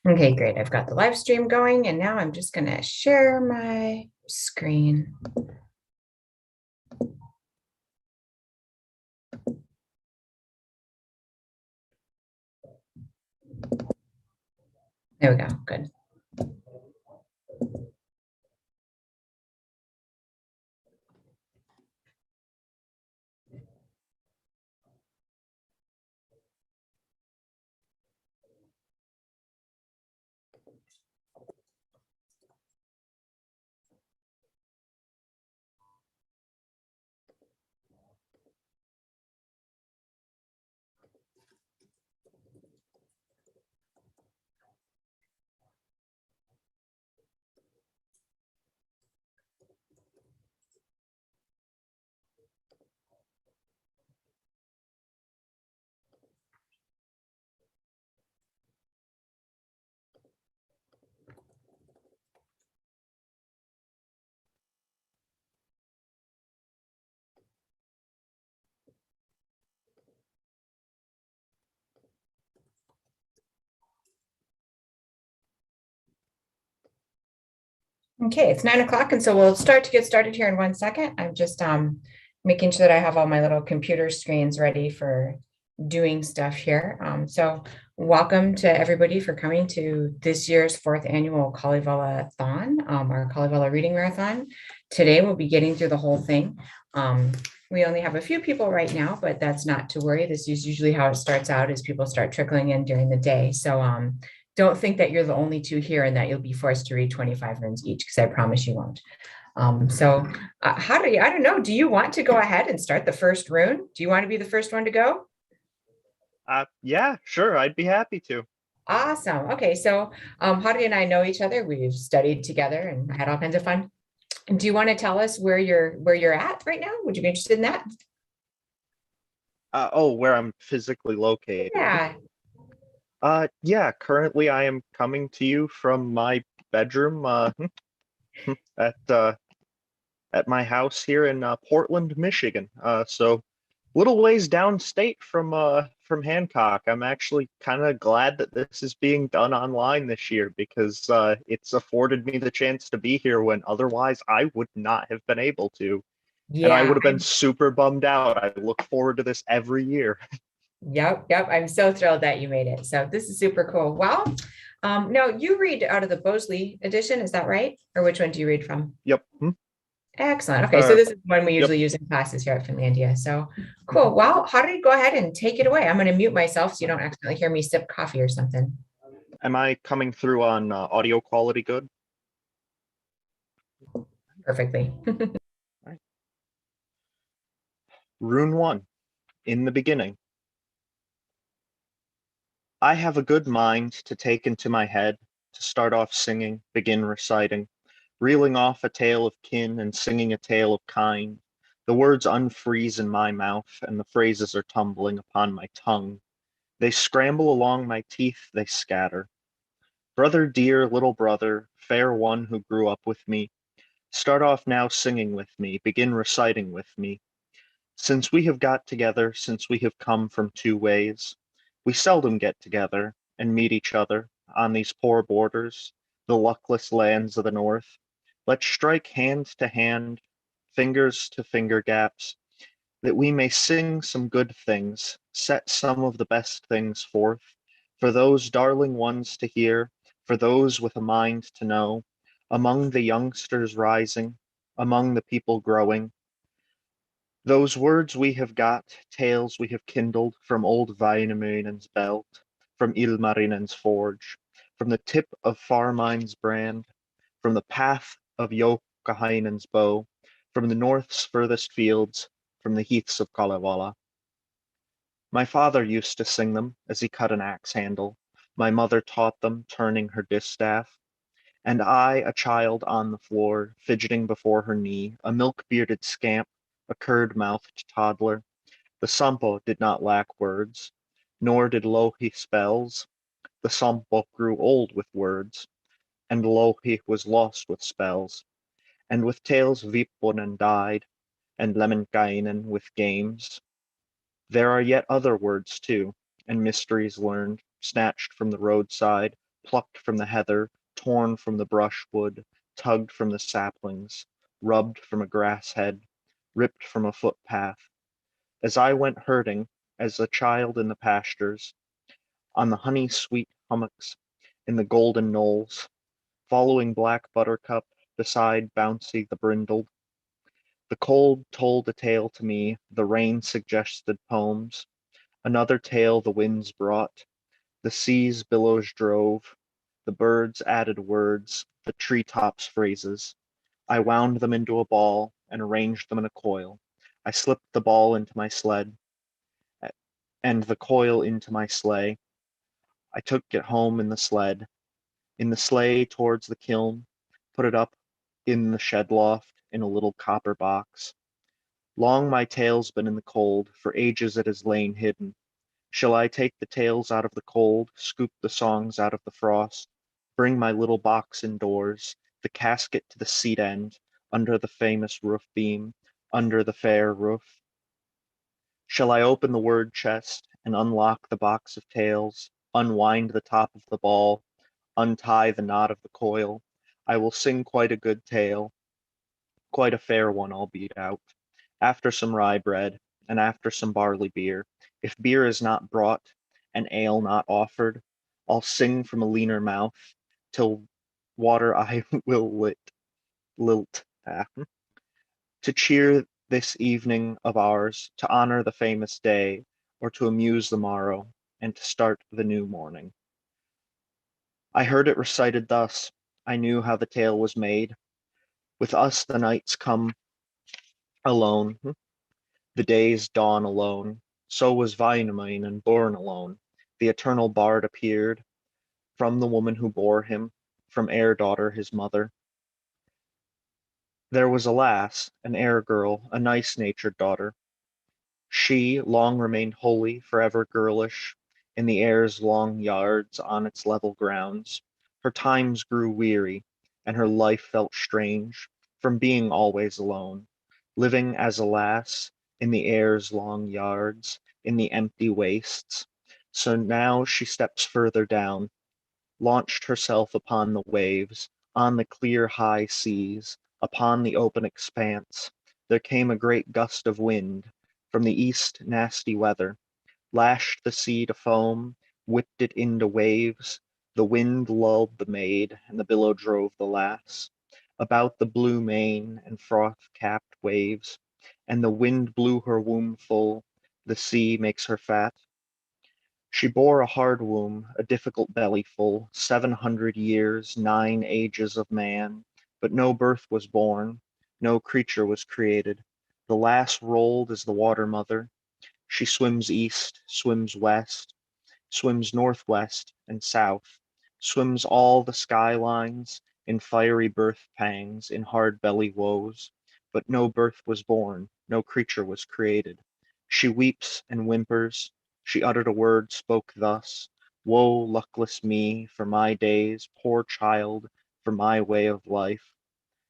Okay, great. I've got the live stream going, and now I'm just going to share my screen. There we go. Good. Okay, it's 9 o'clock, and so we'll get started here in 1 second. I'm just making sure that I have all my little computer screens ready for doing stuff here. So welcome to everybody for coming to this year's fourth annual Kalevala-thon, our Kalevala reading marathon. Today we'll be getting through the whole thing. We only have a few people right now, but that's not to worry. This is usually how it starts out, as people start trickling in during the day. So don't think that you're the only two here and that you'll be forced to read 25 runes each, because I promise you won't. I don't know, do you want to go ahead and start the first rune? Do you want to be the first one to go? Yeah, sure, I'd be happy to. Awesome. Okay, so Hari and I know each other. We've studied together and had all kinds of fun. Do you want to tell us where you're at right now? Would you be interested in that? Oh, where I'm physically located. Yeah. Yeah, currently I am coming to you from my bedroom, at at my house here in Portland, Michigan. So little ways downstate from Hancock. I'm actually kind of glad that this is being done online this year because it's afforded me the chance to be here when otherwise I would not have been able to. And I Yeah. would have been super bummed out. I look forward to this every year. Yep. I'm so thrilled that you made it. So this is super cool. Well, no, you read out of the Bosley edition, is that right? Or which one do you read from? Yep. Excellent. Okay, so Uh, this is one we yep. usually use in classes here at Finlandia. So cool. Well, how did you go ahead and take it away? I'm going to mute myself so you don't accidentally hear me sip coffee or something. Am I coming through on audio quality good? Perfectly. All right. Rune 1, in the beginning. I have a good mind to take into my head, to start off singing, begin reciting, reeling off a tale of kin and singing a tale of kind. The words unfreeze in my mouth, and the phrases are tumbling upon my tongue. They scramble along my teeth, they scatter. Brother dear, little brother, fair one who grew up with me, start off now singing with me, begin reciting with me. Since we have got together, since we have come from two ways, we seldom get together and meet each other on these poor borders, the luckless lands of the north. Let's strike hand to hand, fingers to finger gaps, that we may sing some good things, set some of the best things forth, for those darling ones to hear, for those with a mind to know, among the youngsters rising, among the people growing, those words we have got, tales we have kindled from old Wainamoinen's belt, from Ilmarinen's forge, from the tip of Farmine's brand, from the path of Youkahainen's bow, from the north's furthest fields, from the heaths of Kalevala. My father used to sing them as he cut an axe handle. My mother taught them, turning her distaff. And I, a child on the floor, fidgeting before her knee, a milk-bearded scamp, a curd-mouthed toddler. The Sampo did not lack words, nor did Louhi spells. The Sampo grew old with words, and Louhi was lost with spells. And with tales Vipponen died, and Lemminkainen with games. There are yet other words too, and mysteries learned, snatched from the roadside, plucked from the heather, torn from the brushwood, tugged from the saplings, rubbed from a grass head, ripped from a footpath. As I went herding, as a child in the pastures, on the honey-sweet hummocks, in the golden knolls, following Black Buttercup beside Bouncy the brindled, the cold told a tale to me, the rain suggested poems, another tale the winds brought, the sea's billows drove, the birds added words, the treetops phrases. I wound them into a ball and arranged them in a coil. I slipped the ball into my sled and the coil into my sleigh. I took it home in the sleigh towards the kiln, put it up in the shed loft in a little copper box. Long my tale's been in the cold, for ages it has lain hidden. Shall I take the tales out of the cold, scoop the songs out of the frost, bring my little box indoors, the casket to the seat end, under the famous roof beam, under the fair roof? Shall I open the word chest and unlock the box of tales, unwind the top of the ball, untie the knot of the coil? I will sing quite a good tale, quite a fair one I'll beat out, after some rye bread and after some barley beer. If beer is not brought and ale not offered, I'll sing from a leaner mouth till water I will lilt to cheer this evening of ours, to honor the famous day, or to amuse the morrow, and to start the new morning. I heard it recited thus. I knew how the tale was made. With us the nights come alone, the days dawn alone. So was Wainamoinen born alone. The eternal bard appeared from the woman who bore him, from air daughter his mother. There was a lass, an air girl, a nice-natured daughter. She long remained holy, forever girlish, in the air's long yards, on its level grounds. Her times grew weary, and her life felt strange, from being always alone, living as a lass in the air's long yards, in the empty wastes. So now she steps further down, launched herself upon the waves, on the clear high seas, upon the open expanse. There came a great gust of wind, from the east nasty weather, lashed the sea to foam, whipped it into waves. The wind lulled the maid, and the billow drove the lass about the blue main and froth-capped waves, and the wind blew her womb full, the sea makes her fat. She bore a hard womb, a difficult bellyful, 700 years, 9 ages of man, but no birth was born, no creature was created. The lass rolled as the water mother. She swims east, swims west, swims northwest and south, swims all the skylines in fiery birth pangs, in hard belly woes. But no birth was born, no creature was created. She weeps and whimpers. She uttered a word, spoke thus: Woe, luckless me, for my days, poor child, for my way of life.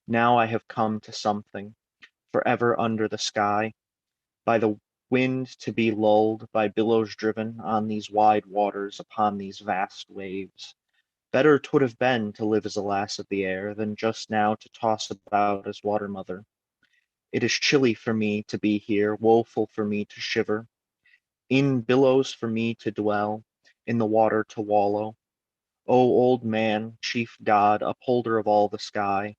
Now I have come to something, forever under the sky, by the wind to be lulled, by billows driven on these wide waters, upon these vast waves. Better 'twould have been to live as a lass of the air than just now to toss about as water mother. It is chilly for me to be here, woeful for me to shiver, in billows for me to dwell, in the water to wallow. O old man, chief god, upholder of all the sky,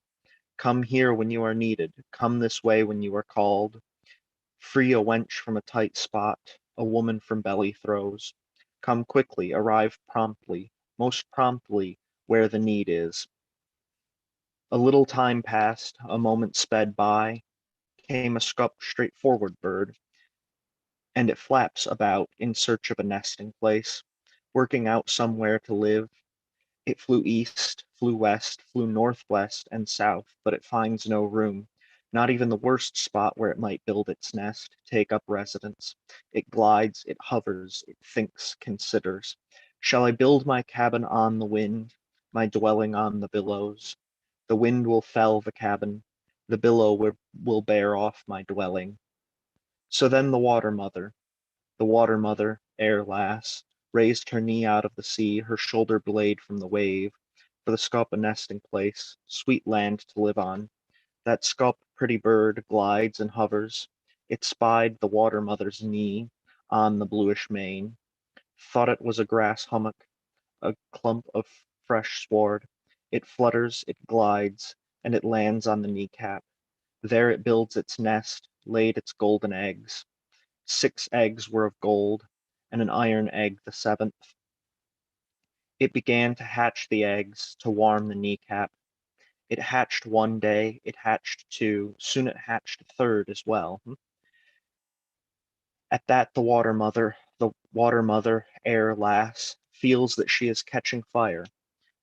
come here when you are needed, come this way when you are called. Free a wench from a tight spot, a woman from belly throes. Come quickly, arrive promptly, most promptly where the need is. A little time passed, a moment sped by, came a straightforward bird, and it flaps about in search of a nesting place, working out somewhere to live. It flew east, flew west, flew northwest and south, but it finds no room, not even the worst spot where it might build its nest, take up residence. It glides, it hovers, it thinks, considers. Shall I build my cabin on the wind, my dwelling on the billows? The wind will fell the cabin, the billow will bear off my dwelling. So then the water mother, air lass, raised her knee out of the sea, her shoulder blade from the wave, for the scup a nesting place, sweet land to live on. That scup, pretty bird, glides and hovers. It spied the water mother's knee on the bluish main, thought it was a grass hummock, a clump of fresh sward. It flutters, it glides, and it lands on the kneecap. There it builds its nest, laid its golden eggs. 6 eggs were of gold, and an iron egg the 7th. It began to hatch the eggs, to warm the kneecap. It hatched one day, it hatched two, soon it hatched a third as well. At that the water mother, air lass, feels that she is catching fire,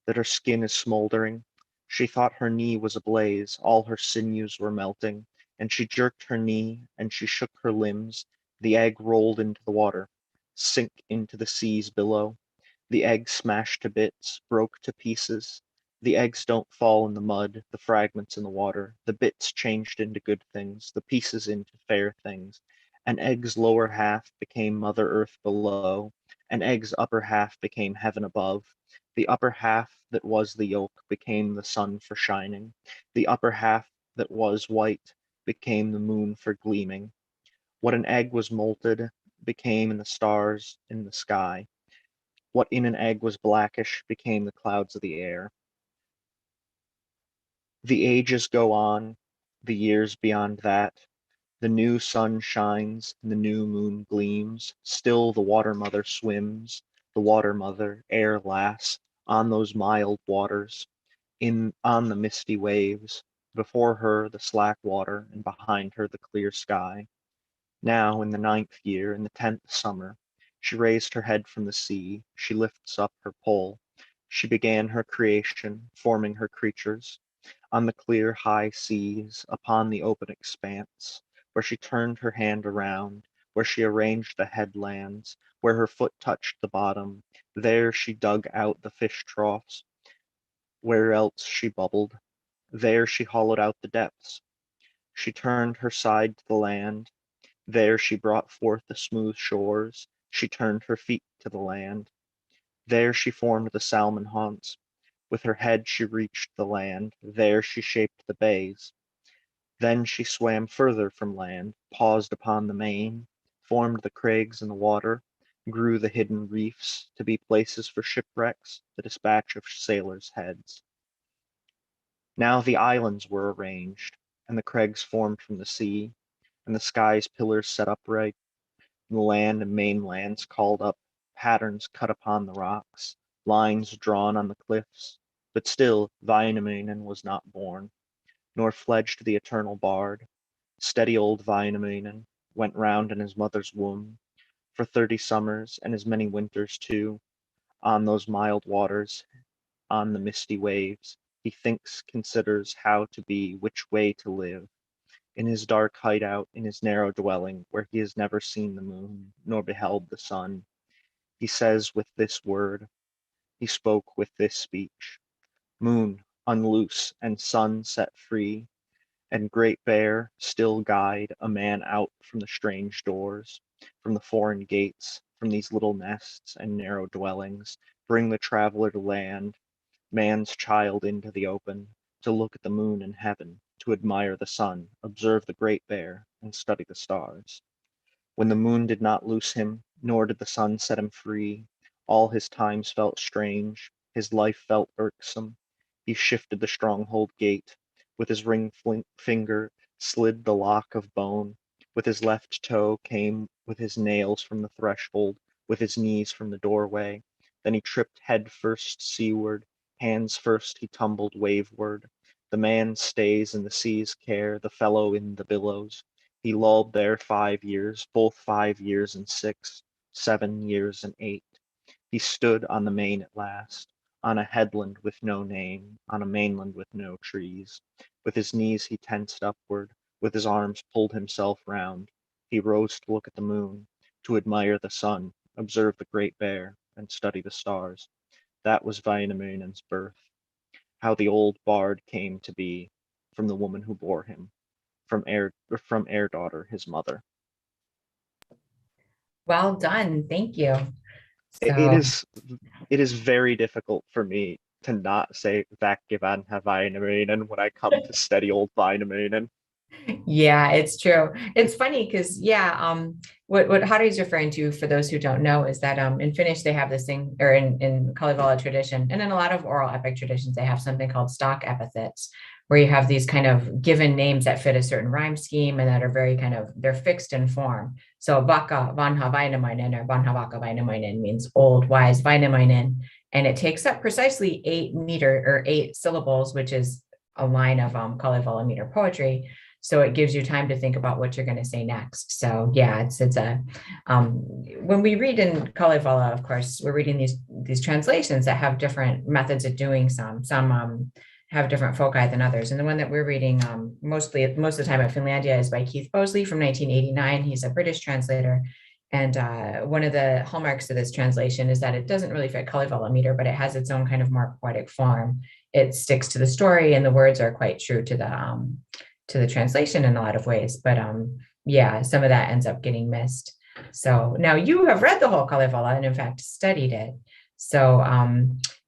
that her skin is smoldering. She thought her knee was ablaze, all her sinews were melting, and she jerked her knee, and she shook her limbs. The egg rolled into the water, sink into the seas below. The egg smashed to bits, broke to pieces. The eggs don't fall in the mud, the fragments in the water. The bits changed into good things, the pieces into fair things. An egg's lower half became Mother Earth below. An egg's upper half became heaven above. The upper half that was the yolk became the sun for shining. The upper half that was white became the moon for gleaming. What an egg was molted became in the stars in the sky. What in an egg was blackish became the clouds of the air. The ages go on, the years beyond that. The new sun shines, and the new moon gleams. Still the water mother swims, the water mother, air lass, on those mild waters, in on the misty waves. Before her the slack water, and behind her the clear sky. Now, in the 9th year, in the 10th summer, she raised her head from the sea, she lifts up her pole. She began her creation, forming her creatures, on the clear high seas, upon the open expanse, where she turned her hand around, where she arranged the headlands, where her foot touched the bottom, there she dug out the fish troughs, where else she bubbled, there she hollowed out the depths. She turned her side to the land, there she brought forth the smooth shores, she turned her feet to the land. There she formed the salmon haunts, with her head she reached the land, there she shaped the bays. Then she swam further from land, paused upon the main, formed the crags in the water, grew the hidden reefs to be places for shipwrecks, the dispatch of sailors' heads. Now the islands were arranged, and the crags formed from the sea, and the sky's pillars set upright, and the land and mainlands called up, patterns cut upon the rocks, lines drawn on the cliffs. But still Wainamoinen was not born, nor fledged the eternal bard. Steady old Wainamoinen went round in his mother's womb for 30 summers and as many winters too, on those mild waters, on the misty waves. He thinks, considers how to be, which way to live. In his dark hideout, in his narrow dwelling, where he has never seen the moon, nor beheld the sun, he says with this word, he spoke with this speech, Moon, unloose, and sun set free, and Great Bear, still guide a man out from the strange doors, from the foreign gates, from these little nests and narrow dwellings, bring the traveler to land, man's child into the open, to look at the moon and heaven, to admire the sun, observe the Great Bear, and study the stars. When the moon did not loose him, nor did the sun set him free, all his times felt strange, his life felt irksome. He shifted the stronghold gate, with his ring finger slid the lock of bone, with his left toe came with his nails from the threshold, with his knees from the doorway. Then he tripped head first seaward, hands first he tumbled waveward. The man stays in the sea's care, the fellow in the billows. He lolled there 5 years, both 5 years and 6, 7 years and 8. He stood on the main at last, on a headland with no name, on a mainland with no trees. With his knees he tensed upward, with his arms pulled himself round. He rose to look at the moon, to admire the sun, observe the Great Bear, and study the stars. That was Wainamoinen's birth, how the old bard came to be, from the woman who bore him, from Air daughter his mother. Well done. Thank you. It So it is very difficult for me to not say Väkivan Väinämöinen when I come to steady old Väinämöinen. yeah, it's true. It's funny because yeah, what Hadi is referring to for those who don't know is that in Finnish they have this thing, or in Kalevala tradition, and in a lot of oral epic traditions, they have something called stock epithets, where you have these kind of given names that fit a certain rhyme scheme and that are very kind of they're fixed in form. So Vaka Vanha Väinämöinen or Vanha Vaka Väinämöinen means old wise Väinämöinen, and it takes up precisely 8 meter or 8 syllables, which is a line of Kalevala meter poetry, so it gives you time to think about what you're going to say next. So yeah, it's a when we read in Kalevala, of course, we're reading these translations that have different methods of doing some have different foci than others. And the one that we're reading most of the time at Finlandia is by Keith Bosley from 1989. He's a British translator. And one of the hallmarks of this translation is that it doesn't really fit Kalevala meter, but it has its own kind of more poetic form. It sticks to the story, and the words are quite true to the translation in a lot of ways. But yeah, some of that ends up getting missed. So now you have read the whole Kalevala and in fact studied it. So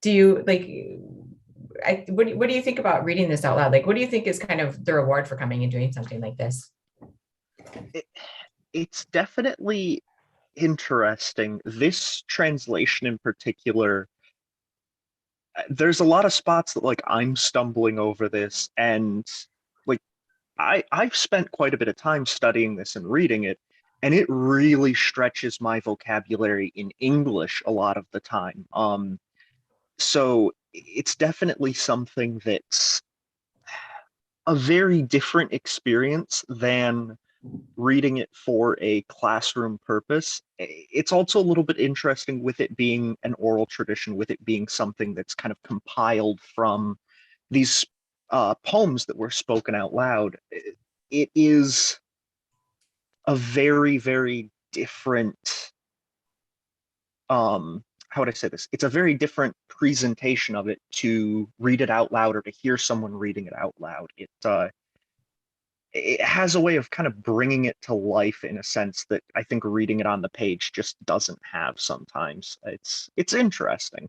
do you like, what do you think about reading this out loud? Like, what do you think is kind of the reward for coming and doing something like this? It's definitely interesting. This translation in particular, there's a lot of spots that like I'm stumbling over this, and like I've spent quite a bit of time studying this and reading it, and it really stretches my vocabulary in English a lot of the time. So it's definitely something that's a very different experience than reading it for a classroom purpose. It's also a little bit interesting with it being an oral tradition, with it being something that's kind of compiled from these poems that were spoken out loud. It is a very, very different, how would I say this? It's a very different presentation of it to read it out loud or to hear someone reading it out loud. It has a way of kind of bringing it to life in a sense that I think reading it on the page just doesn't have sometimes. It's interesting.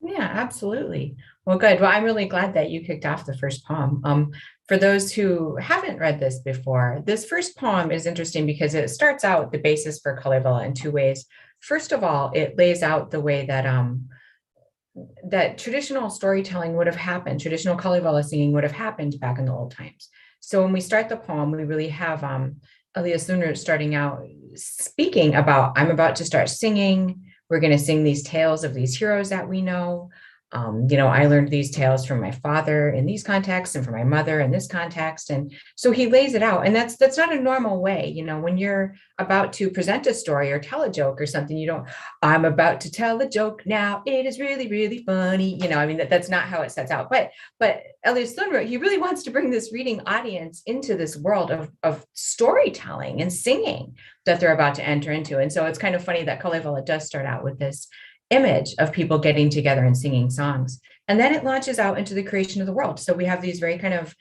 Yeah, absolutely. Well, good. Well, I'm really glad that you kicked off the first poem. For those who haven't read this before, this first poem is interesting because it starts out the basis for Kalevala in two ways. First of all, it lays out the way that traditional storytelling would have happened, traditional Kalevala singing would have happened back in the old times. So when we start the poem, we really have Elias Lunrud starting out speaking about, I'm about to start singing. We're going to sing these tales of these heroes that we know. I learned these tales from my father in these contexts and from my mother in this context. And so he lays it out. And that's not a normal way. When you're about to present a story or tell a joke or something, you don't, I'm about to tell a joke now. It is really, really funny. That's not how it sets out. But Elias Lunrud, he really wants to bring this reading audience into this world of storytelling and singing that they're about to enter into. And so it's kind of funny that Kalevala does start out with this image of people getting together and singing songs. And then it launches out into the creation of the world. So we have these very kind of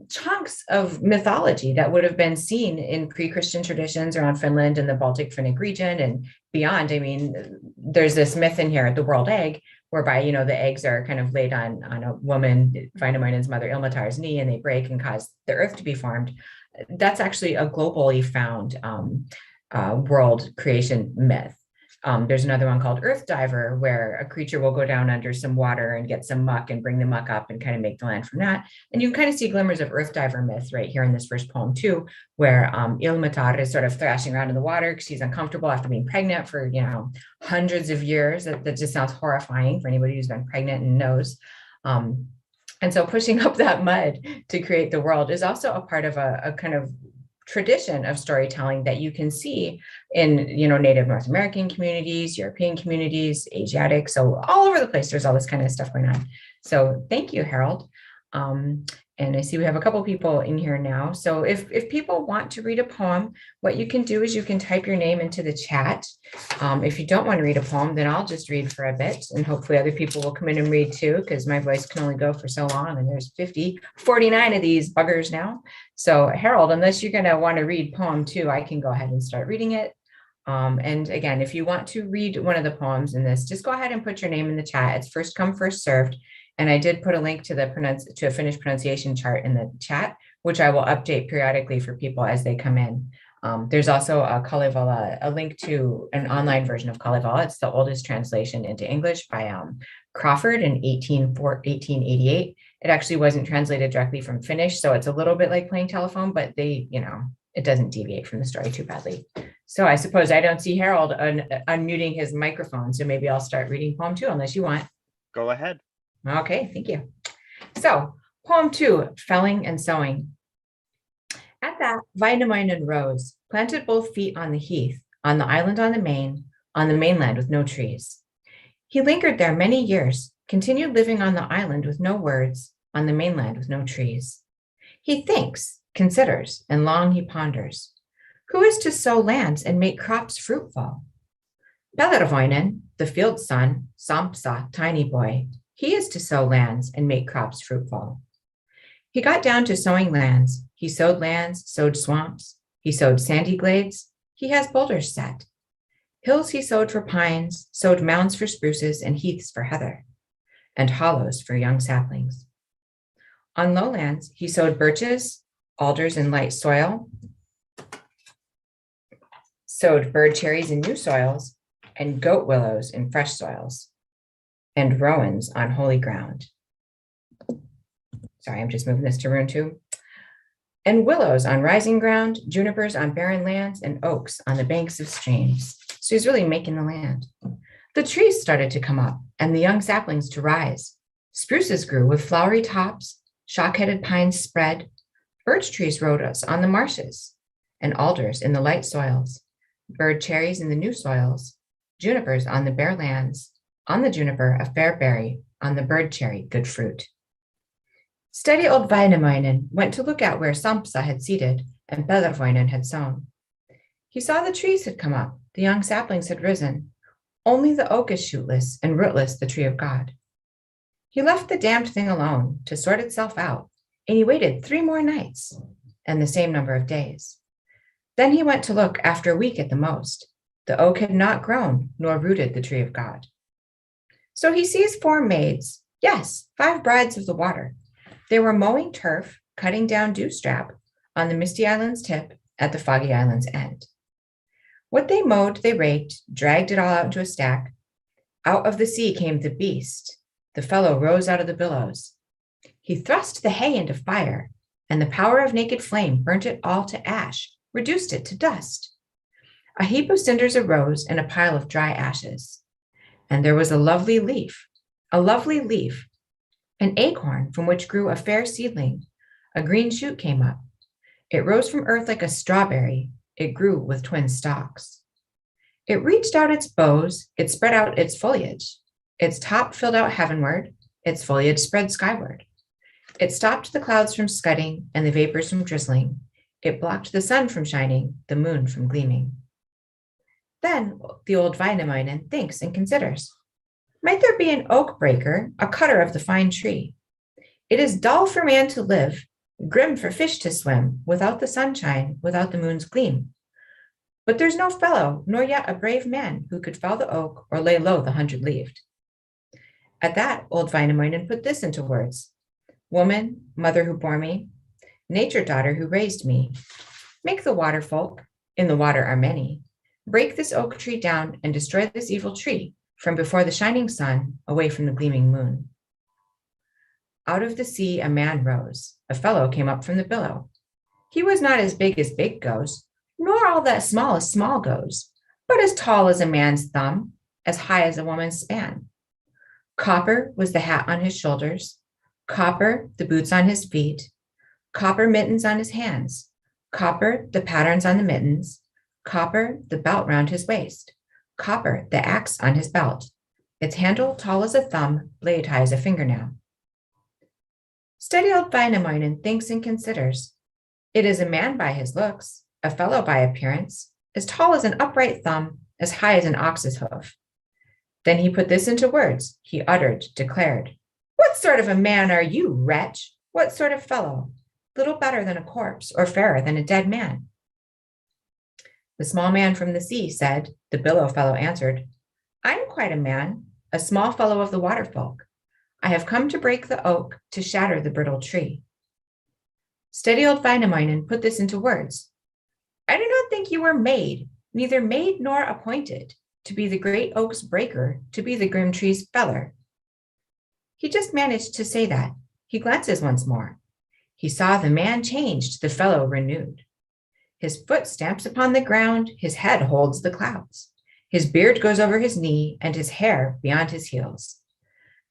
chunks of mythology that would have been seen in pre-Christian traditions around Finland and the Baltic Finnic region and beyond. I mean, there's this myth in here, the world egg, whereby, the eggs are kind of laid on a woman, Väinämöinen's mother Ilmatar's knee, and they break and cause the earth to be formed. That's actually a globally found world creation myth. There's another one called Earth Diver, where a creature will go down under some water and get some muck and bring the muck up and kind of make the land from that. And you can kind of see glimmers of Earth Diver myth right here in this first poem too, where Ilmatar is sort of thrashing around in the water because she's uncomfortable after being pregnant for, hundreds of years. That just sounds horrifying for anybody who's been pregnant and knows. And so pushing up that mud to create the world is also a part of a kind of tradition of storytelling that you can see in Native North American communities, European communities, Asiatic, so all over the place there's all this kind of stuff going on. So thank you, Harold. And I see we have a couple people in here now. So if people want to read a poem, what you can do is you can type your name into the chat. If you don't want to read a poem, then I'll just read for a bit and hopefully other people will come in and read too, because my voice can only go for so long and there's 49 of these buggers now. So Harold, unless you're going to want to read poem two, I can go ahead and start reading it. And again, if you want to read one of the poems in this, just go ahead and put your name in the chat. It's first come, first served. And I did put a link to a Finnish pronunciation chart in the chat, which I will update periodically for people as they come in. There's also a Kalevala, a link to an online version of Kalevala. It's the oldest translation into English by Crawford in 1888. It actually wasn't translated directly from Finnish, so it's a little bit like playing telephone, but it doesn't deviate from the story too badly. So I suppose I don't see Harold unmuting his microphone, so maybe I'll start reading poem 2 unless you want. Go ahead. Okay, thank you. So poem 2, Felling and Sowing. At that, Wainamoinen rose, planted both feet on the heath, on the island on the mainland with no trees. He lingered there many years, continued living on the island with no words, on the mainland with no trees. He thinks, considers, and long he ponders. Who is to sow lands and make crops fruitful? Pellervoinen, the field son, Sampsa, tiny boy, he is to sow lands and make crops fruitful. He got down to sowing lands. He sowed lands, sowed swamps. He sowed sandy glades. He has boulders set. Hills he sowed for pines, sowed mounds for spruces and heaths for heather, and hollows for young saplings. On lowlands, he sowed birches, alders in light soil, sowed bird cherries in new soils, and goat willows in fresh soils, and rowans on holy ground. Sorry, I'm just moving this to rune 2. And willows on rising ground, junipers on barren lands, and oaks on the banks of streams. So he's really making the land. The trees started to come up, and the young saplings to rise. Spruces grew with flowery tops, shock-headed pines spread, birch trees rose on the marshes, and alders in the light soils, bird cherries in the new soils, junipers on the bare lands, on the juniper a fair berry, on the bird cherry good fruit. Steady old Wainamoinen went to look at where Sampsa had seeded and Pellervoinen had sown. He saw the trees had come up, the young saplings had risen. Only the oak is shootless and rootless, the tree of God. He left the damned thing alone to sort itself out, and he waited 3 more nights and the same number of days. Then he went to look after a week at the most. The oak had not grown nor rooted the tree of God. So he sees 4 maids, yes, 5 brides of the water. They were mowing turf, cutting down dewstrap on the misty island's tip at the foggy island's end. What they mowed, they raked, dragged it all out into a stack. Out of the sea came the beast. The fellow rose out of the billows. He thrust the hay into fire, and the power of naked flame burnt it all to ash, reduced it to dust. A heap of cinders arose and a pile of dry ashes. And there was a lovely leaf, an acorn from which grew a fair seedling. A green shoot came up. It rose from earth like a strawberry. It grew with twin stalks. It reached out its boughs. It spread out its foliage. Its top filled out heavenward. Its foliage spread skyward. It stopped the clouds from scudding and the vapors from drizzling. It blocked the sun from shining, the moon from gleaming. Then the old Wainamoinen thinks and considers. Might there be an oak breaker, a cutter of the fine tree? It is dull for man to live, grim for fish to swim, without the sunshine, without the moon's gleam. But there's no fellow, nor yet a brave man, who could fell the oak or lay low the 100-leaved. At that, old Wainamoinen put this into words. Woman, mother who bore me, nature daughter who raised me, make the water folk, in the water are many, break this oak tree down and destroy this evil tree, from before the shining sun, away from the gleaming moon. Out of the sea a man rose. A fellow came up from the billow. He was not as big goes, nor all that small as small goes, but as tall as a man's thumb, as high as a woman's span. Copper was the hat on his shoulders, copper the boots on his feet, copper mittens on his hands, copper the patterns on the mittens, copper the belt round his waist, copper the axe on his belt, its handle tall as a thumb, blade high as a fingernail. Steady old Wainamoinen thinks and considers. It is a man by his looks, a fellow by appearance, as tall as an upright thumb, as high as an ox's hoof. Then he put this into words. He uttered, declared, What sort of a man are you, wretch? What sort of fellow? Little better than a corpse, or fairer than a dead man. The small man from the sea said, the billow fellow answered, I'm quite a man, a small fellow of the water folk. I have come to break the oak, to shatter the brittle tree. Steady old Wainamoinen put this into words. I do not think you were made, neither made nor appointed, to be the great oak's breaker, to be the grim tree's feller. He just managed to say that. He glances once more. He saw the man changed, the fellow renewed. His foot stamps upon the ground, his head holds the clouds. His beard goes over his knee, and his hair beyond his heels.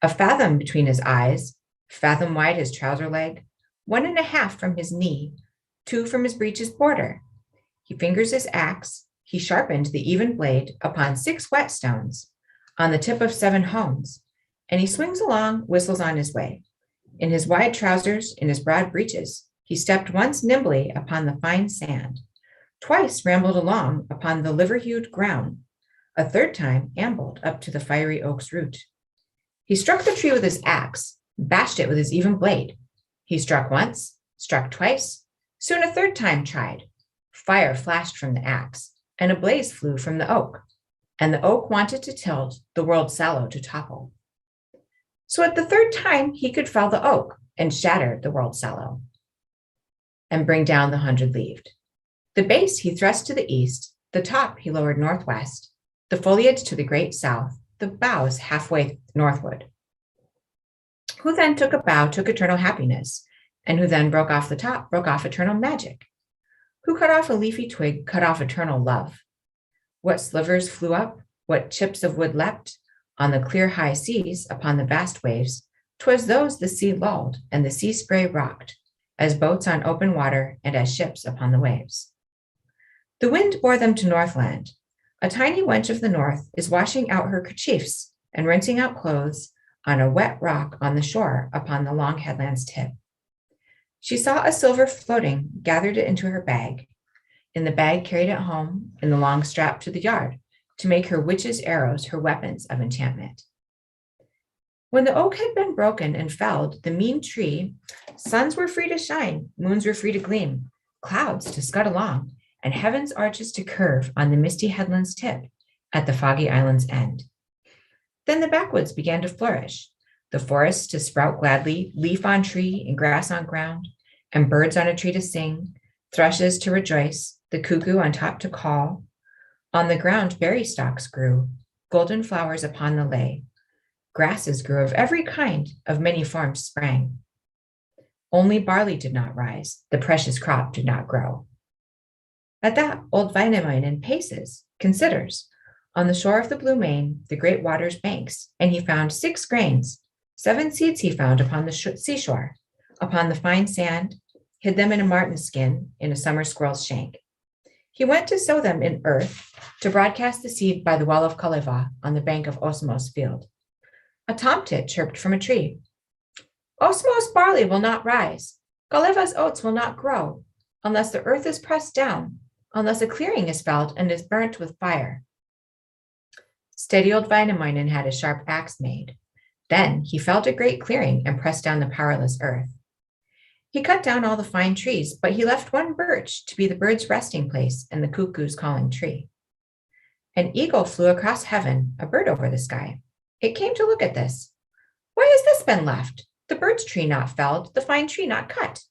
A fathom between his eyes, fathom wide his trouser leg, 1.5 from his knee, 2 from his breeches border. He fingers his axe, he sharpened the even blade upon 6 whetstones, on the tip of 7 hones, and he swings along, whistles on his way. In his wide trousers, in his broad breeches, he stepped once nimbly upon the fine sand, twice rambled along upon the liver-hued ground, a 3rd time ambled up to the fiery oak's root. He struck the tree with his axe, bashed it with his even blade. He struck once, struck twice, soon a 3rd time tried. Fire flashed from the axe, and a blaze flew from the oak, and the oak wanted to tilt, the world sallow to topple. So at the 3rd time he could fell the oak, and shatter the world sallow, and bring down the 100-leaved. The base he thrust to the east, the top he lowered northwest, the foliage to the great south, the boughs halfway northward. Who then took a bough took eternal happiness, and who then broke off the top broke off eternal magic. Who cut off a leafy twig cut off eternal love. What slivers flew up, what chips of wood leapt, on the clear high seas, upon the vast waves, 'twas those the sea lulled, and the sea spray rocked, as boats on open water, and as ships upon the waves. The wind bore them to Northland. A tiny wench of the north is washing out her kerchiefs and rinsing out clothes on a wet rock on the shore upon the long headland's tip. She saw a silver floating, gathered it into her bag. In the bag carried it home, in the long strap to the yard, to make her witches' arrows her weapons of enchantment. When the oak had been broken and felled, the mean tree, suns were free to shine, moons were free to gleam, clouds to scud along, and heaven's arches to curve on the misty headland's tip at the foggy island's end. Then the backwoods began to flourish, the forests to sprout gladly, leaf on tree and grass on ground, and birds on a tree to sing, thrushes to rejoice, the cuckoo on top to call. On the ground berry stalks grew, golden flowers upon the lay. Grasses grew of every kind, of many forms sprang. Only barley did not rise, the precious crop did not grow. At that, old Wainamoinen paces, considers, on the shore of the blue main, the great water's banks, and he found 6 grains, 7 seeds he found upon the seashore, upon the fine sand, hid them in a marten's skin, in a summer squirrel's shank. He went to sow them in earth, to broadcast the seed by the well of Kalevala on the bank of Osmo's field. A tomtit chirped from a tree. Osmo's barley will not rise, Kalevala's oats will not grow, unless the earth is pressed down, unless a clearing is felled and is burnt with fire. Steady old Wainamoinen had a sharp axe made. Then he felled a great clearing and pressed down the powerless earth. He cut down all the fine trees, but he left one birch to be the bird's resting place and the cuckoo's calling tree. An eagle flew across heaven, a bird over the sky. It came to look at this. Why has this been left? The bird's tree not felled, the fine tree not cut.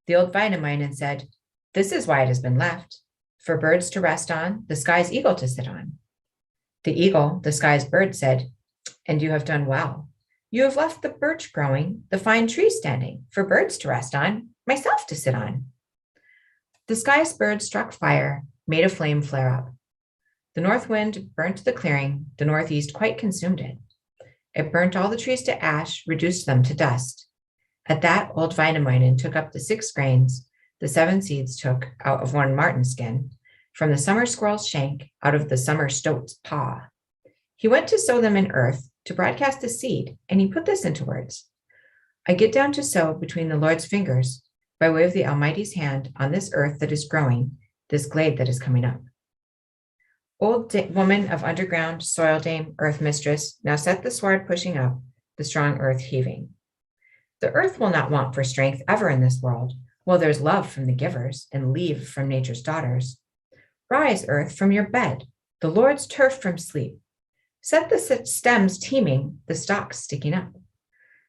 The old Wainamoinen said, this is why it has been left, for birds to rest on, the sky's eagle to sit on. The eagle, the sky's bird, said, and you have done well. You have left the birch growing, the fine tree standing, for birds to rest on, myself to sit on. The sky's bird struck fire, made a flame flare up. The north wind burnt the clearing, the northeast quite consumed it. It burnt all the trees to ash, reduced them to dust. At that, old Wainamoinen took up the 6 grains, the 7 seeds took out of one marten skin, from the summer squirrel's shank, out of the summer stoat's paw. He went to sow them in earth, to broadcast the seed, and he put this into words. I get down to sow between the Lord's fingers, by way of the Almighty's hand, on this earth that is growing, this glade that is coming up. Old woman of underground, soil dame, earth mistress, now set the sward pushing up, the strong earth heaving. The earth will not want for strength ever in this world, while there's love from the givers and leave from nature's daughters. Rise, earth, from your bed, the Lord's turf from sleep. Set the stems teeming, the stalks sticking up.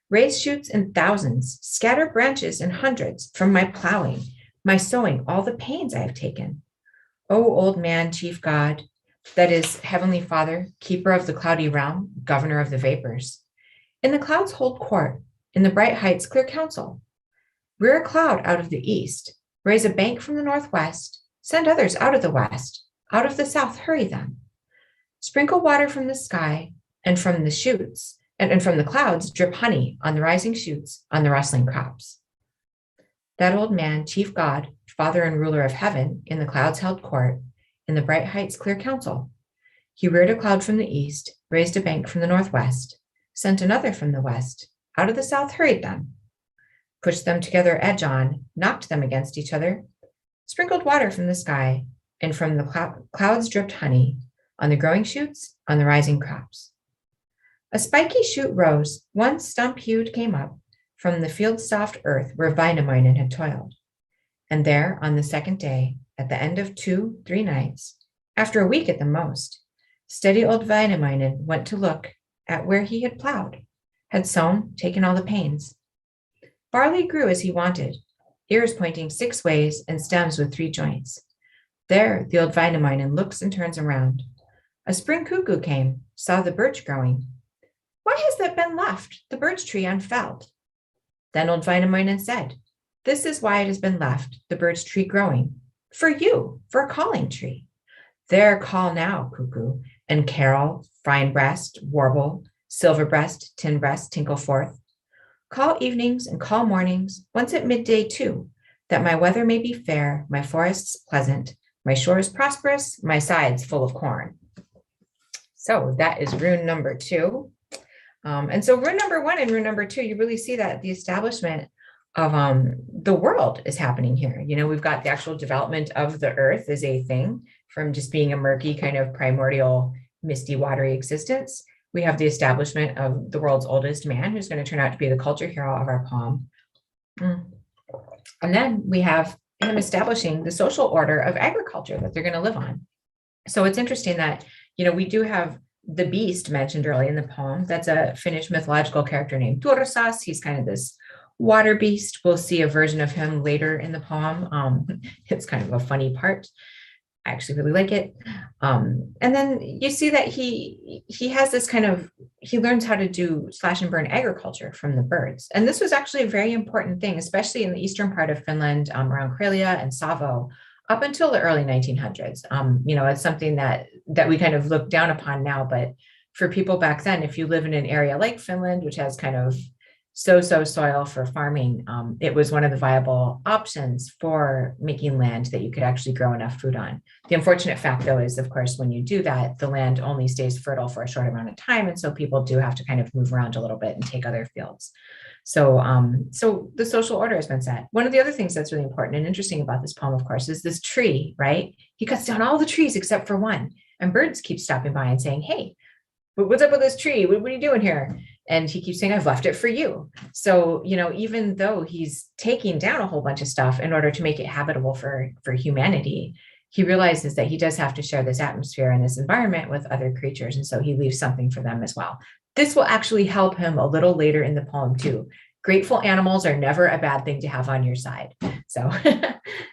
Raise shoots in thousands, scatter branches in hundreds from my plowing, my sowing, all the pains I have taken. O old man, chief God, that is, Heavenly Father, keeper of the cloudy realm, governor of the vapors. In the clouds hold court, in the bright heights clear counsel. Rear a cloud out of the east, raise a bank from the northwest, send others out of the west, out of the south hurry them. Sprinkle water from the sky, and from the shoots, and from the clouds drip honey on the rising shoots, on the rustling crops. That old man, chief God, father and ruler of heaven, in the clouds held court, in the bright heights clear counsel. He reared a cloud from the east, raised a bank from the northwest, sent another from the west, out of the south hurried them, pushed them together edge on, knocked them against each other, sprinkled water from the sky, and from the clouds dripped honey on the growing shoots, on the rising crops. A spiky shoot rose, one stump-hued came up from the field's soft earth where Wainamoinen had toiled. And there, on the second day, at the end of 2-3 nights, after a week at the most, steady old Wainamoinen went to look at where he had plowed, had sown, taken all the pains. Barley grew as he wanted, ears pointing 6 ways and stems with 3 joints. There, the old Wainamoinen looks and turns around. A spring cuckoo came, saw the birch growing. Why has that been left, the birch tree unfelled? Then old Wainamoinen said, this is why it has been left, the birch tree growing. For you, for a calling tree. There call now, cuckoo, and carol, fine breast, warble, silver breast, tin breast, tinkle forth. Call evenings and call mornings, once at midday too, that my weather may be fair, my forests pleasant, my shores prosperous, my sides full of corn. So that is rune number 2. And so rune number 1 and rune number 2, you really see that the establishment of the world is happening here. You know, we've got the actual development of the earth as a thing from just being a murky kind of primordial, misty, watery existence. We have the establishment of the world's oldest man, who's going to turn out to be the culture hero of our poem. And then we have him establishing the social order of agriculture that they're going to live on. So it's interesting that, you know, we do have the beast mentioned early in the poem. That's a Finnish mythological character named Tursas. He's kind of this water beast. We'll see a version of him later in the poem. It's kind of a funny part. I actually really like it. And then you see that he has this kind of, he learns how to do slash and burn agriculture from the birds. And this was actually a very important thing, especially in the eastern part of Finland, around Karelia and Savo, up until the early 1900s. You know, it's something that we kind of look down upon now, but for people back then, if you live in an area like Finland, which has kind of so-so soil for farming, it was one of the viable options for making land that you could actually grow enough food on. The unfortunate fact, though, is, of course, when you do that, the land only stays fertile for a short amount of time. And so people do have to kind of move around a little bit and take other fields. So, so the social order has been set. One of the other things that's really important and interesting about this poem, of course, is this tree, right? He cuts down all the trees except for one. And birds keep stopping by and saying, hey, what's up with this tree? What are you doing here? And he keeps saying, I've left it for you. So, you know, even though he's taking down a whole bunch of stuff in order to make it habitable for humanity, he realizes that he does have to share this atmosphere and this environment with other creatures. And so he leaves something for them as well. This will actually help him a little later in the poem too. Grateful animals are never a bad thing to have on your side. So,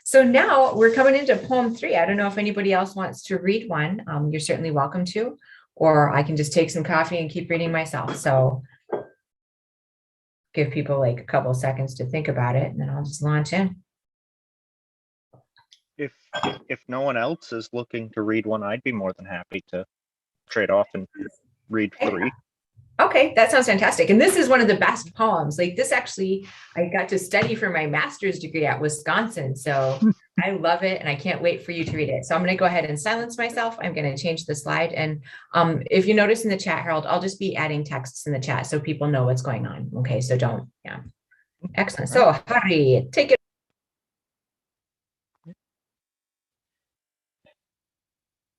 so now we're coming into poem 3. I don't know if anybody else wants to read one. You're certainly welcome to, or I can just take some coffee and keep reading myself. So give people like a couple of seconds to think about it, and then I'll just launch in. If no one else is looking to read one, I'd be more than happy to trade off and read 3. Okay, that sounds fantastic. And this is one of the best poems. Like this actually, I got to study for my master's degree at Wisconsin. So I love it and I can't wait for you to read it. So I'm going to go ahead and silence myself. I'm going to change the slide. And if you notice in the chat, Harold, I'll just be adding texts in the chat so people know what's going on. Okay, so don't, yeah. Excellent. So Harry, take it.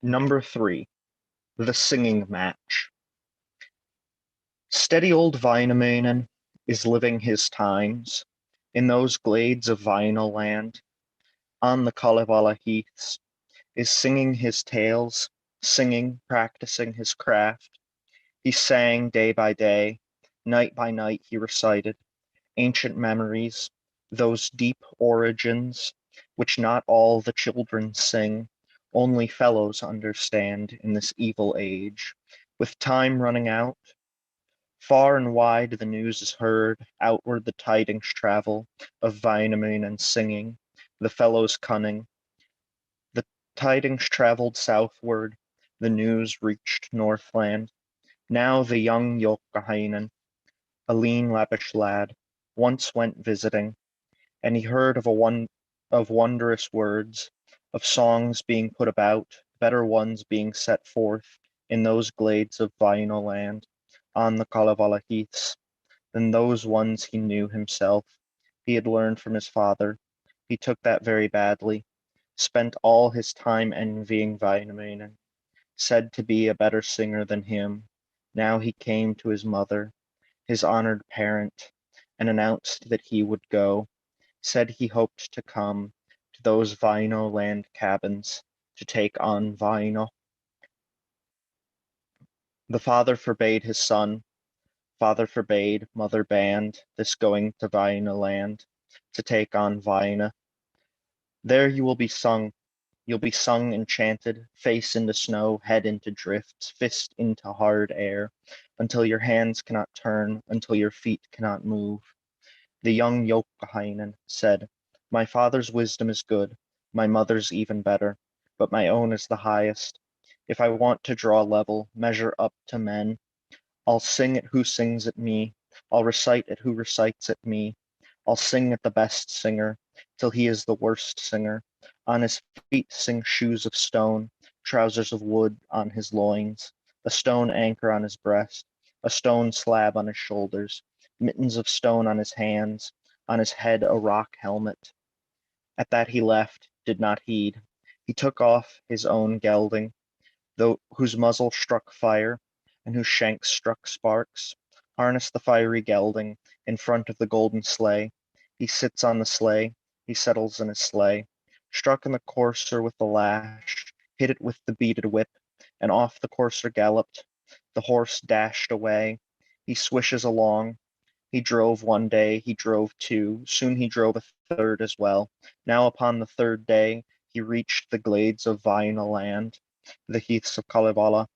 Number 3, the singing match. Steady old Wainamoinen is living his times in those glades of vinyl land, on the Kalevala heaths, is singing his tales, singing, practicing his craft. He sang day by day, night by night he recited ancient memories, those deep origins which not all the children sing, only fellows understand in this evil age. With time running out, far and wide the news is heard, outward the tidings travel of Wainamoinen singing, the fellows cunning. The tidings traveled southward, the news reached Northland. Now the young Youkahainen, a lean Lappish lad, once went visiting, and he heard of wondrous words, of songs being put about, better ones being set forth in those glades of Vainoland on the Kalevala heaths than those ones he knew himself. He had learned from his father. He took that very badly, spent all his time envying Vainamoinen, said to be a better singer than him. Now he came to his mother, his honored parent, and announced that he would go, said he hoped to come to those Vaino land cabins to take on Vaino. The father forbade his son, father forbade, mother banned this going to Vaino land to take on Vaina. There you will be sung, you'll be sung enchanted, face into snow, head into drifts, fist into hard air, until your hands cannot turn, until your feet cannot move. The young Youkahainen said, my father's wisdom is good, my mother's even better, but my own is the highest. If I want to draw level, measure up to men, I'll sing at who sings at me, I'll recite at who recites at me, I'll sing at the best singer, till he is the worst singer. On his feet sing shoes of stone, trousers of wood on his loins, a stone anchor on his breast, a stone slab on his shoulders, mittens of stone on his hands, on his head a rock helmet. At that he left, did not heed. He took off his own gelding, though whose muzzle struck fire, and whose shanks struck sparks, harnessed the fiery gelding in front of the golden sleigh. He sits on the sleigh, he settles in his sleigh, struck in the courser with the lash, hit it with the beaded whip, and off the courser galloped. The horse dashed away. He swishes along. He drove one day, he drove two, soon he drove a third as well. Now upon the third day he reached the glades of Vaina land, the heaths of Kalevala.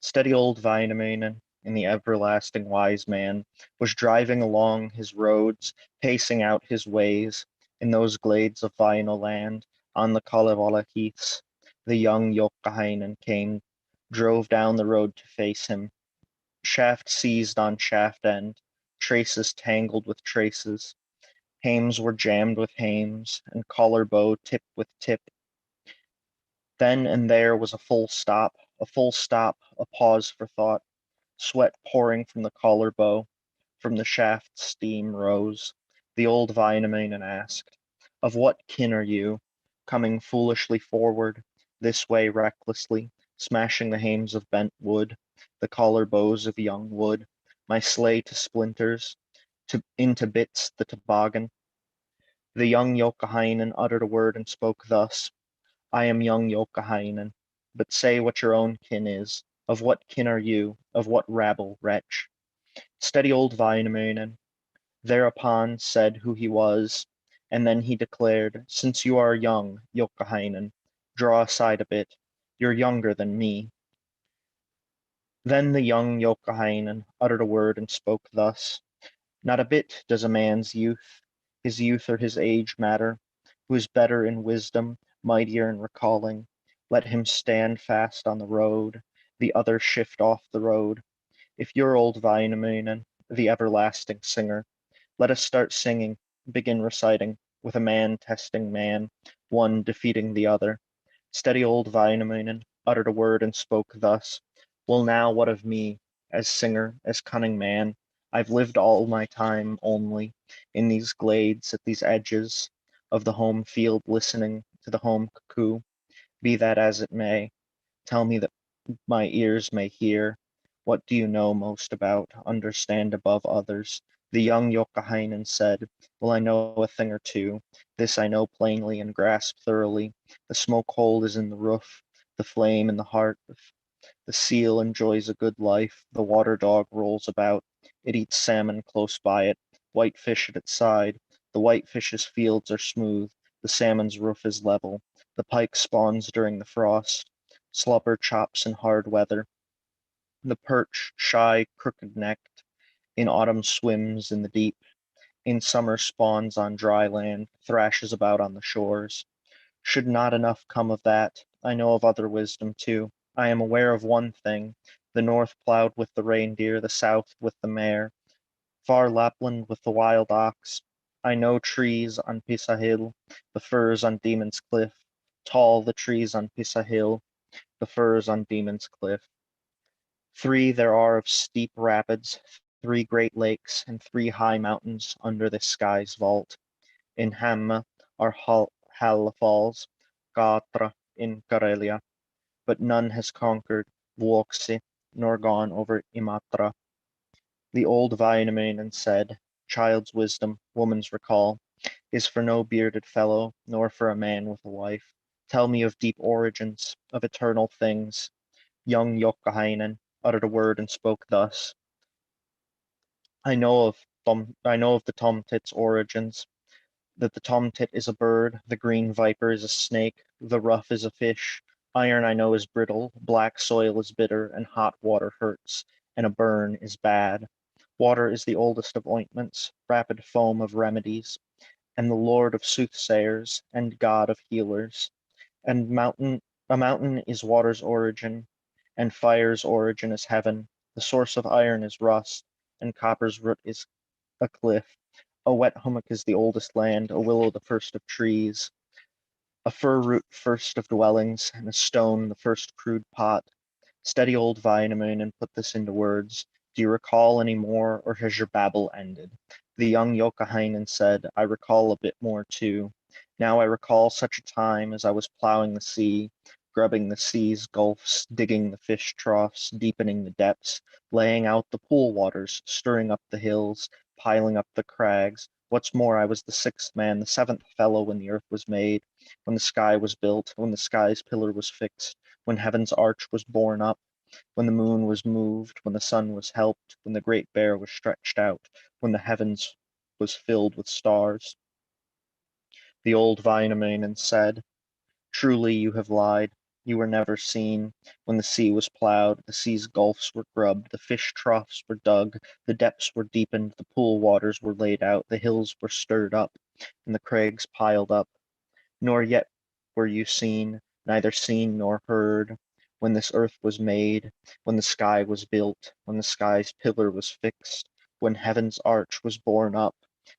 Steady old Wainamoinen, in the everlasting wise man, was driving along his roads, pacing out his ways, in those glades of Vaino land, on the Kalevala heaths. The young Youkahainen came, drove down the road to face him, shaft seized on shaft end, traces tangled with traces. Hames were jammed with hames, and collar bow tipped with tip. Then and there was a full stop, a pause for thought, sweat pouring from the collar bow, from the shaft steam rose. The old Wainamoinen asked, of what kin are you, coming foolishly forward, this way recklessly, smashing the hames of bent wood, the collar bows of young wood, my sleigh to splinters, into bits the toboggan? The young Youkahainen uttered a word and spoke thus, I am young Youkahainen, but say what your own kin is. Of what kin are you? Of what rabble, wretch? Steady old Wainamoinen thereupon said who he was, and then he declared, since you are young, Youkahainen, draw aside a bit. You're younger than me. Then the young Youkahainen uttered a word and spoke thus, not a bit does a man's youth, his youth or his age matter. Who is better in wisdom, mightier in recalling, let him stand fast on the road, the other shift off the road. If you're old Wainamoinen, the everlasting singer, let us start singing, begin reciting, with a man testing man, one defeating the other. Steady old Wainamoinen uttered a word and spoke thus, well now what of me, as singer, as cunning man? I've lived all my time only in these glades at these edges of the home field listening to the home cuckoo. Be that as it may, tell me that my ears may hear. What do you know most about, understand above others? The young Youkahainen said, well, I know a thing or two. This I know plainly and grasp thoroughly. The smoke hole is in the roof, the flame in the heart. The seal enjoys a good life. The water dog rolls about. It eats salmon close by it, white fish at its side. The white fish's fields are smooth. The salmon's roof is level. The pike spawns during the frost. Slubber chops in hard weather. The perch, shy, crooked-necked, in autumn swims in the deep. In summer spawns on dry land, thrashes about on the shores. Should not enough come of that? I know of other wisdom too. I am aware of one thing, the north plowed with the reindeer, the south with the mare, far Lapland with the wild ox. I know trees on Pisa Hill, the firs on Demon's Cliff, tall the trees on Pisa Hill, the firs on Demon's Cliff. Three there are of steep rapids, three great lakes, and three high mountains under the sky's vault. In Hamma are Halla Falls, Gatra in Karelia, but none has conquered Vuoksi nor gone over Imatra. The old Väinämöinen said, child's wisdom, woman's recall, is for no bearded fellow, nor for a man with a wife. Tell me of deep origins, of eternal things. Young Youkahainen uttered a word and spoke thus. I know of the tomtit's origins, that the tomtit is a bird, the green viper is a snake, the ruff is a fish. Iron I know is brittle, black soil is bitter, and hot water hurts, and a burn is bad. Water is the oldest of ointments, rapid foam of remedies, and the lord of soothsayers, and god of healers. And a mountain is water's origin, and fire's origin is heaven. The source of iron is rust, and copper's root is a cliff. A wet hummock is the oldest land, a willow the first of trees, a fir root first of dwellings, and a stone the first crude pot. Steady old Väinämöinen put this into words. Do you recall any more, or has your babble ended? The young Youkahainen said, I recall a bit more too. Now I recall such a time as I was plowing the sea, grubbing the sea's gulfs, digging the fish troughs, deepening the depths, laying out the pool waters, stirring up the hills, piling up the crags. What's more, I was the sixth man, the seventh fellow when the earth was made, when the sky was built, when the sky's pillar was fixed, when heaven's arch was borne up, when the moon was moved, when the sun was helped, when the great bear was stretched out, when the heavens was filled with stars. The old Väinämöinen said, truly you have lied. You were never seen. When the sea was plowed, the sea's gulfs were grubbed, the fish troughs were dug, the depths were deepened, the pool waters were laid out, the hills were stirred up, and the crags piled up. Nor yet were you seen, neither seen nor heard, when this earth was made, when the sky was built, when the sky's pillar was fixed, when heaven's arch was borne up,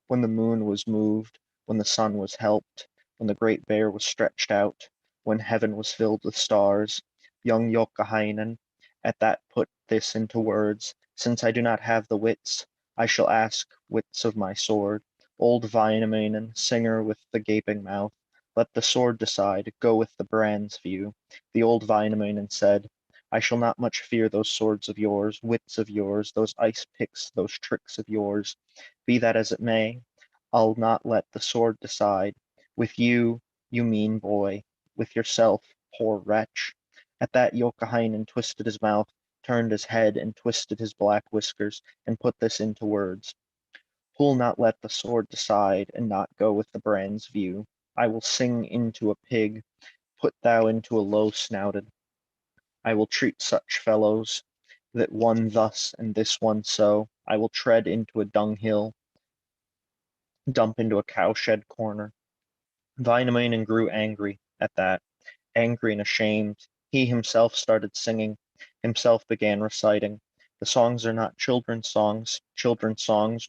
when the moon was moved, when the sun was helped, when the great bear was stretched out, when heaven was filled with stars. Young Youkahainen at that put this into words. Since I do not have the wits, I shall ask wits of my sword. Old Väinämöinen, singer with the gaping mouth, let the sword decide, go with the brand's view. The old Väinämöinen said, I shall not much fear those swords of yours, wits of yours, those ice picks, those tricks of yours. Be that as it may, I'll not let the sword decide. With you, you mean boy, with yourself, poor wretch. At that Youkahainen twisted his mouth, turned his head, and twisted his black whiskers, and put this into words. Who'll not let the sword decide, and not go with the brand's view? I will sing into a pig, put thou into a low snouted. I will treat such fellows, that one thus and this one so. I will tread into a dunghill, dump into a cowshed corner. Väinämöinen grew angry at that, angry and ashamed. He himself started singing, himself began reciting. The songs are not children's songs,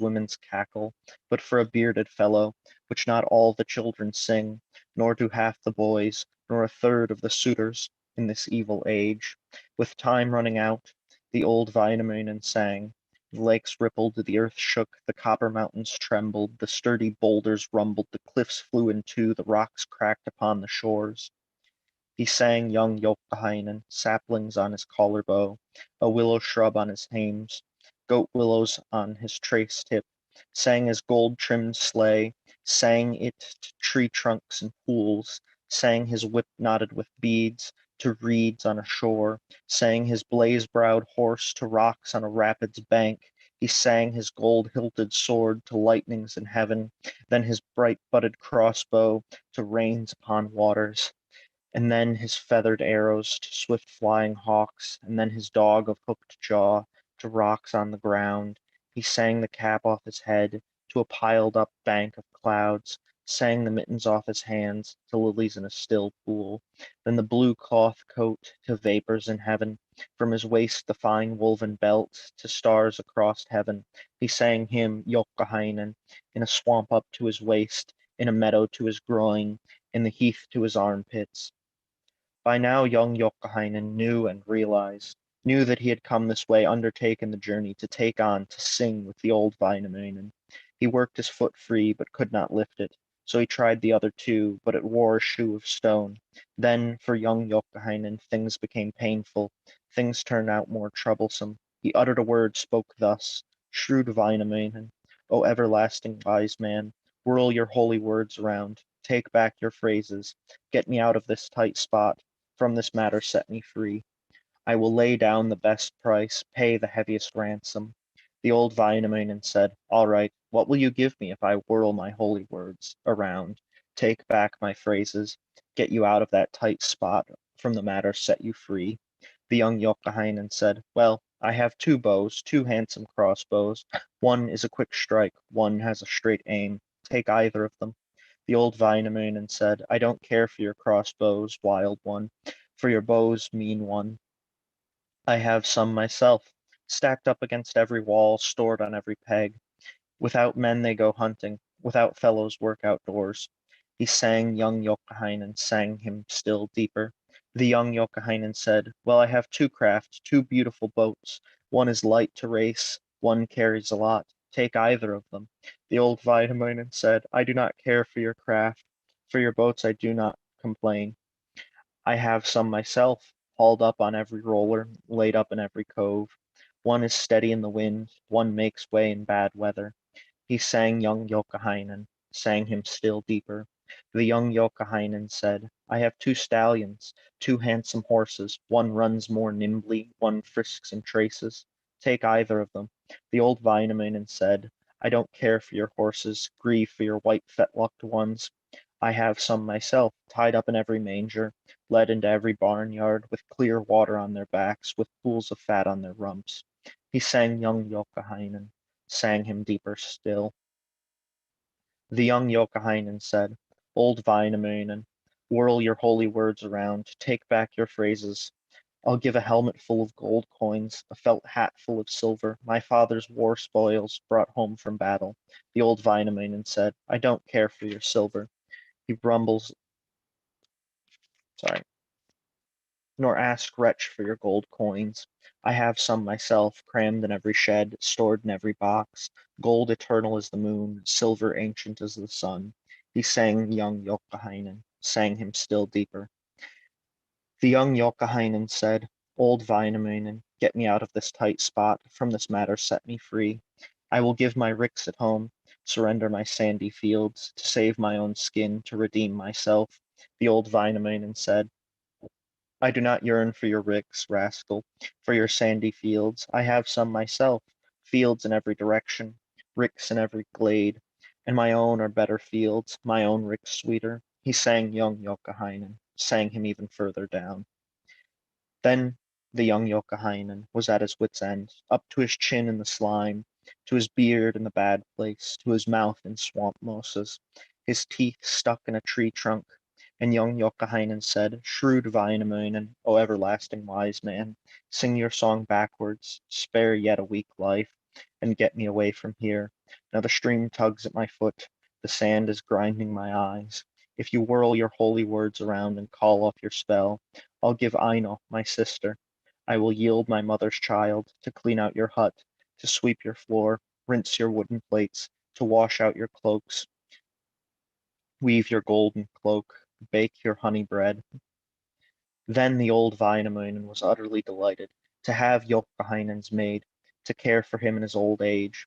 women's cackle, but for a bearded fellow, which not all the children sing, nor do half the boys, nor a third of the suitors in this evil age. With time running out, the old Väinämöinen sang. The lakes rippled, the earth shook, the copper mountains trembled, the sturdy boulders rumbled, the cliffs flew in two, the rocks cracked upon the shores. He sang young Youkahainen, saplings on his collar bow, a willow shrub on his hames, goat willows on his trace tip, sang his gold-trimmed sleigh, sang it to tree trunks and pools, sang his whip knotted with beads to reeds on a shore, sang his blaze-browed horse to rocks on a rapid's bank. He sang his gold-hilted sword to lightnings in heaven, then his bright-butted crossbow to rains upon waters, and then his feathered arrows to swift flying hawks, and then his dog of hooked jaw to rocks on the ground. He sang the cap off his head to a piled up bank of clouds, sang the mittens off his hands to lilies in a still pool, then the blue cloth coat to vapors in heaven, from his waist the fine woven belt to stars across heaven. He sang him Youkahainen in a swamp up to his waist, in a meadow to his groin, in the heath to his armpits. By now young Youkahainen knew and realized, knew that he had come this way, undertaken the journey to take on, to sing with the old Wainamoinen. He worked his foot free, but could not lift it. So he tried the other two, but it wore a shoe of stone. Then, for young Youkahainen, things became painful. Things turned out more troublesome. He uttered a word, spoke thus, Shrewd Wainamoinen, O everlasting wise man, whirl your holy words around, take back your phrases, get me out of this tight spot, from this matter set me free. I will lay down the best price, pay the heaviest ransom. The old Wainamoinen said, All right, what will you give me if I whirl my holy words around, take back my phrases, get you out of that tight spot, from the matter set you free? The young Youkahainen said, Well, I have two bows, two handsome crossbows. One is a quick strike, one has a straight aim. Take either of them. The old Wainamoinen said, I don't care for your crossbows, wild one, for your bows, mean one. I have some myself, stacked up against every wall, stored on every peg. Without men they go hunting, without fellows work outdoors. He sang young Youkahainen, sang him still deeper. The young Youkahainen said, Well, I have two craft, two beautiful boats. One is light to race, one carries a lot. Take either of them. The old Wainamoinen said, I do not care for your craft. For your boats I do not complain. I have some myself, hauled up on every roller, laid up in every cove. One is steady in the wind, one makes way in bad weather. He sang young Youkahainen, sang him still deeper. The young Youkahainen said, I have two stallions, two handsome horses. One runs more nimbly, one frisks and traces. Take either of them. The old Wainamoinen said, I don't care for your horses, grieve for your white fetlocked ones. I have some myself, tied up in every manger, led into every barnyard, with clear water on their backs, with pools of fat on their rumps. He sang young Youkahainen, sang him deeper still. The young Youkahainen said, Old Wainamoinen, whirl your holy words around, take back your phrases. I'll give a helmet full of gold coins, a felt hat full of silver, my father's war spoils brought home from battle. The old Wainamoinen said, I don't care for your silver. He rumbles, sorry, nor ask wretch for your gold coins. I have some myself, crammed in every shed, stored in every box, gold eternal as the moon, silver ancient as the sun. He sang young Youkahainen, sang him still deeper. The young Youkahainen said, Old Wainamoinen, get me out of this tight spot, from this matter set me free. I will give my ricks at home, surrender my sandy fields, to save my own skin, to redeem myself. The old Wainamoinen said, I do not yearn for your ricks, rascal, for your sandy fields. I have some myself, fields in every direction, ricks in every glade, and my own are better fields, my own ricks sweeter. He sang young Youkahainen, sang him even further down. Then the young Youkahainen was at his wit's end, up to his chin in the slime, to his beard in the bad place, to his mouth in swamp mosses, his teeth stuck in a tree trunk. And young Youkahainen said, Shrewd Wainamoinen, O everlasting wise man, sing your song backwards, spare yet a weak life, and get me away from here. Now the stream tugs at my foot, the sand is grinding my eyes. If you whirl your holy words around and call off your spell, I'll give Aino, my sister. I will yield my mother's child to clean out your hut, to sweep your floor, rinse your wooden plates, to wash out your cloaks, weave your golden cloak, bake your honey bread. Then the old Wainamoinen was utterly delighted to have Youkahainen's maid, to care for him in his old age.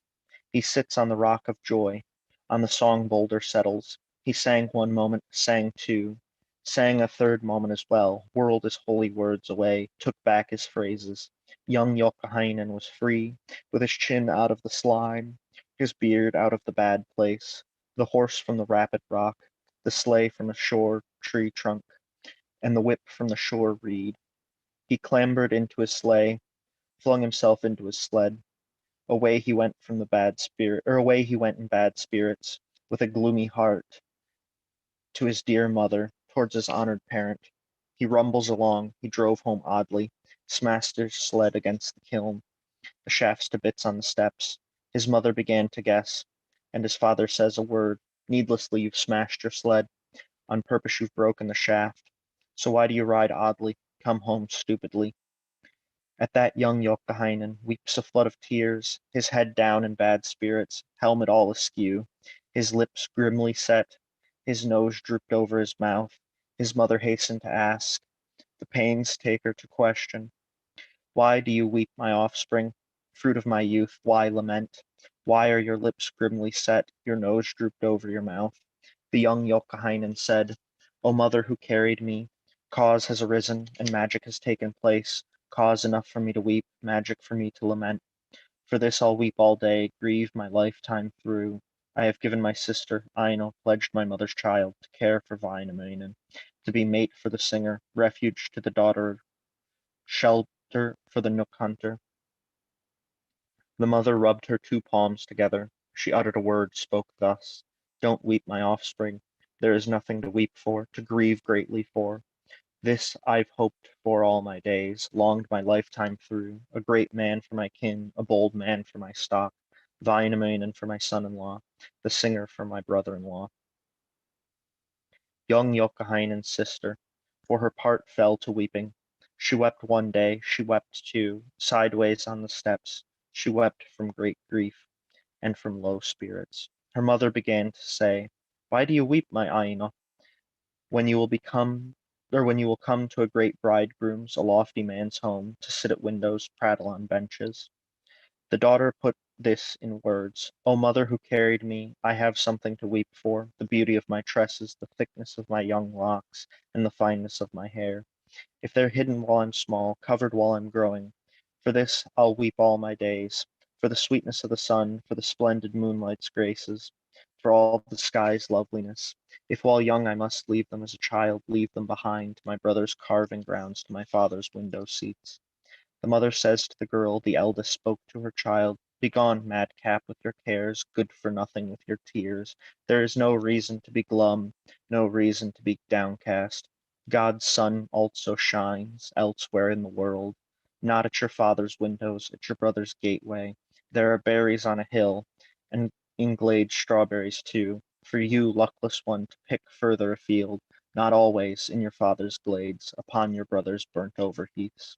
He sits on the rock of joy, on the song boulder settles. He sang one moment, sang two, sang a third moment as well, whirled his holy words away, took back his phrases. Young Youkahainen was free, with his chin out of the slime, his beard out of the bad place, the horse from the rapid rock, the sleigh from the shore tree trunk, and the whip from the shore reed. He clambered into his sleigh, flung himself into his sled. Away he went from the bad spirit, or away he went in bad spirits, with a gloomy heart, to his dear mother, towards his honored parent. He rumbles along, he drove home oddly, smashed his sled against the kiln, the shafts to bits on the steps. His mother began to guess, and his father says a word. Needlessly, you've smashed your sled. On purpose, you've broken the shaft. So why do you ride oddly? Come home stupidly. At that young Youkahainen weeps a flood of tears, his head down in bad spirits, helmet all askew, his lips grimly set, his nose drooped over his mouth. His mother hastened to ask, the pains take her to question, why do you weep, my offspring, fruit of my youth, why lament? Why are your lips grimly set, your nose drooped over your mouth? The young Youkahainen said, O mother who carried me, cause has arisen and magic has taken place, cause enough for me to weep, magic for me to lament. For this I'll weep all day, grieve my lifetime through. I have given my sister, Aino, pledged my mother's child, to care for Wainamoinen, to be mate for the singer, refuge to the daughter, shelter for the Nook hunter. The mother rubbed her two palms together. She uttered a word, spoke thus: Don't weep, my offspring. There is nothing to weep for, to grieve greatly for. This I've hoped for all my days, longed my lifetime through, a great man for my kin, a bold man for my stock, Wainamoinen for my son-in-law, the singer for my brother-in-law. Young Youkahainen's sister, for her part fell to weeping. She wept one day, she wept two, sideways on the steps. She wept from great grief and from low spirits. Her mother began to say, Why do you weep, my Aino? When you will become, or when you will come to a great bridegroom's, a lofty man's home, to sit at windows, prattle on benches. The daughter put this in words: O mother who carried me, I have something to weep for, the beauty of my tresses, the thickness of my young locks, and the fineness of my hair. If they're hidden while I'm small, covered while I'm growing, for this I'll weep all my days, for the sweetness of the sun, for the splendid moonlight's graces, for all the sky's loveliness. If while young I must leave them as a child, leave them behind, to my brother's carving grounds, to my father's window seats. The mother says to the girl, the eldest spoke to her child, Begone, madcap, with your cares, good for nothing with your tears. There is no reason to be glum, no reason to be downcast. God's sun also shines elsewhere in the world, not at your father's windows, at your brother's gateway. There are berries on a hill, and in glades strawberries too, for you, luckless one, to pick further afield, not always in your father's glades, upon your brother's burnt over heaths.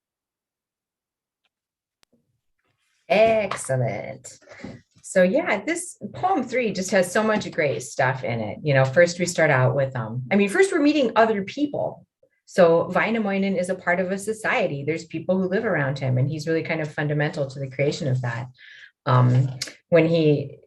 Excellent. So yeah, this poem 3 just has so much great stuff in it. First we start out with first we're meeting other people. So Wainamoinen is a part of a society. There's people who live around him, and he's really kind of fundamental to the creation of that. When he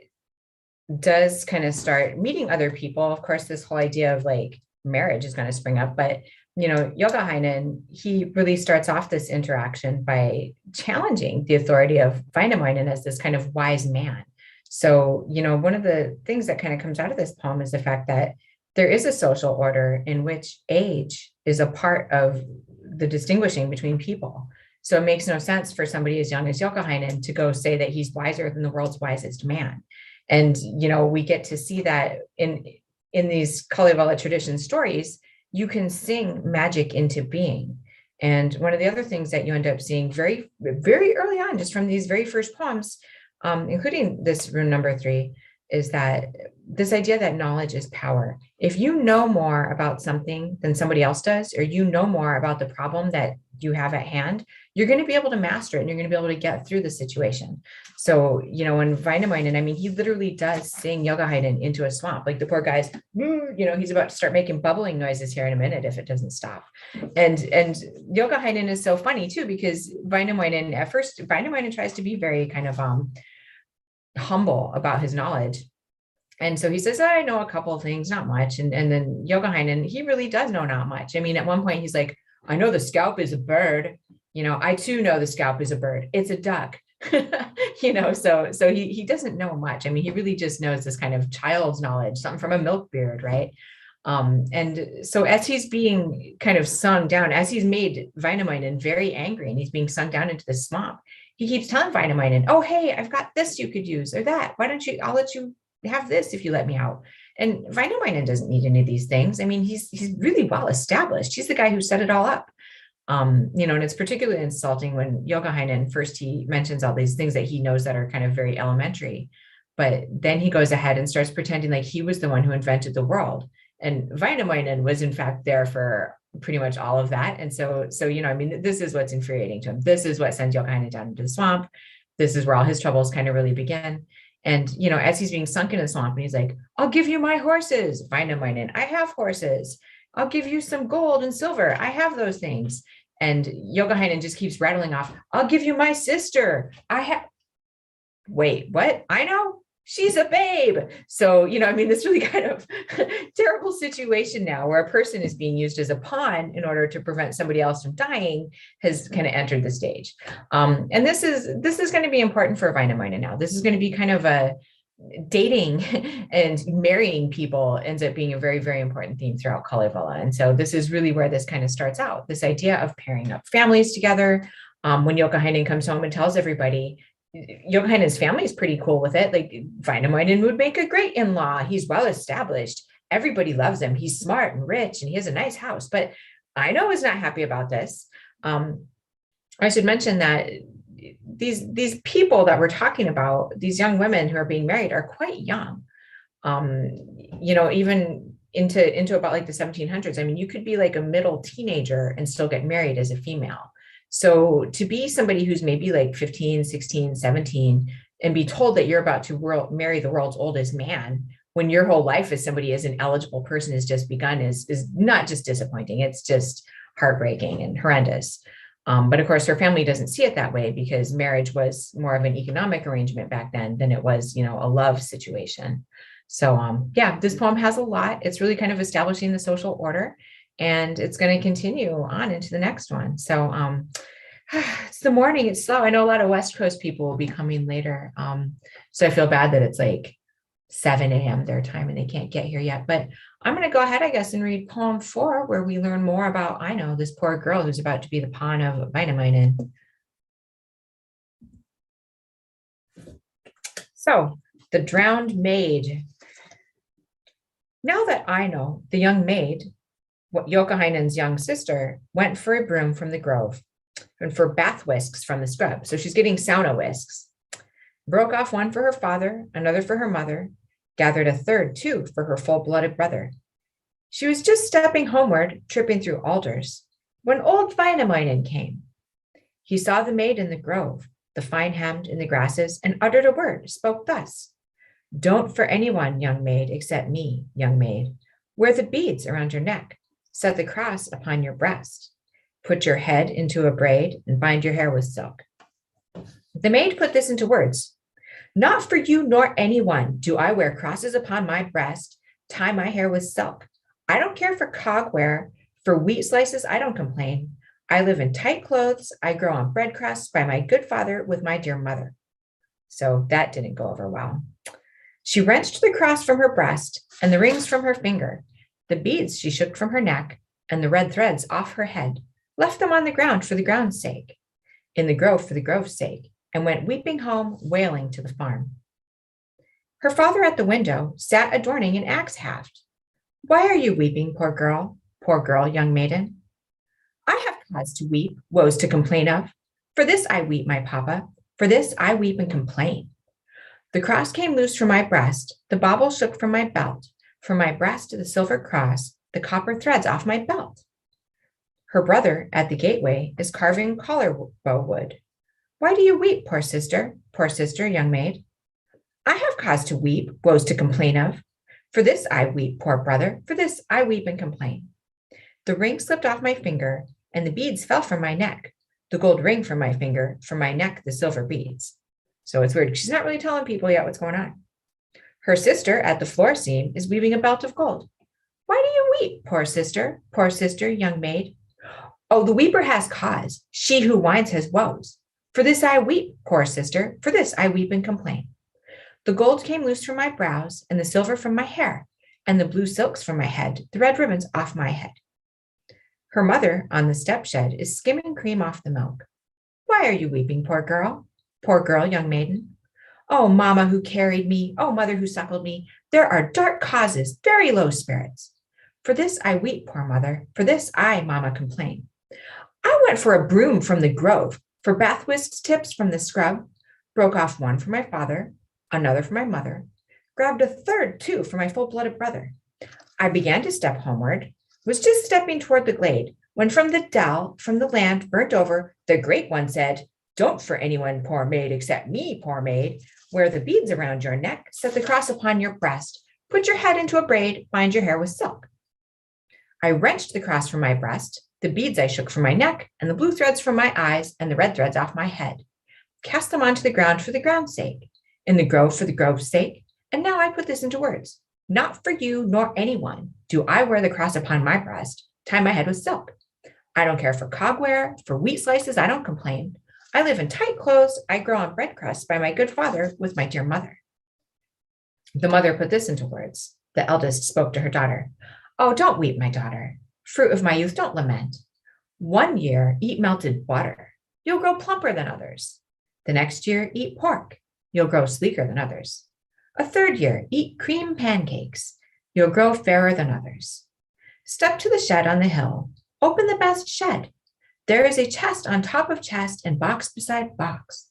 does kind of start meeting other people, of course, this whole idea of like marriage is going to spring up. But Youkahainen, he really starts off this interaction by challenging the authority of Wainamoinen as this kind of wise man. So, one of the things that kind of comes out of this poem is the fact that there is a social order in which age is a part of the distinguishing between people. So it makes no sense for somebody as young as Youkahainen to go say that he's wiser than the world's wisest man. And, we get to see that in these Kalevala tradition stories, you can sing magic into being. And one of the other things that you end up seeing very, very early on, just from these very first poems, including this rune number 3, is that this idea that knowledge is power. If you know more about something than somebody else does, or you know more about the problem that you have at hand, you're going to be able to master it, and you're going to be able to get through the situation. So, in Wainamoinen, he literally does sing Youkahainen into a swamp. Like the poor guy's, he's about to start making bubbling noises here in a minute if it doesn't stop. And Youkahainen is so funny too, because Wainamoinen, at first, Wainamoinen tries to be very kind of humble about his knowledge. And so he says, I know a couple of things, not much. And then Yogainen, he really does know not much. I mean, at one point he's like, I know the scalp is a bird. I too know the scalp is a bird. It's a duck. So he doesn't know much. I mean, he really just knows this kind of child's knowledge, something from a milk beard, right? And so as he's being kind of sung down, as he's made Vainamoinen very angry and he's being sung down into the swamp, he keeps telling Vainamoinen, oh, hey, I've got this you could use or that. Why don't you, I'll let you have this if you let me out. And Vainamoinen doesn't need any of these things. I mean, he's really well established. He's the guy who set it all up. And it's particularly insulting when Yogainen first, he mentions all these things that he knows that are kind of very elementary, but then he goes ahead and starts pretending like he was the one who invented the world. And Vainamoinen was in fact there for pretty much all of that. And so, I mean, this is what's infuriating to him. This is what sends Yogainen down into the swamp. This is where all his troubles kind of really begin. And, as he's being sunk into the swamp and he's like, I'll give you my horses. Vainamoinen, I have horses. I'll give you some gold and silver. I have those things. And Yogainen just keeps rattling off, I'll give you my sister. Wait, what? I know. She's a babe. So, I mean, this really kind of terrible situation now where a person is being used as a pawn in order to prevent somebody else from dying has kind of entered the stage. And this is going to be important for Vainamoinen now. This is going to be kind of a dating and marrying people ends up being a very, very important theme throughout Kalevala. And so this is really where this kind of starts out, this idea of pairing up families together. When Yogainen comes home and tells everybody, Yogainen's family is pretty cool with it. Like Vainamoinen would make a great in-law. He's well established. Everybody loves him. He's smart and rich and he has a nice house. But Aino is not happy about this. I should mention that these people that we're talking about, these young women who are being married are quite young. Even into about like the 1700s. I mean, you could be like a middle teenager and still get married as a female. So to be somebody who's maybe like 15, 16, 17, and be told that you're about to marry the world's oldest man when your whole life as somebody as an eligible person has just begun is not just disappointing. It's just heartbreaking and horrendous. But of course, her family doesn't see it that way because marriage was more of an economic arrangement back then than it was, a love situation. So this poem has a lot. It's really kind of establishing the social order. And it's going to continue on into the next one. So it's the morning. It's slow. I know a lot of West Coast people will be coming later. So I feel bad that it's like 7 a.m. their time and they can't get here yet. But I'm going to go ahead, I guess, and read poem 4, where we learn more about Aino, this poor girl who's about to be the pawn of Vainamoinen. So the drowned maid. Now that Aino, the young maid, Yokainen's young sister, went for a broom from the grove and for bath whisks from the scrub. So she's getting sauna whisks. Broke off one for her father, another for her mother, gathered a third too for her full-blooded brother. She was just stepping homeward, tripping through alders, when old Vainamoinen came. He saw the maid in the grove, the fine-hemmed in the grasses, and uttered a word, spoke thus. Don't for anyone, young maid, except me, young maid. Wear the beads around your neck. Set the cross upon your breast. Put your head into a braid and bind your hair with silk. The maid put this into words. Not for you nor anyone do I wear crosses upon my breast, tie my hair with silk. I don't care for cogware, for wheat slices I don't complain. I live in tight clothes, I grow on bread crusts by my good father with my dear mother. So that didn't go over well. She wrenched the cross from her breast and the rings from her finger. The beads she shook from her neck and the red threads off her head, left them on the ground for the ground's sake, in the grove for the grove's sake, and went weeping home, wailing to the farm. Her father at the window sat adorning an axe haft. Why are you weeping, poor girl, young maiden? I have cause to weep, woes to complain of. For this I weep, my papa, for this I weep and complain. The cross came loose from my breast, the bauble shook from my belt, from my breast to the silver cross, the copper threads off my belt. Her brother at the gateway is carving collar-bow wood. Why do you weep, poor sister, young maid? I have cause to weep, woes to complain of. For this I weep, poor brother, for this I weep and complain. The ring slipped off my finger, and the beads fell from my neck, the gold ring from my finger, from my neck the silver beads. So it's weird. She's not really telling people yet what's going on. Her sister at the floor seam is weaving a belt of gold. Why do you weep, poor sister, young maid? Oh, the weeper has cause. She who whines has woes. For this I weep, poor sister, for this I weep and complain. The gold came loose from my brows, and the silver from my hair, and the blue silks from my head, the red ribbons off my head. Her mother on the step shed is skimming cream off the milk. Why are you weeping, poor girl? Poor girl, young maiden. Oh, mamma who carried me, oh, mother who suckled me, there are dark causes, very low spirits. For this I weep, poor mother, for this I, mamma, complain. I went for a broom from the grove, for bath whisk tips from the scrub, broke off one for my father, another for my mother, grabbed a third, too, for my full-blooded brother. I began to step homeward, was just stepping toward the glade, when from the dell, from the land burnt over, the great one said, Don't for anyone, poor maid, except me, poor maid, wear the beads around your neck, set the cross upon your breast, put your head into a braid, bind your hair with silk. I wrenched the cross from my breast, the beads I shook from my neck, and the blue threads from my eyes, and the red threads off my head. Cast them onto the ground for the ground's sake, in the grove for the grove's sake, and now I put this into words. Not for you nor anyone do I wear the cross upon my breast, tie my head with silk. I don't care for cogware, for wheat slices, I don't complain. I live in tight clothes, I grow on bread crusts by my good father with my dear mother. The mother put this into words. The eldest spoke to her daughter. Oh, don't weep, my daughter. Fruit of my youth, don't lament. 1 year, eat melted butter. You'll grow plumper than others. The next year, eat pork. You'll grow sleeker than others. A third year, eat cream pancakes. You'll grow fairer than others. Step to the shed on the hill. Open the best shed. There is a chest on top of chest and box beside box.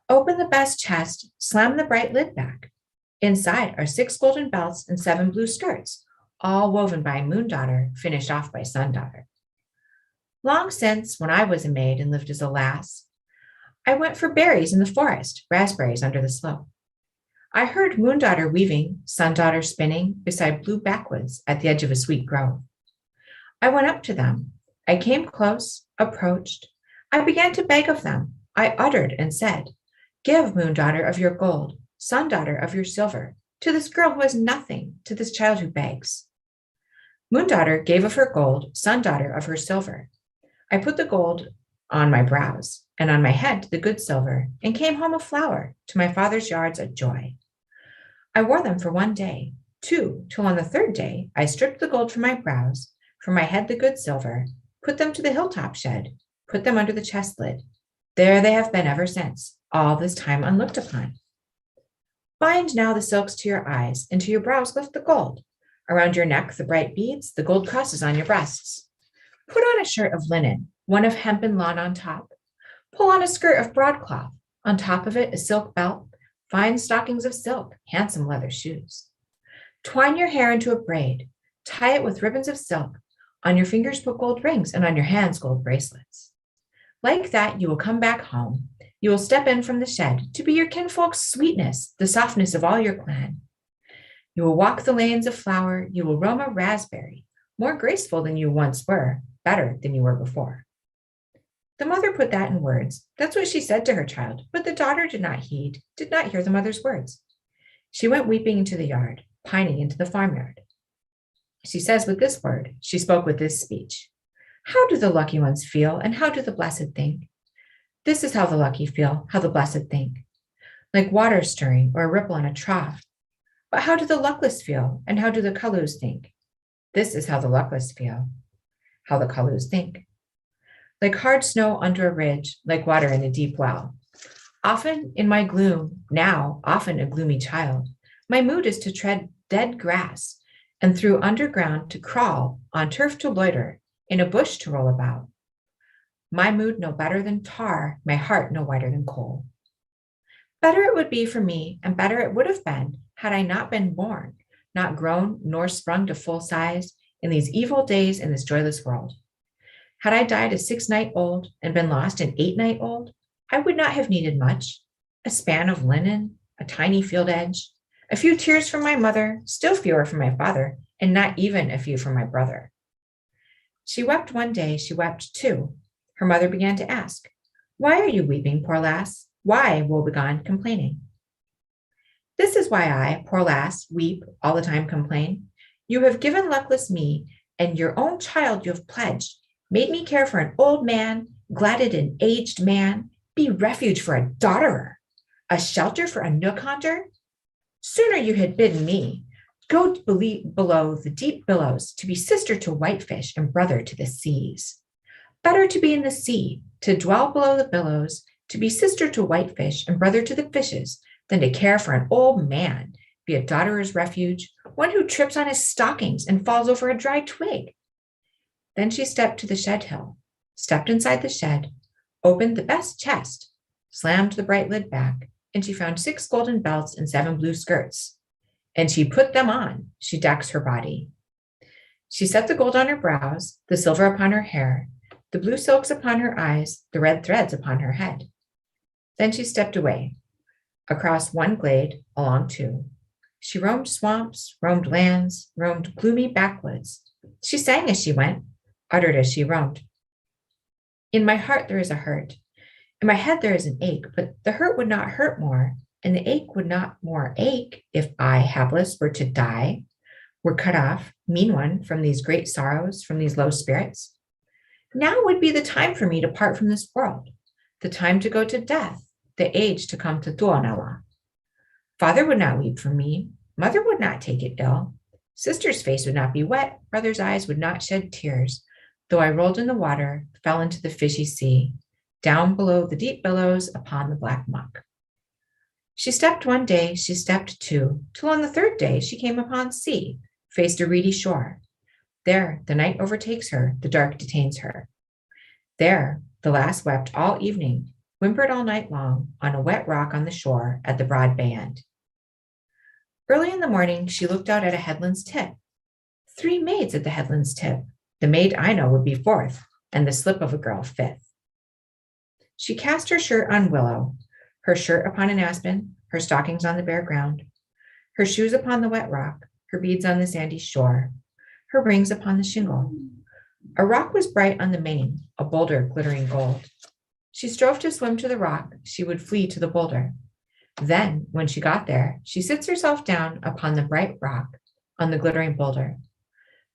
Open the best chest, slam the bright lid back. Inside are 6 golden belts and 7 blue skirts, all woven by moon daughter, finished off by sun daughter. Long since, when I was a maid and lived as a lass, I went for berries in the forest, raspberries under the slope. I heard moon daughter weaving, sun daughter spinning beside blue backwoods at the edge of a sweet grove. I went up to them. I came close, approached. I began to beg of them. I uttered and said, Give, moon daughter, of your gold, sun daughter, of your silver, to this girl who has nothing, to this child who begs. Moon daughter gave of her gold, sun daughter of her silver. I put the gold on my brows, and on my head the good silver, and came home a flower, to my father's yards a joy. I wore them for 1 day, 2, till on the 3rd day I stripped the gold from my brows, from my head the good silver, put them to the hilltop shed, put them under the chest lid. There they have been ever since, all this time unlooked upon. Bind now the silks to your eyes, and to your brows lift the gold. Around your neck the bright beads, the gold crosses on your breasts. Put on a shirt of linen, one of hemp and lawn on top. Pull on a skirt of broadcloth, on top of it a silk belt, fine stockings of silk, handsome leather shoes. Twine your hair into a braid, tie it with ribbons of silk. On your fingers put gold rings, and on your hands gold bracelets. Like that you will come back home. You will step in from the shed to be your kinfolk's sweetness, the softness of all your clan. You will walk the lanes of flower, you will roam a raspberry, more graceful than you once were, better than you were before. The mother put that in words. That's what she said to her child, but the daughter did not heed, did not hear the mother's words. She went weeping into the yard, pining into the farmyard. She says with this word, she spoke with this speech. How do the lucky ones feel, and how do the blessed think? This is how the lucky feel, how the blessed think. Like water stirring or a ripple on a trough. But how do the luckless feel, and how do the Kalus think? This is how the luckless feel, how the Kalus think. Like hard snow under a ridge, like water in a deep well. Often in my gloom, now often a gloomy child, my mood is to tread dead grass, and through underground to crawl, on turf to loiter, in a bush to roll about. My mood no better than tar, my heart no whiter than coal. Better it would be for me, and better it would have been, had I not been born, not grown, nor sprung to full size, in these evil days in this joyless world. Had I died a 6-night old, and been lost an 8-night old, I would not have needed much, a span of linen, a tiny field edge, a few tears from my mother, still fewer from my father, and not even a few from my brother. She wept one day, she wept 2. Her mother began to ask, Why are you weeping, poor lass? Why, woebegone, complaining? This is why I, poor lass, weep, all the time complain. You have given luckless me, and your own child you have pledged, made me care for an old man, gladded an aged man, be refuge for a dodderer, a shelter for a nook haunter. Sooner you had bidden me go below the deep billows to be sister to whitefish and brother to the seas. Better to be in the sea, to dwell below the billows, to be sister to whitefish and brother to the fishes, than to care for an old man, be a dodderer's refuge, one who trips on his stockings and falls over a dry twig. Then she stepped to the shed hill, stepped inside the shed, opened the best chest, slammed the bright lid back, and she found 6 golden belts and 7 blue skirts. And she put them on, she decks her body. She set the gold on her brows, the silver upon her hair, the blue silks upon her eyes, the red threads upon her head. Then she stepped away, across one glade, along 2. She roamed swamps, roamed lands, roamed gloomy backwoods. She sang as she went, uttered as she roamed. In my heart there is a hurt. In my head there is an ache, but the hurt would not hurt more, and the ache would not more ache if I, hapless, were to die, were cut off, mean one, from these great sorrows, from these low spirits. Now would be the time for me to part from this world, the time to go to death, the age to come to Tuonela. Father would not weep for me, mother would not take it ill, sister's face would not be wet, brother's eyes would not shed tears, though I rolled in the water, fell into the fishy sea, down below the deep billows upon the black muck. She stepped one day, she stepped 2, till on the 3rd day she came upon sea, faced a reedy shore. There the night overtakes her, the dark detains her. There the lass wept all evening, whimpered all night long, on a wet rock on the shore at the broad bay end. Early in the morning she looked out at a headland's tip. 3 maids at the headland's tip. The maid I know would be 4th, and the slip of a girl 5th. She cast her shirt on willow, her shirt upon an aspen, her stockings on the bare ground, her shoes upon the wet rock, her beads on the sandy shore, her rings upon the shingle. A rock was bright on the main, a boulder glittering gold. She strove to swim to the rock, she would flee to the boulder. Then, when she got there, she sits herself down upon the bright rock, on the glittering boulder.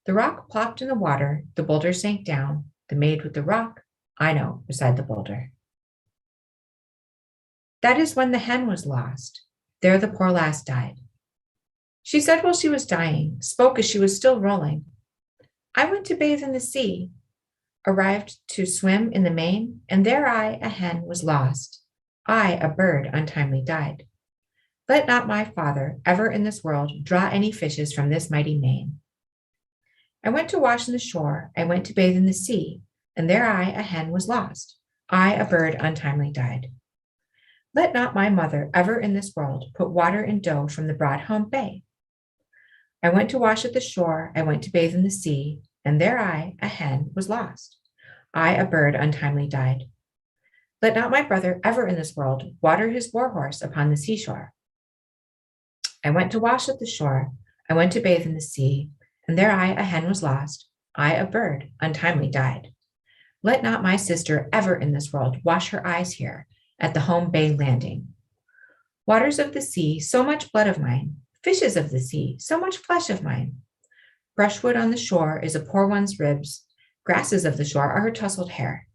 The rock plopped in the water, the boulder sank down, the maid with the rock, I know, beside the boulder. That is when the hen was lost. There the poor lass died. She said while she was dying, spoke as she was still rolling. I went to bathe in the sea, arrived to swim in the main, and there I, a hen, was lost. I, a bird, untimely died. Let not my father ever in this world draw any fishes from this mighty main. I went to wash in the shore, I went to bathe in the sea, and there I, a hen, was lost. I, a bird, untimely died. Let not my mother ever in this world put water in dough from the broad home bay. I went to wash at the shore, I went to bathe in the sea, and there I, a hen, was lost. I, a bird, untimely died. Let not my brother ever in this world water his war horse upon the seashore. I went to wash at the shore, I went to bathe in the sea, and there I, a hen, was lost. I, a bird, untimely died. Let not my sister ever in this world wash her eyes here at the home bay landing. Waters of the sea, so much blood of mine, fishes of the sea, so much flesh of mine. Brushwood on the shore is a poor one's ribs, grasses of the shore are her tousled hair.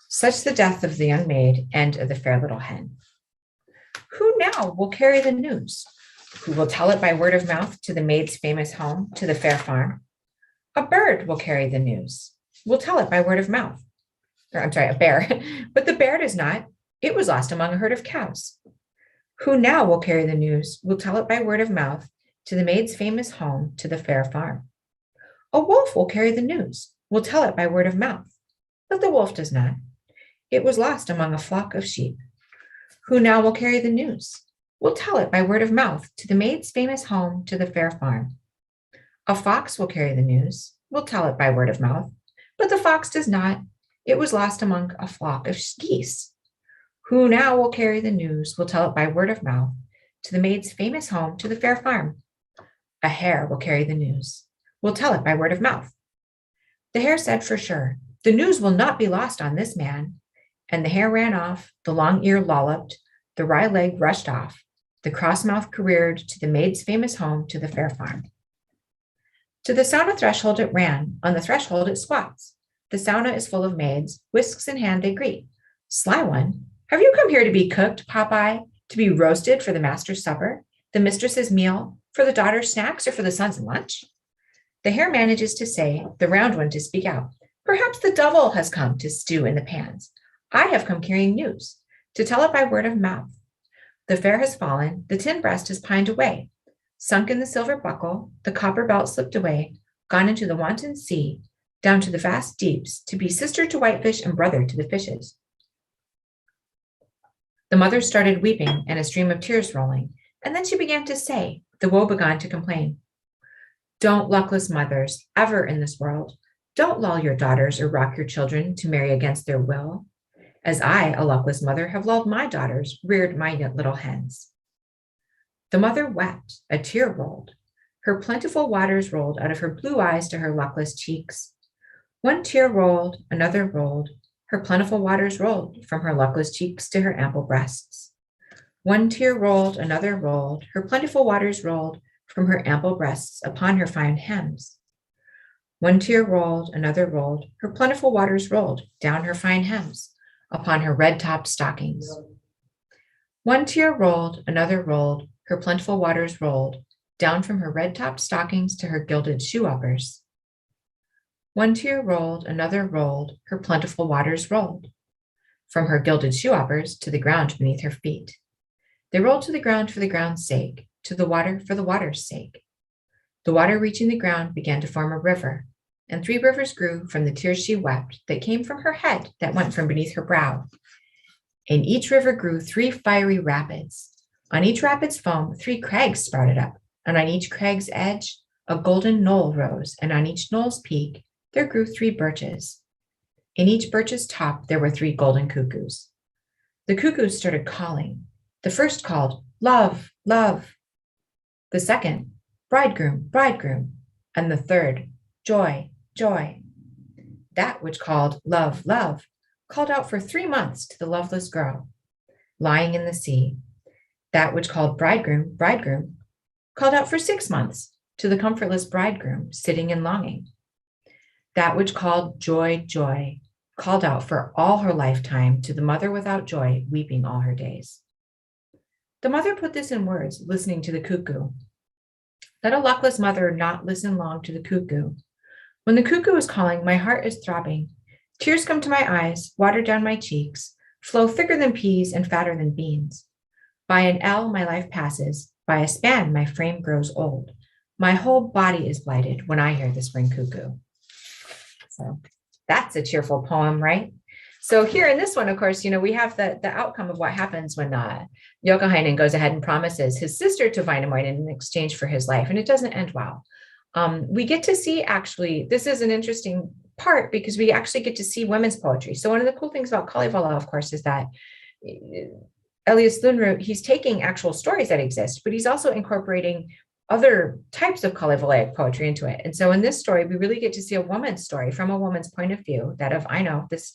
Such the death of the young maid and of the fair little hen. Who now will carry the news? Who will tell it by word of mouth to the maid's famous home, to the fair farm? A bird will carry the news, will tell it by word of mouth. A bear, but the bear does not. It was lost among a herd of cows. Who now will carry the news, will tell it by word of mouth to the maid's famous home, to the fair farm. A wolf will carry the news, will tell it by word of mouth, but the wolf does not. It was lost among a flock of sheep. Who now will carry the news, will tell it by word of mouth to the maid's famous home, to the fair farm. A fox will carry the news, will tell it by word of mouth, but the fox does not. It was lost among a flock of geese. Who now will carry the news, will tell it by word of mouth to the maid's famous home, to the fair farm. A hare will carry the news, will tell it by word of mouth. The hare said for sure, the news will not be lost on this man. And the hare ran off, the long ear lolloped, the wry leg rushed off, the cross mouth careered to the maid's famous home, to the fair farm. To the sauna threshold it ran, on the threshold it squats. The sauna is full of maids, whisks in hand they greet. Sly one, have you come here to be cooked, Popeye, to be roasted for the master's supper, the mistress's meal, for the daughter's snacks, or for the son's lunch? The hare manages to say, the round one to speak out. Perhaps the devil has come to stew in the pans. I have come carrying news, to tell it by word of mouth. The fair has fallen, the tin breast has pined away. Sunk in the silver buckle, the copper belt slipped away, gone into the wanton sea, down to the vast deeps, to be sister to whitefish and brother to the fishes. The mother started weeping and a stream of tears rolling, and then she began to say, the woe begone to complain. Don't, luckless mothers, ever in this world, don't lull your daughters or rock your children to marry against their will, as I, a luckless mother, have lulled my daughters, reared my little hens. The mother wept, a tear rolled. Her plentiful waters rolled out of her blue eyes to her luckless cheeks. One tear rolled, another rolled. Her plentiful waters rolled from her luckless cheeks to her ample breasts. One tear rolled, another rolled. Her plentiful waters rolled from her ample breasts upon her fine hems. One tear rolled, another rolled. Her plentiful waters rolled down her fine hems upon her red-topped stockings. One tear rolled, another rolled. Her plentiful waters rolled down from her red-topped stockings to her gilded shoe-uppers. One tear rolled, another rolled. Her plentiful waters rolled from her gilded shoe-uppers to the ground beneath her feet. They rolled to the ground for the ground's sake, to the water for the water's sake. The water reaching the ground began to form a river, and 3 rivers grew from the tears she wept that came from her head, that went from beneath her brow. In each river grew 3 fiery rapids. On each rapid's foam, 3 crags sprouted up, and on each crag's edge, a golden knoll rose, and on each knoll's peak, there grew 3 birches. In each birch's top, there were 3 golden cuckoos. The cuckoos started calling. The first called, love, love. The second, bridegroom, bridegroom. And the third, joy, joy. That which called, love, love, called out for 3 months to the loveless girl, lying in the sea. That which called bridegroom, bridegroom, called out for 6 months to the comfortless bridegroom, sitting and longing. That which called joy, joy, called out for all her lifetime to the mother without joy, weeping all her days. The mother put this in words, listening to the cuckoo. Let a luckless mother not listen long to the cuckoo. When the cuckoo is calling, my heart is throbbing. Tears come to my eyes, water down my cheeks, flow thicker than peas and fatter than beans. By an ell my life passes, by a span my frame grows old. My whole body is blighted when I hear the spring cuckoo. So that's a cheerful poem, right? So here in this one, of course, we have the outcome of what happens when Youkahainen goes ahead and promises his sister to Wainamoinen in exchange for his life, and it doesn't end well. We get to see, actually, this is an interesting part because we actually get to see women's poetry. So one of the cool things about Kalevala, of course, is that Elias Lundrud, he's taking actual stories that exist, but he's also incorporating other types of Kalevalaic poetry into it. And so in this story, we really get to see a woman's story from a woman's point of view, that of Aino, this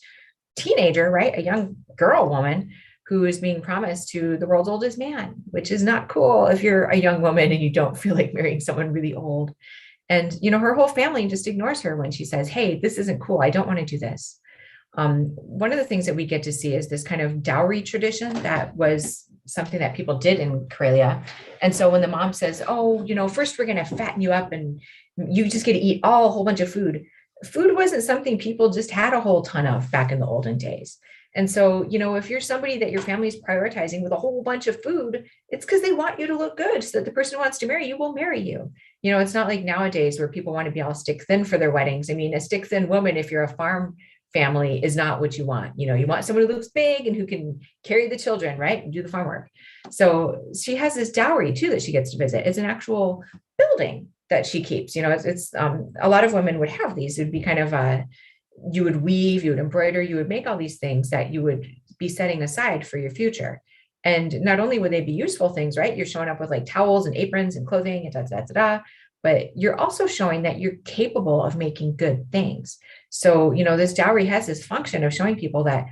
teenager, right? A young girl woman who is being promised to the world's oldest man, which is not cool if you're a young woman and you don't feel like marrying someone really old. And, her whole family just ignores her when she says, hey, this isn't cool. I don't want to do this. One of the things that we get to see is this kind of dowry tradition that was something that people did in Karelia. And so when the mom says, oh, first we're going to fatten you up and you just get to eat a whole bunch of food. Food wasn't something people just had a whole ton of back in the olden days. And so, if you're somebody that your family is prioritizing with a whole bunch of food, it's because they want you to look good so that the person who wants to marry you will marry you. It's not like nowadays where people want to be all stick thin for their weddings. I mean, a stick thin woman, if you're a farm family, is not what you want. You want someone who looks big and who can carry the children, right? And do the farm work. So she has this dowry too that she gets to visit. It's an actual building that she keeps. It's a lot of women would have these. It would be kind of you would weave, you would embroider, you would make all these things that you would be setting aside for your future. And not only would they be useful things, right? You're showing up with like towels and aprons and clothing and but you're also showing that you're capable of making good things. So, this dowry has this function of showing people that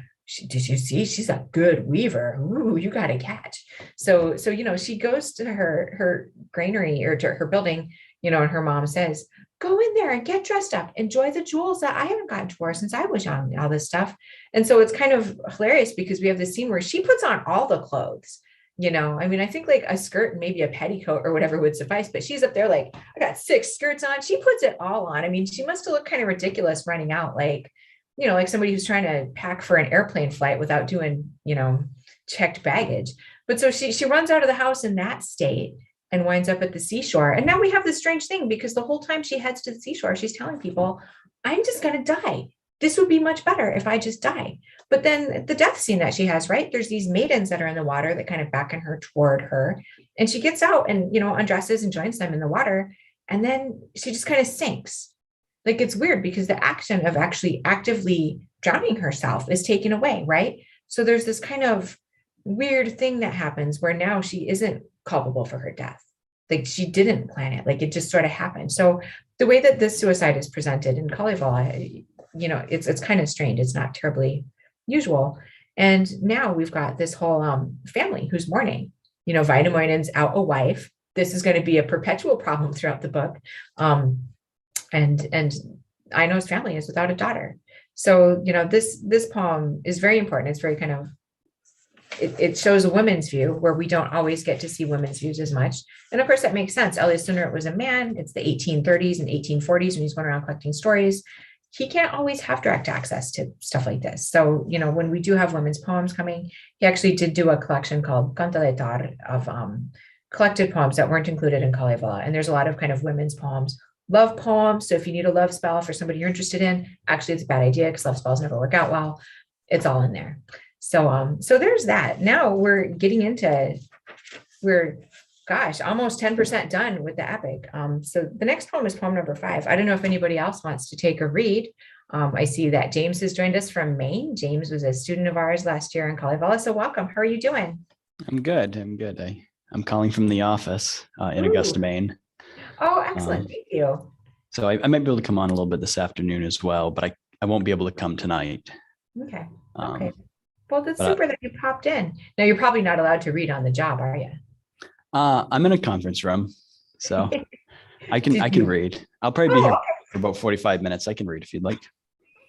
did you see? She's a good weaver. Ooh, you got to catch. So, she goes to her granary or to her building, and her mom says, go in there and get dressed up, enjoy the jewels that I haven't gotten to wear since I was young, all this stuff. And so it's kind of hilarious because we have this scene where she puts on all the clothes. I think like a skirt and maybe a petticoat or whatever would suffice, but she's up there like, I got 6 skirts on. She puts it all on. She must have looked kind of ridiculous running out, like, like somebody who's trying to pack for an airplane flight without doing, checked baggage. But so she runs out of the house in that state and winds up at the seashore. And now we have this strange thing because the whole time she heads to the seashore, she's telling people, I'm just going to die. This would be much better if I just die. But then the death scene that she has, right? There's these maidens that are in the water that kind of beckon her toward her. And she gets out and, undresses and joins them in the water. And then she just kind of sinks. Like, it's weird because the action of actually actively drowning herself is taken away, right? So there's this kind of weird thing that happens where now she isn't culpable for her death. Like, she didn't plan it. Like, it just sort of happened. So the way that this suicide is presented in Kalevala, it's kind of strange. It's not terribly usual. And now we've got this whole family who's mourning. Vainamoinen's out a wife. This is going to be a perpetual problem throughout the book. And Aino's family is without a daughter. So, this poem is very important. It's very kind of, it shows a woman's view where we don't always get to see women's views as much. And of course, that makes sense. Elias Sunert was a man. It's the 1830s and 1840s when he's going around collecting stories. He can't always have direct access to stuff like this. So, when we do have women's poems coming, he actually did do a collection called Cantaletar of collected poems that weren't included in Kalevala. And there's a lot of kind of women's poems, love poems. So if you need a love spell for somebody you're interested in, actually it's a bad idea because love spells never work out well. It's all in there. So there's that. Now we're getting into, almost 10% done with the epic. So the next poem is poem number 5. I don't know if anybody else wants to take a read. I see that James has joined us from Maine. James was a student of ours last year in Kalevala. So welcome. How are you doing? I'm good. I'm calling from the office in Augusta, Maine. Oh, excellent. Thank you. So I might be able to come on a little bit this afternoon as well, but I won't be able to come tonight. Okay. Well, that's super that you popped in. Now, you're probably not allowed to read on the job, are you? I'm in a conference room, so I can read. I'll probably be here for about 45 minutes. I can read if you'd like.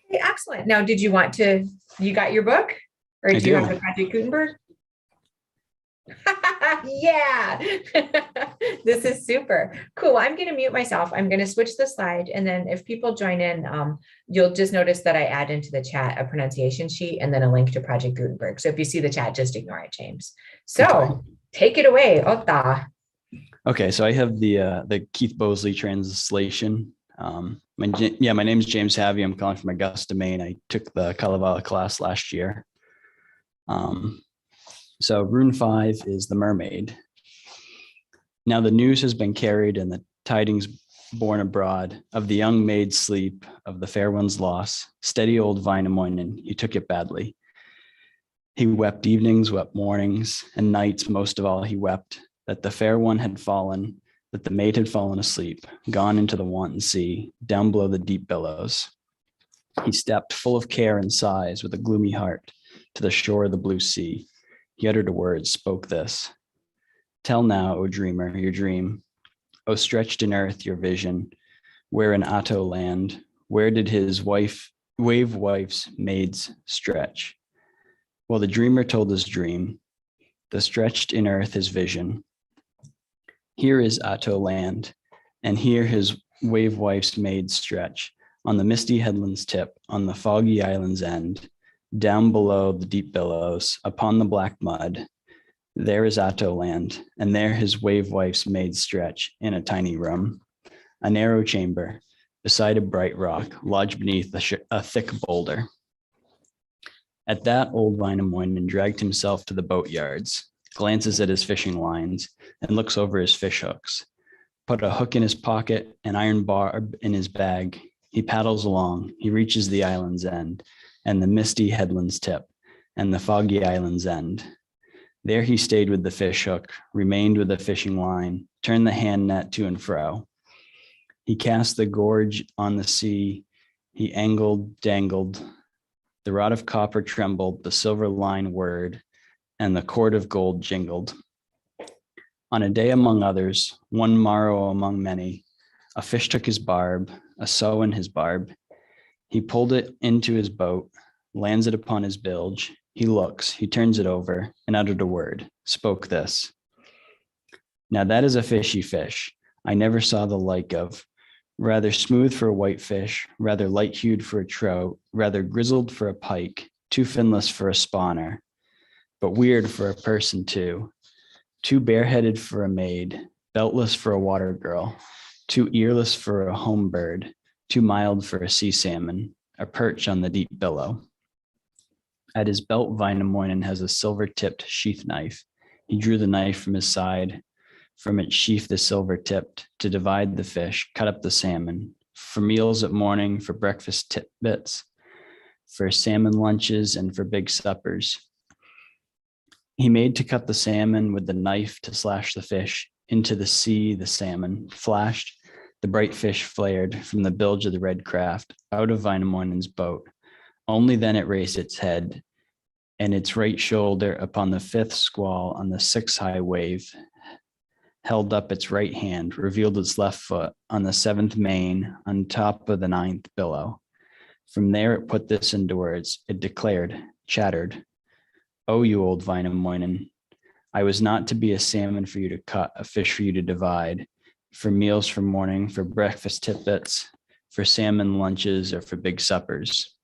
Okay, excellent. Now, did you got your book? Or do you have the Project Gutenberg? Yeah. This is super cool. I'm going to mute myself. I'm going to switch the slide. And then if people join in, you'll just notice that I add into the chat a pronunciation sheet and then a link to Project Gutenberg. So if you see the chat, just ignore it, James. So take it away, Ota. Okay, so I have the Keith Bosley translation. My name is James Havey. I'm calling from Augusta, Maine. I took the Kalevala class last year. So rune 5 is the mermaid. Now the news has been carried and the tidings borne abroad of the young maid's sleep, of the fair one's loss. Steady old Wainamoinen, he took it badly. He wept evenings, wept mornings, and nights most of all he wept, that the fair one had fallen, that the maid had fallen asleep, gone into the wanton sea, down below the deep billows. He stepped full of care and sighs with a gloomy heart to the shore of the blue sea. He uttered a word, spoke this. Tell now, O dreamer, your dream. O stretched in earth, your vision. Where in Atto land, where did his wife's maids stretch? Well, the dreamer told his dream, the stretched in earth his vision. Here is Atto land, and here his wave wife's maids stretch, on the misty headland's tip, on the foggy island's end, down below the deep billows, upon the black mud. There is Atto land, and there his wave wife's maids stretch, in a tiny room, a narrow chamber, beside a bright rock, lodged beneath a thick boulder. At that, old Wainamoinen dragged himself to the boat yards, glances at his fishing lines, and looks over his fish hooks. Put a hook in his pocket, an iron barb in his bag. He paddles along, he reaches the island's end, and the misty headland's tip, and the foggy island's end. There he stayed with the fish hook, remained with the fishing line, turned the hand net to and fro. He cast the gorge on the sea, he angled, dangled, The rod of copper trembled, the silver line whirred, and the cord of gold jingled. On a day among others, one morrow among many, a fish took his barb, a sow in his barb. He pulled it into his boat, lands it upon his bilge. He looks, he turns it over, and uttered a word, spoke this. Now that is a fishy fish, I never saw the like of. Rather smooth for a whitefish, rather light-hued for a trout, rather grizzled for a pike, too finless for a spawner, but weird for a person too. Too bareheaded for a maid, beltless for a water girl, too earless for a home bird, too mild for a sea salmon, a perch on the deep billow. At his belt, Wainamoinen has a silver-tipped sheath knife. He drew the knife from his side. From its sheath, the silver-tipped, to divide the fish, cut up the salmon, for meals at morning, for breakfast tidbits, for salmon lunches, and for big suppers. He made to cut the salmon with the knife to slash the fish. Into the sea the salmon flashed. The bright fish flared from the bilge of the red craft, out of Wainamoinen's boat. Only then it raised its head, and its right shoulder upon the fifth squall on the sixth high wave, held up its right hand, revealed its left foot on the seventh main, on top of the ninth billow. From there it put this into words. It declared, chattered, "Oh, you old Wainamoinen, I was not to be a salmon for you to cut, a fish for you to divide, for meals for morning, for breakfast tidbits, for salmon lunches, or for big suppers."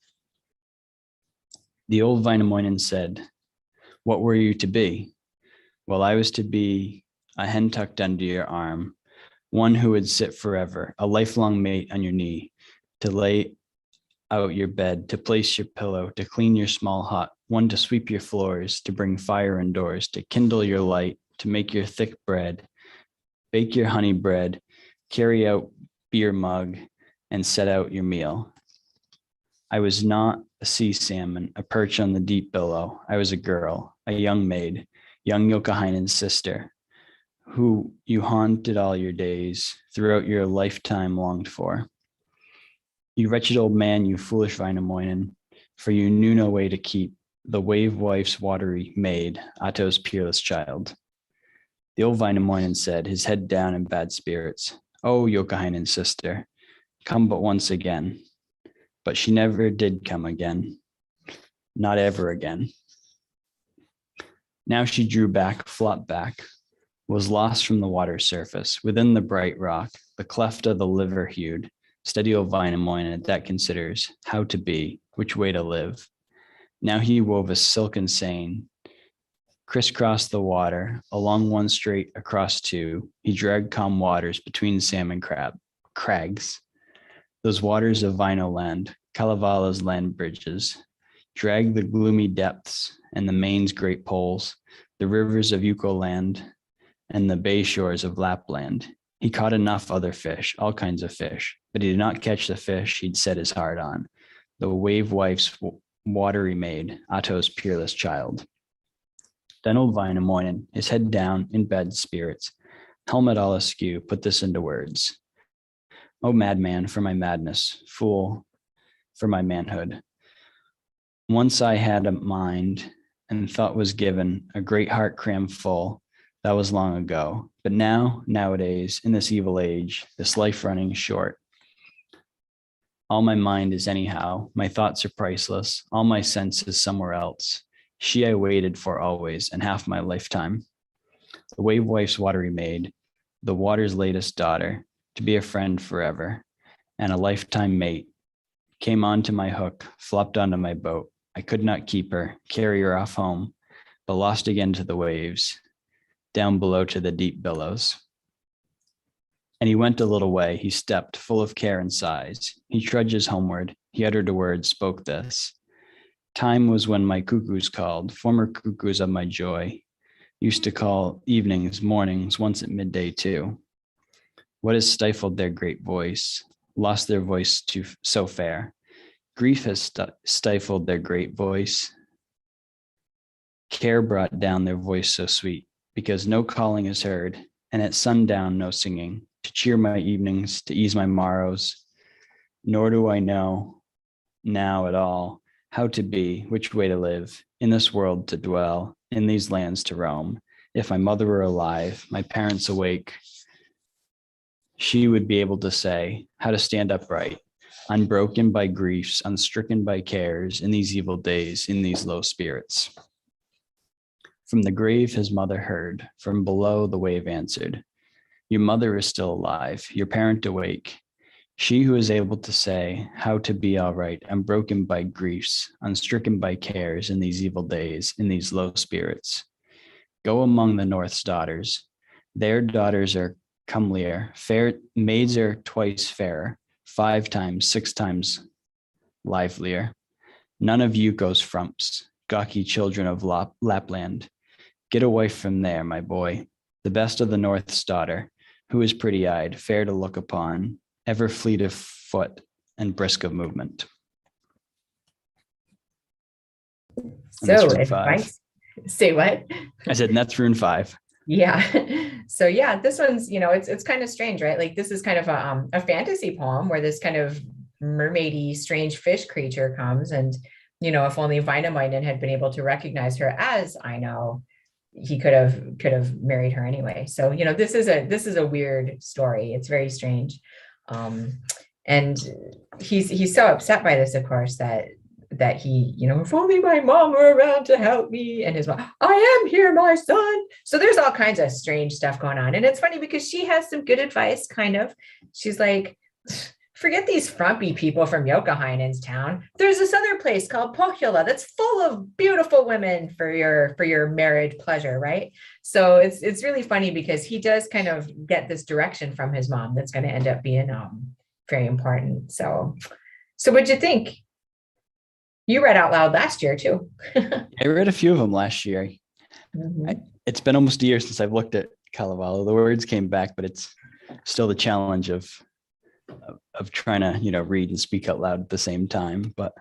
The old Wainamoinen said, "What were you to be?" "Well, I was to be a hen tucked under your arm, one who would sit forever, a lifelong mate on your knee, to lay out your bed, to place your pillow, to clean your small hut, one to sweep your floors, to bring fire indoors, to kindle your light, to make your thick bread, bake your honey bread, carry out beer mug, and set out your meal. I was not a sea salmon, a perch on the deep billow. I was a girl, a young maid, young Youkahainen's sister, who you haunted all your days, throughout your lifetime longed for. You wretched old man, you foolish Wainamoinen, for you knew no way to keep the wave wife's watery maid, Ato's peerless child." The old Wainamoinen said, his head down in bad spirits, "Oh, Youkahainen's sister, come but once again." But she never did come again, not ever again. Now she drew back, flopped back, was lost from the water surface, within the bright rock, the cleft of the liver-hued, steady old Wainamoinen that considers how to be, which way to live. Now he wove a silken seine, crisscrossed the water, along one straight, across two. He dragged calm waters between salmon crags. Those waters of Vaino land, Kalevala's land bridges, dragged the gloomy depths and the main's great poles, the rivers of Yuko land, and the bay shores of Lapland. He caught enough other fish, all kinds of fish, but he did not catch the fish he'd set his heart on, the wave wife's watery maid, Ato's peerless child. Then old Wainamoinen, his head down, in bad spirits, helmet all askew, put this into words. "O madman, for my madness, fool, for my manhood. Once I had a mind, and thought was given, a great heart crammed full. That was long ago. But nowadays, in this evil age, this life running short, all my mind is anyhow, my thoughts are priceless, all my sense is somewhere else. She I waited for always, and half my lifetime. The wave wife's watery maid, the water's latest daughter, to be a friend forever, and a lifetime mate, came onto my hook, flopped onto my boat. I could not keep her, carry her off home, but lost again to the waves, down below to the deep billows." And he went a little way, he stepped, full of care and sighs. He trudges homeward, he uttered a word, spoke this. "Time was when my cuckoos called, former cuckoos of my joy, used to call evenings, mornings, once at midday too. What has stifled their great voice, lost their voice too so fair? Grief has stifled their great voice. Care brought down their voice so sweet, because no calling is heard, and at sundown no singing, to cheer my evenings, to ease my morrows. Nor do I know now at all how to be, which way to live, in this world to dwell, in these lands to roam. If my mother were alive, my parents awake, she would be able to say how to stand upright, unbroken by griefs, unstricken by cares, in these evil days, in these low spirits. From the grave his mother heard, from below the wave answered, your mother is still alive, your parent awake. She who is able to say how to be all right, unbroken by griefs, unstricken by cares in these evil days, in these low spirits. Go among the North's daughters. Their daughters are comelier, fair maids are twice fairer, 5 times, 6 times livelier. None of you goes frumps, gawky children of Lapland. Get away from there, my boy, the best of the North's daughter, who is pretty-eyed, fair to look upon, ever fleet of foot and brisk of movement. So advice. Say what? I said, and that's rune 5. Yeah. So yeah, this one's, it's kind of strange, right? Like this is kind of a fantasy poem where this kind of mermaidy, strange fish creature comes, and, if only Wainamoinen had been able to recognize her as Aino, he could have married her anyway. So, this is a weird story. It's very strange. And he's so upset by this, of course, that he, if only my mom were around to help me, and his mom, I am here, my son. So there's all kinds of strange stuff going on. And it's funny because she has some good advice, kind of. She's like, forget these frumpy people from Youkahainen's town. There's this other place called Pohjola that's full of beautiful women for your married pleasure, right? So it's really funny because he does kind of get this direction from his mom that's going to end up being very important. So what'd you think? You read out loud last year too. I read a few of them last year. Mm-hmm. It's been almost a year since I've looked at Kalevala. The words came back, but it's still the challenge of trying to, read and speak out loud at the same time. But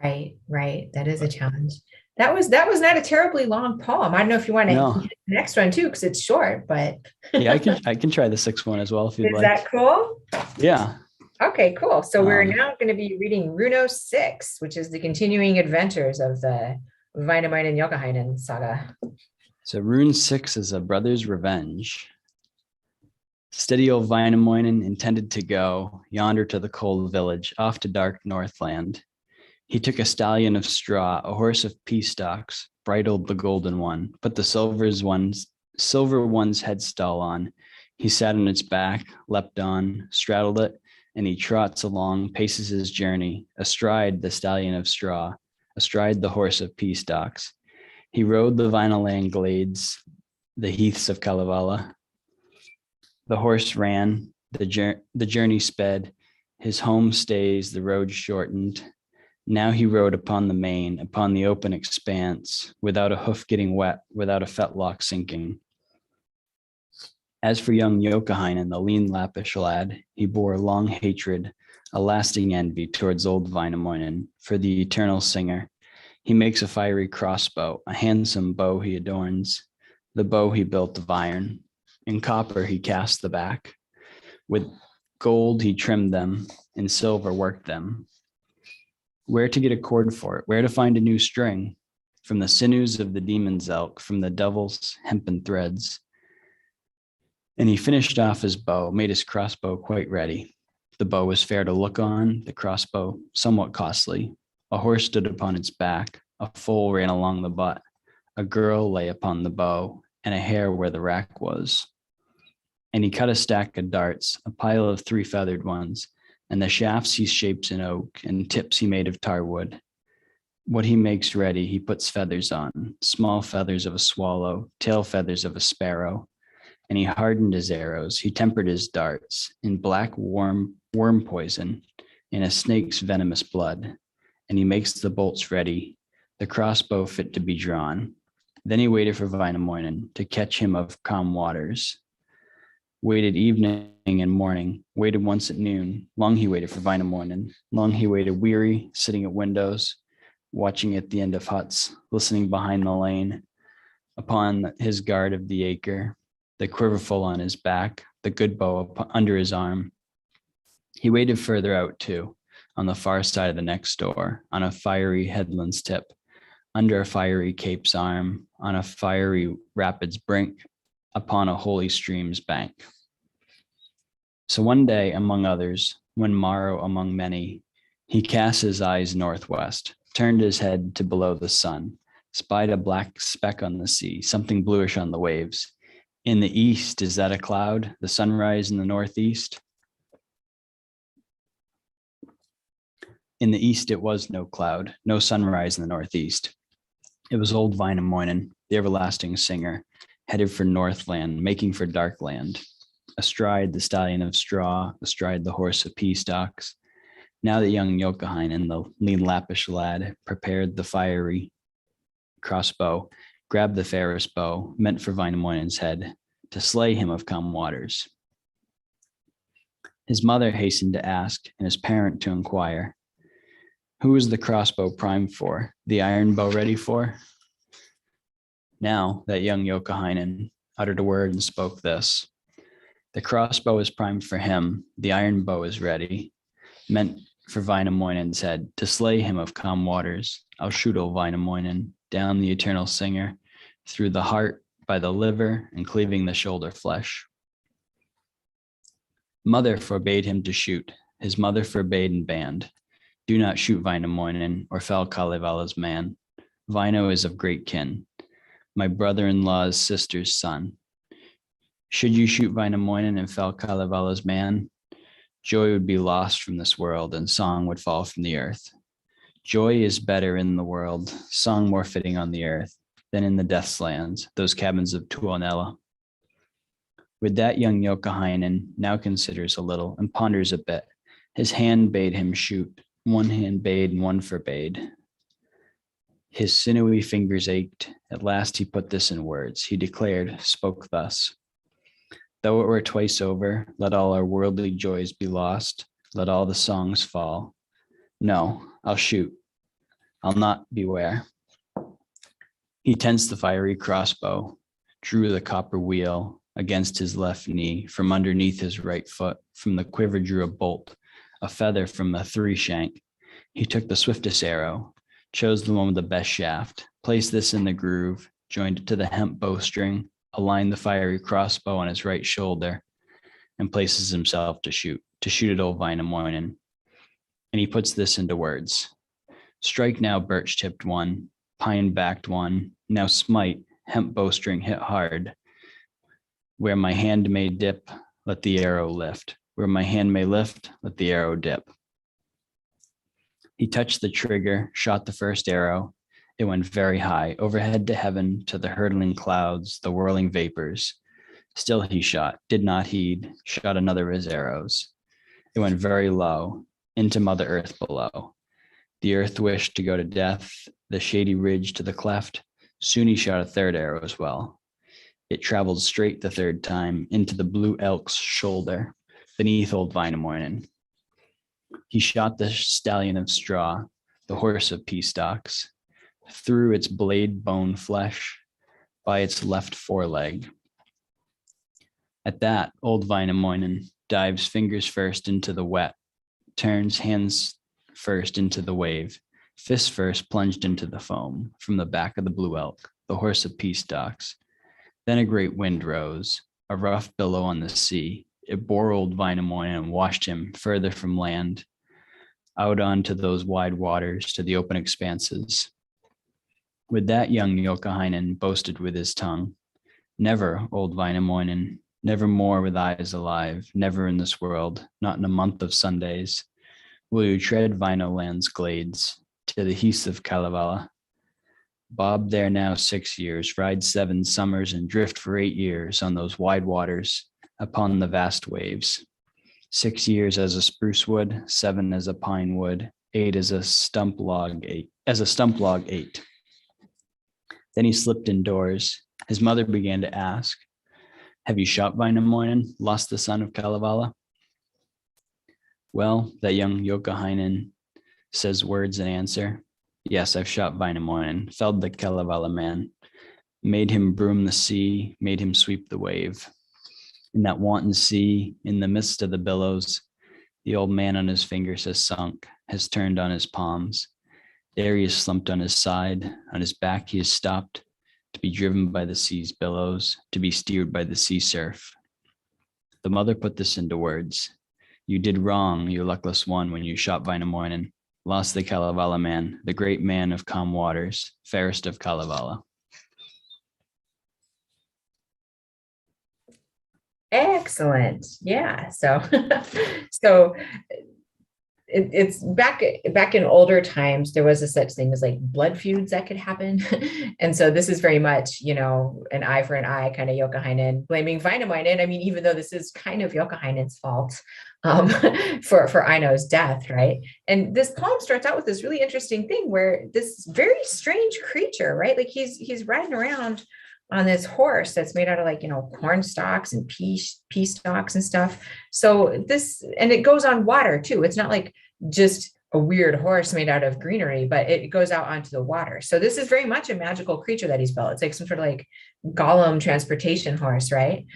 right. That is a challenge. That was not a terribly long poem. I don't know if you want to hit the next one too, because it's short, but yeah, I can try the 6th one as well if you'd like. Is that cool? Yeah. Okay, cool. So we're now going to be reading Runo 6, which is the continuing adventures of the Wainamoinen Youkahainen saga. So rune 6 is a brother's revenge. Steady old Wainamoinen intended to go yonder to the cold village, off to dark Northland. He took a stallion of straw, a horse of pea stalks, bridled the golden one, put the silver one's headstall on. He sat on its back, leapt on, straddled it, and he trots along, paces his journey, astride the stallion of straw, astride the horse of pea stalks. He rode the vineland glades, the heaths of Kalevala. The horse ran, the journey sped, his home stays, the road shortened. Now he rode upon the main, upon the open expanse, without a hoof getting wet, without a fetlock sinking. As for young Youkahainen, the lean Lappish lad, he bore long hatred, a lasting envy towards old Wainamoinen, for the eternal singer. He makes a fiery crossbow, a handsome bow he adorns, the bow he built of iron. In copper he cast the back. With gold he trimmed them, in silver worked them. Where to get a cord for it? Where to find a new string? From the sinews of the demon's elk, from the devil's hempen threads. And he finished off his bow, made his crossbow quite ready. The bow was fair to look on, the crossbow somewhat costly. A horse stood upon its back, a foal ran along the butt, a girl lay upon the bow, and a hare where the rack was. And he cut a stack of darts, a pile of 3 feathered ones, and the shafts he shapes in oak, and tips he made of tar wood. What he makes ready, he puts feathers on, small feathers of a swallow, tail feathers of a sparrow. And he hardened his arrows, he tempered his darts in black worm poison, in a snake's venomous blood. And he makes the bolts ready, the crossbow fit to be drawn. Then he waited for Wainamoinen to catch him of calm waters. Waited evening and morning, waited once at noon. Long he waited for Wainamoinen. Long he waited weary, sitting at windows, watching at the end of huts, listening behind the lane, upon his guard of the acre, the quiverful on his back, the good bow under his arm. He waited further out too, on the far side of the next door, on a fiery headland's tip, under a fiery cape's arm, on a fiery rapid's brink, upon a holy stream's bank. So one day, among others, one morrow among many, he cast his eyes northwest, turned his head to below the sun, spied a black speck on the sea, something bluish on the waves. In the east, is that a cloud? The sunrise in the northeast? In the east, it was no cloud, no sunrise in the northeast. It was old Wainamoinen, the everlasting singer, headed for Northland, making for Darkland. Astride the stallion of straw, astride the horse of pea stalks. Now the young Joukahainen, the lean Lappish lad, prepared the fiery crossbow, grabbed the fairest bow, meant for Wainamoinen's head, to slay him of calm waters. His mother hastened to ask, and his parent to inquire, who is the crossbow primed for, the iron bow ready for? Now that young Joukahainen uttered a word and spoke this, the crossbow is primed for him, the iron bow is ready, meant for Wainamoinen's head, to slay him of calm waters. I'll shoot old Wainamoinen, down the eternal singer, through the heart, by the liver, and cleaving the shoulder flesh. Mother forbade him to shoot, his mother forbade and banned. Do not shoot Wainamoinen, or fell Kalevala's man. Vaino is of great kin, my brother-in-law's sister's son. Should you shoot Wainamoinen and fell Kalevala's man, joy would be lost from this world, and song would fall from the earth. Joy is better in the world, song more fitting on the earth, than in the death's lands, those cabins of Tuonela. With that, young Joukahainen now considers a little and ponders a bit. His hand bade him shoot, one hand bade and one forbade. His sinewy fingers ached. At last he put this in words. He declared, spoke thus. Though it were twice over, let all our worldly joys be lost. Let all the songs fall. No, I'll shoot. I'll not beware. He tensed the fiery crossbow, drew the copper wheel against his left knee, from underneath his right foot, from the quiver drew a bolt, a feather from a three-shank. He took the swiftest arrow, chose the one with the best shaft, placed this in the groove, joined it to the hemp bowstring, aligned the fiery crossbow on his right shoulder, and places himself to shoot at old Wainamoinen. And he puts this into words. Strike now, birch-tipped one, pine-backed one, now smite, hemp bowstring hit hard. Where my hand may dip, let the arrow lift. Where my hand may lift, let the arrow dip. He touched the trigger, shot the first arrow. It went very high, overhead to heaven, to the hurtling clouds, the whirling vapors. Still he shot, did not heed, shot another of his arrows. It went very low, into Mother Earth below. The earth wished to go to death, the shady ridge to the cleft. Soon he shot a third arrow as well. It traveled straight the third time into the blue elk's shoulder, beneath old Wainamoinen. He shot the stallion of straw, the horse of pea stalks, through its blade bone flesh, by its left foreleg. At that, old Wainamoinen dives fingers first into the wet, turns hands first into the wave, fists first plunged into the foam from the back of the blue elk, the horse of pea stalks. Then a great wind rose, a rough billow on the sea. It bore old Wainamoinen and washed him further from land, out onto those wide waters to the open expanses. With that, young Joukahainen boasted with his tongue, never, old Wainamoinen, never more with eyes alive, never in this world, not in a month of Sundays, will you tread Wainoland's glades to the heaths of Kalevala. Bob there now 6 years, ride 7 summers, and drift for 8 years on those wide waters upon the vast waves. 6 years as a spruce wood, 7 as a pine wood, 8 as a stump log 8. Then he slipped indoors. His mother began to ask, have you shot Wainamoinen, lost the son of Kalevala? Well, that young Joukahainen says words in answer. Yes, I've shot Wainamoinen, felled the Kalevala man, made him broom the sea, made him sweep the wave. In that wanton sea, in the midst of the billows, The old man on his fingers has sunk, has turned on his palms. There he is slumped on his side. On his back he is stopped, to be driven by the sea's billows, to be steered by the sea surf. The mother put this into words. You did wrong, you luckless one, when you shot Wainamoinen, lost the Kalevala man, the great man of calm waters, fairest of Kalevala. Excellent. Yeah. So, so it's back in older times, there was a such thing as like blood feuds that could happen. And so this is very much, an eye for an eye, kind of Joukahainen blaming Wainamoinen. I mean, even though this is kind of Joukahainen's fault for Aino's death, right? And this poem starts out with this really interesting thing where this very strange creature, right? Like he's riding around on this horse that's made out of like, corn stalks and pea stalks and stuff. So this, and it goes on water too. It's not like just a weird horse made out of greenery, but it goes out onto the water. So this is very much a magical creature that he's built. It's like some sort of like Gollum transportation horse, right?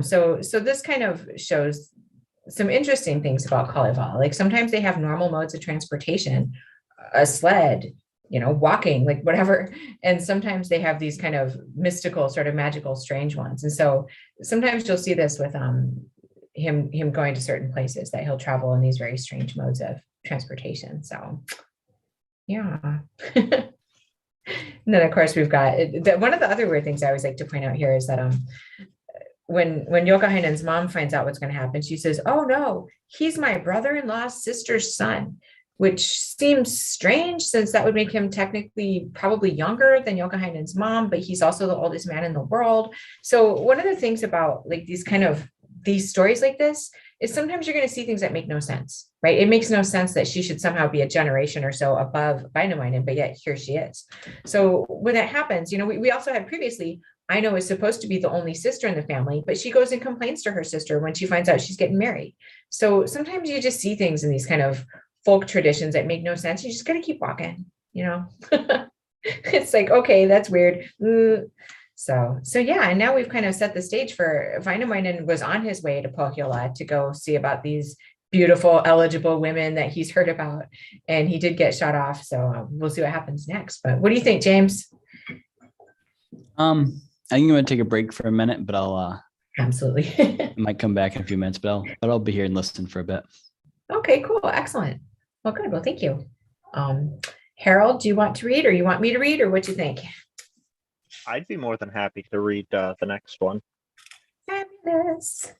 So this kind of shows some interesting things about Kalevala. Like sometimes they have normal modes of transportation, a sled, walking, like whatever. And sometimes they have these kind of mystical, sort of magical, strange ones. And so sometimes you'll see this with him going to certain places, that he'll travel in these very strange modes of transportation. So yeah. And then of course we've got one of the other weird things I always like to point out here is that when Joukahainen's mom finds out what's going to happen, she says, "Oh no, he's my brother-in-law's sister's son," which seems strange since that would make him technically probably younger than Joukahainen's mom, but he's also the oldest man in the world. So one of the things about like these stories like this is sometimes you're going to see things that make no sense, right? It makes no sense that she should somehow be a generation or so above Wainamoinen, but yet here she is. So when that happens, we also had previously, Aino is supposed to be the only sister in the family, but she goes and complains to her sister when she finds out she's getting married. So sometimes you just see things in these kind of folk traditions that make no sense. You just got to keep walking, It's like, okay, that's weird. So yeah, and now we've kind of set the stage for Wainamoinen was on his way to Pohjola to go see about these beautiful, eligible women that he's heard about, and he did get shot off. So we'll see what happens next. But what do you think, James? I think I'm going to take a break for a minute, but I'll Absolutely. I might come back in a few minutes, but I'll be here and listen for a bit. Okay, cool, excellent. Well, good. Well, thank you. Harold, do you want to read, or you want me to read, or what do you think? I'd be more than happy to read the next one. Fabulous.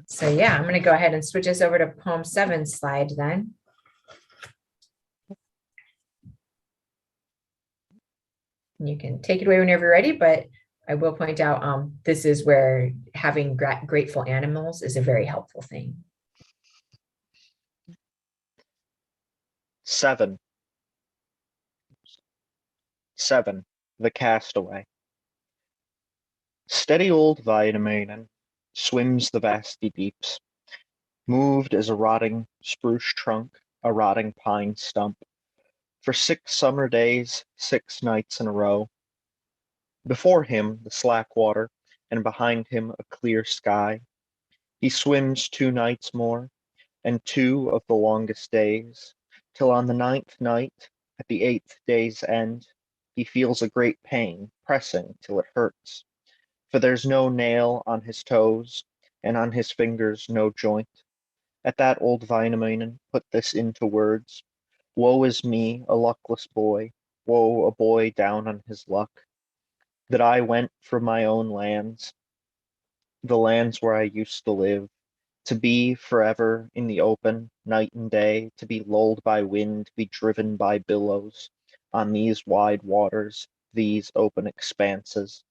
So yeah, I'm going to go ahead and switch us over to poem 7 slide then. You can take it away whenever you're ready, but I will point out this is where having grateful animals is a very helpful thing. 7. The Castaway. Steady old Wainamoinen swims the vasty deeps, moved as a rotting spruce trunk, a rotting pine stump, for 6 summer days, 6 nights in a row. Before him the slack water, and behind him a clear sky. He swims 2 nights more, and 2 of the longest days, till on the 9th night, at the 8th day's end, he feels a great pain pressing till it hurts. For there's no nail on his toes, and on his fingers no joint. At that old Wainamoinen put this into words. Woe is me, a luckless boy, woe a boy down on his luck, that I went from my own lands, the lands where I used to live, to be forever in the open, night and day, to be lulled by wind, to be driven by billows, on these wide waters, these open expanses.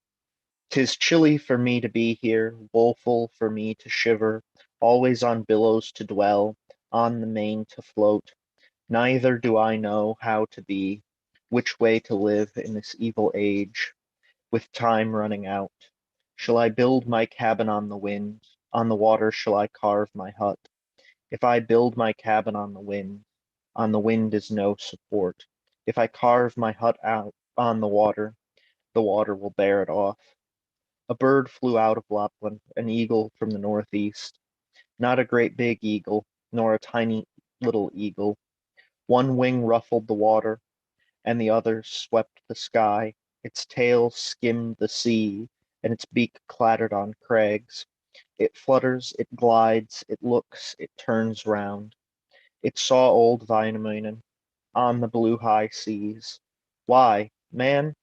'Tis chilly for me to be here, woeful for me to shiver, always on billows to dwell, on the main to float. Neither do I know how to be, which way to live in this evil age, with time running out. Shall I build my cabin on the wind? On the water shall I carve my hut? If I build my cabin on the wind is no support. If I carve my hut out on the water will bear it off. A bird flew out of Lapland, an eagle from the northeast. Not a great big eagle, nor a tiny little eagle. One wing ruffled the water, and the other swept the sky. Its tail skimmed the sea, and its beak clattered on crags. It flutters, it glides, it looks, it turns round. It saw old Wainamoinen on the blue high seas. Why, man,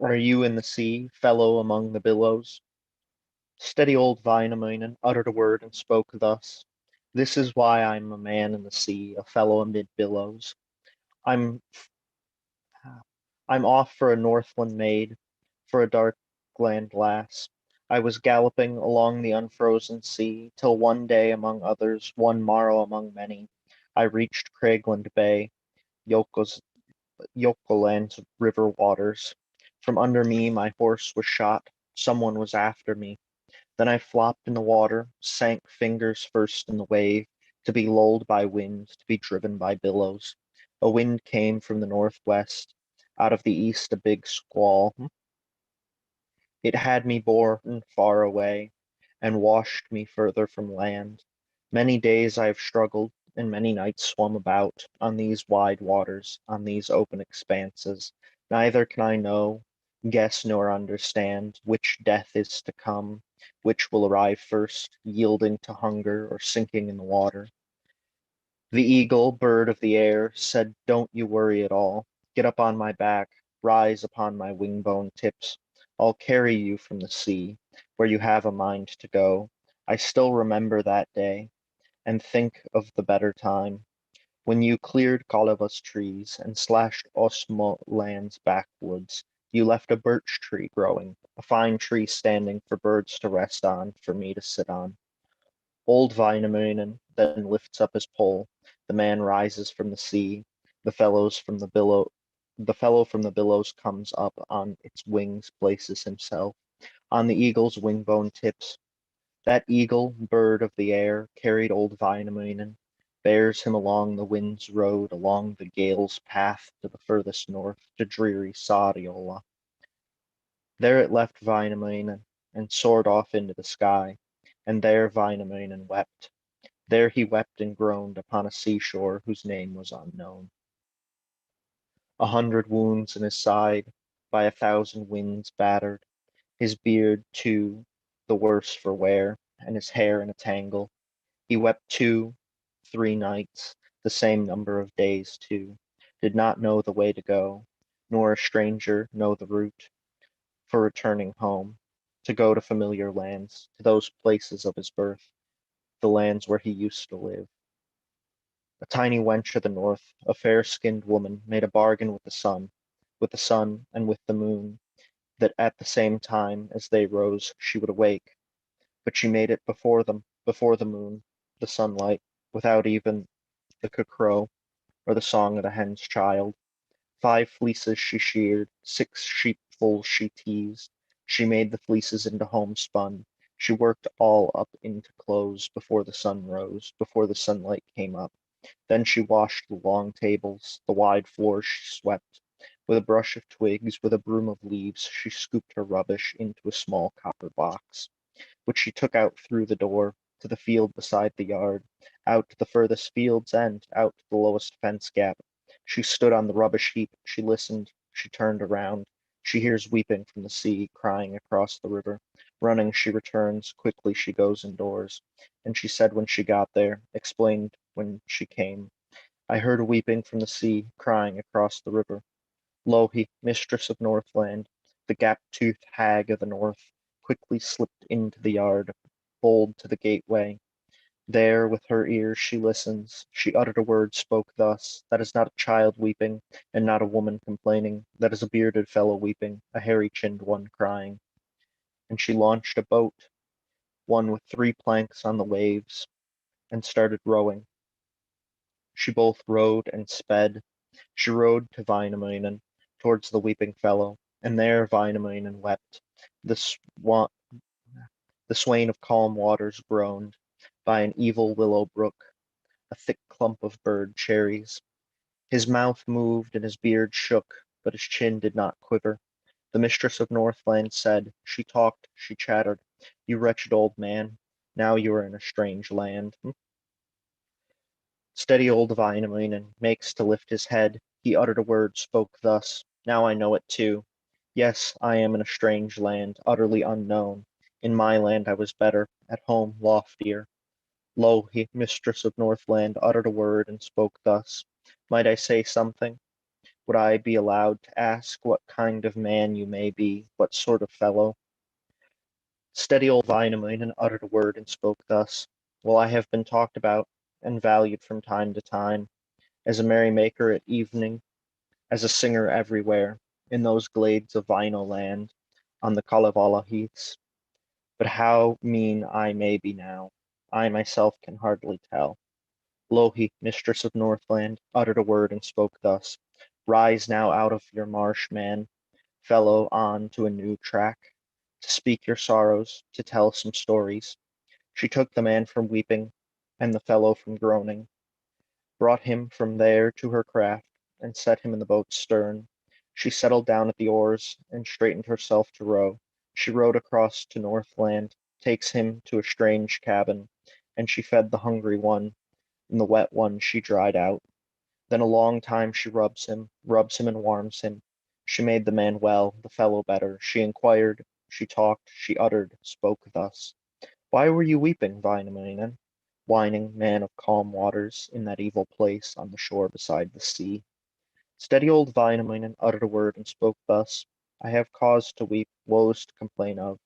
are you in the sea, fellow among the billows? Steady old Wainamoinen uttered a word and spoke thus. This is why I'm a man in the sea, a fellow amid billows. I'm I'm off for a Northland maid, for a dark land lass. I was galloping along the unfrozen sea, till one day among others, one morrow among many, I reached Craigland Bay, Yoko's Yokoland's river waters. From under me my horse was shot, someone was after me. Then I flopped in the water, sank fingers first in the wave, to be lulled by wind, to be driven by billows. A wind came from the northwest, out of the east a big squall. It had me borne far away, and washed me further from land. Many days I have struggled, and many nights swum about on these wide waters, on these open expanses. Neither can I know, guess, nor understand which death is to come, which will arrive first, yielding to hunger or sinking in the water. The eagle, bird of the air, said, Don't you worry at all. Get up on my back, rise upon my wingbone tips. I'll carry you from the sea, where you have a mind to go. I still remember that day, and think of the better time, when you cleared Kalevala's trees and slashed Osmo land's backwoods. You left a birch tree growing, a fine tree standing for birds to rest on, for me to sit on. Old Wainamoinen then lifts up his pole. The man rises from the sea. The fellows from the billow, the fellow from the billows comes up on its wings, places himself on the eagle's wingbone tips. That eagle, bird of the air, carried old Wainamoinen, bears him along the wind's road, along the gale's path to the furthest north, to dreary Sariola. There it left Wainamoinen and soared off into the sky, and there Wainamoinen wept. There he wept and groaned upon a seashore whose name was unknown. 100 wounds in his side, by 1,000 winds battered, his beard, too, the worse for wear, and his hair in a tangle. He wept 2, 3 nights, the same number of days, too, did not know the way to go, nor a stranger know the route for returning home, to go to familiar lands, to those places of his birth, the lands where he used to live. A tiny wench of the north, a fair-skinned woman, made a bargain with the sun and with the moon, that at the same time as they rose she would awake. But she made it before them, before the moon, the sunlight, without even the crow or the song of the hen's child. 5 fleeces she sheared, 6 sheepfuls she teased. She made the fleeces into homespun. She worked all up into clothes before the sun rose, before the sunlight came up. Then she washed the long tables, the wide floors she swept. With a brush of twigs, with a broom of leaves, she scooped her rubbish into a small copper box, which she took out through the door, to the field beside the yard, out to the furthest field's end, out to the lowest fence gap. She stood on the rubbish heap, she listened, she turned around. She hears weeping from the sea, crying across the river. Running she returns, quickly she goes indoors. And she said when she got there, explained when she came, I heard weeping from the sea, crying across the river. Louhi, mistress of Northland, the gap-toothed hag of the north, quickly slipped into the yard, bold to the gateway. There, with her ears, she listens. She uttered a word, spoke thus: That is not a child weeping, and not a woman complaining. That is a bearded fellow weeping, a hairy-chinned one crying. And she launched a boat, one with 3 planks on the waves, and started rowing. She both rowed and sped. She rowed to Wainamoinen, towards the weeping fellow, and there Wainamoinen wept. The swan, the swain of calm waters groaned by an evil willow brook, a thick clump of bird cherries. His mouth moved and his beard shook, but his chin did not quiver. The mistress of Northland said, she talked, she chattered, You wretched old man, now you are in a strange land. Steady old Wainamoinen makes to lift his head. He uttered a word, spoke thus. Now I know it too. Yes, I am in a strange land, utterly unknown. In my land I was better, at home loftier. Louhi, mistress of Northland, uttered a word and spoke thus. Might I say something? Would I be allowed to ask what kind of man you may be, what sort of fellow? Steady old Wainamoinen uttered a word and spoke thus. Well, I have been talked about and valued from time to time, as a merrymaker at evening, as a singer everywhere, in those glades of Vaino land, on the Kalevala heaths. But how mean I may be now, I myself can hardly tell. Louhi, mistress of Northland, uttered a word and spoke thus. Rise now out of your marsh, man, fellow, on to a new track, to speak your sorrows, to tell some stories. She took the man from weeping, and the fellow from groaning, brought him from there to her craft, and set him in the boat's stern. She settled down at the oars, and straightened herself to row. She rowed across to Northland, takes him to a strange cabin, and she fed the hungry one, and the wet one she dried out. Then a long time she rubs him and warms him. She made the man well, the fellow better. She inquired, she talked, she uttered, spoke thus. Why were you weeping, Wainamoinen, whining man of calm waters, in that evil place on the shore beside the sea? Steady old Wainamoinen uttered a word and spoke thus. I have cause to weep, woes to complain of.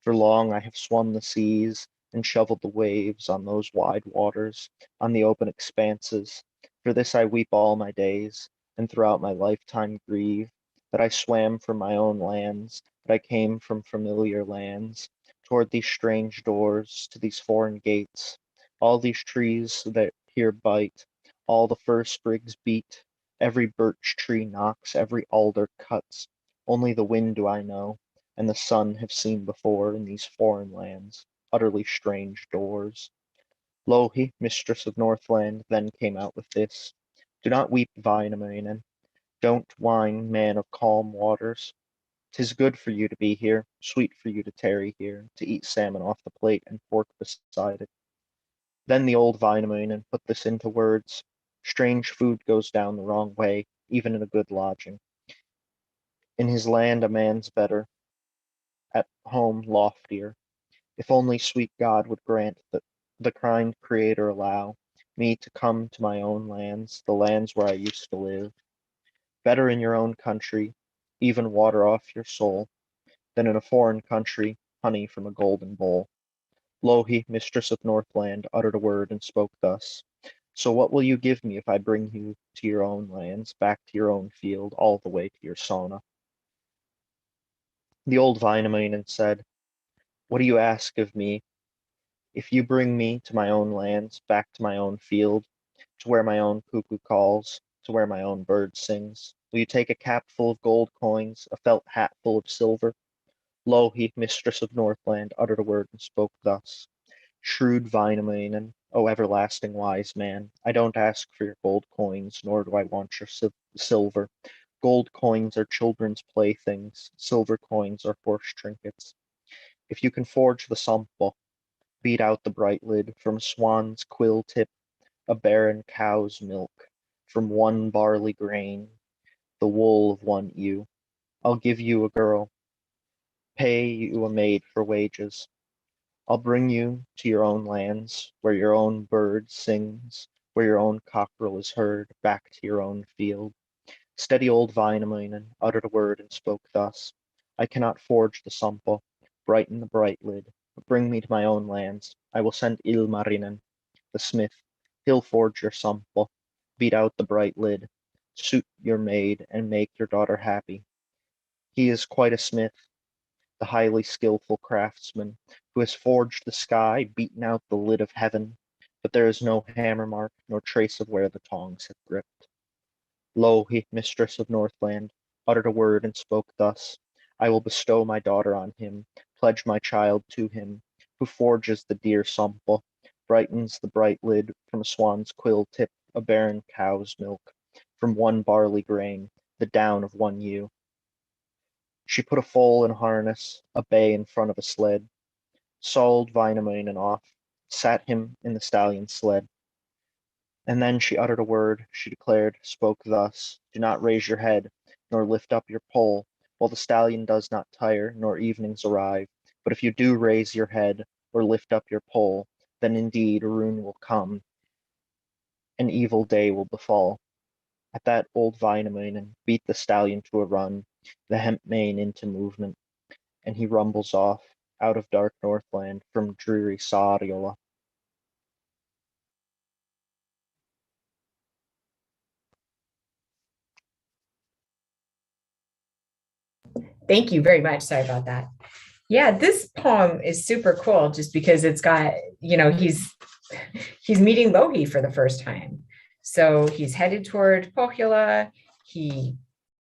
For long I have swum the seas and shoveled the waves on those wide waters, on the open expanses. For this I weep all my days, and throughout my lifetime grieve, that I swam from my own lands, that I came from familiar lands, toward these strange doors, to these foreign gates. All these trees that here bite, all the fir sprigs beat, every birch tree knocks, every alder cuts. Only the wind do I know, and the sun have seen before in these foreign lands, utterly strange doors. Louhi, mistress of Northland, then came out with this. Do not weep, Wainamoinen. Don't whine, man of calm waters. 'Tis good for you to be here, sweet for you to tarry here, to eat salmon off the plate and pork beside it. Then the old Wainamoinen put this into words. Strange food goes down the wrong way, even in a good lodging. In his land a man's better, at home loftier. If only sweet God would grant that the kind Creator allow me to come to my own lands, the lands where I used to live. Better in your own country, even water off your soul, than in a foreign country, honey from a golden bowl. Louhi, mistress of Northland, uttered a word and spoke thus. So what will you give me if I bring you to your own lands, back to your own field, all the way to your sauna? The old Wainamoinen said, what do you ask of me? If you bring me to my own lands, back to my own field, to where my own cuckoo calls, to where my own bird sings, will you take a cap full of gold coins, a felt hat full of silver? Louhi, mistress of Northland, uttered a word and spoke thus. Shrewd Wainamoinen, O everlasting wise man, I don't ask for your gold coins, nor do I want your silver. Gold coins are children's playthings, silver coins are horse trinkets. If you can forge the sampo, beat out the bright lid from a swan's quill tip, a barren cow's milk, from one barley grain, the wool of one ewe. I'll give you a girl, pay you a maid for wages. I'll bring you to your own lands, where your own bird sings, where your own cockerel is heard, back to your own field. Steady old Wainamoinen uttered a word and spoke thus. I cannot forge the sampo, brighten the bright lid, but bring me to my own lands. I will send Ilmarinen, the smith. He'll forge your sampo, beat out the bright lid, suit your maid, and make your daughter happy. He is quite a smith, the highly skillful craftsman, who has forged the sky, beaten out the lid of heaven, but there is no hammer mark, nor trace of where the tongs have gripped. Louhi, mistress of Northland, uttered a word and spoke thus. I will bestow my daughter on him, pledge my child to him, who forges the dear sampo, brightens the bright lid from a swan's quill tip, a barren cow's milk, from one barley grain, the down of one ewe. She put a foal in harness, a bay in front of a sled, sold Wainamoinen off, sat him in the stallion's sled, And then she uttered a word, she declared, spoke thus, do not raise your head, nor lift up your poll, while the stallion does not tire, nor evenings arrive. But if you do raise your head, or lift up your poll, then indeed ruin will come, an evil day will befall. At that old Wainamoinen beat the stallion to a run, the hemp mane into movement, and he rumbles off, out of dark Northland, from dreary Sariola. Thank you very much. Sorry about that. Yeah, this poem is super cool just because it's got, he's meeting Lohi for the first time. So he's headed toward Pohjola. He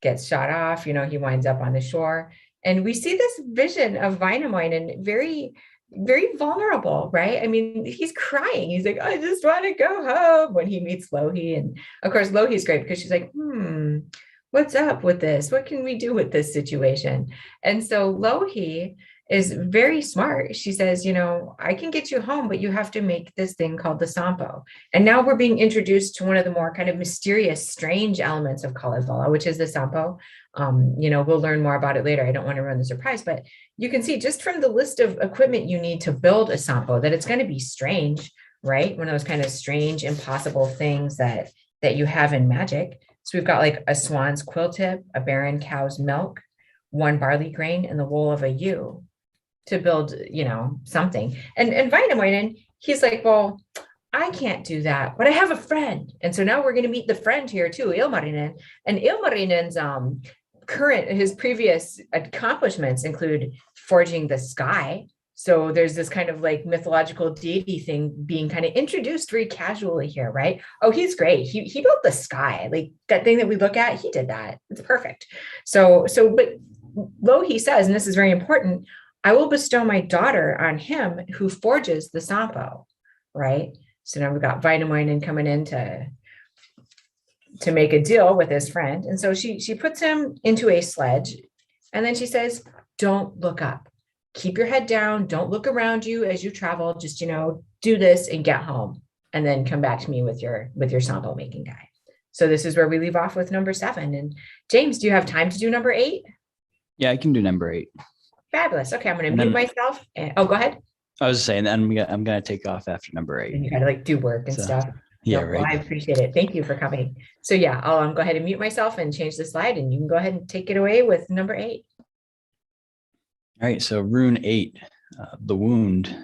gets shot off, he winds up on the shore. And we see this vision of Wainamoinen very, very vulnerable, right? I mean, he's crying. He's like, I just want to go home when he meets Lohi. And of course, Lohi's great because she's like, what's up with this? What can we do with this situation? And so Lohi is very smart. She says, I can get you home, but you have to make this thing called the Sampo. And now we're being introduced to one of the more kind of mysterious, strange elements of Kalevala, which is the Sampo. We'll learn more about it later. I don't want to ruin the surprise, but you can see just from the list of equipment you need to build a Sampo that it's going to be strange, right? One of those kind of strange, impossible things that you have in magic. So we've got like a swan's quill tip, a barren cow's milk, one barley grain, and the wool of a ewe to build, something. And Wainamoinen, he's like, well, I can't do that, but I have a friend. And so now we're going to meet the friend here too, Ilmarinen. And Ilmarinen's his previous accomplishments include forging the sky. So there's this kind of like mythological deity thing being kind of introduced very casually here, right? Oh, he's great. He built the sky, like that thing that we look at, he did that. It's perfect. But Lohi says, and this is very important, I will bestow my daughter on him who forges the Sampo, right? So now we've got Wainamoinen coming in to make a deal with his friend. And so she puts him into a sledge, and then she says, don't look up. Keep your head down. Don't look around you as you travel. Just, do this and get home, and then come back to me with your Sampo making guy. So this is where we leave off with number 7. And James, do you have time to do number 8? Yeah, I can do number 8. Fabulous. Okay, I'm going to mute myself. Go ahead. I was saying, I'm going to take off after number 8. And you got to like do work and stuff. Yeah, right. Well, I appreciate it. Thank you for coming. So yeah, I'll go ahead and mute myself and change the slide, and you can go ahead and take it away with number 8. All right, so rune 8, the wound.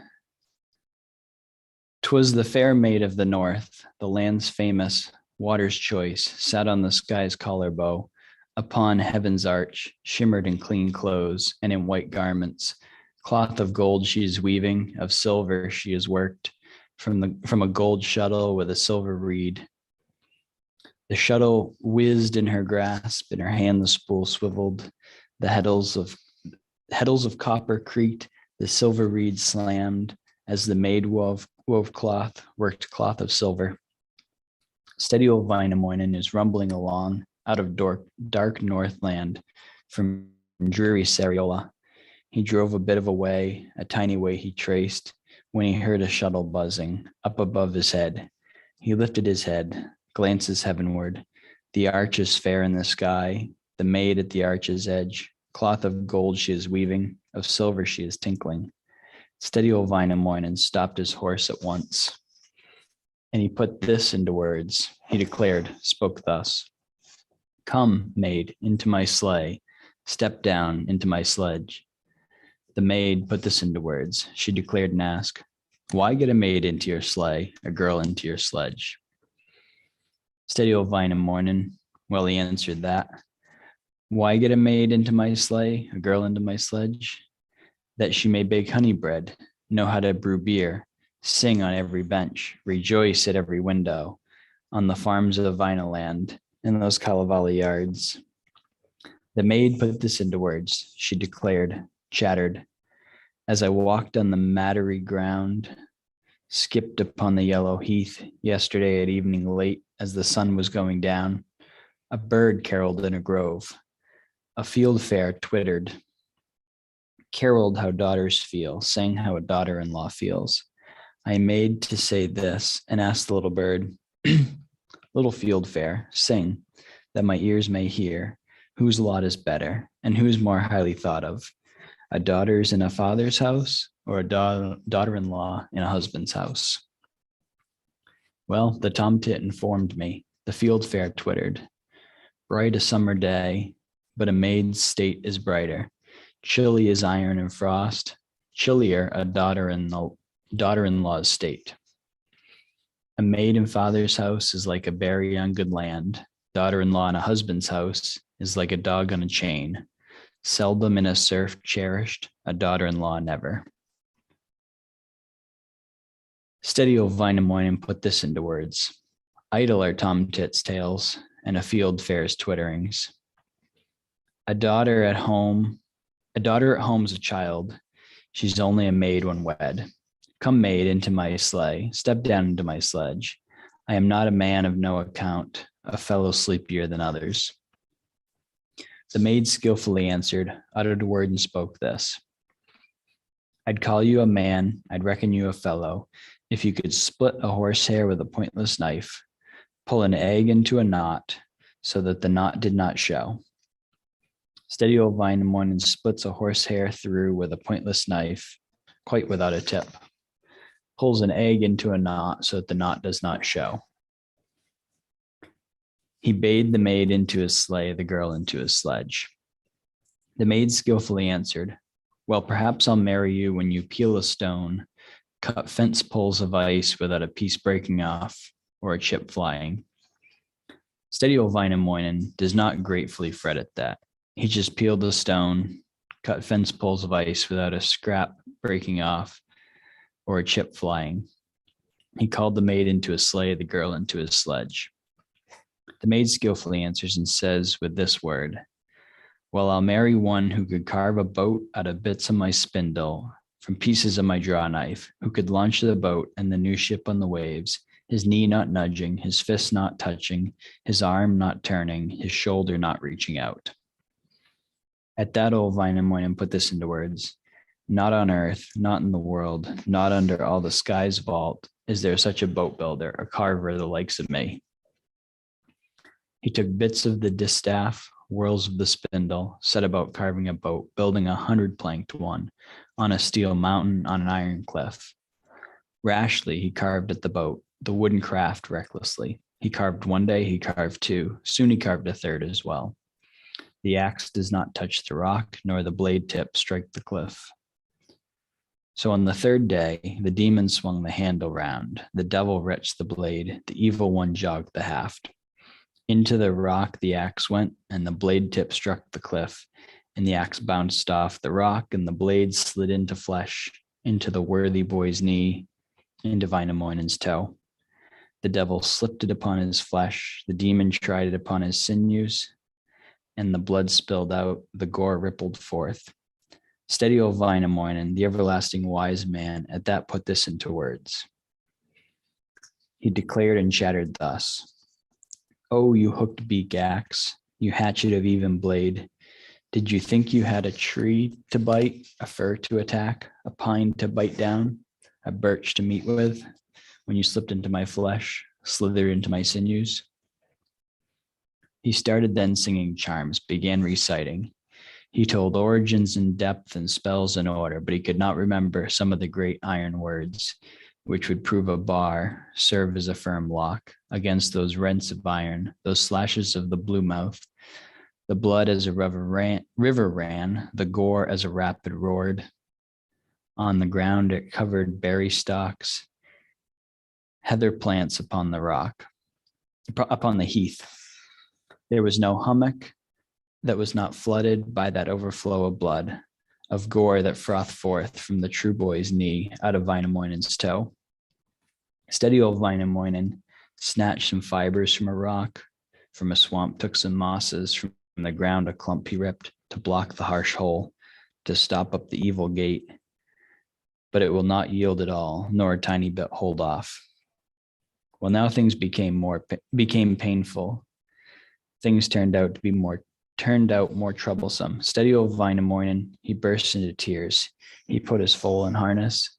'Twas the fair maid of the north, the land's famous, water's choice, sat on the sky's collar bow, upon heaven's arch, shimmered in clean clothes and in white garments. Cloth of gold she is weaving, of silver she is worked, from a gold shuttle with a silver reed. The shuttle whizzed in her grasp, in her hand the spool swiveled, the heddles of copper creaked, the silver reed slammed, as the maid wove cloth, worked cloth of silver. Steady old Wainamoinen is rumbling along out of dark Northland from dreary Sariola. He drove a bit of a way, a tiny way he traced, when he heard a shuttle buzzing up above his head. He lifted his head, glances heavenward. The arch is fair in the sky, the maid at the arch's edge. Cloth of gold she is weaving, of silver she is tinkling. Steady old Wainamoinen stopped his horse at once, and he put this into words. He declared, spoke thus. Come, maid, into my sleigh, step down into my sledge. The maid put this into words. She declared and asked, why get a maid into your sleigh, a girl into your sledge? Steady old Wainamoinen, well, he answered that. Why get a maid into my sleigh, a girl into my sledge? That she may bake honey bread, know how to brew beer, sing on every bench, rejoice at every window, on the farms of Vineland, in those Kalevala yards. The maid put this into words. She declared, chattered, as I walked on the mattery ground, skipped upon the yellow heath yesterday at evening late as the sun was going down. A bird caroled in a grove. A fieldfare twittered, caroled how daughters feel, sang how a daughter-in-law feels. I made to say this and asked the little bird, Little field fare, sing, that my ears may hear, whose lot is better, and who's more highly thought of, a daughter's in a father's house, or a daughter-in-law in a husband's house? Well, the tomtit informed me, the field fare twittered, bright a summer day, but a maid's state is brighter, chilly as iron and frost, chillier a daughter-in-law's state. A maid in father's house is like a berry on good land. Daughter-in-law in a husband's house is like a dog on a chain. Seldom in a serf cherished, a daughter-in-law never. Steady old Wainamoinen put this into words. Idle are tomtits' tales, and a field fare's twitterings. A daughter at home is a child. She's only a maid when wed. Come, maid, into my sleigh. Step down into my sledge. I am not a man of no account, a fellow sleepier than others. The maid skillfully answered, uttered a word and spoke this. I'd call you a man, I'd reckon you a fellow, if you could split a horsehair with a pointless knife, pull an egg into a knot so that the knot did not show. Steady old Wainamoinen splits a horsehair through with a pointless knife, quite without a tip. Pulls an egg into a knot so that the knot does not show. He bade the maid into his sleigh, the girl into his sledge. The maid skillfully answered, well, perhaps I'll marry you when you peel a stone, cut fence poles of ice without a piece breaking off or a chip flying. Steady old Wainamoinen does not gratefully fret at that. He just peeled a stone, cut fence poles of ice without a scrap breaking off or a chip flying. He called the maid into his sleigh, the girl into his sledge. The maid skillfully answers and says with this word, well, I'll marry one who could carve a boat out of bits of my spindle, from pieces of my draw knife, who could launch the boat and the new ship on the waves, his knee not nudging, his fist not touching, his arm not turning, his shoulder not reaching out. At that old Wainamoinen put this into words. Not on earth, not in the world, not under all the sky's vault, is there such a boat builder, a carver the likes of me. He took bits of the distaff, whirls of the spindle, set about carving a boat, building 100-planked one, on a steel mountain, on an iron cliff. Rashly he carved at the boat, the wooden craft recklessly. He carved one day, he carved two, soon he carved a third as well. The axe does not touch the rock, nor the blade tip strike the cliff. So on the third day, the demon swung the handle round, the devil wrenched the blade, the evil one jogged the haft. Into the rock the axe went, and the blade tip struck the cliff, and the axe bounced off the rock, and the blade slid into flesh, into the worthy boy's knee, into Wainamoinen's toe. The devil slipped it upon his flesh, the demon tried it upon his sinews, and the blood spilled out, the gore rippled forth. Steady old Wainamoinen, the everlasting wise man, at that put this into words. He declared and chattered thus. Oh, you hooked beak axe, you hatchet of even blade, did you think you had a tree to bite, a fir to attack, a pine to bite down, a birch to meet with, when you slipped into my flesh, slithered into my sinews? He started then singing charms, began reciting. He told origins in depth and spells in order, but he could not remember some of the great iron words, which would prove a bar, serve as a firm lock against those rents of iron, those slashes of the blue mouth. The blood as a river ran, the gore as a rapid roared. On the ground it covered berry stalks, heather plants upon the rock, upon the heath. There was no hummock that was not flooded by that overflow of blood, of gore that frothed forth from the true boy's knee out of Wainamoinen's toe. Steady old Wainamoinen snatched some fibers from a rock, from a swamp took some mosses, from the ground a clump he ripped to block the harsh hole, to stop up the evil gate. But it will not yield at all, nor a tiny bit hold off. Well, now things became painful. Things turned out more troublesome. Steady old Wainamoinen, he burst into tears. He put his foal in harness,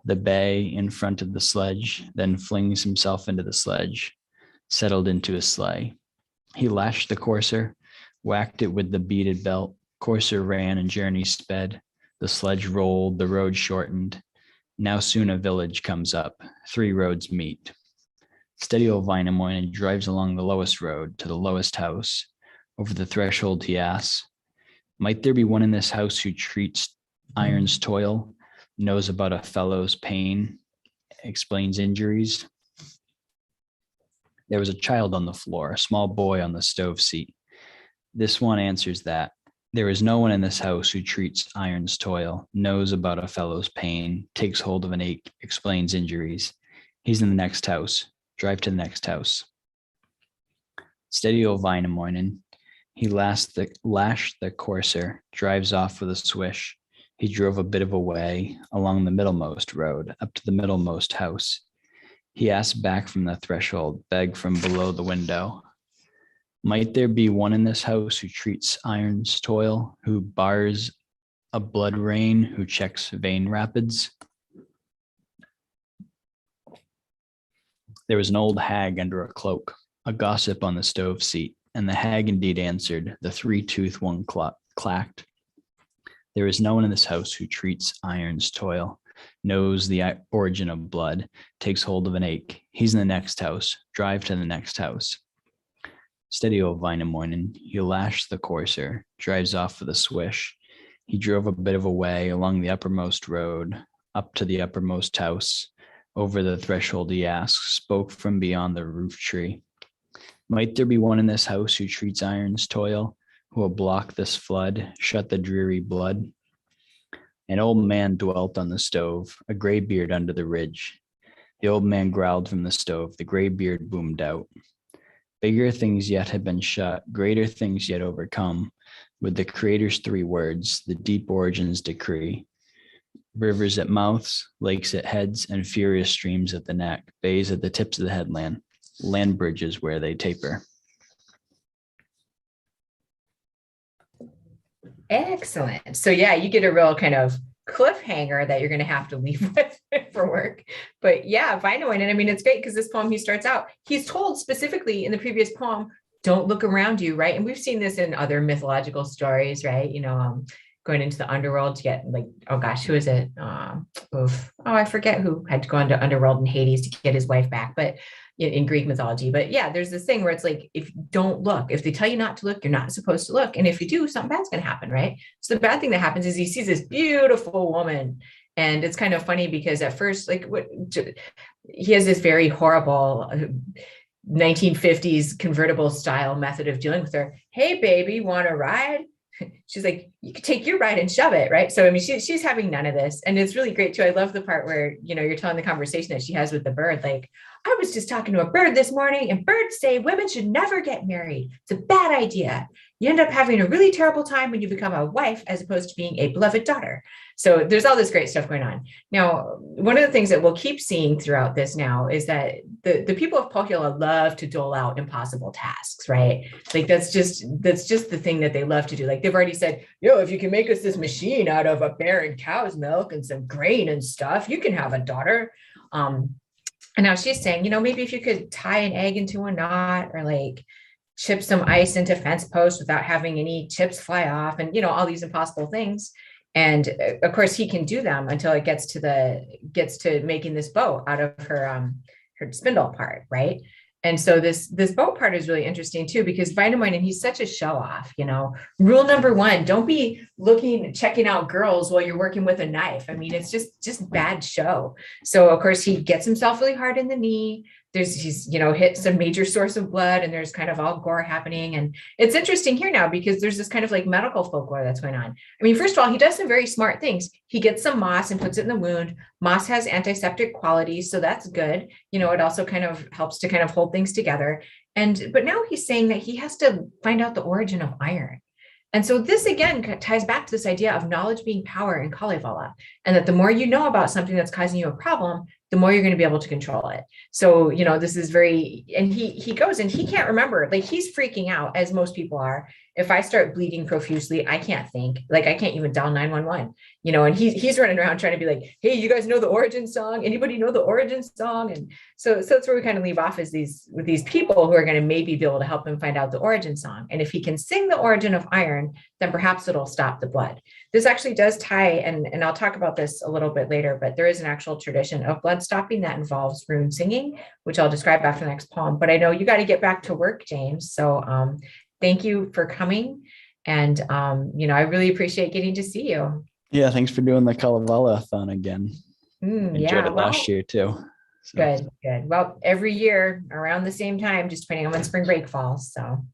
the bay in front of the sledge, then flings himself into the sledge. settled into a sleigh. He lashed the courser, whacked it with the beaded belt. Courser ran and journey sped. The sledge rolled, the road shortened. Now soon a village comes up. 3 roads meet. Steady old Wainamoinen drives along the lowest road to the lowest house. Over the threshold he asks, might there be one in this house who treats iron's toil, knows about a fellow's pain, explains injuries? There was a child on the floor, a small boy on the stove seat. This one answers that. There is no one in this house who treats iron's toil, knows about a fellow's pain, takes hold of an ache, explains injuries. He's in the next house. Drive to the next house. Steady old Wainamoinen. He lashed the courser, drives off with a swish. He drove a bit of a way along the middlemost road, up to the middlemost house. He asked back from the threshold, begged from below the window. Might there be one in this house who treats iron's toil, who bars a blood rain, who checks vein rapids? There was an old hag under a cloak, a gossip on the stove seat, and the hag indeed answered. The 3-toothed one clacked. There is no one in this house who treats iron's toil, knows the origin of blood, takes hold of an ache. He's in the next house. Drive to the next house. Steady old Wainamoinen. He lashed the courser, drives off with a swish. He drove a bit of a way along the uppermost road, up to the uppermost house. Over the threshold he asked, spoke from beyond the roof tree. Might there be one in this house who treats iron's toil, who will block this flood, shut the dreary blood? An old man dwelt on the stove, a gray beard under the ridge. The old man growled from the stove, the gray beard boomed out. Bigger things yet had been shut, greater things yet overcome, with the Creator's 3 words, the deep origin's decree. Rivers at mouths, lakes at heads, and furious streams at the neck, bays at the tips of the headland, land bridges where they taper. Excellent. So yeah, you get a real kind of cliffhanger that you're going to have to leave with for work. But yeah, Wainamoinen, I mean, it's great because this poem, he starts out, he's told specifically in the previous poem, don't look around you, right? And we've seen this in other mythological stories, right? Going into the underworld to get like, oh gosh, who is it? I forget who had to go into underworld in Hades to get his wife back, but in Greek mythology. But yeah, there's this thing where it's like, if you don't look, if they tell you not to look, you're not supposed to look. And if you do, something bad's going to happen, right? So the bad thing that happens is he sees this beautiful woman. And it's kind of funny because at first, he has this very horrible 1950s convertible style method of dealing with her. Hey, baby, want to ride? She's like, you could take your ride and shove it, right? So, I mean, she's having none of this. And it's really great too. I love the part where, you're telling the conversation that she has with the bird. Like, I was just talking to a bird this morning and birds say women should never get married. It's a bad idea. You end up having a really terrible time when you become a wife as opposed to being a beloved daughter. So there's all this great stuff going on. Now, one of the things that we'll keep seeing throughout this now is that the people of Pohjola love to dole out impossible tasks, right? Like that's just the thing that they love to do. Like they've already said, if you can make us this machine out of a bear and cow's milk and some grain and stuff, you can have a daughter. And now she's saying, maybe if you could tie an egg into a knot or like chip some ice into fence posts without having any chips fly off and, all these impossible things. And of course he can do them until it gets to making this bow out of her spindle part. Right. And so this bow part is really interesting too, because Wainamoinen, he's such a show off, rule number 1, don't be checking out girls while you're working with a knife. I mean, it's just bad show. So of course he gets himself really hard in the knee. He's hit some major source of blood and there's kind of all gore happening. And it's interesting here now because there's this kind of like medical folklore that's going on. I mean, first of all, he does some very smart things. He gets some moss and puts it in the wound. Moss has antiseptic qualities, so that's good. It also kind of helps to kind of hold things together. But now he's saying that he has to find out the origin of iron. And so this again ties back to this idea of knowledge being power in Kalevala, and that the more you know about something that's causing you a problem, the more you're going to be able to control it. So, this is and he goes and he can't remember, like he's freaking out as most people are. if I start bleeding profusely, I can't think, like I can't even dial 911, and he's running around trying to be like, hey, you guys know the origin song? Anybody know the origin song? And so that's where we kind of leave off, is with these people who are going to maybe be able to help him find out the origin song. And if he can sing the origin of iron, then perhaps it'll stop the blood. This actually does tie, and I'll talk about this a little bit later, but there is an actual tradition of blood stopping that involves rune singing, which I'll describe after the next poem. But I know you got to get back to work, James. So thank you for coming. And, I really appreciate getting to see you. Yeah, thanks for doing the Kalevala-thon again. Enjoyed Yeah, it last year too. So. Good. Well, every year around the same time, just depending on when spring break falls. So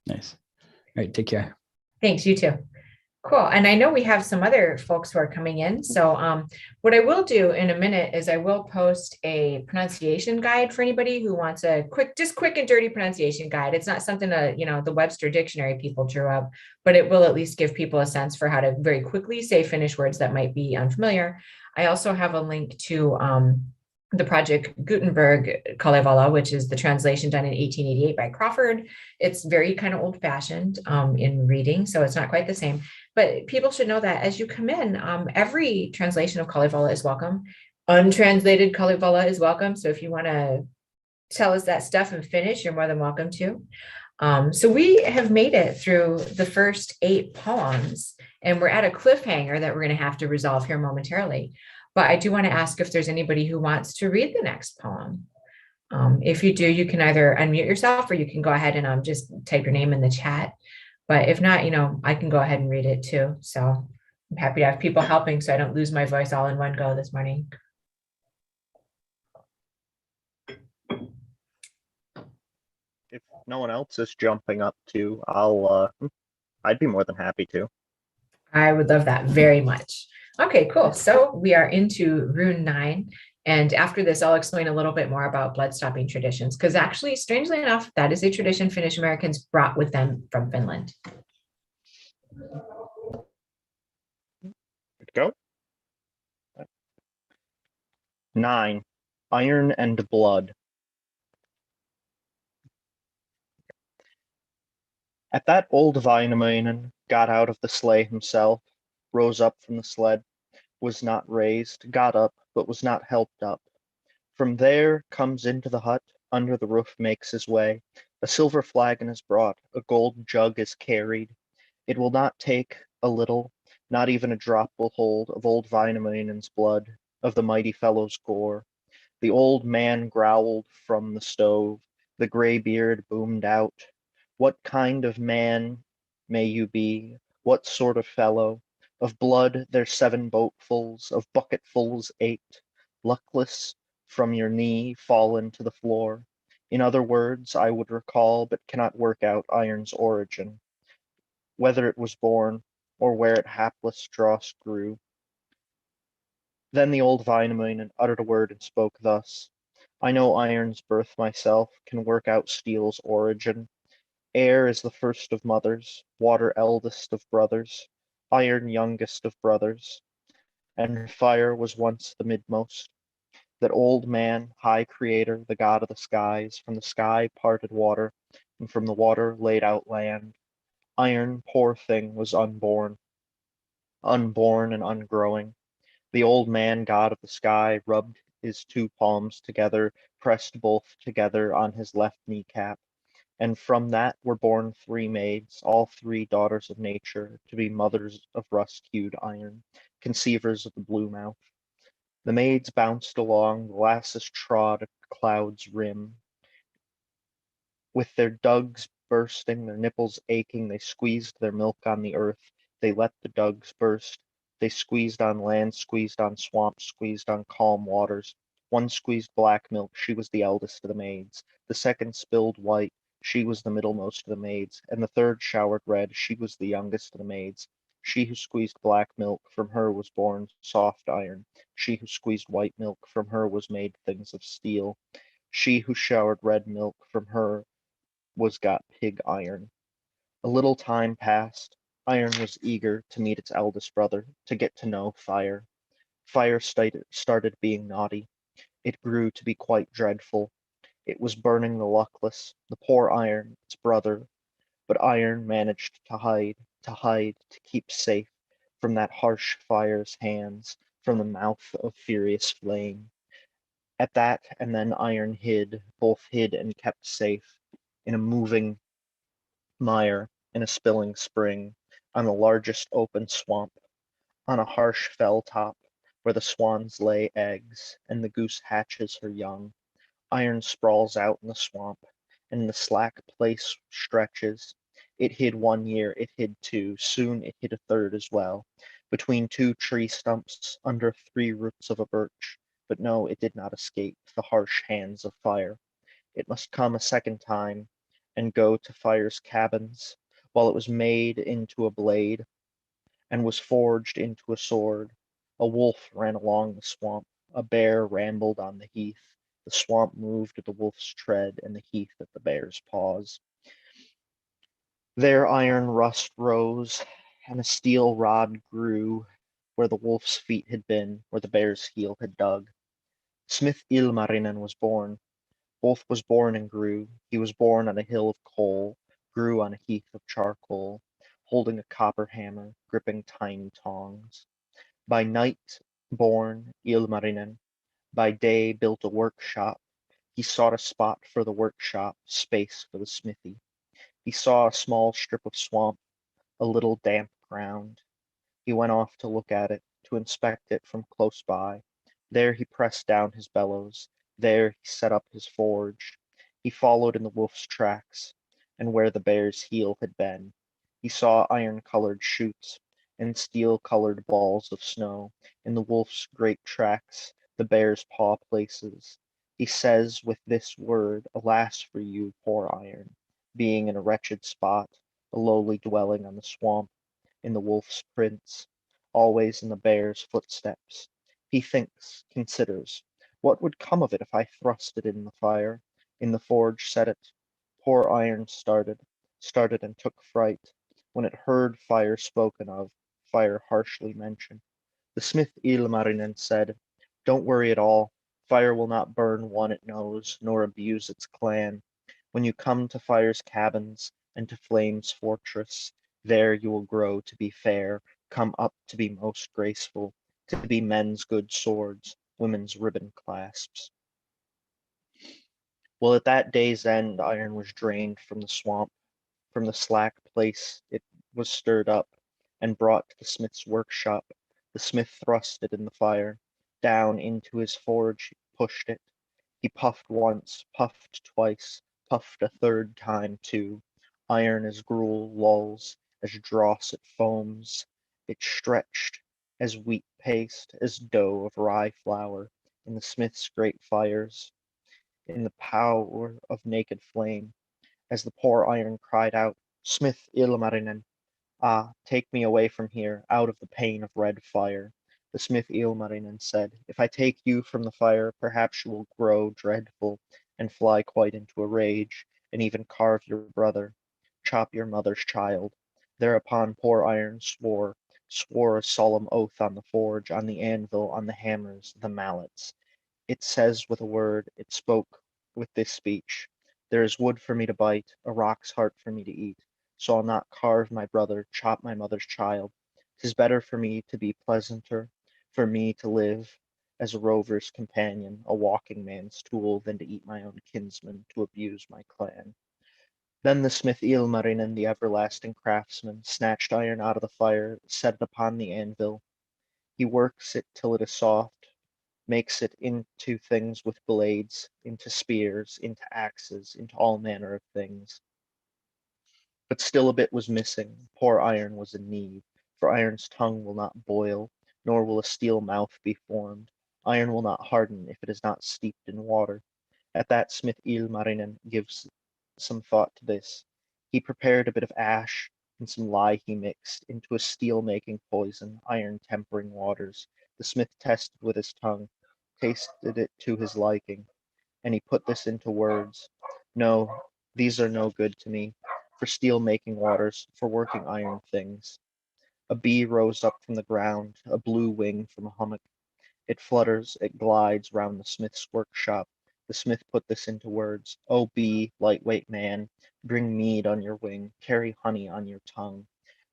nice. All right, take care. Thanks, you too. Cool. And I know we have some other folks who are coming in. So what I will do in a minute is I will post a pronunciation guide for anybody who wants a quick and dirty pronunciation guide. It's not something that, the Webster dictionary people drew up, but it will at least give people a sense for how to very quickly say Finnish words that might be unfamiliar. I also have a link to the Project Gutenberg Kalevala, which is the translation done in 1888 by Crawford. It's very kind of old fashioned in reading, so it's not quite the same. But people should know that as you come in, every translation of Kalevala is welcome. Untranslated Kalevala is welcome. So if you want to tell us that stuff in Finnish, you're more than welcome to. So we have made it through the first 8 poems, and we're at a cliffhanger that we're going to have to resolve here momentarily. But I do want to ask if there's anybody who wants to read the next poem. If you do, you can either unmute yourself or you can go ahead and just type your name in the chat. But if not, I can go ahead and read it too. So I'm happy to have people helping so I don't lose my voice all in one go this morning. If no one else is jumping up to, I'd be more than happy to. I would love that very much. Okay, cool. So we are into rune 9. And after this, I'll explain a little bit more about blood stopping traditions, because actually, strangely enough, that is a tradition Finnish Americans brought with them from Finland. Good to go. 9. Iron and blood. At that old Väinämöinen got out of the sleigh himself, rose up from the sled, was not raised, got up, but was not helped up. From there comes into the hut, under the roof makes his way. A silver flagon is brought, a gold jug is carried. It will not take a little, not even a drop will hold of old Väinämöinen's blood, of the mighty fellow's gore. The old man growled from the stove, the gray beard boomed out. What kind of man may you be? What sort of fellow? Of blood there's 7 boatfuls, of bucketfuls 8. Luckless, from your knee fallen to the floor. In other words, I would recall, but cannot work out iron's origin, whether it was born, or where it hapless dross grew. Then the old Väinämöinen uttered a word and spoke thus: I know iron's birth myself, can work out steel's origin. Air is the first of mothers, water eldest of brothers, iron youngest of brothers, and fire was once the midmost. That old man, high creator, the god of the skies, from the sky parted water, and from the water laid out land. Iron, poor thing, was unborn and ungrowing. The old man, god of the sky, rubbed his 2 palms together, pressed both together on his left kneecap, and from that were born 3 maids, all 3 daughters of nature, to be mothers of rust-hued iron, conceivers of the blue mouth. The maids bounced along, the lasses trod a cloud's rim. With their dugs bursting, their nipples aching, they squeezed their milk on the earth, they let the dugs burst. They squeezed on land, squeezed on swamps, squeezed on calm waters. One squeezed black milk, she was the eldest of the maids. The second spilled white, she was the middlemost of the maids. And the third showered red, she was the youngest of the maids. She who squeezed black milk, from her was born soft iron. She who squeezed white milk, from her was made things of steel. She who showered red milk, from her was got pig iron. A little time passed. Iron was eager to meet its eldest brother, to get to know fire. Fire started being naughty. It grew to be quite dreadful. It was burning the luckless, the poor iron, its brother, but iron managed to hide, to keep safe from that harsh fire's hands, from the mouth of furious flame. At that, and then iron hid, both hid and kept safe, in a moving mire, in a spilling spring, on the largest open swamp, on a harsh fell top, where the swans lay eggs, and the goose hatches her young. Iron sprawls out in the swamp, and the slack place stretches. It hid 1 year, it hid two, soon it hid a third as well, between two tree stumps, under 3 roots of a birch. But no, it did not escape the harsh hands of fire. It must come a second time, and go to fire's cabins, while it was made into a blade, and was forged into a sword. A wolf ran along the swamp, a bear rambled on the heath. The swamp moved at the wolf's tread, and the heath at the bear's paws. There iron rust rose, and a steel rod grew, where the wolf's feet had been, where the bear's heel had dug. Smith Ilmarinen was born. Both was born and grew. He was born on a hill of coal, grew on a heath of charcoal, holding a copper hammer, gripping tiny tongs. By night born Ilmarinen, by day built a workshop. He sought a spot for the workshop, space for the smithy. He saw a small strip of swamp, a little damp ground. He went off to look at it, to inspect it from close by. There he pressed down his bellows. There he set up his forge. He followed in the wolf's tracks, and where the bear's heel had been. He saw iron-colored shoots and steel-colored balls of snow in the wolf's great tracks, the bear's paw places. He says with this word, alas for you, poor iron, being in a wretched spot, a lowly dwelling on the swamp, in the wolf's prints, always in the bear's footsteps. He thinks, considers, what would come of it if I thrust it in the fire? In the forge set it. Poor iron started and took fright, when it heard fire spoken of, fire harshly mentioned. The smith Ilmarinen said, don't worry at all. Fire will not burn one it knows, nor abuse its clan. When you come to fire's cabins, and to flame's fortress, there you will grow to be fair, come up to be most graceful, to be men's good swords, women's ribbon clasps. Well, at that day's end, iron was drained from the swamp. From the slack place it was stirred up, and brought to the smith's workshop. The smith thrust it in the fire. Down into his forge he pushed it. He puffed once, puffed twice, puffed a third time too. Iron as gruel lulls, as dross it foams. It stretched as wheat paste, as dough of rye flour, in the smith's great fires, in the power of naked flame. As the poor iron cried out, Smith Ilmarinen, ah, take me away from here, out of the pain of red fire. The smith Ilmarinen said, if I take you from the fire, perhaps you will grow dreadful, and fly quite into a rage, and even carve your brother, chop your mother's child. Thereupon poor iron swore a solemn oath on the forge, on the anvil, on the hammers, the mallets. It says with a word, it spoke with this speech. There is wood for me to bite, a rock's heart for me to eat. So I'll not carve my brother, chop my mother's child. 'Tis better for me to be pleasanter, for me to live as a rover's companion, a walking man's tool, than to eat my own kinsman, to abuse my clan. Then the smith Ilmarinen, the everlasting craftsman, snatched iron out of the fire, set it upon the anvil. He works it till it is soft, makes it into things with blades, into spears, into axes, into all manner of things. But still a bit was missing. Poor iron was in need, for iron's tongue will not boil, nor will a steel mouth be formed. Iron will not harden if it is not steeped in water. At that smith Ilmarinen gives some thought to this. He prepared a bit of ash and some lye he mixed into a steel-making poison, iron tempering waters. The smith tested with his tongue, tasted it to his liking, and he put this into words. No, these are no good to me, for steel-making waters, for working iron things. A bee rose up from the ground, a blue wing from a hummock. It flutters, it glides round the smith's workshop. The smith put this into words. O be, lightweight man, bring mead on your wing, carry honey on your tongue.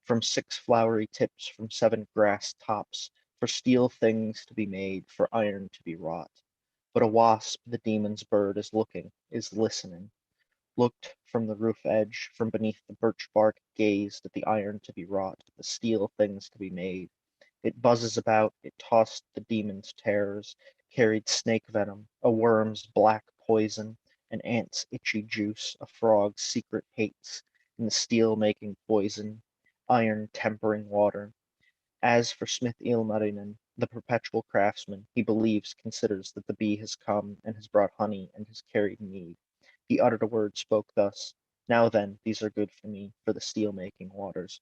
From 6 flowery tips, from 7 grass tops, for steel things to be made, for iron to be wrought. But a wasp, the demon's bird, is looking, is listening. Looked from the roof edge, from beneath the birch bark, gazed at the iron to be wrought, the steel things to be made. It buzzes about, it tossed the demon's terrors, carried snake venom, a worm's black poison, an ant's itchy juice, a frog's secret hates, in the steel-making poison, iron tempering water. As for Smith Ilmarinen, the perpetual craftsman, he believes, considers that the bee has come and has brought honey and has carried mead. He uttered a word, spoke thus, Now then, these are good for me, for the steel-making waters,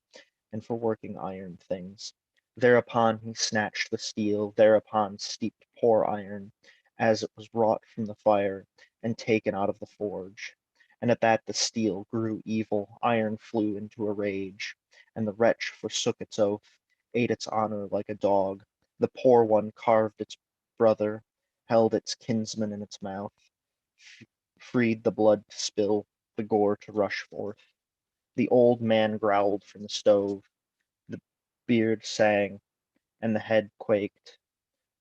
and for working iron things. Thereupon he snatched the steel, thereupon steeped poor iron, as it was wrought from the fire, and taken out of the forge. And at that the steel grew evil, iron flew into a rage, and the wretch forsook its oath, ate its honor like a dog. The poor one carved its brother, held its kinsman in its mouth, freed the blood to spill, the gore to rush forth. The old man growled from the stove, the beard sang, and the head quaked.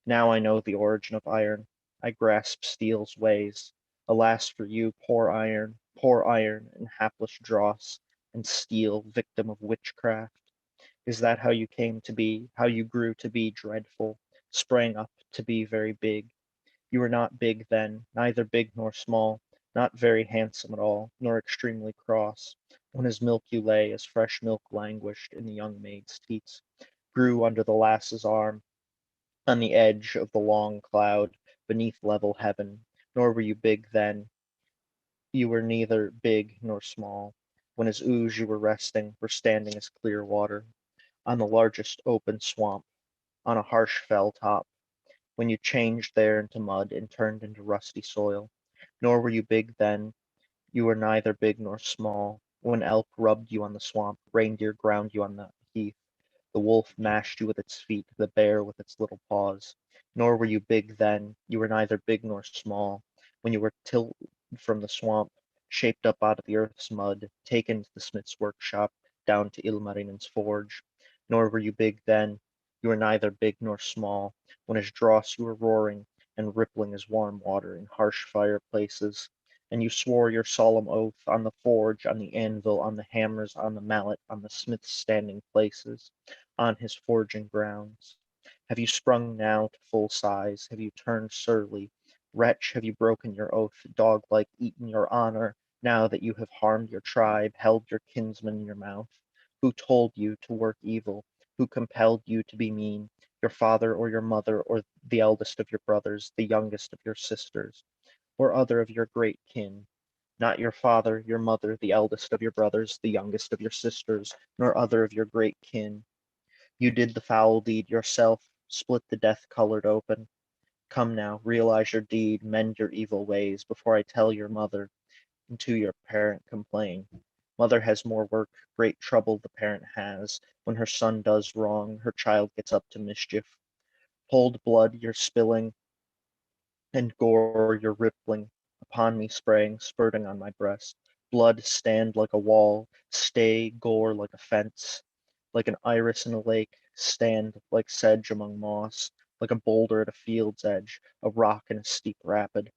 Now I know the origin of iron. I grasp steel's ways. Alas for you, poor iron, and hapless dross, and steel, victim of witchcraft. Is that how you came to be, how you grew to be dreadful, sprang up to be very big? You were not big then, neither big nor small, not very handsome at all, nor extremely cross. When as milk you lay, as fresh milk languished in the young maid's teats, grew under the lass's arm, on the edge of the long cloud, beneath level heaven. Nor were you big then, you were neither big nor small. When as ooze you were standing as clear water, on the largest open swamp, on a harsh fell top, when you changed there into mud and turned into rusty soil. Nor were you big then, you were neither big nor small. When elk rubbed you on the swamp, reindeer ground you on the heath, the wolf mashed you with its feet, the bear with its little paws. Nor were you big then, you were neither big nor small. When you were tilled from the swamp, shaped up out of the earth's mud, taken to the smith's workshop, down to Ilmarinen's forge. Nor were you big then, you were neither big nor small. When as dross you were roaring and rippling as warm water in harsh fireplaces, and you swore your solemn oath on the forge, on the anvil, on the hammers, on the mallet, on the smith's standing places, on his forging grounds. Have you sprung now to full size? Have you turned surly? Wretch, have you broken your oath, dog-like eaten your honor, now that you have harmed your tribe, held your kinsman in your mouth? Who told you to work evil? Who compelled you to be mean? Your father or your mother, or the eldest of your brothers, the youngest of your sisters, or other of your great kin? Not your father, your mother, the eldest of your brothers, the youngest of your sisters, nor other of your great kin. You did the foul deed yourself, split the death-colored open. Come now, realize your deed, mend your evil ways, before I tell your mother, and to your parent complain. Mother has more work, great trouble the parent has. When her son does wrong, her child gets up to mischief. Cold blood you're spilling, and gore you're rippling, upon me spraying, spurting on my breast. Blood stand like a wall, stay gore like a fence, like an iris in a lake, stand like sedge among moss, like a boulder at a field's edge, a rock in a steep rapid.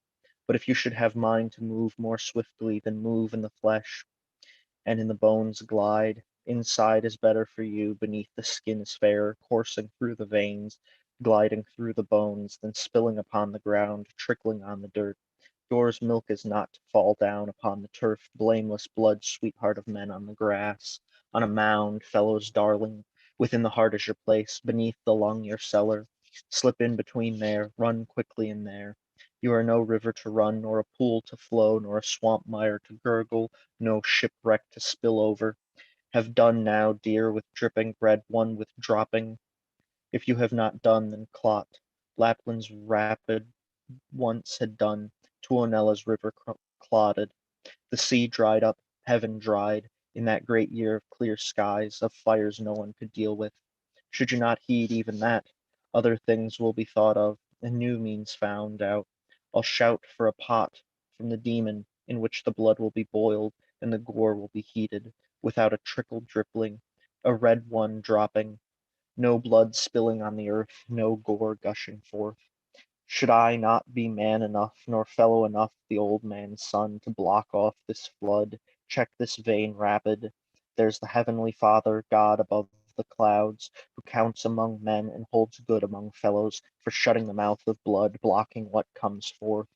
But if you should have mind to move more swiftly, then move in the flesh, and in the bones glide. Inside is better for you, beneath the skin is fairer, coursing through the veins, gliding through the bones, then spilling upon the ground, trickling on the dirt. Yours milk is not to fall down upon the turf, blameless blood, sweetheart of men on the grass, on a mound, fellow's darling. Within the heart is your place, beneath the lung your cellar. Slip in between there, run quickly in there. You are no river to run, nor a pool to flow, nor a swamp mire to gurgle, no shipwreck to spill over. Have done now, dear, with dripping bread, one with dropping. If you have not done, then clot. Lapland's rapid once had done, Tuonella's river clotted. The sea dried up, heaven dried, in that great year of clear skies, of fires no one could deal with. Should you not heed even that, other things will be thought of, and new means found out. I'll shout for a pot from the demon in which the blood will be boiled and the gore will be heated, without a trickle dripping, a red one dropping, no blood spilling on the earth, no gore gushing forth. Should I not be man enough, nor fellow enough, the old man's son, to block off this flood, check this vein rapid? There's the heavenly Father, God above the clouds, who counts among men and holds good among fellows, for shutting the mouth of blood, blocking what comes forth.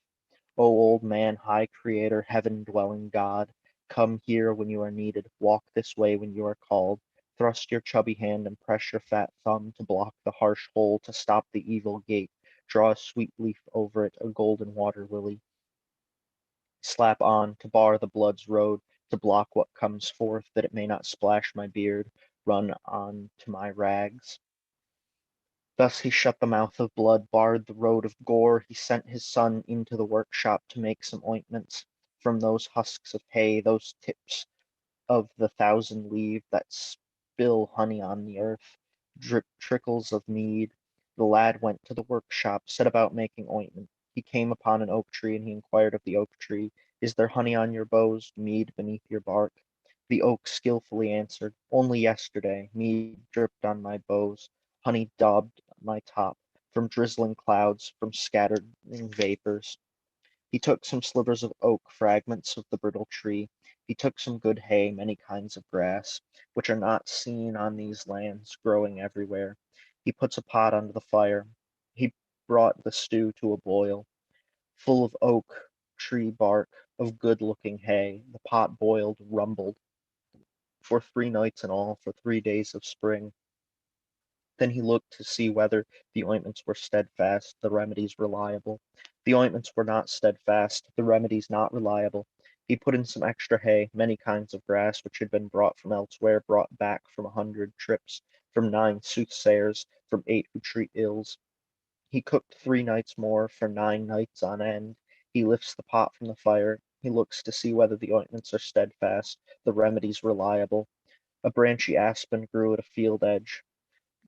O old man, high creator, heaven-dwelling God, come here when you are needed, walk this way when you are called. Thrust your chubby hand and press your fat thumb to block the harsh hole, to stop the evil gate. Draw a sweet leaf over it, a golden water lily. Slap on to bar the blood's road, to block what comes forth, that it may not splash my beard, run on to my rags. Thus he shut the mouth of blood, barred the road of gore. He sent his son into the workshop to make some ointments from those husks of hay, those tips of the thousand leaves that spill honey on the earth, drip trickles of mead. The lad went to the workshop, set about making ointment. He came upon an oak tree, and he inquired of the oak tree, "Is there honey on your boughs, mead beneath your bark?" The oak skillfully answered, "Only yesterday mead dripped on my boughs, honey daubed my top, from drizzling clouds, from scattering vapors." He took some slivers of oak, fragments of the brittle tree. He took some good hay, many kinds of grass, which are not seen on these lands, growing everywhere. He puts a pot under the fire. He brought the stew to a boil, full of oak tree bark, of good-looking hay. The pot boiled, rumbled, for 3 nights in all, for 3 days of spring. Then he looked to see whether the ointments were steadfast, the remedies reliable. The ointments were not steadfast, the remedies not reliable. He put in some extra hay, many kinds of grass which had been brought from elsewhere, brought back from 100 trips, from 9 soothsayers, from 8 who treat ills. He cooked 3 nights more, for 9 nights on end. He lifts the pot from the fire. He looks to see whether the ointments are steadfast, the remedies reliable. A branchy aspen grew at a field edge.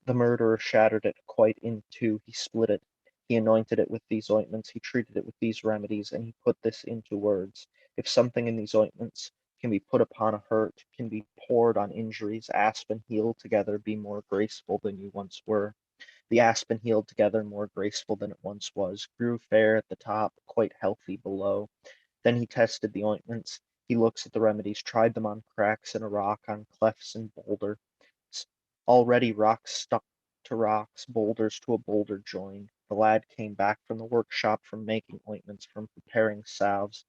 The murderer shattered it quite in two. He split it. He anointed it with these ointments. He treated it with these remedies, and he put this into words. If something in these ointments can be put upon a hurt, can be poured on injuries, aspen healed together, be more graceful than you once were. The aspen healed together, more graceful than it once was, grew fair at the top, quite healthy below. Then he tested the ointments. He looks at the remedies, tried them on cracks in a rock, on clefts in boulder. Already rocks stuck to rocks, boulders to a boulder joined. The lad came back from the workshop, from making ointments, from preparing salves,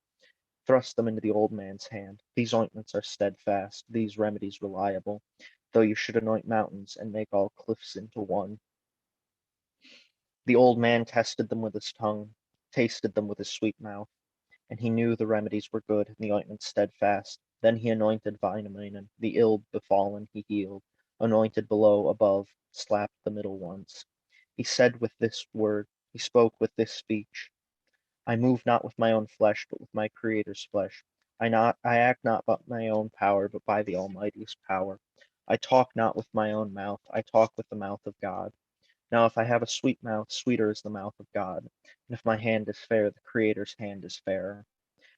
thrust them into the old man's hand. These ointments are steadfast, these remedies reliable, though you should anoint mountains and make all cliffs into one. The old man tested them with his tongue, tasted them with his sweet mouth, and he knew the remedies were good and the ointments steadfast. Then he anointed Wainamoinen, the ill befallen he healed, anointed below, above, slapped the middle once. He said with this word, he spoke with this speech, "I move not with my own flesh, but with my Creator's flesh. I act not by my own power, but by the Almighty's power. I talk not with my own mouth, I talk with the mouth of God. Now if I have a sweet mouth, sweeter is the mouth of God. And if my hand is fair, the Creator's hand is fairer."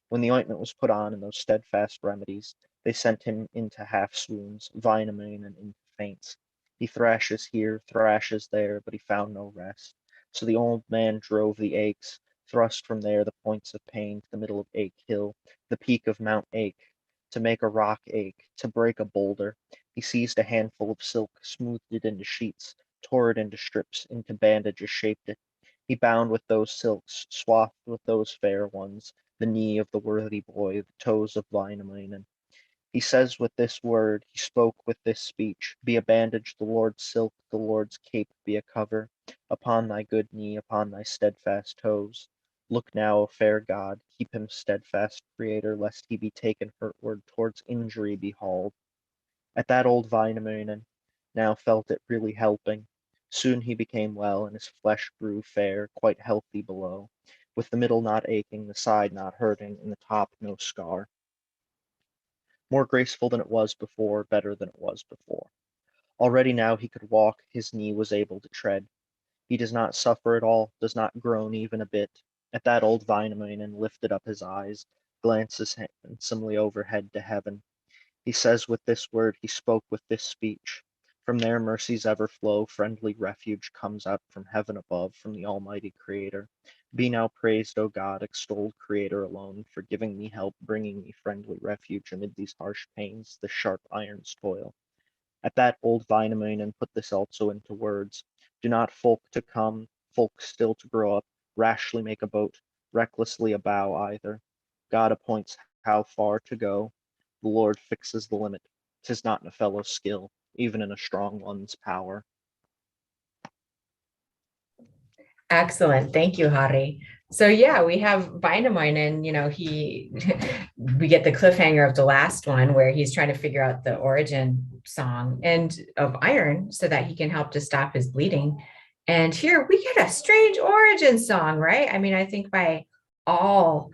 When the ointment was put on and those steadfast remedies, they sent him into half swoons, Wainamoinen into faints. He thrashes here, thrashes there, but he found no rest. So the old man drove the aches, thrust from there the points of pain to the middle of Ache Hill, the peak of Mount Ache, to make a rock ache, to break a boulder. He seized a handful of silk, smoothed it into sheets, tore it into strips, into bandages shaped it. He bound with those silks, swathed with those fair ones, the knee of the worthy boy, the toes of Wainamoinen. He says with this word, he spoke with this speech, "Be a bandage, the Lord's silk, the Lord's cape be a cover, upon thy good knee, upon thy steadfast toes. Look now, O fair God, keep him steadfast, Creator, lest he be taken hurtward, towards injury be hauled." At that old Wainamoinen now felt it really helping. Soon he became well, and his flesh grew fair, quite healthy below, with the middle not aching, the side not hurting, and the top no scar. More graceful than it was before, better than it was before. Already now he could walk, his knee was able to tread. He does not suffer at all, does not groan even a bit. At that old Wainamoinen lifted up his eyes, glances handsomely overhead to heaven. He says with this word, he spoke with this speech. From there mercies ever flow, friendly refuge comes out from heaven above, from the Almighty Creator. Be now praised, O God, extolled Creator alone, for giving me help, bringing me friendly refuge amid these harsh pains, the sharp iron's toil. At that old Wainamoinen put this also into words. Do not folk to come, folk still to grow up, rashly make a boat, recklessly a bow either. God appoints how far to go, the Lord fixes the limit. 'Tis not in a fellow's skill, even in a strong one's power. Excellent. Thank you, Hari. So yeah, we have Wainamoinen, we get the cliffhanger of the last one where he's trying to figure out the origin song and of iron so that he can help to stop his bleeding. And here we get a strange origin song, right? I mean, I think by all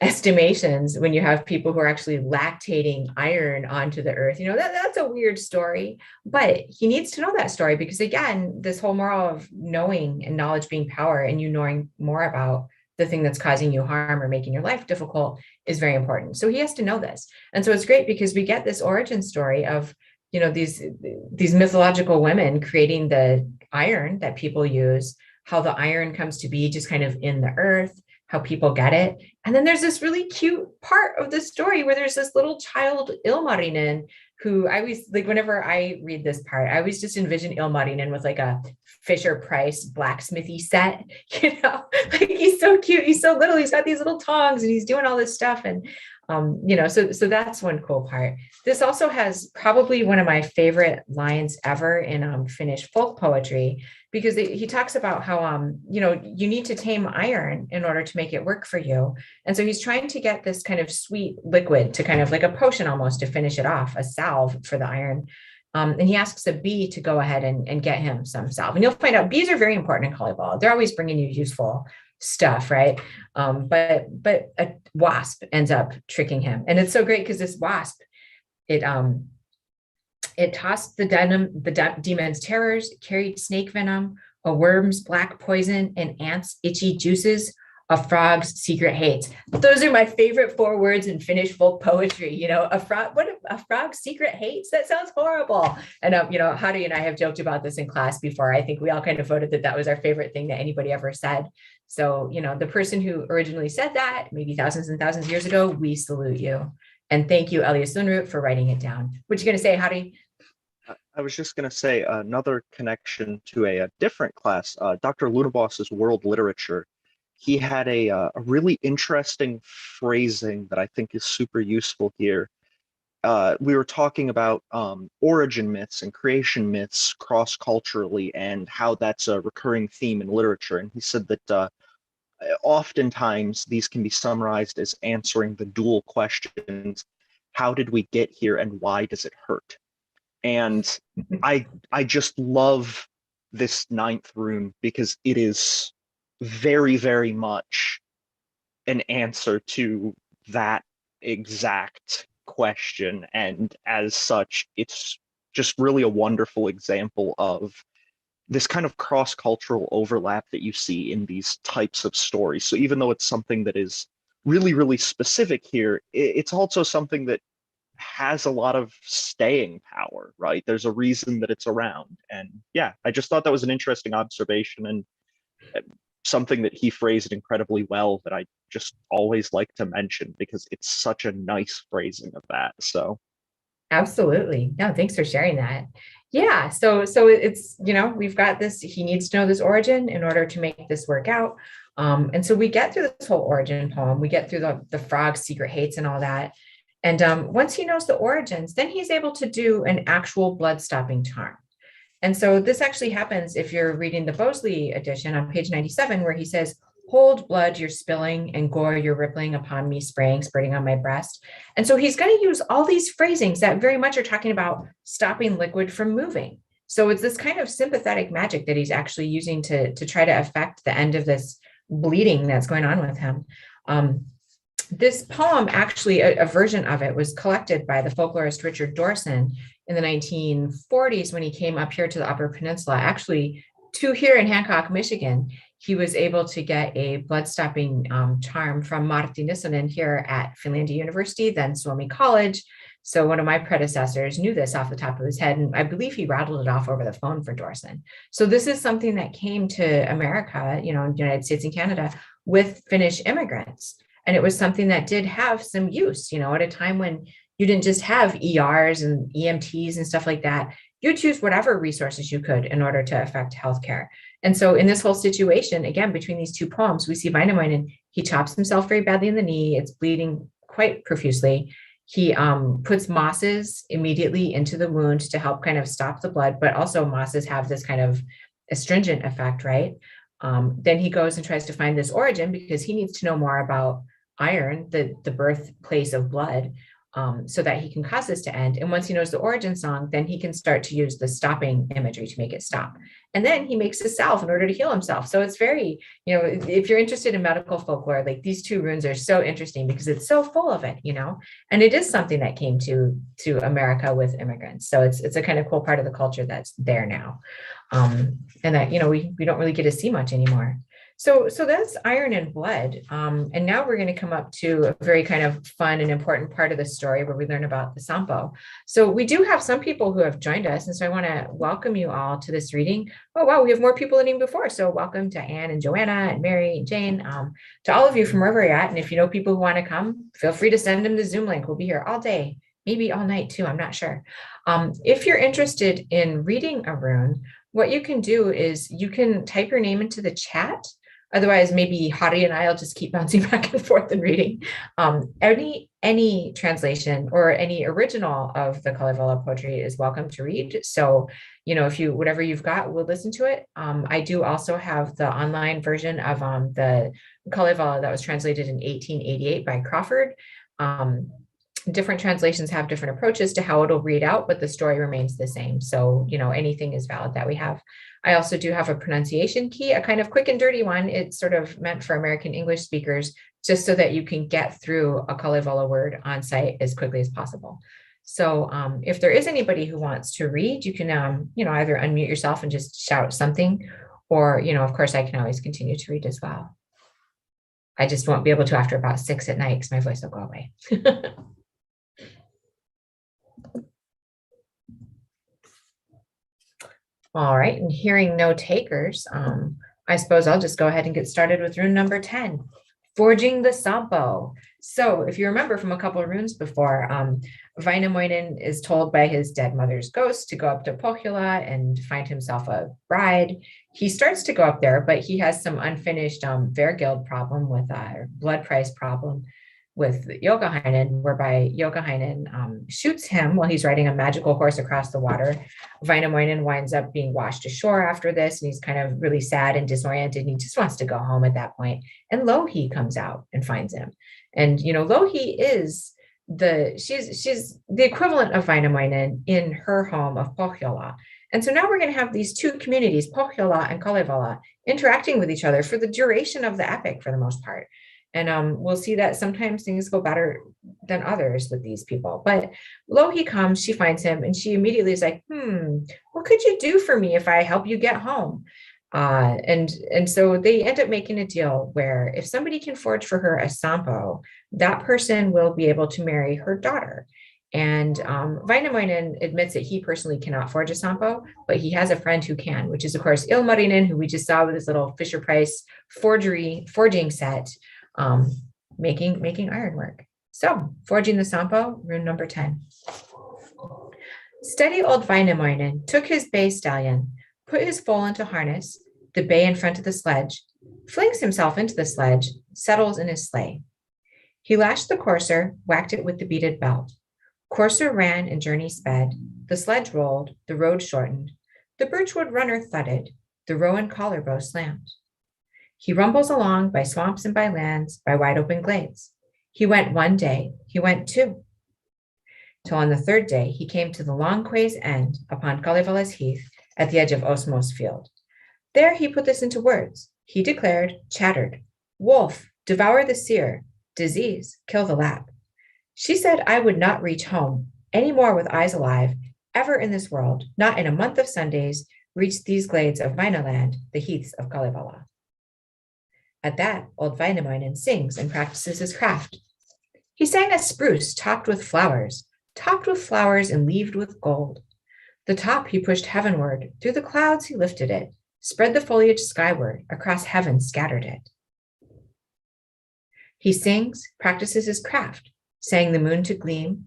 estimations, when you have people who are actually lactating iron onto the earth, that's a weird story, but he needs to know that story because again, this whole moral of knowing and knowledge being power and you knowing more about the thing that's causing you harm or making your life difficult is very important. So he has to know this. And so it's great because we get this origin story of, these mythological women creating the iron that people use, how the iron comes to be just kind of in the earth, how people get it. And then there's this really cute part of the story where there's this little child, Ilmarinen, who I always, like, whenever I read this part, I always just envision Ilmarinen with like a Fisher Price blacksmithy set, like he's so cute. He's so little. He's got these little tongs and he's doing all this stuff. And, so that's one cool part. This also has probably one of my favorite lines ever in Finnish folk poetry, because he talks about how, you need to tame iron in order to make it work for you. And so he's trying to get this kind of sweet liquid to kind of like a potion almost to finish it off, a salve for the iron. And he asks a bee to go ahead and get him some salve. And you'll find out bees are very important in Kalevala. They're always bringing you useful stuff, right? But a wasp ends up tricking him. And it's so great because this wasp, it tossed the demon's terrors, carried snake venom, a worm's black poison, and ants' itchy juices, a frog's secret hates. Those are my favorite 4 words in Finnish folk poetry. A frog's secret hates? That sounds horrible. And, Hari and I have joked about this in class before. I think we all kind of voted that was our favorite thing that anybody ever said. So, the person who originally said that, maybe thousands and thousands of years ago, we salute you. And thank you, Elias Lundroot, for writing it down. What you going to say, Hari? I was just going to say another connection to a different class, Dr. Lunabos's world literature. He had a really interesting phrasing that I think is super useful here. We were talking about origin myths and creation myths cross-culturally and how that's a recurring theme in literature. And he said that oftentimes these can be summarized as answering the dual questions: how did we get here and why does it hurt? And I just love this 9th rune because it is very, very much an answer to that exact question. And as such, it's just really a wonderful example of this kind of cross-cultural overlap that you see in these types of stories. So even though it's something that is really, really specific here, it's also something that has a lot of staying power, right? There's a reason that it's around. And yeah, I just thought that was an interesting observation and something that he phrased incredibly well that I just always like to mention because it's such a nice phrasing of that. So absolutely. No, thanks for sharing that. Yeah. So it's, we've got this, he needs to know this origin in order to make this work out. And so we get through this whole origin poem, we get through the frog's secret hates and all that. And once he knows the origins, then he's able to do an actual blood stopping charm. And so this actually happens if you're reading the Bosley edition on page 97, where he says, hold blood you're spilling and gore you're rippling upon me, spraying, spurting on my breast. And so he's going to use all these phrasings that very much are talking about stopping liquid from moving. So it's this kind of sympathetic magic that he's actually using to try to affect the end of this bleeding that's going on with him. This poem, actually, a version of it was collected by the folklorist Richard Dorson in the 1940s when he came up here to the Upper Peninsula, actually to here in Hancock, Michigan, he was able to get a blood-stopping charm from Martti Nissanen here at Finlandia University, then Suomi College. So one of my predecessors knew this off the top of his head, and I believe he rattled it off over the phone for Dorson. So this is something that came to America, in the United States and Canada with Finnish immigrants. And it was something that did have some use, at a time when you didn't just have ERs and EMTs and stuff like that. You'd use whatever resources you could in order to affect healthcare. And so in this whole situation, again, between these two poems, we see Väinämöinen, he chops himself very badly in the knee. It's bleeding quite profusely. He puts mosses immediately into the wound to help kind of stop the blood, but also mosses have this kind of astringent effect, right? Then he goes and tries to find this origin because he needs to know more about iron, the birthplace of blood, so that he can cause this to end. And once he knows the origin song, then he can start to use the stopping imagery to make it stop. And then he makes a salve in order to heal himself. So it's very, if you're interested in medical folklore, like these two runes are so interesting because it's so full of it, and it is something that came to America with immigrants. So it's a kind of cool part of the culture that's there now. And that, we don't really get to see much anymore. So that's iron and blood. And now we're going to come up to a very kind of fun and important part of the story where we learn about the Sampo. So we do have some people who have joined us. And so I want to welcome you all to this reading. Oh, wow, we have more people than even before. So welcome to Anne and Joanna and Mary and Jane, to all of you from wherever you're at. And if you know people who want to come, feel free to send them the Zoom link. We'll be here all day, maybe all night too. I'm not sure. If you're interested in reading a rune, what you can do is you can type your name into the chat. Otherwise, maybe Hari and I will just keep bouncing back and forth and reading. Any translation or any original of the Kalevala poetry is welcome to read. So, if whatever you've got, we'll listen to it. I do also have the online version of the Kalevala that was translated in 1888 by Crawford. Different translations have different approaches to how it'll read out, but the story remains the same. So, anything is valid that we have. I also do have a pronunciation key, a kind of quick and dirty one. It's sort of meant for American English speakers, just so that you can get through a Kalevala word on site as quickly as possible. So if there is anybody who wants to read, you can, either unmute yourself and just shout something, or, of course, I can always continue to read as well. I just won't be able to after about 6 at night because my voice will go away. All right, and hearing no takers, I suppose I'll just go ahead and get started with rune number 10, Forging the Sampo. So if you remember from a couple of runes before, Väinämöinen is told by his dead mother's ghost to go up to Pohjola and find himself a bride. He starts to go up there, but he has some unfinished Vergild problem with a blood price problem with Joukahainen, whereby Joukahainen shoots him while he's riding a magical horse across the water. Väinämöinen winds up being washed ashore after this, and he's kind of really sad and disoriented, and he just wants to go home at that point. And Louhi comes out and finds him. And, Louhi is she's the equivalent of Väinämöinen in her home of Pohjola. And so now we're going to have these two communities, Pohjola and Kalevala, interacting with each other for the duration of the epic for the most part. And we'll see that sometimes things go better than others with these people. But Louhi comes, she finds him, and she immediately is like, what could you do for me if I help you get home? And so they end up making a deal where if somebody can forge for her a Sampo, that person will be able to marry her daughter. And Väinämöinen admits that he personally cannot forge a Sampo, but he has a friend who can, which is, of course, Ilmarinen, who we just saw with his little Fisher-Price forging set. Making ironwork. So forging the Sampo, rune number 10. Steady old Väinämöinen took his bay stallion, put his foal into harness, the bay in front of the sledge, flings himself into the sledge, settles in his sleigh. He lashed the courser, whacked it with the beaded belt. Courser ran and journey sped, the sledge rolled, the road shortened, the birchwood runner thudded, the rowan collar bow slammed. He rumbles along by swamps and by lands, by wide open glades. He went one day, he went two. Till on the third day he came to the long quay's end upon Kalevala's heath at the edge of Osmo's field. There he put this into words. He declared, chattered, wolf, devour the seer, disease, kill the lap. She said I would not reach home any more with eyes alive ever in this world, not in a month of Sundays, reached these glades of Vainaland, the heaths of Kalevala. At that, old Vainamoinen sings and practices his craft. He sang a spruce topped with flowers and leaved with gold. The top he pushed heavenward, through the clouds he lifted it, spread the foliage skyward, across heaven scattered it. He sings, practices his craft, sang the moon to gleam.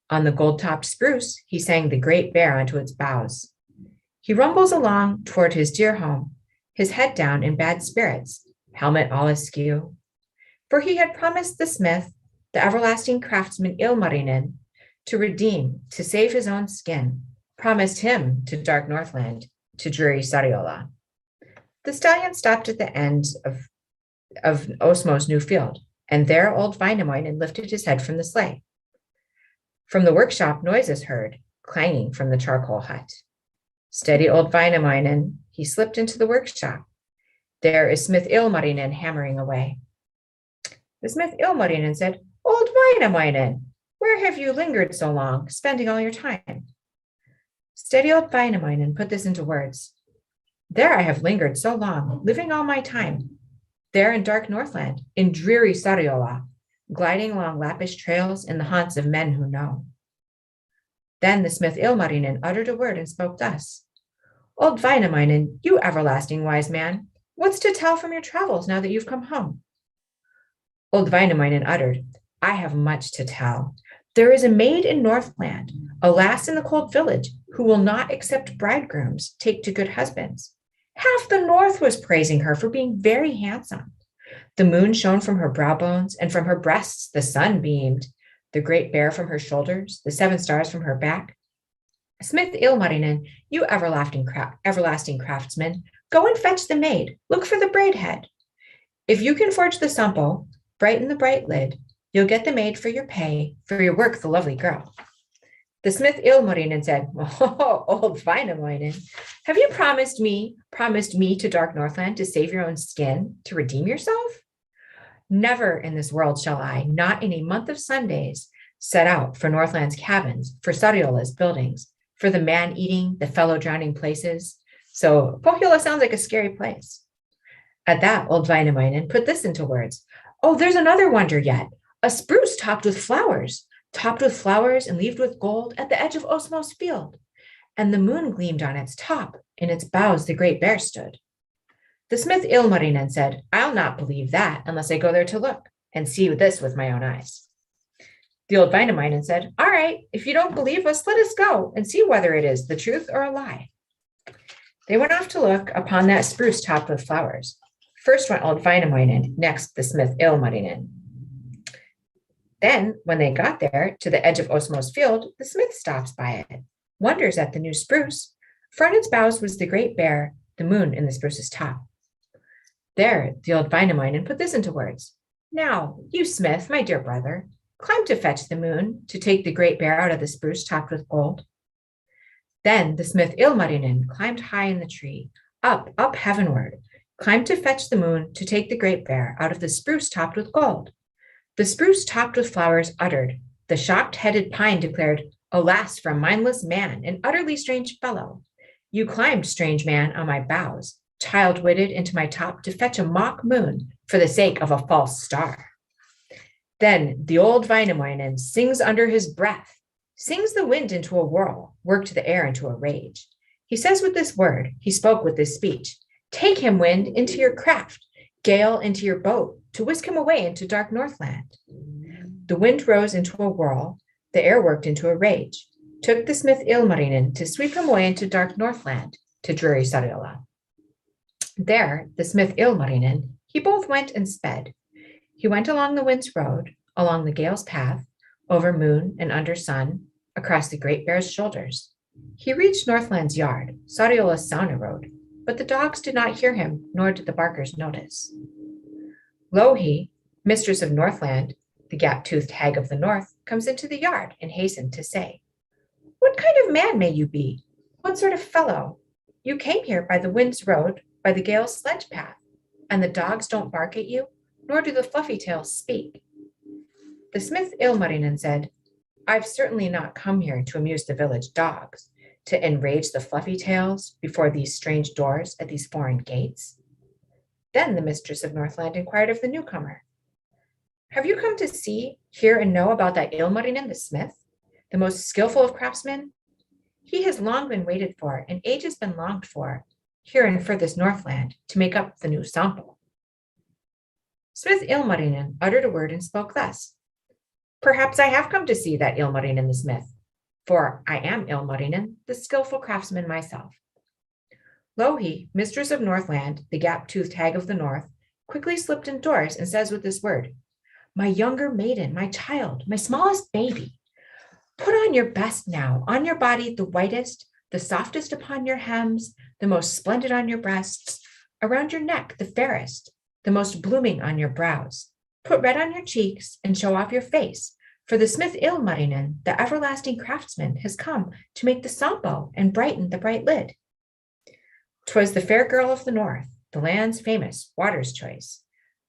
On the gold-topped spruce, he sang the great bear onto its boughs. He rumbles along toward his dear home, his head down in bad spirits, helmet all askew. For he had promised the smith, the everlasting craftsman Ilmarinen, to redeem, to save his own skin, promised him to dark Northland, to dreary Sariola. The stallion stopped at the end of Osmo's new field, and there old Vainamoinen lifted his head from the sleigh. From the workshop noises heard, clanging from the charcoal hut. Steady old Vainamoinen, he slipped into the workshop. There is Smith Ilmarinen hammering away. The smith Ilmarinen said, Old Vainamoinen, where have you lingered so long, spending all your time? Steady old Vainamoinen put this into words. There I have lingered so long, living all my time. There in dark Northland, in dreary Sariola, gliding along Lappish trails in the haunts of men who know. Then the smith Ilmarinen uttered a word and spoke thus. Old Vainamoinen, you everlasting wise man, what's to tell from your travels now that you've come home? Old Vainamoinen uttered, I have much to tell. There is a maid in Northland, a lass in the cold village, who will not accept bridegrooms, take to good husbands. Half the north was praising her for being very handsome. The moon shone from her brow bones, and from her breasts the sun beamed, the great bear from her shoulders, the 7 stars from her back. Smith Ilmarinen, you everlasting craftsman, go and fetch the maid, look for the braid head. If you can forge the sampo, brighten the bright lid, you'll get the maid for your pay, for your work, the lovely girl. The smith Ilmarinen said, Oh, old Vainamoinen, have you promised me to dark Northland to save your own skin, to redeem yourself? Never in this world shall I, not in a month of Sundays, set out for Northland's cabins, for Sariola's buildings, for the man-eating, the fellow-drowning places. So Pohjola sounds like a scary place. At that, old Vainamoinen put this into words. Oh, there's another wonder yet, a spruce topped with flowers and leaved with gold at the edge of Osmo's field. And the moon gleamed on its top, in its boughs the great bear stood. The smith Ilmarinen said, I'll not believe that unless I go there to look and see this with my own eyes. The old Vainamoinen said, all right, if you don't believe us, let us go and see whether it is the truth or a lie. They went off to look upon that spruce topped with flowers. First went old Vainamoinen, next the smith Ilmarinen. Then, when they got there to the edge of Osmo's field, the smith stops by it, wonders at the new spruce, for on its boughs was the great bear, the moon in the spruce's top. There, the old Vainamoinen put this into words. Now, you smith, my dear brother, climb to fetch the moon, to take the great bear out of the spruce topped with gold. Then the smith Ilmarinen climbed high in the tree, up heavenward, climbed to fetch the moon, to take the great bear out of the spruce topped with gold. The spruce topped with flowers uttered. The shocked-headed pine declared, Alas, for a mindless man, an utterly strange fellow. You climbed, strange man, on my boughs, child-witted into my top to fetch a mock moon for the sake of a false star. Then the old Vainamoinen sings under his breath, sings the wind into a whirl, worked the air into a rage. He says with this word, he spoke with this speech, Take him, wind, into your craft, gale into your boat, to whisk him away into dark Northland. The wind rose into a whirl, the air worked into a rage, took the smith Ilmarinen to sweep him away into dark Northland, to dreary Sariola. There, the smith Ilmarinen, he both went and sped. He went along the wind's road, along the gale's path, over moon and under sun, across the great bear's shoulders. He reached Northland's yard, Sariola's sauna road, but the dogs did not hear him, nor did the barkers notice. Louhi, mistress of Northland, the gap-toothed hag of the north, comes into the yard and hastened to say, What kind of man may you be? What sort of fellow? You came here by the wind's road, by the gale's sledge path, and the dogs don't bark at you, nor do the fluffy tails speak. The smith Ilmarinen said, I've certainly not come here to amuse the village dogs, to enrage the fluffy tails before these strange doors at these foreign gates? Then the mistress of Northland inquired of the newcomer, have you come to see, hear, and know about that Ilmarinen the smith, the most skillful of craftsmen? He has long been waited for, and age has been longed for, here in furthest Northland, to make up the new sampo. Smith Ilmarinen uttered a word and spoke thus, perhaps I have come to see that Ilmarinen the smith, for I am Ilmarinen, the skillful craftsman myself. Louhi, mistress of Northland, the gap-toothed hag of the north, quickly slipped indoors and says with this word, my younger maiden, my child, my smallest baby, put on your best now, on your body the whitest, the softest upon your hems, the most splendid on your breasts, around your neck the fairest, the most blooming on your brows. Put red on your cheeks and show off your face, for the smith Ilmarinen, the everlasting craftsman, has come to make the sampo and brighten the bright lid. 'Twas the fair girl of the north, the land's famous water's choice,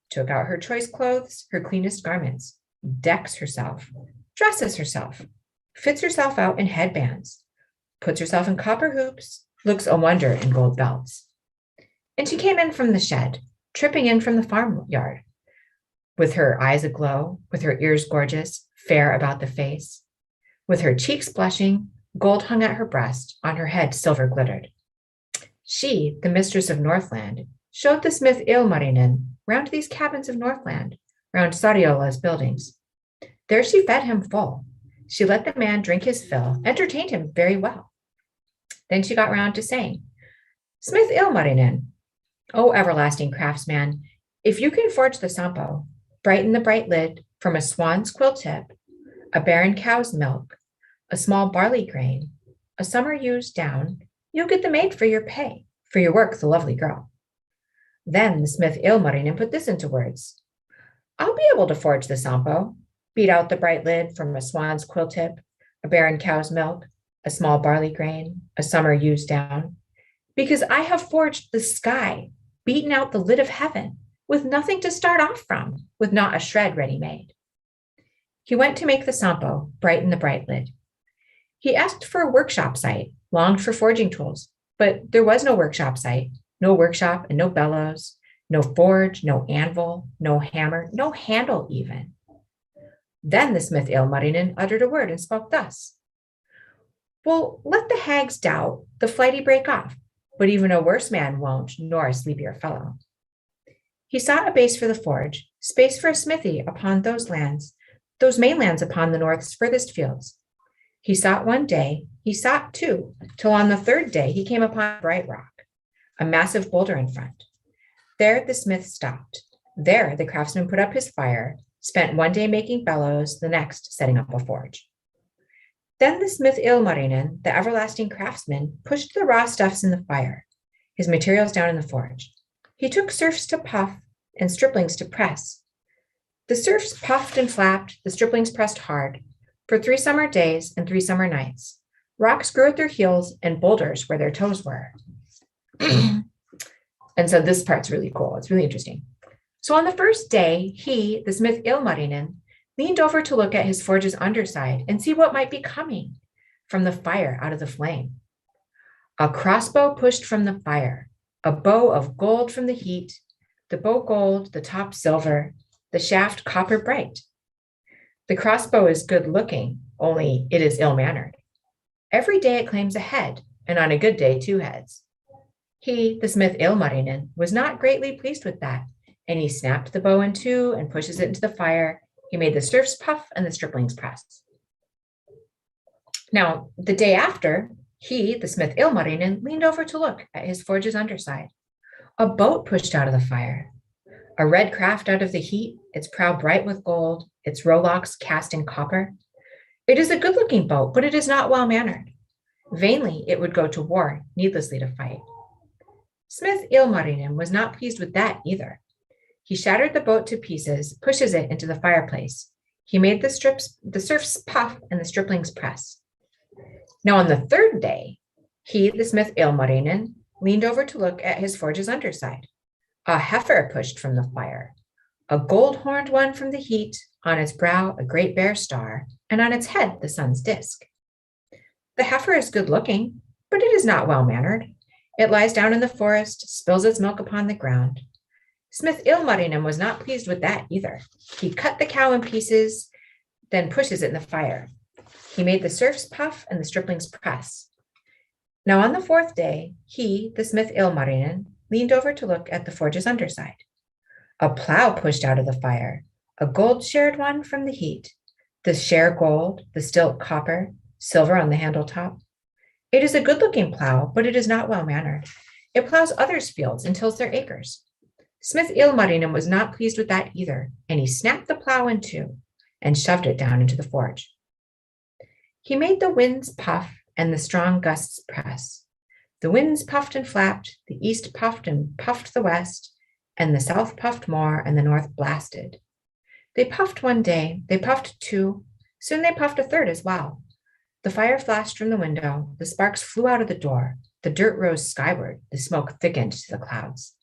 took out her choice clothes, her cleanest garments, decks herself, dresses herself, fits herself out in headbands, puts herself in copper hoops, looks a wonder in gold belts. And she came in from the shed, tripping in from the farmyard, with her eyes aglow, with her ears gorgeous, fair about the face, with her cheeks blushing, gold hung at her breast, on her head silver glittered. She, the mistress of Northland, showed the smith Ilmarinen round these cabins of Northland, round Sariola's buildings. There she fed him full. She let the man drink his fill, entertained him very well. Then she got round to saying, Smith Ilmarinen, O everlasting craftsman, if you can forge the sampo, brighten the bright lid from a swan's quill tip, a barren cow's milk, a small barley grain, a summer ew's down, you'll get the maid for your pay, for your work, the lovely girl. Then the smith Ilmarinen put this into words. I'll be able to forge the sampo, beat out the bright lid from a swan's quill tip, a barren cow's milk, a small barley grain, a summer ew's down, because I have forged the sky, beaten out the lid of heaven, with nothing to start off from, with not a shred ready-made. He went to make the sampo, brighten the bright lid. He asked for a workshop site, longed for forging tools, but there was no workshop site, no workshop and no bellows, no forge, no anvil, no hammer, no handle even. Then the smith Ilmarinen uttered a word and spoke thus. Well, let the hags doubt, the flighty break off, but even a worse man won't, nor a sleepier fellow. He sought a base for the forge, space for a smithy upon those lands, those mainlands upon the north's furthest fields. He sought one day, he sought two, till on the third day he came upon a bright rock, a massive boulder in front. There the smith stopped. There the craftsman put up his fire, spent one day making bellows, the next setting up a forge. Then the smith Ilmarinen, the everlasting craftsman, pushed the raw stuffs in the fire, his materials down in the forge. He took serfs to puff and striplings to press. The serfs puffed and flapped, the striplings pressed hard. For 3 summer days and 3 summer nights, rocks grew at their heels and boulders where their toes were. And so this part's really cool. It's really interesting. So on the first day, he, the smith Ilmarinen, leaned over to look at his forge's underside and see what might be coming from the fire out of the flame. A crossbow pushed from the fire, a bow of gold from the heat, the bow gold, the top silver, the shaft copper bright. The crossbow is good looking, only it is ill-mannered. Every day it claims a head, and on a good day 2 heads. He, the smith Ilmarinen, was not greatly pleased with that, and he snapped the bow in 2 and pushes it into the fire. He made the serfs puff and the striplings press. Now, the day after, he, the smith Ilmarinen, leaned over to look at his forge's underside. A boat pushed out of the fire. A red craft out of the heat, its prow bright with gold, its rowlocks cast in copper. It is a good-looking boat, but it is not well-mannered. Vainly it would go to war, needlessly to fight. Smith Ilmarinen was not pleased with that either. He shattered the boat to pieces, pushes it into the fireplace. He made the serfs puff and the striplings press. Now on the third day, he, the smith Ilmarinen, leaned over to look at his forge's underside. A heifer pushed from the fire, a gold-horned one from the heat, on its brow a great bare star, and on its head the sun's disk. The heifer is good-looking, but it is not well-mannered. It lies down in the forest, spills its milk upon the ground. Smith Ilmarinen was not pleased with that either. He cut the cow in pieces, then pushes it in the fire. He made the serfs puff and the striplings press. Now on the fourth day, he, the smith Ilmarinen, leaned over to look at the forge's underside. A plow pushed out of the fire, a gold-shared one from the heat. The share gold, the stilt copper, silver on the handle top. It is a good-looking plow, but it is not well-mannered. It plows others' fields and tills their acres. Smith Ilmarinen was not pleased with that either, and he snapped the plow in two and shoved it down into the forge. He made the winds puff and the strong gusts press. The winds puffed and flapped, the east puffed and puffed the west, and the south puffed more and the north blasted. They puffed one day, they puffed two, soon they puffed a third as well. The fire flashed from the window, the sparks flew out of the door, the dirt rose skyward, the smoke thickened to the clouds.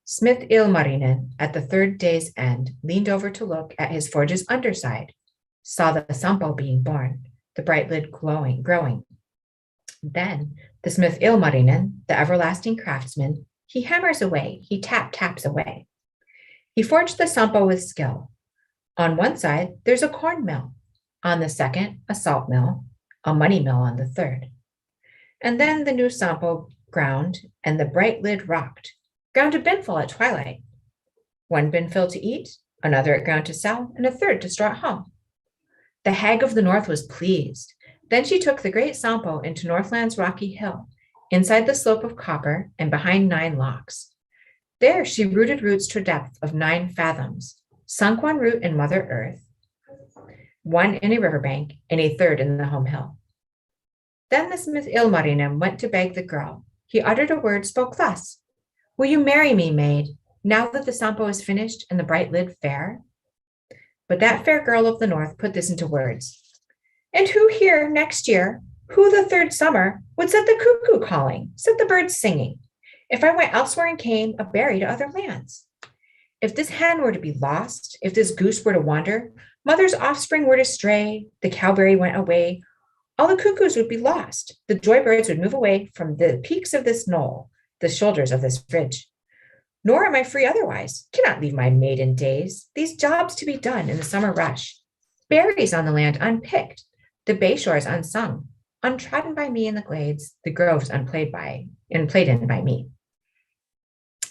Smith Ilmarinen, at the third day's end, leaned over to look at his forge's underside, saw the sampo being born, the bright lid growing. Then the smith Ilmarinen, the everlasting craftsman, he hammers away, he taps away. He forged the sampo with skill. On one side, there's a corn mill. On the second, a salt mill, a money mill on the third. And then the new sampo ground, and the bright lid rocked, ground a binful at twilight. One binful to eat, another it ground to sell, and a third to store at home. The hag of the north was pleased. Then she took the great sampo into Northland's rocky hill, inside the slope of copper and behind 9 locks. There she rooted roots to a depth of 9 fathoms, sunk one root in Mother Earth, one in a riverbank, and a third in the home hill. Then the smith Ilmarinen went to beg the girl. He uttered a word, spoke thus: "Will you marry me, maid, now that the sampo is finished and the bright lid fair?" But that fair girl of the north put this into words: "And who here next year, who the third summer, would set the cuckoo calling, set the birds singing, if I went elsewhere and came a berry to other lands? If this hen were to be lost, if this goose were to wander, mother's offspring were to stray, the cowberry went away, all the cuckoos would be lost, the joy birds would move away from the peaks of this knoll, the shoulders of this ridge. Nor am I free otherwise, cannot leave my maiden days, these jobs to be done in the summer rush, berries on the land unpicked, the bay shores unsung, untrodden by me in the glades, the groves unplayed in by me."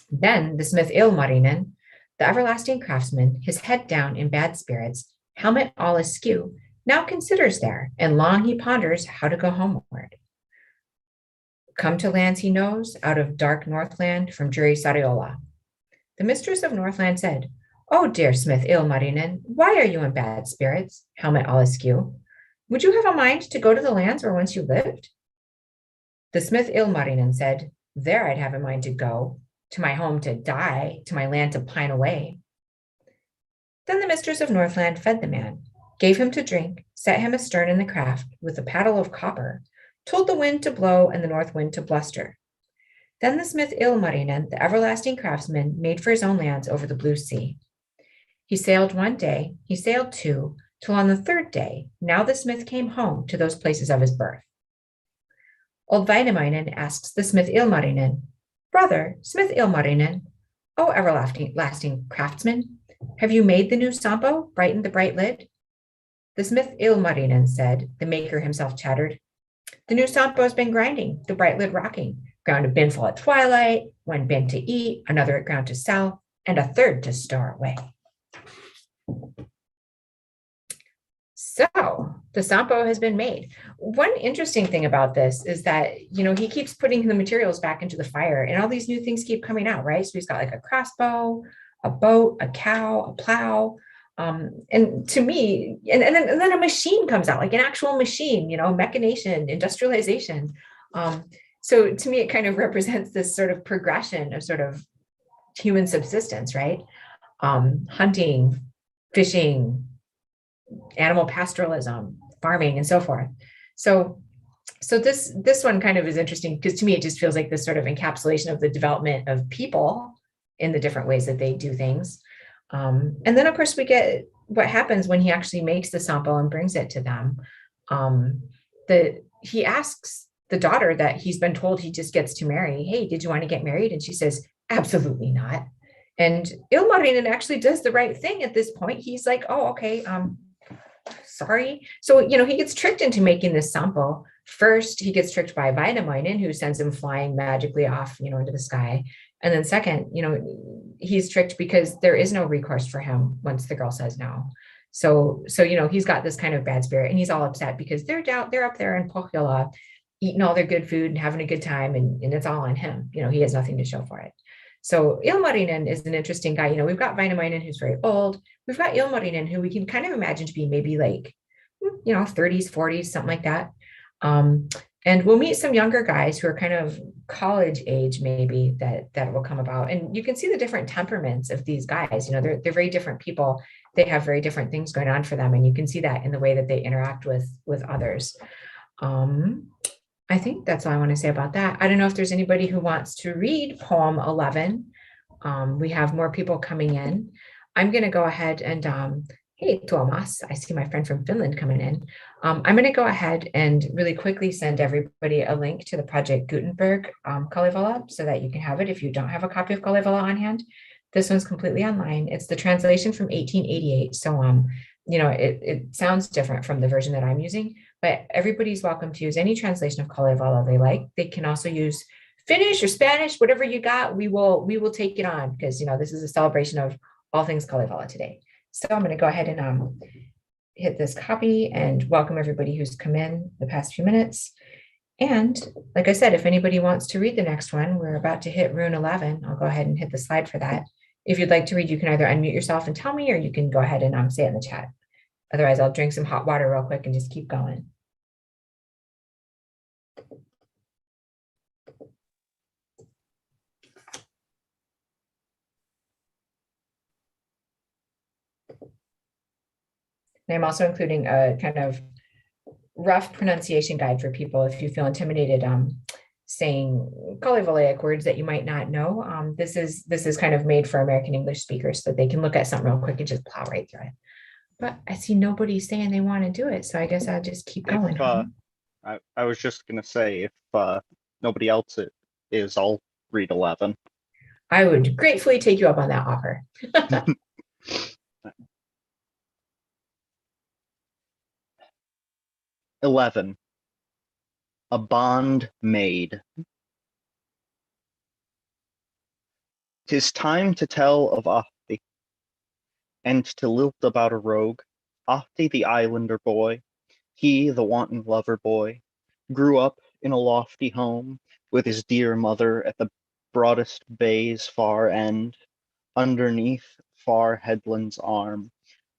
Then the smith Ilmarinen, the everlasting craftsman, his head down in bad spirits, helmet all askew, now considers there, and long he ponders how to go homeward. Come to lands he knows, out of dark Northland from dreary Sariola. The mistress of Northland said, "Oh, dear smith Ilmarinen, why are you in bad spirits, helmet all askew? Would you have a mind to go to the lands where once you lived?" The smith Ilmarinen said, "There I'd have a mind to go, to my home to die, to my land to pine away." Then the mistress of Northland fed the man, gave him to drink, set him astern in the craft with a paddle of copper, told the wind to blow and the north wind to bluster. Then the smith Ilmarinen, the everlasting craftsman, made for his own lands over the blue sea. He sailed one day, he sailed two, till on the third day, now the smith came home to those places of his birth. Old Väinämöinen asks the smith Ilmarinen, "Brother, smith Ilmarinen, O everlasting craftsman, have you made the new sampo, brightened the bright lid?" The smith Ilmarinen said, the maker himself chattered, "The new sampo has been grinding, the bright lid rocking, ground a binful at twilight, one bin to eat, another at ground to sell, and a third to store away." So the sampo has been made. One interesting thing about this is that, he keeps putting the materials back into the fire and all these new things keep coming out, right? So he's got like a crossbow, a boat, a cow, a plow. And to me, and then a machine comes out, like an actual machine, mechanization, industrialization. So to me, it kind of represents this sort of progression of sort of human subsistence, right? Hunting, fishing, animal pastoralism, farming, and so forth. So this one kind of is interesting because to me, it just feels like this sort of encapsulation of the development of people in the different ways that they do things. And then, of course, we get what happens when he actually makes the sampo and brings it to them. He asks the daughter that he's been told he just gets to marry. Hey, did you want to get married? And she says, absolutely not. And Ilmarinen actually does the right thing at this point. He's like, oh, okay, sorry. So, he gets tricked into making this sample. First, he gets tricked by Vainamoinen, who sends him flying magically off, into the sky. And then second, he's tricked because there is no recourse for him once the girl says no. So, he's got this kind of bad spirit and he's all upset because they're up there in Pohjola eating all their good food and having a good time. And it's all on him. He has nothing to show for it. So Ilmarinen is an interesting guy. We've got Vainamoinen, who's very old. We've got Ilmarinen, who we can kind of imagine to be maybe like, 30s, 40s, something like that. And we'll meet some younger guys who are kind of college age, maybe that will come about. And you can see the different temperaments of these guys. They're very different people. They have very different things going on for them. And you can see that in the way that they interact with others. I think that's all I want to say about that. I don't know if there's anybody who wants to read poem 11. We have more people coming in. I'm going to go ahead and, hey, Tuomas, I see my friend from Finland coming in. I'm going to go ahead and really quickly send everybody a link to the Project Gutenberg Kalevala so that you can have it if you don't have a copy of Kalevala on hand. This one's completely online. It's the translation from 1888. So, it sounds different from the version that I'm using, but everybody's welcome to use any translation of Kalevala they like. They can also use Finnish or Spanish, whatever you got, we will take it on because, this is a celebration of all things Kalevala today. So I'm going to go ahead and hit this copy and welcome everybody who's come in the past few minutes. And like I said, if anybody wants to read the next one, we're about to hit rune 11. I'll go ahead and hit the slide for that. If you'd like to read, you can either unmute yourself and tell me, or you can go ahead and say it in the chat. Otherwise, I'll drink some hot water real quick and just keep going. And I'm also including a kind of rough pronunciation guide for people if you feel intimidated saying Kalevalaic words that you might not know. This is kind of made for American English speakers so that they can look at something real quick and just plow right through it. But I see nobody saying they want to do it, so I guess I'll just keep going. I was just gonna say, if nobody else is, I'll read 11. I would gratefully take you up on that offer. 11. A bond made. 'Tis time to tell of Ahti, and to lilt about a rogue. Ahti the islander boy, he the wanton lover boy, grew up in a lofty home with his dear mother at the broadest bay's far end, underneath far headland's arm.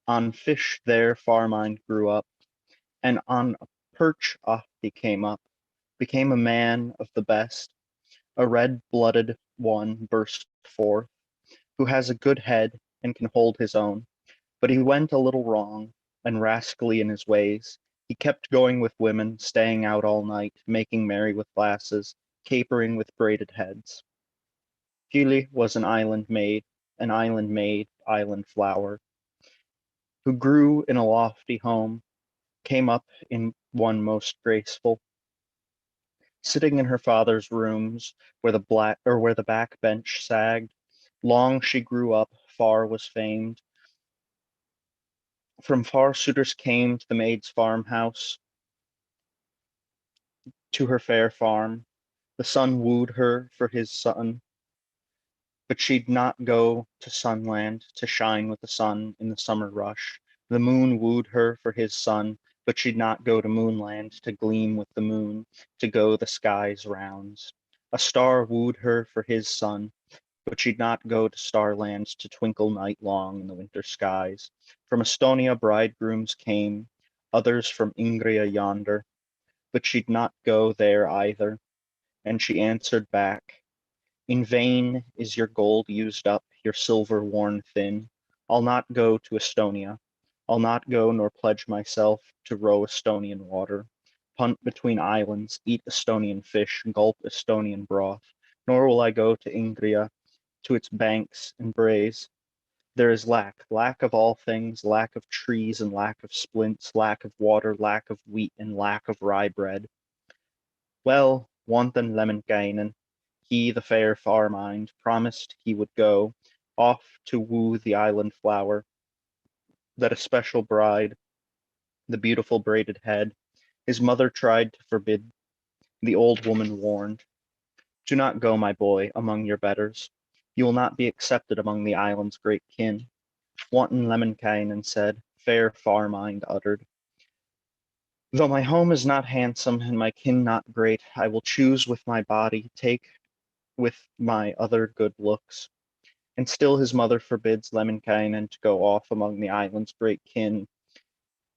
On fish there Farmind grew up, and on a perch Ahti came up, became a man of the best, a red-blooded one burst forth, who has a good head and can hold his own. But he went a little wrong and rascally in his ways. He kept going with women, staying out all night, making merry with lasses, capering with braided heads. Hili was an island maid, island flower, who grew in a lofty home, came up in one most graceful, sitting in her father's rooms where the back bench sagged. Long she grew up, far was famed. From far suitors came to the maid's farmhouse, to her fair farm. The sun wooed her for his son, but she'd not go to Sunland to shine with the sun in the summer rush. The moon wooed her for his son, but she'd not go to Moonland to gleam with the moon, to go the sky's rounds. A star wooed her for his son, but she'd not go to Starland to twinkle night long in the winter skies. From Estonia bridegrooms came, others from Ingria yonder, but she'd not go there either. And she answered back, in vain is your gold used up, your silver worn thin. I'll not go to Estonia. I'll not go nor pledge myself to row Estonian water, punt between islands, eat Estonian fish, gulp Estonian broth, nor will I go to Ingria, to its banks and braes. There is lack of all things, lack of trees and lack of splints, lack of water, lack of wheat and lack of rye bread. Well, wanton Lemminkainen, he the fair far mind, promised he would go off to woo the island flower, that especial bride, the beautiful braided head. His mother tried to forbid, the old woman warned, do not go, my boy, among your betters. You will not be accepted among the island's great kin. Wanton Lemminkainen said, fair far mind uttered. Though my home is not handsome and my kin not great, I will choose with my body, take with my other good looks. And still his mother forbids Lemminkainen to go off among the island's great kin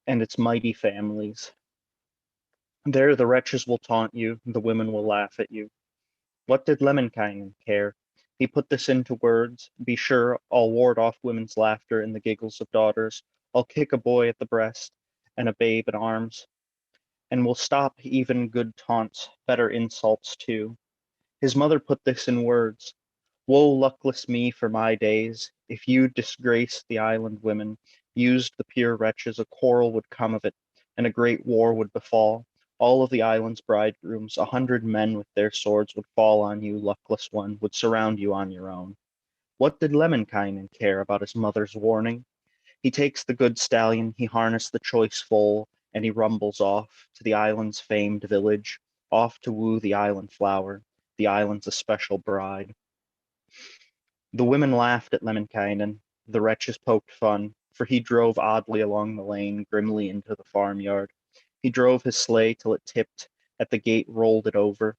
and its mighty families. There the wretches will taunt you, the women will laugh at you. What did Lemminkainen care? He put this into words. Be sure I'll ward off women's laughter and the giggles of daughters. I'll kick a boy at the breast and a babe in arms, and will stop even good taunts, better insults too. His mother put this in words. Woe luckless me for my days, if you disgraced the island women, used the pure wretches, a quarrel would come of it, and a great war would befall. All of the island's bridegrooms, 100 men with their swords would fall on you, luckless one, would surround you on your own. What did Lemminkainen care about his mother's warning? He takes the good stallion, he harnessed the choice foal, and he rumbles off to the island's famed village, off to woo the island flower, the island's especial bride. The women laughed at Lemminkainen, the wretches poked fun, for he drove oddly along the lane, grimly into the farmyard. He drove his sleigh till it tipped, at the gate rolled it over.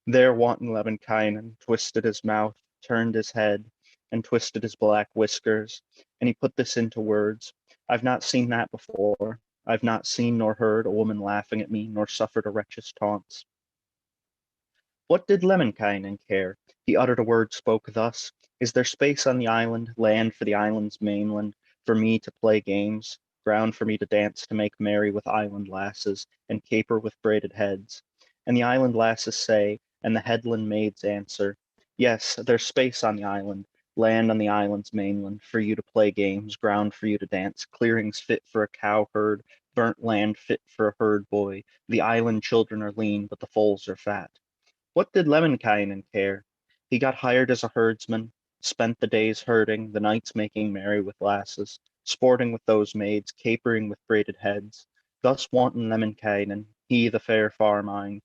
There wanton Lemminkainen twisted his mouth, turned his head, and twisted his black whiskers, and he put this into words. I've not seen that before. I've not seen nor heard a woman laughing at me, nor suffered a wretch's taunts. What did Lemminkainen care? He uttered a word, spoke thus. Is there space on the island, land for the island's mainland, for me to play games, ground for me to dance, to make merry with island lasses, and caper with braided heads? And the island lasses say, and the headland maids answer, yes, there's space on the island, land on the island's mainland, for you to play games, ground for you to dance, clearings fit for a cow herd, burnt land fit for a herd boy. The island children are lean, but the foals are fat. What did Lemminkainen care? He got hired as a herdsman, spent the days herding, the nights making merry with lasses, sporting with those maids, capering with braided heads. Thus wanton Lemminkainen, he the fair far mind,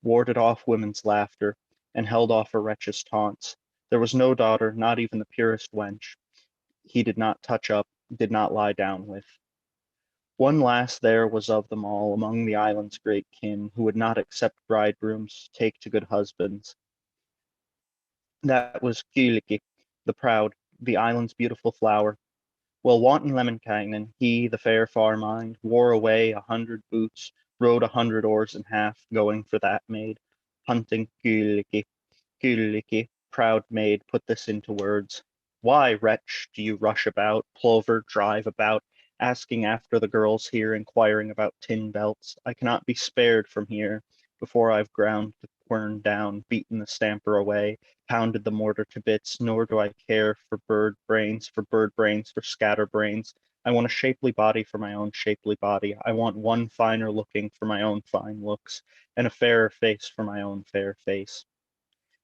warded off women's laughter, and held off a wretch's taunts. There was no daughter, not even the purest wench, he did not touch up, did not lie down with. One lass there was of them all, among the island's great kin, who would not accept bridegrooms, take to good husbands. That was Kyllikki, the proud, the island's beautiful flower. Well, wanton Lemminkainen, he, the fair far mind, wore away 100 boots, rode 100 oars and half, going for that maid, hunting Kyllikki. Kyllikki, proud maid, put this into words. Why, wretch, do you rush about, plover, drive about, asking after the girls here, inquiring about tin belts? I cannot be spared from here before I've ground the quern down, beaten the stamper away, pounded the mortar to bits, nor do I care for bird brains, for scatter brains. I want a shapely body for my own shapely body. I want one finer looking for my own fine looks, and a fairer face for my own fair face.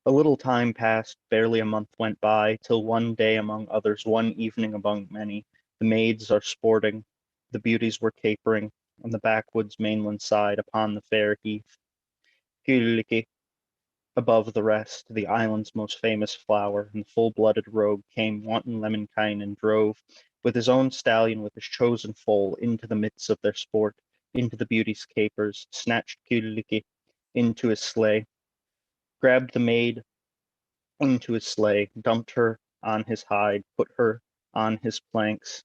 A little time passed, barely a month went by, till one day among others, one evening among many, the maids are sporting, the beauties were capering, on the backwoods mainland side upon the fair heath. Kyllikki, above the rest, the island's most famous flower, in full-blooded robe, came wanton Lemminkainen and drove, with his own stallion, with his chosen foal, into the midst of their sport, into the beauty's capers, snatched Kyllikki into his sleigh, grabbed the maid into his sleigh, dumped her on his hide, put her on his planks,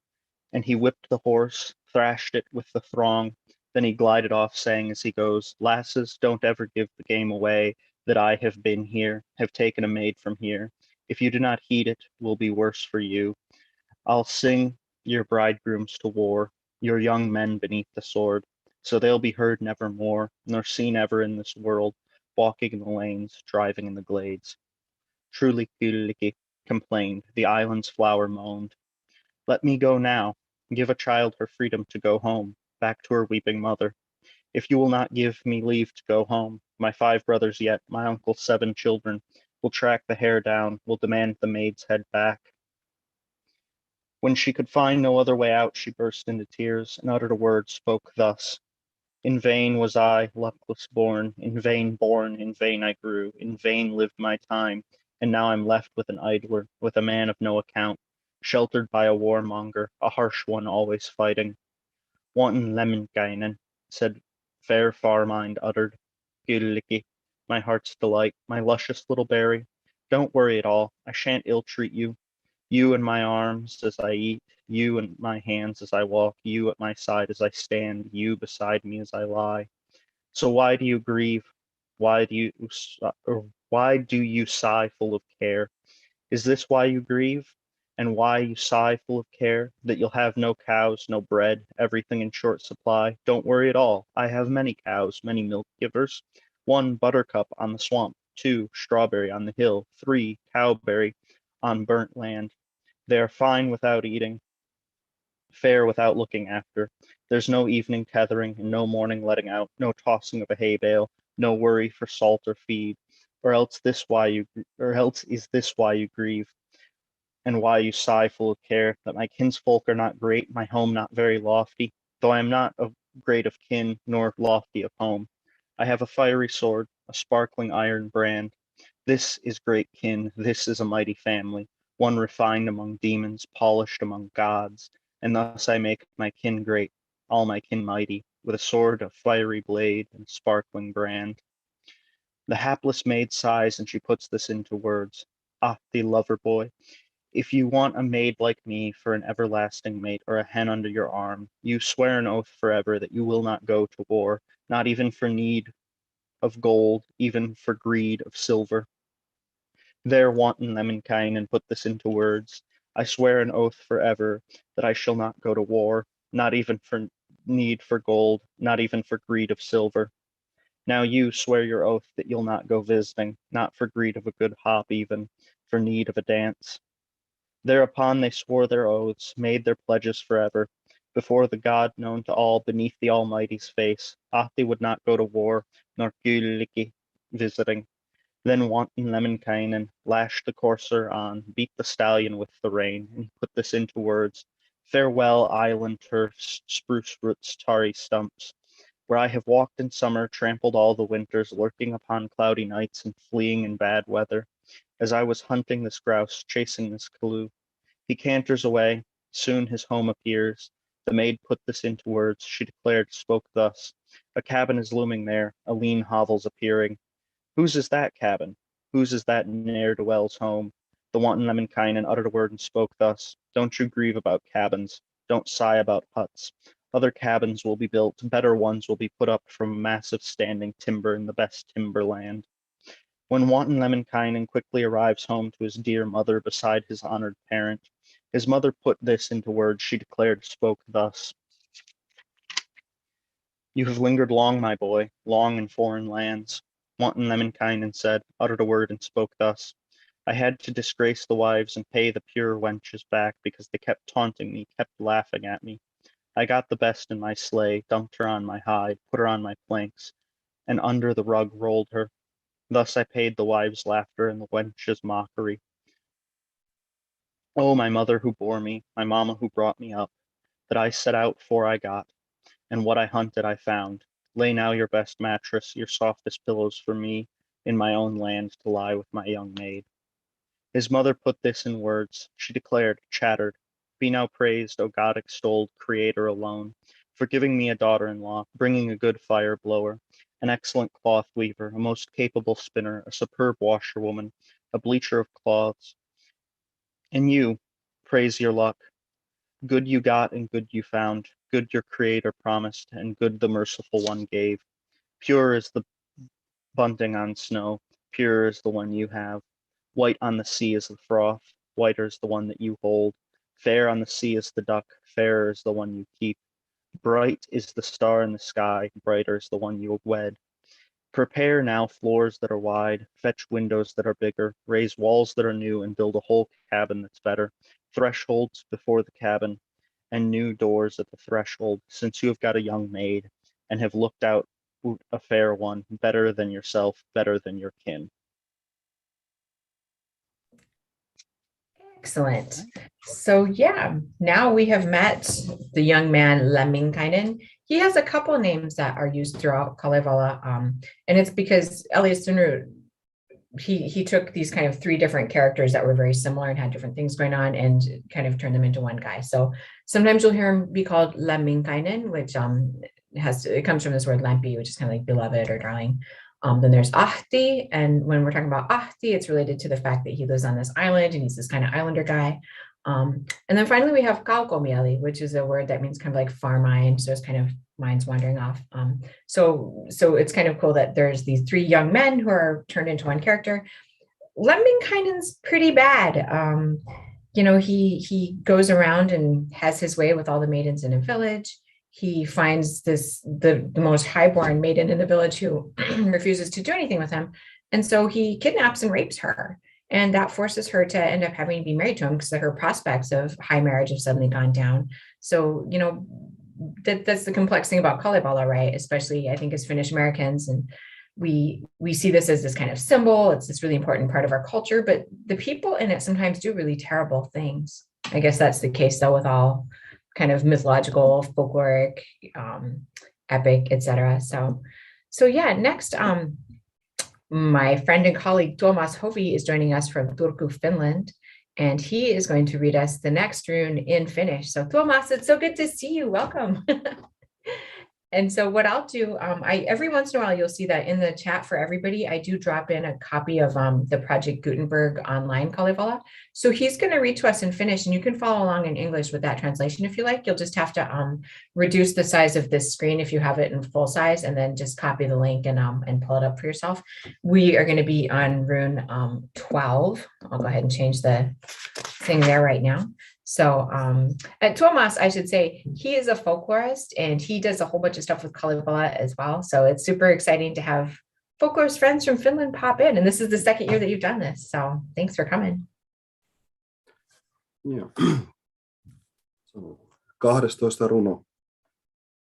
and he whipped the horse, thrashed it with the throng. Then he glided off, saying as he goes, lasses, don't ever give the game away that I have been here, have taken a maid from here. If you do not heed it, will be worse for you. I'll sing your bridegrooms to war, your young men beneath the sword, so they'll be heard nevermore, nor seen ever in this world, walking in the lanes, driving in the glades. Truly Kyllikki complained, the island's flower moaned. Let me go now. Give a child her freedom to go home, back to her weeping mother. If you will not give me leave to go home, My 5 brothers yet, my uncle's 7 children, will track the hair down, will demand the maid's head back. When she could find no other way out, she burst into tears and uttered a word, spoke thus. In vain was I, luckless born, in vain I grew, in vain lived my time, and now I'm left with an idler, with a man of no account, sheltered by a warmonger, a harsh one always fighting. Wanton Lemminkainen, said fair Farmind uttered. Gillikki, my heart's delight, my luscious little berry. Don't worry at all, I shan't ill-treat you. You in my arms as I eat, you in my hands as I walk, you at my side as I stand, you beside me as I lie. So why do you grieve? Why do you sigh full of care? Is this why you grieve? And why you sigh full of care? That you'll have no cows, no bread, everything in short supply? Don't worry at all. I have many cows, many milk givers. 1 buttercup on the swamp, 2 strawberry on the hill, 3 cowberry on burnt land. They are fine without eating, fair without looking after. There's no evening tethering and no morning letting out, no tossing of a hay bale, no worry for salt or feed, or else is this why you grieve, and why you sigh full of care, that my kinsfolk are not great, my home not very lofty, though I am not of great of kin, nor lofty of home. I have a fiery sword, a sparkling iron brand. This is great kin, this is a mighty family, one refined among demons, polished among gods, and thus I make my kin great, all my kin mighty, with a sword, a fiery blade, and sparkling brand. The hapless maid sighs, and she puts this into words. Ah, thee lover boy, if you want a maid like me for an everlasting mate, or a hen under your arm, you swear an oath forever that you will not go to war, not even for need of gold, even for greed of silver. There wanton Lemminkainen put this into words. I swear an oath forever that I shall not go to war, not even for need for gold, not even for greed of silver. Now you swear your oath that you'll not go visiting, not for greed of a good hop even, for need of a dance. Thereupon they swore their oaths, made their pledges forever, before the God known to all, beneath the Almighty's face. Ahti would not go to war, nor Kyllikki visiting. Then wanton Lemminkainen lashed the courser on, beat the stallion with the rein, and he put this into words. Farewell, island turfs, spruce roots, tarry stumps, where I have walked in summer, trampled all the winters, lurking upon cloudy nights and fleeing in bad weather. As I was hunting this grouse, chasing this calloo, he canters away, soon his home appears. The maid put this into words, she declared, spoke thus. A cabin is looming there, a lean hovel's appearing. Whose is that cabin? Whose is that ne'er-do-well's home? The wanton Lemminkainen uttered a word and spoke thus. Don't you grieve about cabins. Don't sigh about huts. Other cabins will be built, better ones will be put up from massive standing timber in the best timberland. When wanton Lemminkainen quickly arrives home to his dear mother beside his honored parent, his mother put this into words, she declared, spoke thus. You have lingered long, my boy, long in foreign lands. Wanton Lemminkainen said, uttered a word and spoke thus. I had to disgrace the wives and pay the pure wenches back because they kept taunting me, kept laughing at me. I got the best in my sleigh, dumped her on my hide, put her on my planks, and under the rug rolled her. Thus I paid the wives' laughter and the wenches' mockery. Oh, my mother who bore me, my mamma who brought me up, that I set out for I got, and what I hunted I found. Lay now your best mattress, your softest pillows for me, in my own land to lie with my young maid. His mother put this in words. She declared, chattered, be now praised, O God extolled, Creator alone, for giving me a daughter-in-law, bringing a good fire blower, an excellent cloth weaver, a most capable spinner, a superb washerwoman, a bleacher of cloths. And you, praise your luck. Good you got and good you found, good your Creator promised, and good the merciful one gave. Pure is the bunting on snow, pure is the one you have. White on the sea is the froth, whiter is the one that you hold. Fair on the sea is the duck, fairer is the one you keep. Bright is the star in the sky, brighter is the one you wed. Prepare now floors that are wide, fetch windows that are bigger, raise walls that are new, and build a whole cabin that's better. Thresholds before the cabin, and new doors at the threshold, since you have got a young maid, and have looked out a fair one, better than yourself, better than your kin. Excellent. So yeah, now we have met the young man Lemminkainen. He has a couple names that are used throughout Kalevala, and it's because Elias Sunru, he took these kind of three different characters that were very similar and had different things going on and kind of turned them into one guy. So sometimes you'll hear him be called Lemminkainen, which it comes from this word lempi, which is kind of like beloved or darling. Then there's Ahti, and when we're talking about Ahti, it's related to the fact that he lives on this island and he's this kind of islander guy. And then finally we have Kaukomieli, which is a word that means kind of like far mind, so it's kind of minds wandering off. So it's kind of cool that there's these three young men who are turned into one character. Lemminkainen's pretty bad. He goes around and has his way with all the maidens in a village. He finds the most highborn maiden in the village who refuses to do anything with him. And so he kidnaps and rapes her. And that forces her to end up having to be married to him because her prospects of high marriage have suddenly gone down. So, that's the complex thing about Kalevala, right? Especially, I think, as Finnish Americans. And we see this as this kind of symbol. It's this really important part of our culture, but the people in it sometimes do really terrible things. I guess that's the case, though, with all kind of mythological, folkloric, epic, etc. So yeah, next, my friend and colleague Tuomas Hovi is joining us from Turku, Finland, and he is going to read us the next rune in Finnish. So Tuomas, it's so good to see you. Welcome. And so what I'll do, every once in a while, you'll see that in the chat for everybody, I do drop in a copy of the Project Gutenberg online Kalevala. So he's going to read to us in Finnish, and you can follow along in English with that translation if you like. You'll just have to reduce the size of this screen if you have it in full size, and then just copy the link and pull it up for yourself. We are going to be on rune 12. I'll go ahead and change the thing there right now. So Tuomas, I should say, he is a folklorist and he does a whole bunch of stuff with Kalevala as well. So it's super exciting to have folklorist friends from Finland pop in. And this is the second year that you've done this. So thanks for coming. Joo. 12 runo.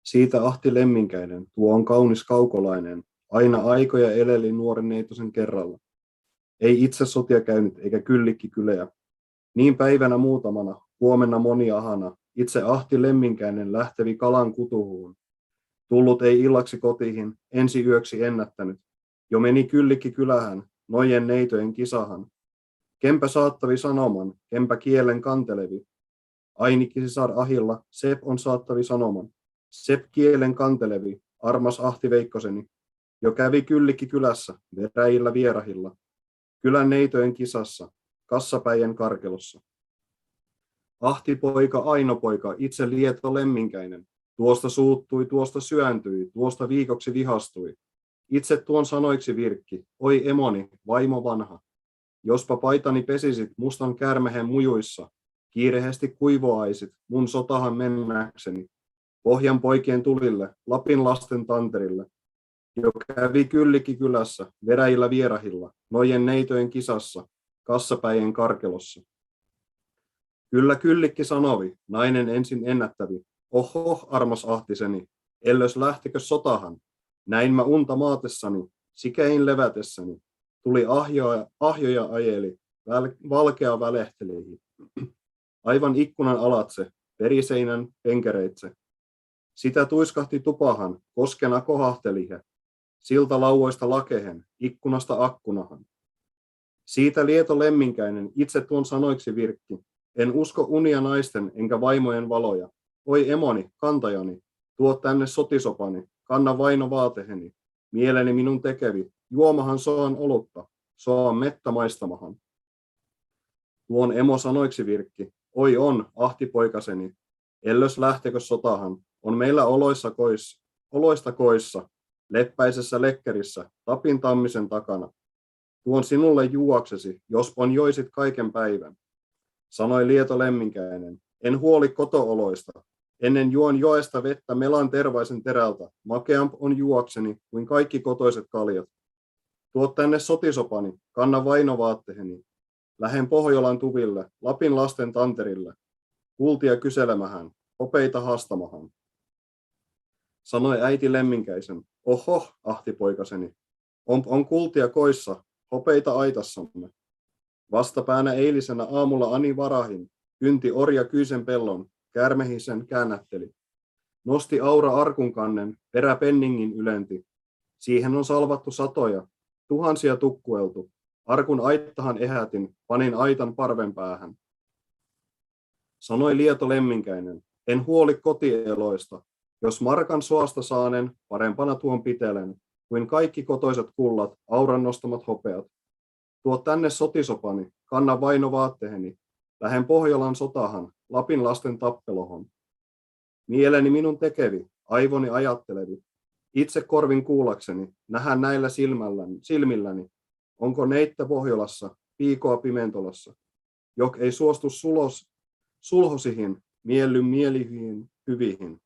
Siitä Ahti Lemminkäinen, tuo on kaunis kaukolainen. Aina aikoja eleli nuoren neitosen kerralla. Ei itse sotia käynyt eikä kyllikki kyleä. Niin päivänä muutamana, huomenna moniahana, itse Ahti Lemminkäinen lähtevi kalan kutuhuun. Tullut ei illaksi kotiin, ensi yöksi ennättänyt. Jo meni kyllikki kylähän, nojen neitojen kisahan. Kempä saattavi sanoman, kempä kielen kantelevi. Ainikki sisar Ahilla, Sep on saattavi sanoman. Sep kielen kantelevi, armas Ahti Veikkoseni. Jo kävi kyllikki kylässä, veräjillä vierahilla. Kylän neitojen kisassa, kassapäijän karkelossa. Ahti poika, Aino poika, itse Lieto Lemminkäinen. Tuosta suuttui, tuosta syöntyi, tuosta viikoksi vihastui. Itse tuon sanoiksi virkki, oi emoni, vaimo vanha. Jospa paitani pesisit mustan käärmehen mujuissa, kiireesti kuivoaisit mun sotahan mennäkseni. Pohjan poikien tulille, Lapin lasten tanterille. Jo kävi kyllikki kylässä, veräjillä vierahilla, nojen neitojen kisassa, kassapäijän karkelossa. Kyllä kyllikki sanovi, nainen ensin ennättävi. Oho, armas Ahtiseni, ellös lähtekö sotahan. Näin mä unta maatessani, sikein levätessäni. Tuli ahjoja ajeli, valkea välehteli. Aivan ikkunan alatse, periseinän penkereitse. Sitä tuiskahti tupahan, koskena kohahteli he. Silta lauoista lakehen, ikkunasta akkunahan. Siitä Lieto Lemminkäinen itse tuon sanoiksi virkki. En usko unia naisten enkä vaimojen valoja. Oi emoni, kantajani, tuo tänne sotisopani, kanna vaino vaateheni. Mieleni minun tekevi, juomahan soan olutta, soan mettä maistamahan. Tuon emo sanoiksi virkki. Oi on, Ahti poikaseni, ellös lähtekö sotahan, on meillä oloista koissa, leppäisessä lekkerissä, Tapin tammisen takana. Tuon sinulle juoksesi, jospon joisit kaiken päivän. Sanoi Lieto Lemminkäinen, en huoli kotooloista. Ennen juon joesta vettä melan tervaisen terältä, makeamp on juokseni kuin kaikki kotoiset kaljat. Tuo tänne sotisopani, kanna vainovaatteheni. Lähen Pohjolan tuville, Lapin lasten tanterille. Kultia kyselemähän, hopeita haastamahan. Sanoi äiti lemminkäisen. Oho, ahtipoikaseni. On kultia koissa, hopeita aitassamme. Vastapäänä eilisenä aamulla Ani varahin, kynti orja kyysen pellon, käärmehisen käännätteli. Nosti Aura arkunkannen, perä penningin ylenti. Siihen on salvattu satoja, tuhansia tukkueltu. Arkun aittahan ehätin, panin aitan parven päähän. Sanoi Lieto lemminkäinen, en huoli kotieloista. Jos markan suosta saanen, parempana tuon pitelen, kuin kaikki kotoiset kullat, Auran nostamat hopeat. Tuo tänne sotisopani, kanna vaino vaatteheni, lähen Pohjolan sotahan, Lapin lasten tappelohon. Mieleni minun tekevi, aivoni ajattelevi, itse korvin kuullakseni, nähdään näillä silmilläni, onko neittä Pohjolassa, piikoa Pimentolassa, jok ei suostu sulhosihin, miellyn mielihin, hyvihin.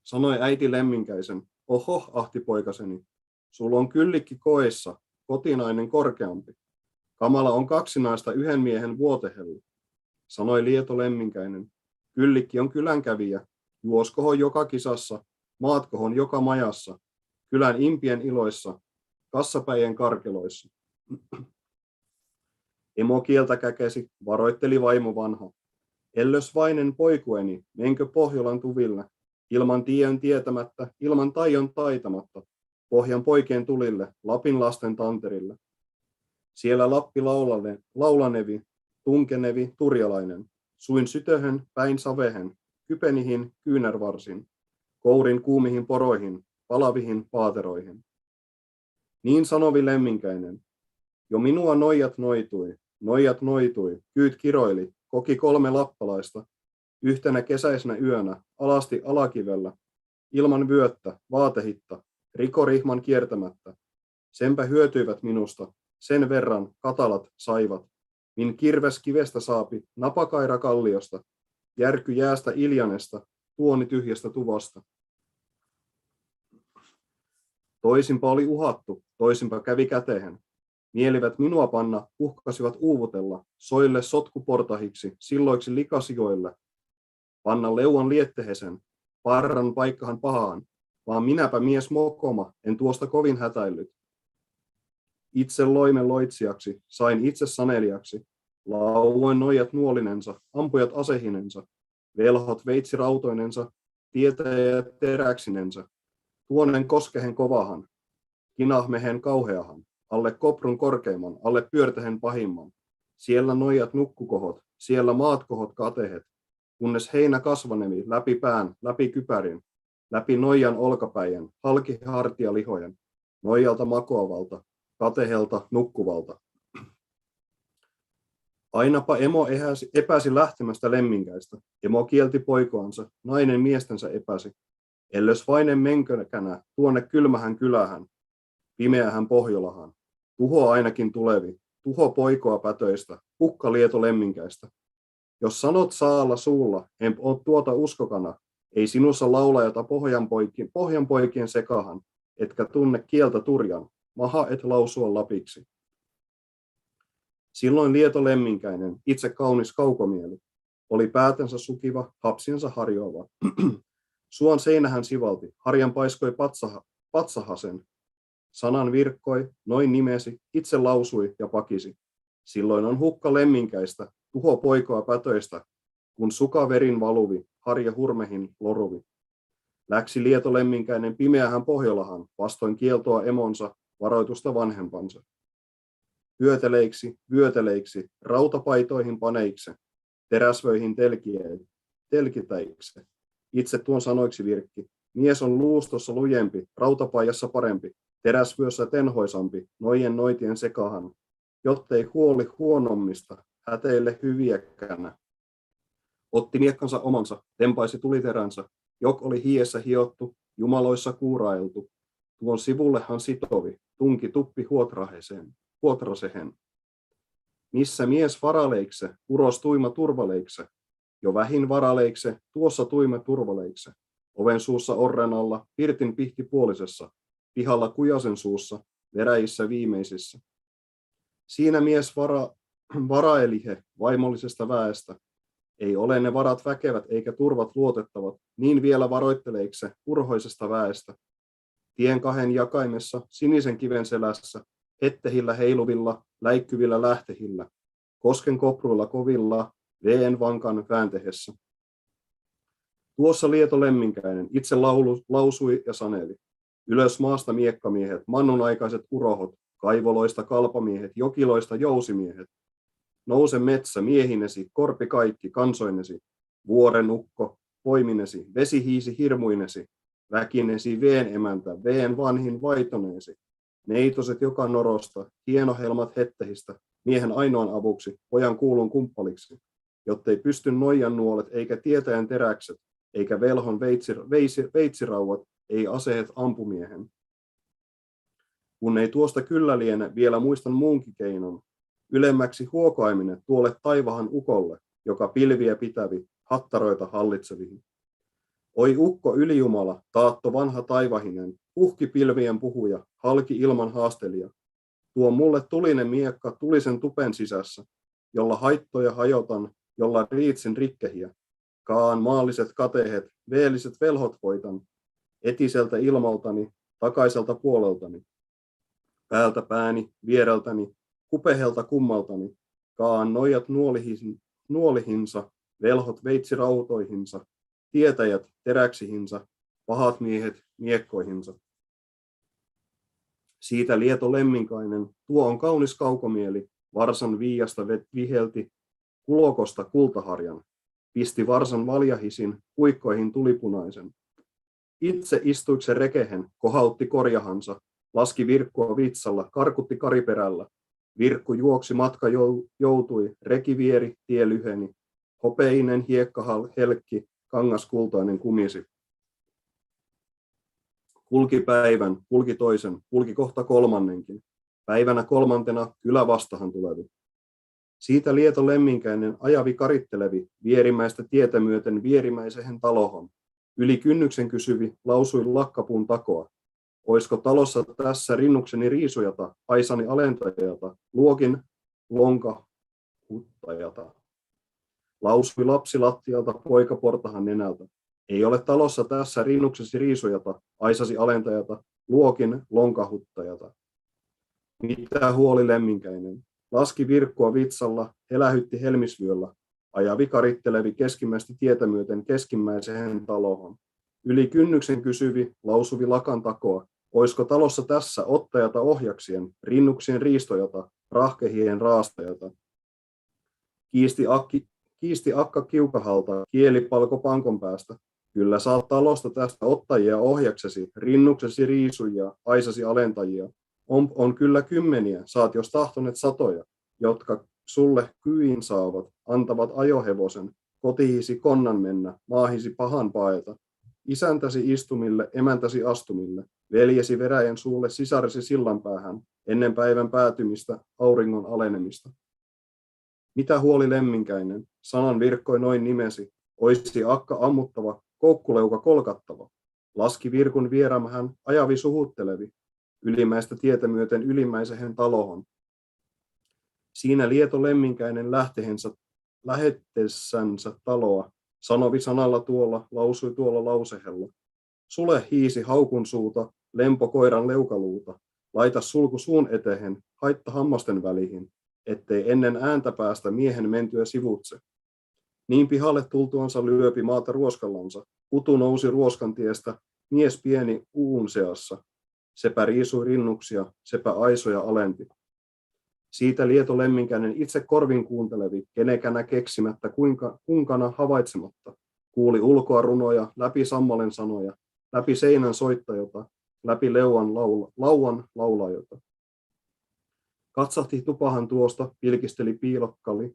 Sanoi äiti lemminkäisen, oho, ahtipoikaseni, sulla on kyllikki koissa, kotinainen korkeampi. Kamala on kaksinaista yhden miehen vuotehella. Sanoi Lieto lemminkäinen, kyllikki on kylänkävijä, juoskohon joka kisassa, maatkohon joka majassa, kylän impien iloissa, kassapäien karkeloissa. Emo kieltä käkesi, varoitteli vaimo vanha. Ellös vainen poikueni, menkö Pohjolan tuville, ilman tien tietämättä, ilman taion taitamatta, Pohjan poikien tulille, Lapin lasten tanterille. Siellä Lappi laulanevi, tunkenevi turjalainen, suin sytöhön, päin savehen, kypenihin kyynärvarsin, kourin kuumihin poroihin, palavihin paateroihin. Niin sanovi lemminkäinen, jo minua noijat noitui, kyyt kiroili, koki 3 lappalaista, yhtenä kesäisenä yönä, alasti alakivellä, ilman vyöttä, vaatehitta, rikorihman kiertämättä. Senpä hyötyivät minusta, sen verran katalat saivat, min kirves kivestä saapi, napakaira kalliosta, järky jäästä iljanesta, tuoni tyhjästä tuvasta. Toisinpa oli uhattu, toisinpa kävi kätehen. Mielivät minua panna, uhkasivat uuvutella, soille sotkuportahiksi, silloiksi likasioille. Panna leuan liettehesen, parran paikkahan pahaan, vaan minäpä mies mokoma, en tuosta kovin hätäillyt. Itse loimen loitsijaksi, sain itse sanelijaksi, lauoin noijat nuolinensa, ampujat asehinensa, velhot veitsirautoinensa, tietäjät teräksinensä, tuonen koskehen kovahan, kinahmehen kauheahan, alle koprun korkeimman, alle pyörtehen pahimman, siellä noijat nukkukohot, siellä maatkohot katehet, kunnes heinä kasvanevi läpi pään, läpi kypärin, läpi noijan olkapäijän, halki hartia lihojen, noijalta makoavalta, katehelta nukkuvalta. Ainapa emo epäsi lähtemästä lemminkäistä, emo kielti poikoansa, nainen miestensä epäsi. Ellös vainen menkönä tuonne kylmähän kylähän, pimeähän Pohjolahan, tuho ainakin tulevi, tuho poikoa pätöistä, hukka Lieto lemminkäistä. Jos sanot saalla suulla, en oo tuota uskokana, ei sinussa laulajata pohjanpoikien sekahan, etkä tunne kieltä turjan, maha et lausua lapiksi. Silloin Lieto lemminkäinen, itse kaunis kaukomieli, oli päätensä sukiva, hapsiensa harjoava. Suon seinähän sivalti, harjan paiskoi patsahasen. Sanan virkkoi, noin nimesi, itse lausui ja pakisi. Silloin on hukka lemminkäistä, tuho poikoa pätöistä, kun suka verin valuvi, harja hurmehin loruvi. Läksi Lieto lemminkäinen pimeähän Pohjolahan, vastoin kieltoa emonsa, varoitusta vanhempansa. Vyöteleiksi, rautapaitoihin paneikse, teräsvöihin telkitäikse. Itse tuon sanoiksi virkki, mies on luustossa lujempi, rautapaijassa parempi, teräsvyössä tenhoisampi, noitien sekahan, jottei huoli huonommista, häteille hyviäkään. Otti miekkansa omansa, tempaisi tuliteränsä, jok oli hiessä hiottu, jumaloissa kuurailtu. Tuon sivullehan sitovi, tunki tuppi huotrasehen. Missä mies varaleikse, uros tuima turvaleikse, jo vähin varaleikse, tuossa tuima turvaleikse. Oven suussa orren alla, pirtin pihti puolisessa, pihalla kujasen suussa, veräjissä viimeisissä. Siinä mies varaelihe vaimollisesta väestä, Ei ole ne varat väkevät eikä turvat luotettavat, niin vielä varoitteleikö se urhoisesta väestä. Tien kahden jakaimessa, sinisen kiven selässä, hettehillä heiluvilla, läikkyvillä lähtehillä, kosken kopruilla kovilla, veen vankan vääntehessä. Tuossa Lieto Lemminkäinen itse lausui ja saneli. Ylös maasta miekkamiehet, mannunaikaiset urohot, kaivoloista kalpamiehet, jokiloista jousimiehet. Nouse metsä miehinesi, korpi kaikki kansoinesi, vuoren ukko, poiminesi, vesihiisi hirmuinesi, väkinesi veen emäntä, veen vanhin vaitoneesi, neitoset joka norosta, hienohelmat hettehistä, miehen ainoan avuksi, pojan kuulun kumppaliksi, jottei pysty noijan nuolet eikä tietäjän teräkset, eikä velhon veitsirauvat, ei aseet ampumiehen. Kun ei tuosta kyllä liene, vielä muistan muunkin keinon, ylemmäksi huokaiminen tuolle taivahan ukolle, joka pilviä pitävi, hattaroita hallitsevihin. Oi ukko ylijumala, taatto vanha taivahinen, uhki pilvien puhuja, halki ilman haastelija. Tuo mulle tulinen miekka tulisen tupen sisässä, jolla haittoja hajotan, jolla riitsin rikkehiä. Kaan maalliset katehet, veelliset velhot voitan, etiseltä ilmaltani, takaiselta puoleltani. Päältä pääni, viereltäni, kupehelta kummaltani, kaan nojat nuolihinsa, velhot veitsirautoihinsa, tietäjät teräksihinsa, pahat miehet miekkoihinsa. Siitä Lieto Lemminkainen, tuo on kaunis kaukomieli, varsan viiasta vihelti, kulokosta kultaharjan, pisti varsan valjahisin, puikkoihin tulipunaisen. Itse istuikse rekehen, kohautti korjahansa, laski virkkua vitsalla, karkutti kariperällä. Virkku juoksi, matka joutui, reki vieri, tie lyheni. Hopeinen hiekka helkki, kangas kultainen kumisi. Kulki päivän, kulki toisen, kulki kohta kolmannenkin. Päivänä kolmantena kylä vastahan tulevi. Siitä Lieto Lemminkäinen ajavi karittelevi, vierimäistä tietä myöten vierimäisehen talohon. Yli kynnyksen kysyvi, lausui lakkapuun takoa. Oisko talossa tässä rinnukseni riisujata, aisani alentajata, luokin lonka huttajata. Lausui lapsi lattialta, poika portahan nenältä. Ei ole talossa tässä rinnuksesi riisujata, aisasi alentajata, luokin lonkahuttajata. Mitä huoli Lemminkäinen? Laski virkkua vitsalla, helähytti helmisvyöllä, ajavi karittelevi keskimmäistä tietä myöten keskimmäiseen talohon. Yli kynnyksen kysyvi, lausuvi lakan takoa, oisko talossa tässä ottajata ohjaksien, rinnuksien riistojata, rahkehien raastajata. Kiisti akka kiukahalta, kielipalko pankon päästä. Kyllä saat talosta tästä ottajia ohjaksesi, rinnuksesi riisujia, aisasi alentajia. On kyllä kymmeniä, saat jos tahtoneet satoja, jotka sulle kyin saavat, antavat ajohevosen, kotihisi konnan mennä, maahisi pahan paeta. Isäntäsi istumille, emäntäsi astumille, veljesi veräjän suulle, sisarisi sillanpäähän, ennen päivän päätymistä, auringon alenemista. Mitä huoli Lemminkäinen, sanan virkkoi noin nimesi, oisi akka ammuttava, koukkuleuka kolkattava. Laski virkun vierämähän, ajavi suhuttelevi, ylimmäistä tietä myöten ylimmäisehen talohon. Siinä Lieto Lemminkäinen lähettessänsä taloa, sanovi sanalla tuolla, lausui tuolla lausehella. Sule hiisi haukun suuta, lempo koiran leukaluuta, laita sulku suun etehen, haitta hammasten välihin, ettei ennen ääntä päästä miehen mentyä sivutse. Niin pihalle tultuansa lyöpi maata ruoskallansa, kutu nousi ruoskantiestä, mies pieni uun seassa. Sepä riisui rinnuksia, sepä aisoja alenti. Siitä Lieto Lemminkäinen itse korvin kuuntelevi, kenekänä keksimättä, kunkana havaitsematta, kuuli ulkoa runoja, läpi sammalen sanoja, läpi seinän soittajota, läpi lauan laulajota. Katsahti tupahan tuosta, pilkisteli piilokkali.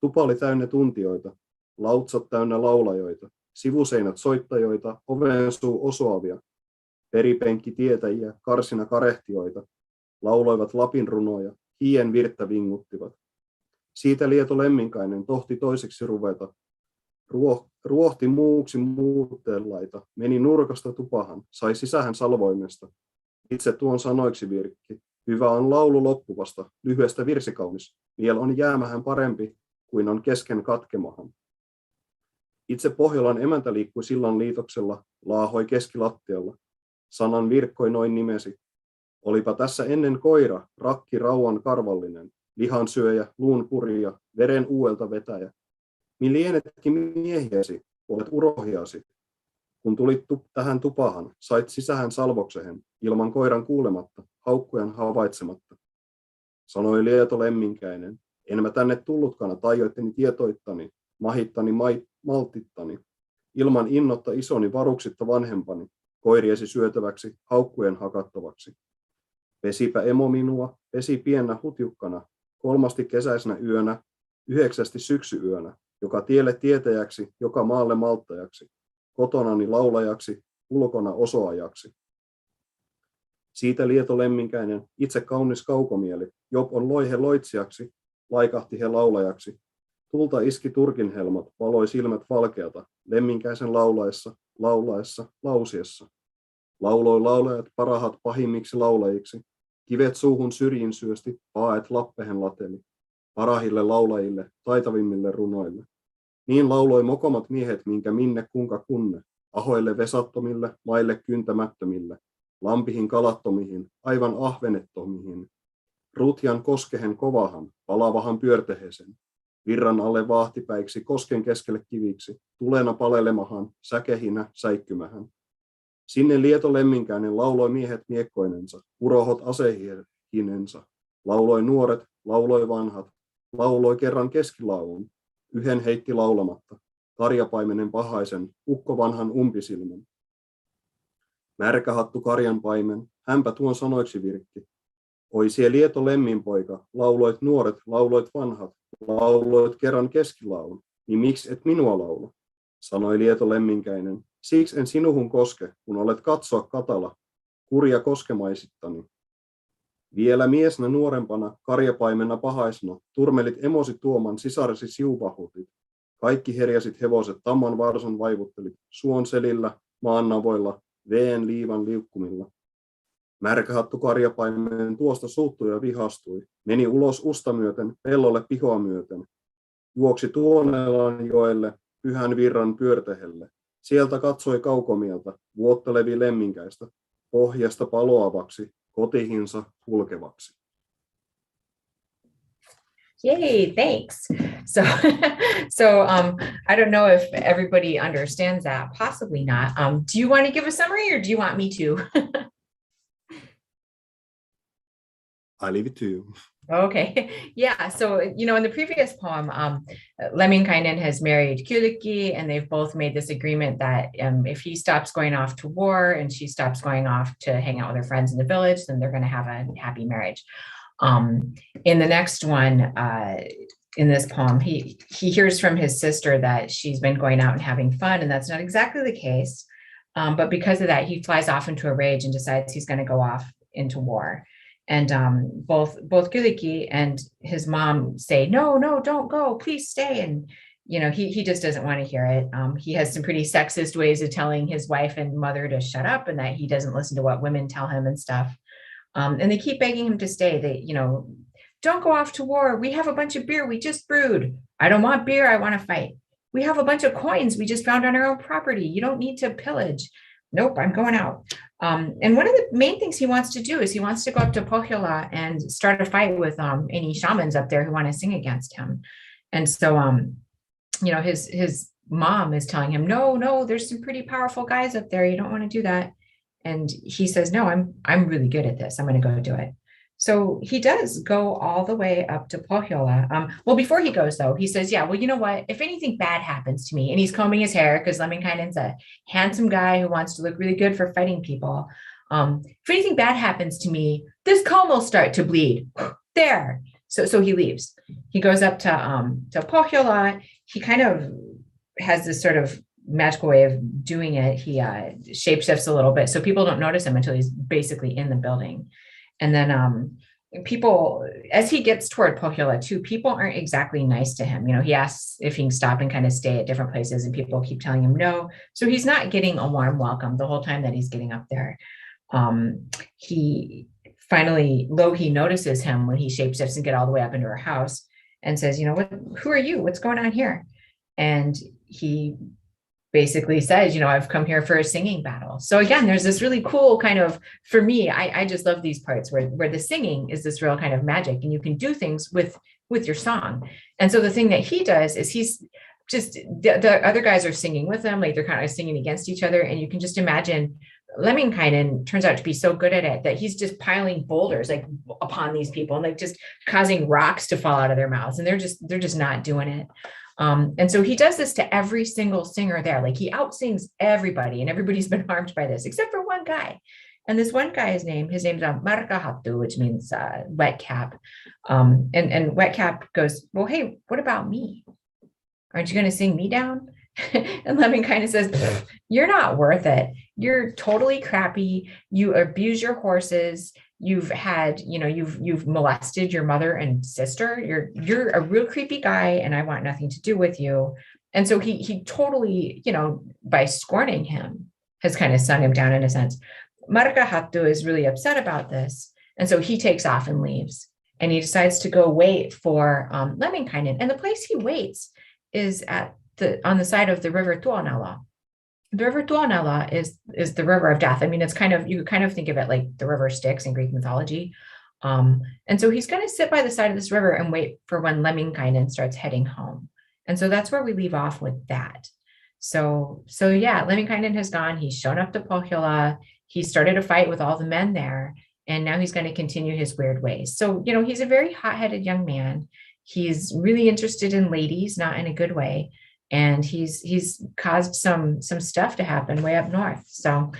Tupa oli täynnä tuntijoita, lautsat täynnä laulajoita, sivuseinät soittajoita, oven suu osoavia, peripenkki tietäjiä, karsina karehtioita, lauloivat Lapin runoja, hien virttä vinguttivat. Siitä Lieto Lemminkäinen tohti toiseksi ruveta. Ruohti muuksi muutteenlaita, meni nurkasta tupahan, sai sisähän salvoimesta. Itse tuon sanoiksi virkki. Hyvä on laulu loppuvasta, lyhyestä virsikaunis. Vielä on jäämähän parempi kuin on kesken katkemahan. Itse Pohjolan emäntä liikkui sillan liitoksella, laahoi keskilattialla. Sanan virkkoi noin nimesi. Olipa tässä ennen koira, rakki rauan karvallinen, lihansyöjä, luun purija, veren uuelta vetäjä. Mi lienetkin miehiäsi, olet urohiasi. Kun tulit tähän tupahan, sait sisähän salvoksehen, ilman koiran kuulematta, haukkujan havaitsematta. Sanoi Lieto lemminkäinen, en mä tänne tullutkaan taioitteni tietoittani, mahittani maltittani, ilman innotta isoni varuksitta vanhempani, koiriesi syötäväksi, haukkujen hakattavaksi. Pesipä emo minua, pesi piennä hutjukkana, 3 kesäisenä yönä, 9 syksyyönä, joka tielle tietäjäksi, joka maalle malttajaksi, kotonani laulajaksi, ulkona osoajaksi. Siitä Lieto lemminkäinen, itse kaunis kaukomieli, Job on loihe loitsijaksi, laikahti he laulajaksi. Tulta iski turkinhelmat, valoi silmät valkeata, lemminkäisen laulaessa, lausiessa. Lauloi laulajat parahat pahimmiksi laulajiksi, kivet suuhun syrjin syösti, paet lappehen lateli, parahille laulajille, taitavimmille runoille. Niin lauloi mokomat miehet, minkä minne kunka kunne, ahoille vesattomille, maille kyntämättömille, lampihin kalattomihin, aivan ahvenettomihin, rutjan koskehen kovahan, palavahan pyörtehesen, virran alle vaahtipäiksi, kosken keskelle kiviksi, tulena palelemahan, säkehinä, säikkymähän. Sinne Lieto lemminkäinen lauloi miehet miekkoinensa, urohot asehinensa, lauloi nuoret, lauloi vanhat, lauloi kerran keskilaulun, yhden heitti laulamatta, karjapaimenen pahaisen, ukko vanhan umpisilmän. Märkähattu karjanpaimen, hänpä tuon sanoiksi virkki. Oi sie Lieto lemminpoika, lauloit nuoret, lauloit vanhat, lauloit kerran keskilaulun, niin miksi et minua laula? Sanoi Lieto lemminkäinen, siksi en sinuhun koske, kun olet katsoa katala, kurja koskemaisittani. Vielä miesnä nuorempana, karjapaimena pahaisena, turmelit emosi tuoman sisarisi siupahutit. Kaikki herjäsit hevoset tamman varsan vaivuttelit, suon selillä, maannavoilla, veen liivan liukkumilla. Märkähattu karjapaimen tuosta suuttui ja vihastui, meni ulos usta myöten, pellolle pihoa myöten. Juoksi Tuonelan joelle, pyhän virran pyörtehelle. Sieltä katsoi kaukomieltä, vuottelevi lemminkäistä, pohjasta paloavaksi, kotihinsa kulkevaksi. Yay, thanks. So, I don't know if everybody understands that, possibly not. Do you want to give a summary or do you want me to? I leave it to you. Okay, yeah. So, in the previous poem, Lemminkainen has married Kyllikki, and they've both made this agreement that if he stops going off to war and she stops going off to hang out with her friends in the village, then they're going to have a happy marriage. In the next one, in this poem, he hears from his sister that she's been going out and having fun, and that's not exactly the case. But because of that, he flies off into a rage and decides he's going to go off into war. And both Kyllikki and his mom say, no, don't go, please stay. And he just doesn't want to hear it. He has some pretty sexist ways of telling his wife and mother to shut up, and that he doesn't listen to what women tell him and stuff. And they keep begging him to stay. They, don't go off to war. We have a bunch of beer we just brewed. I don't want beer. I want to fight. We have a bunch of coins we just found on our own property. You don't need to pillage. Nope, I'm going out. And one of the main things he wants to do is he wants to go up to Pohjola and start a fight with any shamans up there who want to sing against him. And so, his mom is telling him, no, there's some pretty powerful guys up there. You don't want to do that. And he says, no, I'm really good at this. I'm going to go do it. So he does go all the way up to Pohjola. Well, before he goes, though, he says, yeah, well, you know what? If anything bad happens to me, and he's combing his hair because Lemminkainen's a handsome guy who wants to look really good for fighting people. If anything bad happens to me, this comb will start to bleed. There. So he leaves. He goes up to Pohjola. He kind of has this sort of magical way of doing it. He shapeshifts a little bit, so people don't notice him until he's basically in the building. And then people, as he gets toward Pohjola too, people aren't exactly nice to him. He asks if he can stop and kind of stay at different places, and people keep telling him no. So he's not getting a warm welcome the whole time that he's getting up there. He finally, Louhi notices him when he shapeshifts and get all the way up into her house and says, who are you? What's going on here? And he basically says, I've come here for a singing battle. So again, there's this really cool kind of, for me, I just love these parts where the singing is this real kind of magic, and you can do things with your song. And so the thing that he does is he's just, the other guys are singing with him, like they're kind of singing against each other. And you can just imagine Lemminkainen turns out to be so good at it that he's just piling boulders like upon these people and like just causing rocks to fall out of their mouths. And they're just not doing it. And so he does this to every single singer there. Like he outsings everybody, and everybody's been harmed by this except for one guy. And this one guy, his name's Markahattu, which means wet cap. And wet cap goes, well, hey, what about me? Aren't you going to sing me down? And Lemminkainen says, you're not worth it. You're totally crappy. You abuse your horses. You've had, you've molested your mother and sister. You're a real creepy guy, and I want nothing to do with you. And so he totally, by scorning him, has kind of sung him down in a sense. Markahattu is really upset about this. And so he takes off and leaves, and he decides to go wait for Lemminkainen. And the place he waits is on the side of the river Tuonela. The river Tuonela is the river of death. I mean, it's you kind of think of it like the river Styx in Greek mythology. And so he's going to sit by the side of this river and wait for when Lemminkainen starts heading home. And so that's where we leave off with that. So yeah, Lemminkainen has gone. He's shown up to Pohjola. He started a fight with all the men there, and now he's going to continue his weird ways. So, he's a very hot-headed young man. He's really interested in ladies, not in a good way. And he's caused some stuff to happen way up north. So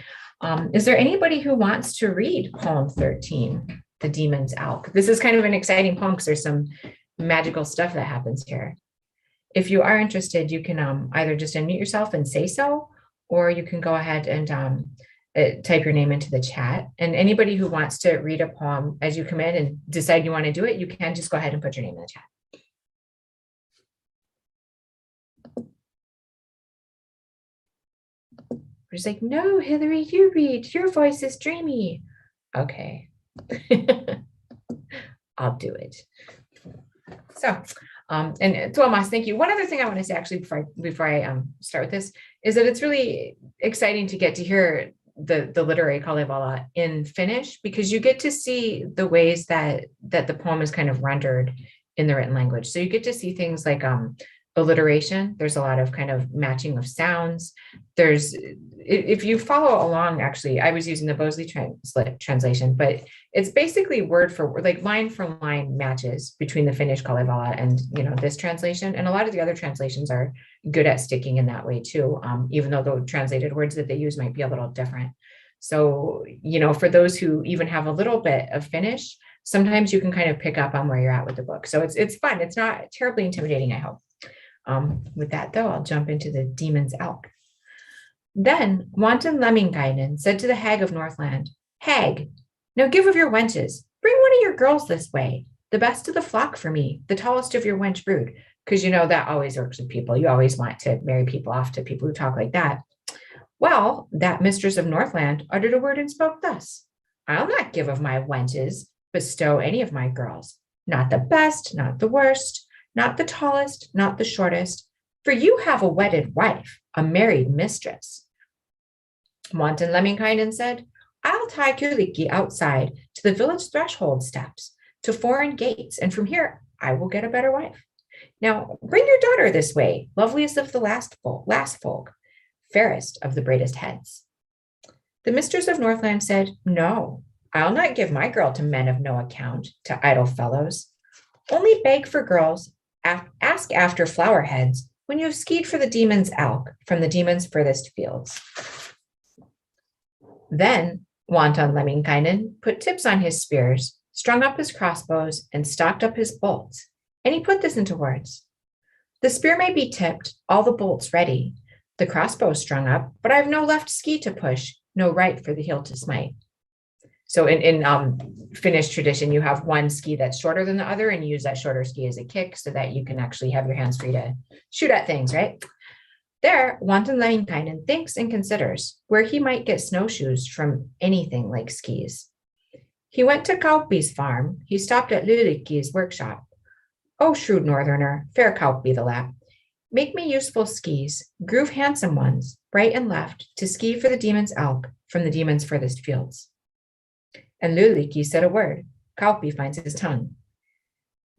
is there anybody who wants to read poem 13, The Demon's Elk? This is kind of an exciting poem because there's some magical stuff that happens here. If you are interested, you can either just unmute yourself and say so, or you can go ahead and type your name into the chat. And anybody who wants to read a poem as you come in and decide you want to do it, you can just go ahead and put your name in the chat. We're just like, no, Hilary, you read. Your voice is dreamy. Okay. I'll do it. So, and Tuomas, thank you. One other thing I want to say actually before I start with this is that it's really exciting to get to hear the literary Kalevala in Finnish, because you get to see the ways that the poem is kind of rendered in the written language. So you get to see things like alliteration. There's a lot of kind of matching of sounds. If you follow along, actually, I was using the Bosley translation, but it's basically word for word, like line for line matches between the Finnish Kalevala and, this translation. And a lot of the other translations are good at sticking in that way too, even though the translated words that they use might be a little different. So, for those who even have a little bit of Finnish, sometimes you can kind of pick up on where you're at with the book. So it's fun. It's not terribly intimidating, I hope. With that, though, I'll jump into the Demon's Elk. Then wanton Lemminkainen said to the hag of Northland, Hag, now give of your wenches. Bring one of your girls this way, the best of the flock for me, the tallest of your wench brood, because that always works with people. You always want to marry people off to people who talk like that. Well, that mistress of Northland uttered a word and spoke thus, I'll not give of my wenches, bestow any of my girls, not the best, not the worst, not the tallest, not the shortest, for you have a wedded wife, a married mistress. Wanton Lemminkainen said, I'll tie Kyllikki outside to the village threshold steps, to foreign gates, and from here I will get a better wife. Now bring your daughter this way, loveliest of the last folk, fairest of the braidest heads. The mistress of Northland said, No, I'll not give my girl to men of no account, to idle fellows. Only beg for girls, ask after flower heads, when you have skied for the demon's elk from the demon's furthest fields. Then wanton Lemminkainen put tips on his spears, strung up his crossbows, and stocked up his bolts. And he put this into words. The spear may be tipped, all the bolts ready, the crossbow strung up, but I have no left ski to push, no right for the heel to smite. So in Finnish tradition, you have one ski that's shorter than the other, and you use that shorter ski as a kick so that you can actually have your hands free to shoot at things, right? There, wanton Lemminkainen thinks and considers where he might get snowshoes from anything like skis. He went to Kauppi's farm. He stopped at Lylikki's workshop. Oh, shrewd northerner, fair Kauppi the lap, Make me useful skis, groove handsome ones, right and left, to ski for the demon's elk from the demon's furthest fields. And Lyllikki said a word. Kauppi finds his tongue.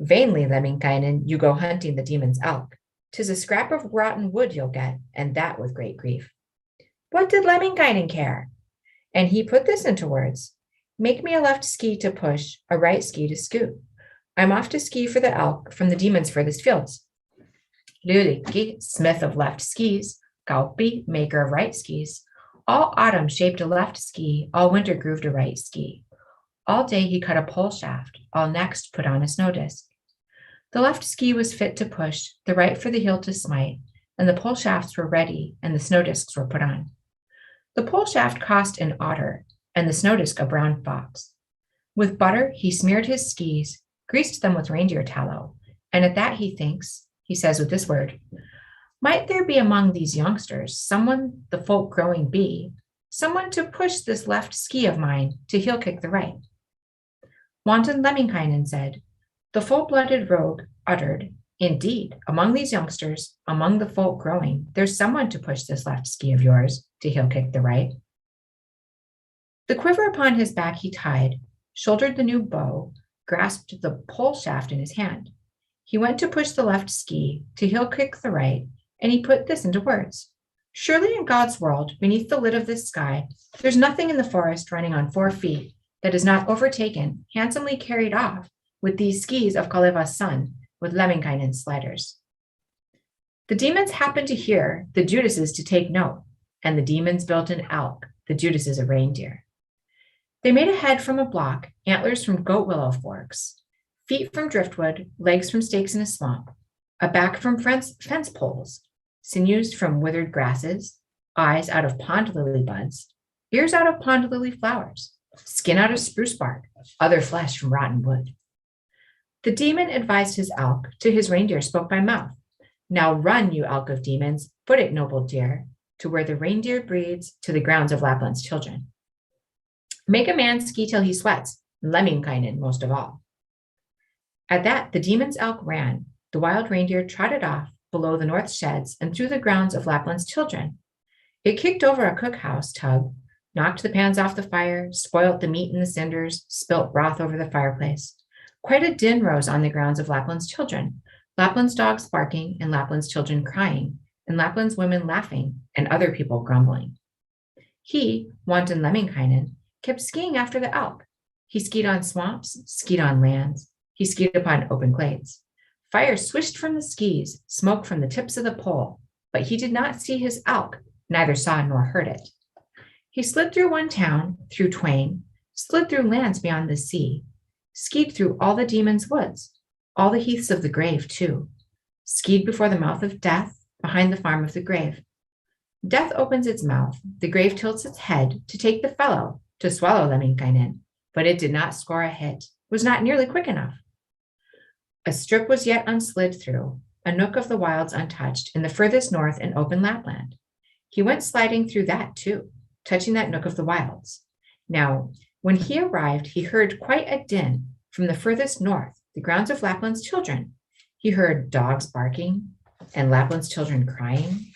Vainly, Lemminkainen, you go hunting the demon's elk. 'Tis a scrap of rotten wood you'll get, and that with great grief. What did Lemminkainen care? And he put this into words. Make me a left ski to push, a right ski to scoot. I'm off to ski for the elk from the demon's furthest fields. Lyllikki, smith of left skis, Kauppi, maker of right skis, all autumn shaped a left ski, all winter grooved a right ski. All day he cut a pole shaft, all next put on a snow disc. The left ski was fit to push, the right for the heel to smite, and the pole shafts were ready, and the snow discs were put on. The pole shaft cost an otter, and the snow disc a brown fox. With butter he smeared his skis, greased them with reindeer tallow, and at that he says with this word, might there be among these youngsters someone the folk growing be, someone to push this left ski of mine to heel kick the right? Wanton Lemminkainen said, the full-blooded rogue uttered, indeed, among these youngsters, among the folk growing, there's someone to push this left ski of yours to heel kick the right. The quiver upon his back he tied, shouldered the new bow, grasped the pole shaft in his hand. He went to push the left ski, to heel kick the right, and he put this into words. Surely in God's world, beneath the lid of this sky, there's nothing in the forest running on 4 feet that is not overtaken, handsomely carried off with these skis of Kalevala's son, with Lemminkainen's sliders. The demons happened to hear, the Judases to take note, and the demons built an elk, the Judases a reindeer. They made a head from a block, antlers from goat willow forks, feet from driftwood, legs from stakes in a swamp, a back from fence poles, sinews from withered grasses, eyes out of pond lily buds, ears out of pond lily flowers, skin out of spruce bark, other flesh from rotten wood. The demon advised his elk, to his reindeer spoke by mouth. Now run, you elk of demons, foot it, noble deer, to where the reindeer breeds, to the grounds of Lapland's children. Make a man ski till he sweats, Lemminkainen most of all. At that, the demon's elk ran, the wild reindeer trotted off below the north sheds and through the grounds of Lapland's children. It kicked over a cookhouse tub, knocked the pans off the fire, spoilt the meat in the cinders, spilt broth over the fireplace. Quite a din rose on the grounds of Lapland's children, Lapland's dogs barking and Lapland's children crying, and Lapland's women laughing and other people grumbling. He, wanton Lemminkainen, kept skiing after the elk. He skied on swamps, skied on lands. He skied upon open glades. Fire swished from the skis, smoke from the tips of the pole, but he did not see his elk, neither saw nor heard it. He slid through one town, through twain, slid through lands beyond the sea, skied through all the demon's woods, all the heaths of the grave too, skied before the mouth of death, behind the farm of the grave. Death opens its mouth, the grave tilts its head to take the fellow, to swallow Lemminkainen, but it did not score a hit, was not nearly quick enough. A strip was yet unslid through, a nook of the wilds untouched, in the furthest north in open Lapland. He went sliding through that too, touching that nook of the wilds. Now, when he arrived, he heard quite a din from the furthest north, the grounds of Lapland's children. He heard dogs barking and Lapland's children crying,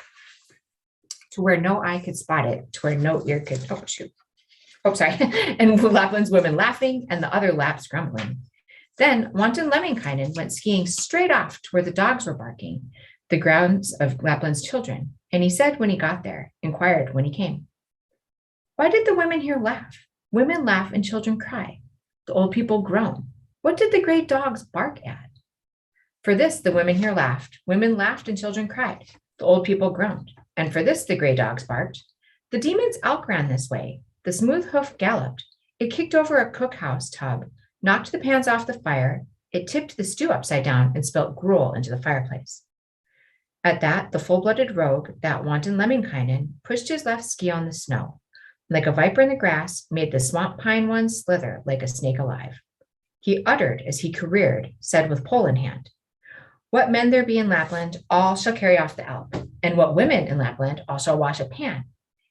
to where no eye could spot it, to where no ear could, and Lapland's women laughing and the other Laps grumbling. Then wanton Lemminkainen went skiing straight off to where the dogs were barking, the grounds of Lapland's children. And he said when he got there, inquired when he came, why did the women here laugh? Women laugh and children cry. The old people groan. What did the great dogs bark at? For this, the women here laughed. Women laughed and children cried. The old people groaned. And for this, the gray dogs barked. The demon's elk ran this way. The smooth hoof galloped. It kicked over a cookhouse tub, knocked the pans off the fire. It tipped the stew upside down and spilt gruel into the fireplace. At that, the full-blooded rogue, that wanton Lemminkainen, pushed his left ski on the snow. Like a viper in the grass, made the swamp pine one slither like a snake alive. He uttered as he careered, said with pole in hand, what men there be in Lapland, all shall carry off the elk, and what women in Lapland, all shall wash a pan,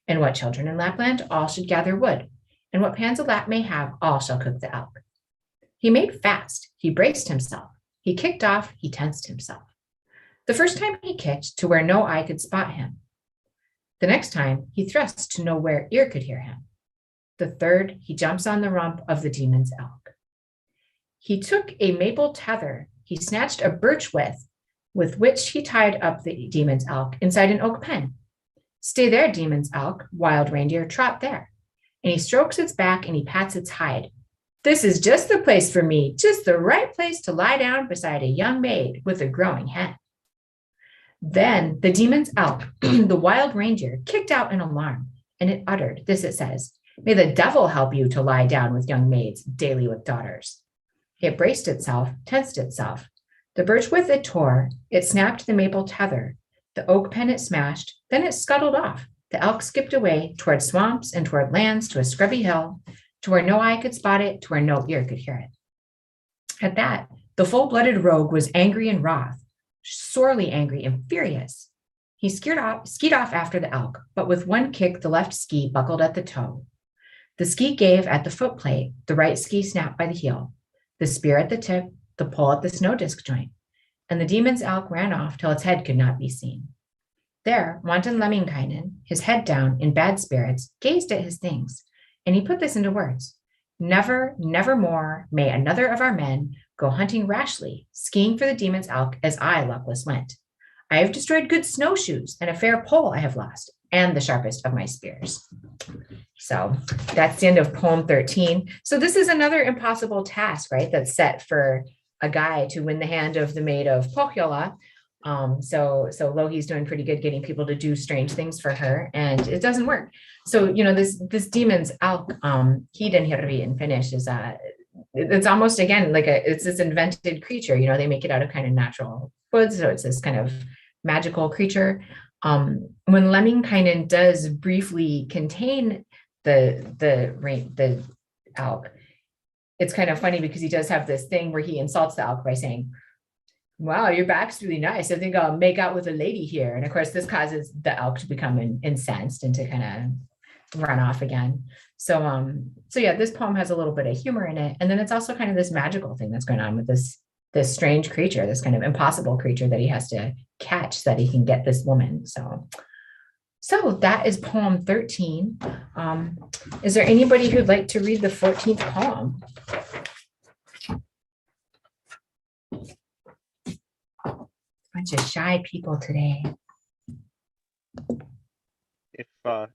and what children in Lapland, all should gather wood, and what pans a Lap may have, all shall cook the elk. He made fast, he braced himself, he kicked off, he tensed himself. The first time he kicked to where no eye could spot him. The next time he thrusts to know where ear could hear him. The third, he jumps on the rump of the demon's elk. He took a maple tether. He snatched a birch with which he tied up the demon's elk inside an oak pen. Stay there, demon's elk, wild reindeer, trot there. And he strokes its back and he pats its hide. This is just the place for me, just the right place to lie down beside a young maid with a growing head. Then the demon's elk, the wild reindeer, kicked out in alarm, and it uttered, this it says, may the devil help you to lie down with young maids daily with daughters. It braced itself, tensed itself. The birch with it tore, it snapped the maple tether, the oak pen it smashed, then it scuttled off. The elk skipped away toward swamps and toward lands to a scrubby hill, to where no eye could spot it, to where no ear could hear it. At that, the full-blooded rogue was angry and wroth, sorely angry and furious. He skied off after the elk, but with one kick, the left ski buckled at the toe. The ski gave at the foot plate, the right ski snapped by the heel, the spear at the tip, the pole at the snow disc joint, and the demon's elk ran off till its head could not be seen. There, wanton Lemminkainen, his head down, in bad spirits, gazed at his things, and he put this into words. Never, never more may another of our men go hunting rashly, skiing for the demon's elk as I luckless went. I have destroyed good snowshoes, and a fair pole I have lost, and the sharpest of my spears. So that's the end of poem 13. So this is another impossible task, right? That's set for a guy to win the hand of the maid of Pohjola. So Louhi's doing pretty good getting people to do strange things for her, and it doesn't work. So, this demon's elk, Hidenhirvi in Finnish, is it's almost, again, it's this invented creature. They make it out of kind of natural wood, so it's this kind of magical creature. When Lemminkainen does briefly contain the elk, it's kind of funny because he does have this thing where he insults the elk by saying, wow, your back's really nice. I think I'll make out with a lady here. And of course, this causes the elk to become incensed and to kind of run off again. So yeah, this poem has a little bit of humor in it. And then it's also kind of this magical thing that's going on with this strange creature, this kind of impossible creature that he has to catch so that he can get this woman. So that is poem 13. Is there anybody who'd like to read the 14th poem? Bunch of shy people today.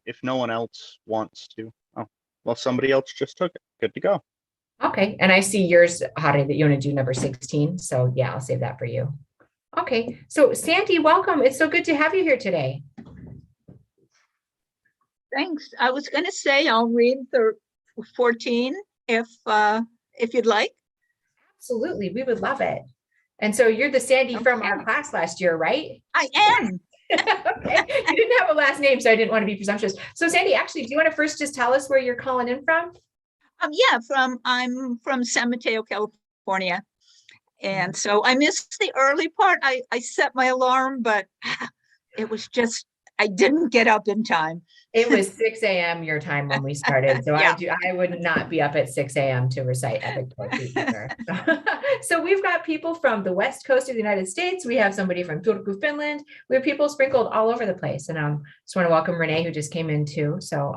If no one else wants to. Oh, well, somebody else just took it. Good to go. Okay, and I see yours, Hari, that you want to do number 16. So yeah, I'll save that for you. Okay, so Sandy, welcome. It's so good to have you here today. Thanks. I was going to say I'll read the 14 if you'd like. Absolutely, we would love it. And so you're the Sandy from our class last year, right? I am. Okay. You didn't have a last name, so I didn't want to be presumptuous. So Sandy, actually, do you want to first just tell us where you're calling in from? Yeah, I'm from San Mateo, California. And so I missed the early part. I set my alarm, but it was just, I didn't get up in time. It was 6 a.m. your time when we started. So yeah. I would not be up at 6 a.m. to recite epic poetry either. So we've got people from the West Coast of the United States. We have somebody from Turku, Finland. We have people sprinkled all over the place. And just want to welcome Renee, who just came in too. So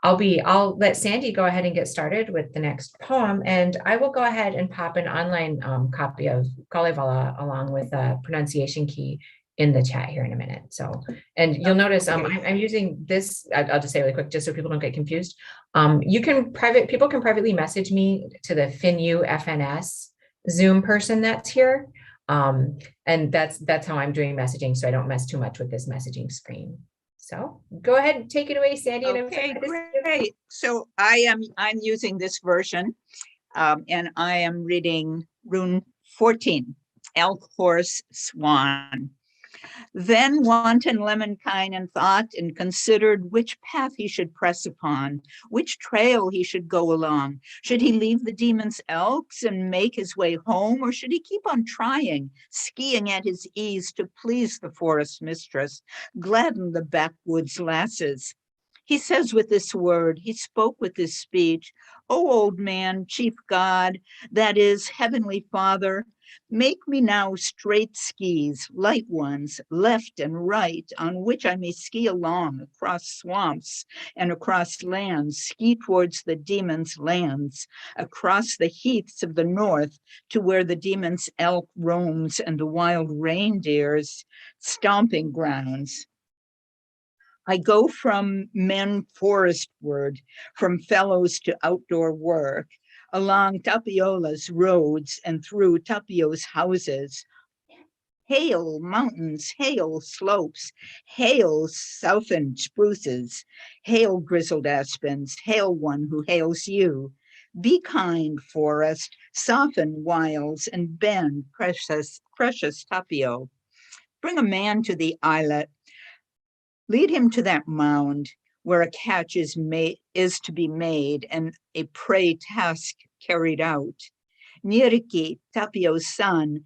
I'll let Sandy go ahead and get started with the next poem. And I will go ahead and pop an online copy of Kalevala along with a pronunciation key in the chat here in a minute. So, and you'll notice I'm using this, I'll just say really quick, just so people don't get confused. People can privately message me to the FinU FNS Zoom person that's here. And that's how I'm doing messaging, so I don't mess too much with this messaging screen. So go ahead and take it away, Sandy. Okay, great. So I'm using this version, and I am reading rune 14, elk, horse, swan. Then wanton Lemminkainen thought and considered which path he should press upon, which trail he should go along. Should he leave the demon's elks and make his way home, or should he keep on trying, skiing at his ease to please the forest mistress, gladden the backwoods lasses? He says with this word, he spoke with this speech, O old man, chief God, that is, heavenly Father, Make me now straight skis, light ones, left and right, on which I may ski along across swamps and across lands, ski towards the demon's lands, across the heaths of the north to where the demon's elk roams and the wild reindeer's stomping grounds. I go from men forestward, from fellows to outdoor work, along Tapiola's roads and through Tapio's houses. Hail mountains, hail slopes, hail southen spruces, hail grizzled aspens, hail one who hails you. Be kind, forest, soften wiles and bend, precious Tapio. Bring a man to the islet, lead him to that mound where a catch is to be made and a prey task carried out. Niriki, Tapio's son,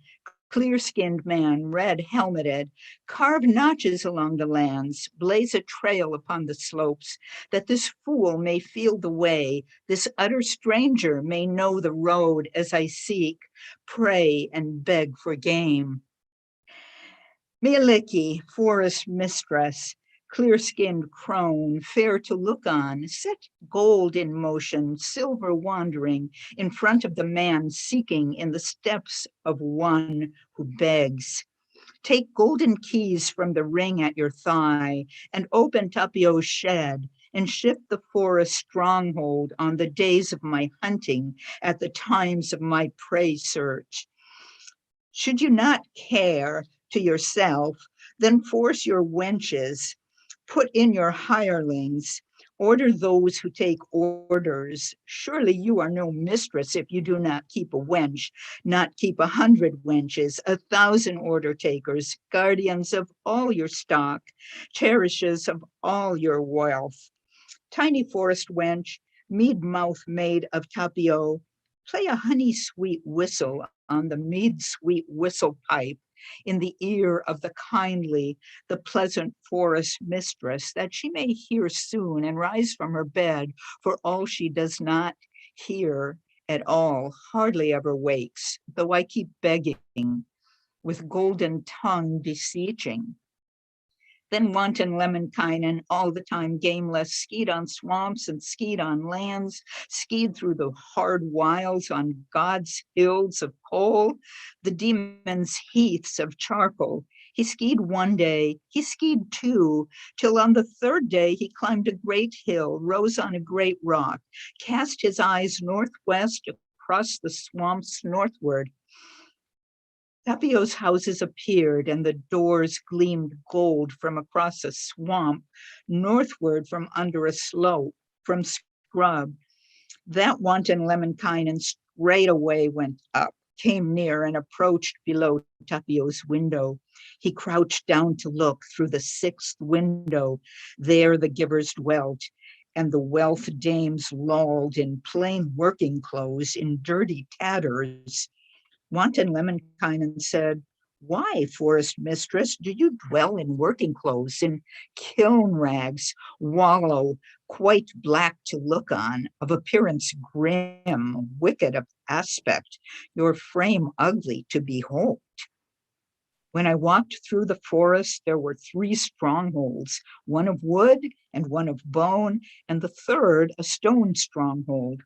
clear-skinned man, red-helmeted, carve notches along the lands, blaze a trail upon the slopes, that this fool may feel the way, this utter stranger may know the road as I seek, pray, and beg for game. Mieliki, forest mistress, clear-skinned crone, fair to look on, set gold in motion, silver wandering in front of the man seeking in the steps of one who begs. Take golden keys from the ring at your thigh and open Tapio's shed and shift the forest stronghold on the days of my hunting, at the times of my prey search. Should you not care to yourself, then force your wenches, put in your hirelings, order those who take orders. Surely you are no mistress if you do not keep a wench, not keep 100 wenches, 1,000 order takers, guardians of all your stock, cherishes of all your wealth. Tiny forest wench, mead mouth maid of Tapio, play a honey sweet whistle on the mead sweet whistle pipe in the ear of the kindly, the pleasant forest mistress, that she may hear soon and rise from her bed, for all she does not hear at all, hardly ever wakes, though I keep begging, with golden tongue beseeching. Then wanton Lemminkainen, all the time gameless, skied on swamps and skied on lands, skied through the hard wilds on God's hills of coal, the demon's heaths of charcoal. He skied one day, he skied two, till on the third day he climbed a great hill, rose on a great rock, cast his eyes northwest across the swamps northward. Tapio's houses appeared and the doors gleamed gold from across a swamp, northward from under a slope, from scrub. That wanton Lemminkainen straightway went up, came near and approached below Tapio's window. He crouched down to look through the 6th window. There the givers dwelt, and the wealth dames lolled in plain working clothes, in dirty tatters. Wanton Lemminkainen said, "Why, forest mistress, do you dwell in working clothes, in kiln rags, wallow, quite black to look on, of appearance grim, wicked of aspect, your frame ugly to behold? When I walked through the forest, there were 3 strongholds, one of wood and one of bone, and the third a stone stronghold.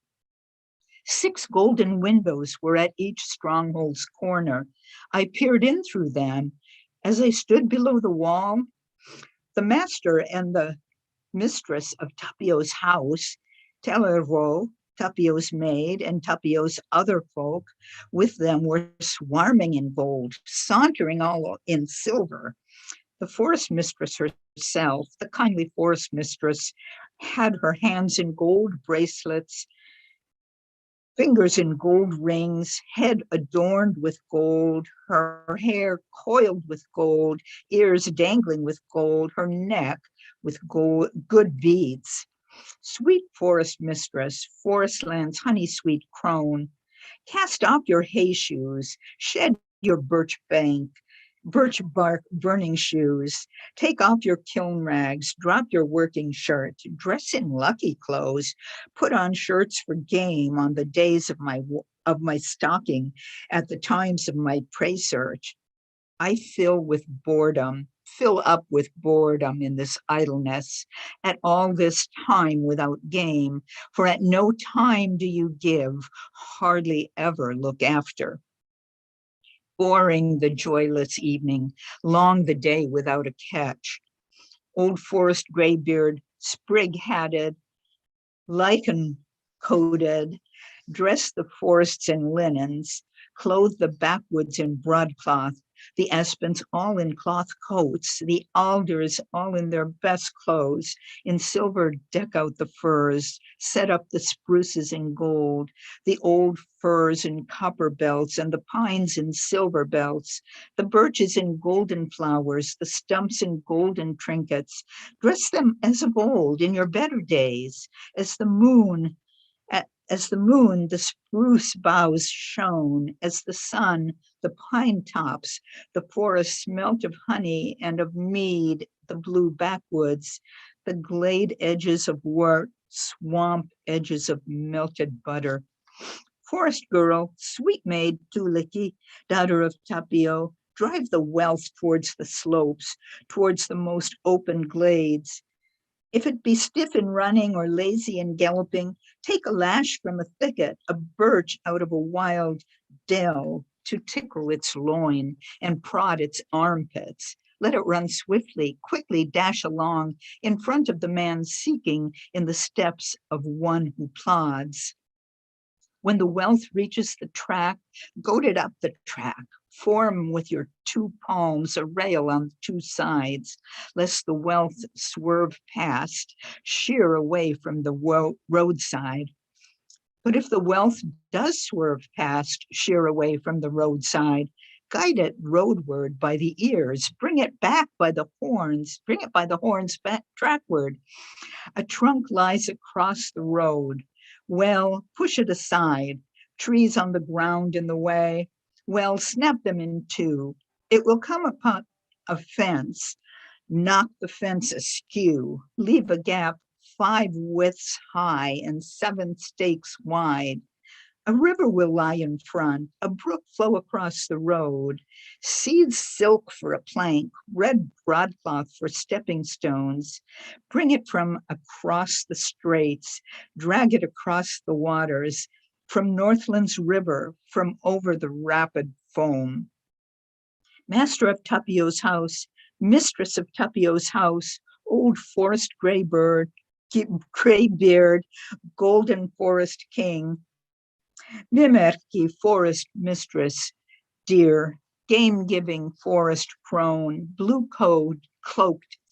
6 golden windows were at each stronghold's corner. I peered in through them. As I stood below the wall, the master and the mistress of Tapio's house, Hilary-Joy, Tapio's maid, and Tapio's other folk with them were swarming in gold, sauntering all in silver. The forest mistress herself, the kindly forest mistress, had her hands in gold bracelets, fingers in gold rings, head adorned with gold, her hair coiled with gold, ears dangling with gold, her neck with gold, good beads. Sweet forest mistress, forestland's honey sweet crone, cast off your hay shoes, shed your birch bark burning shoes, take off your kiln rags, drop your working shirt, dress in lucky clothes, put on shirts for game on the days of my of my stocking at the times of my prey search. I fill up with boredom in this idleness, at all this time without game, for at no time do you give, hardly ever look after. Boring the joyless evening, long the day without a catch. Old forest graybeard, sprig-hatted, lichen-coated, dress the forests in linens, clothe the backwoods in broadcloth, the aspens all in cloth coats, the alders all in their best clothes, in silver deck out the firs, set up the spruces in gold, the old firs in copper belts, and the pines in silver belts, the birches in golden flowers, the stumps in golden trinkets. Dress them as of old in your better days, as the moon, the spruce boughs shone, as the sun, the pine tops, the forest smelt of honey and of mead, the blue backwoods, the glade edges of wort, swamp edges of melted butter. Forest girl, sweet maid, Tulikki, daughter of Tapio, drive the wealth towards the slopes, towards the most open glades. If it be stiff in running or lazy in galloping, take a lash from a thicket, a birch out of a wild dell to tickle its loin and prod its armpits. Let it run swiftly, quickly dash along in front of the man seeking in the steps of one who plods. When the wealth reaches the track, goad it up the track. Form with your two palms a rail on two sides, lest the wealth swerve past, sheer away from the roadside. But if the wealth does swerve past, sheer away from the roadside, guide it roadward by the ears, bring it back by the horns, back trackward. A trunk lies across the road. Well, push it aside. Trees on the ground in the way. Well, snap them in two. It will come upon a fence. Knock the fence askew. Leave a gap 5 widths high and 7 stakes wide. A river will lie in front, a brook flow across the road, seed silk for a plank, red broadcloth for stepping stones. Bring it from across the straits, drag it across the waters, from Northland's river, from over the rapid foam. Master of Tapio's house, mistress of Tapio's house, old forest graybeard, golden forest king, Mimerki, forest mistress, dear, game-giving forest crone, blue-cloaked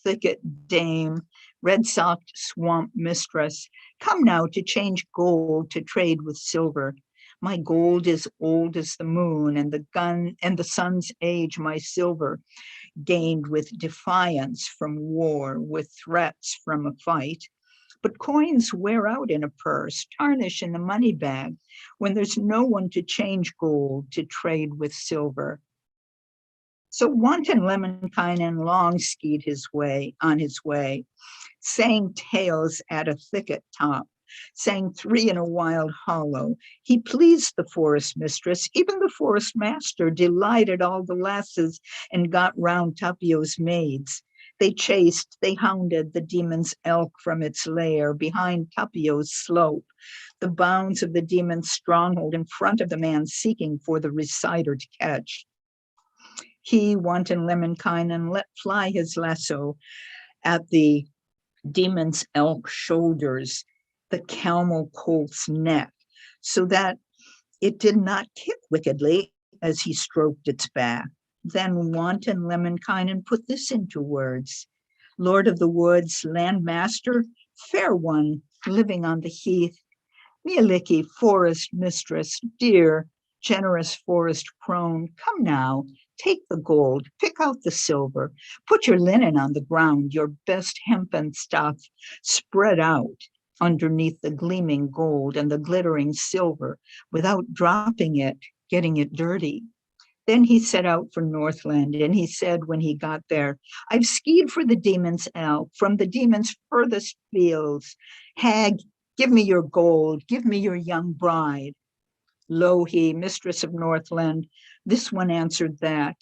thicket dame, red-socked swamp mistress, come now to change gold to trade with silver. My gold is old as the moon, and the sun's age my silver, gained with defiance from war, with threats from a fight. But coins wear out in a purse, tarnish in the money bag, when there's no one to change gold to trade with silver. So wanton Lemminkainen long skied on his way, sang tales at a thicket top, sang 3 in a wild hollow. He pleased the forest mistress, even the forest master delighted all the lasses and got round Tapio's maids. They chased, they hounded the demon's elk from its lair behind Tapio's slope, the bounds of the demon's stronghold in front of the man seeking for the reciter to catch. He, wanton Lemminkainen, let fly his lasso at the demon's elk shoulders, the camel colt's neck, so that it did not kick wickedly as he stroked its back. Then wanton Lemminkainen put this into words. Lord of the woods, landmaster, fair one, living on the heath, Mielikki, forest mistress, dear, generous forest crone, come now, take the gold, pick out the silver, put your linen on the ground, your best hempen stuff spread out underneath the gleaming gold and the glittering silver without dropping it, getting it dirty. Then he set out for Northland, and he said when he got there, I've skied for the demon's elk, from the demon's furthest fields. Hag, give me your gold, give me your young bride. Louhi, mistress of Northland, this one answered that.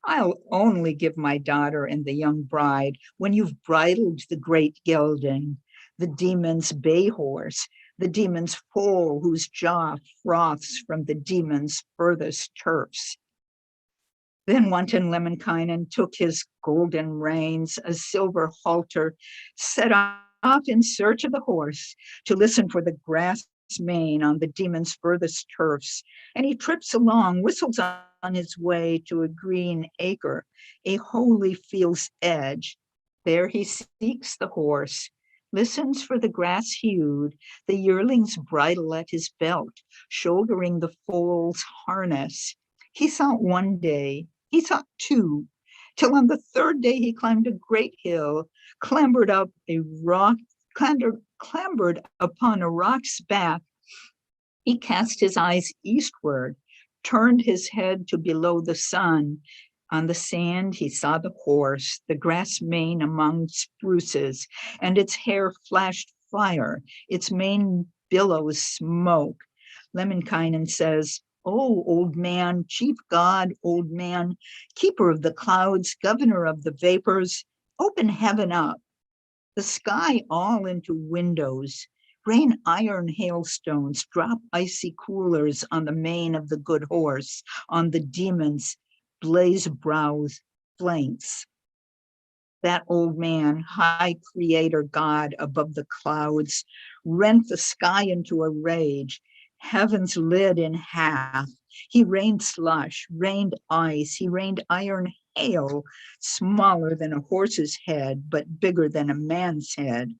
I'll only give my daughter and the young bride when you've bridled the great gelding, the demon's bay horse, the demon's foal whose jaw froths from the demon's furthest turfs. Then wanton Lemminkainen took his golden reins, a silver halter, set off in search of the horse to listen for the grass mane on the demon's furthest turfs, and he trips along, whistles on his way to a green acre, a holy field's edge. There he seeks the horse, listens for the grass hued, the yearling's bridle at his belt, shouldering the foal's harness. He thought one day, he thought two, till on the third day he climbed a great hill, clambered up a rock, clambered upon a rock's back. He cast his eyes eastward, turned his head to below the sun. On the sand he saw the horse, the grass mane among spruces, and its hair flashed fire, its mane billows smoke. Lemminkainen says, "Oh, old man, chief god, old man, keeper of the clouds, governor of the vapors, open heaven up, the sky all into windows, rain iron hailstones, drop icy coolers on the mane of the good horse, on the demon's blaze brows flanks." That old man, high creator God above the clouds, rent the sky into a rage, heaven's lid in half. He rained slush, rained ice, he rained iron hail, smaller than a horse's head, but bigger than a man's head,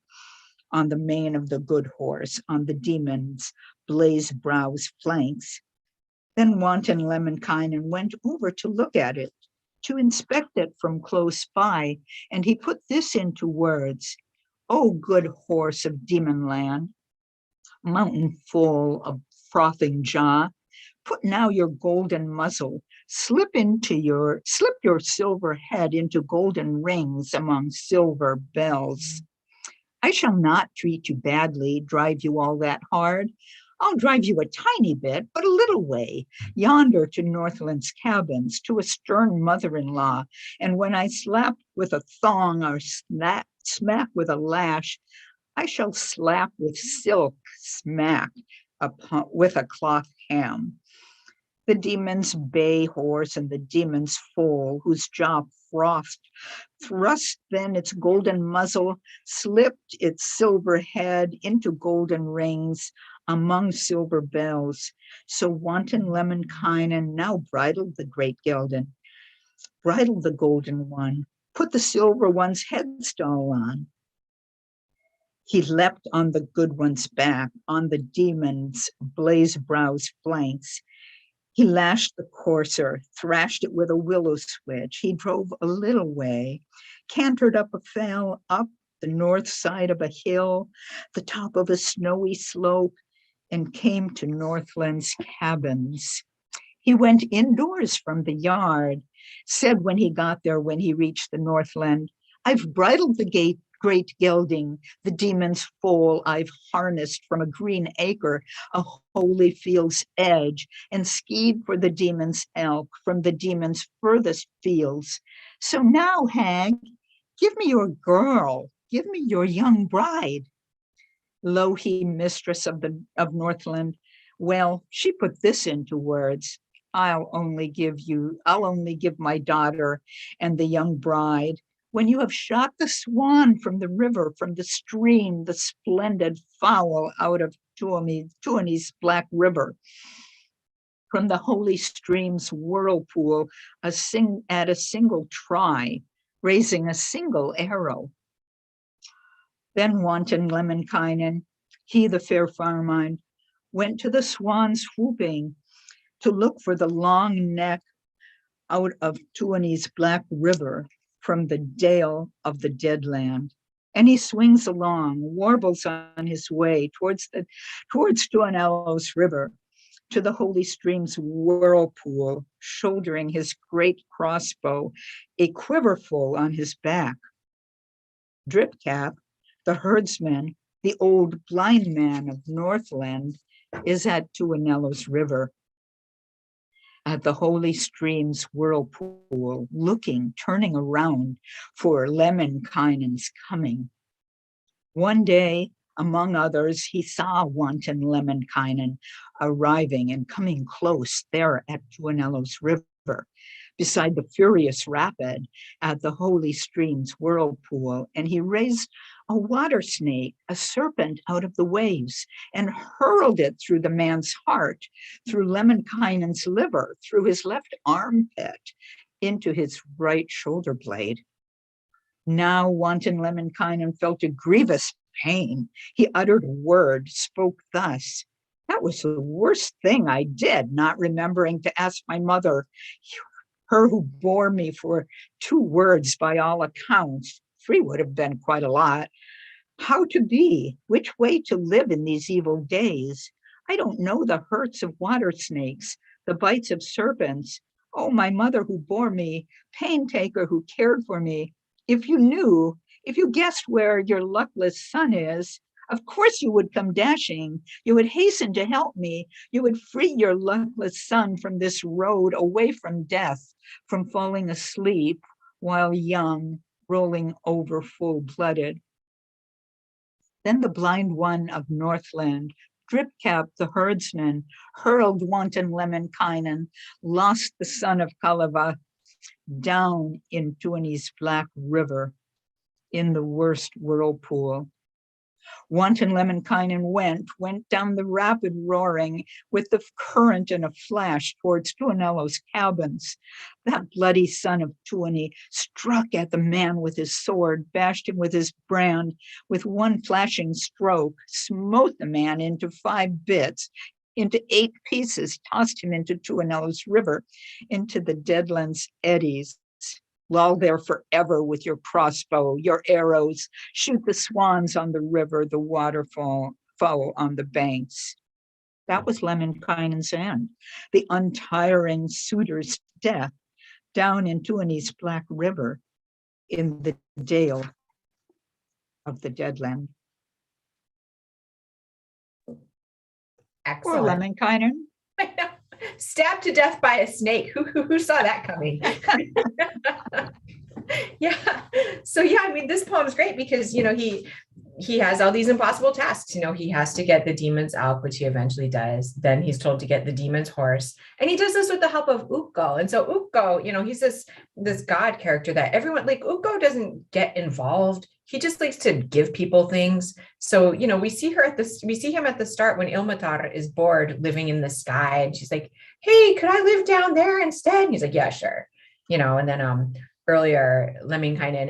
on the mane of the good horse, on the demon's blaze brows flanks. Then wanton Lemminkainen went over to look at it, to inspect it from close by, and he put this into words. "O good horse of demon land, mountain full of frothing jaw, put now your golden muzzle, slip your silver head into golden rings among silver bells. I shall not treat you badly, drive you all that hard. I'll drive you a tiny bit, but a little way, yonder to Northland's cabins, to a stern mother-in-law. And when I slap with a thong or smack with a lash, I shall slap with silk, smack with a cloth ham. The demon's bay horse and the demon's foal, whose jaw thrust then its golden muzzle, slipped its silver head into golden rings among silver bells. So wanton Lemminkainen now bridled the great gelding, bridled the golden one, put the silver one's headstall on. He leapt on the good one's back, on the demon's blaze brows flanks. He lashed the courser, thrashed it with a willow switch. He drove a little way, cantered up the north side of a hill, the top of a snowy slope, and came to Northland's cabins. He went indoors from the yard, said when he got there, when he reached the Northland, "I've bridled the great gelding, the demon's foal I've harnessed from a green acre, a holy field's edge, and skied for the demon's elk from the demon's furthest fields. So now, hag, give me your girl, give me your young bride." Louhi, mistress of Northland, well, she put this into words. I'll only give my daughter and the young bride when you have shot the swan from the river, from the stream, the splendid fowl out of Tuoni's Black River, from the holy stream's whirlpool, at a single try, raising a single arrow. Then wanton Lemminkainen, he the fair Farmind, went to the swans whooping to look for the long neck out of Tuoni's Black River, from the dale of the dead land. And he swings along, warbles on his way towards Tuonello's river, to the holy stream's whirlpool, shouldering his great crossbow, a quiverful on his back. Dripcap, the herdsman, the old blind man of Northland, is at Tuonello's river, at the holy stream's whirlpool, looking, turning around for Lemminkainen's coming. One day, among others, he saw wanton Lemminkainen arriving and coming close there at Tuonello's river, beside the furious rapid at the holy stream's whirlpool, and he raised a water snake, a serpent out of the waves, and hurled it through the man's heart, through Lemminkainen's liver, through his left armpit, into his right shoulder blade. Now wanton Lemminkainen felt a grievous pain. He uttered a word, spoke thus: "That was the worst thing I did, not remembering to ask my mother, her who bore me, for 2 words by all accounts. 3 would have been quite a lot. How to be, which way to live in these evil days. I don't know the hurts of water snakes, the bites of serpents. Oh, my mother who bore me, pain taker who cared for me. If you knew, if you guessed where your luckless son is, of course you would come dashing. You would hasten to help me. You would free your luckless son from this road, away from death, from falling asleep while young, rolling over full-blooded." Then the blind one of Northland, Dripcap the herdsman, hurled wanton Lemminkainen, lost the son of Kalevala, down in Tuoni's black river, in the worst whirlpool. Wanton Lemminkainen went down the rapid roaring with the current in a flash towards Tuonello's cabins. That bloody son of Tuoni struck at the man with his sword, bashed him with his brand, with one flashing stroke, smote the man into 5 bits, into 8 pieces, tossed him into Tuonello's river, into the Deadland's eddies. Loll there forever with your crossbow, your arrows, shoot the swans on the river, the waterfall fowl on the banks. That was Lemminkainen's end, the untiring suitor's death, down in Tuoni's black river, in the dale of the Deadland. Poor Excellent. Lemminkainen. I know. Stabbed to death by a snake. Who saw that coming? Yeah. So yeah, I mean, this poem is great because, you know, he has all these impossible tasks. You know, he has to get the demon's elk, which he eventually does. Then he's told to get the demon's horse, and he does this with the help of Ukko. And so Ukko, you know, he's this god character that everyone, like, Ukko doesn't get involved. He just likes to give people things. So, you know, we see him at the start when Ilmatar is bored living in the sky, and she's like, "Hey, could I live down there instead?" And he's like, "Yeah, sure." You know, and then earlier Lemminkainen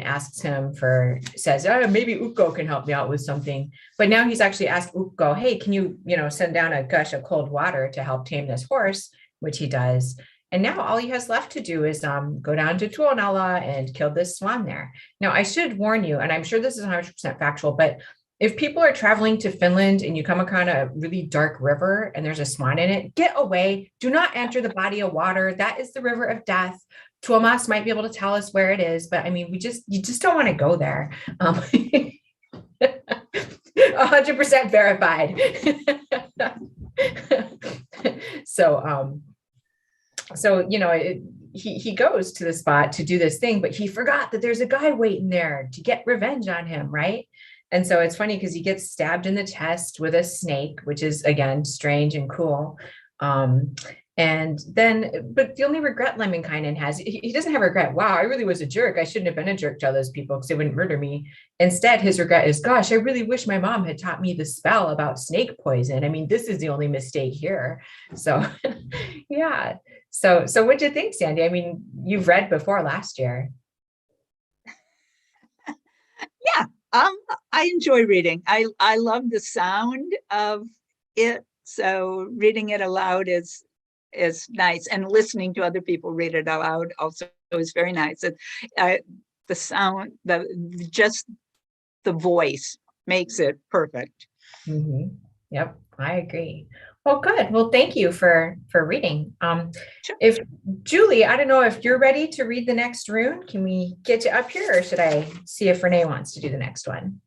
says, "Oh, maybe Ukko can help me out with something." But now he's actually asked Ukko, "Hey, can you, you know, send down a gush of cold water to help tame this horse?" Which he does. And now all he has left to do is go down to Tuonela and kill this swan there. Now, I should warn you, and I'm sure this is 100% factual, but if people are traveling to Finland and you come across a really dark river and there's a swan in it, get away. Do not enter the body of water. That is the river of death. Tuomas might be able to tell us where it is, but I mean, you just don't want to go there. 100% verified. So, you know, he goes to the spot to do this thing, but he forgot that there's a guy waiting there to get revenge on him, right? And so it's funny because he gets stabbed in the chest with a snake, which is, again, strange and cool. And then, but the only regret Lemminkainen has, he doesn't have regret. Wow, I really was a jerk. I shouldn't have been a jerk to all those people because they wouldn't murder me. Instead, his regret is, gosh, I really wish my mom had taught me the spell about snake poison. I mean, this is the only mistake here. So, yeah. So what'd you think, Sandy? I mean, you've read before last year. Yeah, I enjoy reading. I love the sound of it. So reading it aloud is nice, and listening to other people read it aloud also is very nice. The sound, just the voice makes it perfect. Mm-hmm. Yep, I agree. Well, good. Well, thank you for reading. Sure. If Julie, I don't know if you're ready to read the next rune. Can we get you up here, or should I see if Renee wants to do the next one?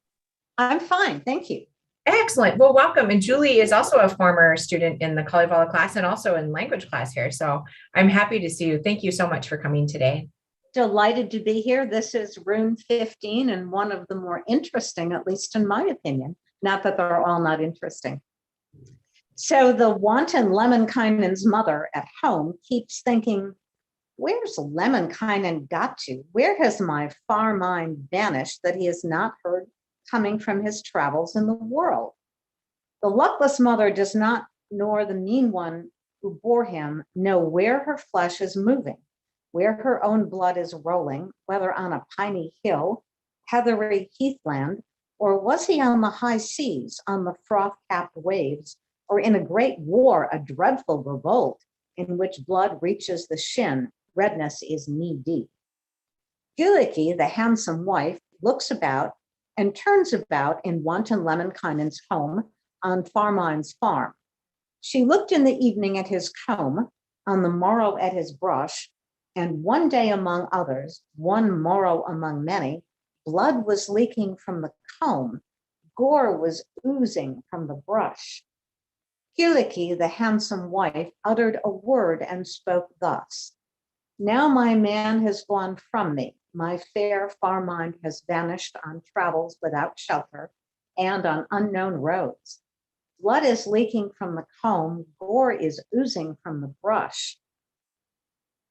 I'm fine, thank you. Excellent. Well, welcome. And Julie is also a former student in the Kalevala class and also in language class here. So I'm happy to see you. Thank you so much for coming today. Delighted to be here. This is room 15 and one of the more interesting, at least in my opinion. Not that they're all not interesting. So the wanton Lemminkainen's mother at home keeps thinking, where's Lemminkainen got to? Where has my far mind vanished that he has not heard coming from his travels in the world? The luckless mother does not, nor the mean one who bore him, know where her flesh is moving, where her own blood is rolling, whether on a piney hill, heathery heathland, or was he on the high seas, on the froth-capped waves, or in a great war, a dreadful revolt, in which blood reaches the shin, redness is knee-deep. Hilary, the handsome wife, looks about and turns about in wanton Lemminkainen's home on Farmine's farm. She looked in the evening at his comb, on the morrow at his brush, and one day among others, one morrow among many, blood was leaking from the comb, gore was oozing from the brush. Hilary, the handsome wife, uttered a word and spoke thus: now my man has gone from me, my fair Farmine has vanished on travels without shelter and on unknown roads. Blood is leaking from the comb, gore is oozing from the brush.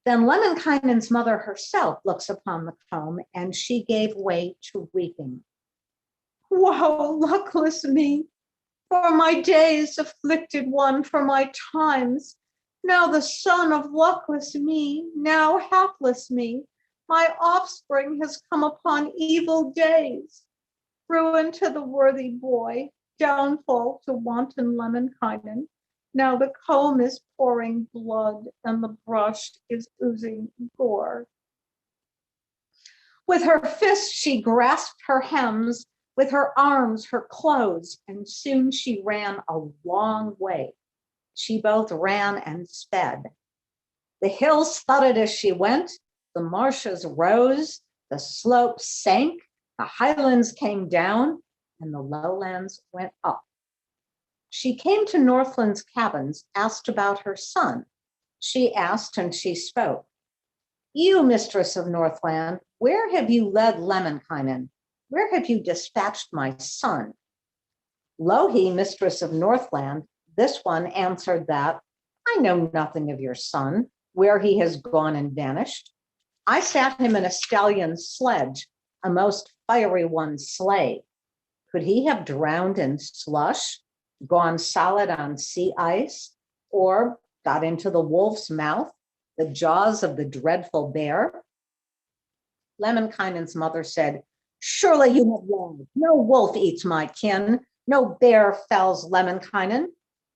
Then Lemminkainen's mother herself looks upon the comb, and she gave way to weeping. Woe, luckless me, for my days, afflicted one, for my times. Now the son of luckless me, now hapless me, my offspring has come upon evil days. Ruin to the worthy boy, downfall to wanton Lemminkainen. Now the comb is pouring blood and the brush is oozing gore. With her fist she grasped her hems, with her arms her clothes, and soon she ran a long way. She both ran and sped. The hills thudded as she went, the marshes rose, the slopes sank, the highlands came down, and the lowlands went up. She came to Northland's cabins, asked about her son. She asked and she spoke. You, mistress of Northland, where have you led Lemminkainen? Where have you dispatched my son? Louhi, mistress of Northland, this one answered that, I know nothing of your son, where he has gone and vanished. I sat him in a stallion's sledge, a most fiery one's sleigh. Could he have drowned in slush, gone solid on sea ice, or got into the wolf's mouth, the jaws of the dreadful bear? Lemminkainen's mother said, surely you have lied. No wolf eats my kin. No bear fells Lemminkainen.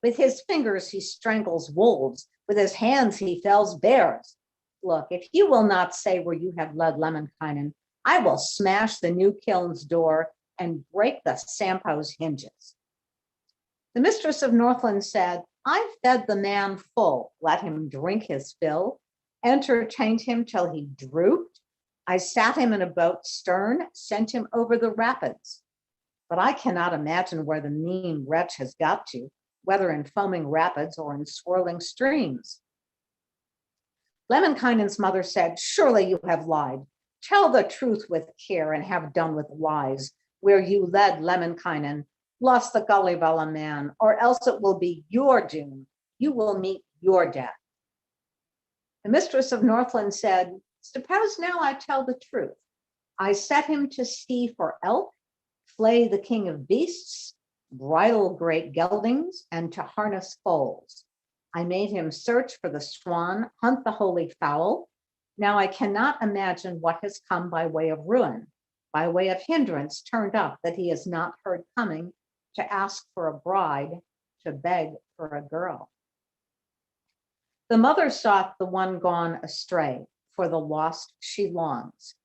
With his fingers he strangles wolves. With his hands he fells bears. Look, if you will not say where you have led Lemminkainen, I will smash the new kiln's door and break the Sampo's hinges. The mistress of Northland said, I fed the man full, let him drink his fill, entertained him till he drooped. I sat him in a boat stern, sent him over the rapids. But I cannot imagine where the mean wretch has got to, whether in foaming rapids or in swirling streams. Lemminkainen's mother said, surely you have lied. Tell the truth with care and have done with lies, where you led Lemminkainen, lost the Kalevala man, or else it will be your doom. You will meet your death. The mistress of Northland said, suppose now I tell the truth. I set him to sea for elk, flay the king of beasts, bridle great geldings, and to harness foals. I made him search for the swan, hunt the holy fowl. Now I cannot imagine what has come by way of ruin, by way of hindrance turned up that he has not heard coming, to ask for a bride, to beg for a girl. The mother sought the one gone astray, for the lost she longs.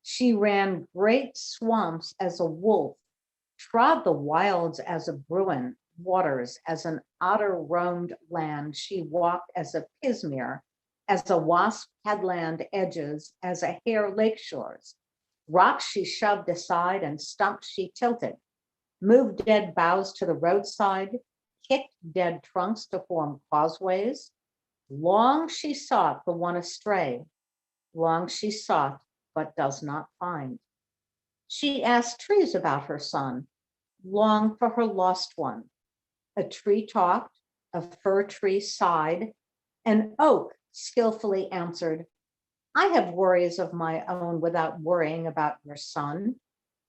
She ran great swamps as a wolf, trod the wilds as a bruin, waters as an otter roamed land. She walked as a pismire, as a wasp headland edges, as a hare lake shores. Rocks she shoved aside and stumps she tilted. moved dead boughs to the roadside, kicked dead trunks to form causeways. Long she sought the one astray, long she sought, but does not find. She asked trees about her son, longed for her lost one. A tree talked, a fir tree sighed, an oak skillfully answered, I have worries of my own without worrying about your son.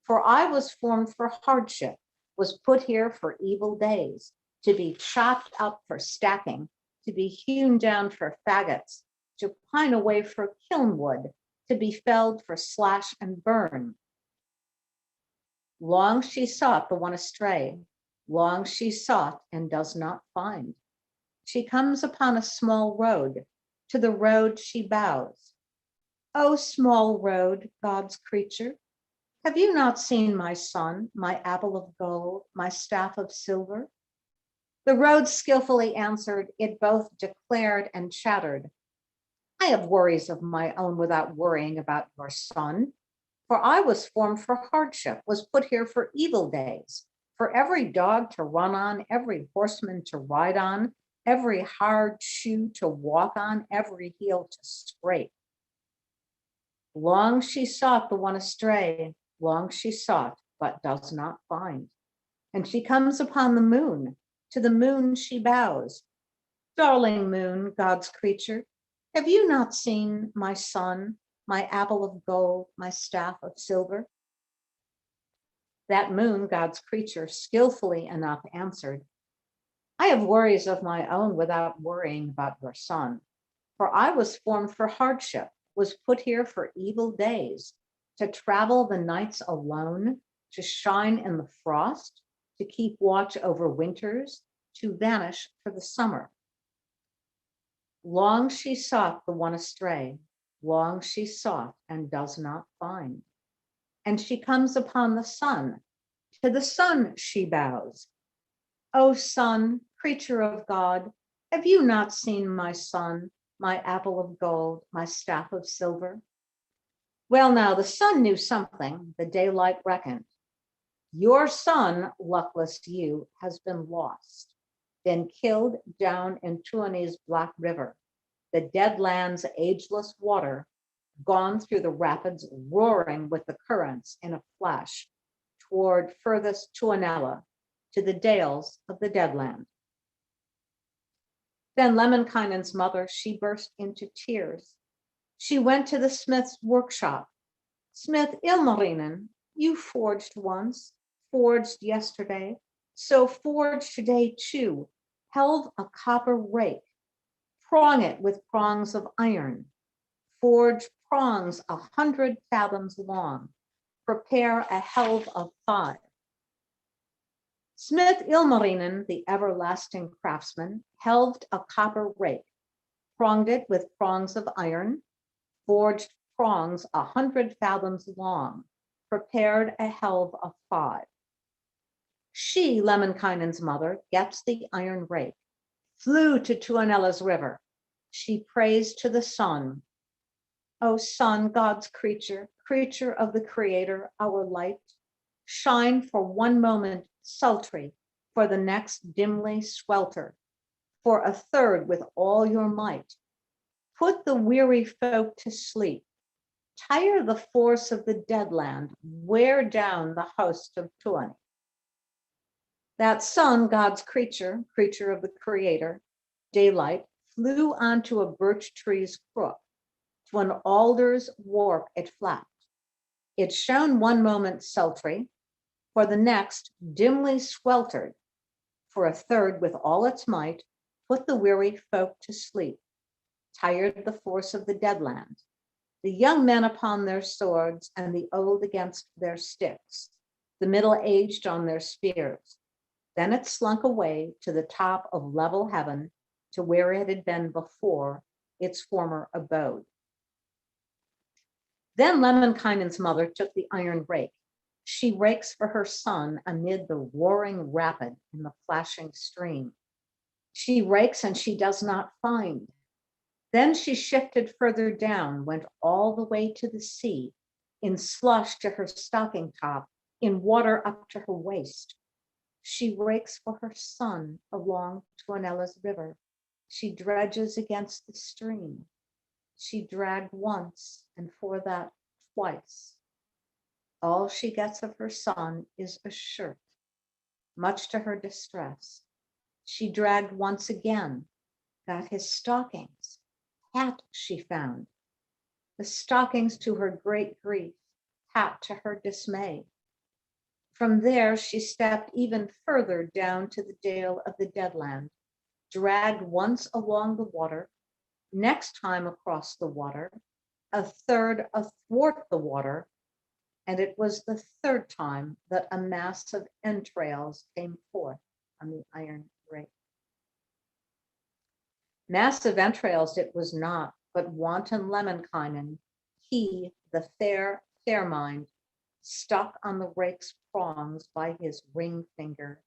For I was formed for hardship, was put here for evil days, to be chopped up for stacking, to be hewn down for faggots, to pine away for kiln wood, to be felled for slash and burn. Long she sought the one astray, long she sought and does not find. She comes upon a small road, to the road she bows. O small road, God's creature, have you not seen my son, my apple of gold, my staff of silver? The road skillfully answered, it both declared and chattered. I have worries of my own without worrying about your son. For I was formed for hardship, was put here for evil days, for every dog to run on, every horseman to ride on, every hard shoe to walk on, every heel to scrape. Long she sought the one astray, long she sought, but does not find. And she comes upon the moon, to the moon she bows. Darling moon, God's creature, have you not seen my son, my apple of gold, my staff of silver? That moon, God's creature, skillfully enough answered, I have worries of my own without worrying about your son. For I was formed for hardship, was put here for evil days, to travel the nights alone, to shine in the frost, to keep watch over winters, to vanish for the summer. Long she sought the one astray, long she sought and does not find. And she comes upon the sun, to the sun she bows. O sun, creature of God, have you not seen my son, my apple of gold, my staff of silver? Well, now the sun knew something, the daylight reckoned. Your son, luckless you, has been lost, been killed down in Tuoni's Black River, the dead land's ageless water, gone through the rapids, roaring with the currents in a flash toward furthest Tuonela, to the dales of the dead land. Then Lemminkainen's mother, she burst into tears. She went to the smith's workshop. Smith Ilmarinen, you forged once, forged yesterday, so forged today too. Helve a copper rake, prong it with prongs of iron, forge prongs 100 fathoms long, prepare a helve of 5. Smith Ilmarinen, the everlasting craftsman, helved a copper rake, pronged it with prongs of iron, forged prongs 100 fathoms long, prepared a helve of 5. She, Lemminkainen's mother, gets the iron rake, flew to Tuonela's river. She prays to the sun. O sun, God's creature, creature of the Creator, our light, shine for one moment sultry, for the next dimly swelter, for a third with all your might. Put the weary folk to sleep, tire the force of the dead land, wear down the host of Tuoni. That sun, God's creature, creature of the Creator, daylight, flew onto a birch tree's crook, to an alder's warp it flapped. It shone one moment sultry, for the next dimly sweltered, for a third with all its might, put the weary folk to sleep, tired the force of the dead land, the young men upon their swords and the old against their sticks, the middle-aged on their spears. Then it slunk away to the top of level heaven, to where it had been before, its former abode. Then Lemminkainen's mother took the iron rake. She rakes for her son amid the roaring rapid and the flashing stream. She rakes and she does not find. Then she shifted further down, went all the way to the sea, in slush to her stocking top, in water up to her waist. She rakes for her son along Tuonella's river. She dredges against the stream. She dragged once, and for that twice. All she gets of her son is a shirt, much to her distress. She dragged once again, got his stockings, hat she found. The stockings to her great grief, hat to her dismay. From there, she stepped even further down to the dale of the Deadland, dragged once along the water, next time across the water, a third athwart the water, and it was the third time that a mass of entrails came forth on the iron rake. Massive entrails it was not, but wanton Lemminkainen, he, the fair Fairmind, stuck on the rake's prongs by his ring finger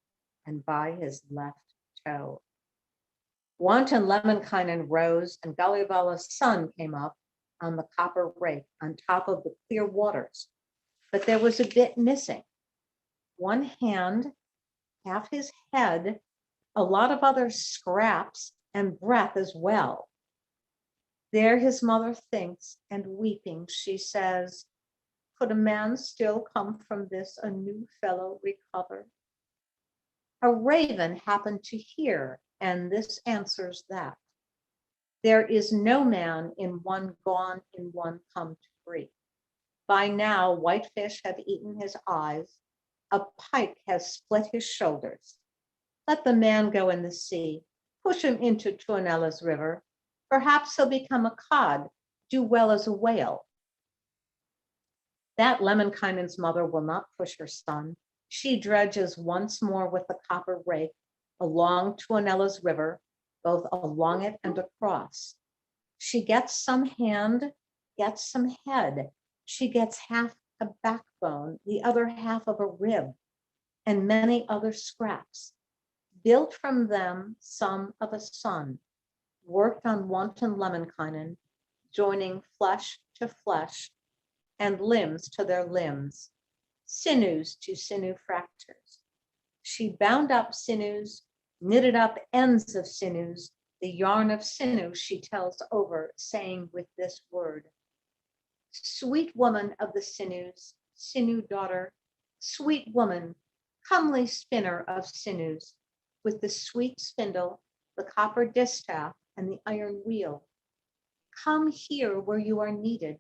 and by his left toe. Wanton Lemminkainen rose, and Kalevala's sun came up on the copper rake on top of the clear waters, but there was a bit missing. One hand, half his head, a lot of other scraps, and breath as well. There his mother thinks, and weeping, she says, could a man still come from this a new fellow recover? A raven happened to hear, and this answers that. There is no man in one gone, in one come to free. By now, whitefish have eaten his eyes, a pike has split his shoulders. Let the man go in the sea, push him into Tuonella's river. Perhaps he'll become a cod, do well as a whale. That Lemminkainen's mother will not push her son. She dredges once more with the copper rake along Tuonella's river, both along it and across. She gets some hand, gets some head. She gets half a backbone, the other half of a rib, and many other scraps. Built from them some of a son, worked on wanton Lemminkainen, joining flesh to flesh and limbs to their limbs, sinews to sinew fractures. She bound up sinews, knitted up ends of sinews, the yarn of sinew she tells over, saying with this word, sweet woman of the sinews, sinew daughter, sweet woman, comely spinner of sinews, with the sweet spindle, the copper distaff, and the iron wheel. Come here where you are needed.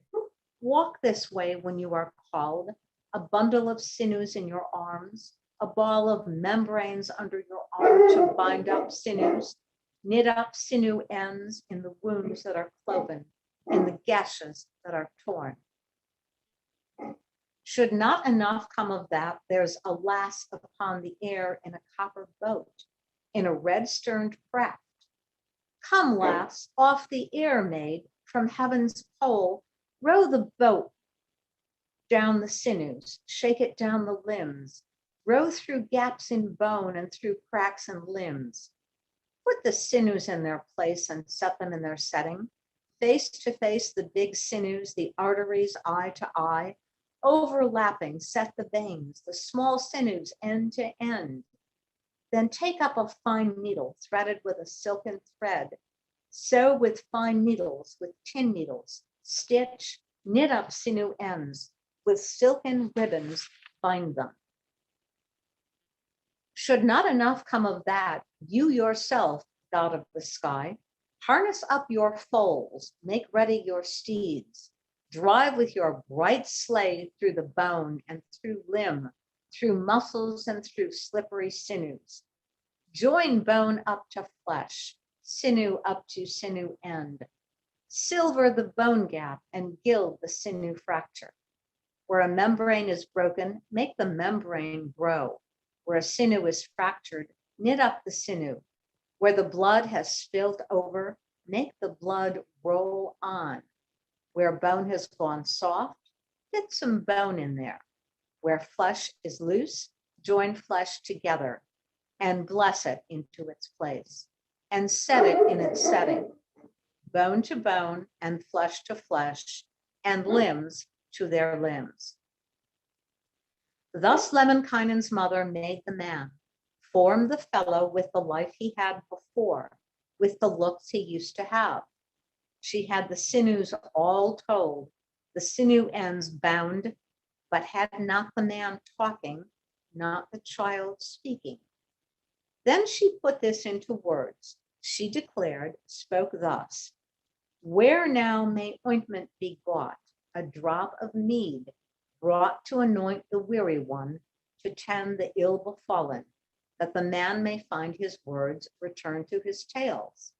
Walk this way when you are called, a bundle of sinews in your arms, a ball of membranes under your arm to bind up sinews, knit up sinew ends in the wounds that are cloven, in the gashes that are torn. Should not enough come of that, there's a lass upon the air in a copper boat, in a red-sterned craft. Come, lass, off the air, maid, from heaven's pole, row the boat down the sinews, shake it down the limbs, row through gaps in bone and through cracks in limbs. Put the sinews in their place and set them in their setting. Face to face, the big sinews, the arteries eye to eye, overlapping, set the veins, the small sinews end to end. Then take up a fine needle threaded with a silken thread. Sew with fine needles, with tin needles, stitch, knit up sinew ends, with silken ribbons bind them. Should not enough come of that, you yourself, god of the sky, harness up your foals, make ready your steeds, drive with your bright sleigh through the bone and through limb, through muscles and through slippery sinews. Join bone up to flesh, sinew up to sinew end. Silver the bone gap and gild the sinew fracture. Where a membrane is broken, make the membrane grow. Where a sinew is fractured, knit up the sinew. Where the blood has spilled over, make the blood roll on. Where bone has gone soft, fit some bone in there. Where flesh is loose, join flesh together and bless it into its place and set it in its setting, bone to bone and flesh to flesh and limbs to their limbs. Thus Lemminkainen's mother made the man, formed the fellow with the life he had before, with the looks he used to have. She had the sinews all told, the sinew ends bound, but had not the man talking, not the child speaking. Then she put this into words. She declared, spoke thus: where now may ointment be got, a drop of mead, brought to anoint the weary one, to tend the ill befallen, that the man may find his words return to his tales.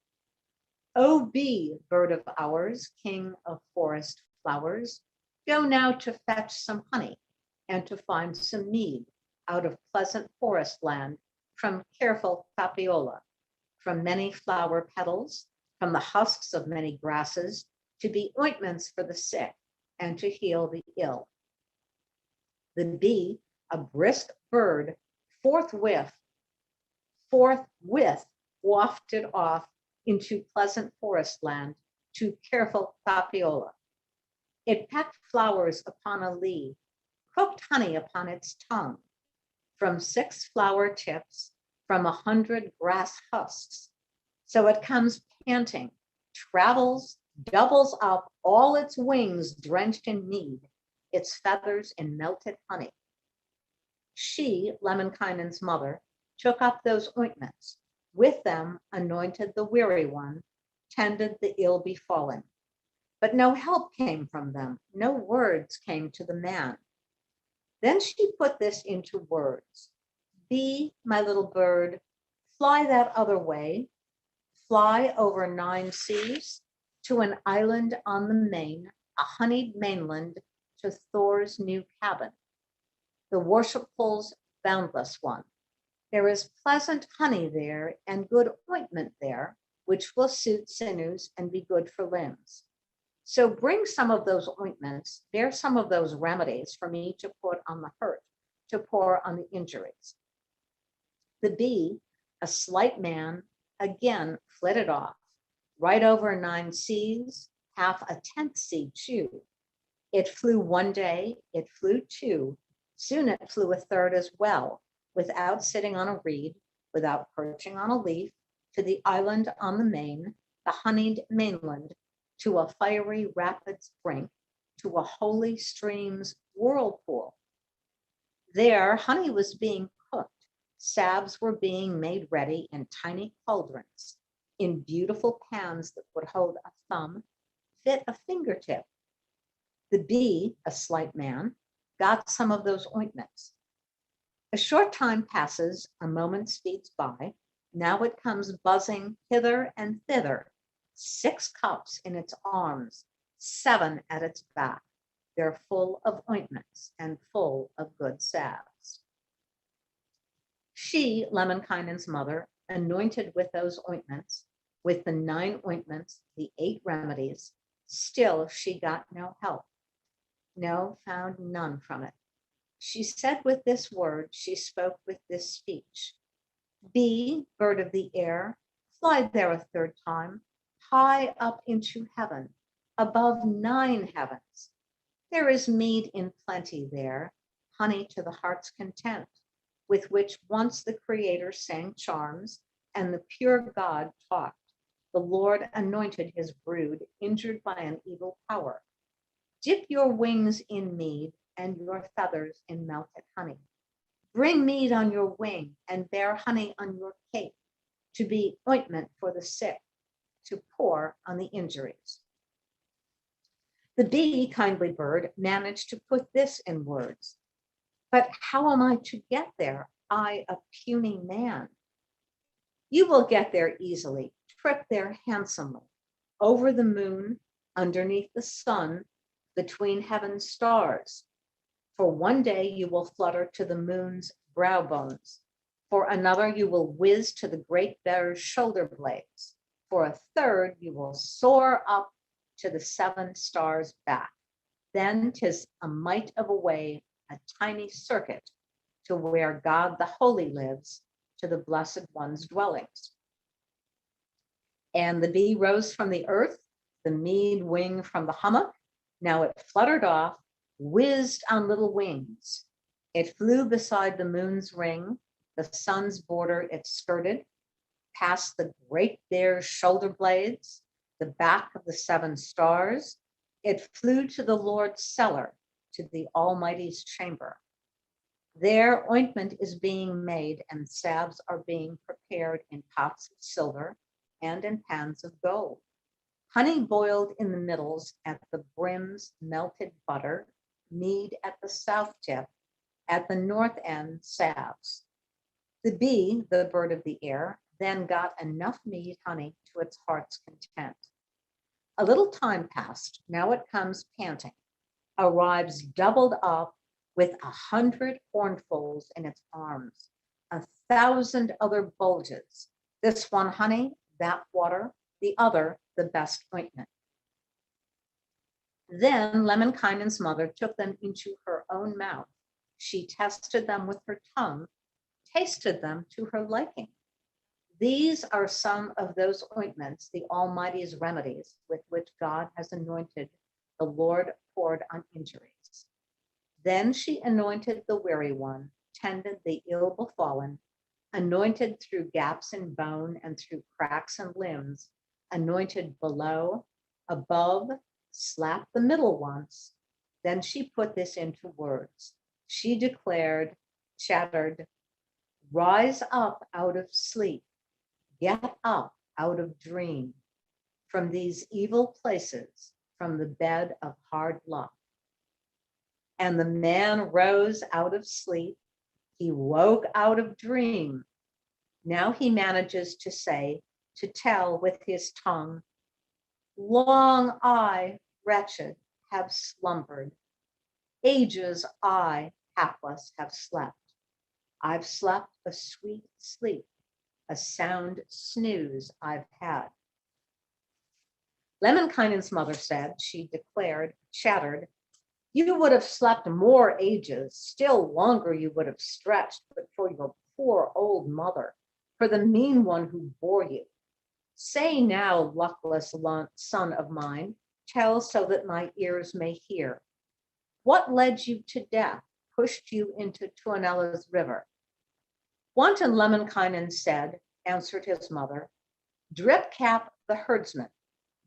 O bee, bird of ours, king of forest flowers, go now to fetch some honey, and to find some mead out of pleasant forest land, from careful Tapiola, from many flower petals, from the husks of many grasses, to be ointments for the sick, and to heal the ill. The bee, a brisk bird, forthwith wafted off into pleasant forest land to careful Tapiola. It pecked flowers upon a leaf, cooked honey upon its tongue, from 6 flower tips, from 100 grass husks. So it comes panting, travels, doubles up, all its wings drenched in mead, its feathers in melted honey. She, Lemminkainen's mother, took up those ointments, with them anointed the weary one, tended the ill befallen. But no help came from them, no words came to the man. Then she put this into words: bee, my little bird, fly that other way, fly over 9 seas, to an island on the main, a honeyed mainland, to Thor's new cabin, the worshipful's boundless one. There is pleasant honey there and good ointment there, which will suit sinews and be good for limbs. So bring some of those ointments, bear some of those remedies for me to put on the hurt, to pour on the injuries. The bee, a slight man, again flitted off, right over 9 seas, half a 10th sea too. It flew one day, it flew 2, soon it flew a 3rd as well, without sitting on a reed, without perching on a leaf, to the island on the main, the honeyed mainland, to a fiery rapid's brink, to a holy stream's whirlpool. There honey was being cooked, salves were being made ready in tiny cauldrons, in beautiful pans that would hold a thumb, fit a fingertip. The bee, a slight man, got some of those ointments. A short time passes, a moment speeds by. Now it comes buzzing hither and thither, 6 cups in its arms, 7 at its back. They're full of ointments and full of good salves. She, Lemminkainen's mother, anointed with those ointments, with the 9 ointments, the 8 remedies. Still she got no help. No, found none from it. She said with this word, she spoke with this speech: bee, bird of the air, fly there a 3rd time, high up into heaven, above 9 heavens. There is mead in plenty there, honey to the heart's content, with which once the Creator sang charms, and the pure God talked. The Lord anointed his brood, injured by an evil power. Dip your wings in mead, and your feathers in melted honey. Bring mead on your wing, and bear honey on your cape, to be ointment for the sick, to pour on the injuries. The bee, kindly bird, managed to put this in words: but how am I to get there, I, a puny man? You will get there easily, trip there handsomely, over the moon, underneath the sun, between heaven's stars. For one day you will flutter to the moon's brow bones. For another you will whiz to the great bear's shoulder blades. For a 3rd you will soar up to the 7 stars back. Then 'tis a mite of a way, a tiny circuit, to where God the Holy lives, to the Blessed One's dwellings. And the bee rose from the earth, the mead wing from the hummock. Now it fluttered off, whizzed on little wings. It flew beside the moon's ring, the sun's border it skirted, past the great bear's shoulder blades, the back of the 7 stars. It flew to the Lord's cellar, to the Almighty's chamber. There ointment is being made and salves are being prepared in pots of silver and in pans of gold. Honey boiled in the middles, at the brims melted butter, mead at the south tip, at the north end salves. The bee, the bird of the air, then got enough mead honey to its heart's content. A little time passed, now it comes panting, arrives doubled up with 100 hornfuls in its arms, 1,000 other bulges, this one honey, that water, the other the best ointment. Then Lemminkainen's mother took them into her own mouth. She tested them with her tongue, tasted them to her liking. These are some of those ointments, the Almighty's remedies, with which God has anointed the Lord poured on injuries. Then she anointed the weary one, tended the ill befallen, anointed through gaps in bone and through cracks in limbs, anointed below, above, slapped the middle once. Then she put this into words. She declared, chattered, rise up out of sleep, get up out of dream, from these evil places, from the bed of hard luck. And the man rose out of sleep. He woke out of dream. Now he manages to say, to tell with his tongue, long I, wretched, have slumbered. Ages I, hapless, have slept. I've slept a sweet sleep, a sound snooze I've had. Lemminkainen's mother said, she declared, chattered, you would have slept more ages, still longer you would have stretched, but for your poor old mother, for the mean one who bore you. Say now, luckless son of mine, tell so that my ears may hear. What led you to death, pushed you into Tuonela's river? Wanton Lemminkainen said, answered his mother, Dripcap the herdsman,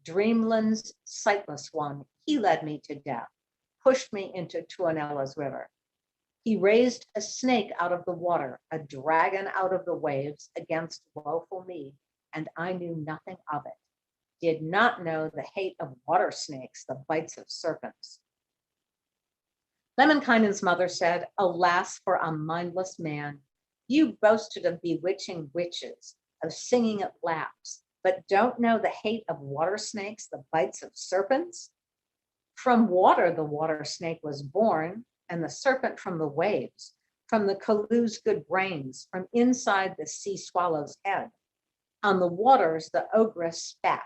Dreamland's sightless one, he led me to death, pushed me into Tuonela's river. He raised a snake out of the water, a dragon out of the waves against woeful me, and I knew nothing of it. Did not know the hate of water snakes, the bites of serpents. Lemminkainen's mother said, alas for a mindless man, you boasted of bewitching witches, of singing at laps, but don't know the hate of water snakes, the bites of serpents? From water the water snake was born, and the serpent from the waves, from the Kalu's good brains, from inside the sea swallow's head. On the waters the ogress spat,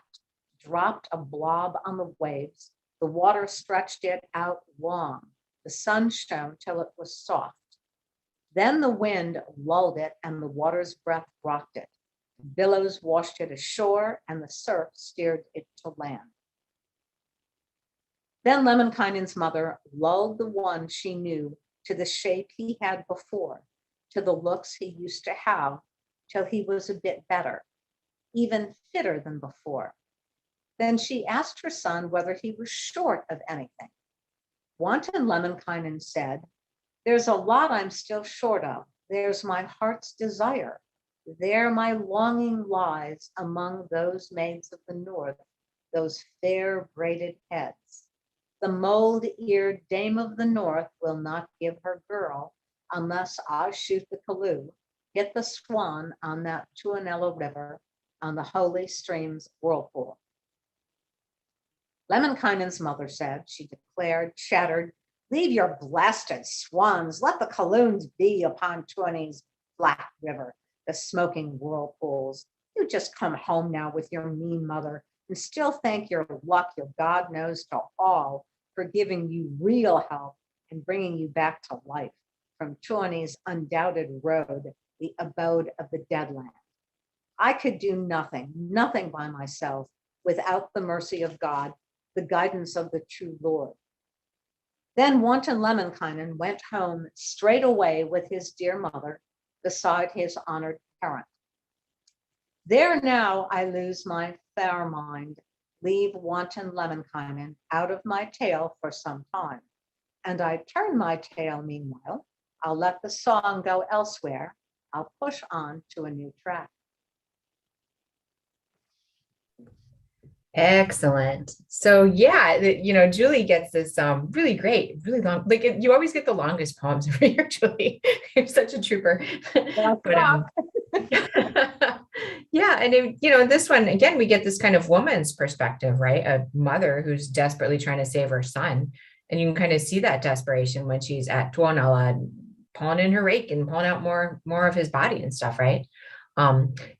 dropped a blob on the waves, the water stretched it out long, the sun shone till it was soft. Then the wind lulled it, and the water's breath rocked it. Billows washed it ashore, and the surf steered it to land. Then Lemminkainen's mother lulled the one she knew to the shape he had before, to the looks he used to have, till he was a bit better, even fitter than before. Then she asked her son whether he was short of anything. Wanton Lemminkainen said, there's a lot I'm still short of. There's my heart's desire. There my longing lies among those maids of the north, those fair braided heads. The mold-eared dame of the north will not give her girl unless I shoot the Kalu, get the swan on that Tuonela river, on the holy stream's whirlpool. Lemminkainen's mother said, she declared, chattered, leave your blasted swans, let the Kaloons be upon Tuoni's black river, the smoking whirlpools. You just come home now with your mean mother and still thank your luck, your God knows to all, for giving you real help and bringing you back to life from Tuoni's undoubted road, the abode of the dead land. I could do nothing, nothing by myself without the mercy of God, the guidance of the true Lord. Then wanton Lemminkainen went home straight away with his dear mother beside his honored parent. There now I lose my fair mind, leave wanton Lemminkainen out of my tale for some time, and I turn my tale meanwhile. I'll let the song go elsewhere. I'll push on to a new track. Excellent. So yeah, Julie gets this really great, really long, like you always get the longest poems every year, Julie. You're such a trooper. But yeah, and this one again, we get this kind of woman's perspective, right? A mother who's desperately trying to save her son. And you can kind of see that desperation when she's at Tuonela pulling in her rake and pulling out more of his body and stuff, right?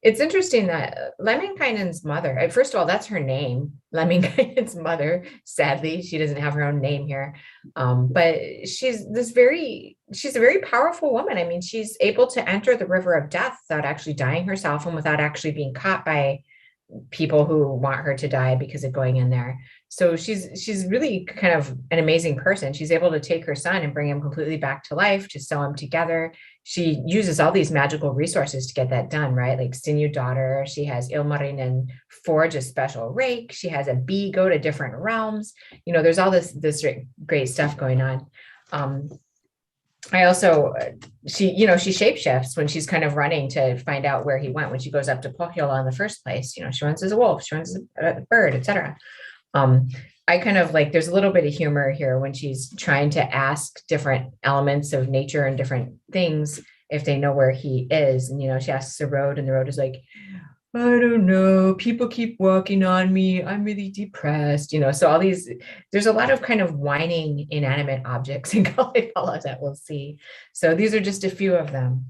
It's interesting that Lemminkainen's mother, first of all, that's her name, Lemminkainen's mother. Sadly, she doesn't have her own name here. But she's a very powerful woman. I mean, she's able to enter the river of death without actually dying herself and without actually being caught by people who want her to die because of going in there. So she's really kind of an amazing person. She's able to take her son and bring him completely back to life, to sew him together. She uses all these magical resources to get that done, right? Like Sinew Daughter, she has Ilmarinen forge a special rake. She has a bee go to different realms. There's all this great stuff going on. I also, she shapeshifts when she's kind of running to find out where he went. When she goes up to Pohjola in the first place, she runs as a wolf, she runs as a bird, etc. I kind of like, there's a little bit of humor here when she's trying to ask different elements of nature and different things if they know where he is. And, she asks the road and the road is like, I don't know, people keep walking on me, I'm really depressed, so all these, there's a lot of kind of whining inanimate objects in Kalevala that we'll see. So these are just a few of them.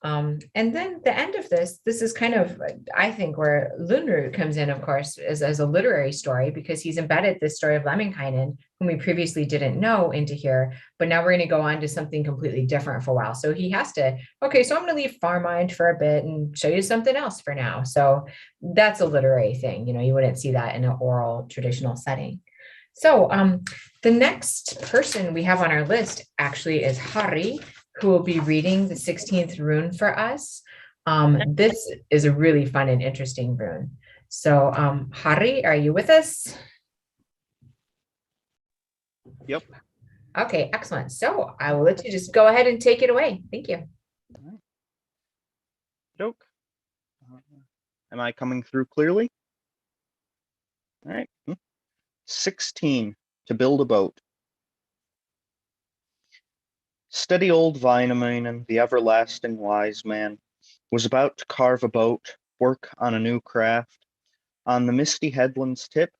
And then the end of this is kind of, I think, where Lunrud comes in, of course, as a literary story, because he's embedded this story of Lemminkainen, whom we previously didn't know, into here. But now we're going to go on to something completely different for a while. So he has to, okay, so I'm going to leave Farmind for a bit and show you something else for now. So that's a literary thing. You wouldn't see that in an oral traditional setting. So the next person we have on our list actually is Hari, who will be reading the 16th rune for us. This is a really fun and interesting rune. So Hari, are you with us? Yep. Okay, excellent. So I will let you just go ahead and take it away. Thank you. Joke. Am I coming through clearly? All right. 16, to build a boat. Steady old Wainamoinen, the everlasting wise man, was about to carve a boat, work on a new craft, on the misty headland's tip,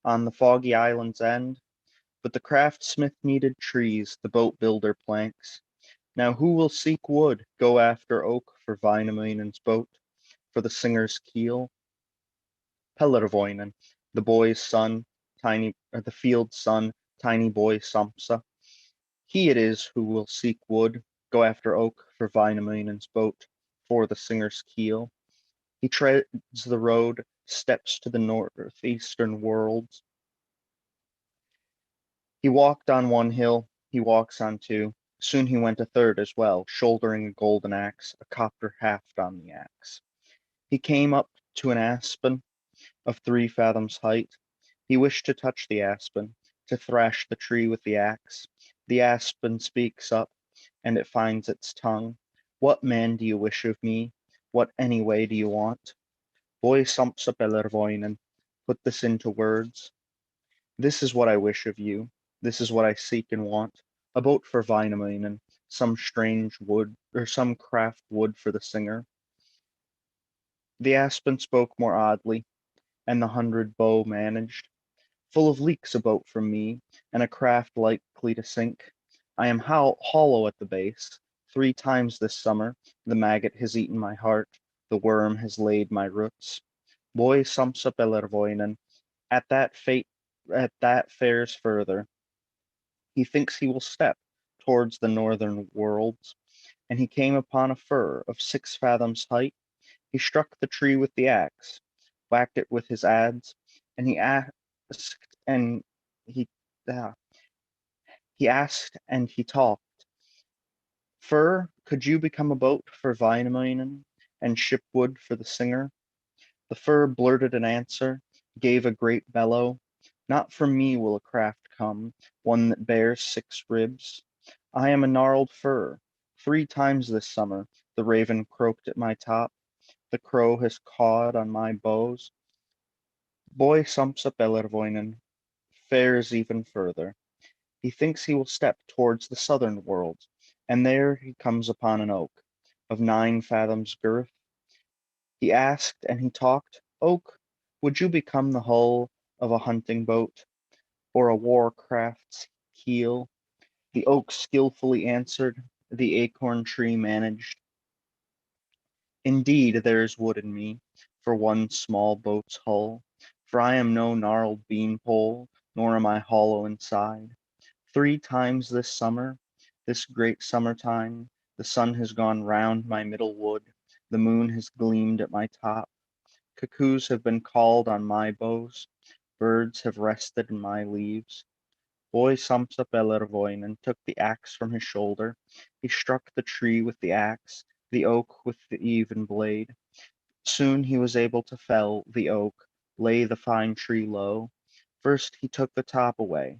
on the foggy island's end. But the craftsmith needed trees, the boat builder planks. Now who will seek wood, go after oak for Wainamoinen's boat, for the singer's keel? Pellervoinen, the boy's son, the field's son, tiny boy Sampsa. He it is who will seek wood, go after oak for Wainamoinen's boat, for the singer's keel. He treads the road, steps to the northeastern worlds. He walked on one hill, he walks on two. Soon he went a third as well, shouldering a golden axe, a copper haft on the axe. He came up to an aspen of 3 fathoms height. He wished to touch the aspen, to thrash the tree with the axe. The aspen speaks up, and it finds its tongue. What man do you wish of me? What any way do you want? Boy Sampsa Pellervoinen, put this into words. This is what I wish of you. This is what I seek and want. A boat for Wainamoinen, some strange wood, or some craft wood for the singer. The aspen spoke more oddly, and the 100 bow managed. Full of leaks a boat from me, and a craft likely to sink. I am hollow at the base. 3 times this summer, the maggot has eaten my heart, the worm has laid my roots. Boy Sampsa Pellervoinen, at that fares further. He thinks he will step towards the northern worlds, and he came upon a fir of 6 fathoms height. He struck the tree with the axe, whacked it with his adze, and he He asked and he talked. Fur, could you become a boat for Wainamoinen and ship wood for the singer? The fir blurted an answer, gave a great bellow. Not from me will a craft come, one that bears 6 ribs. I am a gnarled fir. 3 times this summer the raven croaked at my top. The crow has cawed on my boughs. Boy Sampsa Pellervoinen fares even further. He thinks he will step towards the southern world, and there he comes upon an oak of 9 fathoms girth. He asked and he talked, Oak, would you become the hull of a hunting boat or a war craft's keel? The oak skillfully answered, the acorn tree managed. Indeed, there is wood in me for one small boat's hull, for I am no gnarled bean-pole, nor am I hollow inside. 3 times this summer, this great summertime, the sun has gone round my middle wood, the moon has gleamed at my top. Cuckoos have been called on my boughs, birds have rested in my leaves. Boy Sampsa Pellervoinen took the axe from his shoulder. He struck the tree with the axe, the oak with the even blade. Soon he was able to fell the oak, lay the fine tree low. First he took the top away,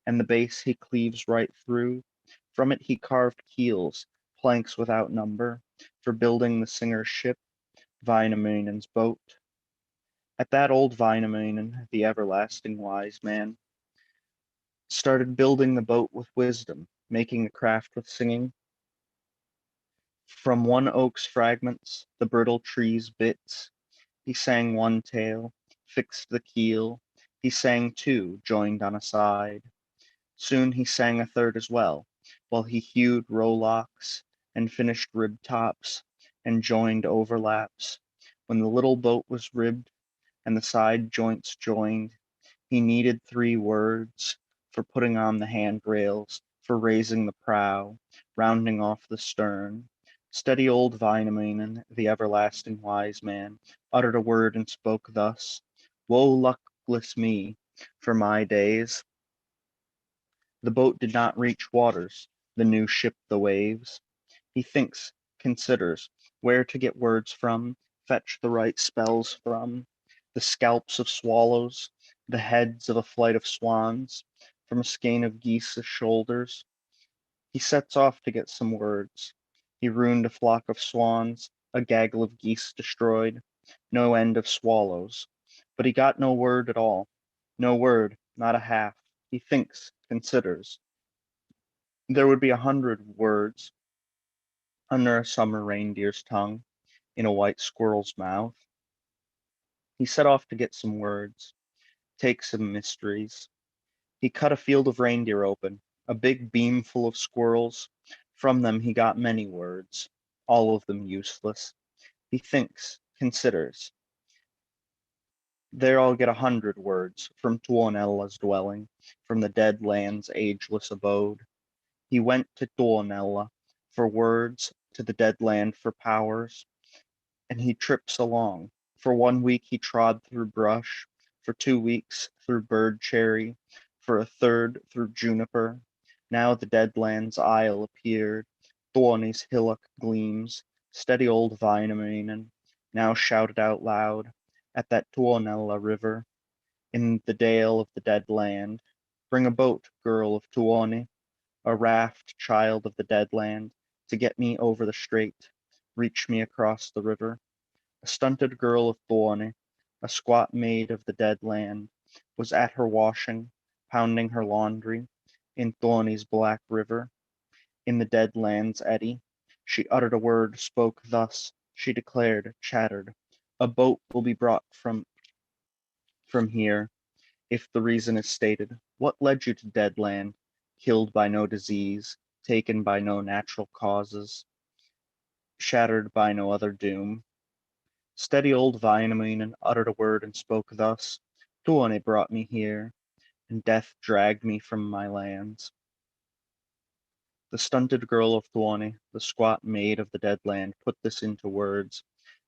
and the base he cleaves right through. From it he carved keels, planks without number, for building the singer's ship, Wainamoinen's boat. At that old Wainamoinen, the everlasting wise man, started building the boat with wisdom, making the craft with singing. From one oak's fragments, the brittle tree's bits, he sang one tale, fixed the keel. He sang two, joined on a side. Soon he sang a third as well, while he hewed rowlocks and finished rib tops and joined overlaps. When the little boat was ribbed and the side joints joined, he needed 3 words for putting on the handrails, for raising the prow, rounding off the stern. Steady old Wainamoinen, the everlasting wise man, uttered a word and spoke thus, Woe luckless me, for my days. The boat did not reach waters, the new ship the waves. He thinks, considers, where to get words from, fetch the right spells from, the scalps of swallows, the heads of a flight of swans, from a skein of geese's shoulders. He sets off to get some words. He ruined a flock of swans, a gaggle of geese destroyed, no end of swallows. But he got no word at all. No word, not a half. He thinks, considers. There would be 100 words under a summer reindeer's tongue, in a white squirrel's mouth. He set off to get some words, take some mysteries. He cut a field of reindeer open, a big beam full of squirrels. From them he got many words, all of them useless. He thinks, considers. There I'll get 100 words from Tuonella's dwelling, from the dead land's ageless abode. He went to Tuonella for words, to the dead land for powers, and he trips along. For 1 week he trod through brush, for 2 weeks through bird cherry, for a third through juniper. Now the dead land's isle appeared, Tuoni's hillock gleams, steady old Wainamoinen, now shouted out loud, at that Tuonella river, in the dale of the dead land. Bring a boat, girl of Tuoni, a raft, child of the dead land, to get me over the strait, reach me across the river. A stunted girl of Tuoni, a squat maid of the dead land, was at her washing, pounding her laundry, in Tuoni's black river, in the dead land's eddy. She uttered a word, spoke thus, she declared, chattered, a boat will be brought from here, if the reason is stated. What led you to dead land, killed by no disease, taken by no natural causes, shattered by no other doom? Steady old Wainamoinen uttered a word and spoke thus, Tuoni brought me here, and death dragged me from my lands. The stunted girl of Tuoni, the squat maid of the dead land, put this into words.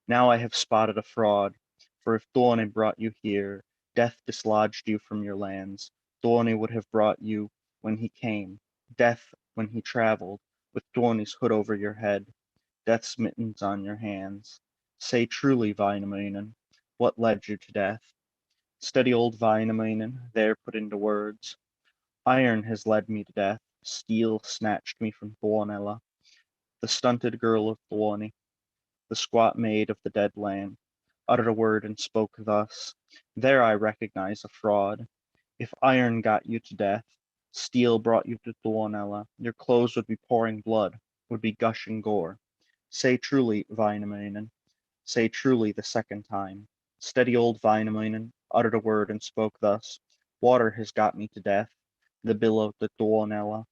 Now I have spotted a fraud, for if Tuoni brought you here, death dislodged you from your lands. Tuoni would have brought you when he came. Death when he traveled, with Tuoni's hood over your head, death's mittens on your hands. Say truly, Väinämöinen, what led you to death? Steady old Väinämöinen, there put into words. Iron has led me to death, steel snatched me from Tuonela, the stunted girl of Tuoni, the squat maid of the dead land, uttered a word and spoke thus. There I recognize a fraud. If iron got you to death, steel brought you to Tuonela, your clothes would be pouring blood, would be gushing gore. Say truly, Väinämöinen, say truly the second time. Steady old Väinämöinen uttered a word and spoke thus. Water has got me to death, the billow to Tuonela.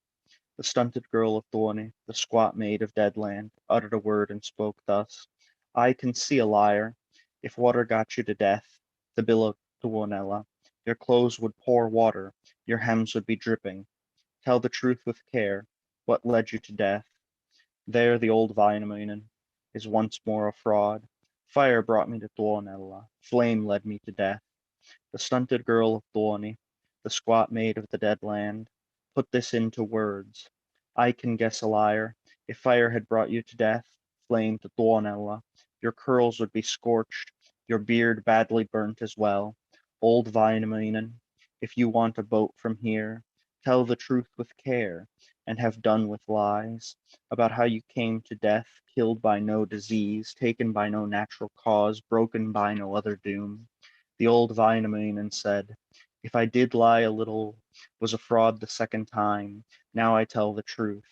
The stunted girl of Tuoni, the squat maid of Deadland, uttered a word and spoke thus. I can see a liar. If water got you to death, the billow Tuonela, your clothes would pour water, your hems would be dripping. Tell the truth with care. What led you to death? There the old Väinämöinen is once more a fraud. Fire brought me to Tuonela, flame led me to death. The stunted girl of Tuoni, the squat maid of the dead land, put this into words. I can guess a liar. If fire had brought you to death, flame to Tuonela, your curls would be scorched, your beard badly burnt as well. Old Väinämöinen, if you want a boat from here, tell the truth with care, and have done with lies, about how you came to death, killed by no disease, taken by no natural cause, broken by no other doom. The old Väinämöinen said, if I did lie a little, was a fraud the second time, now I tell the truth.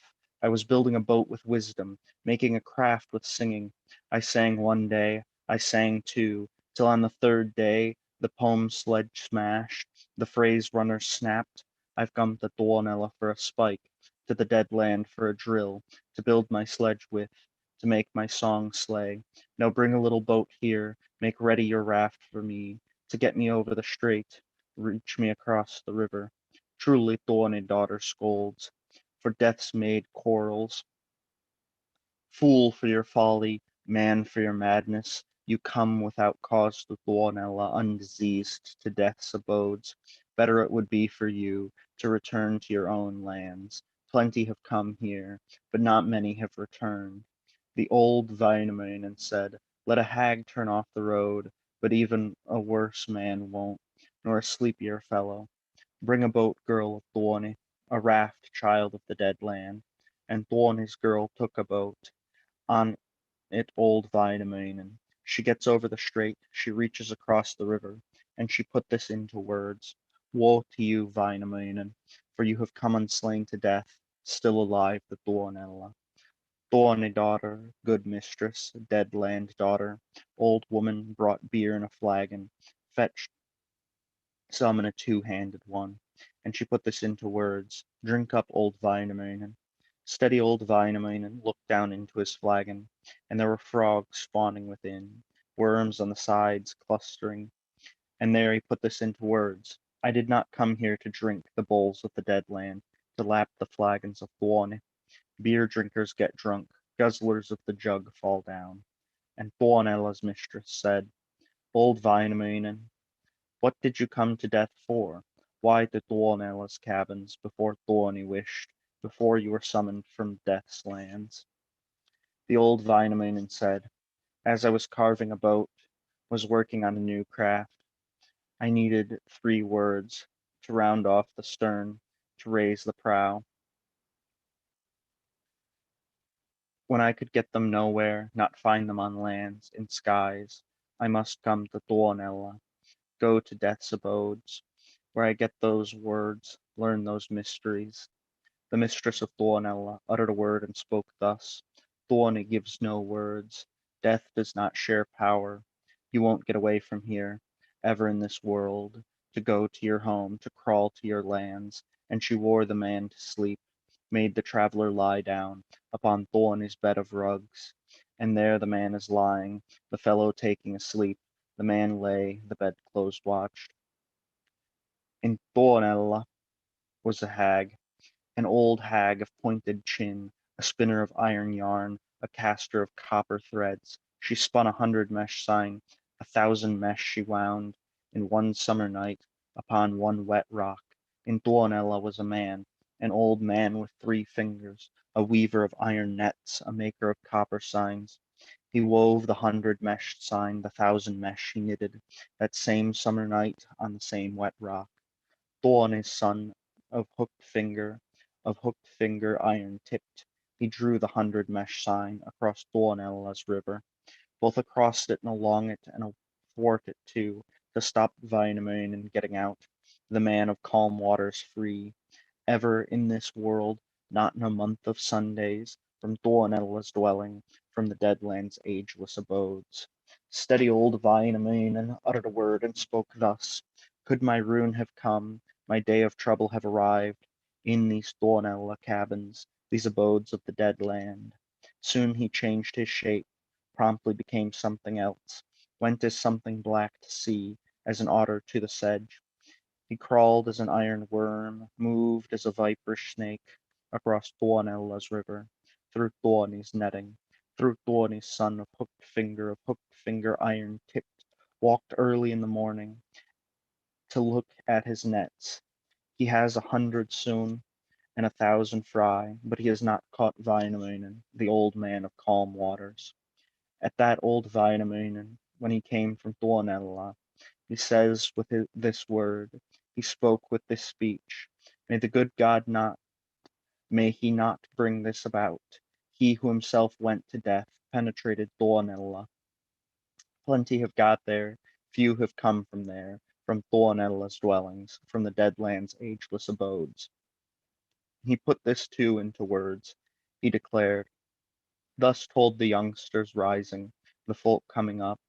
I was building a boat with wisdom, making a craft with singing. I sang one day, I sang two, till on the third day, the poem sledge smashed, the phrase runner snapped. I've come to Tuonela for a spike, to the dead land for a drill, to build my sledge with, to make my song sleigh. Now bring a little boat here, make ready your raft for me, to get me over the strait, reach me across the river. Truly Tuoni daughter scolds, for death's made quarrels. Fool for your folly, man for your madness, you come without cause to Tuonela, undiseased to death's abodes. Better it would be for you to return to your own lands. Plenty have come here, but not many have returned. The old Väinämöinen said, let a hag turn off the road, but even a worse man won't, nor a sleepier fellow. Bring a boat, girl of Tuoni, a raft, child of the dead land. And Tuoni's girl took a boat. On it old Väinämöinen. She gets over the strait, she reaches across the river, and she put this into words. Woe to you, Väinämöinen, for you have come unslain to death, still alive the Tuonela. Tuoni daughter, good mistress, dead land daughter, old woman brought beer in a flagon, fetched some in a two-handed one, and she put this into words. Drink up, old Väinämöinen. Steady old Väinämöinen looked down into his flagon, and there were frogs spawning within, worms on the sides clustering, and there he put this into words. I did not come here to drink the bowls of the dead land, to lap the flagons of Tuoni. Beer drinkers get drunk, guzzlers of the jug fall down. And Tuonela's mistress said, old Väinämöinen, what did you come to death for? Why to Tuonela's cabins before Tuoni wished, before you were summoned from death's lands? The old Väinämöinen said, as I was carving a boat, was working on a new craft, I needed 3 words to round off the stern, to raise the prow. When I could get them nowhere, not find them on lands, in skies, I must come to Tuonela, go to death's abodes, where I get those words, learn those mysteries. The mistress of Tuonela uttered a word and spoke thus. Tuoni gives no words. Death does not share power. You won't get away from here, ever in this world, to go to your home, to crawl to your lands. And she wore the man to sleep, made the traveler lie down upon Tuoni's bed of rugs. And there the man is lying, the fellow taking a sleep. The man lay, the bedclothes watched. In Tuonela was a hag, an old hag of pointed chin, a spinner of iron yarn, a caster of copper threads. She spun 100 mesh seine, 1,000 mesh she wound, in one summer night, upon one wet rock. In Tuonela was a man, an old man with 3 fingers, a weaver of iron nets, a maker of copper signs. He wove the 100 meshed sign, the 1,000 mesh he knitted, that same summer night on the same wet rock. Tuoni's son of hooked finger iron tipped, he drew the 100 mesh sign across Tuonela's river, both across it and along it and athwart it too, to stop Wainamoinen getting out, the man of calm waters free, ever in this world, not in a month of Sundays, from Tuonela's dwelling, from the dead land's ageless abodes. Steady old Wainamoinen uttered a word and spoke thus: could my ruin have come, my day of trouble have arrived, in these Tuonela cabins, these abodes of the dead land. Soon he changed his shape, promptly became something else, went as something black to sea, as an otter to the sedge. He crawled as an iron worm, moved as a viperish snake, across Tuonela's river, through Tuoni's netting, through Tuoni's son of hooked finger iron tipped, walked early in the morning to look at his nets. He has 100 soon, and 1,000 fry, but he has not caught Wainamoinen, the old man of calm waters. At that old Wainamoinen, when he came from Tuonela, he says with this word, he spoke with this speech, may the good God may he not bring this about. He who himself went to death, penetrated Tuonela. Plenty have got there, few have come from there, from Tuonela's dwellings, from the dead land's ageless abodes. He put this too into words. He declared, thus told the youngsters rising, the folk coming up,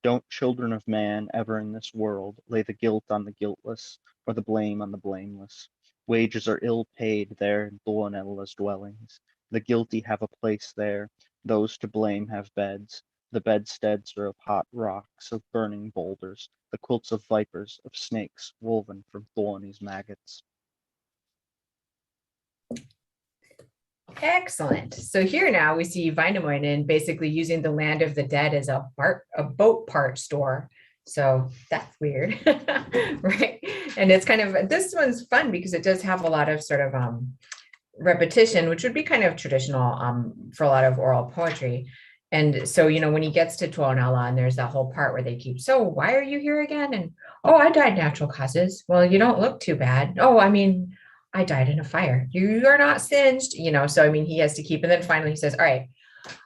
don't children of man ever in this world lay the guilt on the guiltless, or the blame on the blameless. Wages are ill paid there in Tuonela's dwellings. The guilty have a place there, those to blame have beds. The bedsteads are of hot rocks, of burning boulders, the quilts of vipers, of snakes, woven from Tuoni's maggots. Excellent. So here now we see Wainamoinen basically using the land of the dead as a boat part store. So that's weird, right? And it's kind of, this one's fun because it does have a lot of sort of repetition, which would be kind of traditional for a lot of oral poetry. And so, you know, when he gets to Tuonela and there's that whole part where they keep, so why are you here again? And, oh, I died natural causes. Well, you don't look too bad. Oh, I mean, I died in a fire. You are not singed, you know, so I mean, he has to keep, and then finally he says, all right,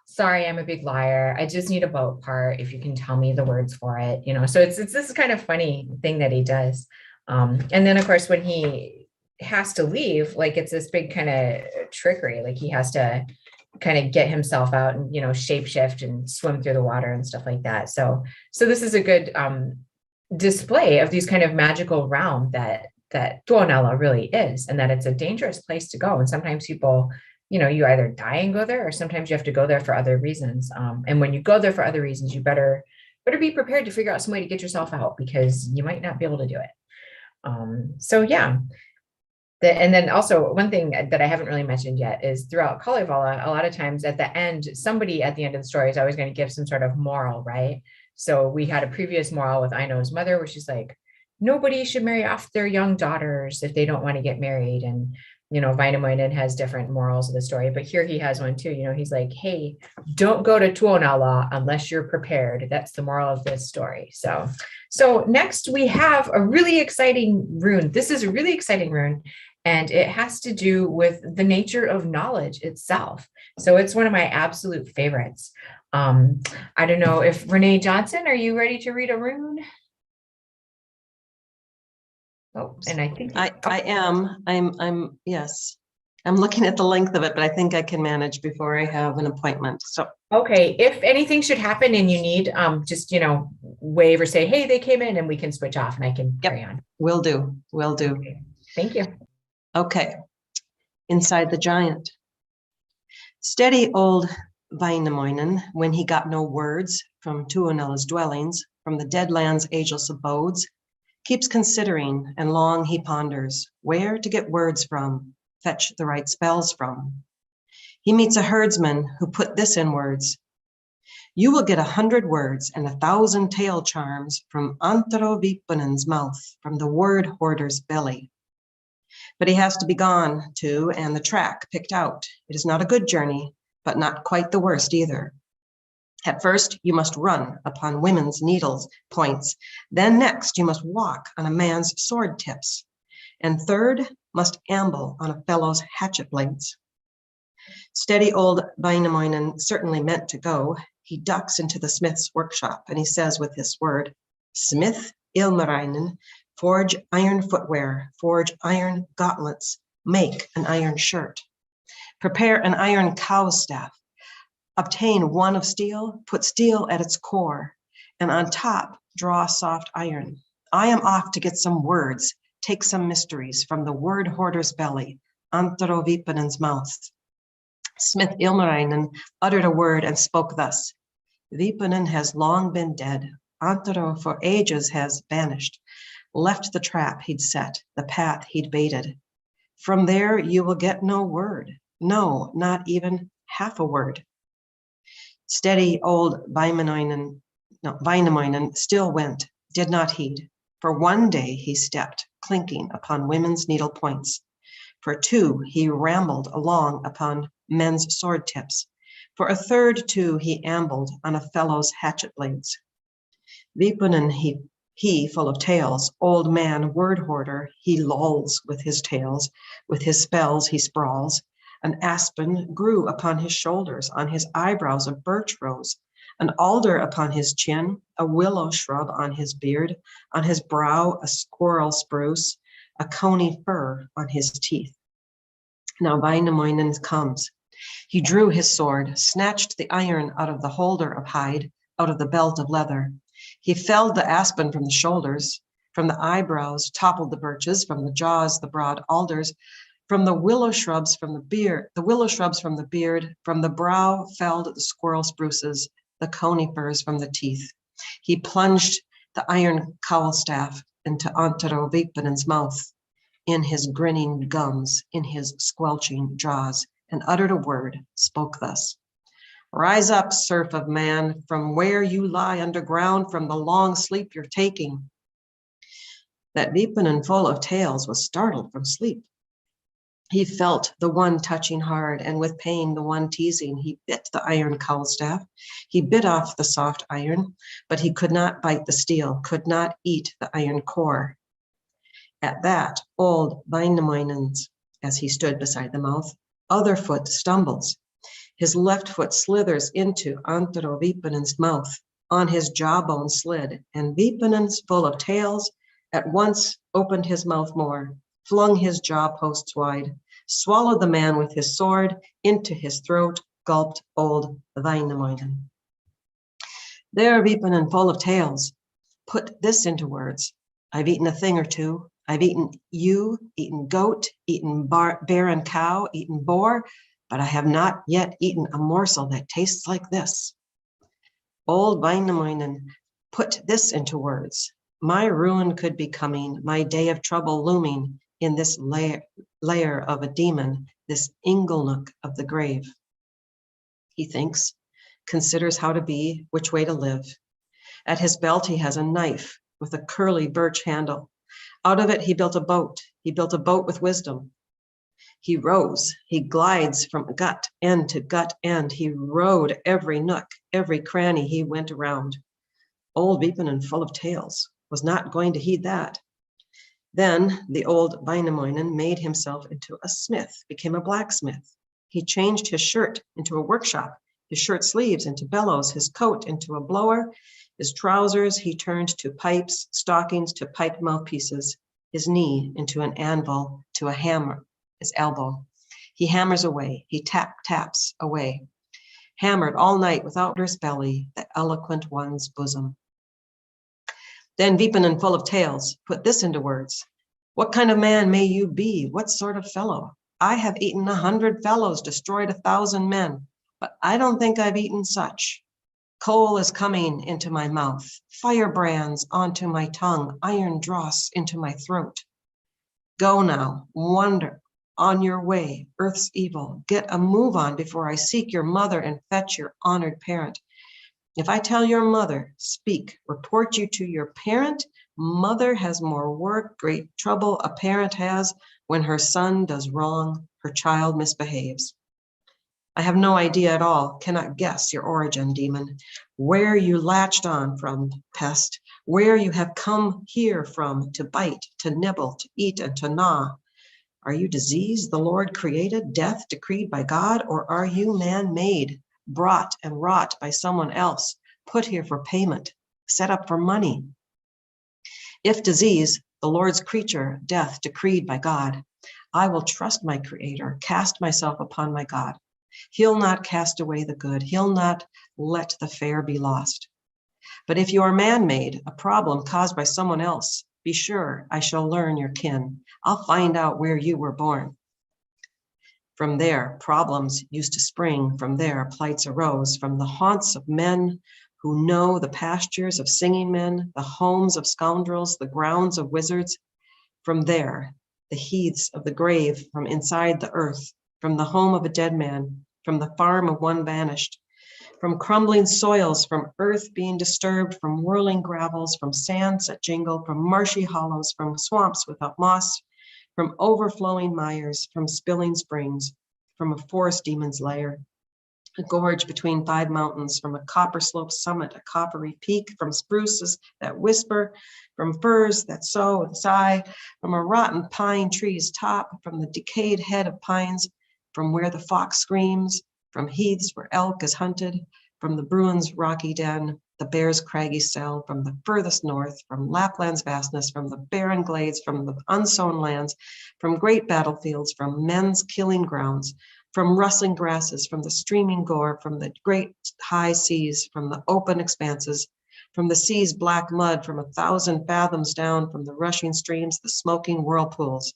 sorry, I'm a big liar. I just need a boat part. If you can tell me the words for it, you know, so it's this kind of funny thing that he does. And then of course, when he has to leave, like it's this big kind of trickery, like he has to kind of get himself out and, you know, shapeshift and swim through the water and stuff like that. So this is a good display of these kind of magical realm that Tuonela really is, and that it's a dangerous place to go. And sometimes people, you know, you either die and go there, or sometimes you have to go there for other reasons. And when you go there for other reasons, you better be prepared to figure out some way to get yourself out, because you might not be able to do it. So yeah. And then also one thing that I haven't really mentioned yet is throughout Kalevala, a lot of times at the end, somebody at the end of the story is always going to give some sort of moral, right? So we had a previous moral with Aino's mother, where she's like, nobody should marry off their young daughters if they don't want to get married. And, you know, Wainamoinen has different morals of the story, but here he has one too. You know, he's like, hey, don't go to Tuonela unless you're prepared. That's the moral of this story. So next we have a really exciting rune. This is a really exciting rune, and it has to do with the nature of knowledge itself. So it's one of my absolute favorites. I don't know if Renee Johnson, are you ready to read a rune? Oh, and I think I am. I'm yes. I'm looking at the length of it, but I think I can manage before I have an appointment. So okay, if anything should happen and you need just, you know, wave or say, hey, they came in, and we can switch off and I can carry on. Will do. Will do. Okay. Thank you. Okay. Inside the giant. Steady old Wainamoinen, when he got no words from Tuonela's dwellings, from the dead land's ageless abodes, keeps considering, and long he ponders where to get words from, fetch the right spells from. He meets a herdsman who put this in words: you will get 100 words and 1,000 tale charms from Antero Vipunen's mouth, from the word hoarder's belly. But he has to be gone to, and the track picked out. It is not a good journey, but not quite the worst either. At first, you must run upon women's needles points. Then next, you must walk on a man's sword tips. And third, must amble on a fellow's hatchet blades. Steady old Väinämöinen certainly meant to go. He ducks into the smith's workshop and he says with his word, "Smith Ilmarinen, forge iron footwear, forge iron gauntlets, make an iron shirt. Prepare an iron cow's staff. Obtain one of steel, put steel at its core, and on top draw soft iron. I am off to get some words, take some mysteries from the word hoarder's belly, Antero Viipanen's mouth." Smith Ilmarinen uttered a word and spoke thus: "Viipanen has long been dead. Antero for ages has vanished, left the trap he'd set, the path he'd baited. From there you will get no word, no, not even half a word." Steady old Väinämöinen still went, did not heed. For one day he stepped, clinking upon women's needle points. For two, he rambled along upon men's sword tips. For a third, too, he ambled on a fellow's hatchet blades. Viipanen, he full of tales, old man word hoarder, he lolls with his tales, with his spells he sprawls. An aspen grew upon his shoulders, on his eyebrows a birch rose, an alder upon his chin, a willow shrub on his beard, on his brow a squirrel spruce, a coney fir on his teeth. Now Väinämöinen comes. He drew his sword, snatched the iron out of the holder of hide, out of the belt of leather. He felled the aspen from the shoulders, from the eyebrows toppled the birches, from the jaws the broad alders, from the willow shrubs from the beard, from the brow felled the squirrel spruces, the coney firs from the teeth. He plunged the iron cowl staff into Antero Viipanen's mouth, in his grinning gums, in his squelching jaws, and uttered a word, spoke thus: "Rise up, serf of man, from where you lie underground, from the long sleep you're taking." That Viipanen, full of tales, was startled from sleep. He felt the one touching hard, and with pain the one teasing. He bit the iron cowl staff. He bit off the soft iron, but he could not bite the steel, could not eat the iron core. At that, old Väinämöinen's, as he stood beside the mouth, other foot stumbles. His left foot slithers into Antero Viipanen's mouth, on his jawbone slid, and Viipanen's, full of tales, at once opened his mouth more, flung his jaw posts wide, swallowed the man with his sword, into his throat gulped old Väinämöinen. There Viipanen, full of tales, put this into words: "I've eaten a thing or two. I've eaten you, eaten goat, eaten bear and cow, eaten boar, but I have not yet eaten a morsel that tastes like this." Old Väinämöinen put this into words: "My ruin could be coming, my day of trouble looming, in this lair of a demon, this inglenook of the grave." He thinks, considers how to be, which way to live. At his belt he has a knife with a curly birch handle. Out of it he built a boat. He built a boat with wisdom. He rows, he glides from gut end to gut end. He rode every nook, every cranny he went around. Old Viipanen, full of tales, was not going to heed that. Then the old Väinämöinen made himself into a smith, became a blacksmith. He changed his shirt into a workshop, his shirt sleeves into bellows, his coat into a blower, his trousers he turned to pipes, stockings to pipe mouthpieces, his knee into an anvil, to a hammer, his elbow. He hammers away, he taps away, hammered all night without his belly, the eloquent one's bosom. Then Viipanen, full of tales, put this into words: "What kind of man may you be? What sort of fellow? I have eaten 100 fellows, destroyed 1,000 men, but I don't think I've eaten such. Coal is coming into my mouth, firebrands onto my tongue, iron dross into my throat. Go now, wander on your way, earth's evil. Get a move on before I seek your mother and fetch your honored parent. If I tell your mother, speak, report you to your parent, mother has more work, great trouble a parent has when her son does wrong, her child misbehaves. I have no idea at all, cannot guess your origin, demon, where you latched on from, pest, where you have come here from to bite, to nibble, to eat, and to gnaw. Are you disease the Lord created, death decreed by God, or are you man-made, brought and wrought by someone else, put here for payment, set up for money? If disease, the Lord's creature, death decreed by God, I will trust my Creator, cast myself upon my God. He'll not cast away the good. He'll not let the fair be lost. But if you are man-made, a problem caused by someone else, be sure I shall learn your kin. I'll find out where you were born. From there, problems used to spring. From there, plights arose. From the haunts of men who know the pastures of singing men, the homes of scoundrels, the grounds of wizards. From there, the heaths of the grave, from inside the earth, from the home of a dead man, from the farm of one vanished, from crumbling soils, from earth being disturbed, from whirling gravels, from sands that jingle, from marshy hollows, from swamps without moss, from overflowing mires, from spilling springs, from a forest demon's lair, a gorge between 5 mountains, from a copper sloped summit, a coppery peak, from spruces that whisper, from firs that sough and sigh, from a rotten pine tree's top, from the decayed head of pines, from where the fox screams, from heaths where elk is hunted, from the bruin's rocky den, the bear's craggy cell, from the furthest north, from Lapland's vastness, from the barren glades, from the unsown lands, from great battlefields, from men's killing grounds, from rustling grasses, from the streaming gore, from the great high seas, from the open expanses, from the sea's black mud, from 1,000 fathoms down, from the rushing streams, the smoking whirlpools,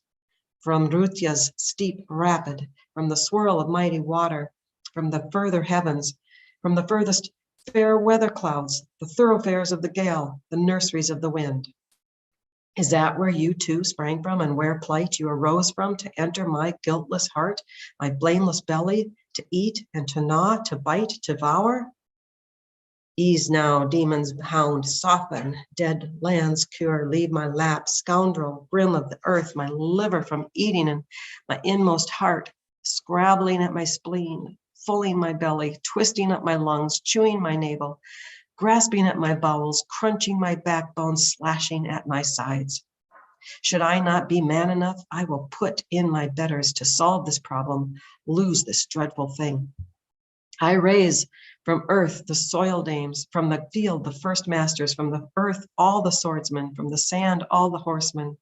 from Rutja's steep rapid, from the swirl of mighty water, from the further heavens, from the furthest fair weather clouds, the thoroughfares of the gale, the nurseries of the wind. Is that where you too sprang from, and where plight you arose from to enter my guiltless heart, my blameless belly, to eat and to gnaw, to bite, to devour? Ease now, demon's hound, soften, dead land's cure, leave my lap, scoundrel, brim of the earth, my liver from eating, and my inmost heart, scrabbling at my spleen, fulling my belly, twisting up my lungs, chewing my navel, grasping at my bowels, crunching my backbone, slashing at my sides. Should I not be man enough, I will put in my betters to solve this problem, lose this dreadful thing. I raise from earth the soil dames, from the field the first masters, from the earth all the swordsmen, from the sand all the horsemen,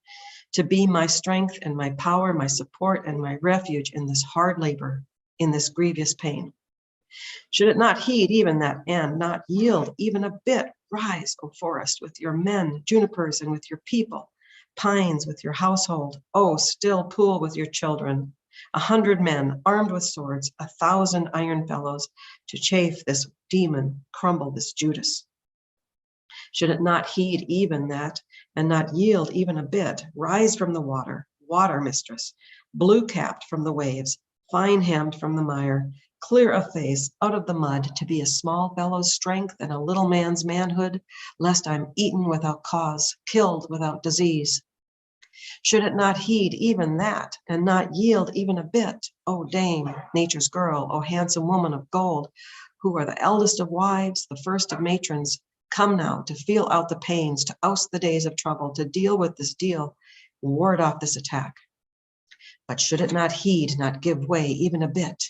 to be my strength and my power, my support and my refuge in this hard labor, in this grievous pain. Should it not heed even that end, not yield even a bit, rise, O forest, with your men, junipers, and with your people, pines with your household, O still pool with your children, 100 men armed with swords, 1,000 iron fellows, to chafe this demon, crumble this Judas. Should it not heed even that, and not yield even a bit, rise from the water, water mistress, blue-capped from the waves, fine-hemmed from the mire, clear of face, out of the mud, to be a small fellow's strength and a little man's manhood, lest I'm eaten without cause, killed without disease. Should it not heed even that, and not yield even a bit, O dame, nature's girl, O handsome woman of gold, who are the eldest of wives, the first of matrons, come now to feel out the pains, to oust the days of trouble, to deal with this deal, ward off this attack. But should it not heed, not give way even a bit,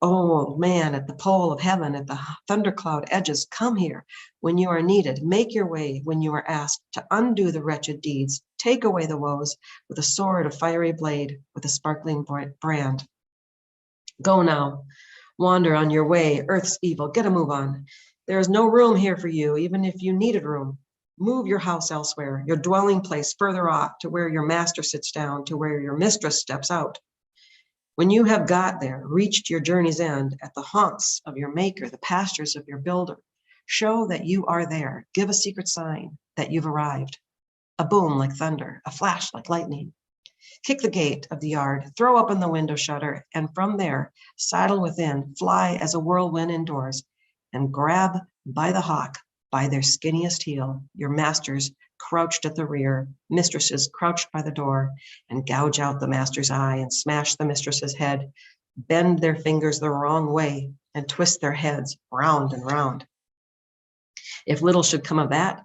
oh man at the pole of heaven, at the thundercloud edges, come here when you are needed, make your way when you are asked, to undo the wretched deeds, take away the woes with a sword, a fiery blade, with a sparkling brand. Go now, wander on your way, earth's evil, get a move on. There is no room here for you, even if you needed room. Move your house elsewhere, your dwelling place further off, to where your master sits down, to where your mistress steps out. When you have got there, reached your journey's end, at the haunts of your maker, the pastures of your builder, show that you are there. Give a secret sign that you've arrived. A boom like thunder, a flash like lightning. Kick the gate of the yard, throw open the window shutter, and from there, saddle within, fly as a whirlwind indoors, and grab by the hawk, by their skinniest heel, your masters crouched at the rear, mistresses crouched by the door, and gouge out the master's eye and smash the mistress's head, bend their fingers the wrong way, and twist their heads round and round. If little should come of that,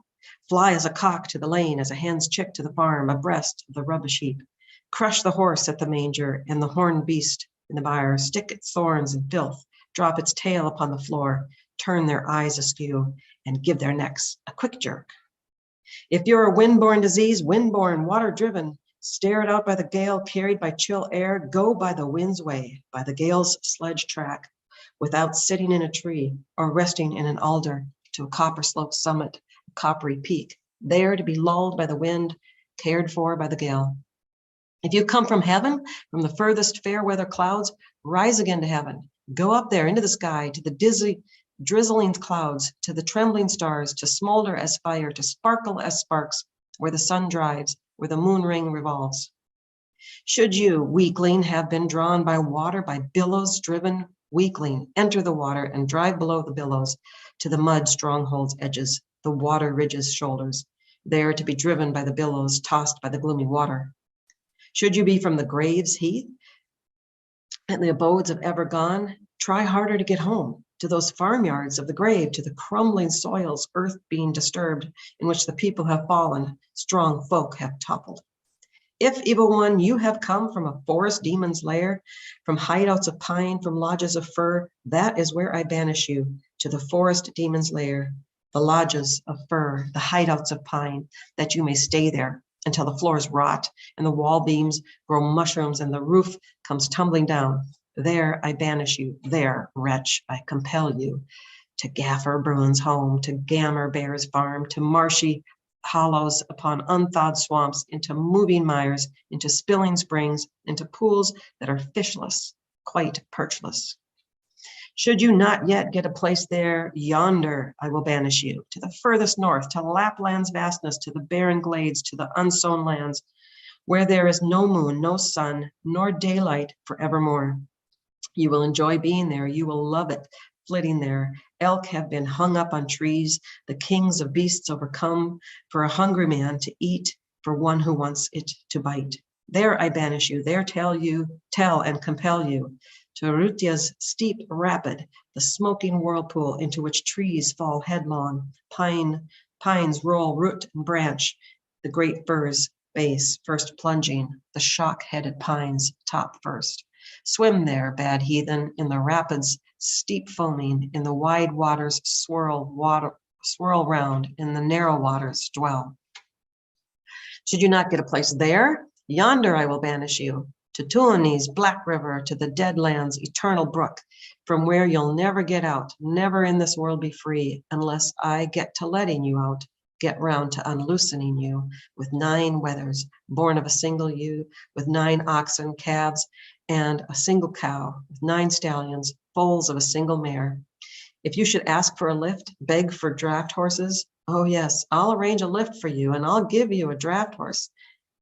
fly as a cock to the lane, as a hen's chick to the farm, abreast of the rubbish heap. Crush the horse at the manger and the horned beast in the byre, stick its thorns in filth, drop its tail upon the floor, turn their eyes askew, and give their necks a quick jerk. If you're a wind-borne disease, wind-borne, water-driven, stared out by the gale, carried by chill air, go by the wind's way, by the gale's sledge track, without sitting in a tree or resting in an alder, to a copper-sloped summit, a coppery peak, there to be lulled by the wind, cared for by the gale. If you come from heaven, from the furthest fair weather clouds, rise again to heaven. Go up there into the sky, to the dizzy, drizzling clouds, to the trembling stars, to smolder as fire, to sparkle as sparks, where the sun drives, where the moon ring revolves. Should you, weakling, have been drawn by water, by billows driven, weakling, enter the water and drive below the billows to the mud stronghold's edges, the water ridges' shoulders, there to be driven by the billows, tossed by the gloomy water. Should you be from the grave's heath and the abodes of ever gone, try harder to get home, to those farmyards of the grave, to the crumbling soils, earth being disturbed, in which the people have fallen, strong folk have toppled. If, evil one, you have come from a forest demon's lair, from hideouts of pine, from lodges of fir, that is where I banish you, to the forest demon's lair, the lodges of fir, the hideouts of pine, that you may stay there until the floors rot and the wall beams grow mushrooms and the roof comes tumbling down. There I banish you, there, wretch, I compel you, to Gaffer Bruin's home, to Gammer Bear's farm, to marshy hollows upon unthawed swamps, into moving mires, into spilling springs, into pools that are fishless, quite perchless. Should you not yet get a place there, yonder I will banish you, to the furthest north, to Lapland's vastness, to the barren glades, to the unsown lands, where there is no moon, no sun, nor daylight forevermore. You will enjoy being there, you will love it, flitting there. Elk have been hung up on trees, the kings of beasts overcome, for a hungry man to eat, for one who wants it to bite. There I banish you, there tell and compel you, to Rutia's steep rapid, the smoking whirlpool into which trees fall headlong, pines roll root and branch, the great firs base first plunging, the shock-headed pines top first. Swim there, bad heathen, in the rapids steep foaming, in the wide waters swirl round, in the narrow waters dwell. Should you not get a place there, yonder I will banish you, to Tuoni's black river, to the dead land's eternal brook, from where you'll never get out, never in this world be free, unless I get to letting you out, get round to unloosening you, with 9 wethers, born of a single ewe, with 9 oxen, calves, and a single cow, with 9 stallions, foals of a single mare. If you should ask for a lift, beg for draft horses, oh yes, I'll arrange a lift for you, and I'll give you a draft horse.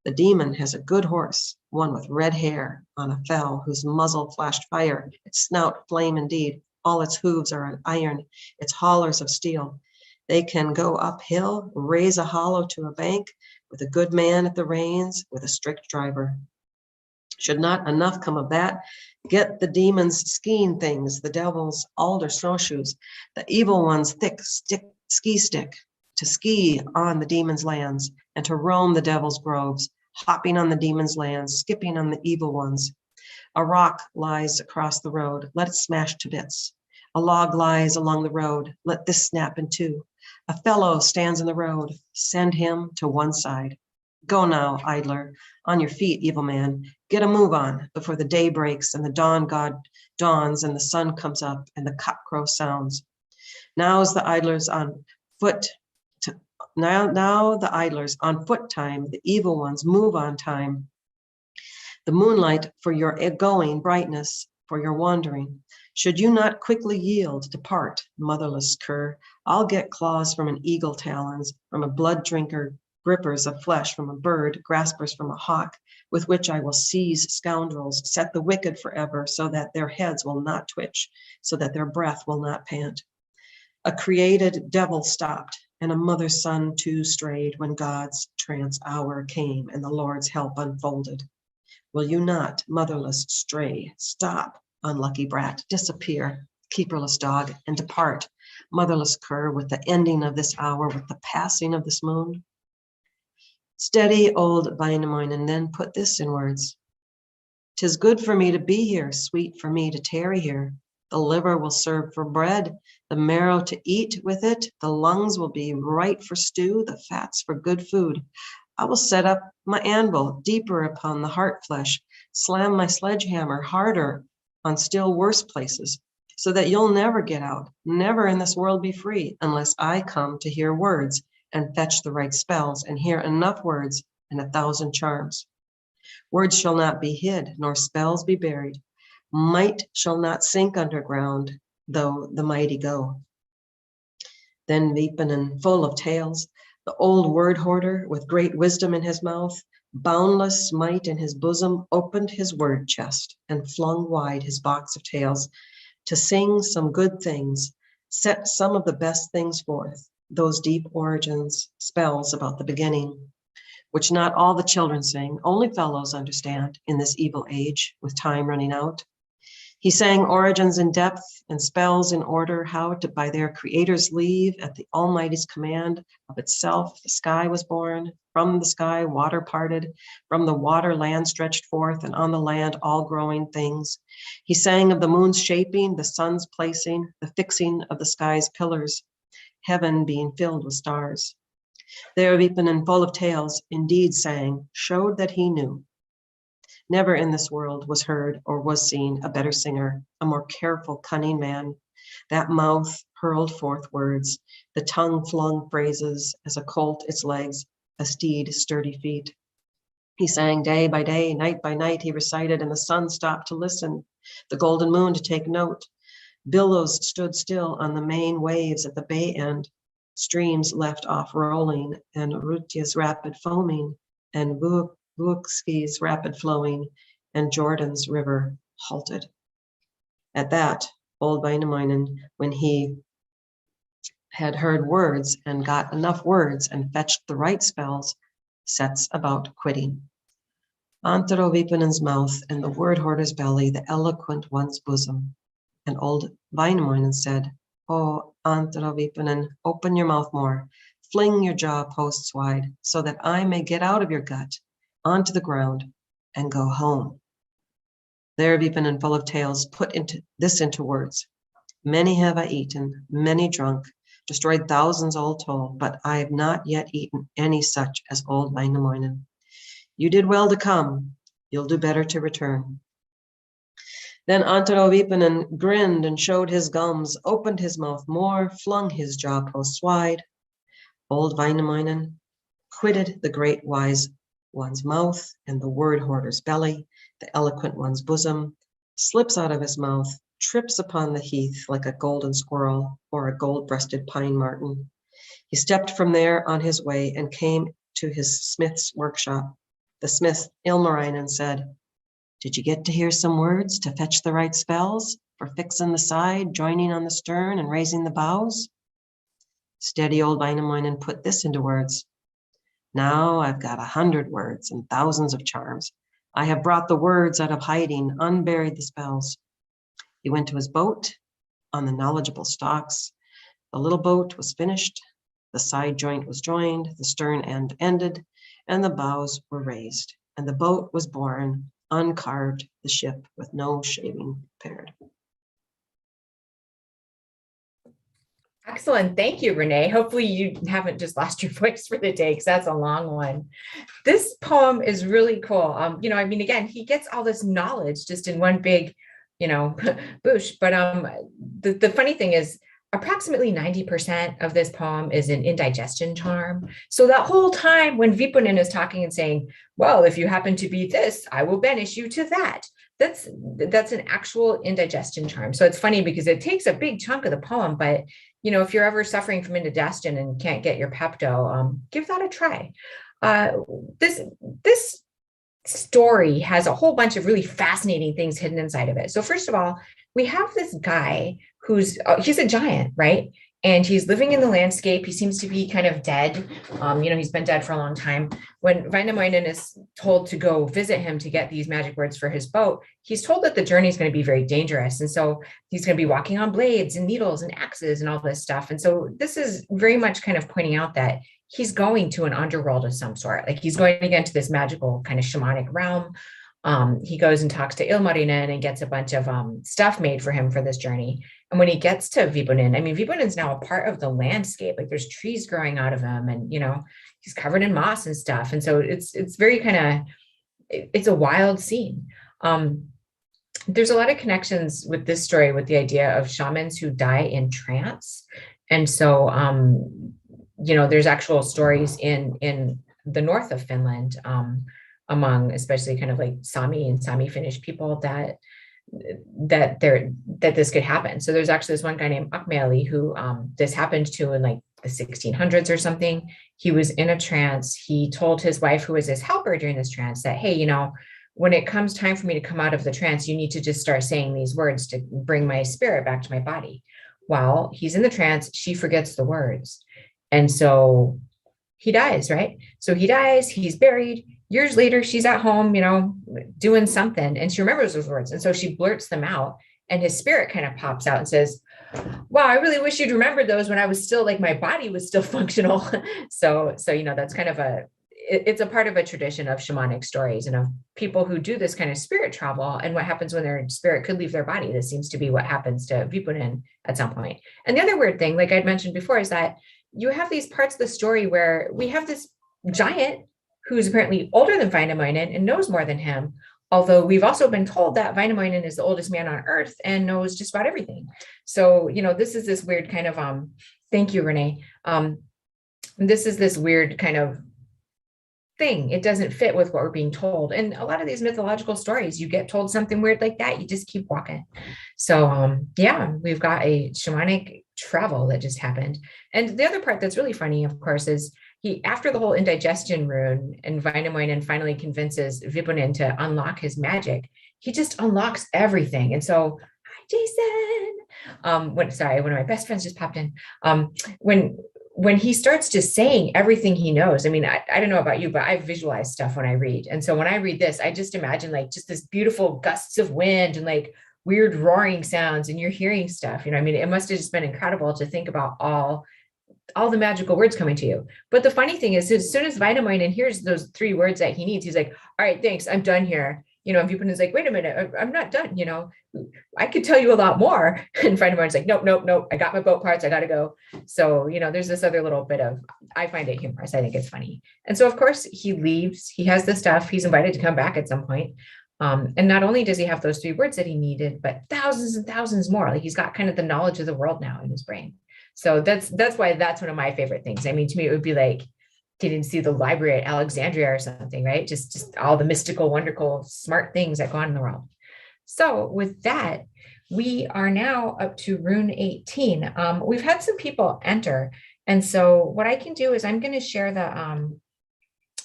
The demon has a good horse, one with red hair, on a fell, whose muzzle flashed fire, its snout flame indeed, all its hooves are of iron, its haulers of steel. They can go uphill, raise a hollow to a bank, with a good man at the reins, with a strict driver. Should not enough come of that, get the demon's skiing things, the devil's alder snowshoes, the evil one's thick ski stick, to ski on the demon's lands, and to roam the devil's groves, hopping on the demon's lands, skipping on the evil ones. A rock lies across the road, let it smash to bits. A log lies along the road, let this snap in two. A fellow stands in the road, send him to one side. Go now, idler, on your feet, evil man. Get a move on before the day breaks and the dawn god dawns and the sun comes up and the cockcrow sounds. Now the idlers on foot time, the evil ones move on time. The moonlight for your going, brightness for your wandering. Should you not quickly yield, depart, motherless cur. I'll get claws from an eagle talons, from a blood drinker, grippers of flesh from a bird, graspers from a hawk, with which I will seize scoundrels, set the wicked forever, so that their heads will not twitch, so that their breath will not pant. A created devil stopped, and a mother's son too strayed when God's trance hour came and the Lord's help unfolded. Will you not, motherless, stray? Stop, unlucky brat, disappear, keeperless dog, and depart, motherless cur, with the ending of this hour, with the passing of this moon? Steady old Wainamoinen then put this in words. 'Tis good for me to be here, sweet for me to tarry here. The liver will serve for bread, the marrow to eat with it, the lungs will be right for stew, the fats for good food. I will set up my anvil deeper upon the heart flesh, slam my sledgehammer harder on still worse places, so that you'll never get out, never in this world be free, unless I come to hear words and fetch the right spells and hear enough words and 1,000 charms. Words shall not be hid, nor spells be buried. Might shall not sink underground, though the mighty go. Then Vipunen, full of tales, the old word hoarder with great wisdom in his mouth, boundless might in his bosom, opened his word chest and flung wide his box of tales to sing some good things, set some of the best things forth, those deep origins, spells about the beginning, which not all the children sing, only fellows understand in this evil age with time running out. He sang origins in depth and spells in order, how to, by their creator's leave, at the Almighty's command of itself, the sky was born. From the sky, water parted. From the water, land stretched forth, and on the land, all growing things. He sang of the moon's shaping, the sun's placing, the fixing of the sky's pillars, heaven being filled with stars. There, Vipunen, full of tales, indeed sang, showed that he knew. Never in this world was heard or was seen a better singer, a more careful, cunning man. That mouth hurled forth words, the tongue flung phrases, as a colt its legs, a steed sturdy feet. He sang day by day, night by night, he recited, and the sun stopped to listen, the golden moon to take note. Billows stood still on the main waves at the bay end, streams left off rolling, and Rutja's rapid foaming, and Vuokski's rapid flowing, and Jordan's river halted. At that, old Wainamoinen, when he had heard words and got enough words and fetched the right spells, sets about quitting. Antero Vipunen's mouth and the word hoarder's belly, the eloquent one's bosom. And old Wainamoinen said, "Oh, Antero Vipunen, open your mouth more, fling your jaw posts wide, so that I may get out of your gut, onto the ground, and go home." There Vipunen, full of tales, put into words. Many have I eaten, many drunk, destroyed thousands all told, but I have not yet eaten any such as old Wainamoinen. You did well to come, you'll do better to return. Then Antero Vipunen grinned and showed his gums, opened his mouth more, flung his jaw posts wide. Old Wainamoinen quitted the great wise one's mouth and the word hoarder's belly, the eloquent one's bosom, slips out of his mouth, trips upon the heath like a golden squirrel or a gold-breasted pine marten. He stepped from there on his way and came to his smith's workshop. The smith, Ilmarinen, said, "Did you get to hear some words to fetch the right spells for fixing the side, joining on the stern, and raising the bows?" Steady old Wainamoinen put this into words. "Now I've got 100 words and thousands of charms. I have brought the words out of hiding, unburied the spells." He went to his boat on the knowledgeable stocks. The little boat was finished, the side joint was joined, the stern end ended, and the bows were raised, and the boat was born, uncarved, the ship with no shaving paired. Excellent. Thank you, Renee. Hopefully you haven't just lost your voice for the day, because that's a long one. This poem is really cool. Again, he gets all this knowledge just in one big, boosh. But the funny thing is, approximately 90% of this poem is an indigestion charm. So that whole time when Vipunen is talking and saying, well, if you happen to be this, I will banish you to that. That's an actual indigestion charm. So it's funny because it takes a big chunk of the poem, but if you're ever suffering from indigestion and can't get your Pepto, give that a try. This story has a whole bunch of really fascinating things hidden inside of it. So first of all, we have this guy he's a giant, right? and he's living in the landscape. He seems to be kind of dead. He's been dead for a long time. When Wainamoinen is told to go visit him to get these magic words for his boat, he's told that the journey is going to be very dangerous. And so he's going to be walking on blades and needles and axes and all this stuff. And so this is very much kind of pointing out that he's going to an underworld of some sort. Like he's going again to this magical kind of shamanic realm. He goes and talks to Ilmarinen and gets a bunch of stuff made for him for this journey. And when he gets to Vipunen, I mean, Vipunen's now a part of the landscape. Like there's trees growing out of him, and he's covered in moss and stuff. And so it's very kind of, it's a wild scene. There's a lot of connections with this story with the idea of shamans who die in trance. And so there's actual stories in the north of Finland, among especially kind of like Sami and Sami Finnish people that this could happen. So there's actually this one guy named Akmeli who this happened to in like the 1600s or something. He was in a trance. He told his wife, who was his helper during this trance, that, hey, when it comes time for me to come out of the trance, you need to just start saying these words to bring my spirit back to my body. While he's in the trance, she forgets the words. And so he dies, right? So he dies, he's buried. Years later, she's at home, doing something, and she remembers those words. And so she blurts them out, and his spirit kind of pops out and says, wow, I really wish you'd remembered those when I was still, like, my body was still functional. So that's kind of it's a part of a tradition of shamanic stories and of people who do this kind of spirit travel and what happens when their spirit could leave their body. This seems to be what happens to Vipunen at some point. And the other weird thing, like I'd mentioned before, is that you have these parts of the story where we have this giant who's apparently older than Wainamoinen and knows more than him. Although we've also been told that Wainamoinen is the oldest man on earth and knows just about everything. So, this is this weird kind of, thank you, Renee. This is this weird kind of thing. It doesn't fit with what we're being told. And a lot of these mythological stories, you get told something weird like that, you just keep walking. So, we've got a shamanic travel that just happened. And the other part that's really funny, of course, is after the whole indigestion rune and Wainamoinen finally convinces Vipunen to unlock his magic, he just unlocks everything. And so, hi, Jason. One of my best friends just popped in. When he starts just saying everything he knows, I mean, I don't know about you, but I visualize stuff when I read. And so when I read this, I just imagine like just this beautiful gusts of wind and like weird roaring sounds, and you're hearing stuff, it must have just been incredible to think about all the magical words coming to you. But the funny thing is, as soon as Wainamoinen hears those 3 words that he needs, he's like, all right, thanks, I'm done here. And Vipunen's like, wait a minute, I'm not done. I could tell you a lot more. And Wainamoinen's like, nope, I got my boat parts, I gotta go. So, there's this other little bit of, I find it humorous. I think it's funny. And so of course he leaves, he has the stuff, he's invited to come back at some point. And not only does he have those 3 words that he needed, but thousands and thousands more. Like he's got kind of the knowledge of the world now in his brain. So that's why that's one of my favorite things. I mean, to me, it would be like getting to see the library at Alexandria or something, right? Just all the mystical, wonderful, smart things that go on in the world. So with that, we are now up to rune 18. We've had some people enter. And so what I can do is I'm going to share the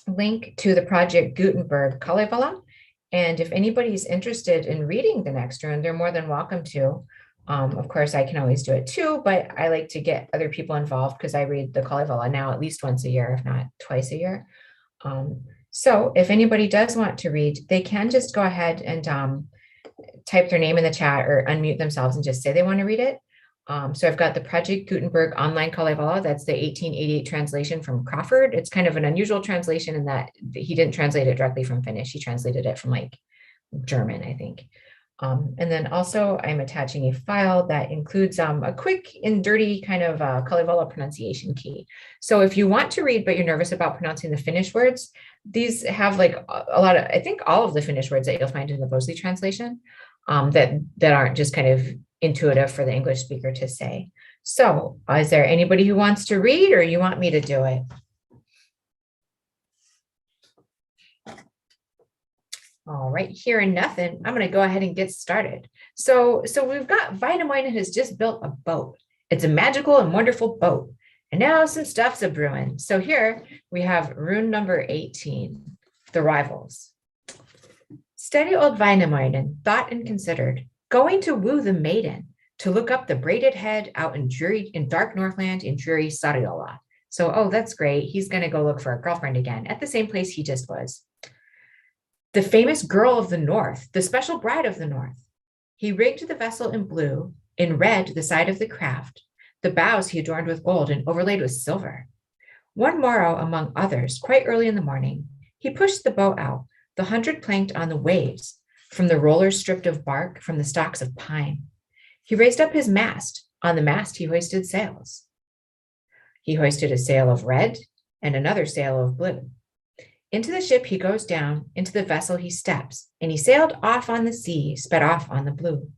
link to the Project Gutenberg Kalevala. And if anybody's interested in reading the next rune, they're more than welcome to. Of course, I can always do it too, but I like to get other people involved because I read the Kalevala now at least once a year, if not twice a year. So if anybody does want to read, they can just go ahead and type their name in the chat or unmute themselves and just say they want to read it. So I've got the Project Gutenberg online Kalevala. That's the 1888 translation from Crawford. It's kind of an unusual translation in that he didn't translate it directly from Finnish. He translated it from like German, I think. And then also I'm attaching a file that includes a quick and dirty kind of Kalevala pronunciation key. So if you want to read, but you're nervous about pronouncing the Finnish words, these have like a lot of, I think all of the Finnish words that you'll find in the Bosley translation that aren't just kind of intuitive for the English speaker to say. So is there anybody who wants to read, or you want me to do it? All right, hearing nothing, I'm going to go ahead and get started. So we've got Wainamoinen has just built a boat. It's a magical and wonderful boat. And now some stuff's a brewing. So here we have rune number 18, the rivals. Steady old Wainamoinen thought and considered, going to woo the maiden. to look up the braided head out in dark Northland in dreary Sariola. So, oh, that's great. He's going to go look for a girlfriend again at the same place he just was. The famous girl of the North, the special bride of the North. He rigged the vessel in blue, in red the side of the craft, the bows he adorned with gold and overlaid with silver. One morrow, among others, quite early in the morning, he pushed the boat out, the 100 planked on the waves, from the rollers stripped of bark, from the stalks of pine. He raised up his mast. On the mast he hoisted sails. He hoisted a sail of red and another sail of blue. Into the ship he goes down, into the vessel he steps, and he sailed off on the sea, sped off on the blue.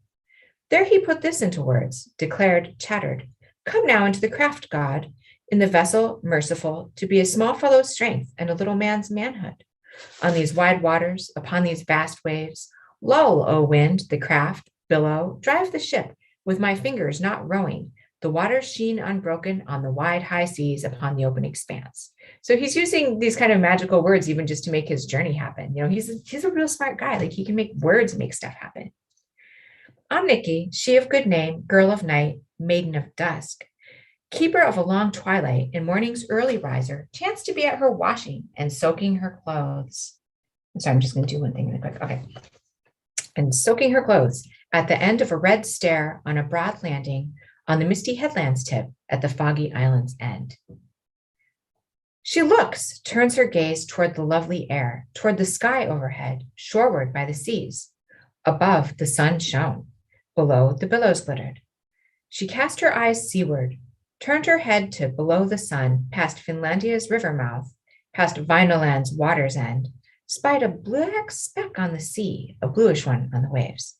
There he put this into words, declared, chattered, come now into the craft, God, in the vessel merciful, to be a small fellow's strength and a little man's manhood. On these wide waters, upon these vast waves, lull, O wind, the craft, billow, drive the ship, with my fingers not rowing, the waters sheen unbroken on the wide high seas upon the open expanse. So he's using these kind of magical words even just to make his journey happen. You know, he's a real smart guy. Like he can make words make stuff happen. Anniki, she of good name, girl of night, maiden of dusk, keeper of a long twilight and morning's early riser, chanced to be at her washing and soaking her clothes. So I'm just going to do one thing really quick. Okay. And soaking her clothes at the end of a red stair on a broad landing on the misty headland's tip at the foggy island's end. She looks, turns her gaze toward the lovely air, toward the sky overhead, shoreward by the seas. Above, the sun shone. Below, the billows glittered. She cast her eyes seaward, turned her head to below the sun, past Finlandia's river mouth, past Vainoland's water's end, spied a black speck on the sea, a bluish one on the waves.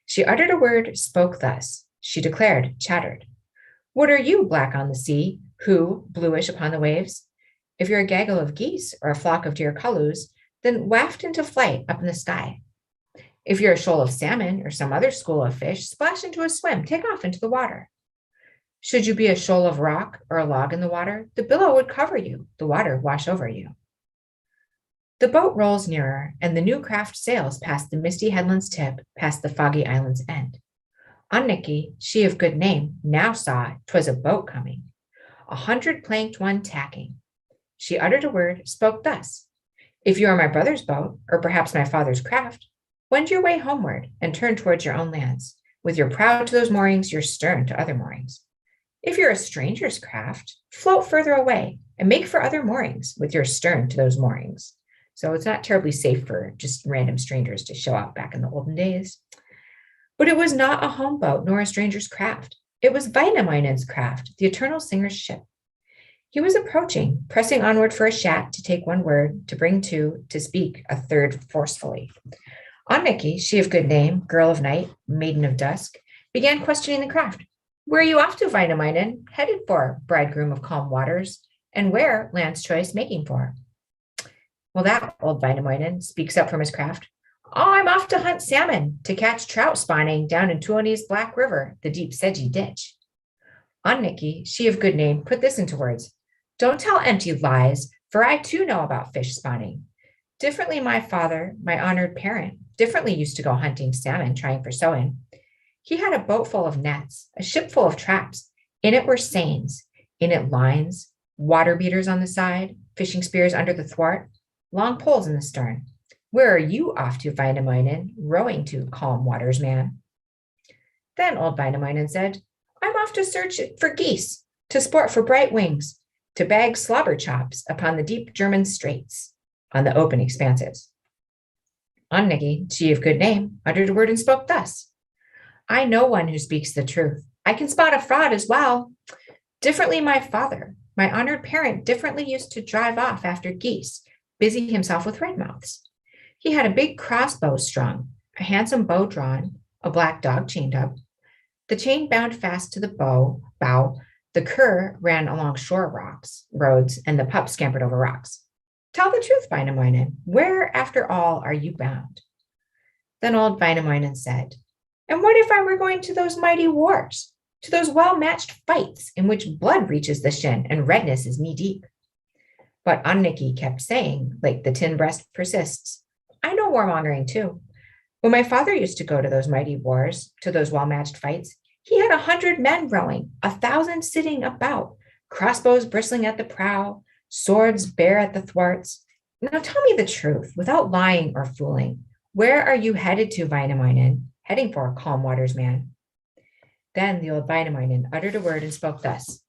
She uttered a word, spoke thus. She declared, chattered. What are you, black on the sea, who, bluish upon the waves? If you're a gaggle of geese or a flock of deer cullus, then waft into flight up in the sky. If you're a shoal of salmon or some other school of fish, splash into a swim, take off into the water. Should you be a shoal of rock or a log in the water, the billow would cover you, the water wash over you. The boat rolls nearer, and the new craft sails past the misty headland's tip, past the foggy island's end. Anniki, she of good name, now saw 'twas a boat coming, 100 planked one tacking. She uttered a word, spoke thus. If you are my brother's boat, or perhaps my father's craft, wend your way homeward and turn towards your own lands, with your prow to those moorings, your stern to other moorings. If you're a stranger's craft, float further away and make for other moorings, with your stern to those moorings. So it's not terribly safe for just random strangers to show up back in the olden days. But it was not a home boat nor a stranger's craft. It was Wainamoinen's craft, the eternal singer's ship. He was approaching, pressing onward for a shat, to take one word, to bring two, to speak a third forcefully. Anniki, she of good name, girl of night, maiden of dusk, began questioning the craft. Where are you off to, Wainamoinen? Headed for, bridegroom of calm waters, and where, land's choice, making for? Well, that old Wainamoinen speaks up from his craft. Oh, I'm off to hunt salmon, to catch trout spawning down in Tuoni's Black River, the deep sedgy ditch. Anniki, she of good name, put this into words. Don't tell empty lies, for I too know about fish spawning. Differently my father, my honored parent, differently used to go hunting salmon, trying for sowing. He had a boat full of nets, a ship full of traps. In it were seines, in it lines, water beaters on the side, fishing spears under the thwart, long poles in the stern. Where are you off to, Wainamoinen, rowing to, calm waters, man? Then old Wainamoinen said, I'm off to search for geese, to sport for bright wings, to bag slobber chops upon the deep German straits, on the open expanses. Anniki, she of good name, uttered a word and spoke thus. I know one who speaks the truth. I can spot a fraud as well. Differently my father, my honored parent, differently used to drive off after geese, busy himself with red mouths. He had a big crossbow strung, a handsome bow drawn, a black dog chained up. The chain bound fast to the bow, the cur ran along shore roads, and the pup scampered over rocks. Tell the truth, Wainamoinen, where, after all, are you bound? Then old Wainamoinen said, and what if I were going to those mighty wars, to those well-matched fights in which blood reaches the shin and redness is knee-deep? But Anniki kept saying, like the tin breast persists, I know warmongering too. When my father used to go to those mighty wars, to those well-matched fights, He had 100 men rowing, 1,000 sitting about, crossbows bristling at the prow, swords bare at the thwarts. Now tell me the truth, without lying or fooling. Where are you headed to, Wainamoinen? Heading for calm waters, man. Then the old Wainamoinen uttered a word and spoke thus.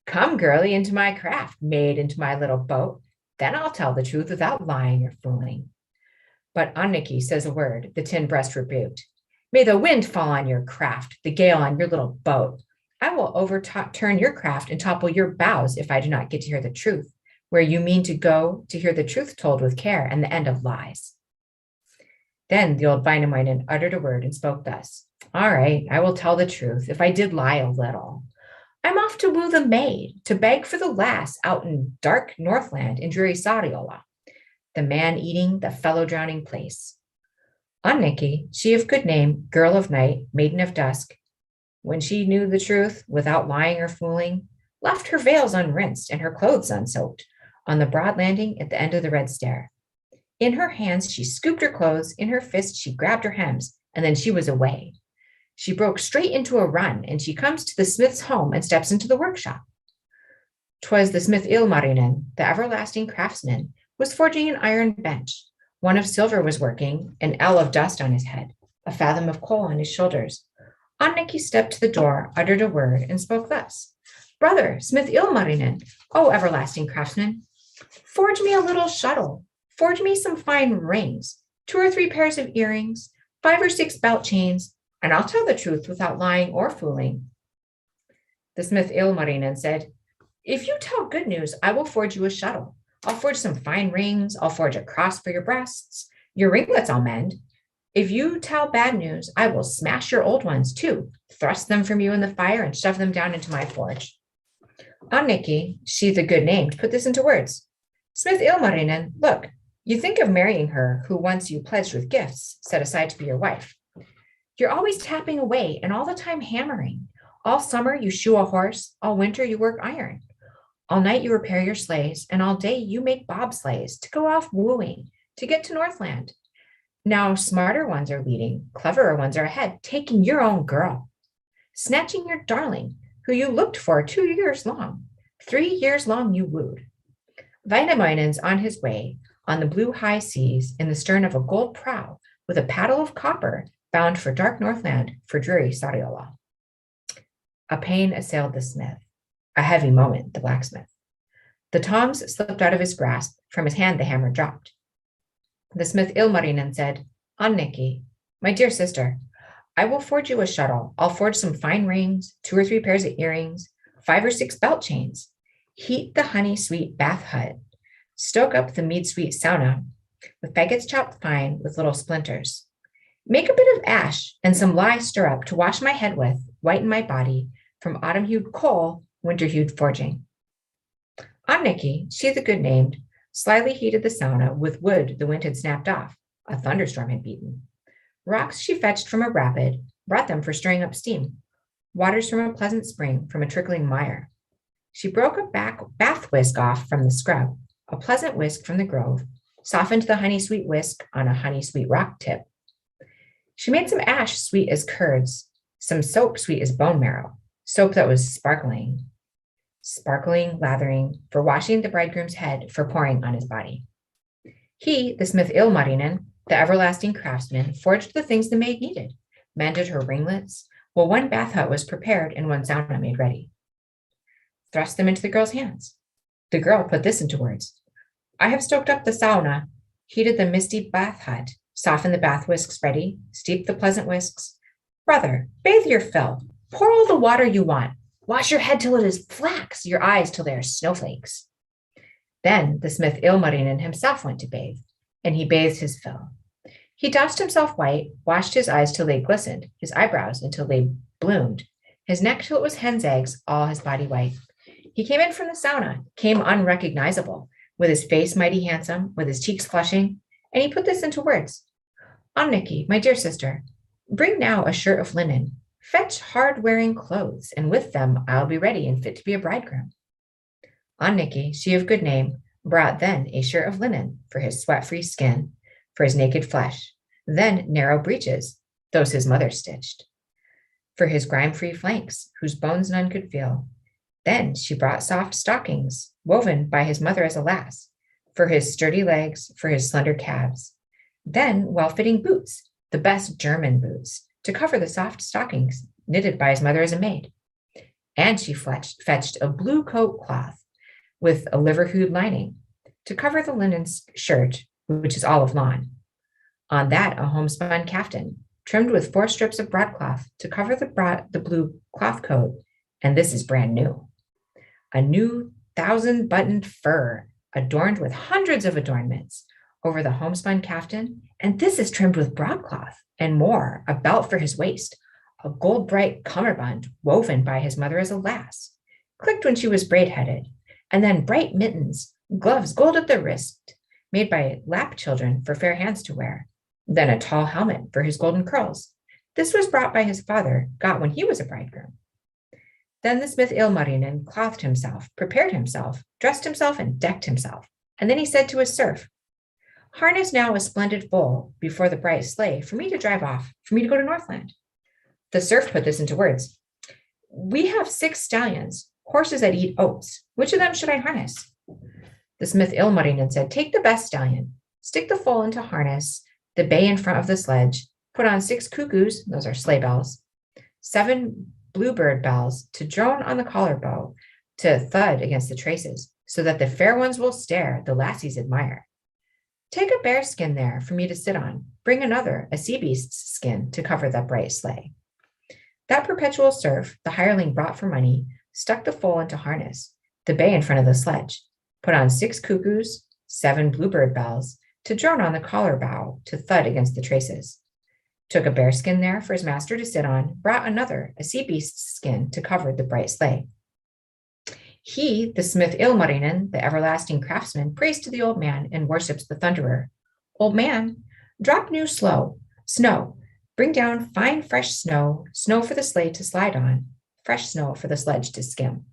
Come, girlie, into my craft, maid, into my little boat. Then I'll tell the truth without lying or fooling. But Annikki says a word, the tin breast rebuked. May the wind fall on your craft, the gale on your little boat. I will overturn your craft and topple your bows if I do not get to hear the truth, where you mean to go to hear the truth told with care and the end of lies. Then the old Wainamoinen uttered a word and spoke thus. All right, I will tell the truth, if I did lie a little. I'm off to woo the maid, to beg for the lass out in dark Northland in dreary Sariola, the man-eating, the fellow-drowning place. Annikki, she of good name, girl of night, maiden of dusk, when she knew the truth, without lying or fooling, left her veils unrinsed and her clothes unsoaked on the broad landing at the end of the red stair. In her hands she scooped her clothes, in her fist she grabbed her hems, and then she was away. She broke straight into a run, and she comes to the smith's home and steps into the workshop. 'Twas the smith Ilmarinen, the everlasting craftsman, was forging an iron bench. One of silver was working, an ell of dust on his head, a fathom of coal on his shoulders. Annikki stepped to the door, uttered a word, and spoke thus. Brother, smith Ilmarinen, O everlasting craftsman, forge me a little shuttle, forge me some fine rings, 2 or 3 pairs of earrings, 5 or 6 belt chains, and I'll tell the truth without lying or fooling. The smith Ilmarinen said, If you tell good news, I will forge you a shuttle. I'll forge some fine rings. I'll forge a cross for your breasts. Your ringlets I'll mend. If you tell bad news, I will smash your old ones too, thrust them from you in the fire and shove them down into my forge. Annikki, she the good named, put this into words. Smith Ilmarinen, look, you think of marrying her who once you pledged with gifts, set aside to be your wife. You're always tapping away and all the time hammering. All summer you shoe a horse, all winter you work iron. All night you repair your sleighs, and all day you make bobsleighs to go off wooing, to get to Northland. Now smarter ones are leading, cleverer ones are ahead, taking your own girl, snatching your darling, who you looked for 2 years long, 3 years long you wooed. Wainamoinen's on his way, on the blue high seas, in the stern of a gold prow, with a paddle of copper, bound for dark Northland, for dreary Sariola. A pain assailed the smith. A heavy moment, the blacksmith. The tongs slipped out of his grasp. From his hand the hammer dropped. The smith Ilmarinen said, Annikki, my dear sister, I will forge you a shuttle. I'll forge some fine rings, 2 or 3 pairs of earrings, 5 or 6 belt chains. Heat the honey-sweet bath hut. Stoke up the mead-sweet sauna with faggots chopped fine with little splinters. Make a bit of ash and some lye stirrup to wash my head with, whiten my body, from autumn-hued coal, winter-hued forging. Annikki, she the good named, slyly heated the sauna with wood the wind had snapped off. A thunderstorm had beaten. Rocks she fetched from a rapid, brought them for stirring up steam. Waters from a pleasant spring, from a trickling mire. She broke a bath whisk off from the scrub, a pleasant whisk from the grove, softened the honey-sweet whisk on a honey-sweet rock tip. She made some ash sweet as curds, some soap sweet as bone marrow, soap that was sparkling, lathering, for washing the bridegroom's head, for pouring on his body. He, the smith Ilmarinen, the everlasting craftsman, forged the things the maid needed, mended her ringlets, while 1 bath hut was prepared and 1 sauna made ready. Thrust them into the girl's hands. The girl put this into words. I have stoked up the sauna, heated the misty bath hut, softened the bath whisks ready, steeped the pleasant whisks. Brother, bathe your fill, pour all the water you want, wash your head till it is flax, your eyes till they are snowflakes. Then the smith Ilmarinen himself went to bathe, and he bathed his fill. He doused himself white, washed his eyes till they glistened, his eyebrows until they bloomed, his neck till it was hen's eggs, all his body white. He came in from the sauna, came unrecognizable, with his face mighty handsome, with his cheeks flushing, and he put this into words. Annikki, my dear sister, bring now a shirt of linen, fetch hard-wearing clothes, and with them I'll be ready and fit to be a bridegroom. Annikki, she of good name, brought then a shirt of linen for his sweat-free skin, for his naked flesh, then narrow breeches, those his mother stitched. for his grime-free flanks, whose bones none could feel. Then she brought soft stockings, woven by his mother as a lass, for his sturdy legs, for his slender calves. Then well-fitting boots, the best German boots, to cover the soft stockings, knitted by his mother as a maid. And she fetched a blue coat cloth with a liver-hued lining to cover the linen shirt, which is all of lawn. On that, a homespun caftan, trimmed with 4 strips of broadcloth to cover the blue cloth coat, and this is brand new. A new 1,000-buttoned fur, adorned with hundreds of adornments over the homespun caftan, and this is trimmed with broadcloth and more, a belt for his waist, a gold-bright cummerbund woven by his mother as a lass, clicked when she was braid-headed, and then bright mittens, gloves gold at the wrist, made by lap children for fair hands to wear, then a tall helmet for his golden curls. This was brought by his father, got when he was a bridegroom. Then the smith Ilmarinen clothed himself, prepared himself, dressed himself, and decked himself. And then he said to his serf, "Harness now a splendid foal before the bright sleigh for me to drive off, for me to go to Northland." The serf put this into words. "We have 6 stallions, horses that eat oats. Which of them should I harness?" The smith Ilmarinen said, "Take the best stallion, stick the foal into harness, the bay in front of the sledge, put on 6 cuckoos, those are sleigh bells, 7 bluebird bells to drone on the collar bow, to thud against the traces, so that the fair ones will stare, the lassies admire. Take a bear skin there for me to sit on, bring another, a sea beast's skin, to cover that bright sleigh." That perpetual serf the hireling brought for money, stuck the foal into harness, the bay in front of the sledge, put on 6 cuckoos, 7 bluebird bells, to drone on the collar bow, to thud against the traces. Took a bear skin there for his master to sit on, brought another, a sea beast's skin, to cover the bright sleigh. He, the smith Ilmarinen, the everlasting craftsman, prays to the old man and worships the thunderer. "Old man, drop new snow, bring down fine fresh snow, snow for the sleigh to slide on, fresh snow for the sledge to skim."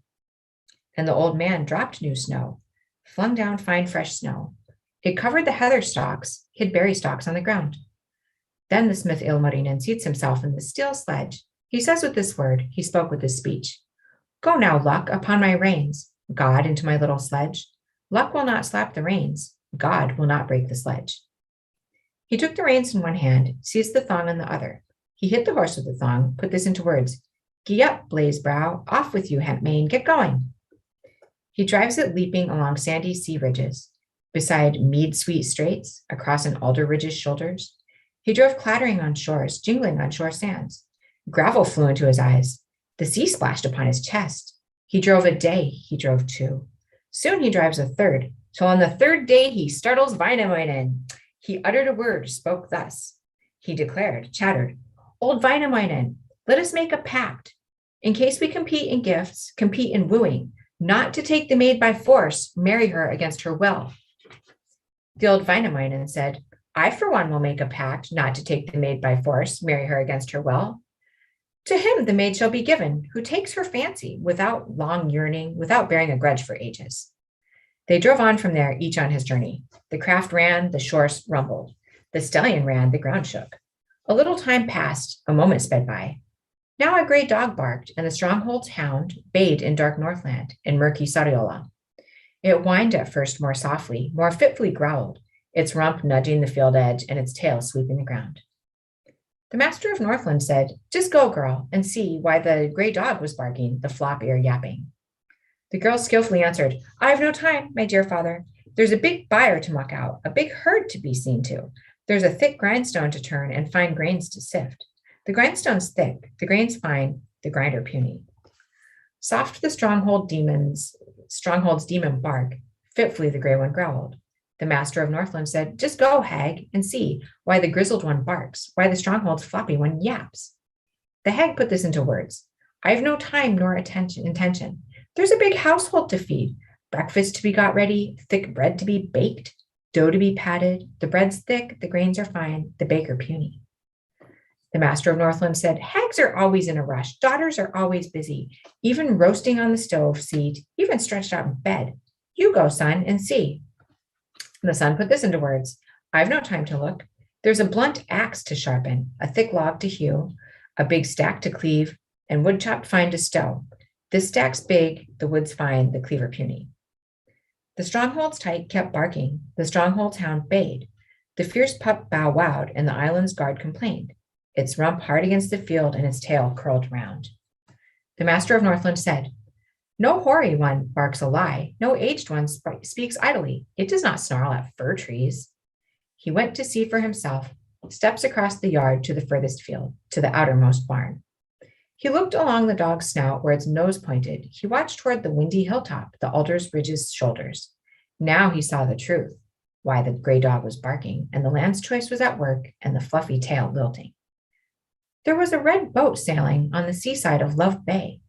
And the old man dropped new snow, flung down fine fresh snow. It covered the heather stalks, hid berry stalks on the ground. Then the smith Ilmarinen seats himself in the steel sledge. He says with this word, he spoke with this speech, "Go now, Luck, upon my reins, God, into my little sledge. Luck will not slap the reins, God will not break the sledge." He took the reins in one hand, seized the thong in the other. He hit the horse with the thong, put this into words, "Gee up, Blazebrow, off with you, Hempmane, get going." He drives it leaping along sandy sea ridges, beside mead-sweet straits, across an alder ridge's shoulders. He drove clattering on shores, jingling on shore sands. Gravel flew into his eyes. The sea splashed upon his chest. He drove a day, he drove 2. Soon he drives a third, till on the 3rd day he startles Wainamoinen. He uttered a word, spoke thus. He declared, chattered, "Old Wainamoinen, let us make a pact. In case we compete in gifts, compete in wooing, not to take the maid by force, marry her against her will." The old Wainamoinen said, "I for one will make a pact not to take the maid by force, marry her against her will. To him the maid shall be given, who takes her fancy, without long yearning, without bearing a grudge for ages." They drove on from there, each on his journey. The craft ran, the shores rumbled. The stallion ran, the ground shook. A little time passed, a moment sped by. Now a gray dog barked, and the stronghold's hound bayed in dark Northland, in murky Sariola. It whined at first more softly, more fitfully growled, its rump nudging the field edge and its tail sweeping the ground. The master of Northland said, "Just go, girl, and see why the gray dog was barking, the flop ear yapping." The girl skillfully answered, "I've no time, my dear father. There's a big byre to muck out, a big herd to be seen to. There's a thick grindstone to turn and fine grains to sift. The grindstone's thick, the grain's fine, the grinder puny." Soft the stronghold's demon bark, fitfully the gray one growled. The master of Northland said, "Just go, hag, and see why the grizzled one barks, why the stronghold's floppy one yaps." The hag put this into words. "I've no time nor intention. There's a big household to feed, breakfast to be got ready, thick bread to be baked, dough to be patted. The bread's thick, the grains are fine, the baker puny." The master of Northland said, "Hags are always in a rush, daughters are always busy, even roasting on the stove seat, even stretched out in bed. You go, son, and see." The son put this into words. "I've no time to look. There's a blunt axe to sharpen, a thick log to hew, A big stack to cleave, and wood chopped fine to stow. This stack's big, the wood's fine, the cleaver puny. The stronghold's tyke kept barking, the stronghold's hound bayed. The fierce pup bow-wowed, and the island's guard complained. Its rump hard against the field, and its tail curled round. The master of Northland said, "No hoary one barks a lie, no aged one speaks idly. It does not snarl at fir trees." He went to see for himself, steps across the yard to the furthest field, to the outermost barn. He looked along the dog's snout where its nose pointed. He watched toward the windy hilltop, the alder's ridge's shoulders. Now he saw the truth, why the gray dog was barking, and the lamb's choice was at work, and the fluffy tail lilting. There was a red boat sailing on the seaside of Love Bay.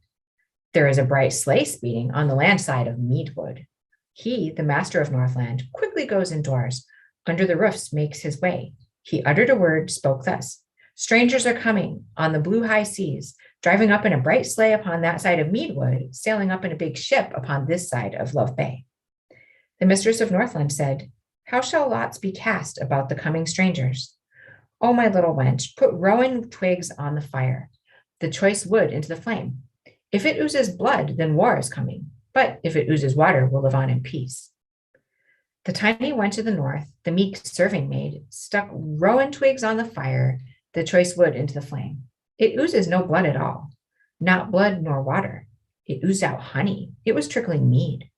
There is a bright sleigh speeding on the land side of Meadwood. He, the master of Northland, quickly goes indoors, under the roofs makes his way. He uttered a word, spoke thus: "Strangers are coming on the blue high seas, driving up in a bright sleigh upon that side of Meadwood, sailing up in a big ship upon this side of Love Bay." The mistress of Northland said, "How shall lots be cast about the coming strangers? Oh, my little wench, put rowan twigs on the fire, the choice wood into the flame. If it oozes blood, then war is coming. But if it oozes water, we'll live on in peace." The tiny went to the north, the meek serving maid stuck rowan twigs on the fire, the choice wood into the flame. It oozes no blood at all, not blood nor water. It oozed out honey. It was trickling mead.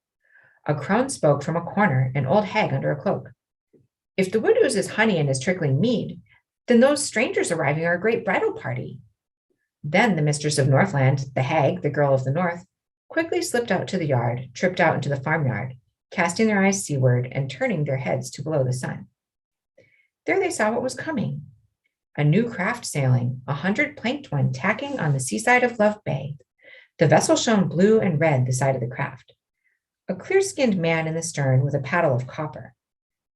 A crone spoke from a corner, an old hag under a cloak. "If the wood oozes honey and is trickling mead, then those strangers arriving are a great bridal party." Then the mistress of Northland, the hag, the girl of the north, quickly slipped out to the yard, tripped out into the farmyard, casting their eyes seaward and turning their heads to below the sun. There they saw what was coming. A new craft sailing, 100 planked one tacking on the seaside of Love Bay. The vessel shone blue and red the side of the craft. A clear-skinned man in the stern with a paddle of copper.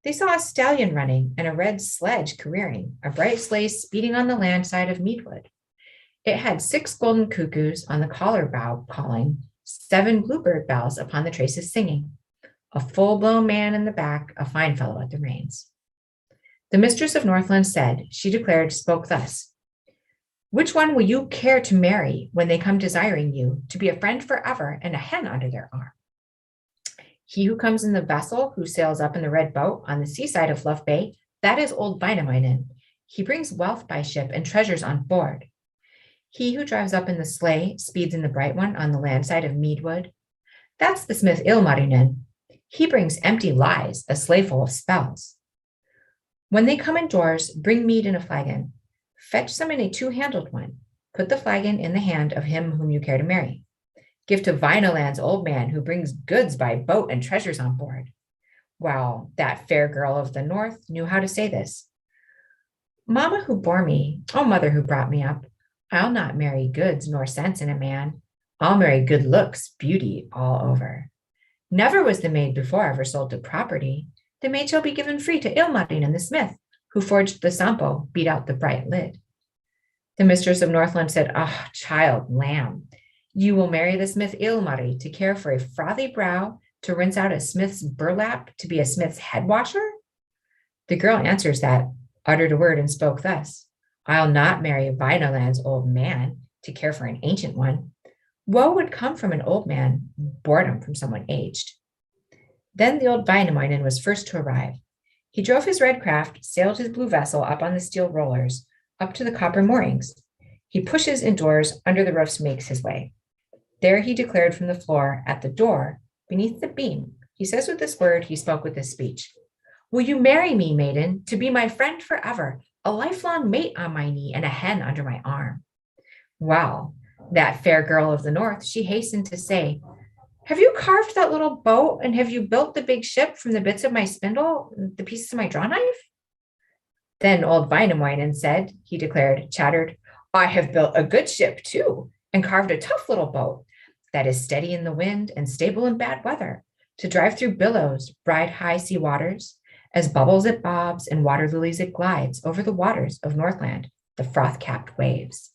They saw a stallion running and a red sledge careering, a bright sleigh speeding on the land side of Meadwood. It had 6 golden cuckoos on the collar bow calling, 7 bluebird bells upon the traces singing. A full-blown man in the back, a fine fellow at the reins. The mistress of Northland said, she declared, spoke thus: "Which one will you care to marry when they come desiring you to be a friend forever and a hen under their arm? He who comes in the vessel who sails up in the red boat on the seaside of Love Bay, that is old Wainamoinen. He brings wealth by ship and treasures on board. He who drives up in the sleigh speeds in the bright one on the land side of Meadwood. That's the smith Ilmarinen. He brings empty lies, a sleigh full of spells. When they come indoors, bring mead in a flagon. Fetch some in a 2-handled one. Put the flagon in the hand of him whom you care to marry. Give to Wainaland's old man who brings goods by boat and treasures on board." Well, that fair girl of the north knew how to say this. "Mama who bore me, oh mother who brought me up, I'll not marry goods nor sense in a man. I'll marry good looks, beauty all over. Never was the maid before ever sold to property. The maid shall be given free to Ilmarinen the smith, who forged the sampo, beat out the bright lid." The mistress of Northland said, "Ah, child lamb, you will marry the smith Ilmari to care for a frothy brow, to rinse out a smith's burlap, to be a smith's head washer?" The girl answers that, uttered a word and spoke thus: "I'll not marry Wainaland's old man to care for an ancient one. Woe would come from an old man, boredom from someone aged." Then the old Wainamoinen was first to arrive. He drove his red craft, sailed his blue vessel up on the steel rollers, up to the copper moorings. He pushes indoors, under the roofs makes his way. There he declared from the floor, at the door, beneath the beam, he says with this word, he spoke with this speech: "Will you marry me, maiden, to be my friend forever, a lifelong mate on my knee and a hen under my arm?" Well, that fair girl of the north, she hastened to say, "Have you carved that little boat, and have you built the big ship from the bits of my spindle, the pieces of my draw knife?" Then old Wainamoinen said, he declared, chattered, "I have built a good ship too, and carved a tough little boat that is steady in the wind and stable in bad weather, to drive through billows, ride high sea waters. As bubbles it bobs and water lilies it glides over the waters of Northland, the froth-capped waves."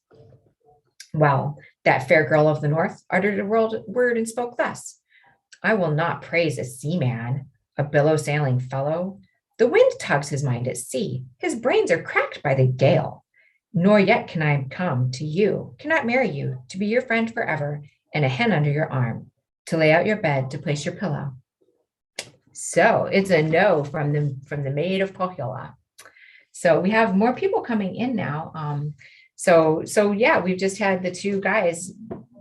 Well, that fair girl of the north uttered a word and spoke thus: "I will not praise a seaman, a billow-sailing fellow. The wind tugs his mind at sea. His brains are cracked by the gale. Nor yet can I come to you, cannot marry you, to be your friend forever, and a hen under your arm, to lay out your bed, to place your pillow. So it's a no from the maid of Pohjola. So we have more people coming in now. So yeah, we've just had the two guys.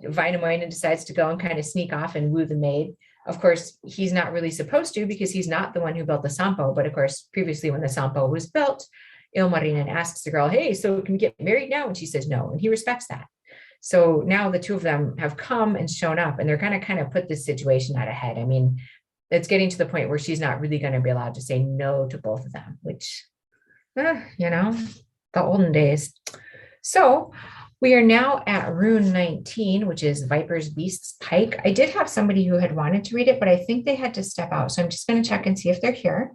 Vainamoinen decides to go and kind of sneak off and woo the maid. Of course, he's not really supposed to because he's not the one who built the Sampo. But of course, previously when the Sampo was built, Ilmarinen asks the girl, hey, so can we get married now? And she says no, and he respects that. So now the two of them have come and shown up, and they're going to kind of put this situation out ahead. I mean, it's getting to the point where she's not really going to be allowed to say no to both of them, which, the olden days. So we are now at rune 19, which is Vipers, Beasts, Pike. I did have somebody who had wanted to read it, but I think they had to step out. So I'm just going to check and see if they're here.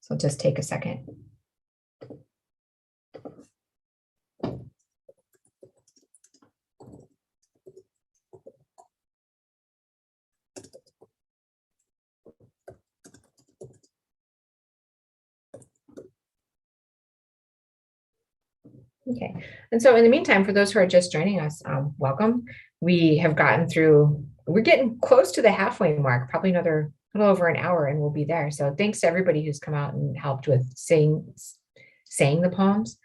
So just take a second. Okay, and so in the meantime, for those who are just joining us, welcome. We have gotten through, we're getting close to the halfway mark, probably another little over an hour, and we'll be there. So thanks to everybody who's come out and helped with saying the poems.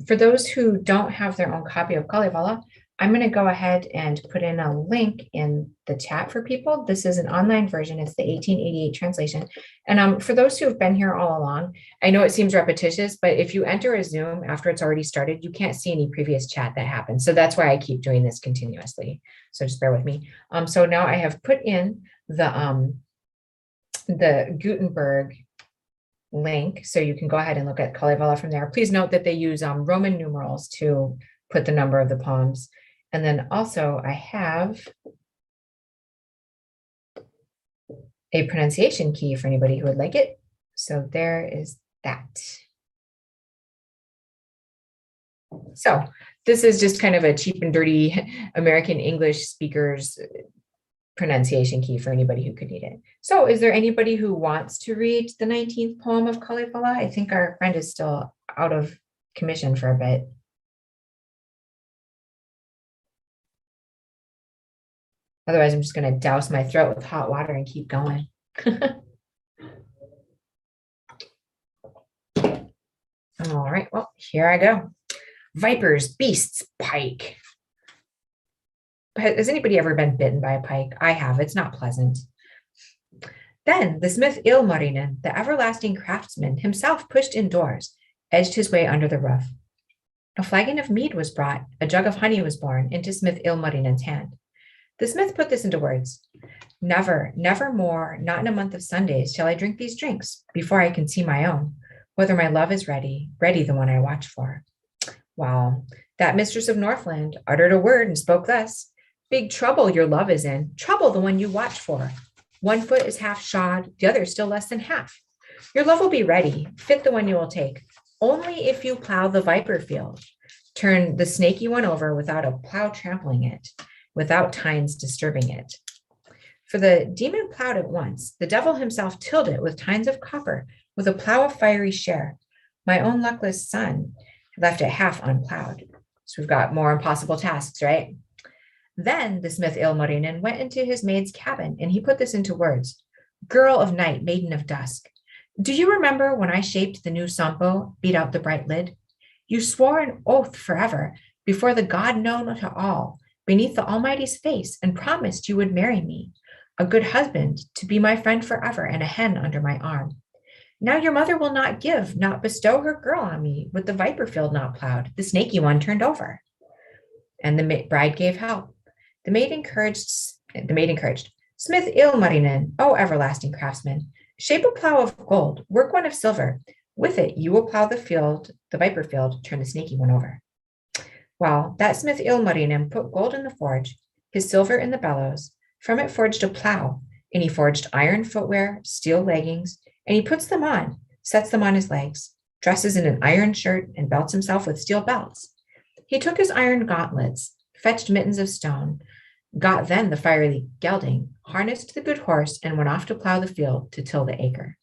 For those who don't have their own copy of Kalevala, I'm going to go ahead and put in a link in the chat for people. This is an online version. It's the 1888 translation. And for those who have been here all along, I know it seems repetitious, but if you enter a Zoom after it's already started, you can't see any previous chat that happened. So that's why I keep doing this continuously. So just bear with me. So now I have put in the Gutenberg link, so you can go ahead and look at Kalevala from there. Please note that they use Roman numerals to put the number of the poems. And then also I have a pronunciation key for anybody who would like it. So there is that. So this is just kind of a cheap and dirty American English speakers pronunciation key for anybody who could need it. So is there anybody who wants to read the 19th poem of Kalevala? I think our friend is still out of commission for a bit. Otherwise, I'm just going to douse my throat with hot water and keep going. All right, well, here I go. Vipers, beasts, pike. Has anybody ever been bitten by a pike? I have. It's not pleasant. Then the smith Ilmarinen, the everlasting craftsman, himself pushed indoors, edged his way under the roof. A flagon of mead was brought, a jug of honey was borne into smith Ilmarinen's hand. The smith put this into words. Never, never more, not in a month of Sundays, shall I drink these drinks before I can see my own, whether my love is ready, ready the one I watch for. Wow, that mistress of Northland uttered a word and spoke thus. Big trouble your love is in, trouble the one you watch for. One foot is half shod, the other still less than half. Your love will be ready, fit the one you will take, only if you plow the viper field. Turn the snaky one over without a plow trampling it, without tines disturbing it. For the demon plowed it once, the devil himself tilled it with tines of copper, with a plow of fiery share. My own luckless son left it half unplowed. So we've got more impossible tasks, right? Then the smith Ilmarinen went into his maid's cabin, and he put this into words. Girl of night, maiden of dusk, do you remember when I shaped the new Sampo, beat out the bright lid? You swore an oath forever, before the God known to all, beneath the Almighty's face, and promised you would marry me, a good husband, to be my friend forever, and a hen under my arm. Now your mother will not give, not bestow her girl on me, with the viper field not plowed, the snaky one turned over. And the bride gave help. The maid encouraged, Smith Ilmarinen, O everlasting craftsman, shape a plow of gold, work one of silver. With it, you will plow the field, the viper field, turn the snaky one over. Well, that smith Ilmarinen put gold in the forge, his silver in the bellows, from it forged a plow, and he forged iron footwear, steel leggings, and he puts them on, sets them on his legs, dresses in an iron shirt, and belts himself with steel belts. He took his iron gauntlets, fetched mittens of stone, got then the fiery gelding, harnessed the good horse, and went off to plow the field to till the acre.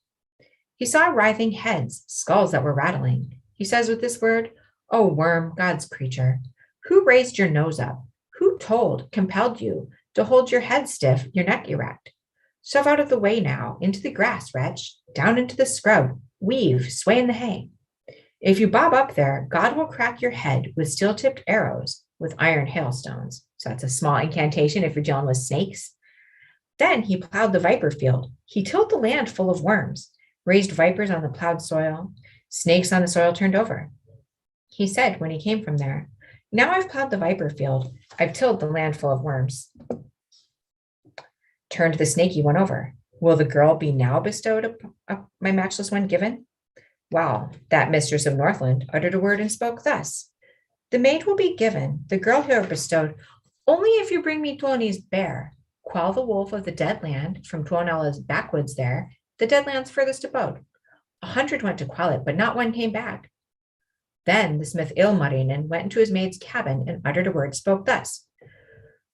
He saw writhing heads, skulls that were rattling. He says with this word, "O worm, God's creature, who raised your nose up? Who compelled you to hold your head stiff, your neck erect? Shove out of the way now, into the grass, wretch, down into the scrub, weave, sway in the hay. If you bob up there, God will crack your head with steel-tipped arrows, with iron hailstones." So that's a small incantation if you're dealing with snakes. Then he plowed the viper field. He tilled the land full of worms, raised vipers on the plowed soil, snakes on the soil turned over. He said when he came from there, "Now I've plowed the viper field. I've tilled the land full of worms." Turned the snaky one over. "Will the girl be now bestowed my matchless one given?" Wow, that mistress of Northland uttered a word and spoke thus. "The maid will be given, the girl here bestowed, only if you bring me Tuoni's bear, quell the wolf of the dead land from Tuonella's backwoods there, the dead land's furthest abode. 100 went to quell it, but not one came back." Then the smith Ilmarinen went into his maid's cabin and uttered a word, spoke thus.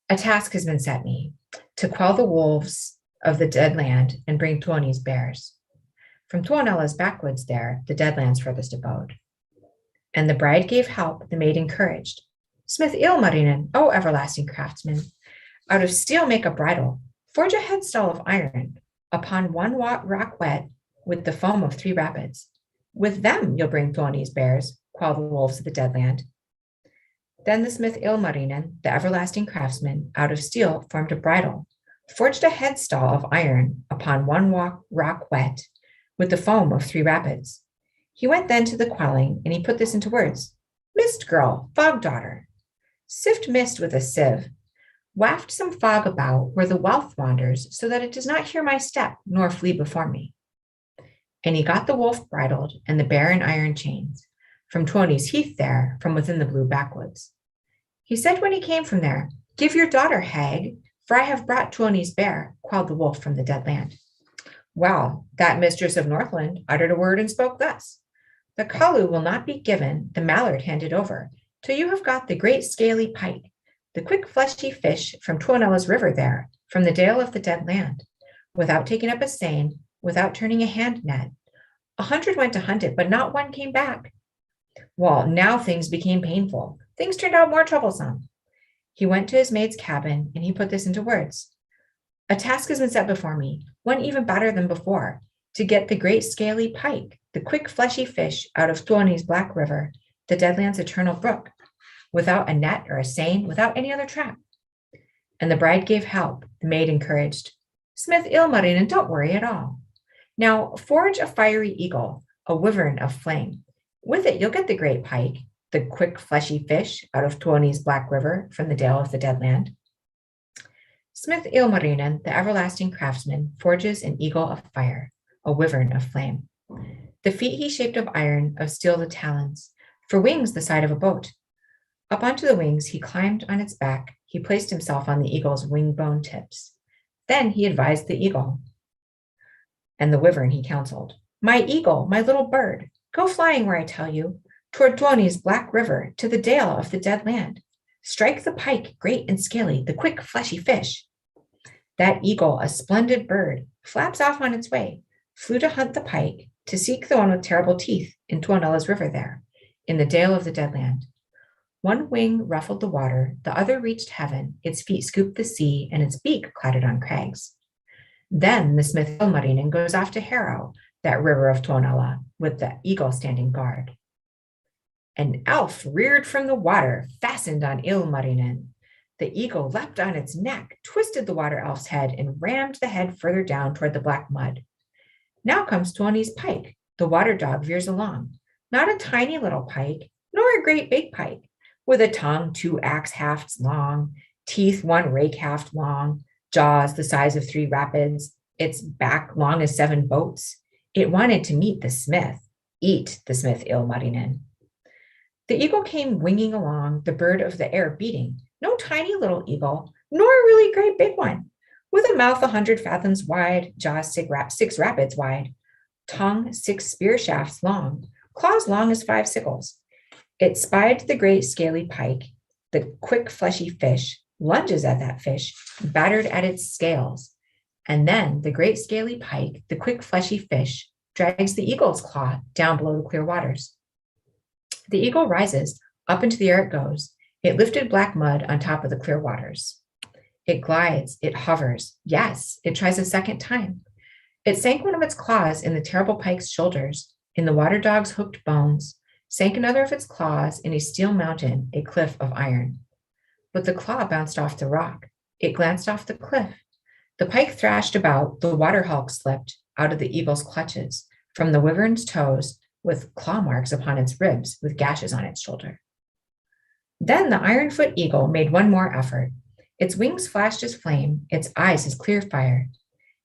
"A task has been set me, to quell the wolves of the dead land and bring Tuoni's bears. From Tuonella's backwoods there, the dead land's furthest abode." And the bride gave help, the maid encouraged. "Smith Ilmarinen, O everlasting craftsman, out of steel make a bridle, forge a headstall of iron, upon one rock wet with the foam of 3 rapids. With them you'll bring Tuoni's bears, quell the wolves of the dead land." Then the smith Ilmarinen, the everlasting craftsman, out of steel formed a bridle, forged a headstall of iron upon one rock wet with the foam of 3 rapids. He went then to the quelling, and he put this into words. "Mist girl, fog daughter, sift mist with a sieve, waft some fog about where the wealth wanders, so that it does not hear my step nor flee before me." And he got the wolf bridled and the bear in iron chains, from Tuoni's heath there, from within the blue backwoods. He said when he came from there, "Give your daughter, hag, for I have brought Tuoni's bear, quelled the wolf from the dead land." Well, that mistress of Northland uttered a word and spoke thus. "The kalu will not be given, the mallard handed over, till you have got the great scaly pike, the quick fleshy fish from Tuonella's river there, from the dale of the dead land, without taking up a seine, without turning a hand net. 100 went to hunt it, but not one came back." Well, now things became painful. Things turned out more troublesome. He went to his maid's cabin, and he put this into words. "A task has been set before me, one even better than before, to get the great scaly pike, the quick fleshy fish out of Tuoni's black river, the deadland's eternal brook, without a net or a seine, without any other trap." And the bride gave help, the maid encouraged. "Smith Ilmarinen, don't worry at all. Now forge a fiery eagle, a wyvern of flame. With it you'll get the great pike, the quick fleshy fish out of Tuoni's black river from the dale of the dead land." Smith Ilmarinen, the everlasting craftsman, forges an eagle of fire, a wyvern of flame. The feet he shaped of iron, of steel the talons, for wings the side of a boat. Up onto the wings he climbed on its back, he placed himself on the eagle's wing bone tips. Then he advised the eagle. And the wyvern he counseled. "My eagle, my little bird, go flying where I tell you, toward Tuoni's black river, to the dale of the dead land. Strike the pike, great and scaly, the quick fleshy fish." That eagle, a splendid bird, flaps off on its way, flew to hunt the pike, to seek the one with terrible teeth in Tuonella's river there, in the dale of the dead land. One wing ruffled the water, the other reached heaven, its feet scooped the sea, and its beak clattered on crags. Then the smith Ilmarinen goes off to Harrow, that river of Tuonela, with the eagle standing guard. An elf reared from the water, fastened on Ilmarinen. The eagle leapt on its neck, twisted the water elf's head, and rammed the head further down toward the black mud. Now comes Tuoni's pike. The water dog veers along. Not a tiny little pike, nor a great big pike, with a tongue 2 axe hafts long, teeth 1 rake haft long, jaws the size of 3 rapids, its back long as 7 boats. It wanted to meet the smith, eat the smith Ilmarinen. The eagle came winging along, the bird of the air beating, no tiny little eagle, nor a really great big one, with a mouth 100 fathoms wide, jaws 6 rapids wide, tongue 6 spear shafts long, claws long as 5 sickles. It spied the great scaly pike, the quick fleshy fish, lunges at that fish, battered at its scales. And then the great scaly pike, the quick fleshy fish, drags the eagle's claw down below the clear waters. The eagle rises, up into the air it goes. It lifted black mud on top of the clear waters. It glides, it hovers. Yes, it tries a second time. It sank one of its claws in the terrible pike's shoulders, in the water dog's hooked bones, sank another of its claws in a steel mountain, a cliff of iron. But the claw bounced off the rock. It glanced off the cliff. The pike thrashed about, the water hulk slipped out of the eagle's clutches, from the wyvern's toes, with claw marks upon its ribs, with gashes on its shoulder. Then the iron-foot eagle made one more effort. Its wings flashed as flame, its eyes as clear fire.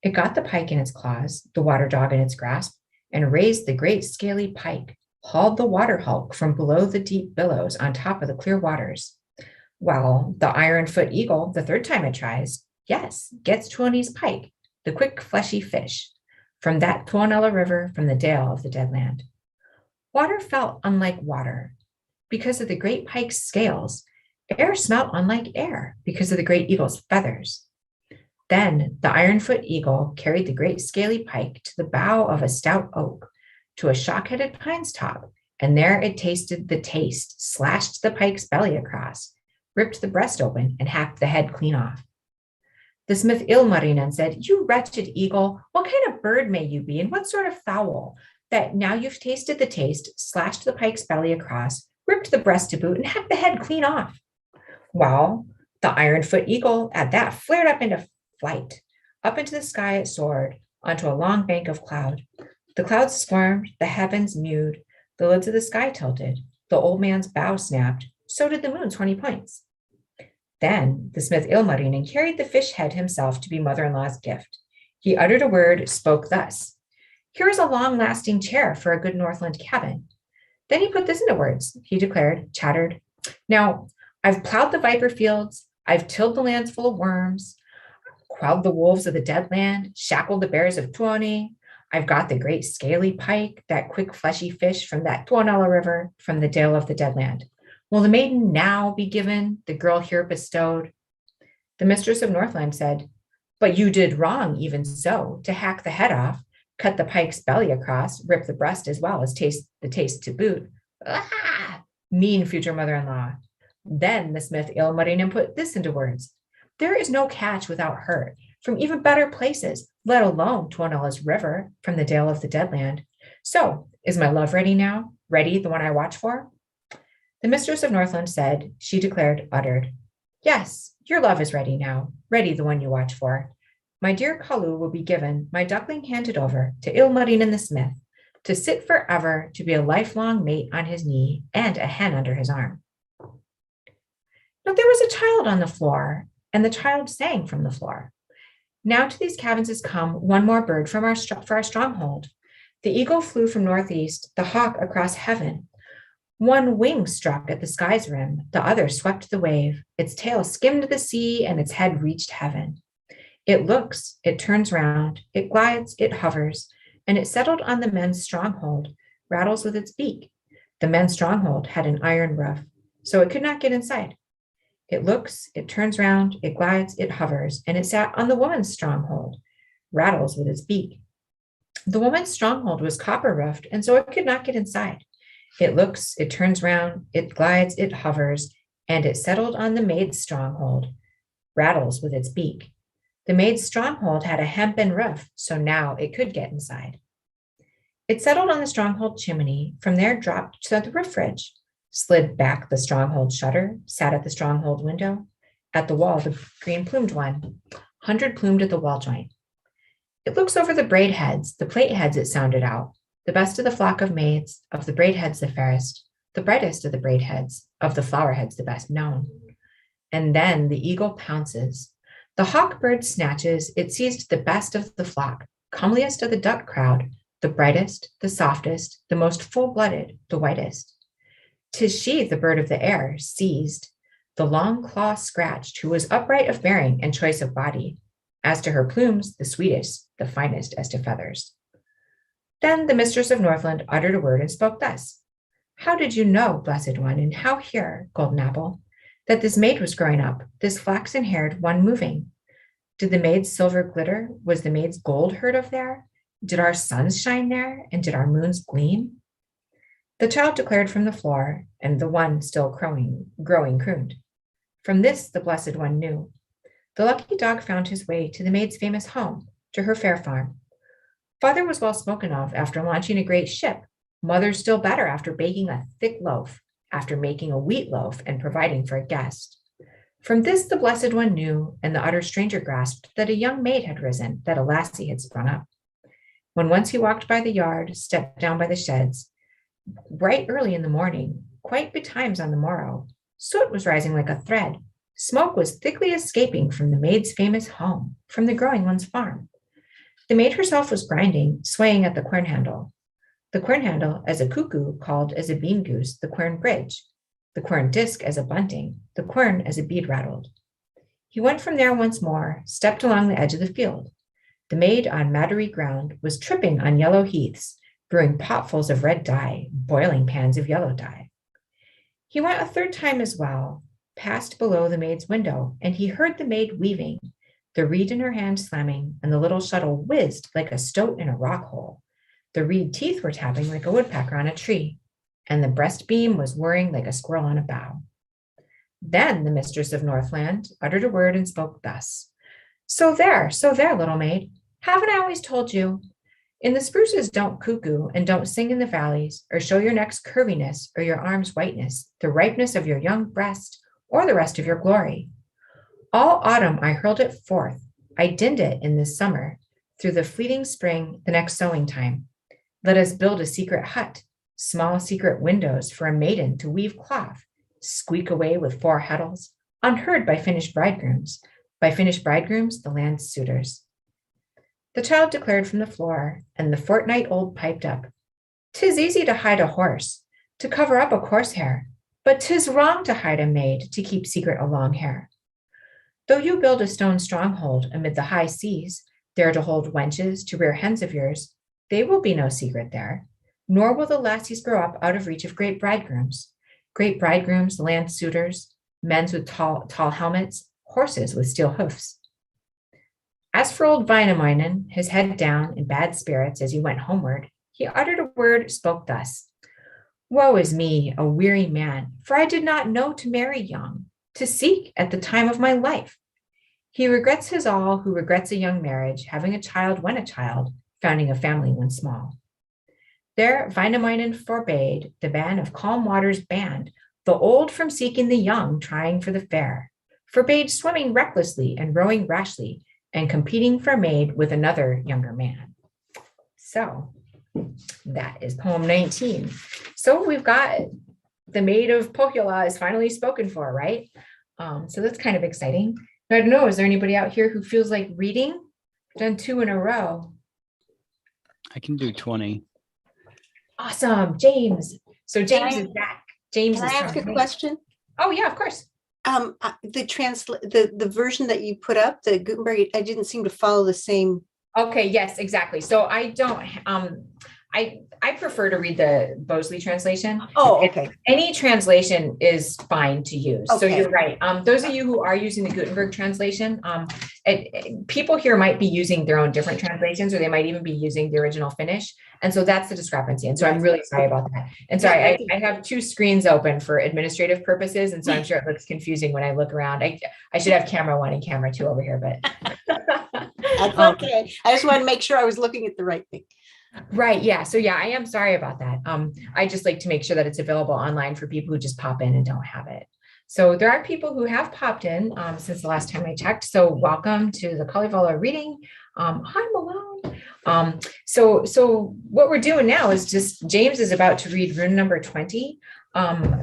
It got the pike in its claws, the water dog in its grasp, and raised the great scaly pike, hauled the water hulk from below the deep billows on top of the clear waters. While the iron-foot eagle, the third time it tries, yes, gets Tuoni's pike, the quick, fleshy fish, from that Tuonela river from the dale of the dead land. Water felt unlike water because of the great pike's scales. Air smelt unlike air because of the great eagle's feathers. Then the iron-foot eagle carried the great scaly pike to the bough of a stout oak, to a shock-headed pine's top, and there it tasted the taste, slashed the pike's belly across, ripped the breast open, and hacked the head clean off. The smith Ilmarinen said, "You wretched eagle, what kind of bird may you be, and what sort of fowl, that now you've tasted the taste, slashed the pike's belly across, ripped the breast to boot, and hacked the head clean off?" Well, the iron-foot eagle at that flared up into flight. Up into the sky it soared, onto a long bank of cloud. The clouds swarmed, the heavens mewed, the lids of the sky tilted, the old man's bow snapped, so did the moon 20 points. Then the smith Ilmarinen carried the fish head himself to be mother-in-law's gift. He uttered a word, spoke thus: "Here is a long-lasting chair for a good Northland cabin." Then he put this into words. He declared, chattered, "Now, I've plowed the viper fields, I've tilled the lands full of worms, quelled the wolves of the dead land, shackled the bears of Tuoni. I've got the great scaly pike, that quick fleshy fish from that Tuonela river, from the dale of the dead land. Will the maiden now be given, the girl here bestowed?" The mistress of Northland said, "But you did wrong even so, to hack the head off, cut the pike's belly across, rip the breast as well as taste the taste to boot. Ah, mean future mother-in-law." Then the smith Ilmarinen put this into words: "There is no catch without hurt, from even better places, let alone Tuonela's river, from the dale of the dead land. So, is my love ready now? Ready, the one I watch for?" The mistress of Northland said, she declared, uttered, "Yes, your love is ready now, ready, the one you watch for. My dear Kalu will be given, my duckling handed over to Ilmarinen the smith, to sit forever, to be a lifelong mate on his knee and a hen under his arm." Now there was a child on the floor, and the child sang from the floor. "Now to these cabins is come one more bird from for our stronghold. The eagle flew from northeast, the hawk across heaven. One wing struck at the sky's rim, the other swept the wave. Its tail skimmed the sea, and its head reached heaven. It looks, it turns round, it glides, it hovers, and it settled on the men's stronghold, rattles with its beak. The men's stronghold had an iron roof, so it could not get inside. It looks, it turns round, it glides, it hovers, and it sat on the woman's stronghold, rattles with its beak. The woman's stronghold was copper roofed, and so it could not get inside. It looks, it turns round, it glides, it hovers, and it settled on the maid's stronghold, rattles with its beak. The maid's stronghold had a hempen roof, so now it could get inside. It settled on the stronghold chimney, from there dropped to the roof ridge, slid back the stronghold shutter, sat at the stronghold window, at the wall the green plumed one, 100 plumed at the wall joint. It looks over the braid heads, the plate heads it sounded out, the best of the flock of maids, of the braid heads the fairest, the brightest of the braid heads, of the flower heads the best known. And then the eagle pounces. The hawk bird snatches, it seized the best of the flock, comeliest of the duck crowd, the brightest, the softest, the most full-blooded, the whitest. 'Tis she, the bird of the air, seized, the long claw scratched, who was upright of bearing and choice of body. As to her plumes, the sweetest, the finest as to feathers. Then the mistress of Northland uttered a word and spoke thus: "How did you know, blessed one, and how here, golden apple, that this maid was growing up, this flaxen-haired one moving? Did the maid's silver glitter, was the maid's gold heard of there? Did our suns shine there, and did our moons gleam? The child declared from the floor, and the one still growing crooned. From this the blessed one knew. The lucky dog found his way to the maid's famous home, to her fair farm. Father was well spoken of after launching a great ship, mother still better after baking a thick loaf, after making a wheat loaf and providing for a guest. From this the blessed one knew, and the utter stranger grasped that a young maid had risen, that a lassie had sprung up. When once he walked by the yard, stepped down by the sheds, bright early in the morning, quite betimes on the morrow, soot was rising like a thread. Smoke was thickly escaping from the maid's famous home, from the growing one's farm. The maid herself was grinding, swaying at the quern handle. The quern handle, as a cuckoo called as a bean goose, the quern bridge, the quern disc as a bunting, the quern as a bead rattled. He went from there once more, stepped along the edge of the field. The maid on maddery ground was tripping on yellow heaths, brewing potfuls of red dye, boiling pans of yellow dye. He went a third time as well, passed below the maid's window, and he heard the maid weaving, the reed in her hand slamming, and the little shuttle whizzed like a stoat in a rock hole. The reed teeth were tapping like a woodpecker on a tree, and the breast beam was whirring like a squirrel on a bough. Then the mistress of Northland uttered a word and spoke thus. So there, little maid. Haven't I always told you? In the spruces don't cuckoo and don't sing in the valleys, or show your neck's curviness or your arm's whiteness, the ripeness of your young breast, or the rest of your glory. All autumn I hurled it forth. I dinned it in this summer, through the fleeting spring, the next sowing time. Let us build a secret hut, small secret windows for a maiden to weave cloth, squeak away with 4 heddles, unheard by Finnish bridegrooms, the land's suitors. The child declared from the floor, and the fortnight-old piped up. 'Tis easy to hide a horse, to cover up a coarse hair, but 'tis wrong to hide a maid, to keep secret a long hair. Though you build a stone stronghold amid the high seas, there to hold wenches, to rear hens of yours, they will be no secret there, nor will the lassies grow up out of reach of great bridegrooms, the land suitors, men with tall helmets, horses with steel hoofs. As for old Wainamoinen, his head down in bad spirits as he went homeward, he uttered a word, spoke thus. Woe is me, a weary man, for I did not know to marry young, to seek at the time of my life. He regrets his all who regrets a young marriage, having a child when a child, founding a family when small. There Wainamoinen forbade, the ban of calm waters banned, the old from seeking the young, trying for the fair, forbade swimming recklessly and rowing rashly, and competing for maid with another younger man. So that is poem 19. So we've got the maid of Pohjola is finally spoken for, right? So that's kind of exciting. I don't know, is there anybody out here who feels like reading? I've done 2 in a row. I can do 20. Awesome, James. So James is back. James Can is I ask a question? Oh yeah, of course. The version that you put up, the Gutenberg, I didn't seem to follow the same. Okay, yes, exactly. So I don't, I prefer to read the Bosley translation. Oh, okay. Any translation is fine to use. So Okay. you're right. Those of you who are using the Gutenberg translation, people here might be using their own different translations, or they might even be using the original Finnish. And so that's the discrepancy. And so I'm really sorry about that. And sorry, I have 2 screens open for administrative purposes. And so I'm sure it looks confusing when I look around. I should have camera 1 and camera 2 over here, but. That's okay. I just want to make sure I was looking at the right thing. Right. Yeah. So yeah, I am sorry about that. I just like to make sure that it's available online for people who just pop in and don't have it. So there are people who have popped in since the last time I checked. So welcome to the Kalevala reading. Hi, Malone. So what we're doing now is just James is about to read rune number 20.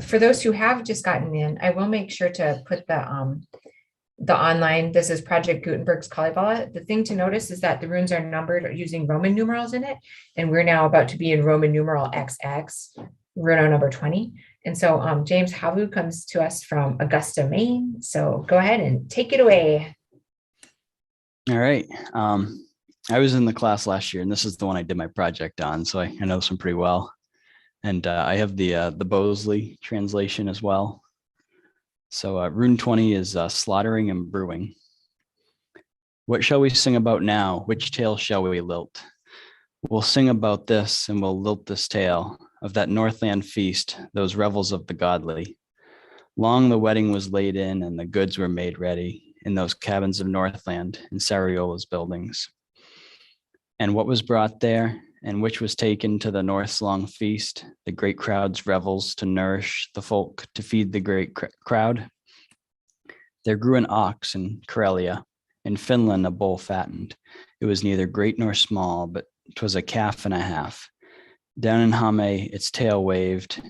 For those who have just gotten in, I will make sure to put the online, this is Project Gutenberg's Kalevala. The thing to notice is that the runes are numbered using Roman numerals in it. And we're now about to be in Roman numeral XX, rune number 20. And so James Havu comes to us from Augusta, Maine. So go ahead and take it away. All right. I was in the class last year, and this is the one I did my project on. So I know this one pretty well. And I have the Bosley translation as well. So rune 20 is slaughtering and brewing. What shall we sing about now? Which tale shall we lilt? We'll sing about this and we'll lilt this tale of that Northland feast, those revels of the godly. Long the wedding was laid in and the goods were made ready in those cabins of Northland in Sariola's buildings. And what was brought there and which was taken to the North's long feast, the great crowd's revels to nourish the folk, to feed the great crowd. There grew an ox in Karelia, in Finland a bull fattened. It was neither great nor small, but 'twas a calf and a half. Down in Hame, its tail waved,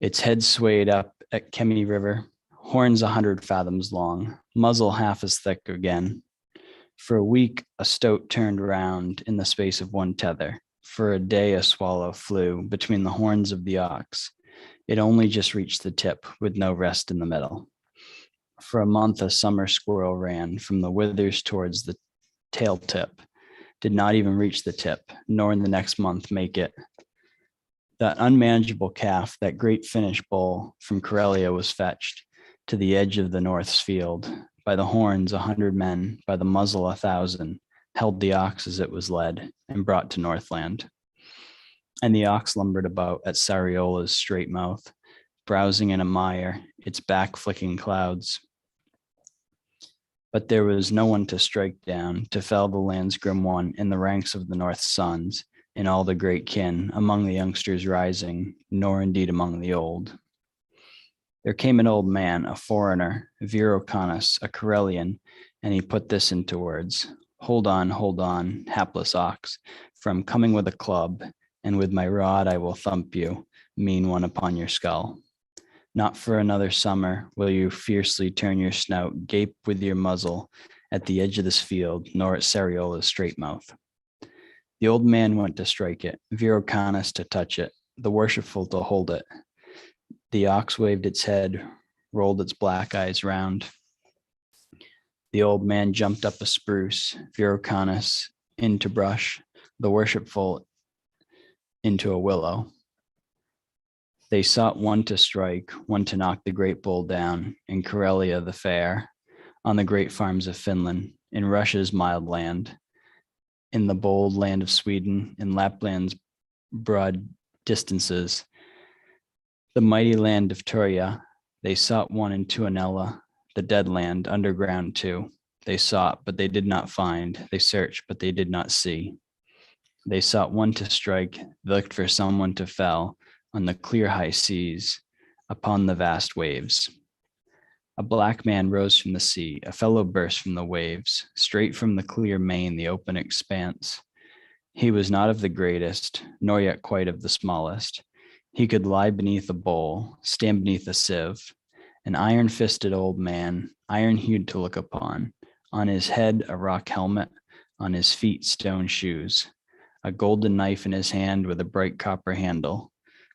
its head swayed up at Kemi River, horns 100 fathoms long, muzzle half as thick again. For a week, a stoat turned round in the space of one tether. For a day, a swallow flew between the horns of the ox. It only just reached the tip with no rest in the middle. For a month, a summer squirrel ran from the withers towards the tail tip, did not even reach the tip, nor in the next month make it. That unmanageable calf, that great Finnish bull from Karelia was fetched to the edge of the North's field. By the horns, 100 men, by the muzzle, 1,000, held the ox as it was led and brought to Northland. And the ox lumbered about at Sariola's straight mouth, browsing in a mire, its back flicking clouds. But there was no one to strike down, to fell the land's grim one in the ranks of the North's sons, in all the great kin, among the youngsters rising, nor indeed among the old. There came an old man, a foreigner, Virocanis, a Karelian, and he put this into words. Hold on, hapless ox, for I'm coming with a club, and with my rod I will thump you, mean one upon your skull. Not for another summer will you fiercely turn your snout, gape with your muzzle at the edge of this field, nor at Sariola's straight mouth. The old man went to strike it, Virocanis to touch it, the worshipful to hold it. The ox waved its head, rolled its black eyes round. The old man jumped up a spruce, Virocanis into brush, the worshipful into a willow. They sought one to strike, one to knock the great bull down, in Karelia the fair, on the great farms of Finland, in Russia's mild land, in the bold land of Sweden, in Lapland's broad distances, the mighty land of Turya. They sought one in Tuonela, the dead land, underground too. They sought, but they did not find. They searched, but they did not see. They sought one to strike, they looked for someone to fell on the clear high seas, upon the vast waves. A black man rose from the sea, a fellow burst from the waves, straight from the clear main, the open expanse. He was not of the greatest, nor yet quite of the smallest. He could lie beneath a bowl, stand beneath a sieve, an iron-fisted old man, iron-hued to look upon. On his head, a rock helmet, on his feet, stone shoes, a golden knife in his hand with a bright copper handle.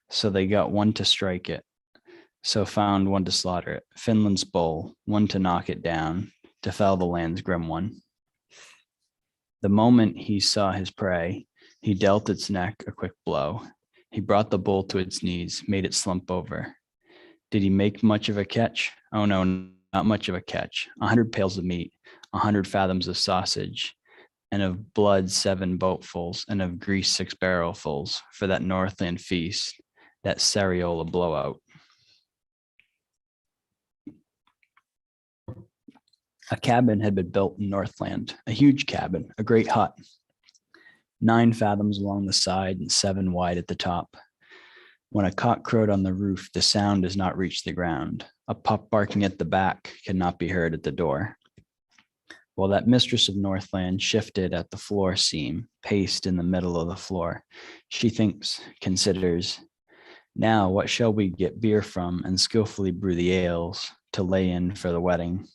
So they got one to strike it, so found one to slaughter it, Finland's bull, one to knock it down, to fell the land's grim one. The moment he saw his prey, he dealt its neck a quick blow. He brought the bull to its knees, made it slump over. Did he make much of a catch? Oh no, not much of a catch. 100 pails of meat, 100 fathoms of sausage, and of blood 7 boatfuls, and of grease 6 barrelfuls for that Northland feast, that Sariola blowout. A cabin had been built in Northland, a huge cabin, a great hut, 9 fathoms along the side and 7 wide at the top. When a cock crowed on the roof, the sound does not reach the ground. A pup barking at the back cannot be heard at the door. While that mistress of Northland shifted at the floor seam, paced in the middle of the floor, she thinks, considers, now what shall we get beer from, and skillfully brew the ales to lay in for the wedding,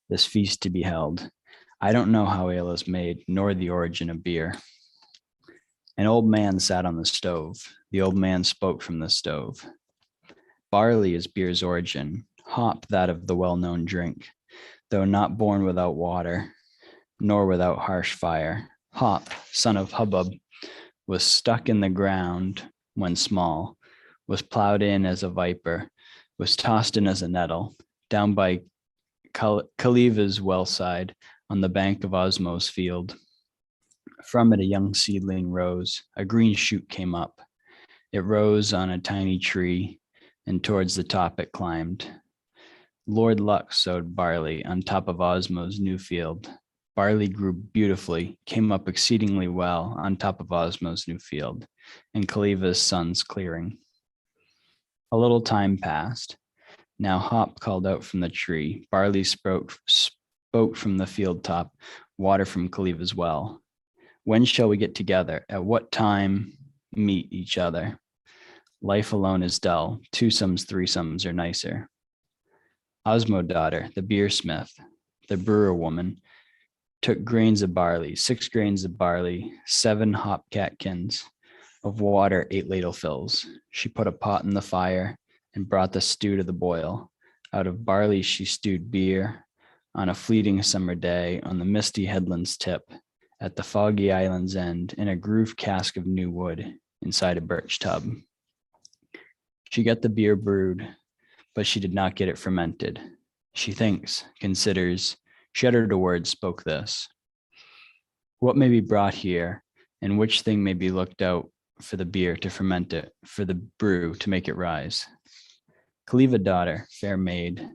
this feast to be held. I don't know how ale is made, nor the origin of beer. An old man sat on the stove. The old man spoke from the stove. Barley is beer's origin, hop that of the well-known drink, though not born without water, nor without harsh fire. Hop, son of hubbub, was stuck in the ground when small, was plowed in as a viper, was tossed in as a nettle, down by Kaleva's well side on the bank of Osmo's field. From it, a young seedling rose. A green shoot came up. It rose on a tiny tree, and towards the top it climbed. Lord Luck sowed barley on top of Osmo's new field. Barley grew beautifully, came up exceedingly well on top of Osmo's new field, and Kalevala's son's clearing. A little time passed. Now Hop called out from the tree. Barley spoke from the field top, water from Kalevala's well. When shall we get together? At what time meet each other? Life alone is dull. Twosomes, threesomes are nicer. Osmo daughter, the beer smith, the brewer woman, took grains of barley, 6 grains of barley, 7 hop catkins of water, 8 ladlefulls. She put a pot in the fire and brought the stew to the boil. Out of barley she stewed beer on a fleeting summer day on the misty headland's tip, at the foggy island's end, in a grooved cask of new wood inside a birch tub. She got the beer brewed, but she did not get it fermented. She thinks, considers, shuddered a word, spoke this. What may be brought here, and which thing may be looked out for the beer to ferment it, for the brew to make it rise? Kalevala daughter, fair maid,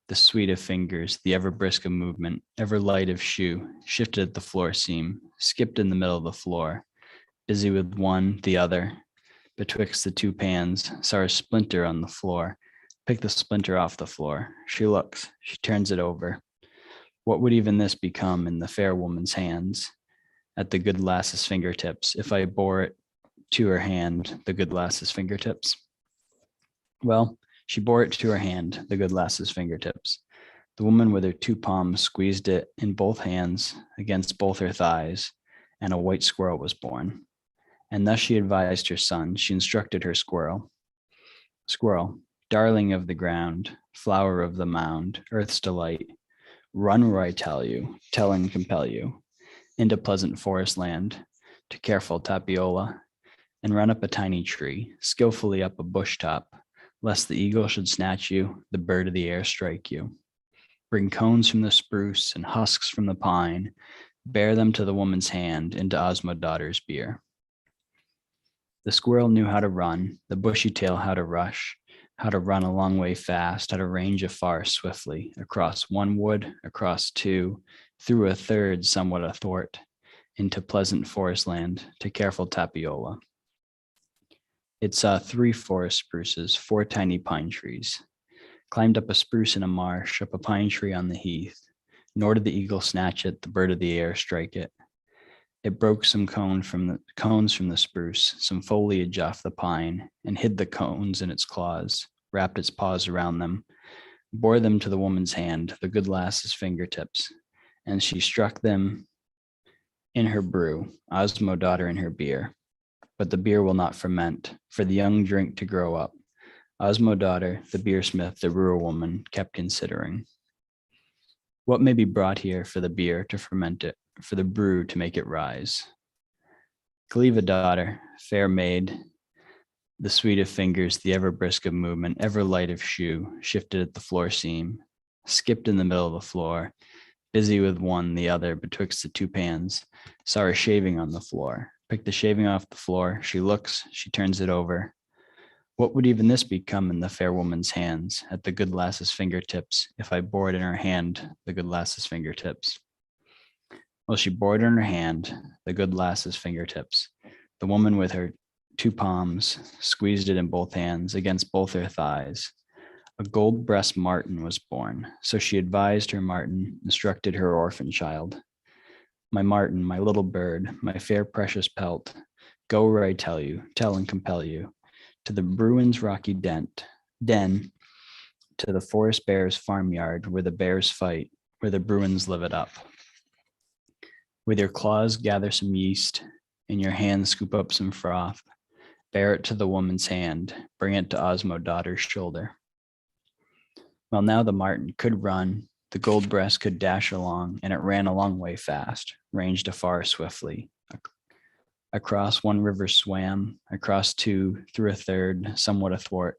the sweet of fingers, the ever brisk of movement, ever light of shoe, shifted at the floor seam, skipped in the middle of the floor, busy with one, the other, betwixt the 2 pans, saw a splinter on the floor, picked the splinter off the floor. She looks, she turns it over. What would even this become in the fair woman's hands, at the good lass's fingertips, if I bore it to her hand, the good lass's fingertips? Well, she bore it to her hand, the good lass's fingertips. The woman with her 2 palms squeezed it in both hands against both her thighs, and a white squirrel was born. And thus she advised her son, she instructed her squirrel. Squirrel, darling of the ground, flower of the mound, earth's delight, run where I tell you, tell and compel you, into pleasant forest land, to careful tapiola, and run up a tiny tree, skillfully up a bush top, lest the eagle should snatch you, the bird of the air strike you. Bring cones from the spruce and husks from the pine, bear them to the woman's hand into Osmo daughter's beer. The squirrel knew how to run, the bushy tail how to rush, how to run a long way fast, how to range afar swiftly, across 1 wood, across 2, through a 3rd somewhat athwart, into pleasant forest land, to careful tapiola. It saw 3 forest spruces, 4 tiny pine trees, climbed up a spruce in a marsh, up a pine tree on the heath, nor did the eagle snatch it, the bird of the air strike it. It broke some cones from the spruce, some foliage off the pine, and hid the cones in its claws, wrapped its paws around them, bore them to the woman's hand, the good lass's fingertips, and she struck them in her brew, Osmo daughter in her beer. But the beer will not ferment, for the young drink to grow up. Osmo daughter, the beersmith, the brewer woman, kept considering. What may be brought here for the beer to ferment it, for the brew to make it rise? Kalevala daughter, fair maid, the sweet of fingers, the ever brisk of movement, ever light of shoe, shifted at the floor seam, skipped in the middle of the floor, busy with one, the other, betwixt the 2 pans, saw her shaving on the floor, picked the shaving off the floor, she looks, she turns it over. What would even this become in the fair woman's hands, at the good lass's fingertips, if I bore it in her hand, the good lass's fingertips? Well, she bore it in her hand, the good lass's fingertips. The woman with her 2 palms squeezed it in both hands against both her thighs. A gold breast marten was born, so she advised her marten, instructed her orphan child. My marten, my little bird, my fair precious pelt, go where I tell you, tell and compel you, to the Bruin's rocky den, to the forest bear's farmyard, where the bears fight, where the Bruins live it up. With your claws gather some yeast, in your hands scoop up some froth, bear it to the woman's hand, bring it to Osmo daughter's shoulder. Well, now the marten could run, the gold breast could dash along, and it ran a long way fast, ranged afar swiftly. Across 1 river swam, across 2, through a 3rd, somewhat athwart,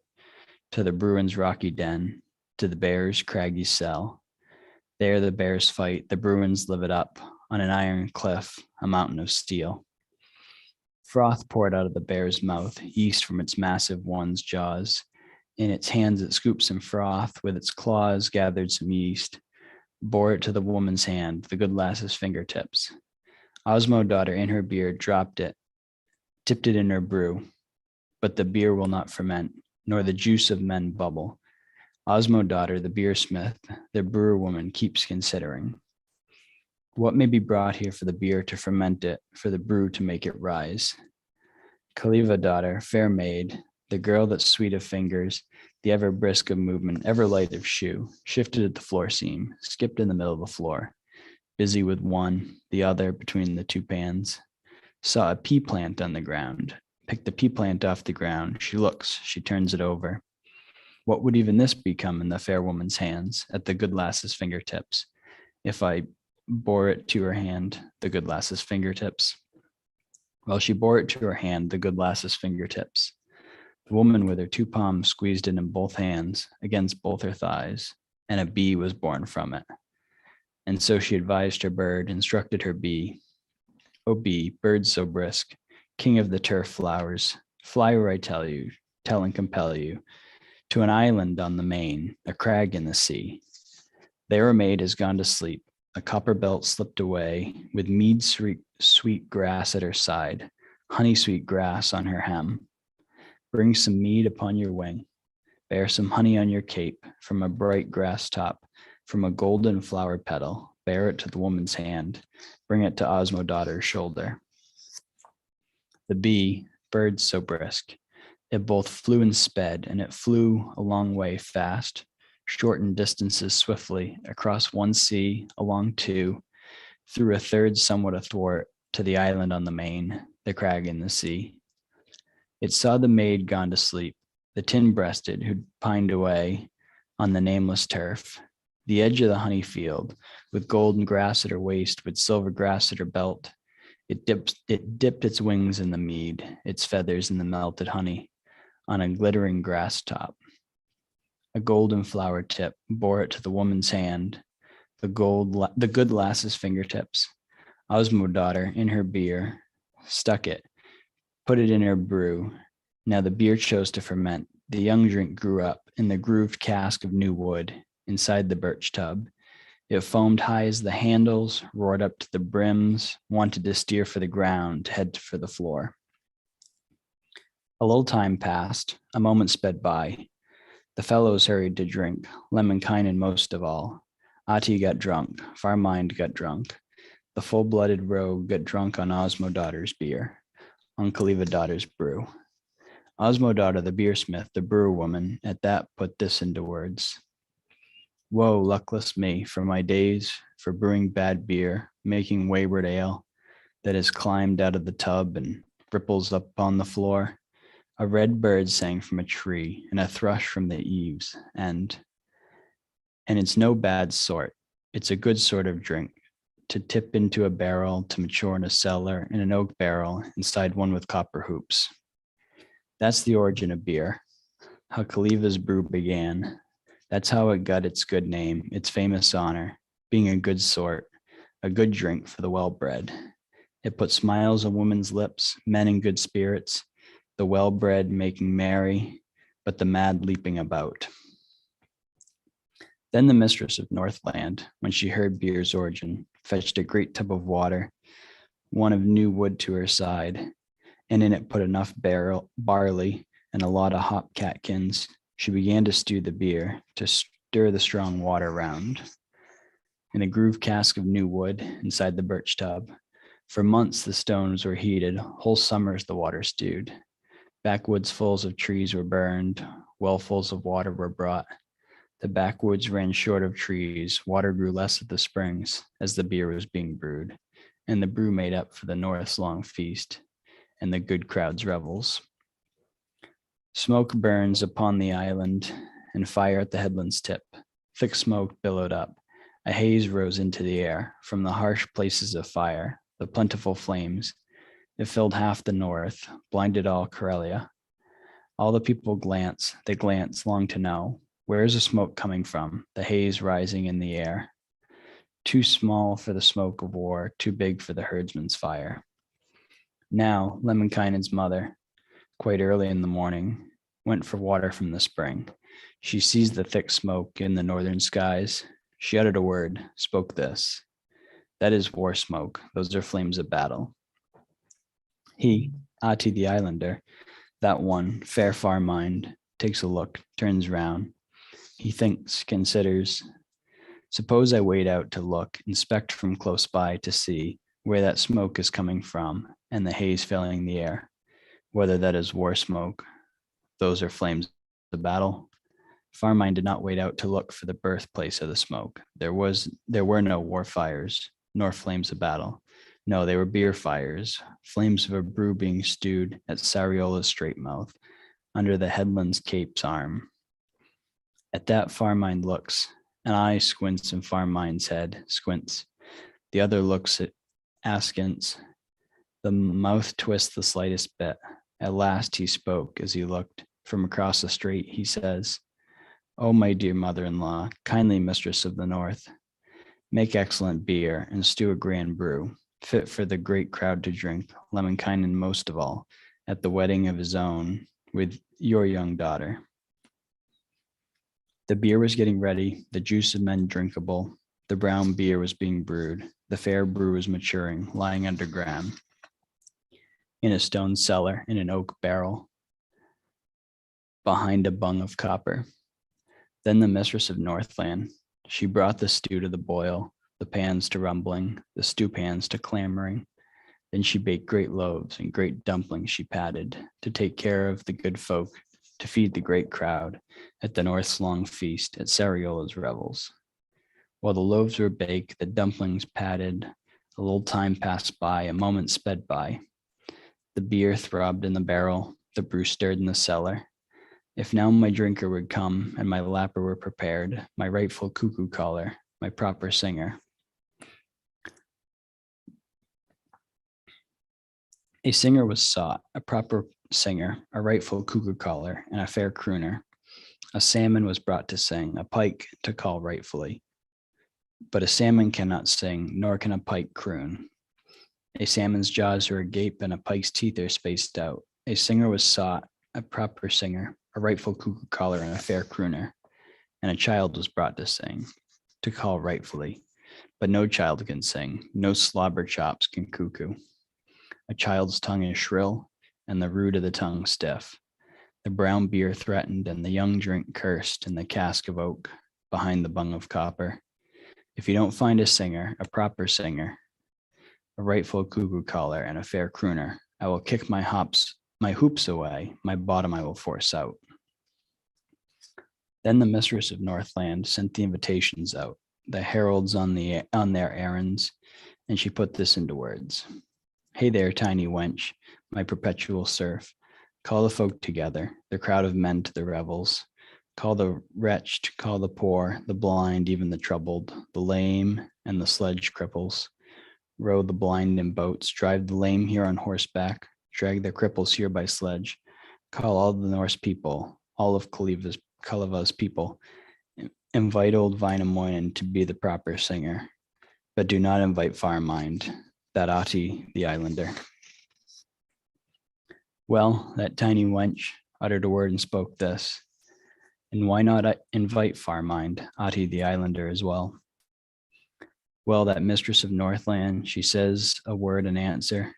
to the Bruin's rocky den, to the bear's craggy cell. There the bears fight, the Bruins live it up. on an iron cliff, a mountain of steel. Froth poured out of the bear's mouth, yeast from its massive one's jaws. In its hands it scooped some froth, with its claws gathered some yeast, bore it to the woman's hand, the good lass's fingertips. Osmo daughter in her beer dropped it, tipped it in her brew, but the beer will not ferment, nor the juice of men bubble. Osmo daughter, the beersmith, the brewer woman keeps considering. What may be brought here for the beer to ferment it, for the brew to make it rise? Kalevala daughter, fair maid, the girl that's sweet of fingers, the ever brisk of movement, ever light of shoe, shifted at the floor seam, skipped in the middle of the floor, busy with one, the other between the two pans. Saw a pea plant on the ground, picked the pea plant off the ground. She looks, she turns it over. What would even this become in the fair woman's hands, at the good lass's fingertips, if I bore it to her hand, the good lass's fingertips? Well, she bore it to her hand, the good lass's fingertips. The woman with her two palms squeezed it in both hands, against both her thighs, and a bee was born from it. And so she advised her bird, instructed her bee. O bee, bird so brisk, king of the turf flowers, fly where I tell you, tell and compel you, to an island on the main, a crag in the sea. There a maid has gone to sleep, a copper belt slipped away, with mead sweet grass at her side, honey sweet grass on her hem. Bring some mead upon your wing, bear some honey on your cape, from a bright grass top, from a golden flower petal, bear it to the woman's hand, bring it to Osmo daughter's shoulder. The bee, bird so brisk, it both flew and sped, and it flew a long way fast, shortened distances swiftly, across one sea, along two, through a third somewhat athwart, to the island on the main, the crag in the sea. It saw the maid gone to sleep, the tin-breasted who'd pined away on the nameless turf, the edge of the honey field, with golden grass at her waist, with silver grass at her belt. It dipped its wings in the mead, its feathers in the melted honey, on a glittering grass top. A golden flower tip bore it to the woman's hand, the good lass's fingertips. Osmo daughter, in her beer, stuck it, put it in her brew. Now the beer chose to ferment. The young drink grew up in the grooved cask of new wood inside the birch tub. It foamed high as the handles, roared up to the brims, wanted to steer for the ground, head for the floor. A little time passed, a moment sped by. The fellows hurried to drink, Lemminkainen most of all. Ahti got drunk, Farmind got drunk. The full-blooded rogue got drunk on Osmo daughter's beer, on Kalevala daughter's brew. Osmo daughter, the beersmith, the brewer woman, at that put this into words. Woe, luckless me, for my days, for brewing bad beer, making wayward ale, that has climbed out of the tub and ripples up on the floor. A red bird sang from a tree, and a thrush from the eaves, and it's no bad sort. It's a good sort of drink, to tip into a barrel, to mature in a cellar, in an oak barrel, inside one with copper hoops. That's the origin of beer, how Kalevala's brew began. That's how it got its good name, its famous honor, being a good sort, a good drink for the well-bred. It put smiles on women's lips, men in good spirits, the well-bred making merry, but the mad leaping about. Then the mistress of Northland, when she heard beer's origin, fetched a great tub of water, one of new wood to her side, and in it put enough barley and a lot of hop catkins. She began to stew the beer, to stir the strong water round. In a grooved cask of new wood inside the birch tub, for months the stones were heated, whole summers the water stewed. Backwoods fulls of trees were burned, wellfuls of water were brought. The backwoods ran short of trees, water grew less at the springs as the beer was being brewed, and the brew made up for the North's long feast and the good crowd's revels. Smoke burns upon the island and fire at the headland's tip. Thick smoke billowed up. A haze rose into the air from the harsh places of fire, the plentiful flames. It filled half the north, blinded all Karelia. All the people they glance, long to know, where is the smoke coming from, the haze rising in the air? too small for the smoke of war, too big for the herdsman's fire. Now Lemminkainen's mother, quite early in the morning, went for water from the spring. She sees the thick smoke in the northern skies. She uttered a word, spoke this. That is war smoke. Those are flames of battle. He, Ahti the islander, that one, fair far mind, takes a look, turns round. He thinks, considers. Suppose I wait out to look, inspect from close by to see where that smoke is coming from and the haze filling the air, whether that is war smoke. Those are flames of battle. Farmine did not wait out to look for the birthplace of the smoke. There were no war fires, nor flames of battle. No, they were beer fires, flames of a brew being stewed at Sariola's straight mouth, under the headland's cape's arm. At that Farmine looks, an eye squints in Farmine's head, squints. The other looks at askance. The mouth twists the slightest bit. At last he spoke as he looked. From across the street, he says, "Oh, my dear mother-in-law, kindly mistress of the north, make excellent beer and stew a grand brew, fit for the great crowd to drink, Lemminkainen most of all, at the wedding of his own with your young daughter." The beer was getting ready, the juice of men drinkable, the brown beer was being brewed, the fair brew was maturing, lying underground, in a stone cellar, in an oak barrel, behind a bung of copper. Then the mistress of Northland, she brought the stew to the boil, the pans to rumbling, the stew pans to clamoring. Then she baked great loaves and great dumplings she patted, to take care of the good folk, to feed the great crowd at the North's long feast, at Sariola's revels. While the loaves were baked, the dumplings patted, a little time passed by, a moment sped by. The beer throbbed in the barrel, the brew stirred in the cellar. If now my drinker would come and my lapper were prepared, my rightful cuckoo caller, my proper singer. A singer was sought, a proper singer, a rightful cuckoo caller, and a fair crooner. A salmon was brought to sing, a pike to call rightfully. But a salmon cannot sing, nor can a pike croon. A salmon's jaws are agape and a pike's teeth are spaced out. A singer was sought, a proper singer, a rightful cuckoo caller, and a fair crooner. And a child was brought to sing, to call rightfully. But no child can sing, no slobber chops can cuckoo. A child's tongue is shrill, and the root of the tongue stiff. The brown beer threatened, and the young drink cursed in the cask of oak behind the bung of copper. If you don't find a singer, a proper singer, a rightful cuckoo caller, and a fair crooner, I will kick my hoops away, my bottom I will force out. Then the mistress of Northland sent the invitations out, the heralds on their errands, and she put this into words. Hey there, tiny wench, my perpetual serf. Call the folk together, the crowd of men to the revels. Call the wretched, call the poor, the blind, even the troubled, the lame and the sledge cripples. Row the blind in boats, drive the lame here on horseback, drag the cripples here by sledge. Call all the Norse people, all of Kalevala's people. Invite old Wainamoinen to be the proper singer, but do not invite Farmind, that Ahti the islander. Well, that tiny wench uttered a word and spoke this. And why not invite Farmind, Ahti the islander as well? Well, that mistress of Northland, she says a word in answer.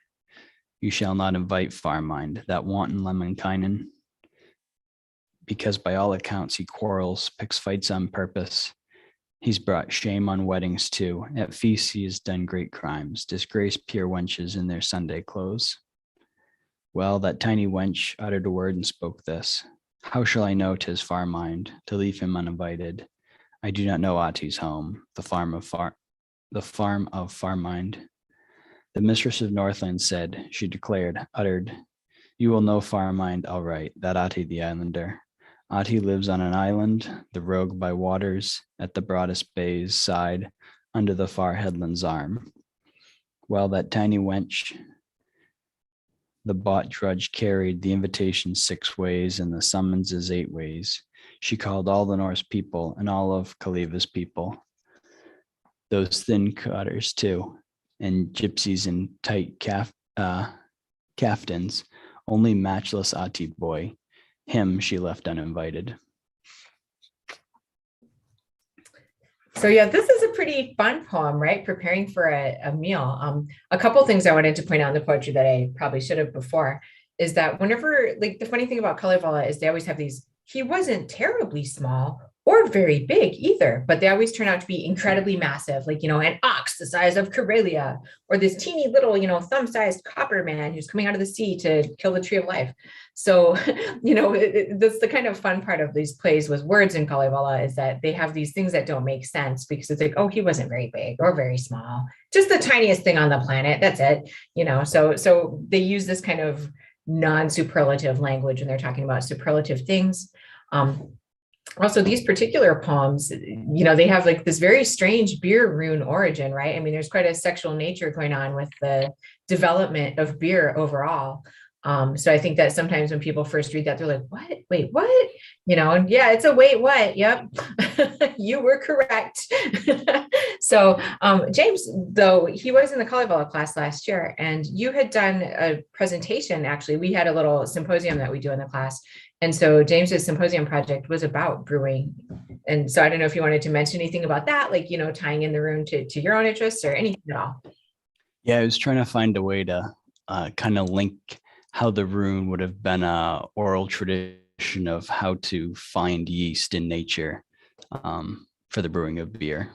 You shall not invite Farmind, that wanton Lemminkainen, because by all accounts he quarrels, picks fights on purpose. He's brought shame on weddings too. At feasts he has done great crimes, disgraced pure wenches in their Sunday clothes. Well, that tiny wench uttered a word and spoke this. How shall I know 'tis Farmind, to leave him uninvited? I do not know Ahti's home, the farm of Farmind. The mistress of Northland said, she declared, uttered, you will know Farmind all right, that Ahti the islander. Ahti lives on an island, the rogue by waters, at the broadest bay's side, under the far headland's arm. Well, that tiny wench, the bought drudge carried the invitation 6 ways and the summonses 8 ways. She called all the Norse people and all of Kalevala's people. those thin cutters too, and gypsies in tight caftans. Only matchless Ati boy, him she left uninvited. So yeah, this is a pretty fun poem, right? Preparing for a meal. A couple things I wanted to point out in the poetry that I probably should have before is that whenever, like the funny thing about Kalevala is they always have these, he wasn't terribly small or very big either, but they always turn out to be incredibly massive, like, an ox the size of Karelia, or this teeny little, thumb-sized copper man who's coming out of the sea to kill the tree of life. So, that's the kind of fun part of these plays with words in Kalevala is that they have these things that don't make sense because it's like, oh, he wasn't very big or very small, just the tiniest thing on the planet. That's it. So they use this kind of non-superlative language when they're talking about superlative things. Also, these particular poems, they have like this very strange beer rune origin, right? I mean, there's quite a sexual nature going on with the development of beer overall. So I think that sometimes when people first read that, they're like, what? Wait, what? And yeah, it's a wait, what? Yep. You were correct. So James, though, he was in the Kalevala class last year, and you had done a presentation. Actually, we had a little symposium that we do in the class. And so James's symposium project was about brewing. And so I don't know if you wanted to mention anything about that, like, tying in the rune to your own interests or anything at all. Yeah, I was trying to find a way to kind of link how the rune would have been a oral tradition of how to find yeast in nature for the brewing of beer.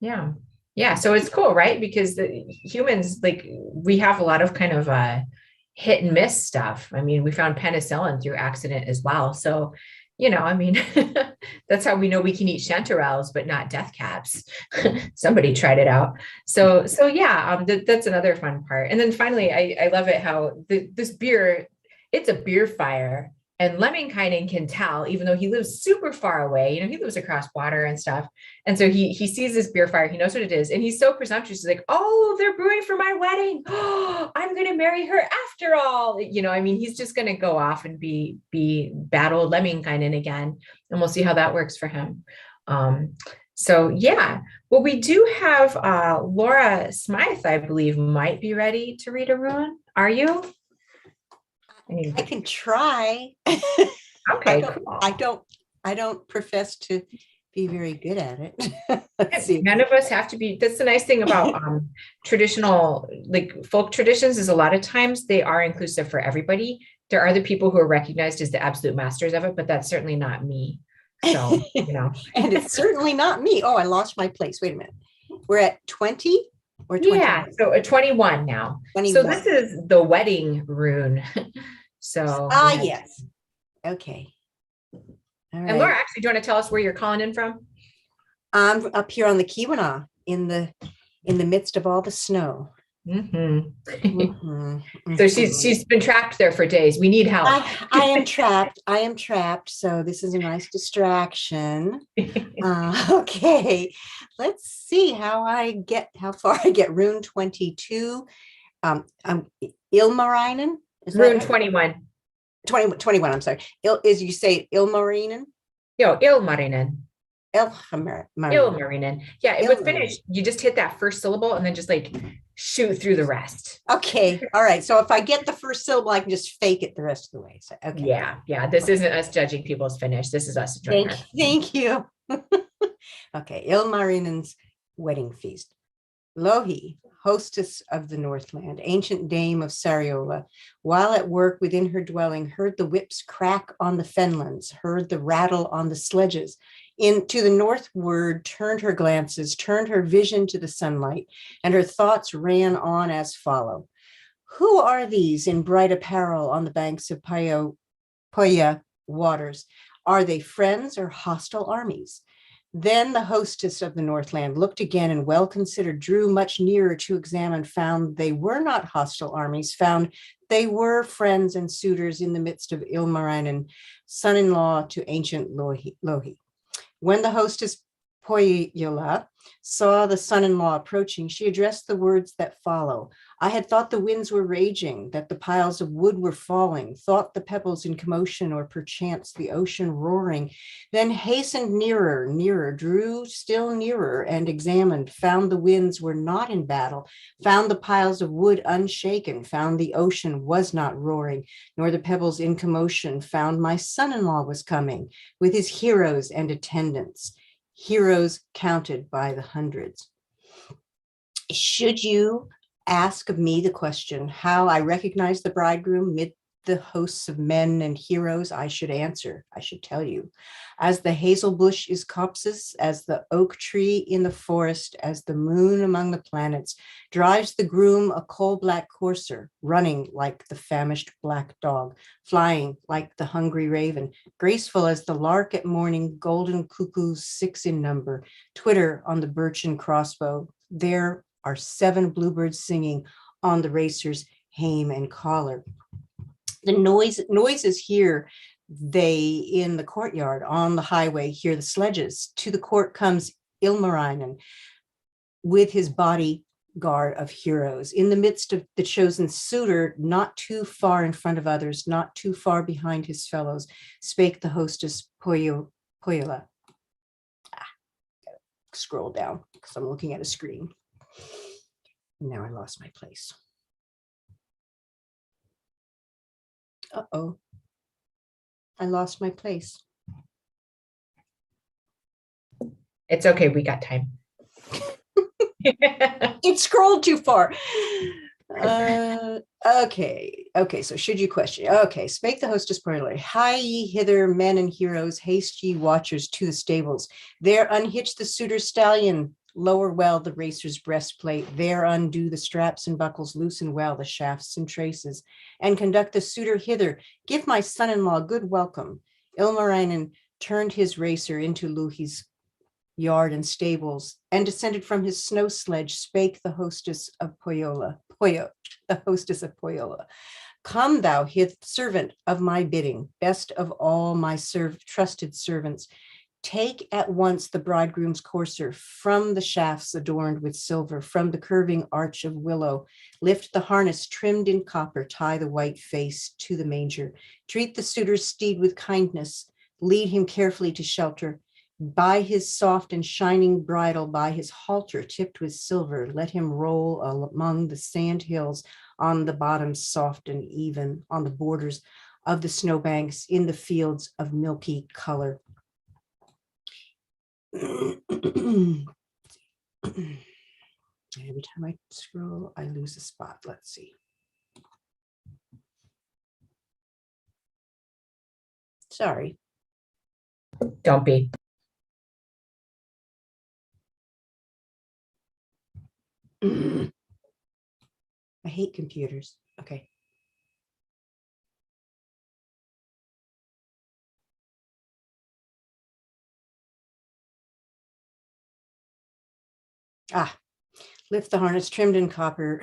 Yeah. Yeah. So it's cool, right? Because the humans, like, we have a lot of kind of hit and miss stuff. I mean, we found penicillin through accident as well. So, that's how we know we can eat chanterelles, but not death caps. Somebody tried it out. So yeah, that's another fun part. And then finally, I love it how this beer, it's a beer fire. And Lemminkainen can tell, even though he lives super far away, he lives across water and stuff. And so he sees this beer fire, he knows what it is. And he's so presumptuous. He's like, oh, they're brewing for my wedding. Oh, I'm going to marry her after all. He's just going to go off and be battle Lemminkainen again. And we'll see how that works for him. So yeah, well, we do have Laura Smythe, I believe, might be ready to read a rune. Are you? I can try. Okay, cool. I don't profess to be very good at it. Let's see. None of us have to be. That's the nice thing about traditional, like folk traditions, is a lot of times they are inclusive for everybody. There are the people who are recognized as the absolute masters of it, but that's certainly not me. So, And it's certainly not me. Oh, I lost my place. Wait a minute. We're at 20 or 20? Yeah, so a 21 now. 21. So this is the wedding rune. So yes. Okay. All right. And Laura, actually, do you want to tell us where you're calling in from? I'm up here on the Keweenaw in the midst of all the snow. So she's been trapped there for days. We need help. I am trapped. I am trapped. So this is a nice distraction. Okay. Let's see how far I get. Rune 22. Ilmarinen. Rune 21. 21, I'm sorry. Is you say Ilmarinen? Ilmarinen. Ilmarinen. Yeah, with Finnish, you just hit that first syllable and then just like shoot through the rest. Okay. All right. So if I get the first syllable, I can just fake it the rest of the way. So okay. Yeah. This isn't us judging people's Finnish. This is us enjoying it. Thank you. Okay. Ilmarinen's wedding feast. Louhi, hostess of the Northland, ancient dame of Sariola, while at work within her dwelling, heard the whips crack on the fenlands, heard the rattle on the sledges. To the northward, turned her glances, turned her vision to the sunlight, and her thoughts ran on as follow. Who are these in bright apparel on the banks of Poya waters? Are they friends or hostile armies? Then the hostess of the Northland looked again and well considered, drew much nearer to examine, found they were not hostile armies, found they were friends and suitors in the midst of Ilmarinen, son-in-law to ancient Louhi. When the hostess Pohjola saw the son-in-law approaching, she addressed the words that follow. I had thought the winds were raging, that the piles of wood were falling, thought the pebbles in commotion, or perchance the ocean roaring, then hastened nearer, nearer, drew still nearer, and examined, found the winds were not in battle, found the piles of wood unshaken, found the ocean was not roaring, nor the pebbles in commotion, found my son-in-law was coming with his heroes and attendants. Heroes counted by the hundreds. Should you ask of me the question how I recognize the bridegroom mid the hosts of men and heroes, I should answer, I should tell you. As the hazel bush is copsis, as the oak tree in the forest, as the moon among the planets, drives the groom a coal-black courser, running like the famished black dog, flying like the hungry raven, graceful as the lark at morning, golden cuckoos 6 in number, twitter on the birchen crossbow. There are 7 bluebirds singing on the racer's hame and collar. The noises here, they in the courtyard on the highway hear the sledges. To the court comes Ilmarinen with his bodyguard of heroes. In the midst of the chosen suitor, not too far in front of others, not too far behind his fellows, spake the hostess Pohjola. Scroll down because I'm looking at a screen. Now I lost my place. Uh-oh, I lost my place. It's okay, we got time. It scrolled too far. Okay, so should you question? Okay, spake the hostess Pohjola, hie ye hither, men and heroes, haste ye watchers to the stables. There unhitch the suitor's stallion, lower well the racer's breastplate, there undo the straps and buckles, loosen well the shafts and traces, and conduct the suitor hither. Give my son-in-law good welcome. Ilmarinen turned his racer into Louhi's yard and stables, and descended from his snow sledge, spake the hostess of Pohjola. The hostess of Pohjola. Come thou, servant of my bidding, best of all my trusted servants. Take at once the bridegroom's courser from the shafts adorned with silver, from the curving arch of willow. Lift the harness trimmed in copper, tie the white face to the manger. Treat the suitor's steed with kindness, lead him carefully to shelter. By his soft and shining bridle, by his halter tipped with silver, let him roll among the sand hills, on the bottoms soft and even, on the borders of the snowbanks, in the fields of milky color. Every time I scroll, I lose a spot. Let's see. Sorry. Don't be. I hate computers. Okay. Lift the harness trimmed in copper.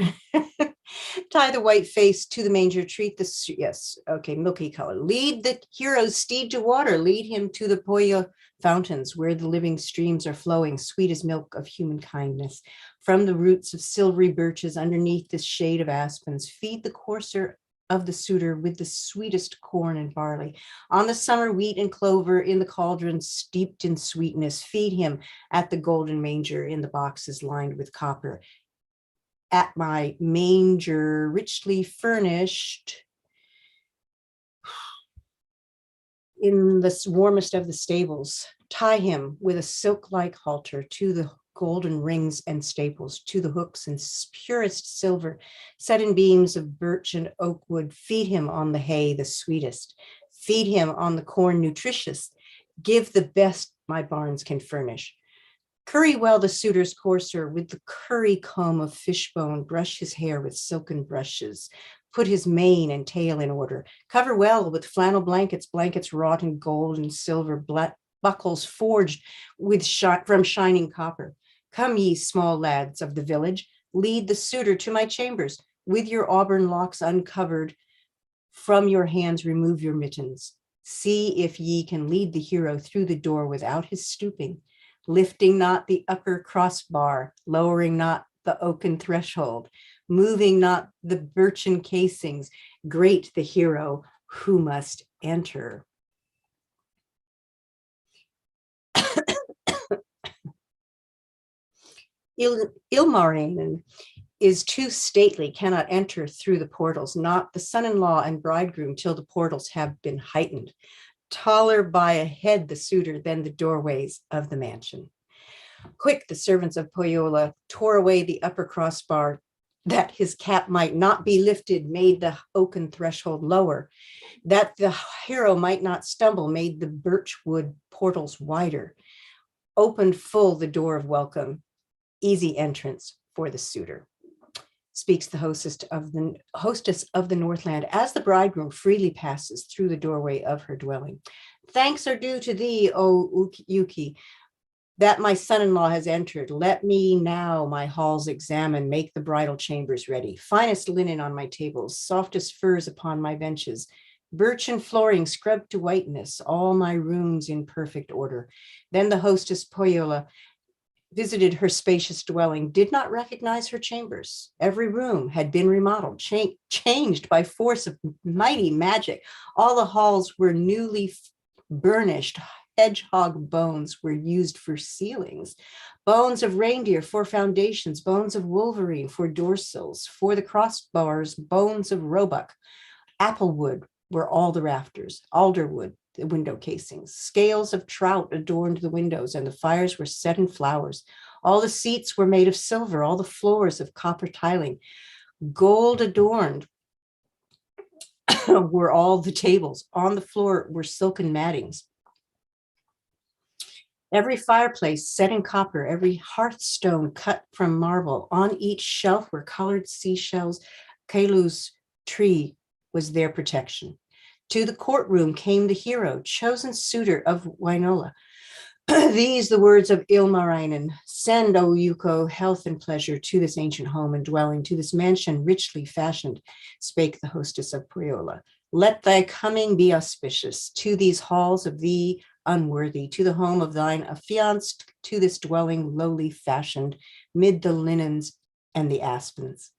Tie the white face to the manger. Treat the, yes, okay, milky color. Lead the hero's steed to water. Lead him to the Pohja fountains where the living streams are flowing, sweet as milk of human kindness. From the roots of silvery birches underneath the shade of aspens, feed the courser of the suitor with the sweetest corn and barley. On the summer wheat and clover in the cauldron steeped in sweetness, feed him at the golden manger in the boxes lined with copper. At my manger richly furnished in the warmest of the stables, tie him with a silk-like halter to the golden rings and staples, to the hooks and purest silver, set in beams of birch and oak wood. Feed him on the hay, the sweetest. Feed him on the corn, nutritious. Give the best my barns can furnish. Curry well the suitor's courser with the curry comb of fishbone. Brush his hair with silken brushes. Put his mane and tail in order. Cover well with flannel blankets, blankets wrought in gold and silver, buckles forged with from shining copper. Come, ye small lads of the village, lead the suitor to my chambers. With your auburn locks uncovered, from your hands remove your mittens. See if ye can lead the hero through the door without his stooping. lifting not the upper crossbar, lowering not the oaken threshold, moving not the birchen casings, great the hero who must enter. Ilmarinen is too stately, cannot enter through the portals, not the son-in-law and bridegroom till the portals have been heightened. Taller by a head the suitor than the doorways of the mansion. Quick the servants of Pohjola tore away the upper crossbar that his cap might not be lifted, made the oaken threshold lower, that the hero might not stumble, made the birchwood portals wider, opened full the door of welcome, easy entrance for the suitor. Speaks the hostess of the Northland as the bridegroom freely passes through the doorway of her dwelling. Thanks are due to thee, O Yuki, that my son-in-law has entered. Let me now my halls examine, make the bridal chambers ready. Finest linen on my tables, softest furs upon my benches, birchen flooring scrubbed to whiteness, all my rooms in perfect order. Then the hostess Pohjola visited her spacious dwelling, did not recognize her chambers. Every room had been remodeled, changed by force of mighty magic. All the halls were newly burnished. Hedgehog bones were used for ceilings, bones of reindeer for foundations, bones of wolverine for door sills, for the crossbars, bones of roebuck. Applewood were all the rafters, alderwood the window casings, scales of trout adorned the windows, and the fires were set in flowers. All the seats were made of silver, all the floors of copper tiling. Gold adorned were all the tables. On the floor were silken mattings. Every fireplace set in copper, every hearthstone cut from marble. On each shelf were colored seashells. Kalu's tree was their protection. To the courtroom came the hero, chosen suitor of Wainola. These the words of Ilmarinen. Send, O Yuko, health and pleasure to this ancient home and dwelling, to this mansion richly fashioned, spake the hostess of Pohjola. Let thy coming be auspicious to these halls of thee unworthy, to the home of thine affianced, to this dwelling lowly fashioned, mid the linens and the aspens.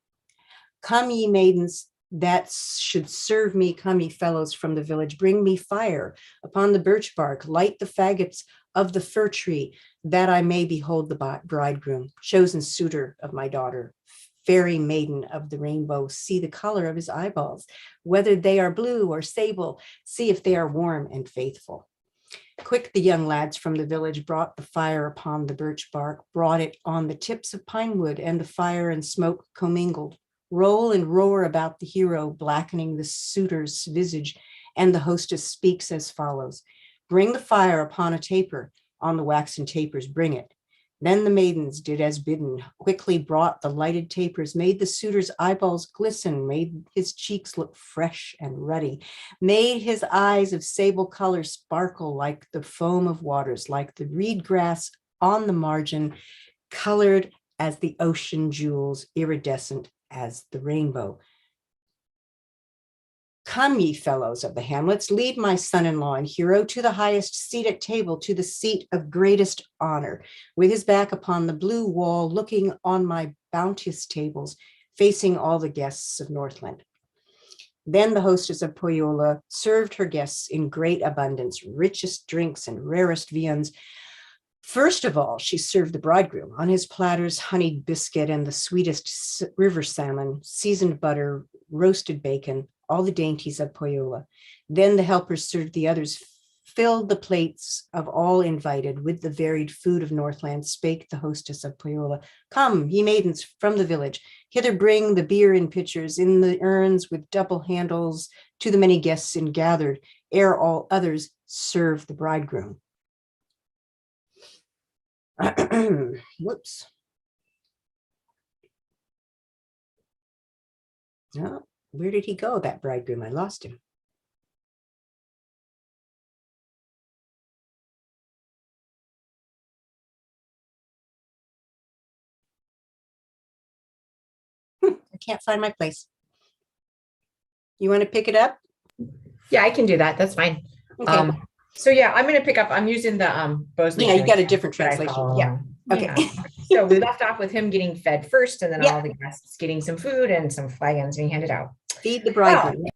Come, ye maidens, that should serve me, come, ye fellows from the village, bring me fire upon the birch bark, light the faggots of the fir tree, that I may behold the bridegroom, chosen suitor of my daughter, fairy maiden of the rainbow. See the color of his eyeballs, whether they are blue or sable, see if they are warm and faithful. Quick the young lads from the village brought the fire upon the birch bark, brought it on the tips of pine wood, and the fire and smoke commingled. Roll and roar about the hero, blackening the suitor's visage, and the hostess speaks as follows. Bring the fire upon a taper, on the waxen tapers bring it. Then the maidens did as bidden, quickly brought the lighted tapers, made the suitor's eyeballs glisten, made his cheeks look fresh and ruddy, made his eyes of sable color sparkle like the foam of waters, like the reed grass on the margin, colored as the ocean jewels, iridescent as the rainbow. Come, ye fellows of the hamlets, lead my son-in-law and hero to the highest seat at table, to the seat of greatest honor, with his back upon the blue wall, looking on my bounteous tables, facing all the guests of Northland. Then the hostess of Pohjola served her guests in great abundance, richest drinks and rarest viands. First of all, she served the bridegroom on his platters, honeyed biscuit and the sweetest river salmon, seasoned butter, roasted bacon, all the dainties of Pohjola. Then the helpers served the others, filled the plates of all invited with the varied food of Northland, spake the hostess of Pohjola. Come, ye maidens from the village, hither bring the beer in pitchers, in the urns with double handles, to the many guests in gathered, ere all others serve the bridegroom. Whoops. Oh, where did he go, that bridegroom? I lost him. I can't find my place. You want to pick it up? Yeah, I can do that. That's fine. Okay. So yeah, I'm going to pick up. I'm using the Bosley. Yeah, you got a translation different that I translation. follow Yeah. along. Okay. Yeah. So we left off with him getting fed first, and then Yeah. all the guests getting some food and some flagons being handed out. Feed the bridegroom.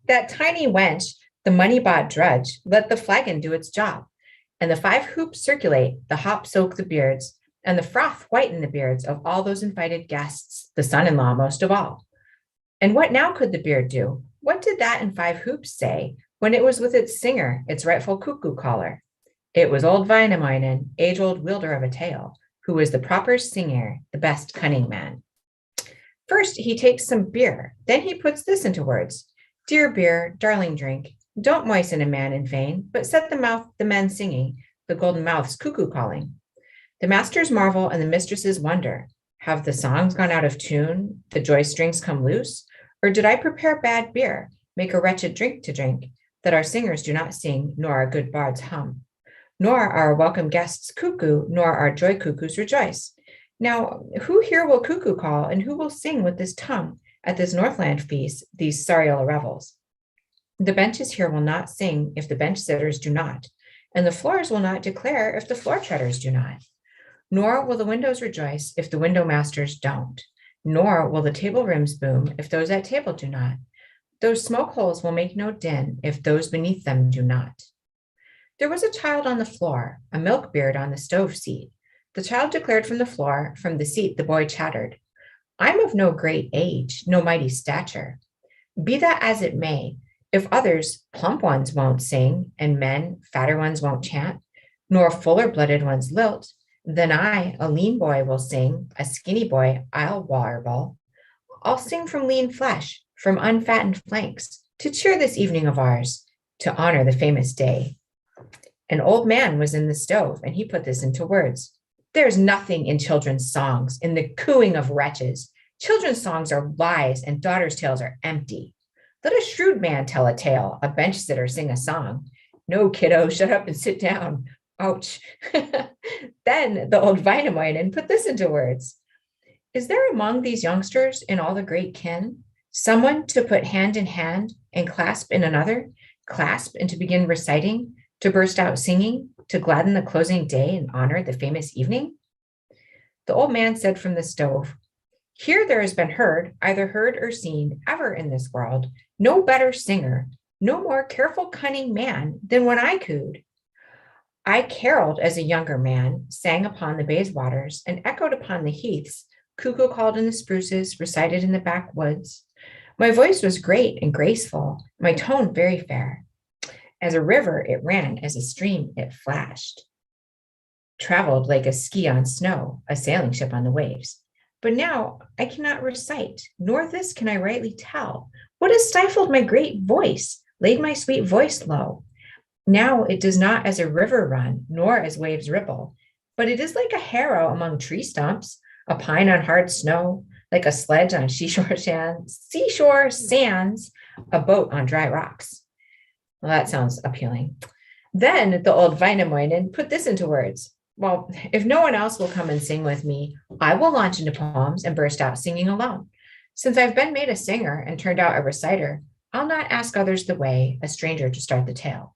That tiny wench, the money-bought drudge, let the flagon do its job, and the 5 hoops circulate, the hop soak the beards, and the froth whiten the beards of all those invited guests, the son-in-law most of all. And what now could the beard do? What did that in 5 hoops say when it was with its singer, its rightful cuckoo caller? It was old Wainamoinen, age-old wielder of a tale, who was the proper singer, the best cunning man. First, he takes some beer. Then he puts this into words. Dear beer, darling drink, don't moisten a man in vain, but set the men singing, the golden mouth's cuckoo calling. The masters marvel and the mistresses wonder. Have the songs gone out of tune, the joy strings come loose? Or did I prepare bad beer, make a wretched drink to drink, that our singers do not sing, nor our good bards hum? Nor our welcome guests cuckoo, nor our joy cuckoos rejoice. Now, who here will cuckoo call, and who will sing with this tongue at this Northland feast, these Sariola revels? The benches here will not sing if the bench sitters do not, and the floors will not declare if the floor treaders do not. Nor will the windows rejoice if the window masters don't, nor will the table rims boom if those at table do not. Those smoke holes will make no din if those beneath them do not. There was a child on the floor, a milk beard on the stove seat. The child declared from the floor, from the seat the boy chattered. I'm of no great age, no mighty stature. Be that as it may, if others, plump ones, won't sing, and men, fatter ones, won't chant, nor fuller-blooded ones lilt, then I, a lean boy, will sing, a skinny boy, I'll warble. I'll sing from lean flesh, from unfattened flanks, to cheer this evening of ours, to honor the famous day. An old man was in the stove, and he put this into words. There's nothing in children's songs, in the cooing of wretches. Children's songs are lies, and daughters' tales are empty. Let a shrewd man tell a tale, a bench sitter sing a song. No, kiddo, shut up and sit down. Ouch. Then the old Wainamoinen put this into words. Is there among these youngsters in all the great kin someone to put hand in hand and clasp in another, clasp and to begin reciting, to burst out singing, to gladden the closing day and honor the famous evening? The old man said from the stove, here there has been heard, either heard or seen, ever in this world, no better singer, no more careful cunning man than when I cooed. I caroled as a younger man, sang upon the Bayswaters, and echoed upon the heaths, cuckoo called in the spruces, recited in the backwoods. My voice was great and graceful, my tone very fair. As a river it ran, as a stream it flashed. Traveled like a ski on snow, a sailing ship on the waves. But now I cannot recite, nor this can I rightly tell. What has stifled my great voice, laid my sweet voice low? Now it does not as a river run, nor as waves ripple, but it is like a harrow among tree stumps, a pine on hard snow, like a sledge on seashore sands, a boat on dry rocks. Well, that sounds appealing. Then the old Wainamoinen put this into words. Well, if no one else will come and sing with me, I will launch into poems and burst out singing alone. Since I've been made a singer and turned out a reciter, I'll not ask others the way, a stranger to start the tale.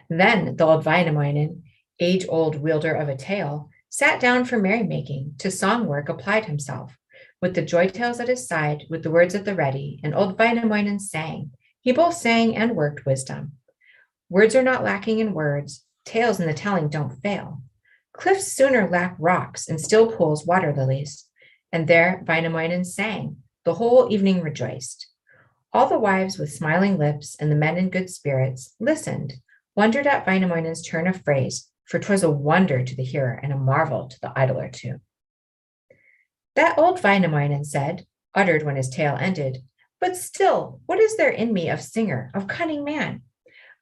Then the old Wainamoinen, age-old wielder of a tale, sat down for merrymaking, to song work applied himself. With the joy tales at his side, with the words at the ready, and old Wainamoinen sang. He both sang and worked wisdom. Words are not lacking in words, tales in the telling don't fail. Cliffs sooner lack rocks, and still pools water lilies. And there Wainamoinen sang, the whole evening rejoiced. All the wives with smiling lips, and the men in good spirits, listened, wondered at Wainamoinen's turn of phrase, for 'twas a wonder to the hearer and a marvel to the idler too. That old Wainamoinen said, uttered when his tale ended, but still, what is there in me of singer, of cunning man?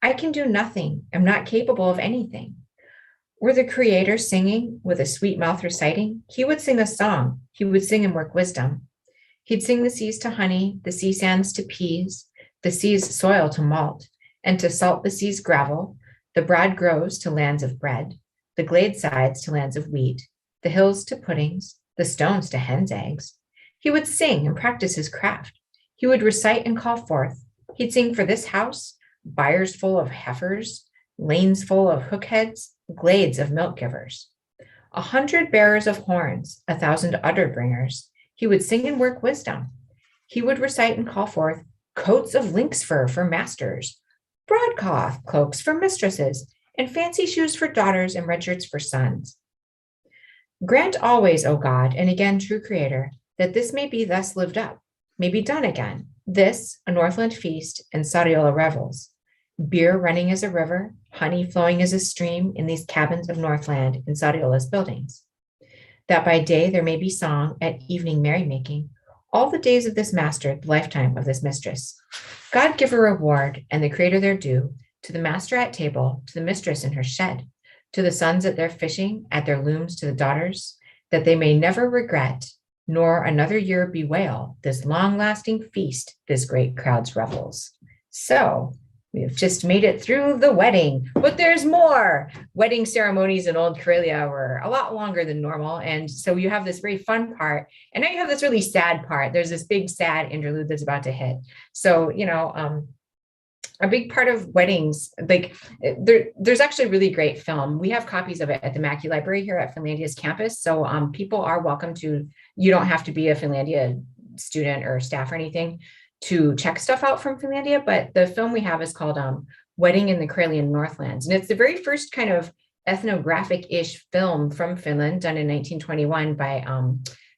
I can do nothing, am not capable of anything. Were the Creator singing, with a sweet mouth reciting, he would sing a song, he would sing and work wisdom. He'd sing the seas to honey, the sea sands to peas, the sea's soil to malt, and to salt the sea's gravel, the broad groves to lands of bread, the glade sides to lands of wheat, the hills to puddings, the stones to hen's eggs. He would sing and practice his craft. He would recite and call forth. He'd sing for this house, byres full of heifers, lanes full of hookheads, glades of milk givers. 100 bearers of horns, 1,000 udder bringers. He would sing and work wisdom. He would recite and call forth coats of lynx fur for masters, broadcloth cloaks for mistresses, and fancy shoes for daughters and red shirts for sons. Grant always, O God, and again, true Creator, that this may be thus lived up, may be done again. This, a Northland feast and Sariola revels, beer running as a river, honey flowing as a stream in these cabins of Northland in Sariola's buildings. That by day there may be song, at evening merrymaking, all the days of this master, the lifetime of this mistress. God give a reward and the Creator their due, to the master at table, to the mistress in her shed, to the sons at their fishing, at their looms, to the daughters, that they may never regret, nor another year bewail this long-lasting feast, this great crowd's revels. So we've just made it through the wedding, but there's more. Wedding ceremonies in Old Karelia were a lot longer than normal. And so you have this very fun part, and now you have this really sad part. There's this big sad interlude that's about to hit. So, a big part of weddings, like there's actually a really great film. We have copies of it at the Mackey Library here at Finlandia's campus. So people are welcome to, you don't have to be a Finlandia student or staff or anything to check stuff out from Finlandia, but the film we have is called Wedding in the Karelian Northlands. And it's the very first kind of ethnographic-ish film from Finland done in 1921 by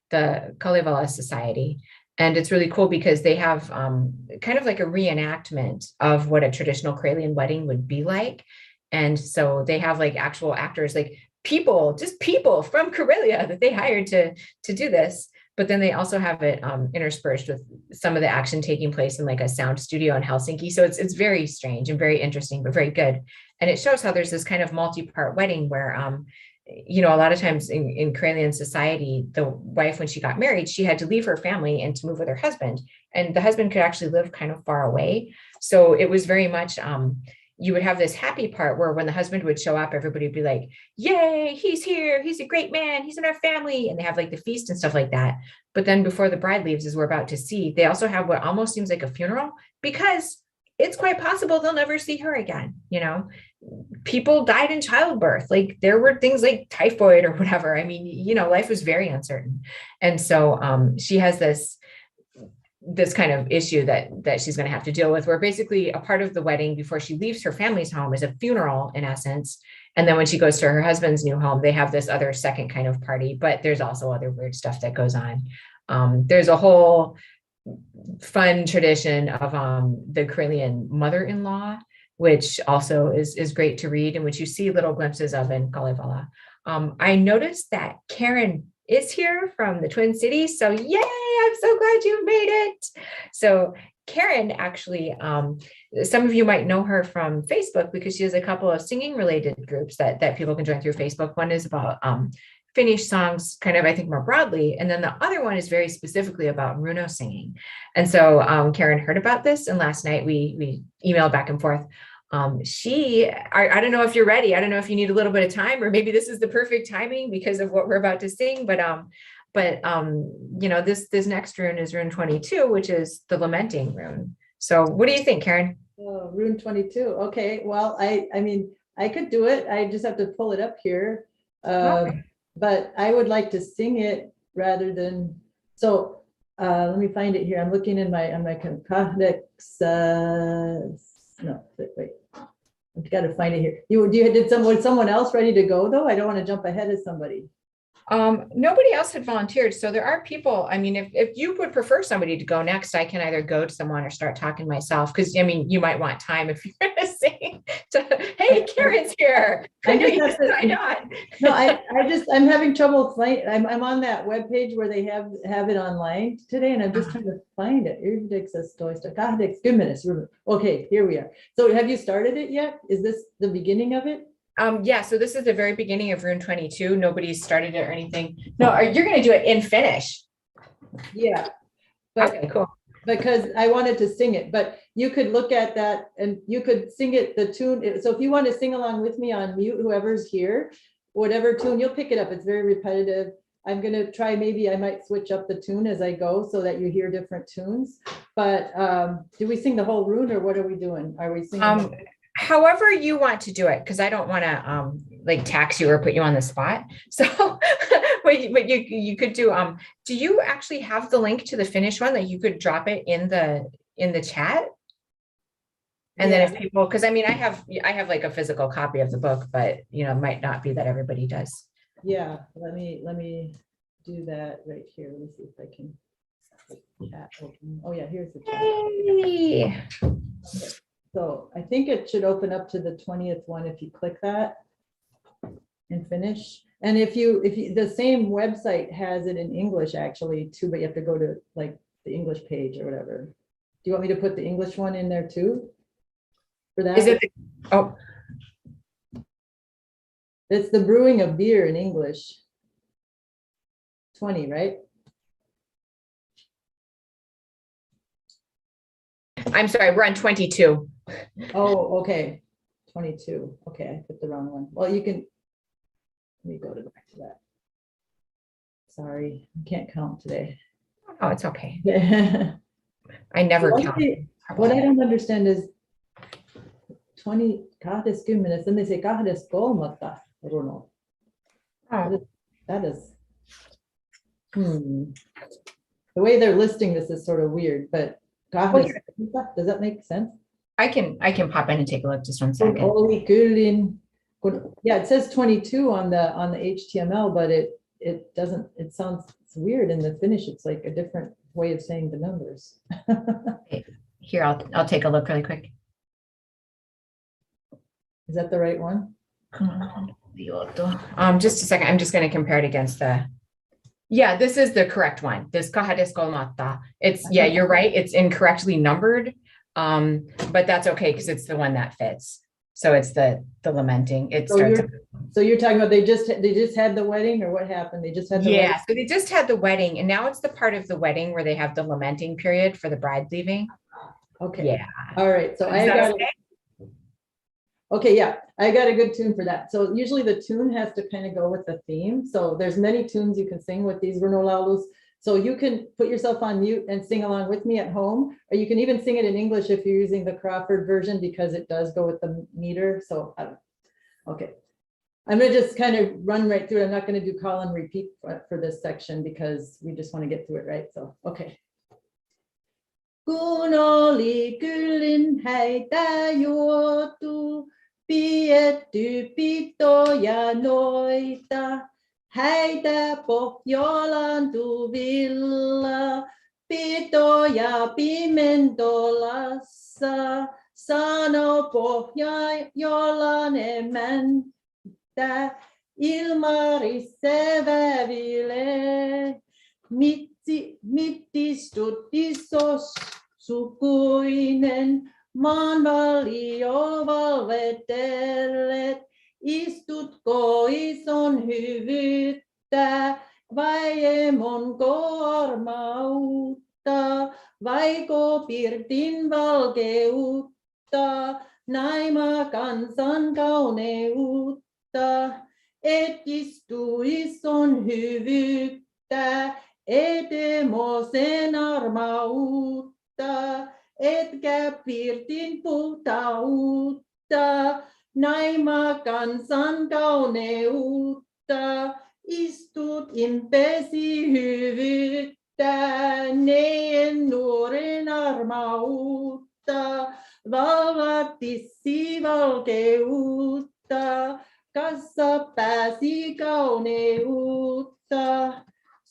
the Kalevala Society. And it's really cool because they have kind of like a reenactment of what a traditional Karelian wedding would be like. And so they have like actual actors, like people from Karelia that they hired to do this. But then they also have it interspersed with some of the action taking place in like a sound studio in Helsinki. So it's very strange and very interesting, but very good. And it shows how there's this kind of multi-part wedding where a lot of times in Karelian society, the wife, when she got married, she had to leave her family and to move with her husband. And the husband could actually live kind of far away. So it was very much, you would have this happy part where when the husband would show up, everybody would be like, yay, he's here. He's a great man. He's in our family. And they have like the feast and stuff like that. But then before the bride leaves, as we're about to see, they also have what almost seems like a funeral, because it's quite possible they'll never see her again. People died in childbirth. Like there were things like typhoid or whatever. I mean, life was very uncertain. And so she has this kind of issue that she's going to have to deal with, where basically a part of the wedding before she leaves her family's home is a funeral in essence. And then when she goes to her husband's new home, they have this other second kind of party, but there's also other weird stuff that goes on. There's a whole fun tradition of the Karelian mother-in-law, which also is great to read, and which you see little glimpses of in Kalevala. I noticed that Karen is here from the Twin Cities. So yay, I'm so glad you made it. So Karen actually, some of you might know her from Facebook because she has a couple of singing related groups that people can join through Facebook. One is about Finnish songs, kind of, I think, more broadly. And then the other one is very specifically about Runo singing. And so Karen heard about this. And last night we emailed back and forth. I don't know if you're ready. I don't know if you need a little bit of time, or maybe this is the perfect timing because of what we're about to sing. But this next rune is rune 22, which is the lamenting rune. So what do you think, Karen? Oh, rune 22. Okay. Well, I mean, I could do it. I just have to pull it up here. Okay. But I would like to sing it rather than, so let me find it here. I'm looking on my codex. No, wait. I've got to find it here. Did someone else ready to go though? I don't want to jump ahead of somebody. Nobody else had volunteered. So there are people, I mean, if you would prefer somebody to go next, I can either go to someone or start talking myself. Cause I mean, you might want time if you're going to sing hey, Karen's here. Why not? No, I'm having trouble finding, I'm on that webpage where they have it online today. And I'm just trying to find it. Okay, here we are. So have you started it yet? Is this the beginning of it? Yeah, so this is the very beginning of rune 22. Nobody's started it or anything. No, you're going to do it in Finnish. Yeah. But, okay, cool. Because I wanted to sing it, but you could look at that and you could sing it, the tune. So if you want to sing along with me on mute, whoever's here, whatever tune, you'll pick it up. It's very repetitive. I'm gonna try, maybe I might switch up the tune as I go so that you hear different tunes. But do we sing the whole rune or what are we doing? Are we singing? However you want to do it, because I don't want to like tax you or put you on the spot. So what you could do, do you actually have the link to the Finnish one that you could drop it in the chat? And then if people, because I mean, I have like a physical copy of the book, but you know, it might not be that everybody does. Yeah, let me do that right here. Let me see if I can. Chat open. Oh yeah, here's the chat. Hey. So I think it should open up to the 20th one if you click that and finish. And if you the same website has it in English actually too, but you have to go to like the English page or whatever. Do you want me to put the English one in there too? For that? Is it? Oh, it's the brewing of beer in English. 20, right? I'm sorry, we're on 22. Oh, okay. 22. Okay, I put the wrong one. Well, you can, let me go back to that. Sorry, I can't count today. Oh, it's okay. Yeah. I never count. What I don't understand is 20, 20 minutes, and they say 23. I don't know. Oh. That is, the way they're listing this is sort of weird, but does that make sense? I can pop in and take a look just 1 second. Yeah, it says 22 on the HTML, but it doesn't, it's weird in the Finnish. It's like a different way of saying the numbers. Here, I'll take a look really quick. Is that the right one? Just a second. I'm just going to compare it against yeah, this is the correct one. This it's, yeah, you're right. It's incorrectly numbered. But that's okay because it's the one that fits. So it's the lamenting. It starts. So you're talking about they just had the wedding, or what happened? They just had the wedding? So they just had the wedding, and now it's the part of the wedding where they have the lamenting period for the bride leaving. Okay. Yeah. All right. So I got okay, yeah, I got a good tune for that. So usually the tune has to kind of go with the theme. So there's many tunes you can sing with these runolaulus. So you can put yourself on mute and sing along with me at home, or you can even sing it in English if you're using the Crawford version, because it does go with the meter. So, okay. I'm gonna just kind of run right through it. I'm not gonna do call and repeat for this section because we just want to get through it, right? So, okay. Kun oli kyllin häitä juotu, pietty pitoja noita, häitä Pohjolan tuvilla, pitoja pimentolassa, sano Pohjolan emäntä, Ilmarissa vävile, mittistut isos sukuinen, maanvalio valvetellet, istutko ison hyvyyttä, vai emon kormautta, vaiko pirtin valkeutta, naima kansan kauneutta, et istu ison hyvyyttä, et emosen armautta, etkä pirtin puhtautta, naima kansan kauneutta, istut impesi hyvyyttä, neien nuoren armautta, valvattissi valkeutta, kassa pääsi kauneutta,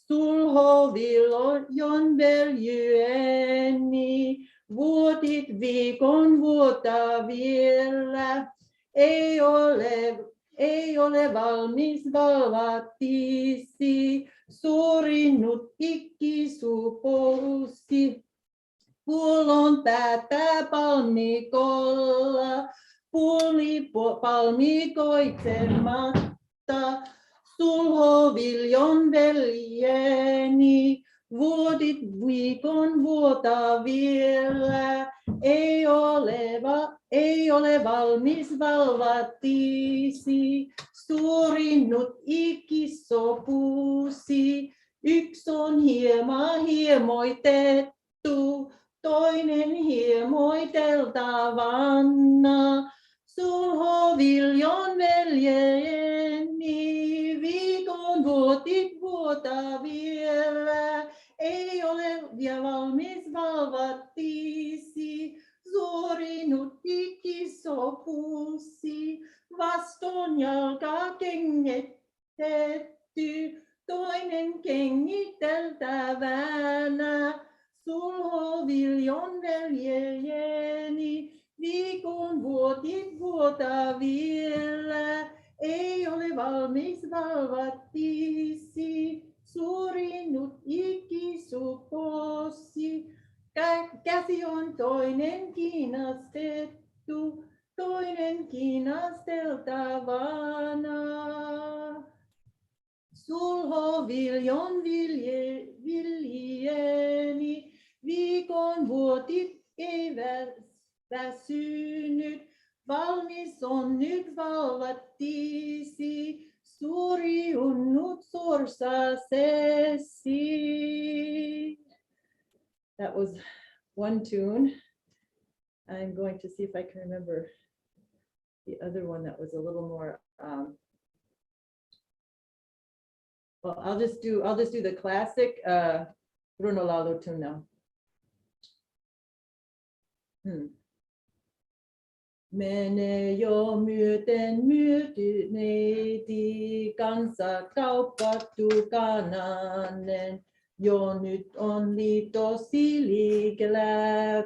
sulhovillojon veljyeni, vuotit viikon vuotta vielä, ei ole valmis valvattiisi, suurinnut ikkisupoussi, pullon päätä palmikolla, pulli palmikoitsematta, sulhoviljon veljeni, vuodit viikon vuota vielä, ei ole valmis valvattiisi, Suurinnut ikisopuusi, yksi on hiemoitettu, toinen hiemoiteltavanna. Sulho viljon veljeni, viikon vuotit vuota vielä. Ei ole vielä valmis valvattiisi, suorinut ikisopuusi. Vaston jalka kengitetty, toinen kengiteltävänä. Sulho viljon veljeni, viikon vuotit vuota vielä. Ei ole valmis valvattiisi, suorinut ikisuposi. Käsi on toinen kiinastettu, toinen kiinasteltavana. Sulho viljon viljeni, viikon vuotit ei väsynyt, valmis on nyt valvattiisi, suuriunnut sorsasesi. That was one tune. I'm going to see if I can remember the other one that was a little more. Well, I'll just do the classic Bruno Lalo tune now. Mene jo myöten myötyneiti, kansa kauppattu Kanaanen. Jo nyt on liitosi liikellä,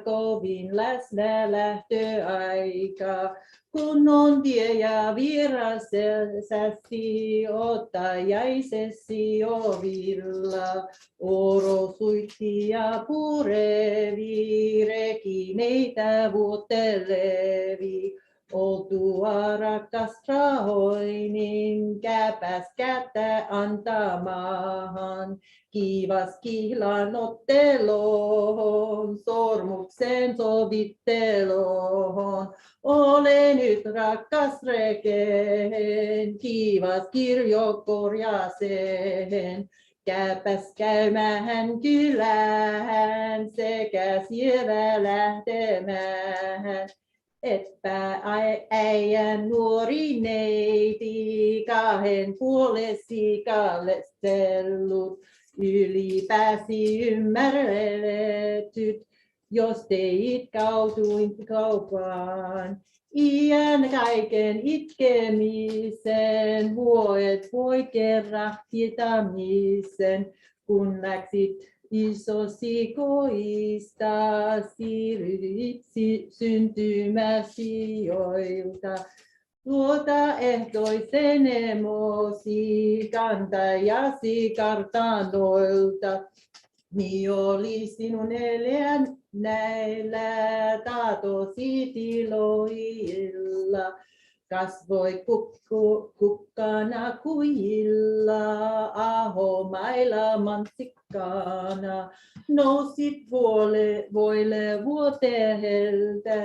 kovin läsnä lähtöaika. Kun on tie ja vierassäsi, ottajaisesi ovilla. Oro suitti ja purevi, rekineitä vuottelevi. Oltua rakas rahoinin, käpäs kättä antamaan. Kiivas kihlan otteloon, sormuksen sovitteloon. Ole nyt rakas rekeen, kiivas kirjo korjaseen. Käpäs käymään kylään sekä siellä lähtemään. Etpä äijän nuori neiti, kahden puolesi kallestellut. Ylipääsi ymmärretyt, jos teit kautuin kaupaan. Iän kaiken itkemisen, vuodet voi kerrahtitamisen, kun läksit isosikoista, siirryit syntymäsijoilta. Tuota ehtoisen emosi, kantajasi kartanoilta. Mi oli sinun eleän näillä taatosi tiloilla. Kasvoi kukkana kujilla, ahomailla mansikkaana. Nousit voille vuoteheltä,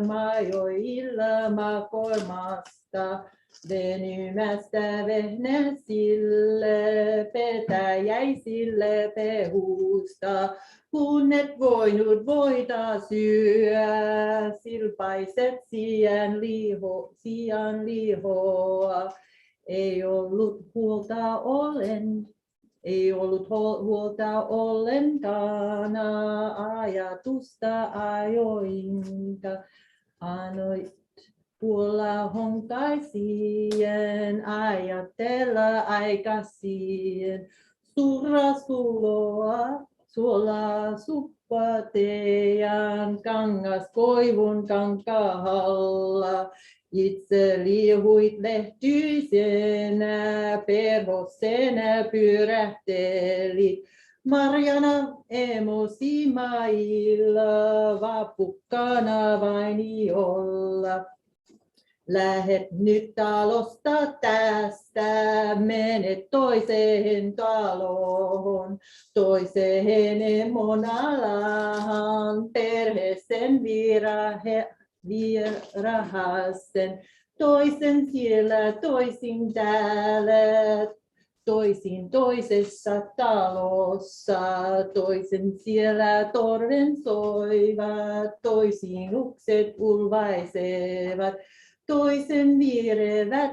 majoi ilmakormasta. Venymästä vehnäsille, petäjäisille pehusta. Kun et voinut voita syödä, silpaiset sian lihoa. Ei ollut huolta ollenkaan, ajatusta ajointa. Anoit puolla honkaisien, ajatella aikaisien. Surra suola suppa teidän, kangas koivun kankaalla. Itse liuhuit lehtyisenä, perhosena pyrähtelit. Marjana emosi mailla, vapukkana vain olla. Lähet nyt talosta tästä, menet toiseen taloon, toiseen emon alaan, perheesen virahassen. toisen siellä, toisin täällä, toisin toisessa talossa, toisen siellä torven soivat, toisin ukset ulvaisevat, toisen virevät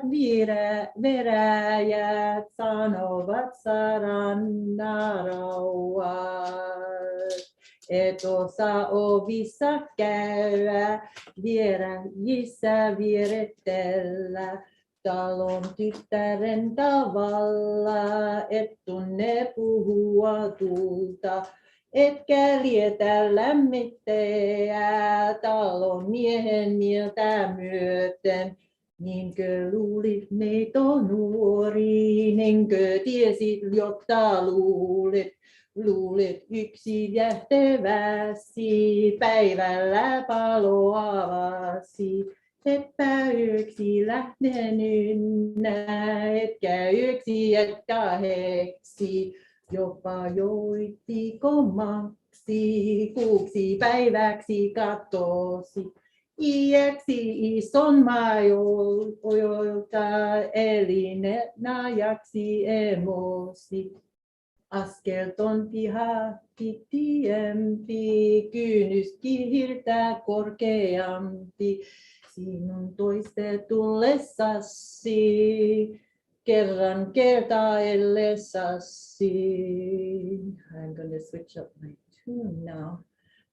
veräjät sanovat sarannarauat. Et osaa ovissa käydä, vieräjissä vieretellä, talon tyttären tavalla, et tunne puhua tulta, etkä lietä lämmittäjää talon miehen mieltä myöten. Niinkö luulit meitä on nuori, niinkö tiesit, jotta luulet yksi jähteväsi, päivällä paloavasi. Etpä yöksi lähtenynnä, etkä yöksi kahdeksi, jopa joitti komaksi, kuuksi päiväksi katosi. Iäksi ison majolta, eli najaksi emosi. Askelton pihahti tiempi, kynnys kihiltä korkeampi. Sinun toistetullessasi, kerran kertaillessasi. I'm going to switch up my tune now.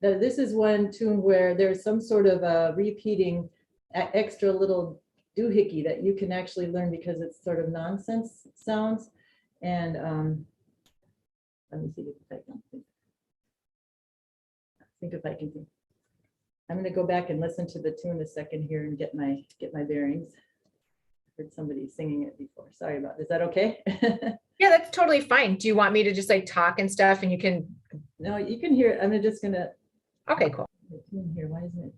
This is one tune where there's some sort of a repeating extra little doohickey that you can actually learn because it's sort of nonsense sounds. And let me see if I can think if I can think. I'm going to go back and listen to the tune a second here and get my bearings. I heard somebody singing it before. Sorry about this. Is that okay? Yeah, that's totally fine. Do you want me to just like talk and stuff and you can? No, you can hear it. I'm just going to. Okay, cool. Here, why isn't it?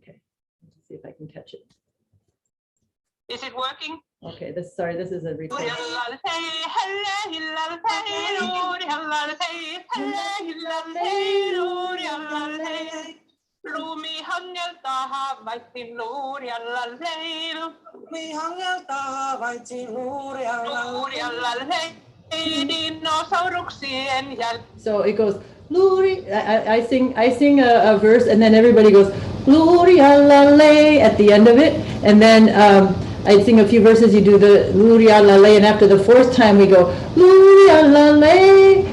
Okay, let's see if I can catch it. Is it working? Okay, this is a recording. Lumi hangelta havaittiin luurialla leilu. Lumi hangelta havaittiin luurialla leilu. Dinosauruksien jälkeen. So it goes, Luuri, I sing a verse and then everybody goes, luurialla lei at the end of it. And then I sing a few verses, you do the luurialla lei, and after the fourth time we go, luurialla lei.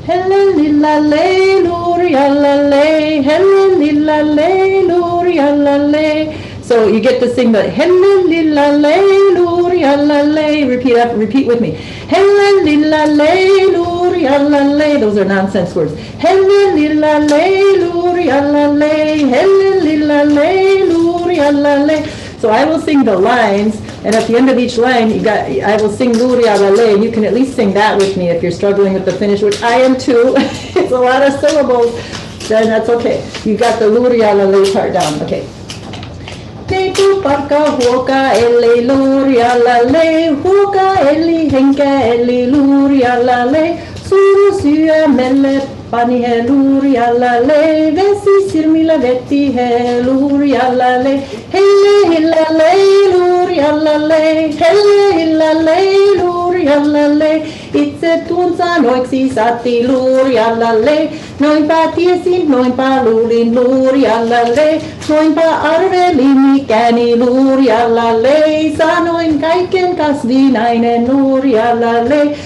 Hellalillalei, luuriallalei, hellalillalei, luuriallalei. So you get to sing the hellalillalei, luuriallalei. Repeat with me. Hellalillalei, luuriallalei. Those are nonsense words. Hellalillalei, luuriallalei, hellalillalei, luuriallalei. So I will sing the lines, and at the end of each line, I will sing luuriallalei, and you can at least sing that with me if you're struggling with the Finnish, which I am too. It's a lot of syllables, then that's okay. You got the luuriallalei part down, okay. Teitu parka huoka eli luuriallalei, huoka eli henkä eli luuriallalei, suru syömelle pani he luuriallalei, vesi silmillä vetti he luuriallalei, helle hillalei luuriallalei, helle hillalei luuriallalei, itse tuon sanoiksi saatti luuriallalei, noinpä tiesin, noinpä luulin luuriallalei, noinpä arvelin mikäni luuriallalei, sanoin kaiken kasvinainen luuriallalei,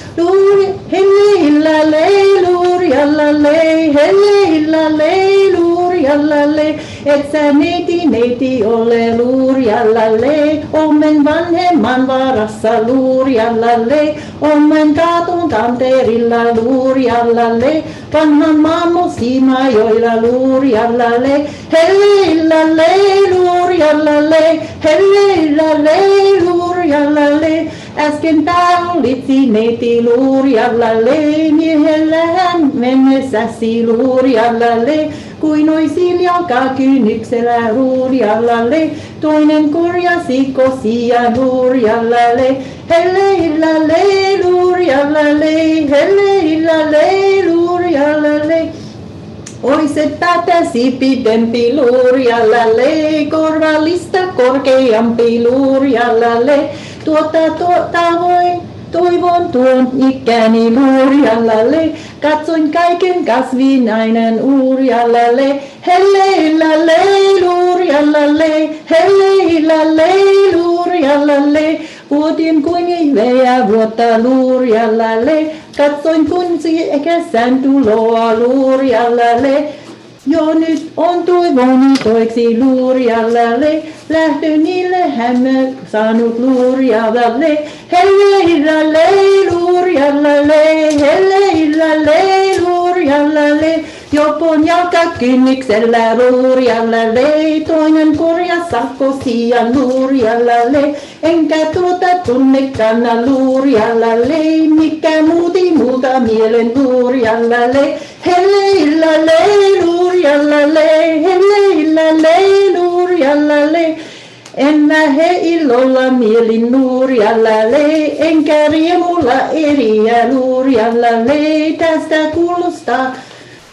helle hillalei luuriallalei, helle hillalei luuriallalei, et sä neiti ole luuriallalei, ommen vanhemman varassa luuriallalei, ommen taatun tanterilla luuriallalei, vanhan maammo Siimajoilla luuriallalei, helle hillalei luuriallalei, helle hillalei luuriallalei, äsken tää olitsi neiti luuriallalei, miehellähän mennessäsi luuriallalei, kuin oisin jalkakynnyksellä luuriallalei, toinen korjasi kosia luuriallalei, helle hillalei luuriallalei, helle hillalei luuriallalei. Oiset päätäsi pidempi luurialalle, korvallista korkeampi luurialalle. Toivon tuon ikäni luurialalle, katsoin kaiken kasvinainen luurialalle. Helleillalle luurialalle, helleillalle luurialalle. Vuotin kuin ihmeä vuotta luurialalle, katsoin kun kesän tuloa luurialalle. Jo nyt on toivoni toiksi luurialalle, lähtö niille hämmö saanut luurialalle. Helleillalle luurialalle, helleillalle luurialalle. Jopon jalka kynnyksellä luurialalle, toinen korjassa kosian luurialalle. Enkä tunnekaan luurialalle, mikä muuti multa mielen luurialalle. Helleillalle luurialalle, helleillalle luurialalle. En mä he illolla mielin luurialalle, enkä riemulla eriä luurialalle. Tästä kuulostaa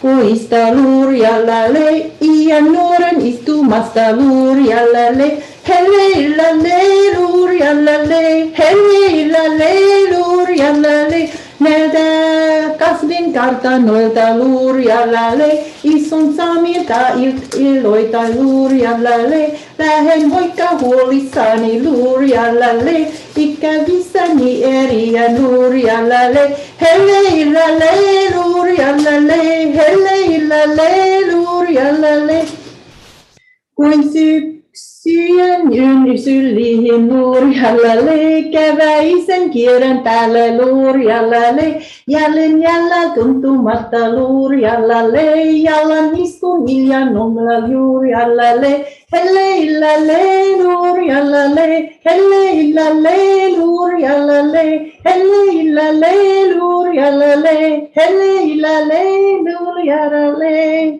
kuista luurialalle, iän nuoren istumasta luurialalle. Helleillalle luurialalle, helleillalle luurialalle. Näiltä kasvin kartanoilta luurialalle, ison saamilta iloita luurialalle. Lähden hoikka huolissani luurialalle, ikävissäni eriä luurialalle. Helleillalle luurialalle, helleillalle luurialalle. Kuin syksyen ynsyllihin luurialalle, keväisen kierrän päälle luurialalle. Jälleen jällä tuntumatta luurialalle, jalan iskun hiljan omalla luurialalle. Helleillalle luurialalle, helleillalle luurialalle, helleillalle luurialalle, helleillalle luurialalle.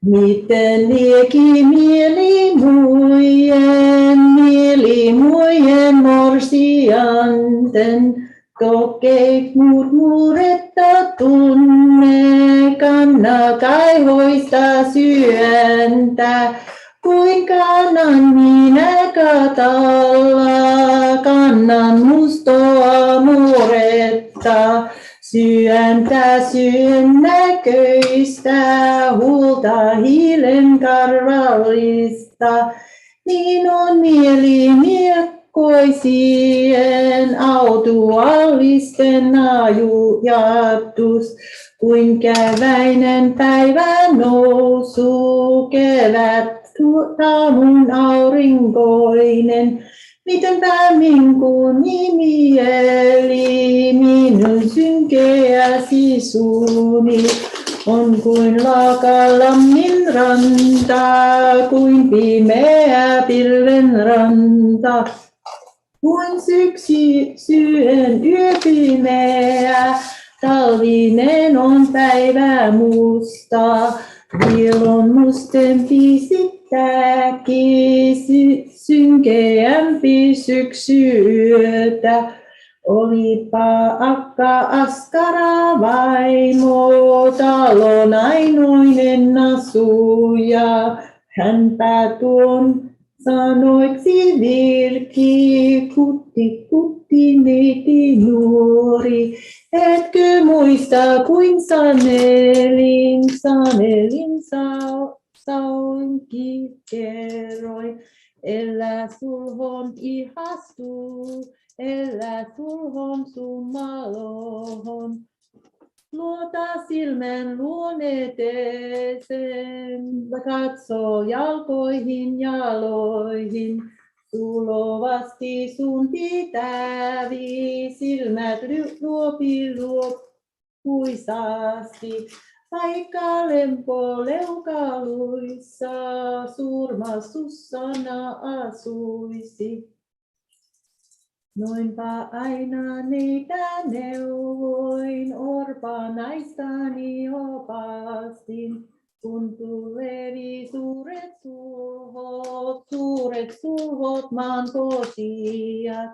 Miten lieki mieli muiden morsianten, kokeet murmuretta tunne, kanna kaihoista syöntä. Kuinka kannan minä katalla, kannan mustoa muretta. Syön näköistä, huulta hiilen karvallista. Niin on mieli miekkoisien, autuallisten ajatus. Kuin keväinen päivän nousu, kevät aamun aurinkoinen. Mitenpä minkuni mieli, minun synkeä sisuni, on kuin laakalammin ranta, kuin pimeä pilven ranta. Kuin syksyen yö pimeä, talvinen on päivä musta, viilon mustempi sitäkin, synkeämpi syksyytä. Olipa akka askara vaimo, talon ainoinen asuja. Hänpä tuon sanoiksi virki, kutti kutti neiti nuori. Etkö muista kuin sanelin saunkin kerroin. Elä sulhon ihastuu, elä sulhon sun malohon. Luota silmän luonneeseen, katso jalkoihin jaloihin. Sulovasti sun pitävi, silmät luopuisasti. Vaikka lempo leukaluissa, surmasussana asuisi. Noinpa aina neitä neuvoin, orpa naistani opastin. Kun tulevi suuret sulhot maan kosijat,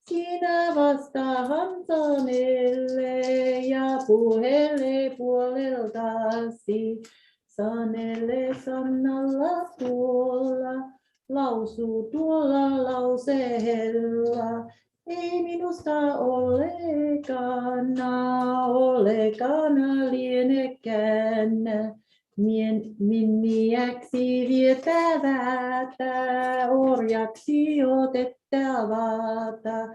Sinä vastaahan sanelle ja puhelle puoleltasi. Sanelle sannalla tuolla, lausuu tuolla lauseella. Ei minusta ollenkaan lienekään. Minniäksi vietävätä, orjaksi otettavata.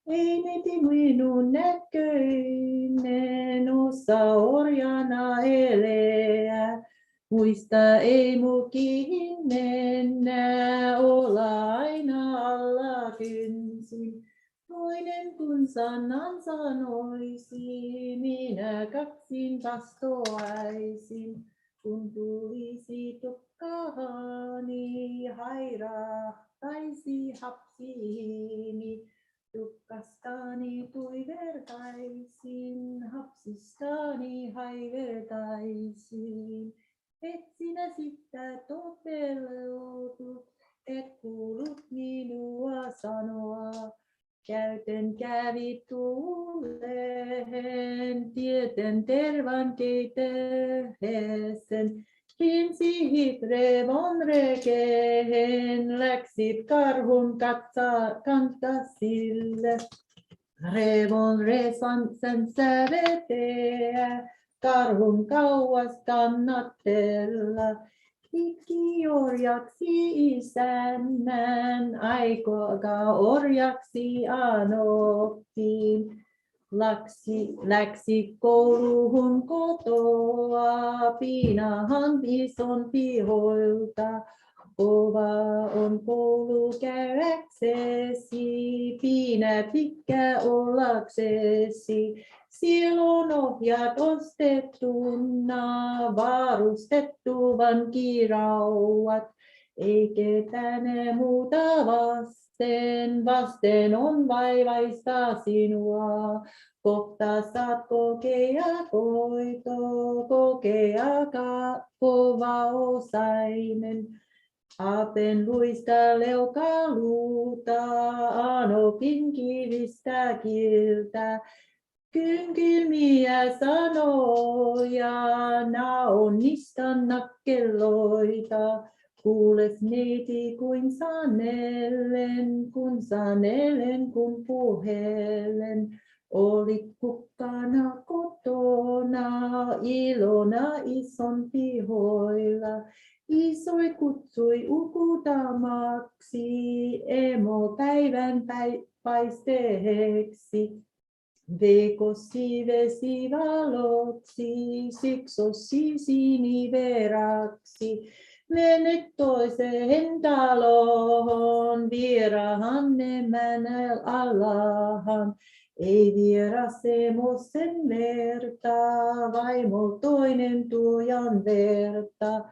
Ei neti minun näköinen osa orjana eleä. Muista ei mukiin mennä, olla aina alla kynsin. Toinen kun sanan sanoisi, minä kaksin vastoaisin. Kun tulisi tukkahani, hairahtaisi hapsiini. Tukkastani tuivertaisin, hapsistani haivertaisin. Et sinä sitä toteutu, et kuullut minua sanoa. Käytön kävi tuuleen, tieten tervan keitehesen. Hinsihit revon rekeen, läksit karhun kantasille. Revon resan sen säveteä, karhun kauas kannattella. Ikki orjaksi isännän, aikoka orjaksi anoptiin. Läksi kouluun kotoa, piinahan ison pihoilta. Kova on koulu käydäksesi, piinä pitkä ollaksesi. Silloin ohjat ostettuna, varustettu vankirauhat. Ei ketään muuta vasten on vaivaista sinua. Kohta saat kokea kova osainen. Apen luista leukaluuta, anopin kivistä kiltä. Kynkylmiä sanoja, naonnistan nakkeloita. Kuules neiti kuin sanellen, kun puhelen. Olit kukkana kotona, ilona ison pihoilla. Isoi kutsui ukutamaksi, emo päivän paisteeksi. Vekosi vesivaloksi, syksosi siniveraksi. Menet toiseen taloon, vierahan nemän allahan. Ei vieras semmoisen verta, vaimo toinen tuojan verta.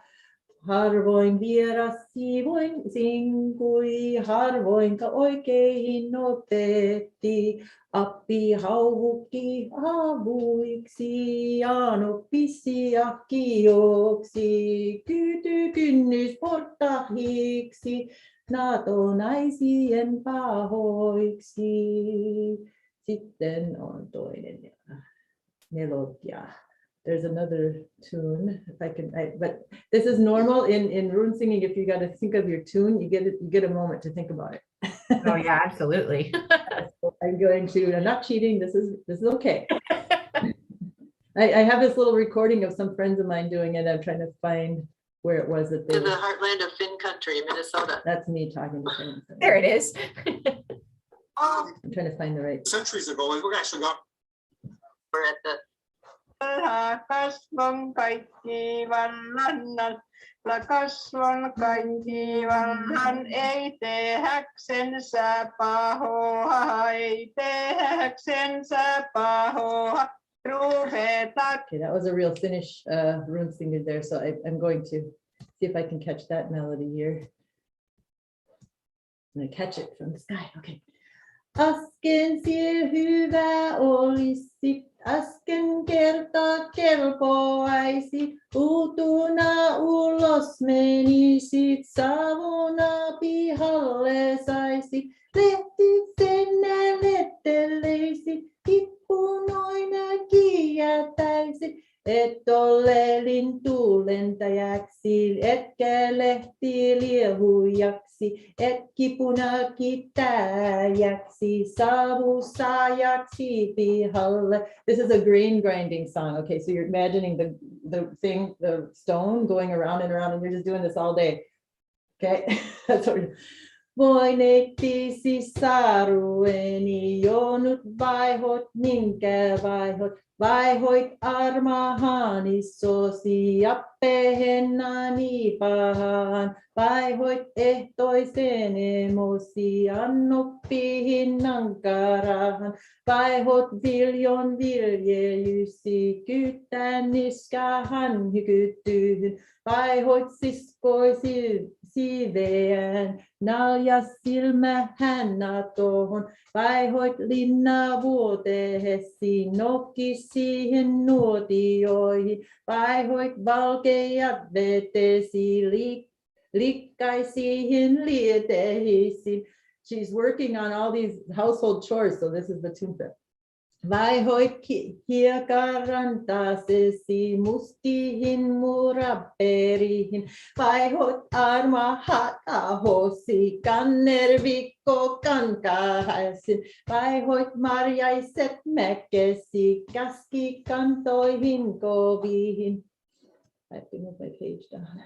Harvoin vieras sinkui, harvoinka oikein opetti. Appi hauvukki havuiksi, anoppissi ahkioksi. Kyty kynnys portahiksi, nato naisien pahoiksi. Sitten on toinen melodia. There's another tune, if I can, but this is normal in rune singing. If you got to think of your tune, you get a moment to think about it. Oh yeah, absolutely. I'm not cheating. This is okay. I have this little recording of some friends of mine doing it. I'm trying to find where it was that they. To the heartland of Finn country, Minnesota. That's me talking to friends. There it is. I'm trying to find the right. Centuries ago, we actually got. We're at the. Kasvon kaikki vallannan, kasvon kaikki vallan, ei tehäksensä pahoa, ei tehäksensä pahoa, ruveta. Okay, that was a real Finnish rune singer there, so I'm going to see if I can catch that melody here. I'm going to catch it from the sky. Okay. Asken sie hyvä olisi, asken kerta kelpoaisi, utuna ulos menisit, savuna pihalle saisi, Lehtisenä letteleisi, ikkunoina kiertäisi. Et ole lintulentäjäksi, etkä lehtiliehujaksi, et kipuna kitäjäksi, savusaajaksi pihalle. This is a grain grinding song. Okay, so you're imagining the stone going around and around, and you're just doing this all day. Okay, that's what we're. Voi neittisi sarueni, jonut vaihot, minkä vaihot, vaihoit armahani sosi, appehennani pahan, vaihoit ehtoisen emosi, annoppihin nankarahan, vaihot viljon viljelysi, kyttään niskahan hykyttyyn, vaihoit siskoisi siveään, naljas silmä hännä tohon, vaihoit linna vuotehesi, nokki siihen nuotioihin, vaihoit valkeat vetesi, likkai siihen lietehisi. She's working on all these household chores, so this is the tune. Vaihoit hiekarantasesi, mustihin muraperihin, vaihoit armahat ahosi, kannervikko kankaisin, vaihoit marjaiset mäkesi, käski kantoihin koviin. I have to move my page down.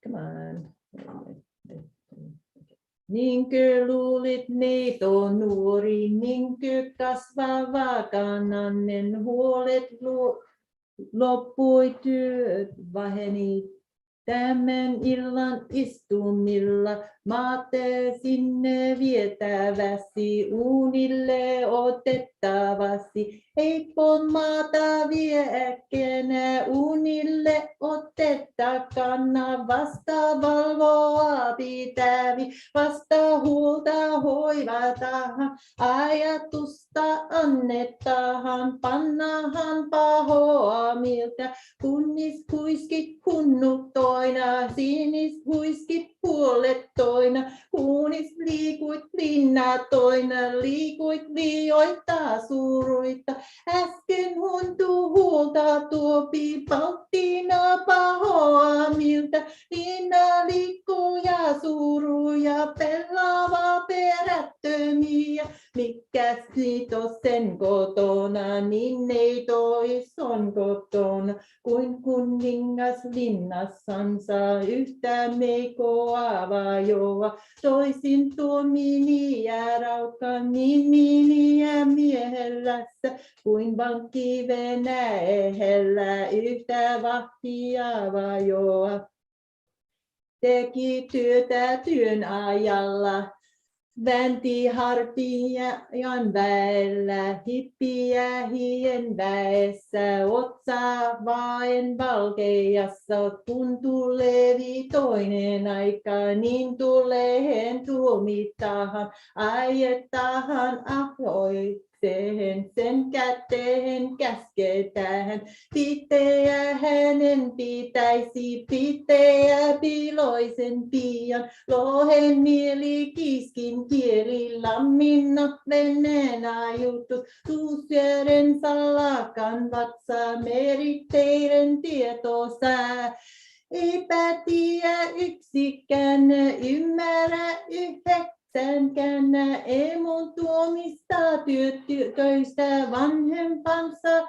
Come on. Niinkö luulit neito nuori, niinkö kasvava kanannen, huolet loppui työt vaheni. Tämän illan istumilla maate sinne vietäväsi, uunille otettavasi. Ei pon maata vie äkkenä, uunille otettakanna, vasta valvoa pitävi, vasta huolta hoivatahan, ajatusta annettahan, pannahan pahoa miltä, kunnis huiskit hunnuttoina, sinis huiskit puolettoina, kuunis liikuit linnatoina, liikuit liioita suruita, äsken huntu huolta tuopi, palttina pahoa miltä, linna liikkuja suruja, pelava perättömiä, mikäs niitos sen kotona, niin neitois on kotona, kuin kuningas linnassansa, yhtä meikoa vajoa, toisin tuo miniä raukka, niin miniä miehellässä, kuin vankki Venäjällä, yhtä vahtia vajoa. Teki työtä työn ajalla, vänti hartian väellä, hippiä hien väessä, otsa vaen valkeassa, kun tulevi toinen aika, niin tulehen tuomittahan, aiettahan ahoikseen, sen käteen käsketään, pitää hänen pitäisi, pitää piloisen pian, lohen mieli kiskin kieli, lamminnat veneenä jutus, tuusjärjen salakan vatsa, meritteiden tietosää. Eipä tiedä yksikään, ymmärrä yhdeksänkään, emon tuomista töistä vanhempansa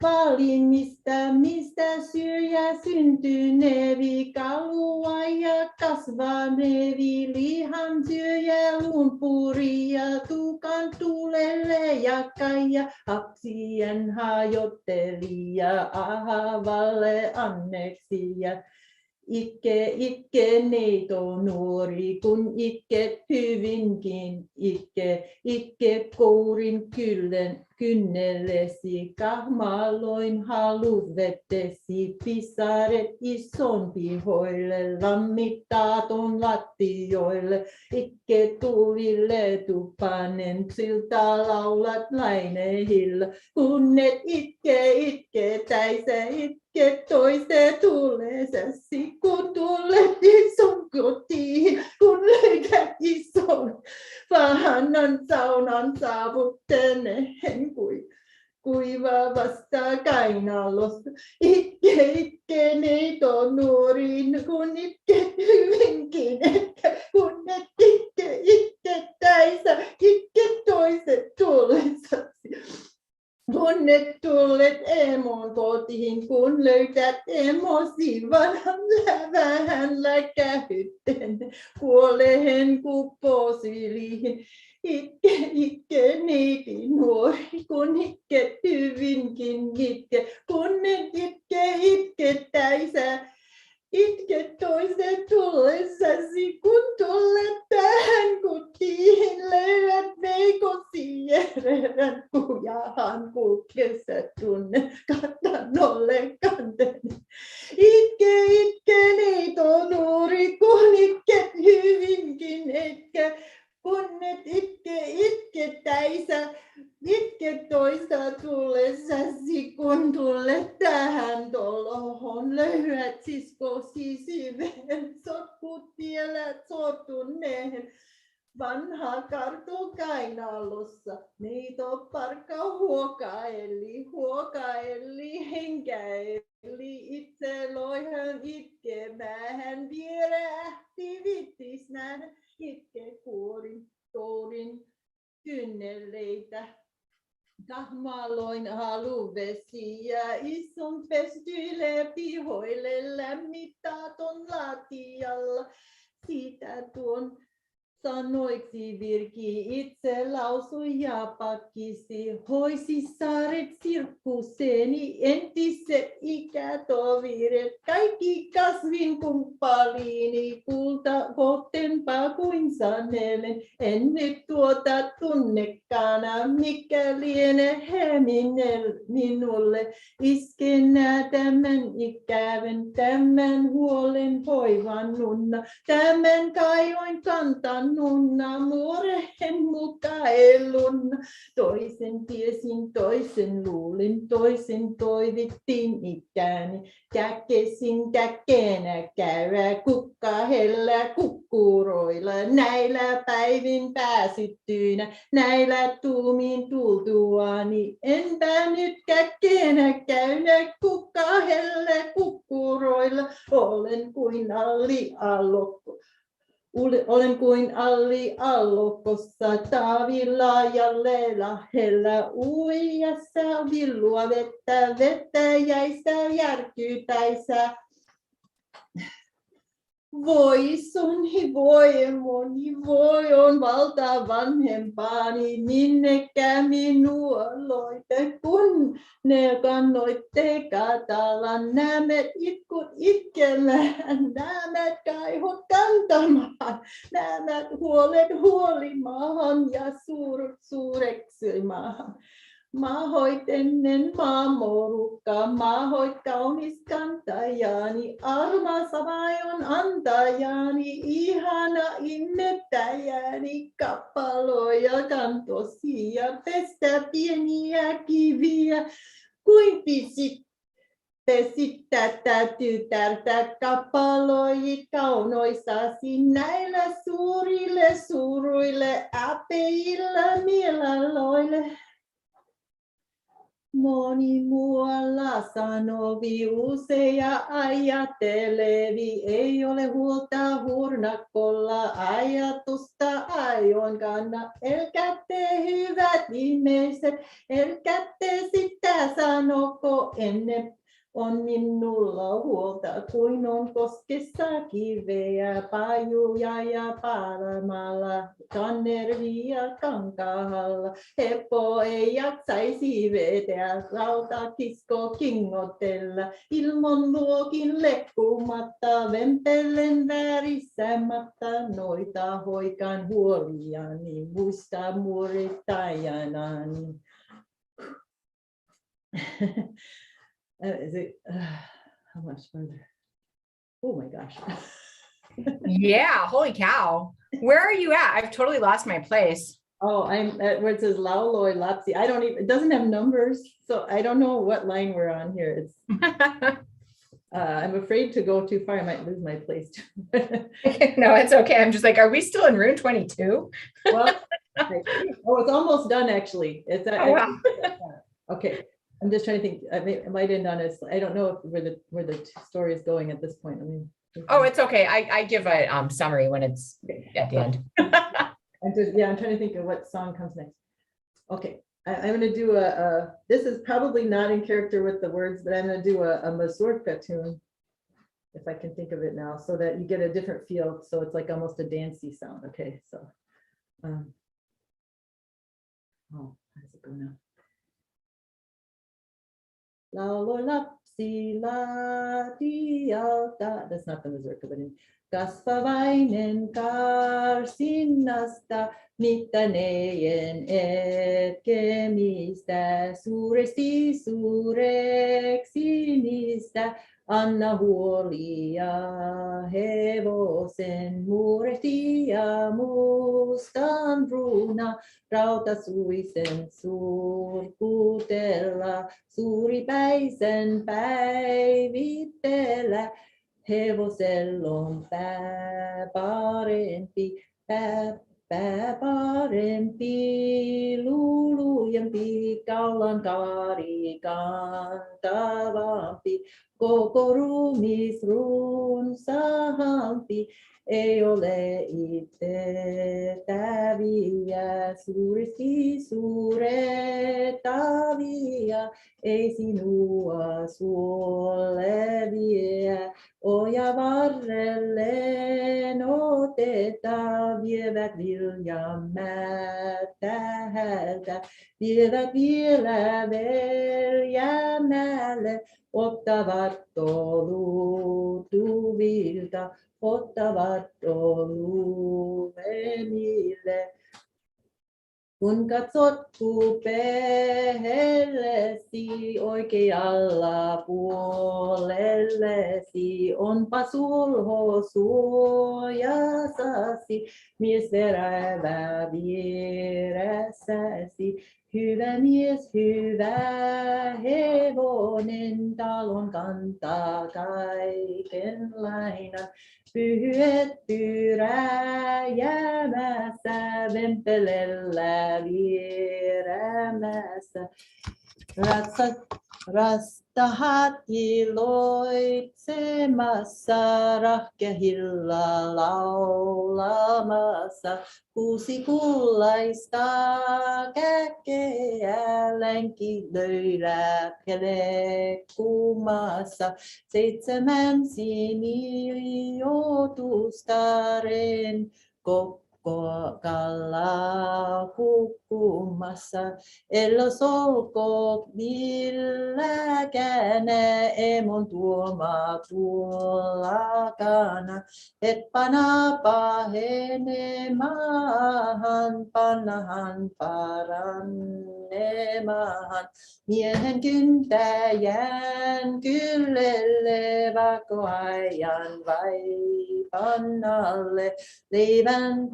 valimista, mistä syrjä syntynevi, kalua ja kasvanevi, lihan syöjä lumpuri ja tukan tulelle jakaja, aksien hajottelija, ahavalle anneksia. Itke neito nuori, kun itket hyvinkin itke kourin kynnellesi, kahmaloin haluvettesi, pisaret ison pihoille, lammittaaton lattioille, itke tulille tupanen, silta laulat lainehilla, kun et itke täisä itke toiste tulleesesi, kun tulet ison kotiin, kun löydät ison kainalossa. Ikke neito nuorin, kun itke hyvinkin, kun et itkettäisä, itke toiset tullessasi. Kun et tullet emon kotiin, kun löytät emosi vanhan vähän läkähytten, kuolehen kupposiliin. Ikke neiti nuori, kun itket hyvinkin itke, kun et itkettäisä. Itke toiset tullessasi, kun tullet tähän kotiin, löydät veikosi järjellä, kujahan kulkessa tunne, kattanolle kanten. Itke neito nuori, kun itket hyvinkin etkä, kun et itkettäisä. Itke toista tullessasi, kun tullet tähän taloon, löydät siskosi syveen, sotkut tiellä sortuneen. Vanha kartu kainalossa, neito parkka huokaeli, henkäili, itse loihan itkemään, vierähti vittisnään, itke kuorin kynnelleitä. Tahmaloin haluvesiä, isun pestyille pihoille, lämmittää lattialla. Siitä tuon sanoiksi virki, itse lausui ja pakkisi. Hoisi saaret sirkkuseeni, entiset ikätoviret, kaikki kasvin kumppaliini, kohtenpaa kuin sanelen. En nyt tuota tunnekana, mikä liene he minulle. Iskenää tämän ikävän, tämän huolen hoivan nunna, tämän kaivoin kantan nunna, muorehen mukailunna. Toisen tiesin, toisen luulin, toisen toivittiin ikäni. Käkesin käkkeenä käydä, kukkahella kukkuroilla. Näillä päivin pääsyttyinä, näillä tuumiin tultuani. Enpä nyt käkkeenä käydä, kukkahella kukkuroilla. Olen kuin alliallokko. Olen kuin alliallokossa taavilla ja lähellä uijassa villua vettä jäistä järkytäisä. Voi suni, voi moni, voi on valta vanhempaani, minnekään minua loitte, kun ne kannoitte katalan. Nämet itkut itkemään, nämet kaihot kantamaan, nämet huolet huolimaan ja suurut suureksimaan. Maahoit ennen maamorukka, maahoit kaunis kantajani, armas avajon antajani, ihana immettäjäni, kappaloja kantosia, pestä pieniä kiviä, kuin pesit tätä tytärtä, kappaloit kaunoissasi näillä suurille suruille, äpeillä mielaloille. Moni muualla sanovi, usea ajattelevi, ei ole huolta hurnakolla, ajatusta ajoin kanna. Elkätte hyvät ihmiset, elkätte sitä sanoko ennen. On minulla huolta, kuin on koskessa kiveä, pajuja ja palamalla, kannervia kankaalla. Heppo ei jaksaisi vetää, rautakisko kingotella, ilman luokin lekkumatta, vempellen väärissämättä, noita hoikan huoliani, muista muorittajanaani. How much further? Oh my gosh. Yeah, holy cow. Where are you at? I've totally lost my place. Oh, I'm at where it says Lauloi Lapsi. I don't even, it doesn't have numbers, so I don't know what line we're on here. It's I'm afraid to go too far. I might lose my place too. No, it's okay. I'm just like, are we still in room 22? Well, it's almost done actually. It's Oh, wow. okay. I'm just trying to think, it might end on I don't know where the story is going at this point. I mean. Oh, it's okay. I give a summary when it's at the end. I'm trying to think of what song comes next. Okay, I'm gonna do this is probably not in character with the words, but I'm gonna do a mazurka tune, if I can think of it now, so that you get a different feel. So it's like almost a dancey sound. Okay, so oh, how does it go now? Lapsi lati alta. That's not the mazurka, but in Kasvavainen karsinnasta mittaneen etkemistä suuresti suureksi niistä. Anna huolia hevosen murehti ja mustan ruuna rautasuisen surkutella suuripäisen päivitellä. Hevosella on pää parempi, luulujempi, kaulan kaari kantavampi, koko ruumis runsaampi, ei ole itsettäviä, suuresti suurettavia, ei sinua suolle vie. Oja varrelleen otetaan, vievät viljan täältä, vievät vielä veljämälle, ottavat tolutuvilta, ottavat toluvenille. Kun katsot kupeellesi oikealla puolellesi, onpa sulho suojasasi, mies verävä vieressäsi. Hyvä mies, hyvä hevonen, talon kantaa kaiken lainan. Pyhyet pyräjämässä, vempelellä vierämässä. Rastahat iloitsemassa, rahkehilla laulamassa. 6 kullaista käkeä länkilöillä kelekkumassa. 7 sinilioutustaren kokkokalla hukkumassa. Ellos olkoon milläkään emon tuoma tuollakana. Et pana pahenemahan, pannahan parannemahan. Miehen kyntäjän kyllelle, vakoajan vaipan alle. Leivän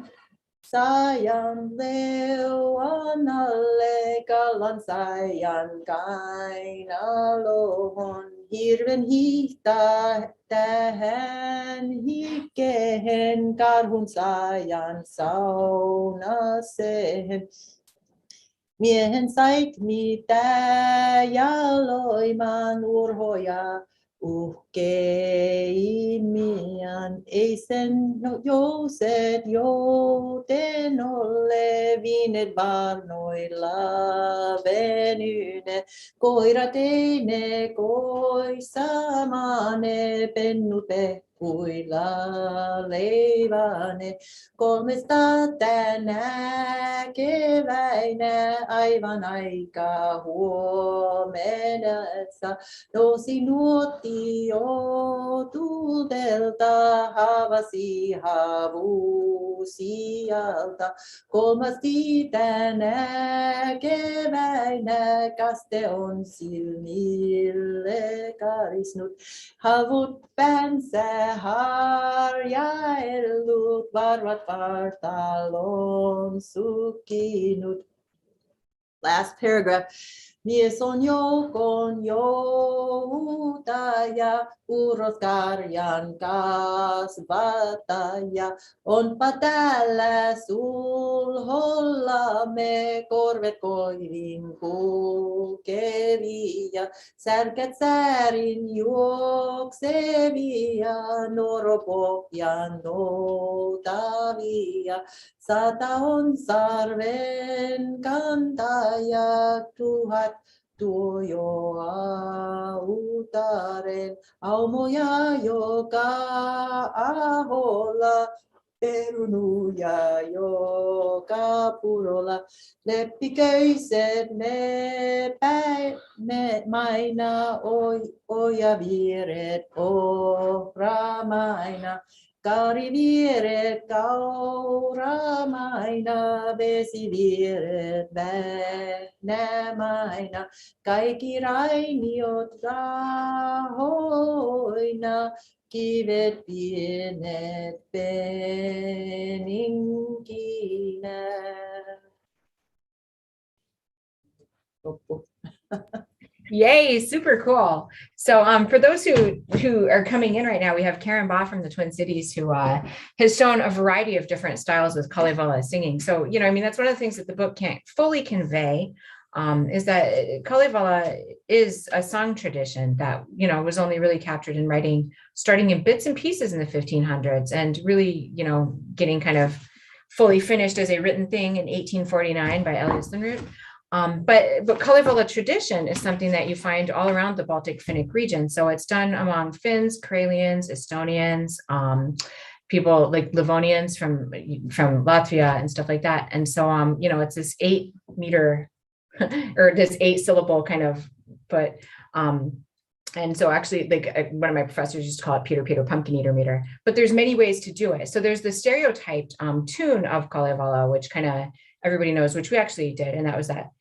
saajan leuan alle, kalan saajan kainalohon. Hirven hiihtaa tähän hikkeen, karhun saajan saunaseen. Miehen sait mitä jaloimaan urhoja uhkeimiaan. Ei sen jouset jouten ole viineet varnoilla venyne. Koirat ei ne koisamaane, pennut pehkuilla leivane. 300 tänä keväinä aivan aika huomenessa. Nousi nuottio tuutelta, havasi havusijalta. 3. tänä keväinä kaste on silmille karisnut. Havut päänsä harjaillut, varvat vartalon sukkinut. Last paragraph. Mies on joukon joutaja, uroskarjan kasvattaja. Onpa täällä sulhollamme korvet koivin kulkevia, särkät säärin juoksevia, noropohjan noutavia. 100 on sarven kantaja, 1000 tuo jo autaren, aumoja joka aholla, perunuja joka purolla, leppiköiset me maina, oja vieret ohramaina. Kaarivieret kauramaina, vesivieret vähnämaina, kaikki rainiot rahoina, kivet pienet peninkinä. Loppu. Yay, super cool. So for those who are coming in right now, we have Karen Baugh from the Twin Cities who has shown a variety of different styles with Kalevala singing. So, you know, I mean, that's one of the things that the book can't fully convey, is that Kalevala is a song tradition that, you know, was only really captured in writing, starting in bits and pieces in the 1500s and really, you know, getting kind of fully finished as a written thing in 1849 by Elias Lönnrot. But Kalevala tradition is something that you find all around the Baltic Finnic region. So it's done among Finns, Karelians, Estonians, people like Livonians from Latvia and stuff like that. And so, you know, it's this 8 meter or this 8 syllable kind of, but, and so actually, like one of my professors used to call it Peter Pumpkin Eater meter, but there's many ways to do it. So there's the stereotyped tune of Kalevala, which kind of everybody knows, which we actually did, and that was that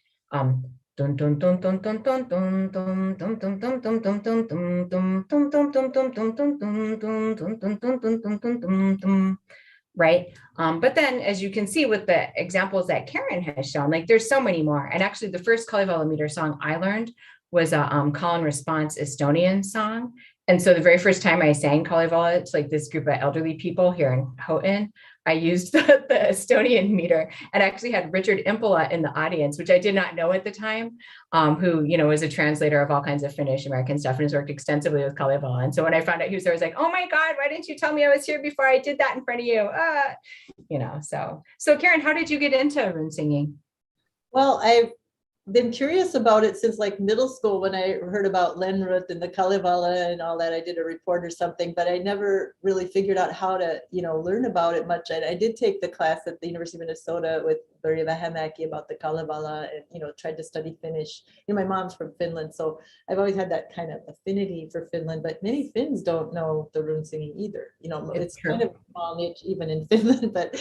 right. But then, as you can see with the examples that Karen has shown, like there's so many more. And actually, the first Kalevala meter song I learned was a call and response Estonian song. And so the very first time I sang Kalevala to like this group of elderly people here in Houghton, I used the Estonian meter and actually had Richard Impola in the audience, which I did not know at the time, who, you know, is a translator of all kinds of Finnish American stuff and has worked extensively with Kalevala. And so when I found out he was there, I was like, oh my God, why didn't you tell me I was here before I did that in front of you? You know, so Karen, how did you get into rune singing? Well, I've been curious about it since like middle school when I heard about Lönnrot and the Kalevala and all that. I did a report or something, but I never really figured out how to, you know, learn about it much. I did take the class at the University of Minnesota with Börje Vähämäki about the Kalevala and, you know, tried to study Finnish. You know, my mom's from Finland, so I've always had that kind of affinity for Finland, but many Finns don't know the rune singing either. You know, it's kind of a small niche even in Finland, but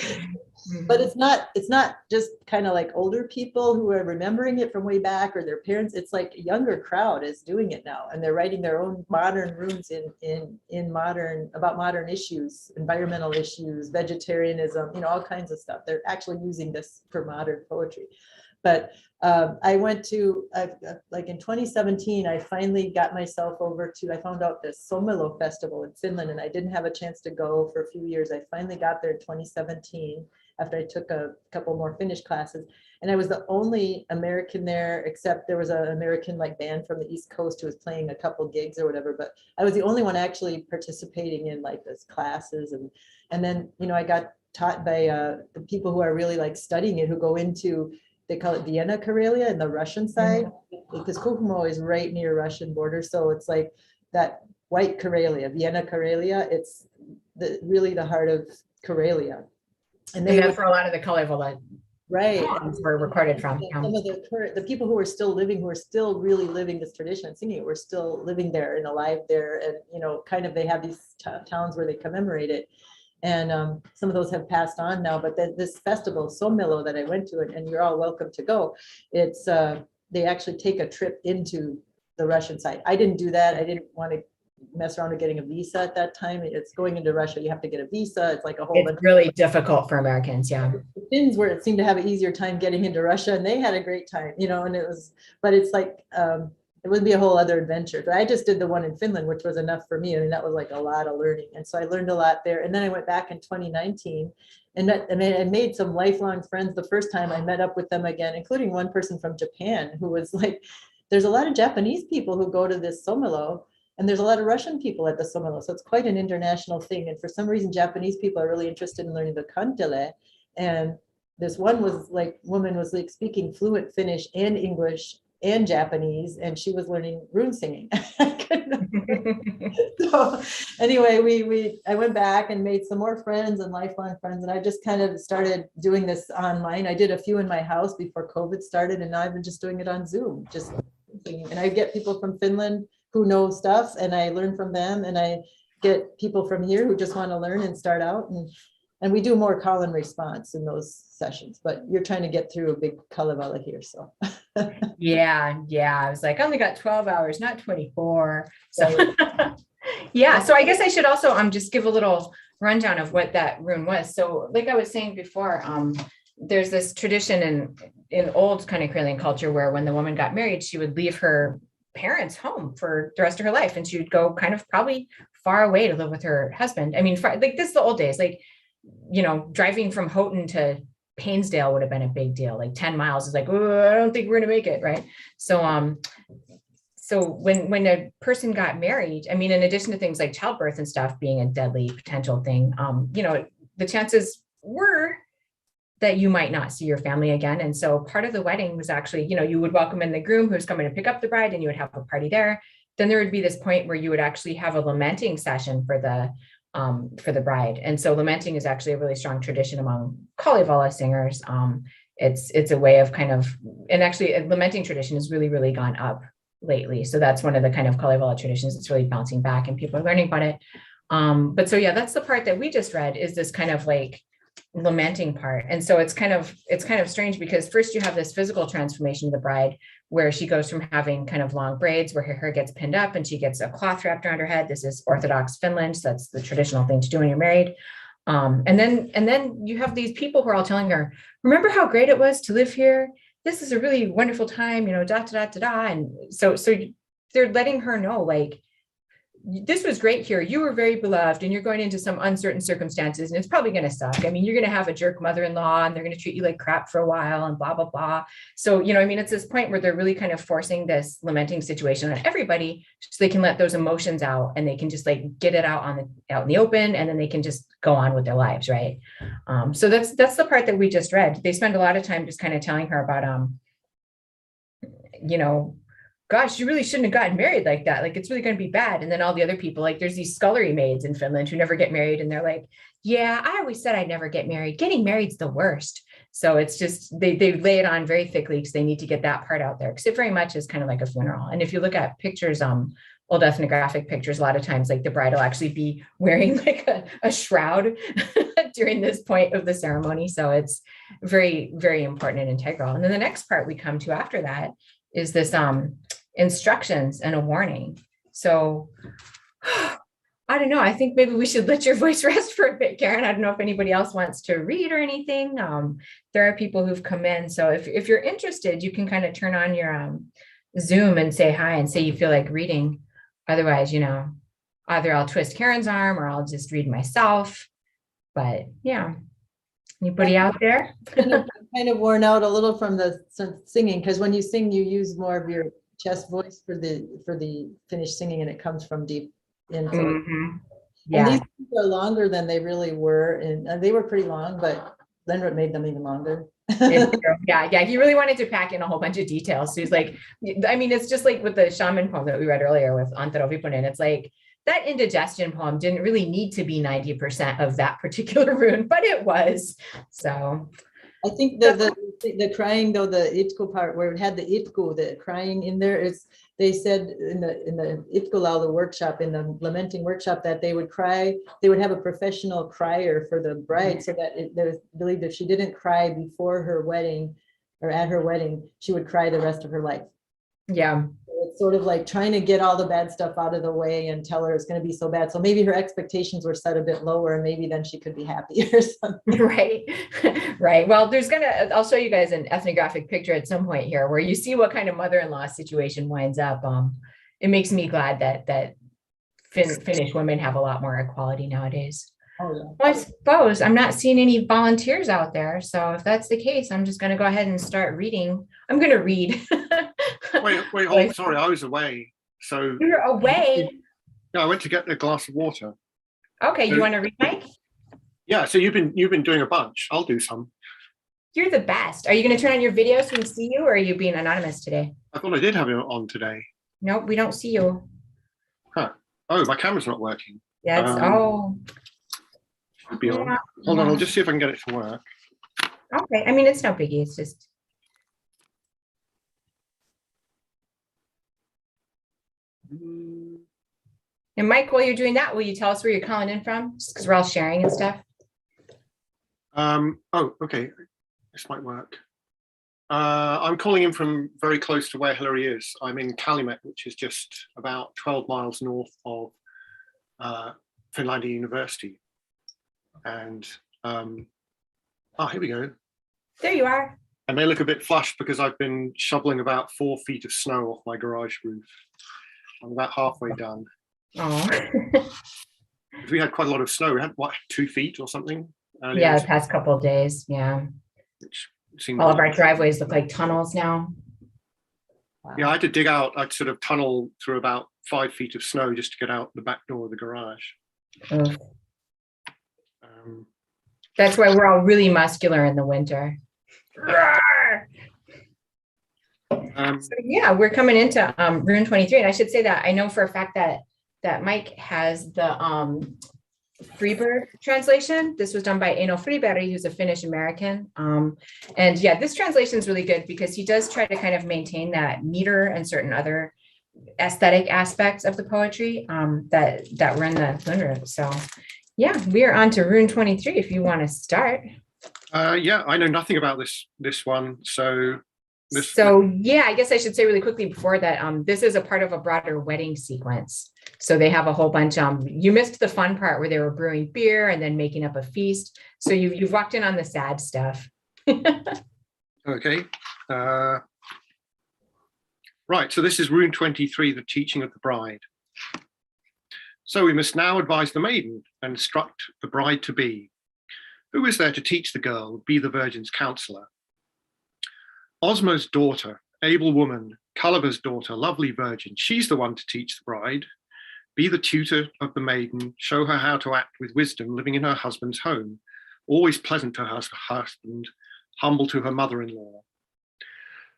it's not just kind of like older people who are remembering it from way back or their parents. It's like a younger crowd is doing it now, and they're writing their own modern runes in modern about modern issues, environmental issues, vegetarianism, you know, all kinds of stuff. They're actually using this for modern poetry. But I went to like in 2017, I finally got myself over to, I found out this Somelo festival in Finland, and I didn't have a chance to go for a few years. I finally got there in 2017 after I took a couple more Finnish classes. And I was the only American there, except there was an American like band from the East Coast who was playing a couple gigs or whatever. But I was the only one actually participating in like this classes. And then, you know, I got taught by the people who are really like studying it, who go into, they call it Vienna Karelia in the Russian side, because Kuhmo is right near Russian border. So it's like that white Karelia, Vienna Karelia, it's really the heart of Karelia. And that's where a lot of the Kalevala right were recorded from. Some of the people who are still living, who are still really living this tradition and singing it, we're still living there and alive there. And, you know, kind of they have these towns where they commemorate it. And some of those have passed on now, but this festival, Somelo, that I went to, and you're all welcome to go. It's they actually take a trip into the Russian side. I didn't do that. I didn't want to mess around with getting a visa at that time. It's going into Russia, you have to get a visa. It's like a whole bunch. It's really difficult for Americans, yeah. The Finns were, it seemed to have an easier time getting into Russia, and they had a great time, you know, and it was, but it's like, it would be a whole other adventure. But I just did the one in Finland, which was enough for me. I mean, that was like a lot of learning. And so I learned a lot there. And then I went back in 2019 and I made some lifelong friends. The first time I met up with them again, including one person from Japan who was like, there's a lot of Japanese people who go to this somelo, and there's a lot of Russian people at the somelo. So it's quite an international thing. And for some reason, Japanese people are really interested in learning the kantele. And this one woman was like speaking fluent Finnish and English and Japanese, and she was learning rune singing. So anyway, I went back and made some more friends and lifelong friends, and I just kind of started doing this online. I did a few in my house before COVID started, and now I've been just doing it on Zoom, just singing. And I get people from Finland who know stuff, and I learn from them, and I get people from here who just want to learn and start out, and we do more call and response in those sessions, but you're trying to get through a big Kalevala here, so. Yeah. I was like, I only got 12 hours, not 24. So yeah, so I guess I should also just give a little rundown of what that rune was. So like I was saying before, there's this tradition in old kind of Karelian culture where when the woman got married, she would leave her parents home for the rest of her life, and she would go kind of probably far away to live with her husband. I mean, like this is the old days, like, you know, driving from Houghton to Painesdale would have been a big deal. Like 10 miles is like, oh, I don't think we're gonna make it, right? So so when a person got married, I mean, in addition to things like childbirth and stuff being a deadly potential thing, you know, the chances were that you might not see your family again. And so part of the wedding was actually, you know, you would welcome in the groom who's coming to pick up the bride, and you would have a party there. Then there would be this point where you would actually have a lamenting session for the bride. And so lamenting is actually a really strong tradition among Kalevala singers. It's a way of kind of, and actually a lamenting tradition has really, really gone up lately. So that's one of the kind of Kalevala traditions that's really bouncing back, and people are learning about it. But so, yeah, that's the part that we just read, is this kind of like lamenting part. And so it's kind of strange, because first you have this physical transformation of the bride, where she goes from having kind of long braids where her hair gets pinned up and she gets a cloth wrapped around her head. This is Orthodox Finland, so that's the traditional thing to do when you're married. And then you have these people who are all telling her, remember how great it was to live here? This is a really wonderful time, you know, da da da da da. And so they're letting her know, like, this was great here. You were very beloved, and you're going into some uncertain circumstances, and it's probably going to suck. I mean, you're going to have a jerk mother-in-law, and they're going to treat you like crap for a while, and blah, blah, blah. So, you know, I mean, it's this point where they're really kind of forcing this lamenting situation on everybody, so they can let those emotions out, and they can just like get it out in the open, and then they can just go on with their lives. Right. So that's the part that we just read. They spend a lot of time just kind of telling her about, you know, gosh, you really shouldn't have gotten married like that. Like, it's really going to be bad. And then all the other people, like there's these scullery maids in Finland who never get married. And they're like, yeah, I always said I'd never get married. Getting married's the worst. So it's just, they lay it on very thickly, because they need to get that part out there, because it very much is kind of like a funeral. And if you look at pictures, old ethnographic pictures, a lot of times, like the bride will actually be wearing like a shroud during this point of the ceremony. So it's very, very important and integral. And then the next part we come to after that is this instructions and a warning. So I don't know. I think maybe we should let your voice rest for a bit, Karen. I don't know if anybody else wants to read or anything. There are people who've come in. So if you're interested, you can kind of turn on your Zoom and say hi and say you feel like reading. Otherwise, you know, either I'll twist Karen's arm or I'll just read myself. But yeah, anybody out there? Kind of worn out a little from the singing, because when you sing, you use more of your chest voice for the Finnish singing, and it comes from deep in. Yeah. And these are longer than they really were, and they were pretty long, but Lenrut made them even longer. Yeah. He really wanted to pack in a whole bunch of details. So he's like, I mean, it's just like with the shaman poem that we read earlier with Antero Vipunen. It's like that indigestion poem didn't really need to be 90% of that particular rune, but it was. So I think the crying, though, the itku part where it had the itku, the crying in there, is, they said in the itkulal, the workshop, in the lamenting workshop, that they would cry, they would have a professional crier for the bride, so that they was believed if she didn't cry before her wedding or at her wedding, she would cry the rest of her life. Yeah. It's sort of like trying to get all the bad stuff out of the way and tell her it's going to be so bad. So maybe her expectations were set a bit lower and maybe then she could be happy or something. Right. Right. Well, I'll show you guys an ethnographic picture at some point here where you see what kind of mother-in-law situation winds up. It makes me glad that Finnish women have a lot more equality nowadays. Oh, yeah. Well, I suppose I'm not seeing any volunteers out there. So if that's the case, I'm just going to go ahead and start reading. I'm going to read. Wait, hold, sorry, I was away. So You're away. no, I went to get a glass of water. Okay, you want to read, Mike? Yeah, so you've been doing a bunch. I'll do some. You're the best. Are you going to turn on your video so we can see you, or are you being anonymous today? I thought I did have it on today. Nope, we don't see you. Huh. Oh, my camera's not working. Yeah, Should be on. Hold on, I'll just see if I can get it to work. Okay, I mean, it's no biggie. It's just. And Mike, while you're doing that, will you tell us where you're calling in from? Just because we're all sharing and stuff. Oh, okay. This might work. I'm calling in from very close to where Hilary is. I'm in Kalevala, which is just about 12 miles north of Finlandia University. And here we go. There you are. I may look a bit flushed because I've been shoveling about 4 feet of snow off my garage roof. I'm about halfway done. Oh. We had quite a lot of snow. We had what, 2 feet or something? Yeah, the past couple of days. Yeah. Which seemed all of our driveways look like tunnels now. Wow. Yeah, I had to dig out. I'd sort of tunnel through about 5 feet of snow just to get out the back door of the garage. That's why we're all really muscular in the winter. So yeah, we're coming into Rune 23, and I should say that I know for a fact that Mike has the Freebird translation. This was done by Eino Freeberg, who's a Finnish American. And yeah, this translation is really good because he does try to kind of maintain that meter and certain other aesthetic aspects of the poetry that were in the Lundrud. So yeah, we are on to Rune 23 if you want to start. Yeah, I know nothing about this one. So yeah, I guess I should say really quickly before that, this is a part of a broader wedding sequence. So they have a whole bunch. You missed the fun part where they were brewing beer and then making up a feast. So you've walked in on the sad stuff. Okay. Right. So this is Rune 23, the teaching of the bride. So we must now advise the maiden and instruct the bride to be. Who is there to teach the girl, be the virgin's counselor? Osmo's daughter, able woman, Kalevala's daughter, lovely virgin, she's the one to teach the bride. Be the tutor of the maiden, show her how to act with wisdom, living in her husband's home, always pleasant to her husband, humble to her mother-in-law.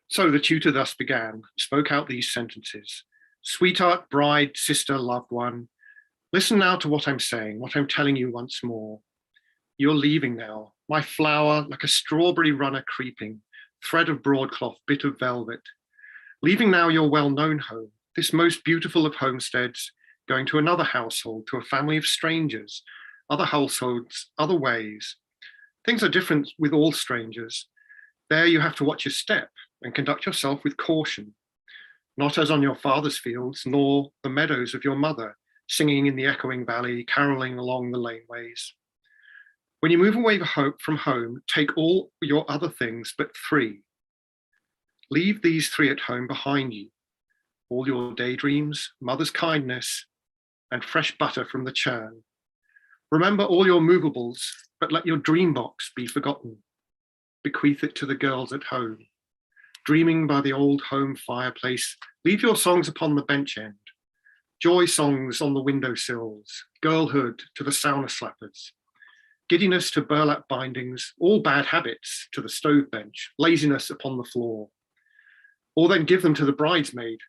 So the tutor thus began, spoke out these sentences. Sweetheart, bride, sister, loved one, listen now to what I'm saying, what I'm telling you once more. You're leaving now, my flower, like a strawberry runner creeping, thread of broadcloth, bit of velvet. Leaving now your well-known home, this most beautiful of homesteads, going to another household, to a family of strangers, other households, other ways. Things are different with all strangers. There you have to watch your step and conduct yourself with caution, not as on your father's fields, nor the meadows of your mother, singing in the echoing valley, caroling along the laneways. When you move away from home, take all your other things but 3. Leave these 3 at home behind you. All your daydreams, mother's kindness, and fresh butter from the churn. Remember all your movables, but let your dream box be forgotten. Bequeath it to the girls at home. Dreaming by the old home fireplace, leave your songs upon the bench end. Joy songs on the windowsills, girlhood to the sauna slappers. Giddiness to burlap bindings, all bad habits to the stove bench, laziness upon the floor. Or then give them to the bridesmaid,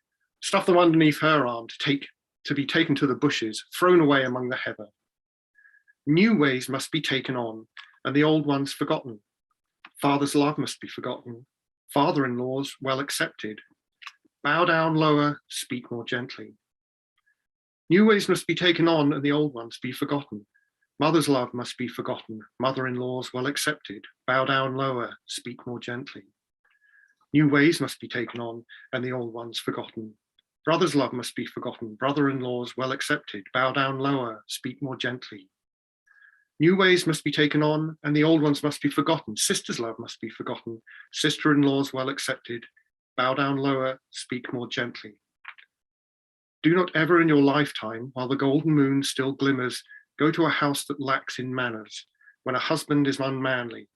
stuff them underneath her arm to be taken to the bushes, thrown away among the heather. New ways must be taken on, and the old ones forgotten. Father's love must be forgotten, father-in-law's well accepted. Bow down lower, speak more gently. New ways must be taken on, and the old ones be forgotten. Mother's love must be forgotten, mother-in-law's well accepted. Bow down lower, speak more gently. New ways must be taken on, and the old ones forgotten. Brother's love must be forgotten, brother-in-law's well accepted, bow down lower, speak more gently. New ways must be taken on, and the old ones must be forgotten. Sister's love must be forgotten, sister-in-law's well accepted, bow down lower, speak more gently. Do not ever in your lifetime, while the golden moon still glimmers, go to a house that lacks in manners, when a husband is unmanly.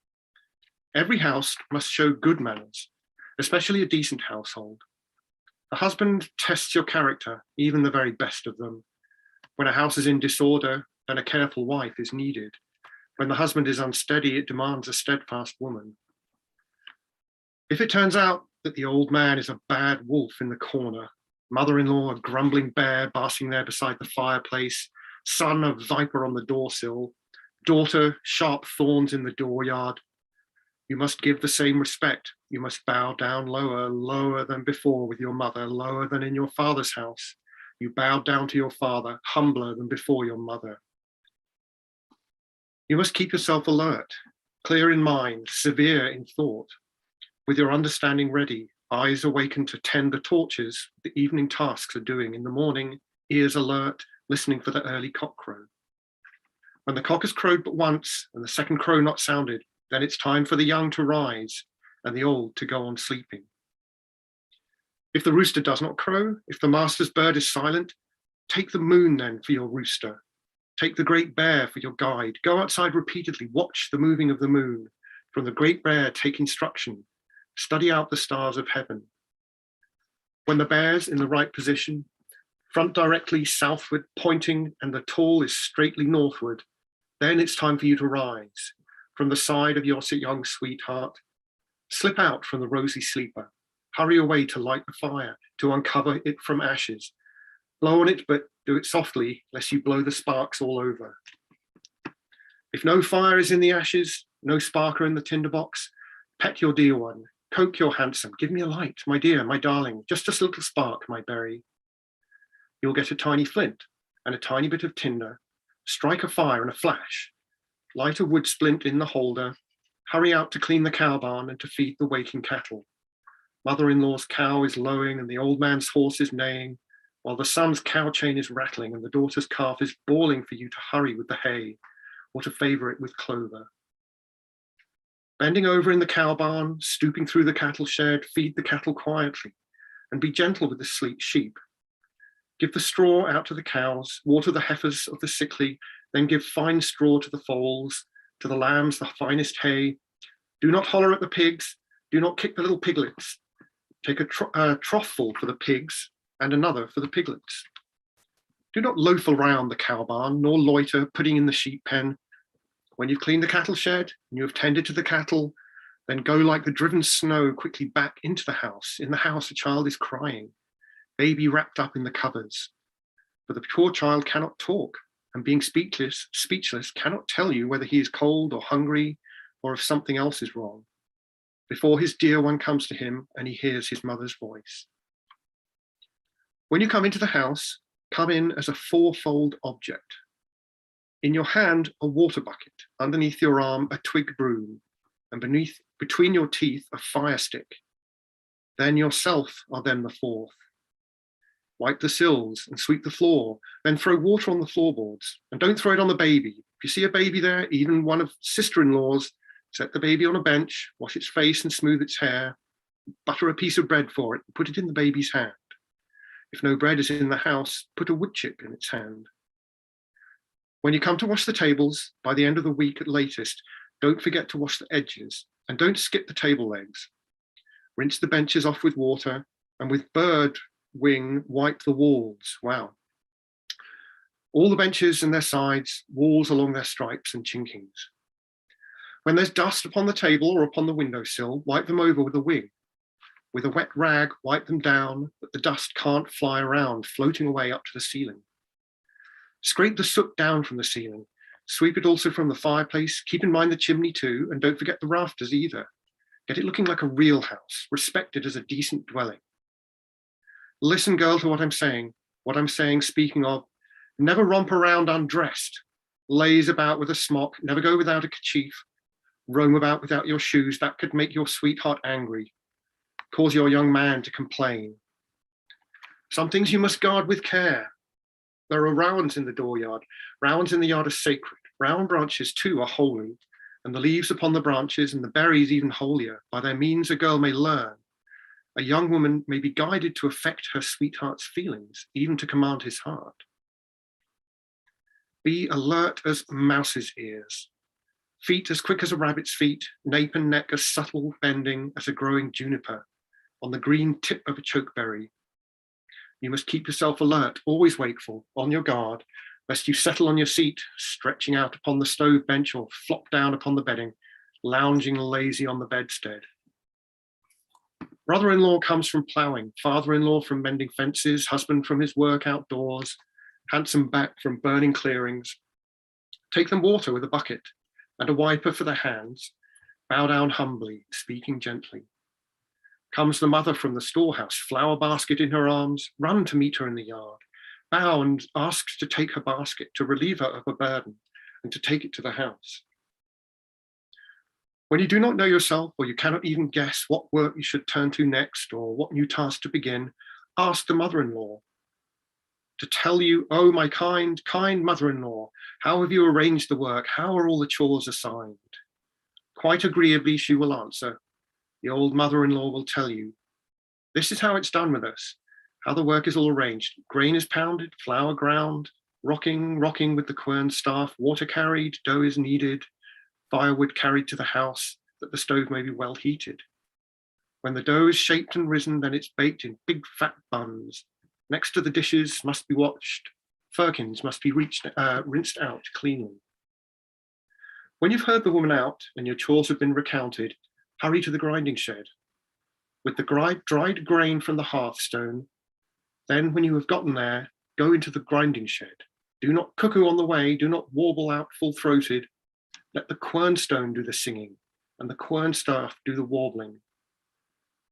Every house must show good manners, especially a decent household. A husband tests your character, even the very best of them. When a house is in disorder, then a careful wife is needed. When the husband is unsteady, it demands a steadfast woman. If it turns out that the old man is a bad wolf in the corner, mother-in-law a grumbling bear basking there beside the fireplace, son a viper on the doorsill, daughter sharp thorns in the dooryard, you must give the same respect. You must bow down lower, lower than before with your mother, lower than in your father's house. You bowed down to your father, humbler than before your mother. You must keep yourself alert, clear in mind, severe in thought, with your understanding ready, eyes awakened to tend the torches the evening tasks are doing. In the morning, ears alert, listening for the early cockcrow. When the cock has crowed but once and the second crow not sounded, then it's time for the young to rise and the old to go on sleeping. If the rooster does not crow, if the master's bird is silent, take the moon then for your rooster. Take the great bear for your guide. Go outside repeatedly, watch the moving of the moon. From the great bear, take instruction. Study out the stars of heaven. When the bear's in the right position, front directly southward pointing, and the tall is straightly northward, then it's time for you to rise. From the side of your young sweetheart, slip out from the rosy sleeper, hurry away to light the fire, to uncover it from ashes. Blow on it, but do it softly, lest you blow the sparks all over. If no fire is in the ashes, no sparker in the tinderbox, pet your dear one, coax your handsome, give me a light, my dear, my darling, just a little spark, my berry. You'll get a tiny flint and a tiny bit of tinder, strike a fire in a flash, light a wood splint in the holder, hurry out to clean the cow barn and to feed the waking cattle. Mother-in-law's cow is lowing and the old man's horse is neighing, while the son's cow chain is rattling and the daughter's calf is bawling for you to hurry with the hay or to favor it with clover. Bending over in the cow barn, stooping through the cattle shed, feed the cattle quietly and be gentle with the sheep. Give the straw out to the cows, water the heifers of the sickly, then give fine straw to the foals, to the lambs the finest hay. Do not holler at the pigs, do not kick the little piglets. Take a troughful for the pigs and another for the piglets. Do not loaf around the cow barn, nor loiter putting in the sheep pen. When you've cleaned the cattle shed and you have tended to the cattle, then go like the driven snow quickly back into the house. In the house, a child is crying, baby wrapped up in the covers. But the poor child cannot talk, and being speechless, cannot tell you whether he is cold or hungry or if something else is wrong, before his dear one comes to him and he hears his mother's voice. When you come into the house, come in as a fourfold object. In your hand, a water bucket, underneath your arm, a twig broom, and between your teeth, a fire stick. Then yourself are then the fourth. Wipe the sills and sweep the floor, then throw water on the floorboards, and don't throw it on the baby. If you see a baby there, even one of sister-in-law's, set the baby on a bench, wash its face and smooth its hair, butter a piece of bread for it, and put it in the baby's hand. If no bread is in the house, put a wood chip in its hand. When you come to wash the tables, by the end of the week at latest, don't forget to wash the edges, and don't skip the table legs. Rinse the benches off with water, and with bird wing, wipe the walls. Wow. All the benches and their sides, walls along their stripes and chinkings. When there's dust upon the table or upon the windowsill, wipe them over with a wing. With a wet rag, wipe them down, but the dust can't fly around, floating away up to the ceiling. Scrape the soot down from the ceiling. Sweep it also from the fireplace. Keep in mind the chimney too, and don't forget the rafters either. Get it looking like a real house, respected as a decent dwelling. Listen, girl, to what I'm saying, speaking of, never romp around undressed, laze about with a smock, never go without a kerchief, roam about without your shoes, that could make your sweetheart angry. cause your young man to complain. Some things you must guard with care. There are rowans in the dooryard. Rowans in the yard are sacred. Rowan branches too are holy, and the leaves upon the branches and the berries even holier. By their means a girl may learn. A young woman may be guided to affect her sweetheart's feelings, even to command his heart. Be alert as mouse's ears. Feet as quick as a rabbit's feet, nape and neck as subtle bending as a growing juniper on the green tip of a chokeberry. You must keep yourself alert, always wakeful, on your guard, lest you settle on your seat, stretching out upon the stove bench or flop down upon the bedding, lounging lazy on the bedstead. Brother-in-law comes from ploughing, father-in-law from mending fences, husband from his work outdoors, handsome back from burning clearings. Take them water with a bucket and a wiper for their hands. Bow down humbly, speaking gently. Comes the mother from the storehouse, flower basket in her arms, run to meet her in the yard. Bow and asks to take her basket, to relieve her of a burden, and to take it to the house. When you do not know yourself, or you cannot even guess what work you should turn to next, or what new task to begin, ask the mother-in-law to tell you, oh, my kind, kind mother-in-law, how have you arranged the work? How are all the chores assigned? Quite agreeably, she will answer. The old mother-in-law will tell you, this is how it's done with us, how the work is all arranged. Grain is pounded, flour ground, rocking with the quern staff, water carried, dough is kneaded, firewood carried to the house, that the stove may be well heated. When the dough is shaped and risen, then it's baked in big fat buns. Next to the dishes must be washed, firkins must be rinsed out cleanly. When you've heard the woman out and your chores have been recounted, hurry to the grinding shed. With the dried grain from the hearthstone, then when you have gotten there, go into the grinding shed. Do not cuckoo on the way, do not warble out full-throated. Let the quernstone do the singing and the quern staff do the warbling.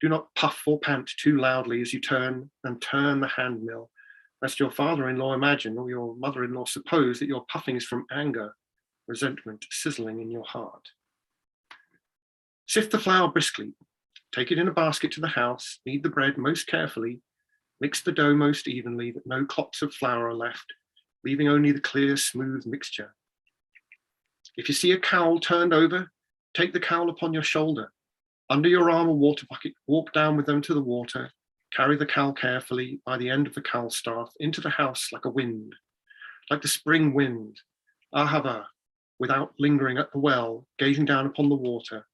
Do not puff or pant too loudly as you turn the hand mill, lest your father-in-law imagine or your mother-in-law suppose that your puffing is from anger, resentment sizzling in your heart. Sift the flour briskly, take it in a basket to the house, knead the bread most carefully, mix the dough most evenly that no clots of flour are left, leaving only the clear, smooth mixture. If you see a cowl turned over, take the cowl upon your shoulder. Under your arm a water bucket, walk down with them to the water, carry the cowl carefully by the end of the cowl staff into the house like a wind, like the spring wind, ahava, without lingering at the well, gazing down upon the water,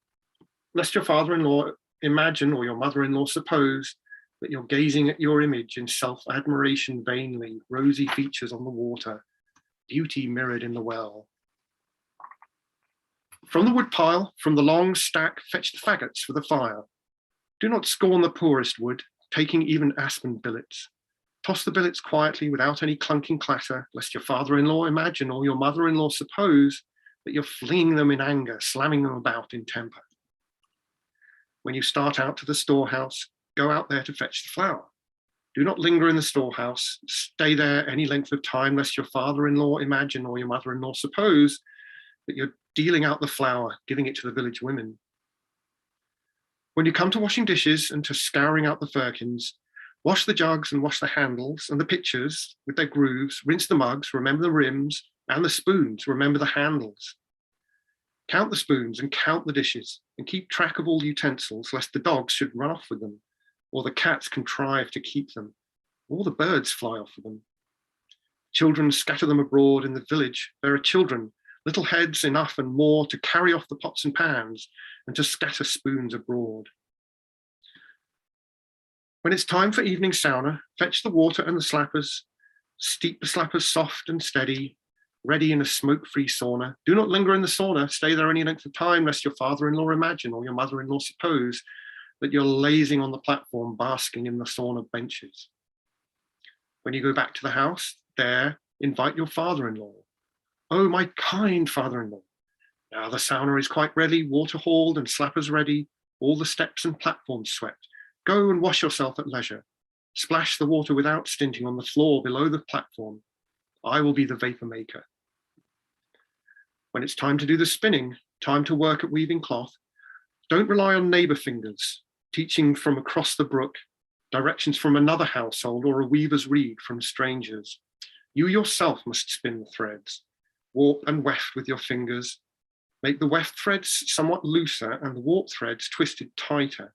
lest your father-in-law imagine or your mother-in-law suppose that you're gazing at your image in self-admiration vainly, rosy features on the water, beauty mirrored in the well. From the wood pile, from the long stack, fetch the faggots for the fire. Do not scorn the poorest wood, taking even aspen billets. Toss the billets quietly without any clunking clatter, lest your father-in-law imagine or your mother-in-law suppose that you're flinging them in anger, slamming them about in temper. When you start out to the storehouse, go out there to fetch the flour. Do not linger in the storehouse, stay there any length of time, lest your father-in-law imagine or your mother-in-law suppose that you're dealing out the flour, giving it to the village women. When you come to washing dishes and to scouring out the firkins, wash the jugs and wash the handles and the pitchers with their grooves, rinse the mugs, remember the rims, and the spoons, remember the handles. Count the spoons and count the dishes and keep track of all the utensils, lest the dogs should run off with them, or the cats contrive to keep them, or the birds fly off with them. Children scatter them abroad in the village. There are children, little heads enough and more to carry off the pots and pans and to scatter spoons abroad. When it's time for evening sauna, fetch the water and the slappers, steep the slappers soft and steady, ready in a smoke-free sauna. Do not linger in the sauna, stay there any length of time, lest your father-in-law imagine or your mother-in-law suppose that you're lazing on the platform, basking in the sauna benches. When you go back to the house, there, invite your father-in-law. Oh, my kind father-in-law. Now the sauna is quite ready, water hauled and slappers ready, all the steps and platforms swept. Go and wash yourself at leisure. Splash the water without stinting on the floor below the platform. I will be the vapor maker. When it's time to do the spinning, time to work at weaving cloth, don't rely on neighbor fingers. teaching from across the brook, directions from another household, or a weaver's reed from strangers. You yourself must spin the threads, warp and weft with your fingers, make the weft threads somewhat looser and the warp threads twisted tighter.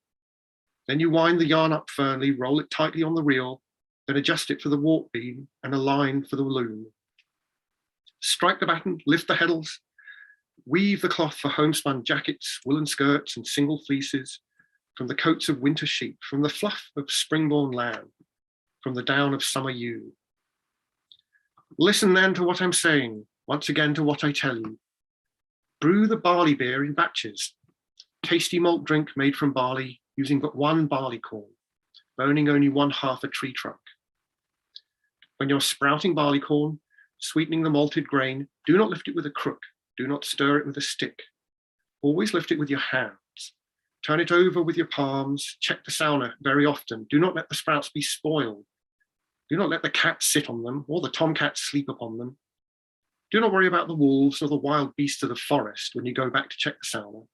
Then you wind the yarn up firmly, roll it tightly on the reel, then adjust it for the warp beam and a line for the loom. Strike the batten, lift the heddles, weave the cloth for homespun jackets, woolen skirts and single fleeces, from the coats of winter sheep, from the fluff of spring-born lamb, from the down of summer ewe. Listen then to what I'm saying, once again to what I tell you. Brew the barley beer in batches, tasty malt drink made from barley, using but one barley corn, burning only 1/2 a tree trunk. When you're sprouting barley corn, sweetening the malted grain, do not lift it with a crook, do not stir it with a stick. Always lift it with your hands. Turn it over with your palms, check the sauner very often. Do not let the sprouts be spoiled. Do not let the cats sit on them or the tomcats sleep upon them. Do not worry about the wolves or the wild beasts of the forest when you go back to check the sauner,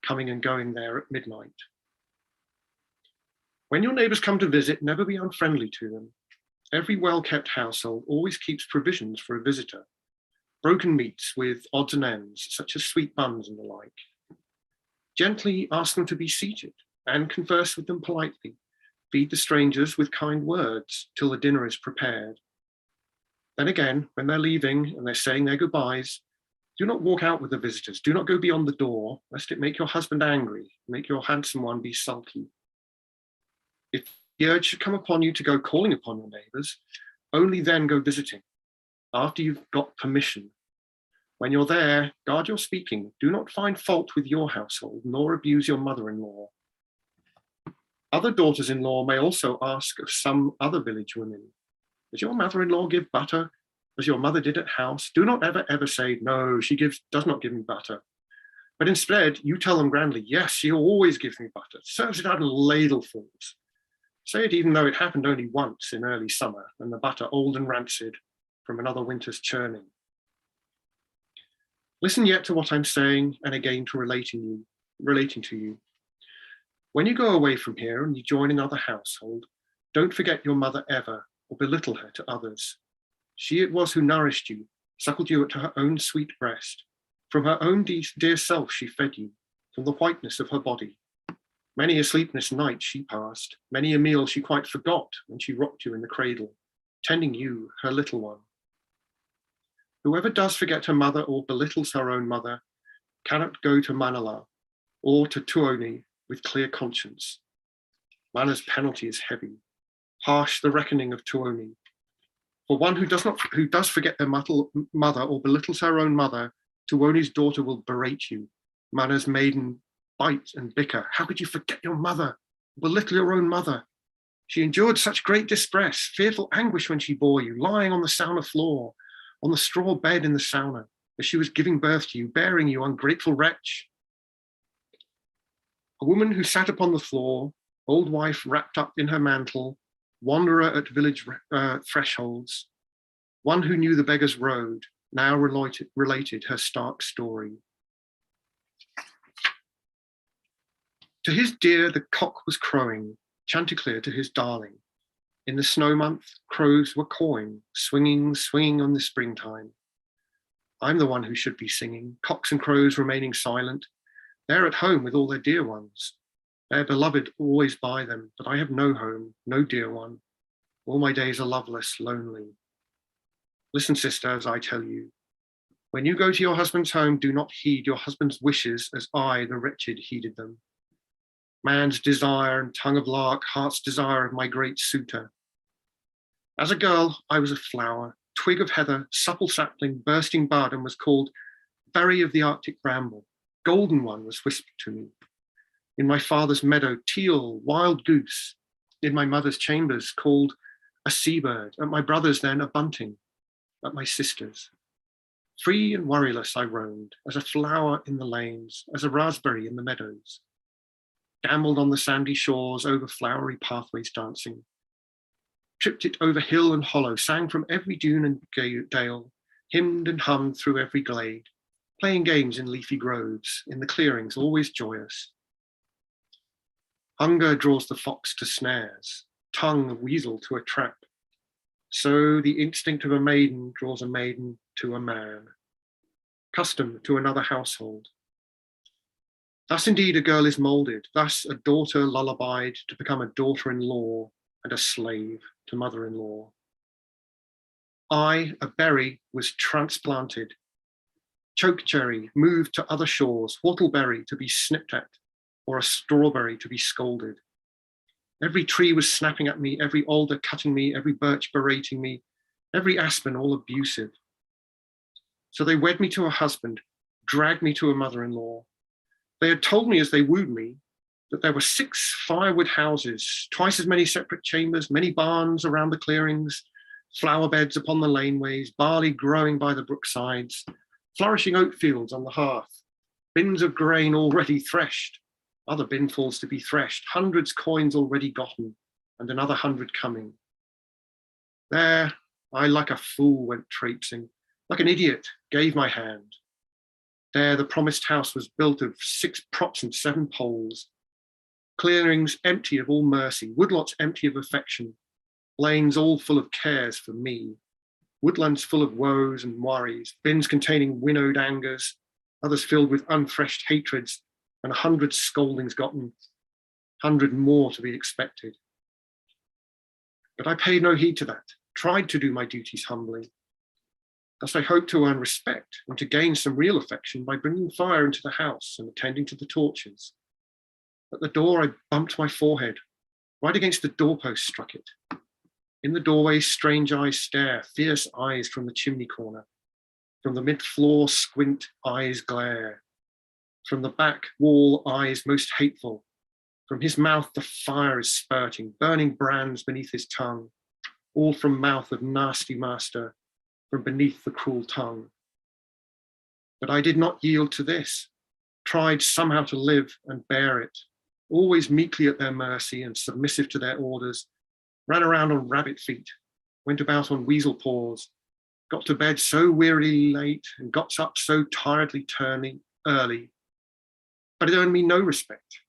coming and going there at midnight. When your neighbors come to visit, never be unfriendly to them. Every well-kept household always keeps provisions for a visitor. Broken meats with odds and ends, such as sweet buns and the like. Gently ask them to be seated and converse with them politely. Feed the strangers with kind words till the dinner is prepared. Then again, when they're leaving and they're saying their goodbyes, do not walk out with the visitors. Do not go beyond the door, lest it make your husband angry, make your handsome one be sulky. If the urge should come upon you to go calling upon your neighbors, only then go visiting, after you've got permission. When you're there, guard your speaking. Do not find fault with your household, nor abuse your mother-in-law. Other daughters-in-law may also ask of some other village women, does your mother-in-law give butter as your mother did at house? Do not ever say, no, she does not give me butter. But instead, you tell them grandly, yes, she always gives me butter, serves it out in ladlefuls. Say it even though it happened only once in early summer, and the butter old and rancid from another winter's churning. Listen yet to what I'm saying, and again to relating to you. When you go away from here and you join another household, don't forget your mother ever, or belittle her to others. She it was who nourished you, suckled you to her own sweet breast. From her own dear self she fed you, from the whiteness of her body. Many a sleepless night she passed, many a meal she quite forgot when she rocked you in the cradle, tending you, her little one. Whoever does forget her mother or belittles her own mother cannot go to Manala or to Tuoni with clear conscience. Mana's penalty is heavy, harsh the reckoning of Tuoni. For one who does forget their mother or belittles her own mother, Tuoni's daughter will berate you. Mana's maiden bite and bicker. How could you forget your mother, belittle your own mother? She endured such great distress, fearful anguish when she bore you, lying on the sauna floor, on the straw bed in the sauna, as she was giving birth to you, bearing you, ungrateful wretch. A woman who sat upon the floor, old wife wrapped up in her mantle, wanderer at village thresholds, one who knew the beggar's road, now related her stark story. To his dear, the cock was crowing, chanticleer to his darling. In the snow month, crows were cawing, swinging on the springtime. I'm the one who should be singing, cocks and crows remaining silent. They're at home with all their dear ones. Their beloved always by them, but I have no home, no dear one. All my days are loveless, lonely. Listen, sister, as I tell you. When you go to your husband's home, do not heed your husband's wishes as I, the wretched, heeded them. Man's desire and tongue of lark, heart's desire of my great suitor. As a girl, I was a flower, twig of heather, supple sapling, bursting bud, and was called berry of the Arctic bramble. Golden one was whispered to me. In my father's meadow, teal, wild goose. In my mother's chambers, called a seabird. At my brother's then, a bunting. At my sister's. Free and worryless I roamed, as a flower in the lanes, as a raspberry in the meadows. Gambled on the sandy shores, over flowery pathways dancing. Tripped it over hill and hollow, sang from every dune and dale, hymned and hummed through every glade, playing games in leafy groves, in the clearings, always joyous. Hunger draws the fox to snares, tongue a weasel to a trap. So the instinct of a maiden draws a maiden to a man, custom to another household. Thus indeed a girl is moulded, thus a daughter lullabied to become a daughter-in-law and a slave to mother-in-law. I, a berry, was transplanted, chokecherry moved to other shores, whortleberry to be snipped at, or a strawberry to be scolded. Every tree was snapping at me, every alder cutting me, every birch berating me, every aspen all abusive. So they wed me to a husband, dragged me to a mother-in-law. They had told me as they wooed me that there were 6 firewood houses, twice as many separate chambers, many barns around the clearings, flower beds upon the laneways, barley growing by the brooksides, flourishing oat fields on the hearth, bins of grain already threshed, other binfuls to be threshed, hundreds coins already gotten, and another 100 coming. There, I like a fool went traipsing, like an idiot, gave my hand. There the promised house was built of 6 props and 7 poles, clearings empty of all mercy, woodlots empty of affection, lanes all full of cares for me, woodlands full of woes and worries, bins containing winnowed angers, others filled with unthreshed hatreds, and 100 scoldings gotten, 100 more to be expected. But I paid no heed to that, tried to do my duties humbly. Thus I hoped to earn respect and to gain some real affection by bringing fire into the house and attending to the torches. At the door, I bumped my forehead. Right against the doorpost struck it. In the doorway, strange eyes stare, fierce eyes from the chimney corner. From the mid-floor, squint eyes glare. From the back wall, eyes most hateful. From his mouth, the fire is spurting, burning brands beneath his tongue. All from mouth of nasty master, from beneath the cruel tongue. But I did not yield to this, tried somehow to live and bear it, always meekly at their mercy and submissive to their orders, ran around on rabbit feet, went about on weasel paws, got to bed so wearily late and got up so tiredly early. But it earned me no respect,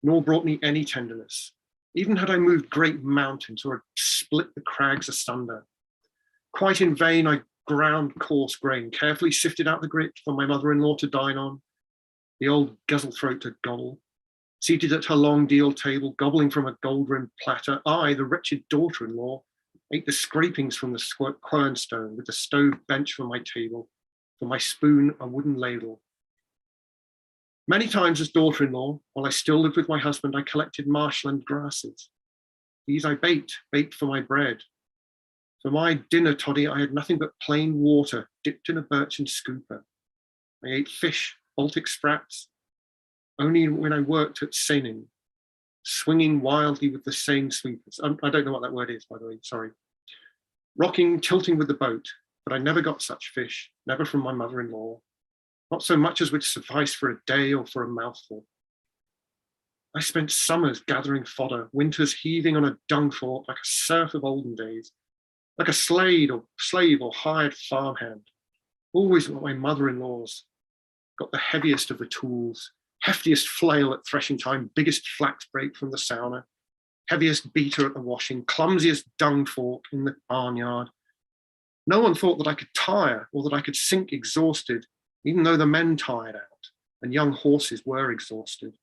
nor brought me any tenderness, even had I moved great mountains or split the crags asunder. Quite in vain I ground coarse grain, carefully sifted out the grit for my mother-in-law to dine on, the old guzzle-throat to gobble. Seated at her long deal table, gobbling from a gold-rimmed platter, I, the wretched daughter-in-law, ate the scrapings from the quernstone with the stove bench for my table, for my spoon a wooden ladle. Many times as daughter-in-law, while I still lived with my husband, I collected marshland grasses. These I baked for my bread. For my dinner toddy, I had nothing but plain water dipped in a birchen scooper. I ate fish, Baltic sprats, only when I worked at seining, swinging wildly with the seine sweepers. I don't know what that word is, by the way, sorry. Rocking, tilting with the boat, but I never got such fish, never from my mother-in-law, not so much as would suffice for a day or for a mouthful. I spent summers gathering fodder, winters heaving on a dung fort like a serf of olden days, like a slave or hired farmhand, always what my mother-in-law's got the heaviest of the tools, heftiest flail at threshing time, biggest flax brake from the sauna, heaviest beater at the washing, clumsiest dung fork in the barnyard. No one thought that I could tire or that I could sink exhausted, even though the men tired out and young horses were exhausted.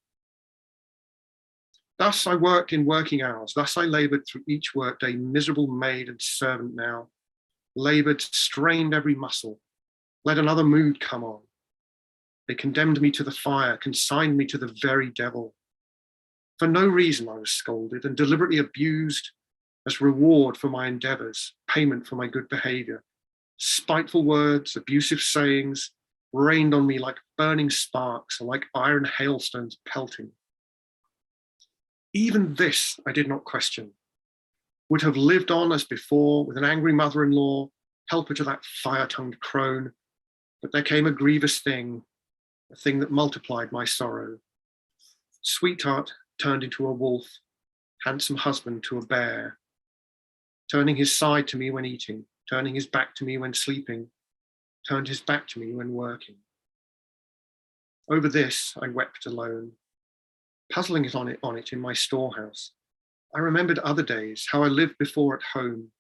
Thus I worked in working hours, thus I laboured through each workday, miserable maid and servant now, laboured, strained every muscle, let another mood come on. They condemned me to the fire, consigned me to the very devil. For no reason I was scolded and deliberately abused as reward for my endeavours, payment for my good behaviour. Spiteful words, abusive sayings rained on me like burning sparks or like iron hailstones pelting. Even this I did not question, would have lived on as before with an angry mother-in-law, helper to that fire-tongued crone, but there came a grievous thing, a thing that multiplied my sorrow. Sweetheart turned into a wolf, handsome husband to a bear, turning his side to me when eating, turning his back to me when sleeping, turned his back to me when working. Over this I wept alone. puzzling on it in my storehouse. I remembered other days, how I lived before at home,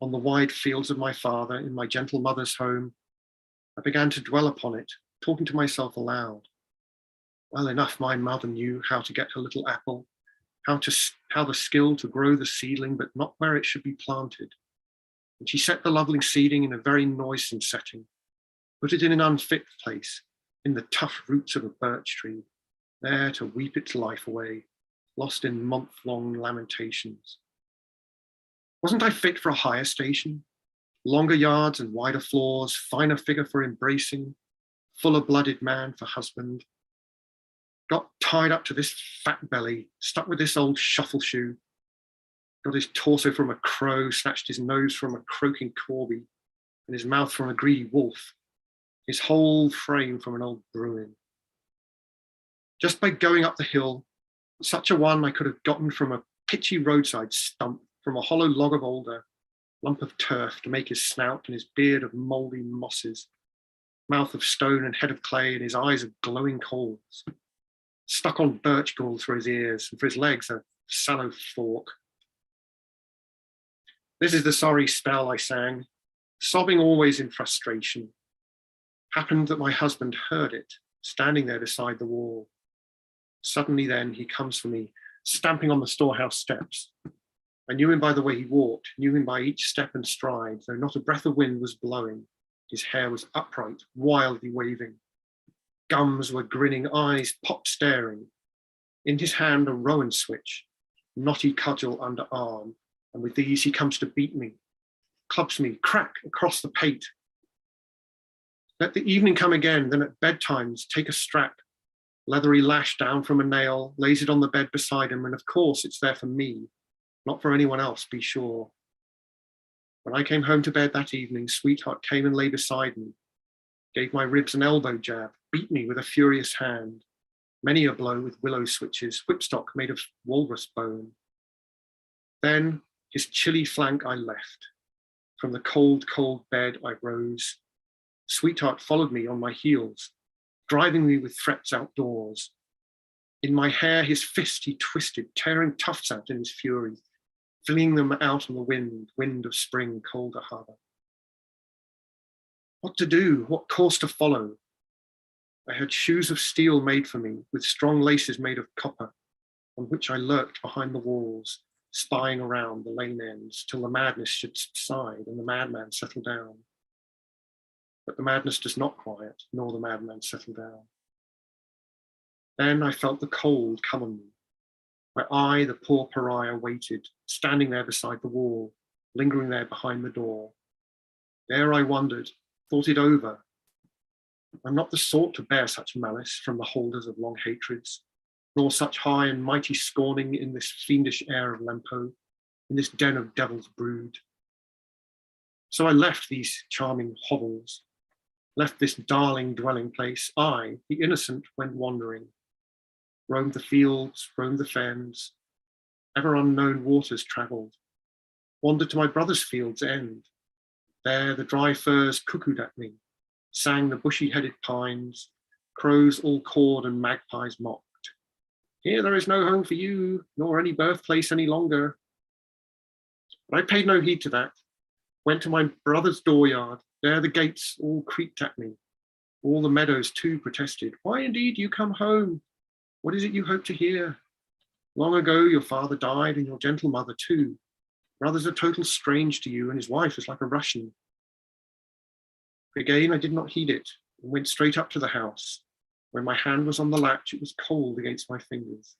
on the wide fields of my father, in my gentle mother's home. I began to dwell upon it, talking to myself aloud. Well enough my mother knew how to get her little apple, how the skill to grow the seedling, but not where it should be planted. And she set the lovely seeding in a very noisome setting, put it in an unfit place, in the tough roots of a birch tree, there to weep its life away, lost in month-long lamentations. Wasn't I fit for a higher station? Longer yards and wider floors, finer figure for embracing, fuller-blooded man for husband. Got tied up to this fat belly, stuck with this old shuffle shoe. Got his torso from a crow, snatched his nose from a croaking corby, and his mouth from a greedy wolf, his whole frame from an old bruin. Just by going up the hill, such a one I could have gotten from a pitchy roadside stump, from a hollow log of alder, lump of turf to make his snout and his beard of mouldy mosses, mouth of stone and head of clay and his eyes of glowing coals, stuck on birch galls for his ears and for his legs a sallow fork. This is the sorry spell I sang, sobbing always in frustration. Happened that my husband heard it, standing there beside the wall. Suddenly then he comes for me, stamping on the storehouse steps. I knew him by the way he walked, knew him by each step and stride, though not a breath of wind was blowing. His hair was upright, wildly waving. Gums were grinning, eyes pop staring. In his hand a rowan switch, knotty cudgel under arm, and with these he comes to beat me, clubs me, crack, across the pate. Let the evening come again, then at bedtimes take a strap, leathery lash down from a nail, lays it on the bed beside him, and of course it's there for me, not for anyone else, be sure. When I came home to bed that evening, sweetheart came and lay beside me, gave my ribs an elbow jab, beat me with a furious hand, many a blow with willow switches, whipstock made of walrus bone. Then his chilly flank I left. From the cold, cold bed I rose. Sweetheart followed me on my heels, driving me with threats outdoors. In my hair his fist he twisted, tearing tufts out in his fury, flinging them out on the wind of spring, colder harbour. What to do, what course to follow? I had shoes of steel made for me, with strong laces made of copper, on which I lurked behind the walls, spying around the lane ends till the madness should subside and the madman settle down. But the madness does not quiet, nor the madman settle down. Then I felt the cold come on me. Where I, the poor pariah, waited, standing there beside the wall, lingering there behind the door. There I wondered, thought it over. I'm not the sort to bear such malice from the holders of long hatreds, nor such high and mighty scorning in this fiendish air of Lempo, in this den of devil's brood. So I left these charming hovels, left this darling dwelling place. I, the innocent, went wandering, roamed the fields, roamed the fens, ever unknown waters travelled, wandered to my brother's field's end. There the dry firs cuckooed at me, sang the bushy-headed pines, crows all cawed and magpies mocked. Here there is no home for you, nor any birthplace any longer. But I paid no heed to that, went to my brother's dooryard. There the gates all creaked at me. All the meadows too protested. Why indeed you come home? What is it you hope to hear? Long ago your father died and your gentle mother too. Brother's a total strange to you and his wife is like a Russian. Again I did not heed it and went straight up to the house. When my hand was on the latch, it was cold against my fingers.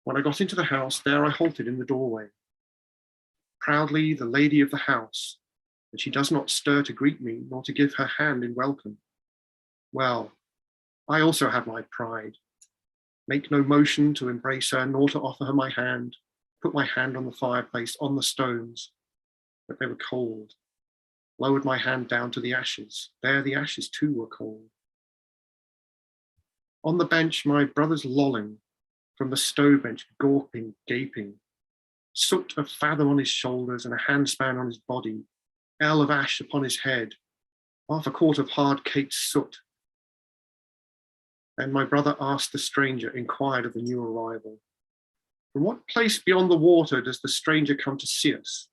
When I got into the house, there I halted in the doorway. Proudly the lady of the house, and she does not stir to greet me, nor to give her hand in welcome. Well, I also have my pride. Make no motion to embrace her, nor to offer her my hand, put my hand on the fireplace, on the stones, but they were cold. Lowered my hand down to the ashes. There the ashes too were cold. On the bench, my brother's lolling, from the stove bench, gawping, gaping. Soot a fathom on his shoulders and a handspan on his body, ell of ash upon his head, half a quart of hard caked soot. Then my brother asked the stranger, inquired of the new arrival, "From what place beyond the water does the stranger come to see us?"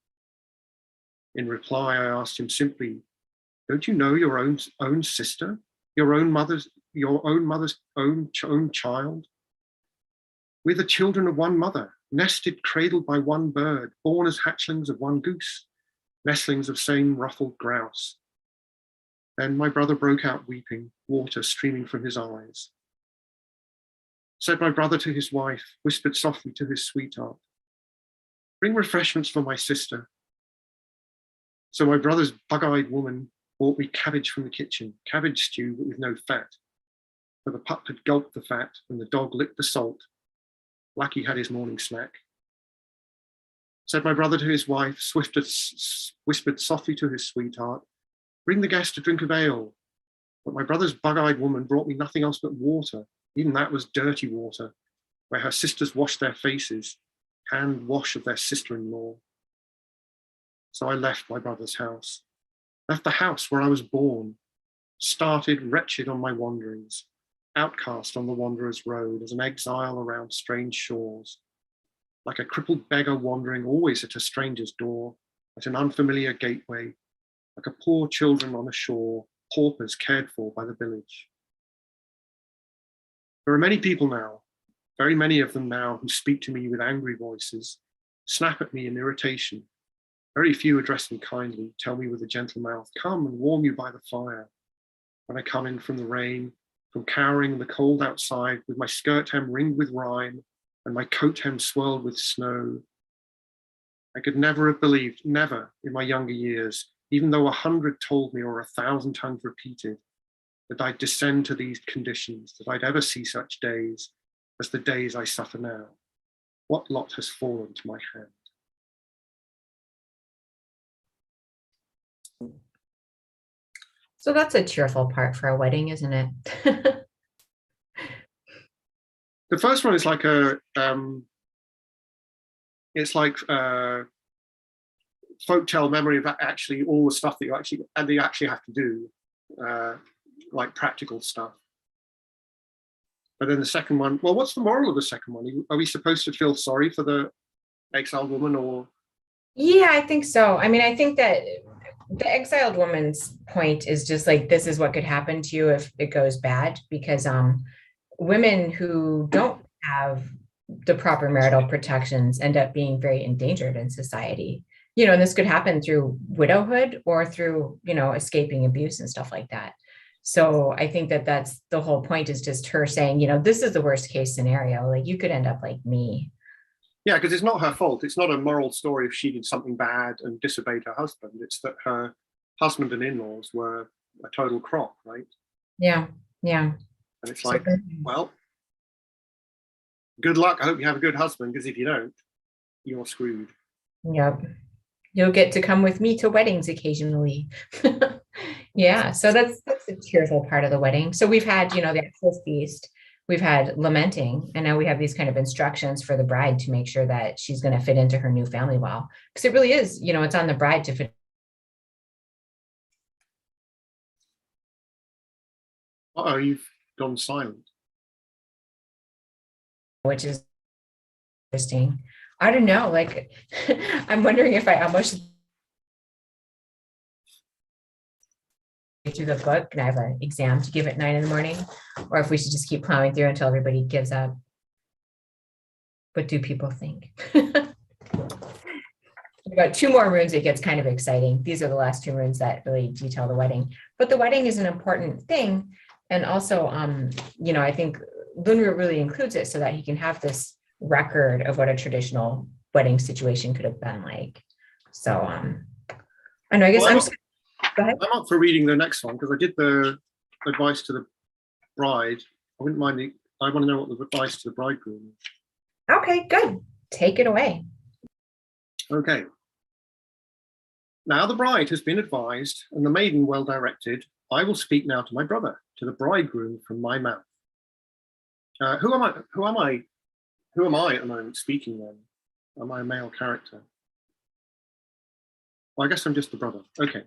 In reply, I asked him simply, "Don't you know your own sister, your own mother's own child? We're the children of one mother, nested, cradled by one bird, born as hatchlings of one goose, nestlings of same ruffled grouse." Then my brother broke out weeping, water streaming from his eyes. Said my brother to his wife, whispered softly to his sweetheart, "Bring refreshments for my sister." So my brother's bug-eyed woman brought me cabbage from the kitchen, cabbage stew, but with no fat. For the pup had gulped the fat and the dog licked the salt. Blackie had his morning snack. Said my brother to his wife, whispered softly to his sweetheart, "Bring the guest a drink of ale." But my brother's bug-eyed woman brought me nothing else but water. Even that was dirty water, where her sisters washed their faces, hand wash of their sister-in-law. So I left my brother's house, left the house where I was born, started wretched on my wanderings, outcast on the wanderer's road as an exile around strange shores, like a crippled beggar wandering always at a stranger's door, at an unfamiliar gateway, like a poor children on a shore, paupers cared for by the village. There are many people now, very many of them now, who speak to me with angry voices, snap at me in irritation. Very few address me kindly, tell me with a gentle mouth, "Come and warm you by the fire." When I come in from the rain, from cowering in the cold outside, with my skirt hem ringed with rime and my coat hem swirled with snow, I could never have believed, never in my younger years, even though 100 told me or 1,000 tongues repeated, that I'd descend to these conditions, that I'd ever see such days as the days I suffer now. What lot has fallen to my hand? So that's a cheerful part for a wedding, isn't it? The first one is like it's like folktale memory of actually all the stuff that you actually have to do, like practical stuff. But then the second one, well, what's the moral of the second one? Are we supposed to feel sorry for the exiled woman, or? Yeah, I think so. I mean, I think that the exiled woman's point is just like, this is what could happen to you if it goes bad, because women who don't have the proper marital protections end up being very endangered in society. You know, and this could happen through widowhood or through, you know, escaping abuse and stuff like that. So I think that that's the whole point, is just her saying, you know, this is the worst case scenario. Like, you could end up like me. Yeah, because it's not her fault. It's not a moral story if she did something bad and disobeyed her husband. It's that her husband and in-laws were a total crock, right? Yeah, yeah. And it's like, well, good luck. I hope you have a good husband, because if you don't, you're screwed. Yep. You'll get to come with me to weddings occasionally. Yeah, so that's a cheerful part of the wedding. So we've had, you know, the actual feast, we've had lamenting, and now we have these kind of instructions for the bride to make sure that she's going to fit into her new family well. Because it really is, you know, it's on the bride to fit. Uh-oh, you've gone silent. Which is interesting. I don't know, like, I'm wondering if I almost through the book and I have an exam to give at 9 a.m, or if we should just keep plowing through until everybody gives up. What do people think? We've got 2 more runes. It gets kind of exciting. These are the last 2 runes that really detail the wedding, but the wedding is an important thing. And also, you know, I think Lunru really includes it so that he can have this record of what a traditional wedding situation could have been like. So, I know, I guess well, go ahead. I'm up for reading the next one, because I did the advice to the bride. I wouldn't mind I want to know what the advice to the bridegroom is. Okay, good. Take it away. Okay. Now the bride has been advised, and the maiden well directed. I will speak now to my brother, to the bridegroom from my mouth. Who am I? Who am I at the moment speaking then? Am I a male character? Well, I guess I'm just the brother. Okay.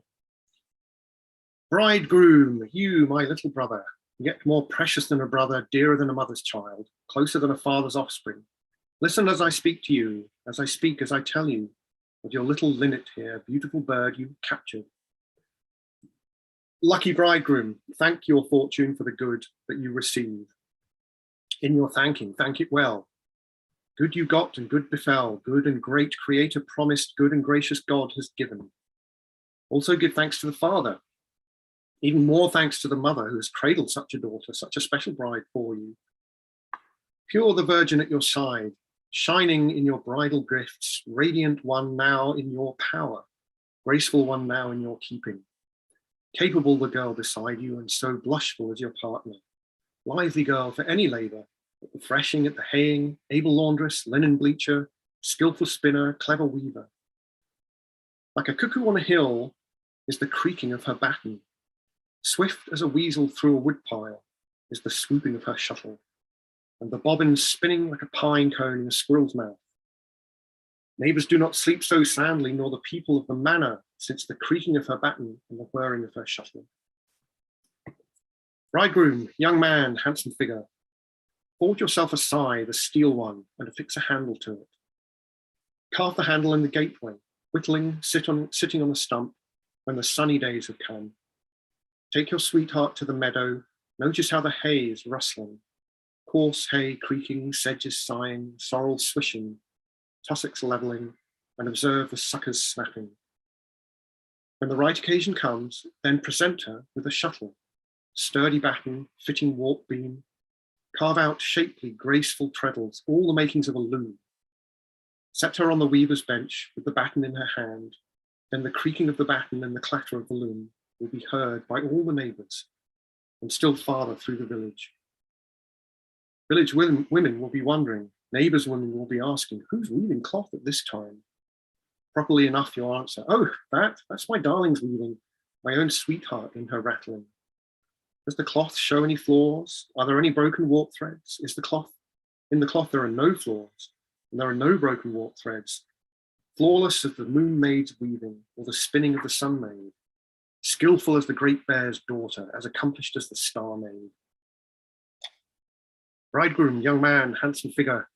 Bridegroom, you, my little brother, yet more precious than a brother, dearer than a mother's child, closer than a father's offspring. Listen as I speak to you, as I tell you, of your little linnet here, beautiful bird you captured. Lucky bridegroom, thank your fortune for the good that you receive. In your thanking, thank it well. Good you got and good befell, good and great Creator promised, good and gracious God has given. Also give thanks to the Father, even more thanks to the mother who has cradled such a daughter, such a special bride for you. Pure the Virgin at your side, shining in your bridal gifts, radiant one now in your power, graceful one now in your keeping. Capable the girl beside you and so blushful as your partner. Lively girl for any labor, at the threshing, at the haying, able laundress, linen bleacher, skillful spinner, clever weaver. Like a cuckoo on a hill is the creaking of her batten. Swift as a weasel through a woodpile is the swooping of her shuttle, and the bobbins spinning like a pine cone in a squirrel's mouth. Neighbours do not sleep so soundly, nor the people of the manor, since the creaking of her batten and the whirring of her shuttle. Bridegroom, young man, handsome figure, forge yourself a scythe, a steel one, and affix a handle to it. Carve the handle in the gateway, whittling, sitting on a stump when the sunny days have come. Take your sweetheart to the meadow, notice how the hay is rustling, coarse hay creaking, sedges sighing, sorrel swishing, tussocks levelling, and observe the suckers snapping. When the right occasion comes, then present her with a shuttle, sturdy batten, fitting warp beam, carve out shapely, graceful treadles, all the makings of a loom. Set her on the weaver's bench with the batten in her hand, then the creaking of the batten and the clatter of the loom will be heard by all the neighbours, and still farther through the village. Village women will be wondering, neighbours' women will be asking, who's weaving cloth at this time? Properly enough, you'll answer, oh, that's my darling's weaving, my own sweetheart in her rattling. Does the cloth show any flaws? Are there any broken warp threads? In the cloth there are no flaws, and there are no broken warp threads. Flawless as the moon maid's weaving, or the spinning of the sun maid. Skillful as the great bear's daughter, as accomplished as the star maid. Bridegroom, young man, handsome figure,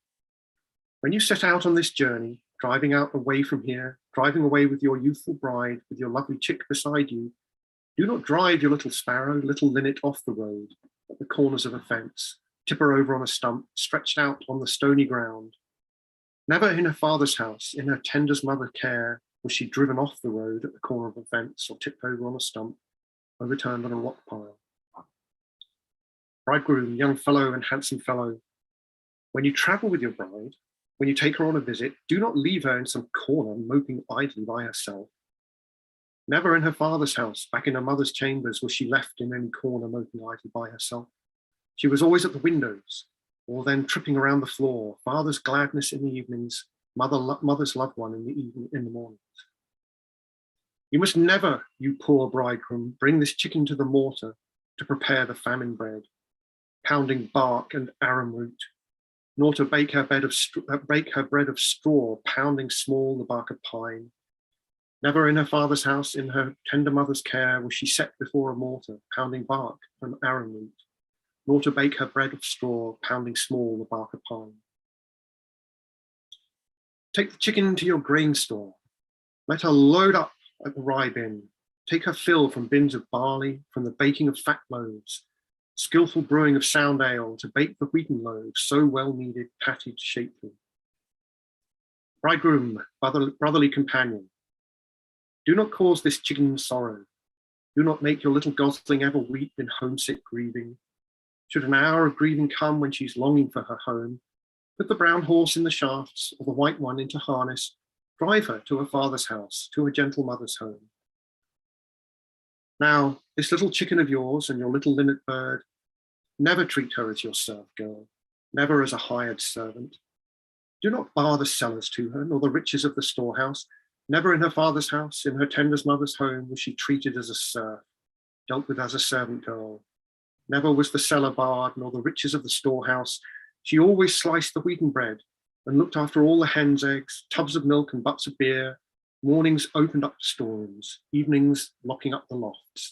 when you set out on this journey, driving out away from here, driving away with your youthful bride, with your lovely chick beside you, do not drive your little sparrow, little linnet off the road, at the corners of a fence, tip her over on a stump, stretched out on the stony ground. Never in her father's house, in her tender's mother care, was she driven off the road at the corner of a fence, or tipped over on a stump, overturned on a rock pile. Bridegroom, young fellow and handsome fellow, when you travel with your bride, when you take her on a visit, do not leave her in some corner moping idly by herself. Never in her father's house, back in her mother's chambers, was she left in any corner moping idly by herself. She was always at the windows, or then tripping around the floor, father's gladness in the evenings, mother's loved one in the mornings. You must never, you poor bridegroom, bring this chicken to the mortar to prepare the famine bread, pounding bark and arum root, nor to bake her bread of straw, pounding small the bark of pine. Never in her father's house, in her tender mother's care, was she set before a mortar, pounding bark and arum root, nor to bake her bread of straw, pounding small the bark of pine. Take the chicken to your grain store. Let her load up at the rye bin. Take her fill from bins of barley, from the baking of fat loaves, skillful brewing of sound ale to bake the wheaten loaves, so well needed, patted, shapely. Bridegroom, brotherly companion, do not cause this chicken sorrow. Do not make your little gosling ever weep in homesick grieving. Should an hour of grieving come when she's longing for her home, put the brown horse in the shafts or the white one into harness, drive her to her father's house, to her gentle mother's home. Now, this little chicken of yours and your little linnet bird, never treat her as your serf girl, never as a hired servant. Do not bar the cellars to her, nor the riches of the storehouse. Never in her father's house, in her tender's mother's home, was she treated as a serf, dealt with as a servant girl. Never was the cellar barred, nor the riches of the storehouse. She always sliced the wheaten bread and looked after all the hens' eggs, tubs of milk and butts of beer. Mornings opened up the storerooms, evenings locking up the lofts.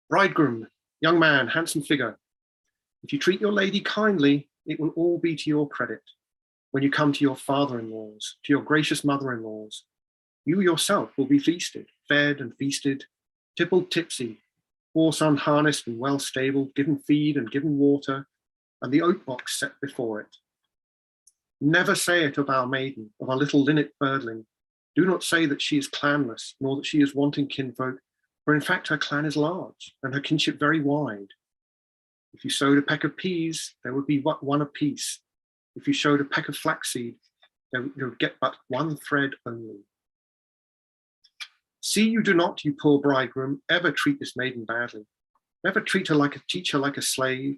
Bridegroom, young man, handsome figure. If you treat your lady kindly, it will all be to your credit. When you come to your father-in-laws, to your gracious mother-in-laws, you yourself will be feasted, fed and feasted, tippled tipsy, horse unharnessed and well stabled, given feed and given water, and the oat box set before it. Never say it of our maiden, of our little linnet birdling. Do not say that she is clanless, nor that she is wanting kinfolk, for in fact her clan is large, and her kinship very wide. If you sowed a peck of peas, there would be but one apiece. If you showed a peck of flaxseed, you would get but one thread only. See you do not, you poor bridegroom, ever treat this maiden badly. Never teach her like a slave,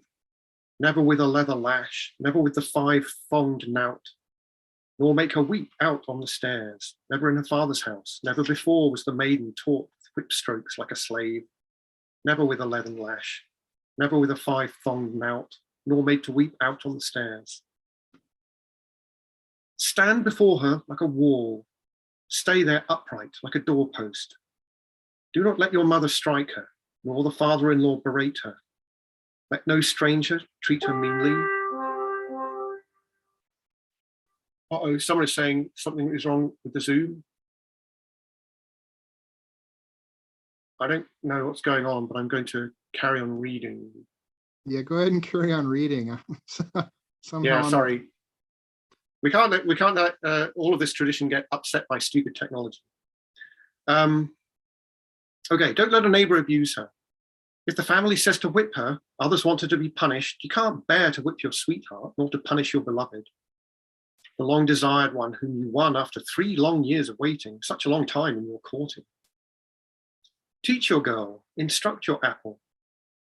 never with a leather lash, never with the 5-thonged knout, nor make her weep out on the stairs, never in her father's house, never before was the maiden taught whip strokes like a slave, never with a leathern lash, never with a 5-thonged knout, nor made to weep out on the stairs. Stand before her like a wall, stay there upright like a doorpost. Do not let your mother strike her, nor the father-in-law berate her. Let no stranger treat her meanly. Uh-oh, someone is saying something is wrong with the Zoom. I don't know what's going on, but I'm going to carry on reading. Yeah, go ahead and carry on reading. Yeah, sorry. We can't let all of this tradition get upset by stupid technology. Okay, don't let a neighbor abuse her. If the family says to whip her, others want her to be punished. You can't bear to whip your sweetheart, nor to punish your beloved, the long desired one whom you won after 3 long years of waiting, such a long time in your courting. Teach your girl, instruct your apple.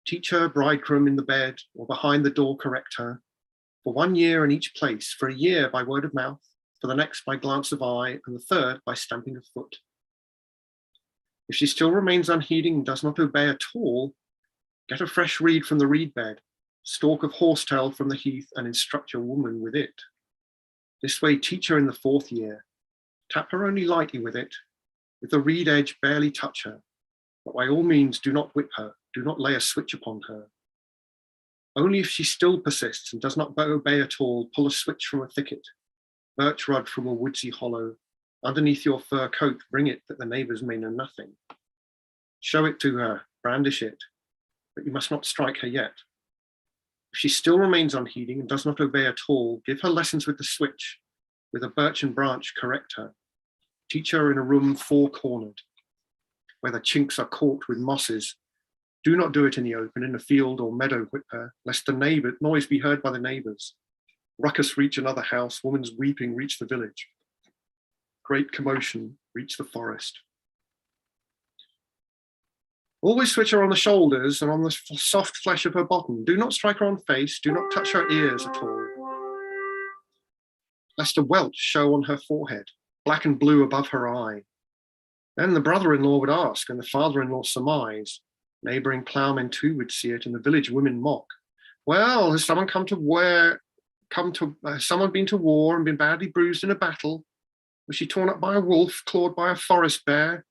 Teach her, bridegroom, in the bed, or behind the door correct her. For 1 year in each place, for a year by word of mouth, for the next by glance of eye, and the third by stamping of foot. If she still remains unheeding and does not obey at all, get a fresh reed from the reed bed, stalk of horsetail from the heath, and instruct your woman with it. This way teach her in the 4th year. Tap her only lightly with it. If the reed edge barely touch her, but by all means do not whip her, do not lay a switch upon her. Only if she still persists and does not obey at all, pull a switch from a thicket, birch rod from a woodsy hollow, underneath your fur coat, bring it that the neighbors may know nothing. Show it to her, brandish it, but you must not strike her yet. If she still remains unheeding and does not obey at all, give her lessons with the switch. With a birchen branch, correct her. Teach her in a room 4-cornered, where the chinks are corked with mosses. Do not do it in the open, in a field or meadow whip her, lest the noise be heard by the neighbors. Ruckus reach another house, woman's weeping reach the village. Great commotion reach the forest. Always switch her on the shoulders and on the soft flesh of her bottom. Do not strike her on face, do not touch her ears at all. Lest a welt show on her forehead, black and blue above her eye. Then the brother-in-law would ask, and the father-in-law surmise. Neighboring ploughmen too would see it, and the village women mock. Well, has someone someone been to war and been badly bruised in a battle? Was she torn up by a wolf, clawed by a forest bear?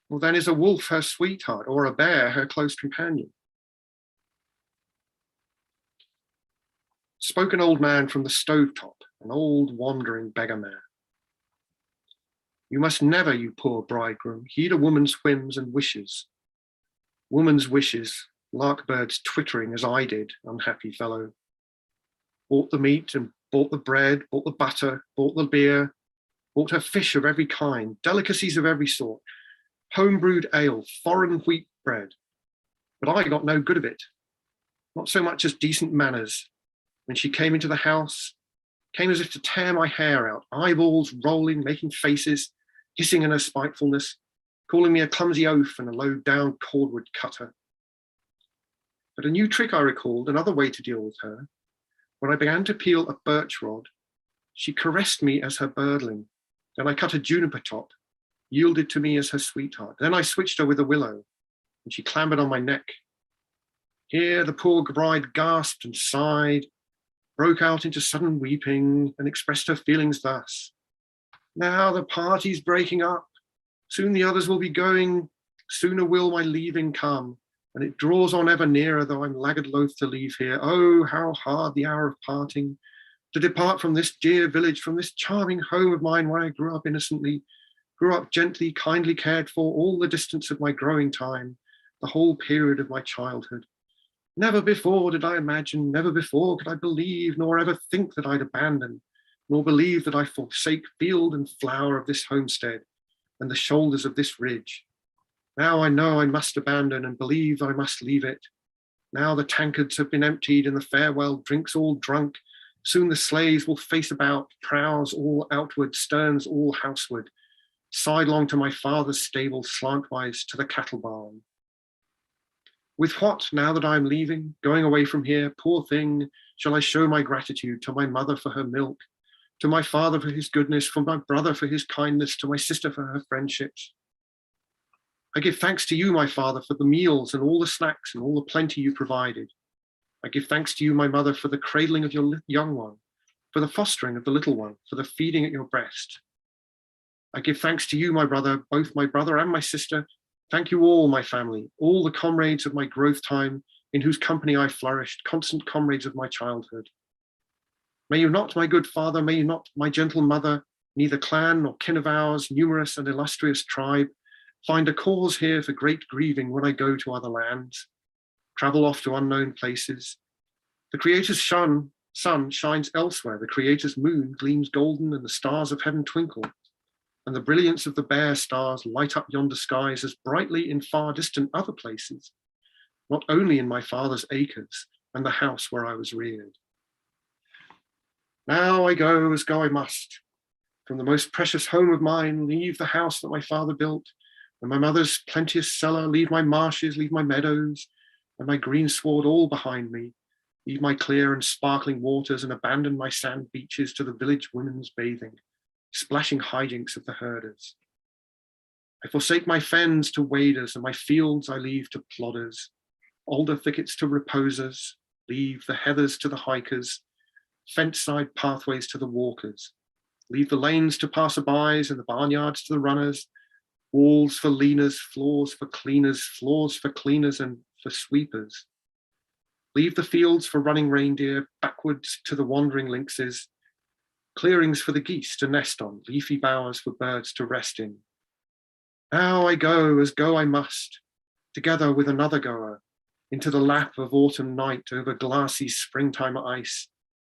Well, then is a wolf her sweetheart, or a bear her close companion? Spoke an old man from the stovetop, an old wandering beggar man. You must never, you poor bridegroom, heed a woman's whims and wishes. Woman's wishes, larkbirds twittering as I did, unhappy fellow. Bought the meat and bought the bread, bought the butter, bought the beer, bought her fish of every kind, delicacies of every sort, home-brewed ale, foreign wheat bread. But I got no good of it, not so much as decent manners. When she came into the house, came as if to tear my hair out, eyeballs rolling, making faces, hissing in her spitefulness, calling me a clumsy oaf and a low-down cordwood cutter. But a new trick I recalled, another way to deal with her. When I began to peel a birch rod, she caressed me as her birdling. Then I cut a juniper top, yielded to me as her sweetheart. Then I switched her with a willow, and she clambered on my neck. Here the poor bride gasped and sighed, broke out into sudden weeping, and expressed her feelings thus. Now the party's breaking up. Soon the others will be going. Sooner will my leaving come. and it draws on ever nearer, though I'm laggard loath to leave here. Oh, how hard the hour of parting, to depart from this dear village, from this charming home of mine where I grew up innocently, grew up gently, kindly cared for, all the distance of my growing time, the whole period of my childhood. Never before did I imagine, never before could I believe, nor ever think that I'd abandon, nor believe that I forsake field and flower of this homestead and the shoulders of this ridge. Now I know I must abandon and believe I must leave it. Now the tankards have been emptied and the farewell drinks all drunk. Soon the sleighs will face about, prows all outward, sterns all houseward, sidelong to my father's stable, slantwise to the cattle barn. With what, now that I am leaving, going away from here, poor thing, shall I show my gratitude to my mother for her milk, to my father for his goodness, for my brother for his kindness, to my sister for her friendships? I give thanks to you, my father, for the meals and all the snacks and all the plenty you provided. I give thanks to you, my mother, for the cradling of your young one, for the fostering of the little one, for the feeding at your breast. I give thanks to you, my brother, both my brother and my sister. Thank you all, my family, all the comrades of my growth time, in whose company I flourished, constant comrades of my childhood. May you not, my good father, may you not, my gentle mother, neither clan nor kin of ours, numerous and illustrious tribe, find a cause here for great grieving when I go to other lands, travel off to unknown places. The Creator's sun shines elsewhere, the Creator's moon gleams golden, and the stars of heaven twinkle, and the brilliance of the bare stars light up yonder skies as brightly in far distant other places, not only in my father's acres and the house where I was reared. Now I go as go I must, from the most precious home of mine, leave the house that my father built, and my mother's plenteous cellar, leave my marshes, leave my meadows, and my greensward all behind me, leave my clear and sparkling waters, and abandon my sand beaches to the village women's bathing, splashing hijinks of the herders. I forsake my fens to waders, and my fields I leave to plodders, alder thickets to reposers, leave the heathers to the hikers, fence-side pathways to the walkers, leave the lanes to passerbys and the barnyards to the runners, walls for leaners, floors for cleaners and for sweepers. Leave the fields for running reindeer, backwards to the wandering lynxes, clearings for the geese to nest on, leafy bowers for birds to rest in. Now I go as go I must, together with another goer, into the lap of autumn night over glassy springtime ice,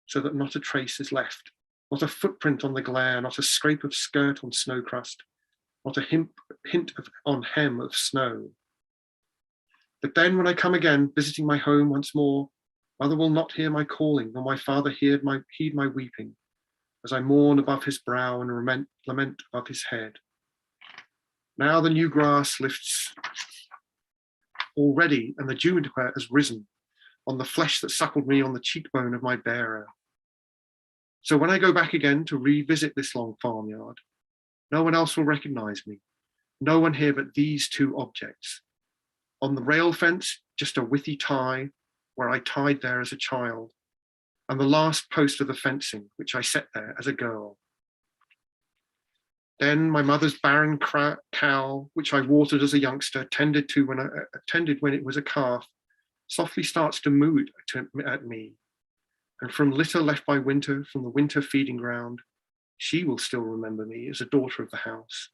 so that not a trace is left, not a footprint on the glare, not a scrape of skirt on snow crust, not a hint on hem of snow. But then when I come again, visiting my home once more, mother will not hear my calling, nor my father heed my weeping, as I mourn above his brow and lament above his head. Now the new grass lifts already, and the juniper has risen on the flesh that suckled me on the cheekbone of my bearer. So when I go back again to revisit this long farmyard, no one else will recognize me. No one here but these two objects. On the rail fence, just a withy tie where I tied there as a child, and the last post of the fencing, which I set there as a girl. Then my mother's barren cow, which I watered as a youngster, tended when it was a calf, softly starts to moo at me. And from litter left by winter, from the winter feeding ground, she will still remember me as a daughter of the house.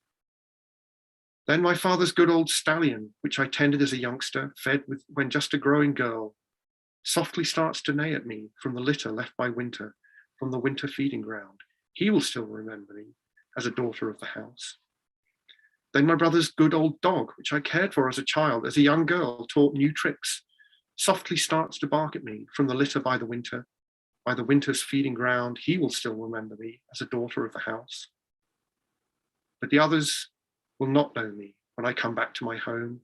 Then my father's good old stallion, which I tended as a youngster, fed with when just a growing girl, softly starts to neigh at me from the litter left by winter, from the winter feeding ground. He will still remember me as a daughter of the house. Then my brother's good old dog, which I cared for as a child, as a young girl, taught new tricks, softly starts to bark at me from the litter by the winter's feeding ground. He will still remember me as a daughter of the house. But the others will not know me when I come back to my home,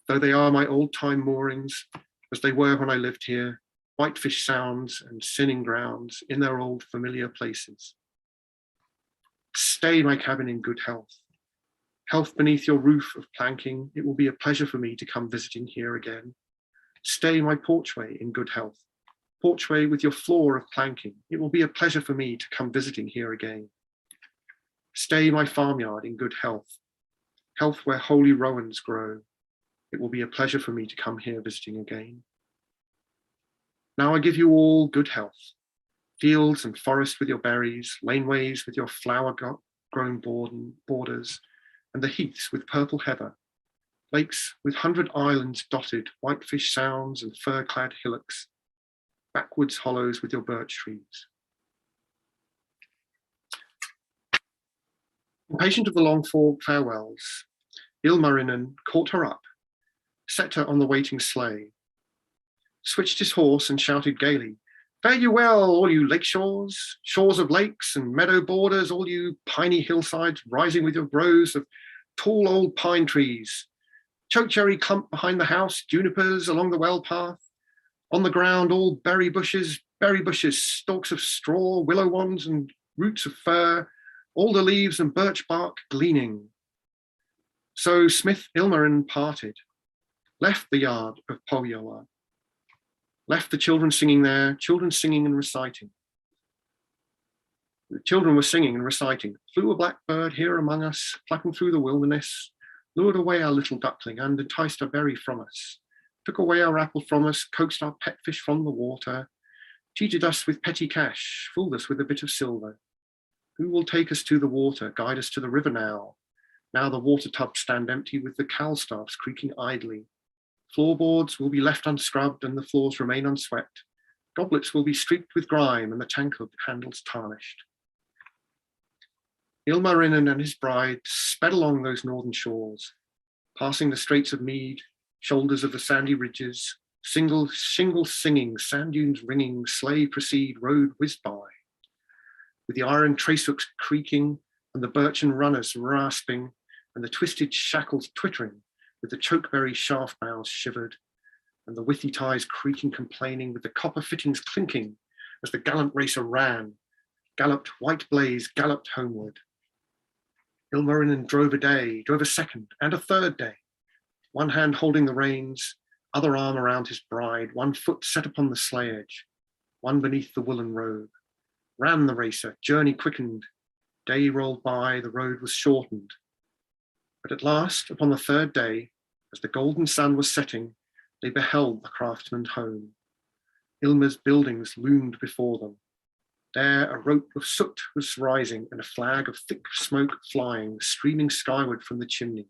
though they are my old-time moorings, as they were when I lived here, whitefish sounds and sinning grounds in their old familiar places. Stay, my cabin, in good health. Health beneath your roof of planking, it will be a pleasure for me to come visiting here again. Stay, my porchway, in good health. Porchway with your floor of planking, it will be a pleasure for me to come visiting here again. Stay, my farmyard, in good health. Health where holy rowans grow. It will be a pleasure for me to come here visiting again. Now I give you all good health, fields and forest with your berries, laneways with your flower-grown borders, and the heaths with purple heather, lakes with 100 islands dotted, whitefish sounds and fir-clad hillocks, backwoods hollows with your birch trees. Impatient of the long farewells, Ilmarinen caught her up, set her on the waiting sleigh, switched his horse and shouted gaily, "Fare you well, all you lake shores, shores of lakes and meadow borders, all you piney hillsides rising with your rows of tall old pine trees, chokecherry clump behind the house, junipers along the well path, on the ground all berry bushes, stalks of straw, willow wands and roots of fir, all the leaves and birch bark gleaning." So Smith Ilmarinen parted, left the yard of Pohjola, left the children singing there, children singing and reciting. The children were singing and reciting. "Flew a blackbird here among us, plucking through the wilderness, lured away our little duckling and enticed our berry from us, took away our apple from us, coaxed our pet fish from the water, cheated us with petty cash, fooled us with a bit of silver. Who will take us to the water, guide us to the river now? Now the water tubs stand empty with the cowstaffs creaking idly. Floorboards will be left unscrubbed and the floors remain unswept. Goblets will be streaked with grime and the tankard handles tarnished." Ilmarinen and his bride sped along those northern shores, passing the straits of Mead, shoulders of the sandy ridges, shingles singing, sand dunes ringing, sleigh proceed, road whizzed by. With the iron trace hooks creaking and the birchen runners rasping and the twisted shackles twittering, with the chokeberry shaft boughs shivered, and the withy ties creaking, complaining, with the copper fittings clinking, as the gallant racer ran, galloped white blaze, galloped homeward. Ilmarinen drove a second and a third day, one hand holding the reins, other arm around his bride, one foot set upon the sleigh edge, one beneath the woolen robe. Ran the racer, journey quickened, day rolled by, the road was shortened. But at last, upon the third day, as the golden sun was setting, they beheld the craftsman home. Ilmar's buildings loomed before them. There a rope of soot was rising and a flag of thick smoke flying, streaming skyward from the chimney,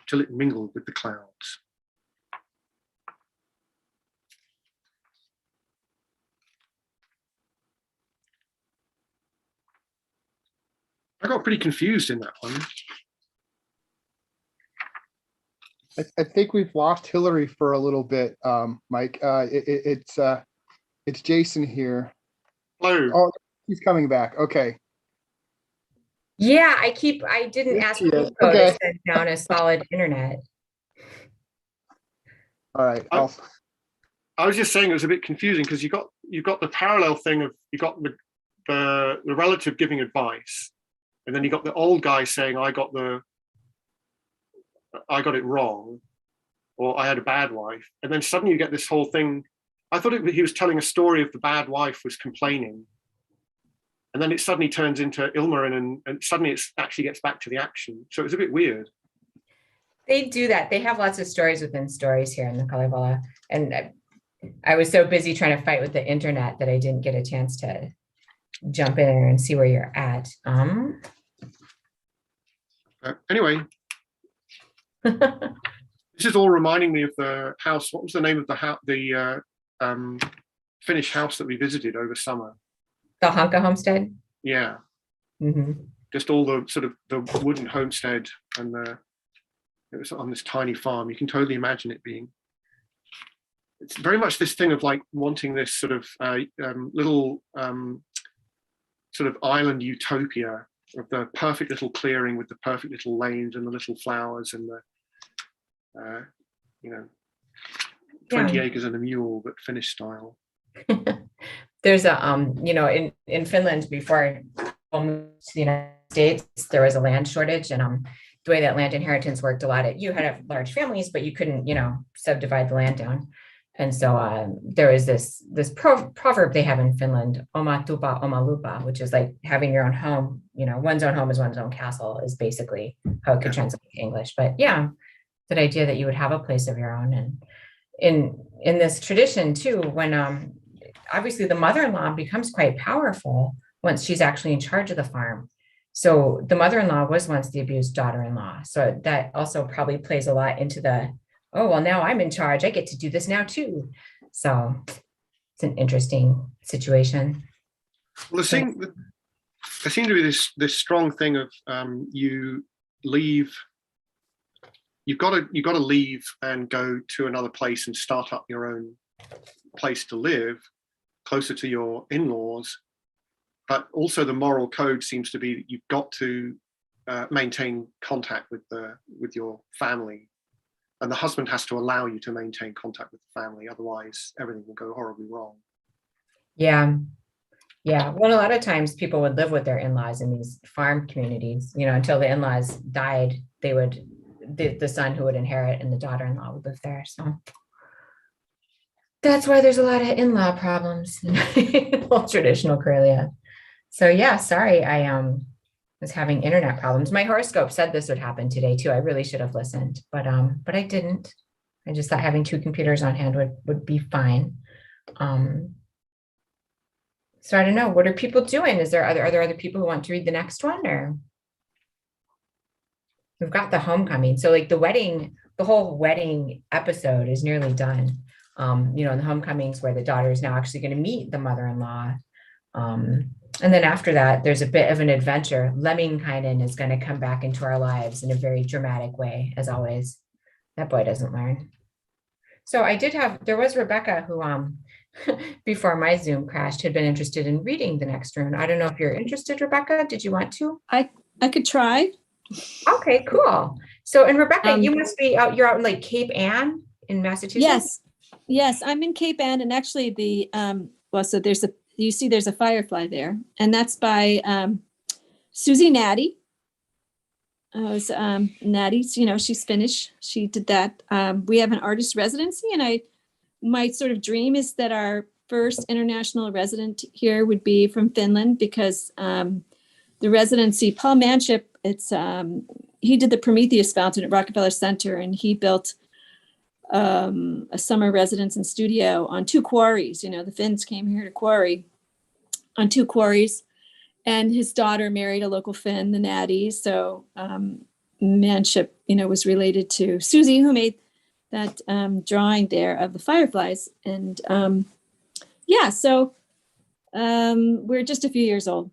till it mingled with the clouds. I got pretty confused in that one. I think we've lost Hilary for a little bit, Mike. It's Jason here. Hello. Oh, he's coming back. Okay. Yeah, I didn't ask Nico to send down a solid internet. All right. I was just saying it was a bit confusing because you've got the parallel thing of you got the relative giving advice, and then you got the old guy saying I got it wrong, or I had a bad wife, and then suddenly you get this whole thing. I thought he was telling a story of the bad wife was complaining, and then it suddenly turns into Ilmarinen, and suddenly it actually gets back to the action. So it was a bit weird. They do that. They have lots of stories within stories here in the Kalevala, and I was so busy trying to fight with the internet that I didn't get a chance to jump in there and see where you're at. Anyway. This is all reminding me of the house. What was the name of the house? The Finnish house that we visited over summer. The Hanka homestead. Yeah. Mm-hmm. Just all the sort of the wooden homestead, and it was on this tiny farm. You can totally imagine it being. It's very much this thing of like wanting this sort of little sort of island utopia of the perfect little clearing with the perfect little lanes and the little flowers and the 20 acres and a mule, but Finnish style. There's a in Finland before I moved to the United States, there was a land shortage, and the way that land inheritance worked, a lot of you had to have large families, but you couldn't subdivide the land down. And so there was this proverb they have in Finland, oma tupa, oma lupa, which is like having your own home, one's own home is one's own castle, is basically how it could translate to English. But yeah, that idea that you would have a place of your own. And in this tradition too, when obviously the mother-in-law becomes quite powerful once she's actually in charge of the farm. So the mother-in-law was once the abused daughter-in-law. So that also probably plays a lot into the, oh, well, now I'm in charge. I get to do this now too. So it's an interesting situation. Well, there seemed to be this strong thing of you leave. You've got to leave and go to another place and start up your own place to live, closer to your in-laws. But also the moral code seems to be that you've got to maintain contact with your family, and the husband has to allow you to maintain contact with the family. Otherwise, everything will go horribly wrong. Yeah. Yeah. Well, a lot of times people would live with their in-laws in these farm communities, until the in-laws died, the son who would inherit and the daughter-in-law would live there. So that's why there's a lot of in-law problems in old traditional Karelia. So yeah, sorry, I was having internet problems. My horoscope said this would happen today too. I really should have listened, but I didn't. I just thought having two computers on hand would be fine. So I don't know. What are people doing? Are there other people who want to read the next one, or? We've got the homecoming. So like the whole wedding episode is nearly done. And the homecoming's where the daughter is now actually going to meet the mother-in-law. And then after that, there's a bit of an adventure. Lemminkainen is going to come back into our lives in a very dramatic way, as always. That boy doesn't learn. So there was Rebecca who, before my Zoom crashed, had been interested in reading the next rune. I don't know if you're interested, Rebecca. Did you want to? I could try. Okay, cool. So, and Rebecca, you must be you're out in like Cape Ann in Massachusetts? Yes, I'm in Cape Ann, and actually so there's a firefly there, and that's by Susie Natty. Natty's, she's Finnish. She did that. We have an artist residency, and my sort of dream is that our first international resident here would be from Finland, because the residency, Paul Manship, he did the Prometheus Fountain at Rockefeller Center, and he built a summer residence and studio on two quarries. The Finns came here to quarry on two quarries, and his daughter married a local Finn, the Natty. So Manship, was related to Susie, who made that drawing there of the fireflies. And so we're just a few years old,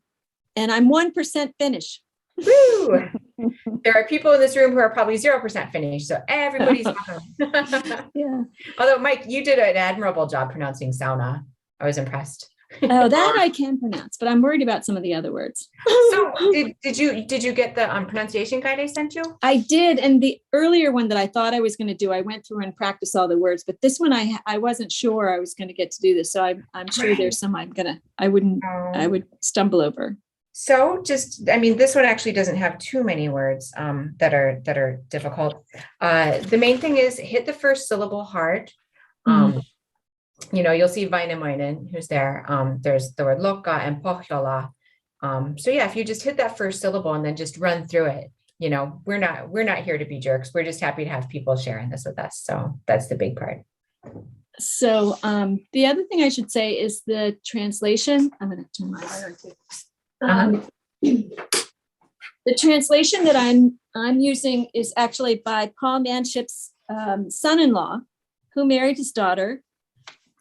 and I'm 1% Finnish. Woo! There are people in this room who are probably 0% Finnish, so everybody's welcome. Yeah. Although, Mike, you did an admirable job pronouncing sauna. I was impressed. Oh, that I can pronounce, but I'm worried about some of the other words. So did you get the pronunciation guide I sent you? I did, and the earlier one that I thought I was going to do, I went through and practiced all the words, but this one I wasn't sure I was going to get to do this, so I'm sure there's some I would stumble over. So this one actually doesn't have too many words that are difficult. The main thing is hit the first syllable hard. You'll see Vainamoinen, who's there. There's the word loka and pohjola. So yeah, if you just hit that first syllable and then just run through it, we're not here to be jerks. We're just happy to have people sharing this with us. So that's the big part. So the other thing I should say is the translation. I'm going to turn my light on too. The translation that I'm using is actually by Paul Manship's son-in-law, who married his daughter,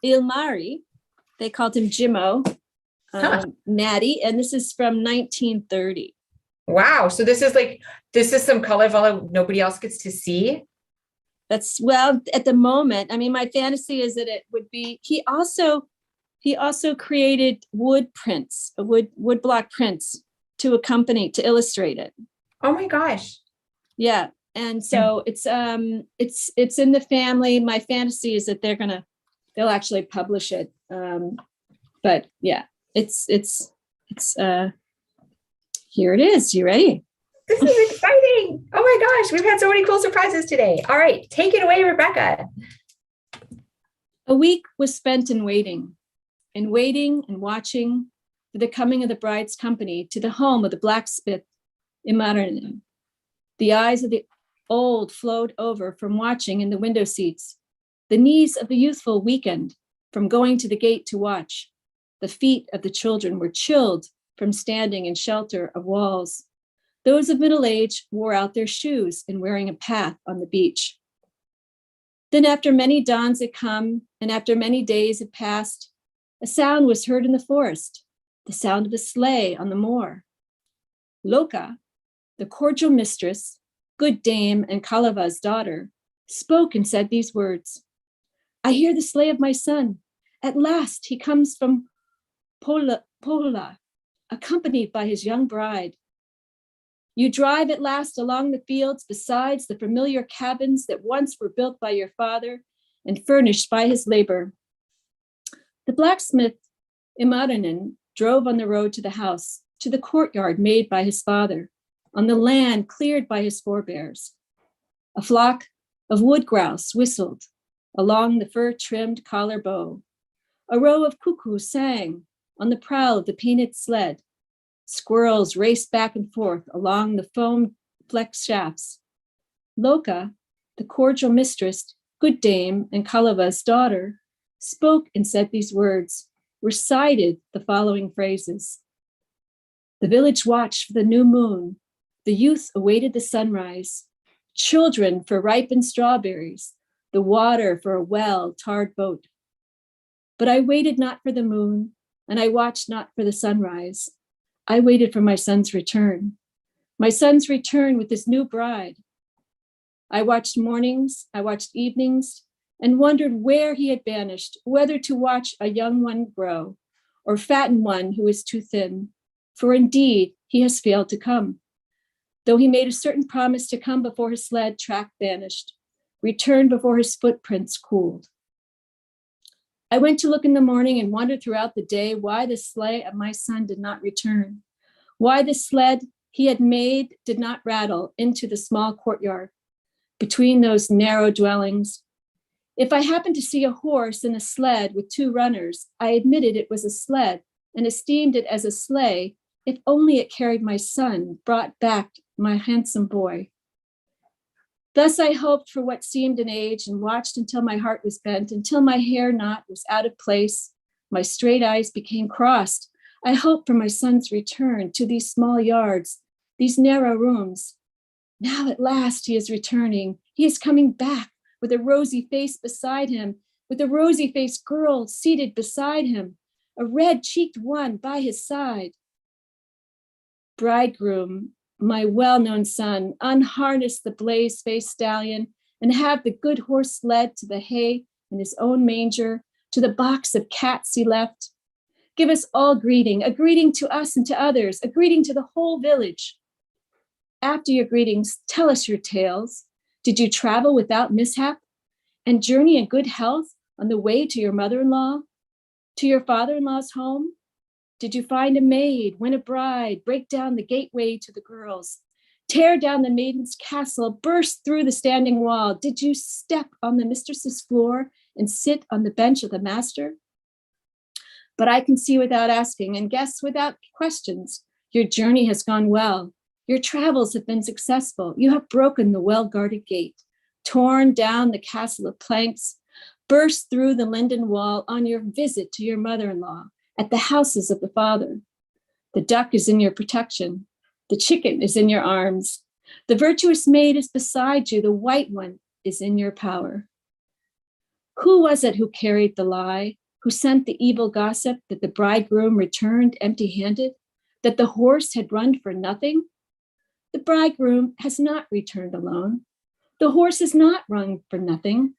Ilmari. They called him Jimmo, Natty, and this is from 1930. Wow. So this is some Kalevala nobody else gets to see. At the moment, my fantasy is that it would be, he also created wood prints, wood block prints to illustrate it. Oh my gosh. Yeah. And so it's in the family. My fantasy is that they'll actually publish it. But yeah, it's here it is. You ready? This is exciting. Oh my gosh. We've had so many cool surprises today. All right. Take it away, Rebecca. A week was spent in waiting and watching for the coming of the bride's company to the home of the blacksmith in Marinen. The eyes of the old flowed over from watching in the window seats. The knees of the youthful weakened from going to the gate to watch. The feet of the children were chilled from standing in shelter of walls. Those of middle age wore out their shoes in wearing a path on the beach. Then after many dawns had come, and after many days had passed, a sound was heard in the forest, the sound of a sleigh on the moor. Loka, the cordial mistress, good dame and Kalevala's daughter, spoke and said these words: I hear the sleigh of my son. At last he comes from Pohjola, accompanied by his young bride. You drive at last along the fields besides the familiar cabins that once were built by your father and furnished by his labor. The blacksmith Imarinen drove on the road to the house, to the courtyard made by his father, on the land cleared by his forebears. A flock of wood grouse whistled along the fur-trimmed collar bow. A row of cuckoos sang on the prow of the peanut sled. Squirrels raced back and forth along the foam-flecked shafts. Loka, the cordial mistress, good dame, and Kalevala's daughter, spoke and said these words, recited the following phrases. The village watched for the new moon. The youth awaited the sunrise. Children for ripened strawberries. The water for a well-tarred boat. But I waited not for the moon, and I watched not for the sunrise. I waited for my son's return with his new bride. I watched mornings, I watched evenings, and wondered where he had vanished, whether to watch a young one grow, or fatten one who is too thin. For indeed, he has failed to come. Though he made a certain promise to come before his sled track vanished, returned before his footprints cooled. I went to look in the morning and wondered throughout the day why the sleigh of my son did not return, why the sled he had made did not rattle into the small courtyard between those narrow dwellings. If I happened to see a horse in a sled with two runners, I admitted it was a sled and esteemed it as a sleigh if only it carried my son, brought back my handsome boy. Thus I hoped for what seemed an age and watched until my heart was bent, until my hair knot was out of place, my straight eyes became crossed. I hoped for my son's return to these small yards, these narrow rooms. Now at last he is returning. He is coming back with a rosy face beside him, with a rosy-faced girl seated beside him, a red-cheeked one by his side. Bridegroom, my well-known son, unharness the blaze-faced stallion and have the good horse led to the hay in his own manger, to the box of cats he left. Give us all greeting, a greeting to us and to others, a greeting to the whole village. After your greetings, tell us your tales. Did you travel without mishap and journey in good health on the way to your mother-in-law, to your father-in-law's home? Did you find a maid, win a bride, break down the gateway to the girls, tear down the maiden's castle, burst through the standing wall? Did you step on the mistress's floor and sit on the bench of the master? But I can see without asking and guess without questions, your journey has gone well. Your travels have been successful. You have broken the well-guarded gate, torn down the castle of planks, burst through the linden wall on your visit to your mother-in-law at the houses of the father. The duck is in your protection. The chicken is in your arms. The virtuous maid is beside you. The white one is in your power. Who was it who carried the lie, who sent the evil gossip that the bridegroom returned empty-handed, that the horse had run for nothing? The bridegroom has not returned alone. The horse has not run for nothing.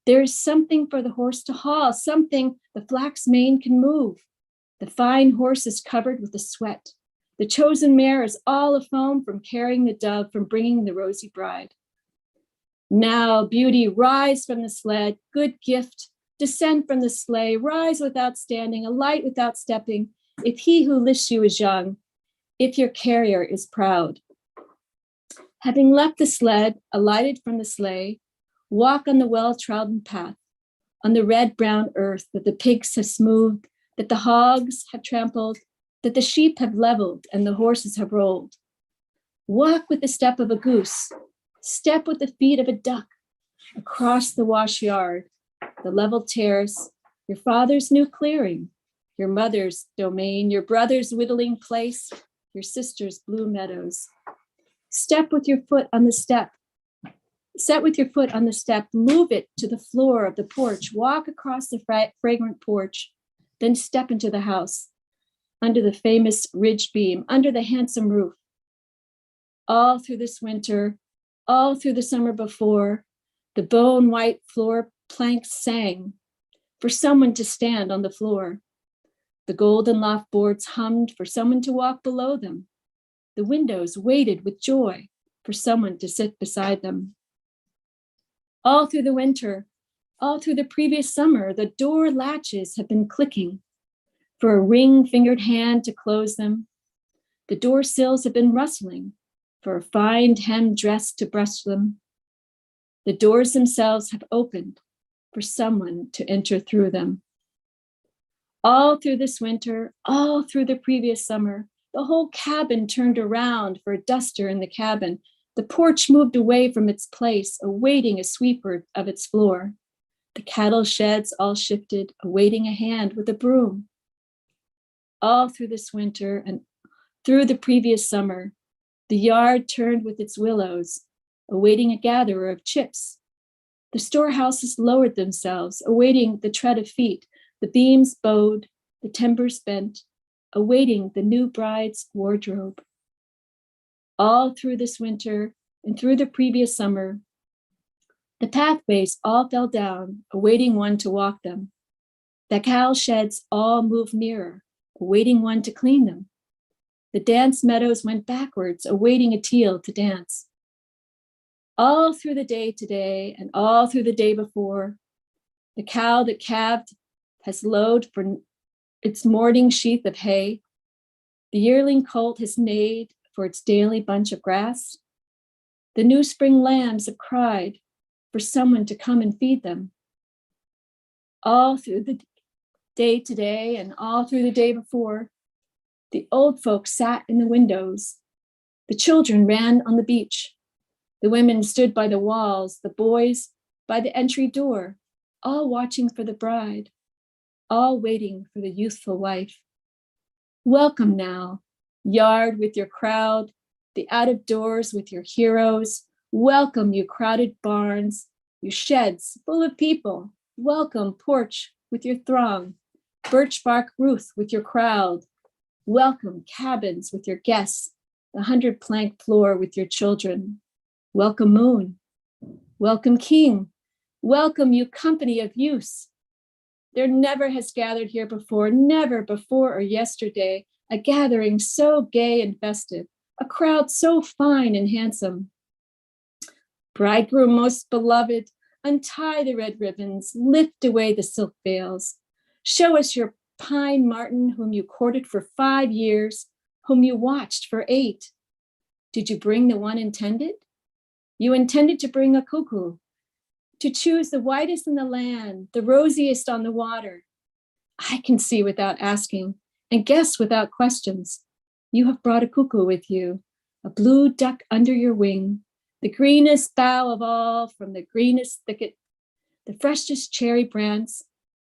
There is something for the horse to haul, something the flax mane can move. The fine horse is covered with the sweat. The chosen mare is all afoam from carrying the dove, from bringing the rosy bride. Now, beauty, rise from the sled, good gift, descend from the sleigh, rise without standing, alight without stepping, if he who lifts you is young, if your carrier is proud. Having left the sled, alighted from the sleigh, walk on the well-trodden path, on the red-brown earth that the pigs have smoothed, that the hogs have trampled, that the sheep have leveled and the horses have rolled. Walk with the step of a goose, Step with the feet of a duck across the wash yard, the level terrace, your father's new clearing, your mother's domain, your brother's whittling place, your sister's blue meadows. Step with your foot on the step. Set with your foot on the step, move it to the floor of the porch, walk across the fragrant porch, then step into the house, under the famous ridge beam, under the handsome roof. All through this winter, all through the summer before, the bone white floor planks sang for someone to stand on the floor. The golden loft boards hummed for someone to walk below them. The windows waited with joy for someone to sit beside them. All through the winter, all through the previous summer, the door latches have been clicking for a ring-fingered hand to close them. The door sills have been rustling for a fine hem dress to brush them. The doors themselves have opened for someone to enter through them. All through this winter, all through the previous summer, the whole cabin turned around for a duster in the cabin. The porch moved away from its place, awaiting a sweeper of its floor. The cattle sheds all shifted, awaiting a hand with a broom. All through this winter and through the previous summer, the yard turned with its willows, awaiting a gatherer of chips. The storehouses lowered themselves, awaiting the tread of feet. The beams bowed, the timbers bent, awaiting the new bride's wardrobe. All through this winter and through the previous summer, the pathways all fell down, awaiting one to walk them. The cow sheds all moved nearer, awaiting one to clean them. The dance meadows went backwards, awaiting a teal to dance. All through the day today and all through the day before, the cow that calved has lowed for its morning sheath of hay. The yearling colt has neighed for its daily bunch of grass. The new spring lambs have cried for someone to come and feed them. All through the day today and all through the day before, the old folks sat in the windows. The children ran on the beach. The women stood by the walls, the boys by the entry door, all watching for the bride, all waiting for the youthful wife. Welcome now, yard with your crowd, the out of doors with your heroes. Welcome, you crowded barns, you sheds full of people. Welcome, porch with your throng, birch bark roof with your crowd. Welcome, cabins with your guests, the 100-plank floor with your children. Welcome, moon. Welcome, king. Welcome, you company of use. There never has gathered here before, never before or yesterday, a gathering so gay and festive, a crowd so fine and handsome. Bridegroom most beloved, untie the red ribbons, lift away the silk veils. Show us your pine marten whom you courted for 5 years, whom you watched for 8. Did you bring the one intended? You intended to bring a cuckoo, to choose the whitest in the land, the rosiest on the water. I can see without asking and guess without questions. You have brought a cuckoo with you, a blue duck under your wing, the greenest bough of all from the greenest thicket, the freshest cherry branch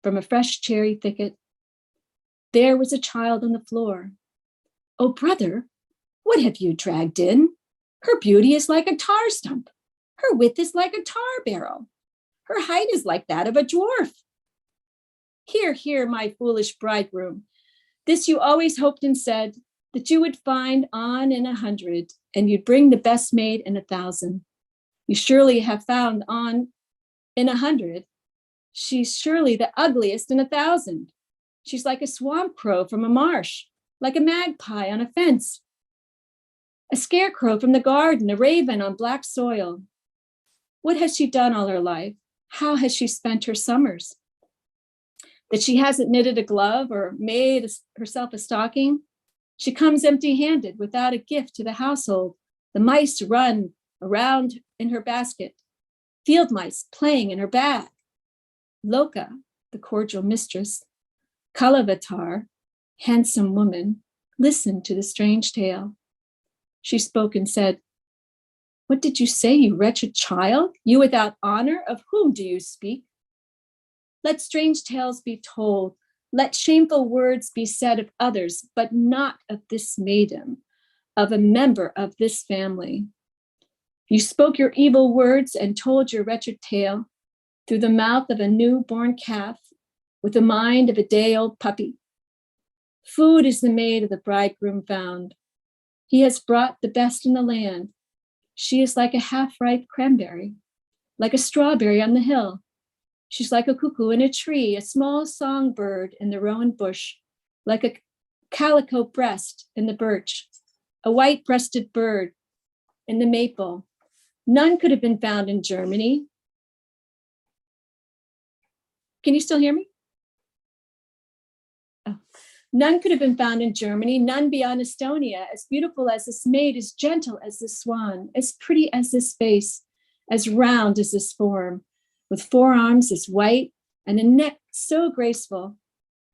from a fresh cherry thicket. There was a child on the floor. Oh, brother, what have you dragged in? Her beauty is like a tar stump. Her width is like a tar barrel. Her height is like that of a dwarf. Hear, hear, my foolish bridegroom. This you always hoped and said, that you would find on in 100, and you'd bring the best maid in 1,000. You surely have found on in 100. She's surely the ugliest in 1,000. She's like a swamp crow from a marsh, like a magpie on a fence, a scarecrow from the garden, a raven on black soil. What has she done all her life? How has she spent her summers? That she hasn't knitted a glove or made herself a stocking? She comes empty-handed without a gift to the household. The mice run around in her basket, field mice playing in her bag. Loka, the cordial mistress, Kalevala, handsome woman, listened to the strange tale. She spoke and said, What did you say, you wretched child? You without honor, of whom do you speak? Let strange tales be told. Let shameful words be said of others, but not of this maiden, of a member of this family. You spoke your evil words and told your wretched tale through the mouth of a newborn calf with the mind of a day-old puppy. Food is the maid of the bridegroom found. He has brought the best in the land. She is like a half-ripe cranberry, like a strawberry on the hill. She's like a cuckoo in a tree, a small songbird in the rowan bush, like a calico breast in the birch, a white-breasted bird in the maple. None could have been found in Germany. Can you still hear me? Oh. None could have been found in Germany, none beyond Estonia, as beautiful as this maid, as gentle as this swan, as pretty as this face, as round as this form, with forearms as white and a neck so graceful.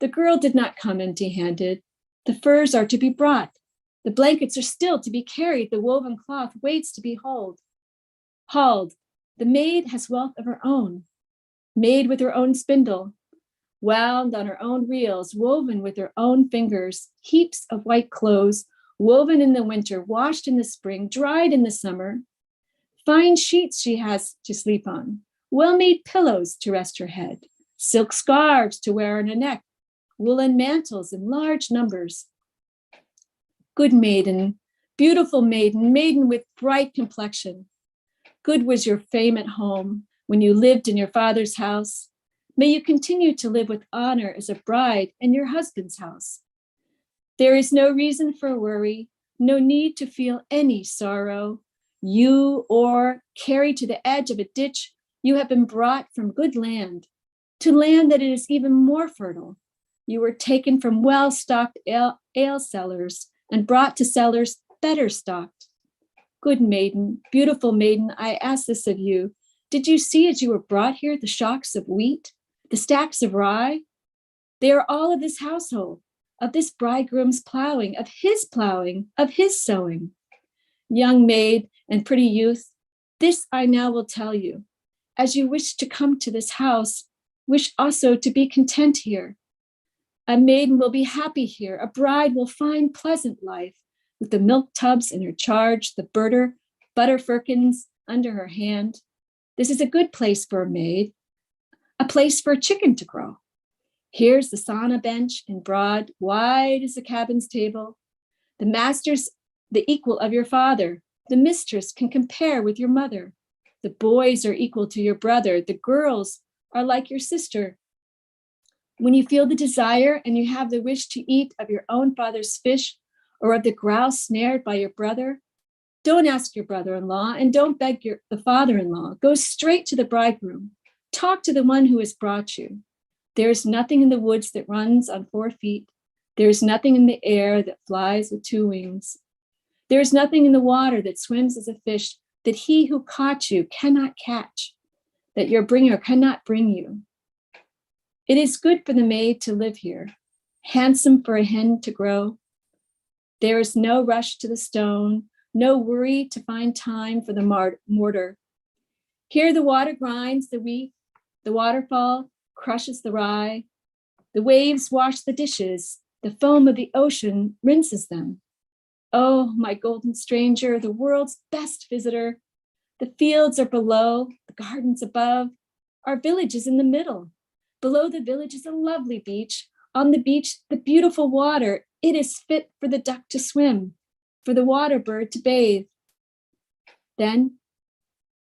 The girl did not come empty-handed. The furs are to be brought. The blankets are still to be carried. The woven cloth waits to be hauled. The maid has wealth of her own, made with her own spindle, wound on her own reels, woven with her own fingers, heaps of white clothes, woven in the winter, washed in the spring, dried in the summer. Fine sheets she has to sleep on, well-made pillows to rest her head, silk scarves to wear on her neck, woolen mantles in large numbers. Good maiden, beautiful maiden, maiden with bright complexion. Good was your fame at home when you lived in your father's house. May you continue to live with honor as a bride in your husband's house. There is no reason for worry, no need to feel any sorrow. You or carried to the edge of a ditch, you have been brought from good land to land that is even more fertile. You were taken from well-stocked ale cellars and brought to cellars better stocked. Good maiden, beautiful maiden, I ask this of you. Did you see as you were brought here the shocks of wheat, the stacks of rye? They are all of this household, of this bridegroom's plowing, of his sowing. Young maid and pretty youth, this I now will tell you. As you wish to come to this house, wish also to be content here. A maiden will be happy here. A bride will find pleasant life with the milk tubs in her charge, the butter firkins under her hand. This is a good place for a maid, a place for a chicken to grow. Here's the sauna bench in broad, wide as the cabin's table. The master's the equal of your father. The mistress can compare with your mother. The boys are equal to your brother. The girls are like your sister. When you feel the desire and you have the wish to eat of your own father's fish or of the grouse snared by your brother, don't ask your brother-in-law and don't beg the father-in-law. Go straight to the bridegroom. Talk to the one who has brought you. There is nothing in the woods that runs on 4 feet. There is nothing in the air that flies with 2 wings. There is nothing in the water that swims as a fish that he who caught you cannot catch, that your bringer cannot bring you. It is good for the maid to live here, handsome for a hen to grow. There is no rush to the stone, no worry to find time for the mortar. Here the water grinds the wheat, the waterfall crushes the rye, the waves wash the dishes, the foam of the ocean rinses them. Oh, my golden stranger, the world's best visitor. The fields are below, the gardens above, our village is in the middle. Below the village is a lovely beach. On the beach, the beautiful water. It is fit for the duck to swim, for the water bird to bathe. Then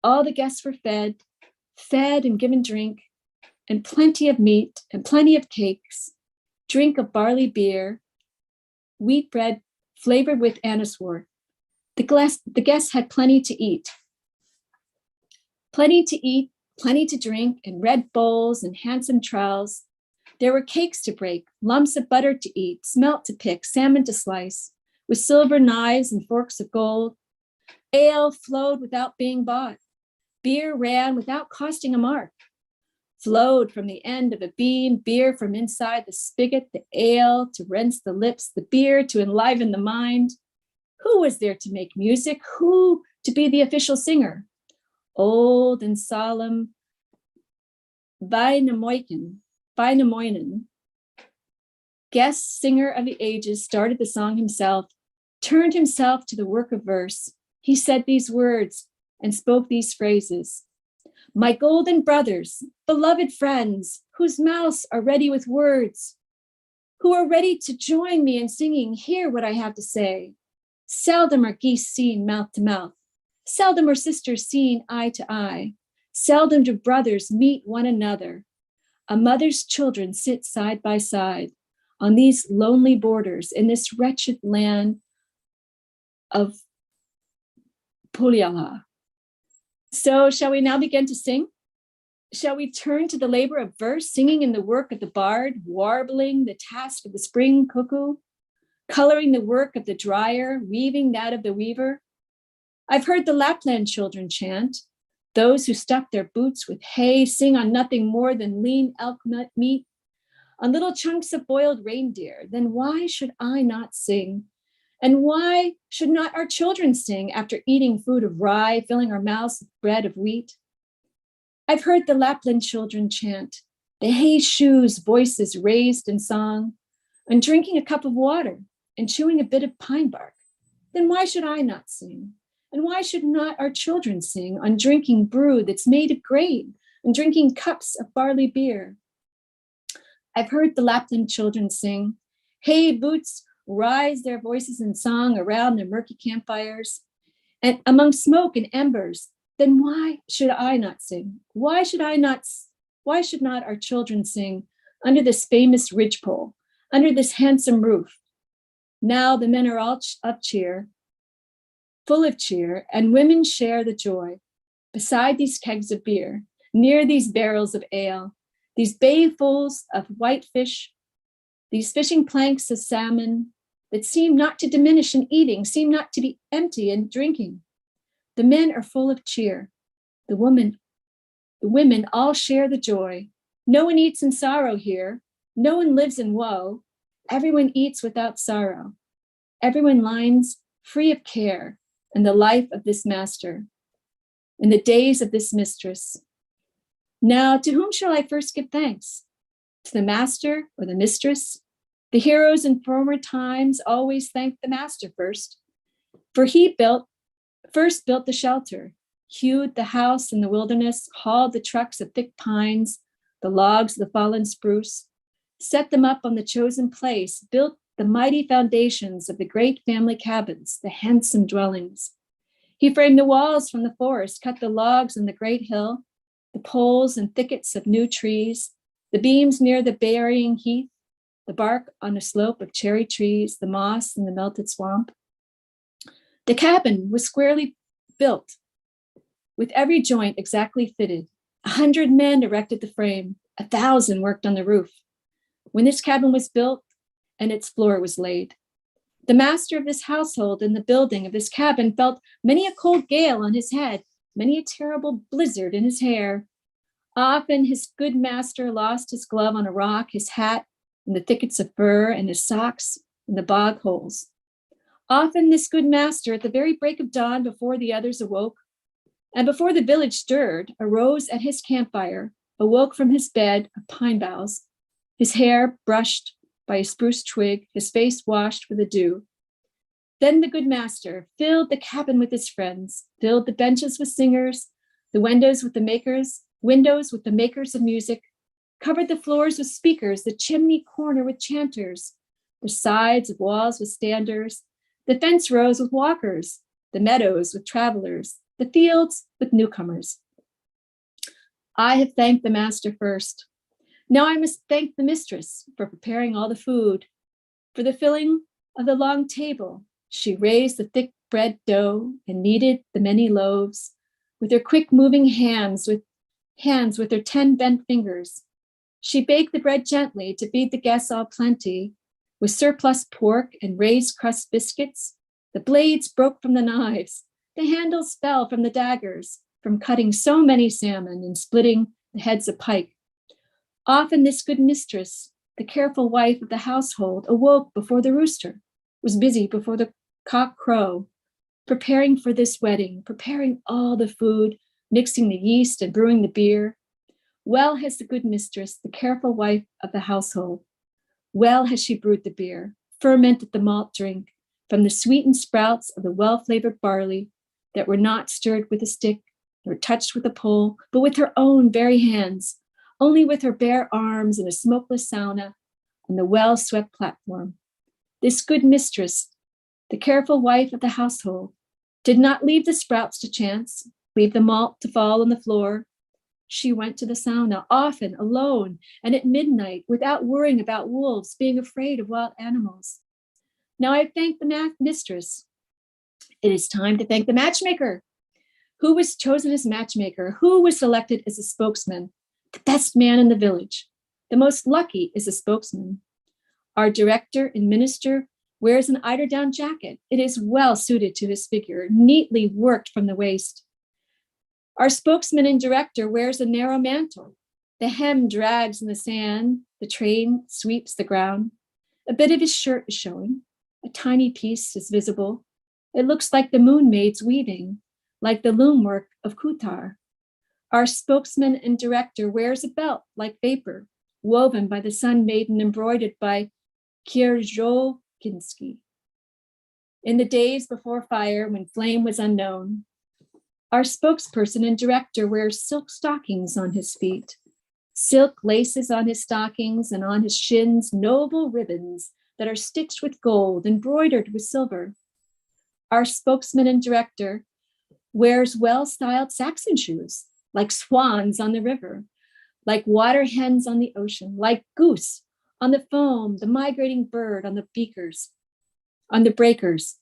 all the guests were fed and given drink, and plenty of meat and plenty of cakes, drink of barley beer, wheat bread flavored with anise wort. The guests had plenty to eat, plenty to drink, and red bowls and handsome trowels. There were cakes to break, lumps of butter to eat, smelt to pick, salmon to slice, with silver knives and forks of gold. Ale flowed without being bought. Beer ran without costing a mark. Flowed from the end of a bean, beer from inside the spigot, the ale to rinse the lips, the beer to enliven the mind. Who was there to make music? Who to be the official singer. Old and solemn Wainamoinen, guest singer of the ages, started the song himself, turned himself to the work of verse. He said these words and spoke these phrases. My golden brothers, beloved friends, whose mouths are ready with words, who are ready to join me in singing, hear what I have to say. Seldom are geese seen mouth to mouth. Seldom are sisters seen eye to eye. Seldom do brothers meet one another. A mother's children sit side by side on these lonely borders in this wretched land of Puliala. So shall we now begin to sing? Shall we turn to the labor of verse, singing in the work of the bard, warbling the task of the spring cuckoo, coloring the work of the dryer, weaving that of the weaver? I've heard the Lapland children chant. Those who stuff their boots with hay sing on nothing more than lean elk meat, on little chunks of boiled reindeer. Then why should I not sing? And why should not our children sing after eating food of rye, filling our mouths with bread of wheat? I've heard the Lapland children chant, the hay shoes voices raised in song, and drinking a cup of water and chewing a bit of pine bark. Then why should I not sing? And why should not our children sing on drinking brew that's made of grain and drinking cups of barley beer? I've heard the Lapland children sing, hey boots, rise their voices in song around their murky campfires and among smoke and embers. Then why should I not sing? Why should not our children sing under this famous ridgepole, under this handsome roof? Now the men are all up cheer, full of cheer, and women share the joy. Beside these kegs of beer, near these barrels of ale, these bayfuls of white fish, these fishing planks of salmon that seem not to diminish in eating, seem not to be empty in drinking. The men are full of cheer. The women all share the joy. No one eats in sorrow here. No one lives in woe. Everyone eats without sorrow. Everyone lines free of care in the life of this master, in the days of this mistress. Now, to whom shall I first give thanks? To the master or the mistress? The heroes in former times always thanked the master first, for he first built the shelter, hewed the house in the wilderness, hauled the trucks of thick pines, the logs of the fallen spruce, set them up on the chosen place, built the mighty foundations of the great family cabins, the handsome dwellings. He framed the walls from the forest, cut the logs on the great hill, the poles and thickets of new trees, the beams near the burying heath, the bark on a slope of cherry trees, the moss in the melted swamp. The cabin was squarely built, with every joint exactly fitted. 100 men erected the frame, 1,000 worked on the roof. When this cabin was built and its floor was laid, the master of this household and the building of this cabin felt many a cold gale on his head, many a terrible blizzard in his hair. Often his good master lost his glove on a rock, his hat in the thickets of fir, and his socks in the bog holes. Often this good master, at the very break of dawn, before the others awoke, and before the village stirred, arose at his campfire, awoke from his bed of pine boughs, his hair brushed by a spruce twig, his face washed with the dew. Then the good master filled the cabin with his friends, filled the benches with singers, the windows with the makers of music, covered the floors with speakers, the chimney corner with chanters, the sides of walls with standers, the fence rows with walkers, the meadows with travelers, the fields with newcomers. I have thanked the master first. Now I must thank the mistress for preparing all the food, for the filling of the long table. She raised the thick bread dough and kneaded the many loaves with her quick moving hands with her 10 bent fingers. She baked the bread gently to feed the guests all plenty. With surplus pork and raised crust biscuits, the blades broke from the knives, the handles fell from the daggers, from cutting so many salmon and splitting the heads of pike. Often this good mistress, the careful wife of the household, awoke before the rooster, was busy before the cock crow, preparing for this wedding, preparing all the food, mixing the yeast and brewing the beer. Well has the good mistress, the careful wife of the household. Well has she brewed the beer, fermented the malt drink from the sweetened sprouts of the well-flavored barley that were not stirred with a stick nor touched with a pole, but with her own very hands, only with her bare arms in a smokeless sauna on the well-swept platform. This good mistress, the careful wife of the household, did not leave the sprouts to chance, leave the malt to fall on the floor. She went to the sauna, often alone and at midnight, without worrying about wolves, being afraid of wild animals. Now I thank the mistress. It is time to thank the matchmaker. Who was chosen as matchmaker? Who was selected as a spokesman? The best man in the village. The most lucky is a spokesman. Our director and minister wears an eiderdown jacket. It is well suited to his figure, neatly worked from the waist. Our spokesman and director wears a narrow mantle. The hem drags in the sand. The train sweeps the ground. A bit of his shirt is showing. A tiny piece is visible. It looks like the moon maid's weaving, like the loom work of Kutar. Our spokesman and director wears a belt like vapor, woven by the sun maiden, embroidered by Kierzoginski. In the days before fire, when flame was unknown, our spokesperson and director wears silk stockings on his feet, silk laces on his stockings, and on his shins, noble ribbons that are stitched with gold, embroidered with silver. Our spokesman and director wears well-styled Saxon shoes, like swans on the river, like water hens on the ocean, like goose on the foam, the migrating bird on the breakers.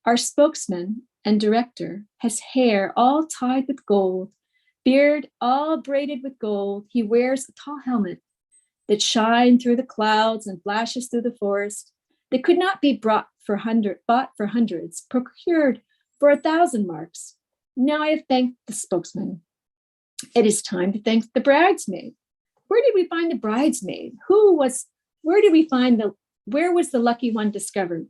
Our spokesman and director has hair all tied with gold, beard all braided with gold. He wears a tall helmet that shines through the clouds and flashes through the forest, that could not be bought for hundreds, procured for 1,000 marks. Now I have thanked the spokesman. It is time to thank the bridesmaid. Where did we find the bridesmaid? Where was the lucky one discovered?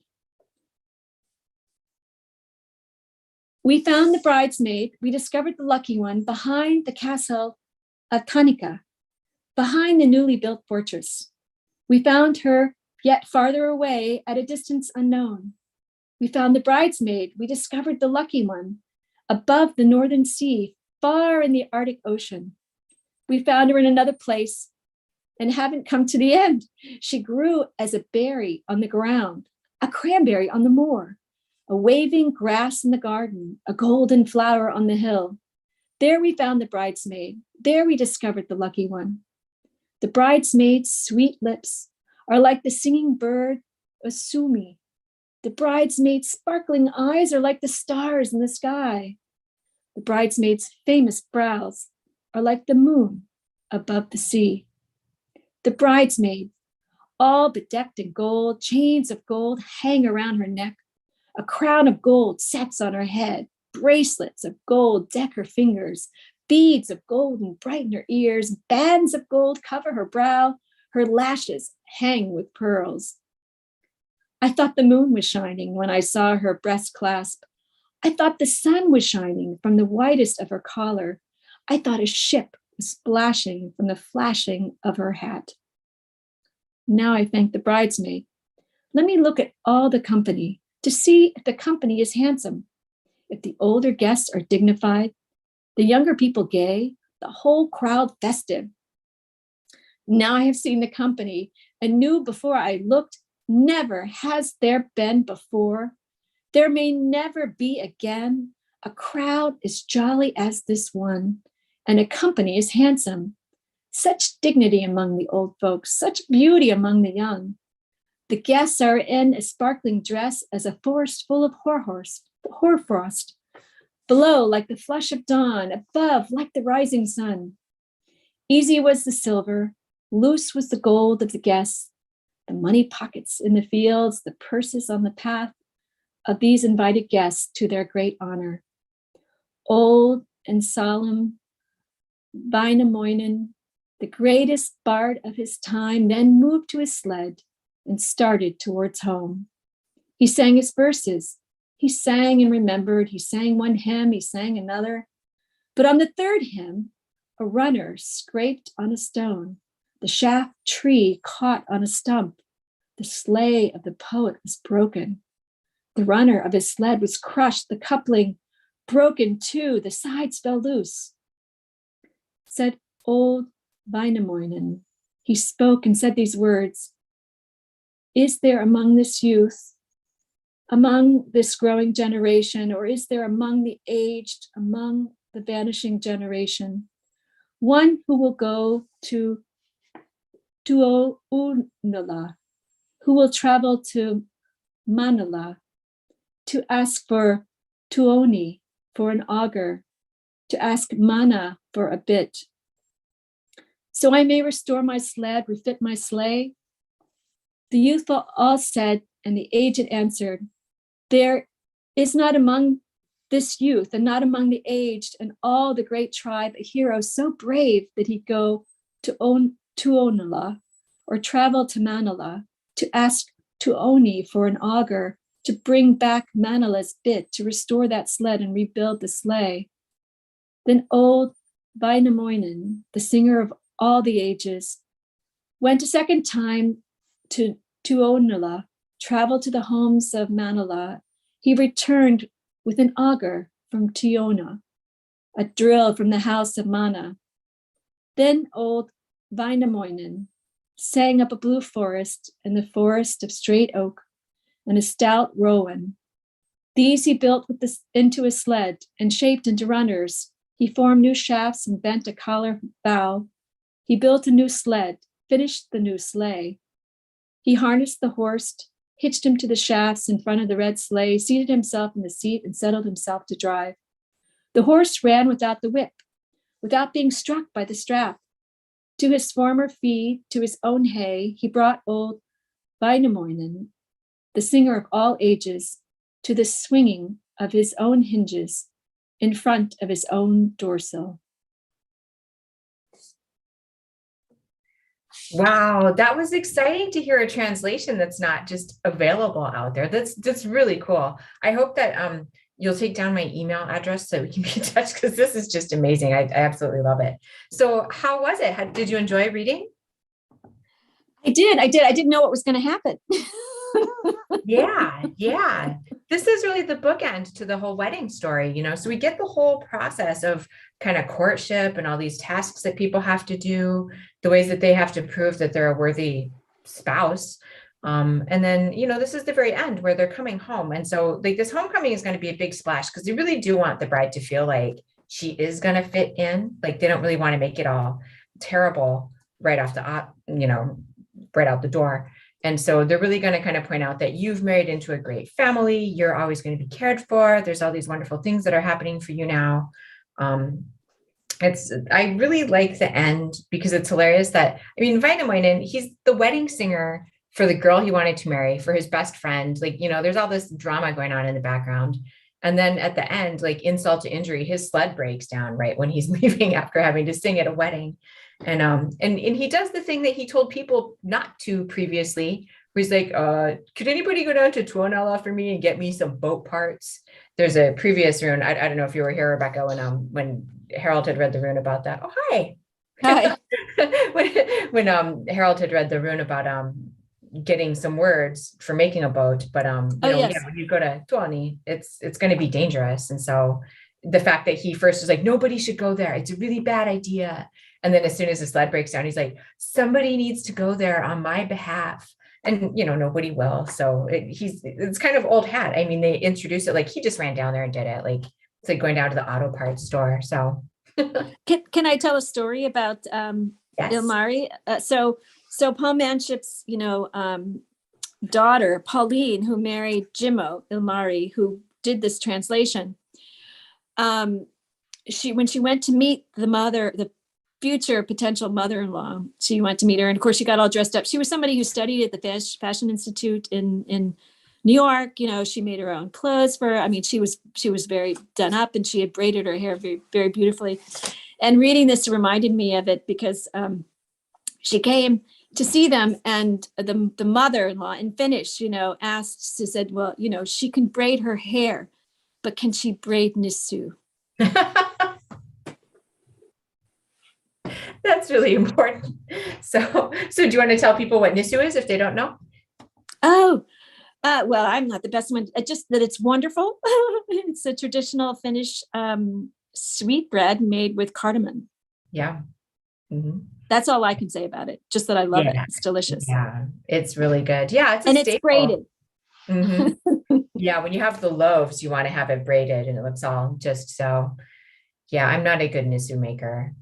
We found the bridesmaid. We discovered the lucky one behind the castle of Tanika, behind the newly built fortress. We found her yet farther away at a distance unknown. We found the bridesmaid. We discovered the lucky one above the northern sea, far in the Arctic Ocean. We found her in another place and haven't come to the end. She grew as a berry on the ground, a cranberry on the moor, a waving grass in the garden, a golden flower on the hill. There we found the bridesmaid. There we discovered the lucky one. The bridesmaid's sweet lips are like the singing bird Asumi. The bridesmaid's sparkling eyes are like the stars in the sky. The bridesmaid's famous brows are like the moon above the sea. The bridesmaid, all bedecked in gold, chains of gold hang around her neck. A crown of gold sets on her head. Bracelets of gold deck her fingers. Beads of gold brighten her ears. Bands of gold cover her brow. Her lashes hang with pearls. I thought the moon was shining when I saw her breast clasp. I thought the sun was shining from the whitest of her collar. I thought a ship was splashing from the flashing of her hat. Now I thank the bridesmaid. Let me look at all the company to see if the company is handsome, if the older guests are dignified, the younger people gay, the whole crowd festive. Now I have seen the company and knew before I looked, never has there been before. There may never be again a crowd as jolly as this one, and a company as handsome. Such dignity among the old folks, such beauty among the young. The guests are in a sparkling dress as a forest full of hoarfrost. Below, like the flush of dawn, above, like the rising sun. Easy was the silver, loose was the gold of the guests, the money pockets in the fields, the purses on the path of these invited guests to their great honor. Old and solemn Wainamoinen, the greatest bard of his time, then moved to his sled and started towards home. He sang his verses He sang and remembered. He sang one hymn, he sang another. But on the third hymn, a runner scraped on a stone. The shaft tree caught on a stump. The sleigh of the poet was broken. The runner of his sled was crushed, the coupling broken too, the sides fell loose. Said old Wainamoinen. He spoke and said these words: is there among this youth, among this growing generation, or is there among the aged, among the vanishing generation, one who will go to Tuonela, who will travel to Manala, to ask for Tuoni, for an auger, to ask Mana for a bit, so I may restore my sled, refit my sleigh? The youth all said, and the aged answered, there is not among this youth and not among the aged and all the great tribe a hero so brave that he'd go to Tuonela or travel to Manala to ask Tuoni for an auger to bring back Manala's bit, to restore that sled and rebuild the sleigh. Then old Wainamoinen, the singer of all the ages, went a second time to Tuonela, traveled to the homes of Manala. He returned with an auger from Tiona, a drill from the house of Mana. Then old Wainamoinen sang up a blue forest and the forest of straight oak and a stout rowan. These he built into a sled and shaped into runners. He formed new shafts and bent a collar bow. He built a new sled, finished the new sleigh. He harnessed the horse, hitched him to the shafts in front of the red sleigh, seated himself in the seat and settled himself to drive. The horse ran without the whip, without being struck by the strap. To his former feed, to his own hay, he brought old Wainamoinen, the singer of all ages, to the swinging of his own hinges in front of his own doorsill. Wow, that was exciting to hear a translation that's not just available out there. That's really cool. I hope that you'll take down my email address so we can be in touch, because this is just amazing. I absolutely love it. So how was it? Did you enjoy reading? I did. I didn't know what was going to happen. Yeah. This is really the bookend to the whole wedding story, so we get the whole process of kind of courtship and all these tasks that people have to do, the ways that they have to prove that they're a worthy spouse. And then, this is the very end where they're coming home. And so like this homecoming is going to be a big splash, because they really do want the bride to feel like she is going to fit in. Like they don't really want to make it all terrible right off the, right out the door. And so they're really going to kind of point out that you've married into a great family. You're always going to be cared for. There's all these wonderful things that are happening for you now. I really like the end, because it's hilarious that, Wainamoinen, he's the wedding singer for the girl he wanted to marry, for his best friend. Like, there's all this drama going on in the background. And then at the end, like insult to injury, his sled breaks down right when he's leaving after having to sing at a wedding. And he does the thing that he told people not to previously, where he's like, could anybody go down to Tuonela for me and get me some boat parts? There's a previous rune. I don't know if you were here, Rebecca, when Harold had read the rune about that. Oh, hi. Hi. when Harold had read the rune about getting some words for making a boat, but yes. When you go to Tuoni, it's going to be dangerous. And so the fact that he first was like, nobody should go there, it's a really bad idea. And then as soon as the sled breaks down, he's like, somebody needs to go there on my behalf. And, nobody will. So it's kind of old hat. They introduced it like he just ran down there and did it. Like it's like going down to the auto parts store. So Can I tell a story about yes. Ilmari? So Paul Manship's, daughter, Pauline, who married Jimmo Ilmari, who did this translation. When she went to meet the future potential mother-in-law, she went to meet her, and of course she got all dressed up. She was somebody who studied at the Fashion Institute in New York. She made her own clothes for her. She was very done up, and she had braided her hair very, very beautifully. And reading this reminded me of it, because she came to see them. And the mother-in-law in Finnish, asked, she said, well, she can braid her hair, but can she braid nissu? That's really important. So do you want to tell people what nissu is if they don't know? Oh, well, I'm not the best one. Just that it's wonderful. It's a traditional Finnish sweet bread made with cardamom. Yeah. Mm-hmm. That's all I can say about it. Just that I love it. It's delicious. Yeah, it's really good. Yeah, it's a and staple. It's braided. Mm-hmm. Yeah, when you have the loaves, you want to have it braided, and it looks all just so. Yeah, I'm not a good nissu maker.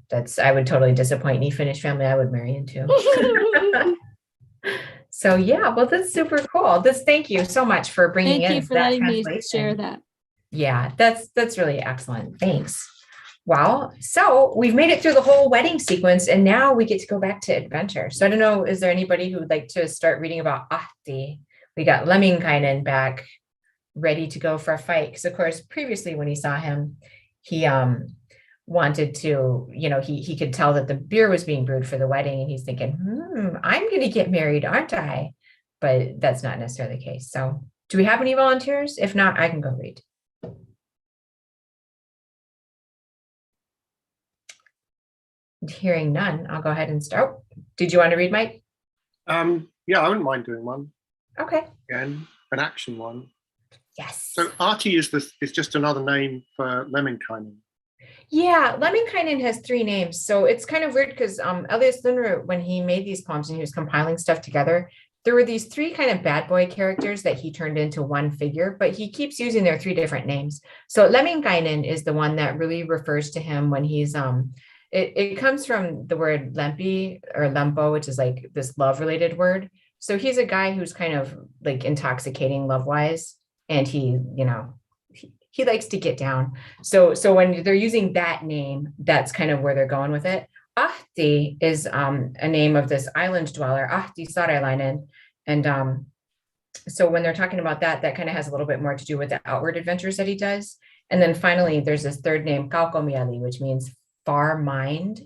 I would totally disappoint any Finnish family I would marry into. So yeah, well, that's super cool. Thank you so much for bringing Thank in you for that letting me translation. share that. Yeah, that's really excellent. Thanks. Wow. So we've made it through the whole wedding sequence, and now we get to go back to adventure. So I don't know, is there anybody who would like to start reading about Ahti? We got Lemminkainen back, ready to go for a fight. Because of course, previously when he saw him, he wanted to, he could tell that the beer was being brewed for the wedding, and he's thinking, I'm going to get married, aren't I? But that's not necessarily the case. So do we have any volunteers? If not, I can go read. Hearing none, I'll go ahead and start. Did you want to read, Mike? Yeah, I wouldn't mind doing one. Okay. Again, an action one. Yes. So Ahti is just another name for Lemminkainen. Yeah, Lemminkainen has 3 names. So it's kind of weird because Elias Lindroth, when he made these poems and he was compiling stuff together, there were these 3 kind of bad boy characters that he turned into one figure, but he keeps using their 3 different names. So Lemminkainen is the one that really refers to him when he's it comes from the word lempi or lempo, which is like this love related word. So he's a guy who's kind of like intoxicating love wise, and he likes to get down. So when they're using that name, that's kind of where they're going with it. Ahti is a name of this island dweller, Ahti Saarelainen. And so when they're talking about that kind of has a little bit more to do with the outward adventures that he does. And then finally, there's this third name, Kaukomieli, which means far mind.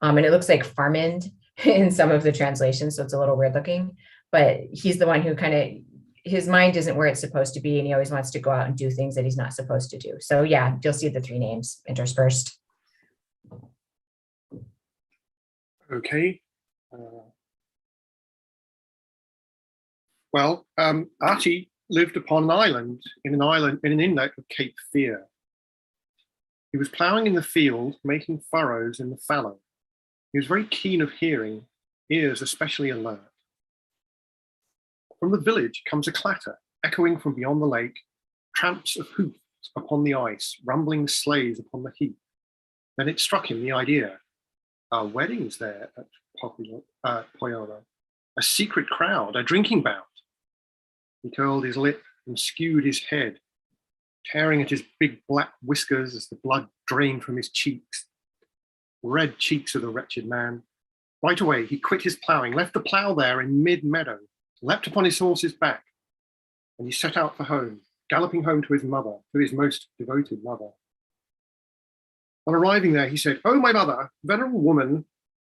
And it looks like farmind in some of the translations. So it's a little weird looking, but he's the one who kind of, his mind isn't where it's supposed to be. And he always wants to go out and do things that he's not supposed to do. So yeah, you'll see the 3 names interspersed. Okay. Ahti lived upon an island in an inlet of Cape Fear. He was ploughing in the field, making furrows in the fallow. He was very keen of hearing, ears especially alert. From the village comes a clatter, echoing from beyond the lake, tramps of hoofs upon the ice, rumbling sleighs upon the heath. Then it struck him the idea, our wedding's there at Pohjola, a secret crowd, a drinking bout. He curled his lip and skewed his head, tearing at his big black whiskers as the blood drained from his cheeks. Red cheeks of the wretched man. Right away, he quit his ploughing, left the plough there in mid-meadow, leapt upon his horse's back, and he set out for home, galloping home to his mother, to his most devoted mother. On arriving there, he said, "Oh, my mother, venerable woman,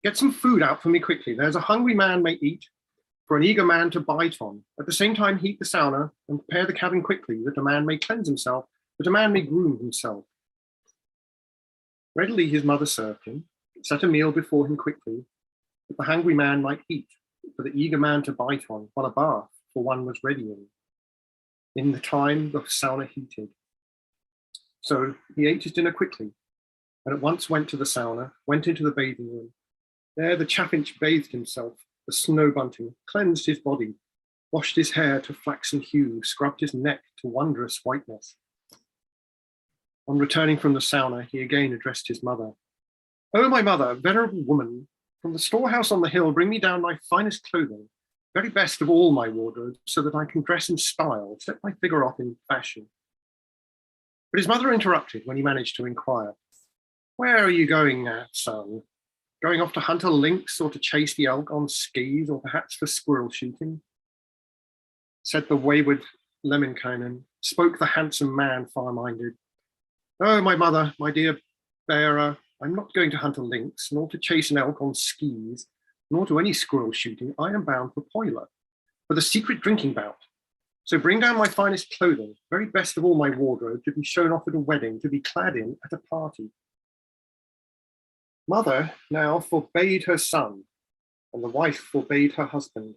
get some food out for me quickly. There's a hungry man may eat, for an eager man to bite on. At the same time, heat the sauna and prepare the cabin quickly, that a man may cleanse himself, that a man may groom himself." Readily his mother served him, set a meal before him quickly, that the hungry man might eat, for the eager man to bite on, while a bath for one was readying. In the time the sauna heated. So he ate his dinner quickly, and at once went to the sauna, went into the bathing room. There the chaffinch bathed himself, the snow bunting, cleansed his body, washed his hair to flaxen hue, scrubbed his neck to wondrous whiteness. On returning from the sauna, he again addressed his mother. "Oh, my mother, venerable woman, from the storehouse on the hill, bring me down my finest clothing, very best of all my wardrobe, so that I can dress in style, set my figure off in fashion." But his mother interrupted when he managed to inquire, "Where are you going, son? Going off to hunt a lynx or to chase the elk on skis or perhaps for squirrel shooting?" Said the wayward Lemminkainen, spoke the handsome man far-minded. "Oh, my mother, my dear bearer, I'm not going to hunt a lynx nor to chase an elk on skis, nor to any squirrel shooting. I am bound for Poila, for the secret drinking bout. So bring down my finest clothing, very best of all my wardrobe, to be shown off at a wedding, to be clad in at a party. Mother now forbade her son, and the wife forbade her husband.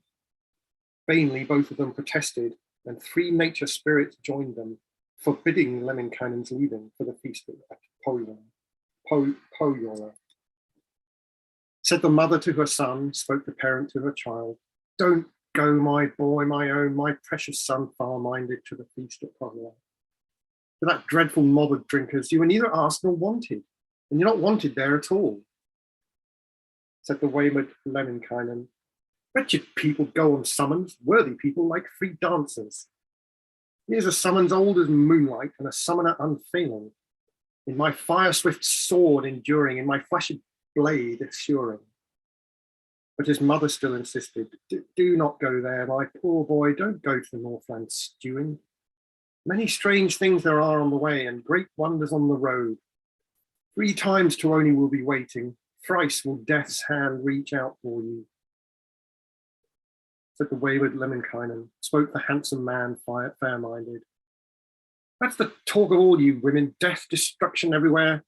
Vainly both of them protested, and 3 nature spirits joined them, forbidding Lemminkainen's leaving for the feast at Pohjola. Said the mother to her son, spoke the parent to her child, don't go, my boy, my own, my precious son, far-minded, to the feast at Pohjola. To that dreadful mob of drinkers, you were neither asked nor wanted, and you're not wanted there at all. Said the wayward Lemminkainen, wretched people go on summons, worthy people like free dancers. Here's a summons old as moonlight, and a summoner unfailing. In my fire-swift sword enduring, in my flashed blade assuring. But his mother still insisted, do not go there, my poor boy, don't go to the Northland stewing. Many strange things there are on the way, and great wonders on the road. 3 times Tuoni will be waiting, thrice will death's hand reach out for you. Said the wayward Lemminkainen, spoke the handsome man, fair-minded. That's the talk of all you women, death, destruction everywhere.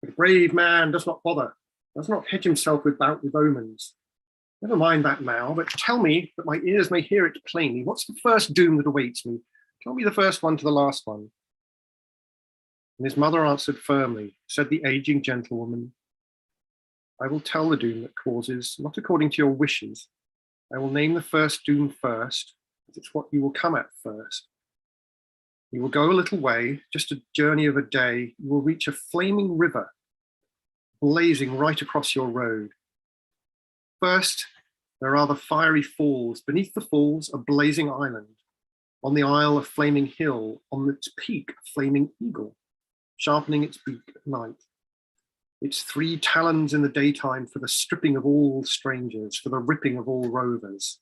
But a brave man does not bother, does not hedge himself with omens. Never mind that now, but tell me, that my ears may hear it plainly, what's the first doom that awaits me? Tell me the first one to the last one. And his mother answered firmly, said the aging gentlewoman, I will tell the doom that causes, not according to your wishes. I will name the first doom first, as it's what you will come at first. You will go a little way, just a journey of a day, you will reach a flaming river, blazing right across your road. First, there are the fiery falls. Beneath the falls, a blazing island. On the isle, a flaming hill. On its peak, a flaming eagle, sharpening its beak at night. Its 3 talons in the daytime for the stripping of all strangers, for the ripping of all rovers.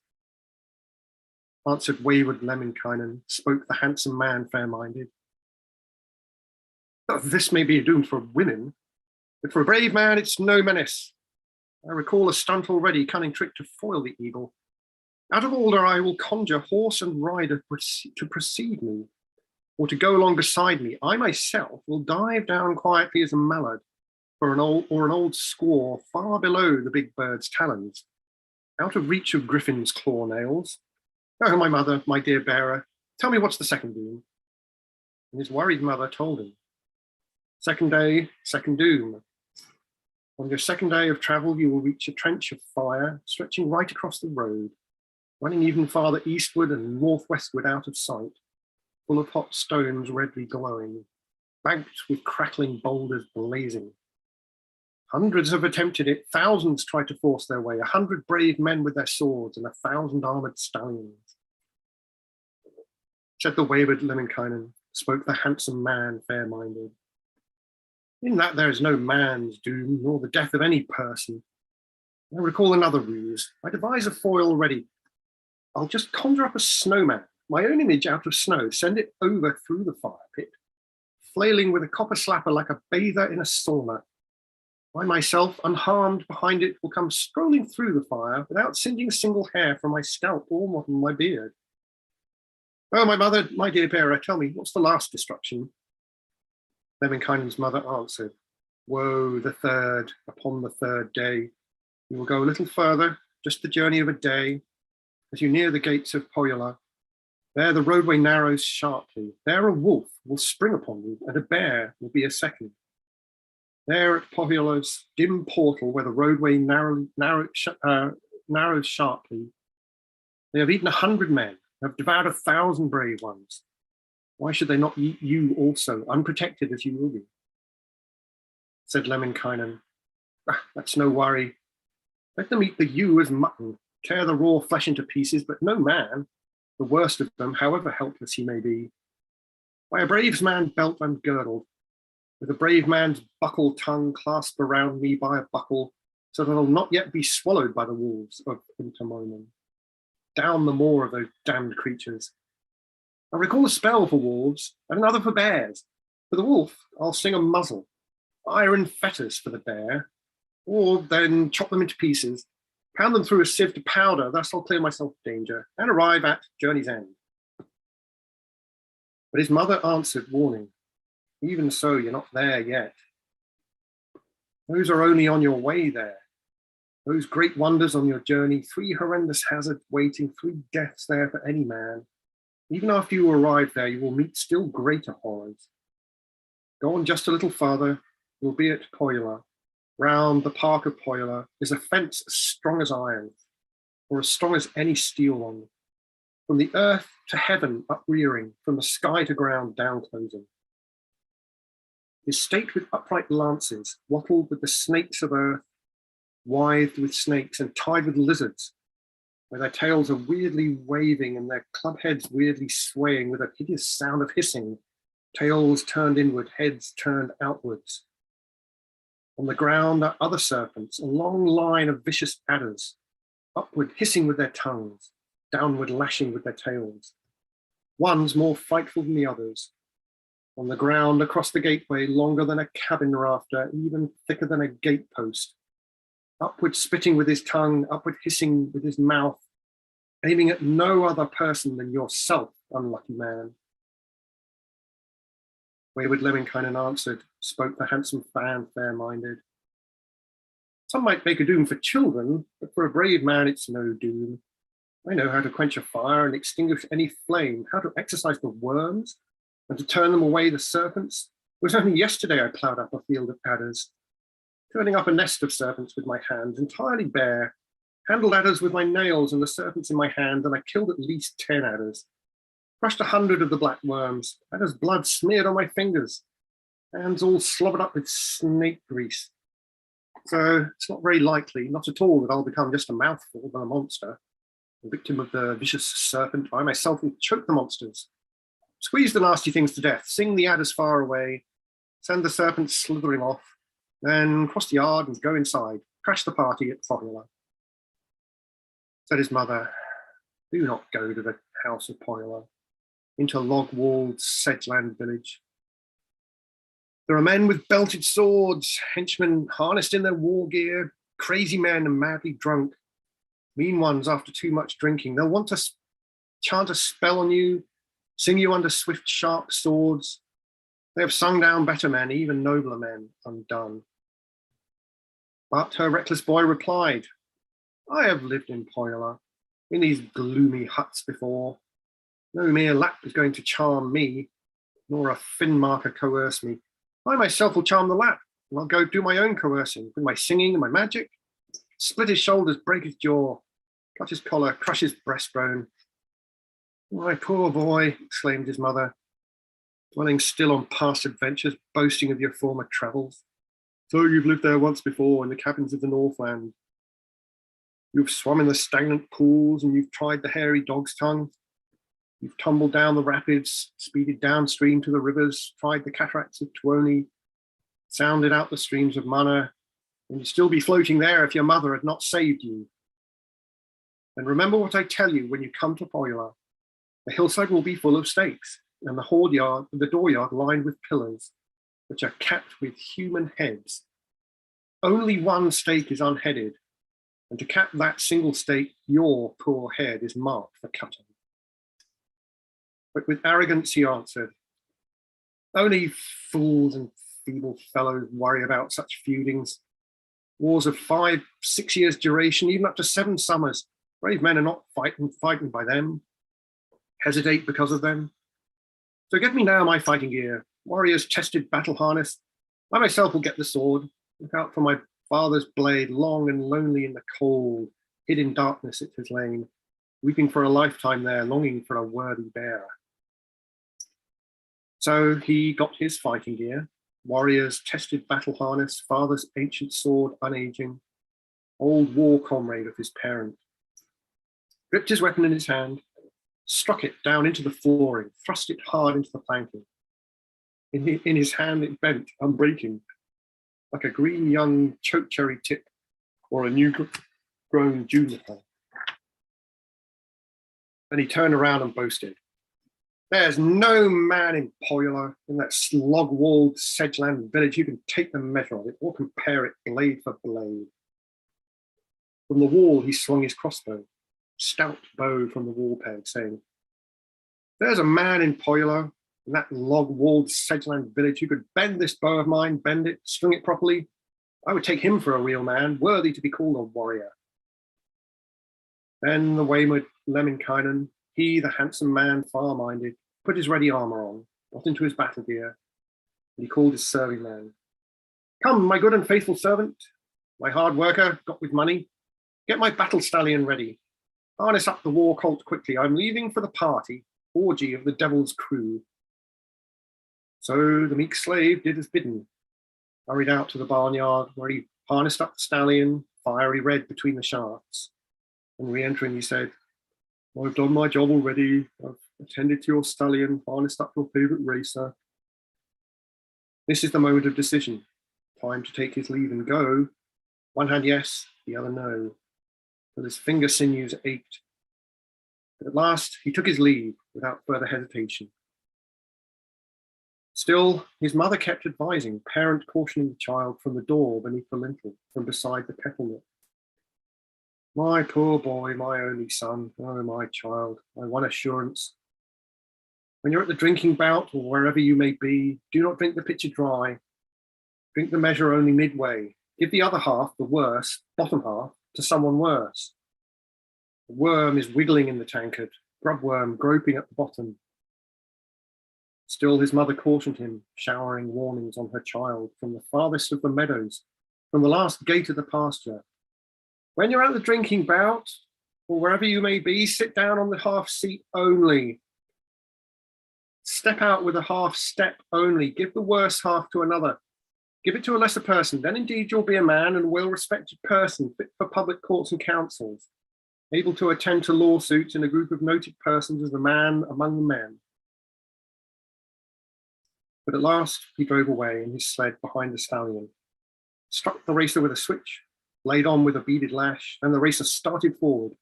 Answered wayward Lemminkainen, spoke the handsome man fair-minded. This may be a doom for women, but for a brave man it's no menace. I recall a stunt already, cunning trick to foil the eagle. Out of order I will conjure horse and rider to precede me, or to go along beside me. I myself will dive down quietly as a mallard, or an old squaw far below the big bird's talons, out of reach of griffin's claw nails. Oh, my mother, my dear bearer, tell me what's the second doom. And his worried mother told him. Second day, second doom. On your second day of travel, you will reach a trench of fire stretching right across the road, running even farther eastward and northwestward out of sight, full of hot stones redly glowing, banked with crackling boulders blazing. Hundreds have attempted it, thousands try to force their way, 100 brave men with their swords and 1,000 armored stallions. Said the wayward Lemminkainen, spoke the handsome man fair-minded. In that there is no man's doom, nor the death of any person. I recall another ruse. I devise a foil ready. I'll just conjure up a snowman, my own image out of snow, send it over through the fire pit, flailing with a copper slapper like a bather in a sauna. I myself, unharmed behind it, will come strolling through the fire without singeing a single hair from my scalp or from my beard. Oh, my mother, my dear bearer, tell me, what's the last destruction? Lemminkainen's mother answered, woe, the third, upon the third day. You will go a little further, just the journey of a day. As you near the gates of Pohjola, there the roadway narrows sharply. There a wolf will spring upon you, and a bear will be a second. There at Pohjola's dim portal, where the roadway narrows sharply, they have eaten 100 men, have devoured 1,000 brave ones. Why should they not eat you also, unprotected as you will be? Said Lemminkainen, that's no worry. Let them eat the ewe as mutton, tear the raw flesh into pieces, but no man, the worst of them, however helpless he may be. By a brave man's belt I'm girdled, with a brave man's buckle tongue clasped around me by a buckle, so that I'll not yet be swallowed by the wolves of Untamoinen. Down the maw of those damned creatures. I recall a spell for wolves and another for bears. For the wolf, I'll sing a muzzle, iron fetters for the bear, or then chop them into pieces, Pound them through a sieve to powder, thus I'll clear myself of danger and arrive at journey's end. But his mother answered, warning, even so, you're not there yet. Those are only on your way there. Those great wonders on your journey, 3 horrendous hazards waiting, 3 deaths there for any man. Even after you arrive there, you will meet still greater horrors. Go on just a little farther, you'll be at Pohjola. Round the park of Pohjola is a fence as strong as iron, or as strong as any steel one. From the earth to heaven uprearing, from the sky to ground downclosing. Is staked with upright lances, wattled with the snakes of earth, withed with snakes and tied with lizards, where their tails are weirdly waving and their club heads weirdly swaying with a hideous sound of hissing, tails turned inward, heads turned outwards. On the ground are other serpents, a long line of vicious adders, upward hissing with their tongues, downward lashing with their tails. One's more frightful than the others. On the ground across the gateway, longer than a cabin rafter, even thicker than a gatepost. Upward spitting with his tongue, upward hissing with his mouth, aiming at no other person than yourself, unlucky man. Wayward Lemminkainen answered, spoke the handsome fan fair-minded. Some might make a doom for children, but for a brave man it's no doom. I know how to quench a fire and extinguish any flame, how to exercise the worms, and to turn them away the serpents. It was only yesterday I ploughed up a field of adders, turning up a nest of serpents with my hands, entirely bare, handled adders with my nails and the serpents in my hand, and I killed at least 10 adders, crushed 100 of the black worms, adder's blood smeared on my fingers, hands all slobbered up with snake grease. So it's not very likely, not at all, that I'll become just a mouthful of a monster, a victim of the vicious serpent. I myself will choke the monsters, squeeze the nasty things to death, sing the adders far away, send the serpents slithering off, then cross the yard and go inside, crash the party at Pohjola. Said his mother, do not go to the house of Pohjola, into log-walled sedgeland village. There are men with belted swords, henchmen harnessed in their war gear, crazy men and madly drunk, mean ones after too much drinking. They'll want to chant a spell on you, sing you under swift, sharp swords. They have sung down better men, even nobler men, undone. But her reckless boy replied, I have lived in Pohjola, in these gloomy huts before. No mere Lapp is going to charm me, nor a Finnmarker coerce me. I myself will charm the Lapp, and I'll go do my own coercing, with my singing and my magic. Split his shoulders, break his jaw, cut his collar, crush his breastbone. My poor boy, exclaimed his mother, dwelling still on past adventures, boasting of your former travels. So you've lived there once before in the cabins of the Northland. You've swum in the stagnant pools and you've tried the hairy dog's tongue. You've tumbled down the rapids, speeded downstream to the rivers, tried the cataracts of Tuoni, sounded out the streams of Mana, and you'd still be floating there if your mother had not saved you. And remember what I tell you when you come to Pohjola. The hillside will be full of stakes, and the dooryard lined with pillars, which are capped with human heads. Only one stake is unheaded, and to cap that single stake, your poor head is marked for cutting. But with arrogance he answered, only fools and feeble fellows worry about such feudings. Wars of 5-6 years duration, even up to 7 summers. Brave men are not frightened by them, hesitate because of them. So get me now my fighting gear, warrior's tested battle harness. I myself will get the sword, look out for my father's blade, long and lonely in the cold, hid in darkness it has lain, weeping for a lifetime there, longing for a worthy bearer. So he got his fighting gear, warrior's tested battle harness, father's ancient sword unaging, old war comrade of his parent. Gripped his weapon in his hand, struck it down into the flooring, thrust it hard into the planking. In his hand it bent, unbreaking, like a green young chokecherry tip or a new grown juniper. Then he turned around and boasted, there's no man in Pohjola, in that slog-walled sedgeland village, who can take the measure of it or compare it blade for blade. From the wall, he swung his crossbow, stout bow from the wall peg, saying, "There's a man in Pohjola, in that log-walled sedgeland village, who could bend this bow of mine, bend it, string it properly. I would take him for a real man, worthy to be called a warrior." Then the wayward Lemminkainen, he, the handsome man, far-minded, put his ready armor on, got into his battle gear, and he called his serving man. "Come, my good and faithful servant, my hard worker, got with money, get my battle stallion ready. Harness up the war colt quickly. I'm leaving for the party, orgy of the devil's crew." So the meek slave did as bidden, hurried out to the barnyard, where he harnessed up the stallion, fiery red between the shafts. And re-entering, he said, "I've done my job already. I've attended to your stallion, harnessed up your favorite racer." This is the moment of decision. Time to take his leave and go. One hand yes, the other no. But his finger sinews ached. But at last he took his leave without further hesitation. Still, his mother kept advising, parent cautioning the child from the door beneath the lintel, from beside the kettle nook. "My poor boy, my only son, oh my child, my one assurance. When you're at the drinking bout or wherever you may be, do not drink the pitcher dry. Drink the measure only midway. Give the other half, the worse, bottom half, to someone worse. The worm is wiggling in the tankard, grubworm groping at the bottom." Still his mother cautioned him, showering warnings on her child from the farthest of the meadows, from the last gate of the pasture. "When you're at the drinking bout, or wherever you may be, sit down on the half seat only. Step out with a half step only. Give the worse half to another. Give it to a lesser person. Then indeed you'll be a man and a well-respected person, fit for public courts and councils, able to attend to lawsuits in a group of noted persons as a man among the men." But at last he drove away in his sled behind the stallion, struck the racer with a switch, laid on with a beaded lash, and the racer started forward,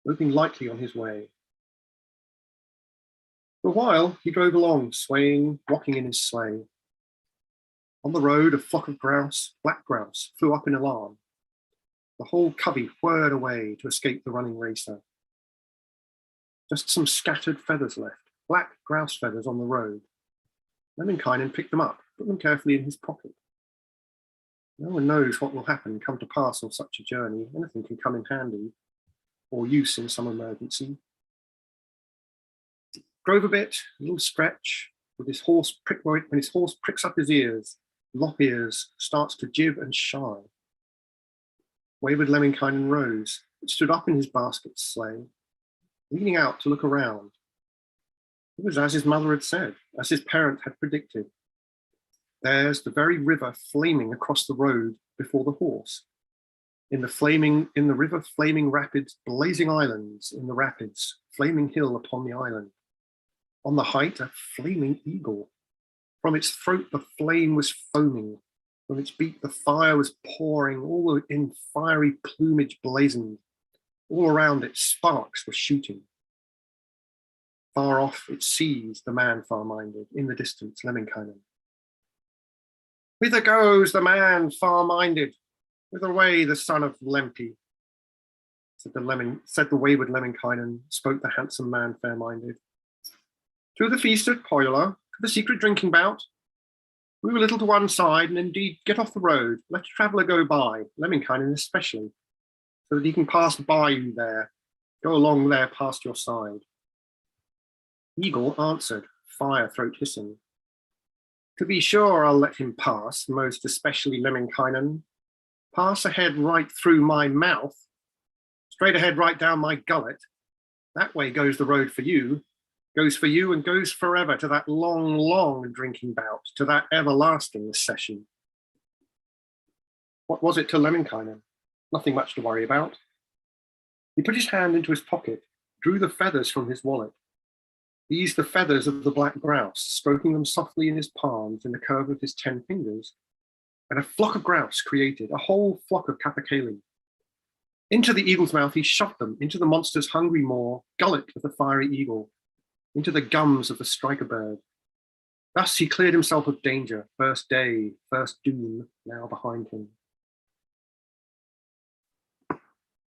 moving lightly on his way. For a while he drove along, swaying, rocking in his sleigh. On the road, a flock of grouse, black grouse, flew up in alarm. The whole covey whirred away to escape the running racer. Just some scattered feathers left, black grouse feathers on the road. Lemminkainen picked them up, put them carefully in his pocket. No one knows what will happen, come to pass on such a journey. Anything can come in handy, or use in some emergency. Drove a bit, a little stretch, with his horse when his horse pricks up his ears, lop ears, starts to jib and shy. Wayward Lemminkainen rose, but stood up in his basket sleigh, leaning out to look around. It was as his mother had said, as his parent had predicted. There's the very river flaming across the road before the horse. In the river flaming rapids, blazing islands in the rapids, flaming hill upon the island. On the height, a flaming eagle. From its throat, the flame was foaming. From its beak, the fire was pouring, all in fiery plumage blazoned. All around it, sparks were shooting. Far off, it sees the man far-minded, in the distance, Lemminkainen. "Whither goes the man far-minded? Whither away the son of Lempi?" said the wayward Lemminkainen, spoke the handsome man fair-minded. "To the feast at Pohjola, to the secret drinking bout. Move a little to one side, and indeed get off the road. Let a traveller go by, Lemminkainen especially, so that he can pass by you there, go along there past your side." Eagle answered, fire throat hissing. "To be sure, I'll let him pass, most especially Lemminkainen. Pass ahead right through my mouth, straight ahead right down my gullet. That way goes the road for you, goes for you and goes forever to that long, long drinking bout, to that everlasting session." What was it to Lemminkainen? Nothing much to worry about. He put his hand into his pocket, drew the feathers from his wallet. These the feathers of the black grouse, stroking them softly in his palms in the curve of his 10 fingers. And a flock of grouse created, a whole flock of capercaillie. Into the eagle's mouth he shoved them, into the monster's hungry maw, gullet of the fiery eagle, into the gums of the striker bird. Thus he cleared himself of danger, first day, first doom, now behind him.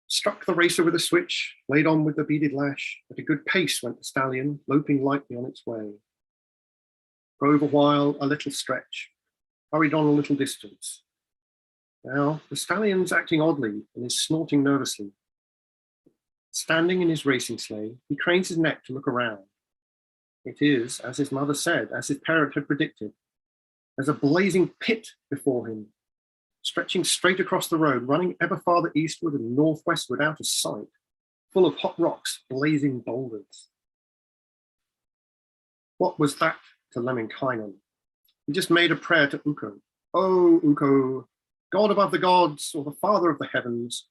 Struck the racer with a switch, laid on with the beaded lash. At a good pace went the stallion, loping lightly on its way. Drove a while, a little stretch, hurried on a little distance. Now the stallion's acting oddly and is snorting nervously. Standing in his racing sleigh, he cranes his neck to look around. It is, as his mother said, as his parent had predicted. There's a blazing pit before him, stretching straight across the road, running ever farther eastward and northwestward out of sight, full of hot rocks, blazing boulders. What was that to Lemminkainen? He just made a prayer to Ukko. Oh, Ukko, God above the gods, or the Father of the heavens,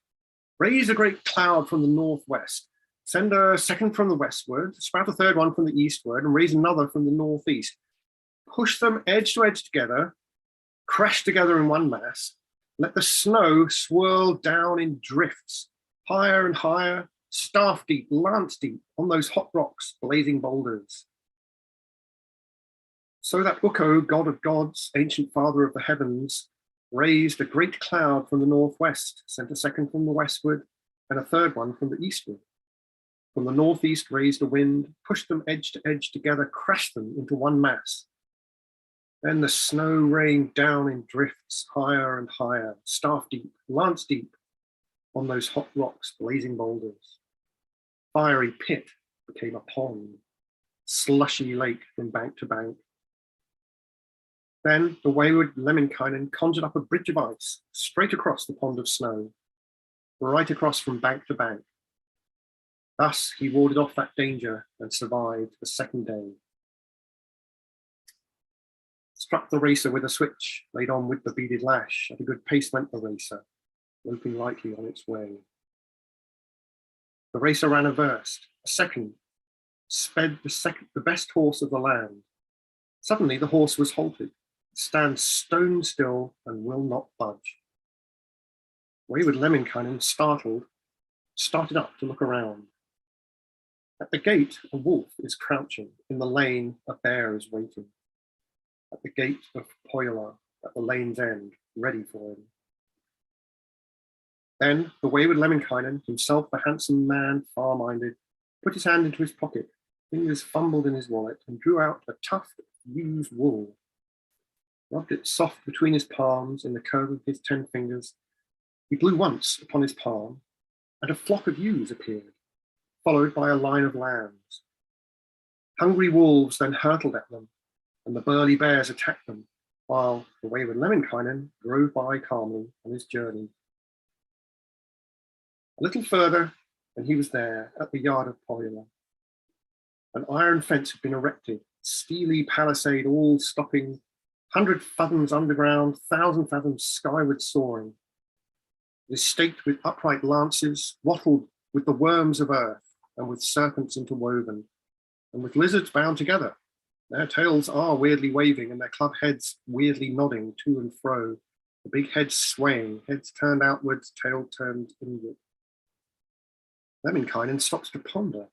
raise a great cloud from the northwest, send a second from the westward, sprout a third one from the eastward, and raise another from the northeast. Push them edge to edge together, crash together in one mass. Let the snow swirl down in drifts, higher and higher, staff deep, lance deep, on those hot rocks, blazing boulders. So that Ukko, god of gods, ancient father of the heavens, raised a great cloud from the northwest, sent a second from the westward, and a third one from the eastward. From the northeast raised a wind, pushed them edge to edge together, crashed them into one mass. Then the snow rained down in drifts, higher and higher, staff deep, lance deep, on those hot rocks, blazing boulders. Fiery pit became a pond, slushy lake from bank to bank. Then the wayward Lemminkainen conjured up a bridge of ice straight across the pond of snow, right across from bank to bank. Thus he warded off that danger and survived the second day. Struck the racer with a switch, laid on with the beaded lash. At a good pace went the racer, loping lightly on its way. The racer ran a verst, a second, sped the best horse of the land. Suddenly the horse was halted, stands stone still and will not budge. Wayward Lemminkainen, startled, started up to look around. At the gate, a wolf is crouching. In the lane, a bear is waiting. At the gate of Pohjola, at the lane's end, ready for him. Then the wayward Lemminkainen, himself the handsome man, far-minded, put his hand into his pocket, fingers fumbled in his wallet, and drew out a tuft of ewe's wool. Rubbed it soft between his palms in the curve of his 10 fingers. He blew once upon his palm, and a flock of ewes appeared, followed by a line of lambs. Hungry wolves then hurtled at them, and the burly bears attacked them, while the wayward Lemminkainen drove by calmly on his journey. A little further, and he was there at the yard of Pohjola. An iron fence had been erected, steely palisade all stopping, 100 fathoms underground, 1,000 fathoms skyward soaring. It is staked with upright lances, wattled with the worms of earth, and with serpents interwoven, and with lizards bound together. Their tails are weirdly waving, and their club heads weirdly nodding to and fro, the big heads swaying, heads turned outwards, tail turned inward. Lemminkainen stops to ponder.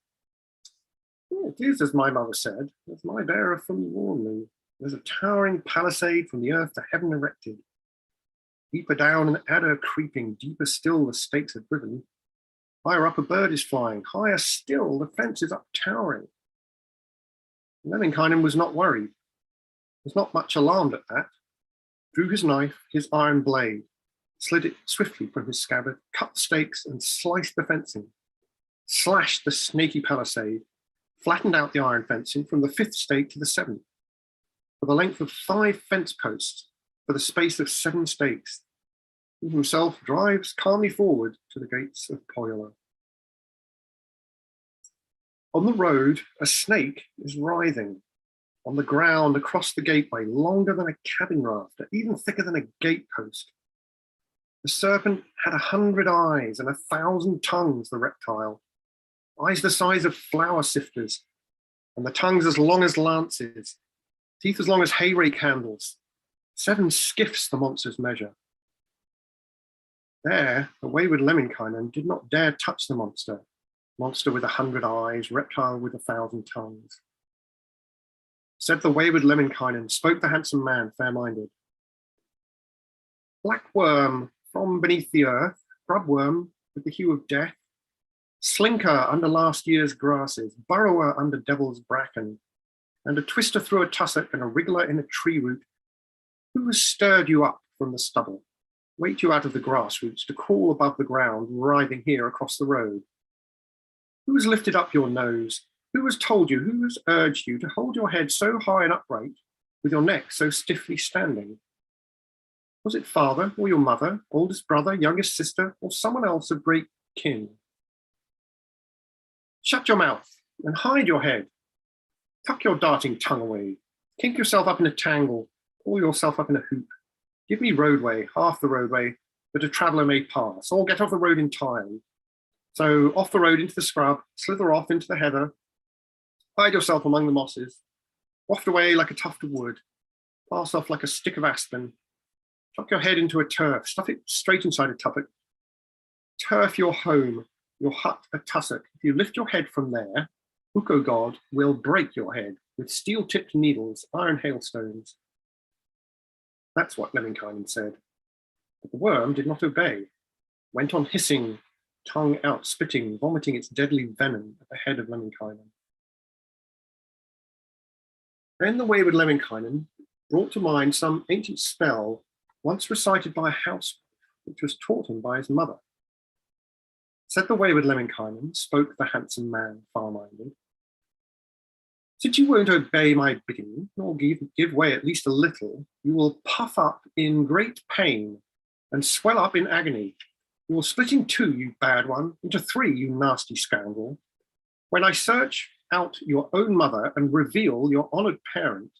It is as my mother said, as my bearer fully warned me. There's a towering palisade from the earth to heaven erected. Deeper down an adder creeping, deeper still the stakes are driven. Higher up a bird is flying, higher still the fence is up towering. Lemminkainen was not worried, was not much alarmed at that. Drew his knife, his iron blade, slid it swiftly from his scabbard, cut the stakes and sliced the fencing, slashed the snaky palisade, flattened out the iron fencing from the 5th stake to the 7th, for the length of 5 fence posts, for the space of 7 stakes. He himself drives calmly forward to the gates of Pohjola. On the road, a snake is writhing. On the ground across the gateway, longer than a cabin rafter, even thicker than a gatepost. The serpent had 100 eyes and 1,000 tongues, the reptile. Eyes the size of flour sifters, and the tongues as long as lances, teeth as long as hay rake handles. 7 skiffs the monster's measure. There, the wayward Lemminkainen did not dare touch the monster with 100 eyes, reptile with 1,000 tongues. Said the wayward Lemminkainen, spoke the handsome man, fair-minded. Black worm from beneath the earth, grub worm with the hue of death, slinker under last year's grasses, burrower under devil's bracken, and a twister through a tussock and a wriggler in a tree root, who has stirred you up from the stubble, waked you out of the grass roots to crawl above the ground, writhing here across the road? Who has lifted up your nose? Who has told you, who has urged you to hold your head so high and upright, with your neck so stiffly standing? Was it father or your mother, oldest brother, youngest sister, or someone else of great kin? Shut your mouth and hide your head. Tuck your darting tongue away. Kink yourself up in a tangle, pull yourself up in a hoop. Give me roadway, half the roadway, that a traveller may pass, or get off the road entirely. So off the road into the scrub, slither off into the heather, hide yourself among the mosses, waft away like a tuft of wood, pass off like a stick of aspen, tuck your head into a turf, stuff it straight inside a tuffet. Turf your home, your hut a tussock. If you lift your head from there, Ukko God will break your head with steel-tipped needles, iron hailstones. That's what Lemminkainen said. But the worm did not obey, went on hissing, tongue out, spitting, vomiting its deadly venom at the head of Lemminkainen. Then the wayward Lemminkainen brought to mind some ancient spell once recited by a housewife, which was taught him by his mother. Said the wayward Lemminkainen, spoke the handsome man far-minded, since you won't obey my bidding, nor give way at least a little, you will puff up in great pain and swell up in agony. You will split in two, you bad one, into three, you nasty scoundrel. When I search out your own mother and reveal your honoured parent,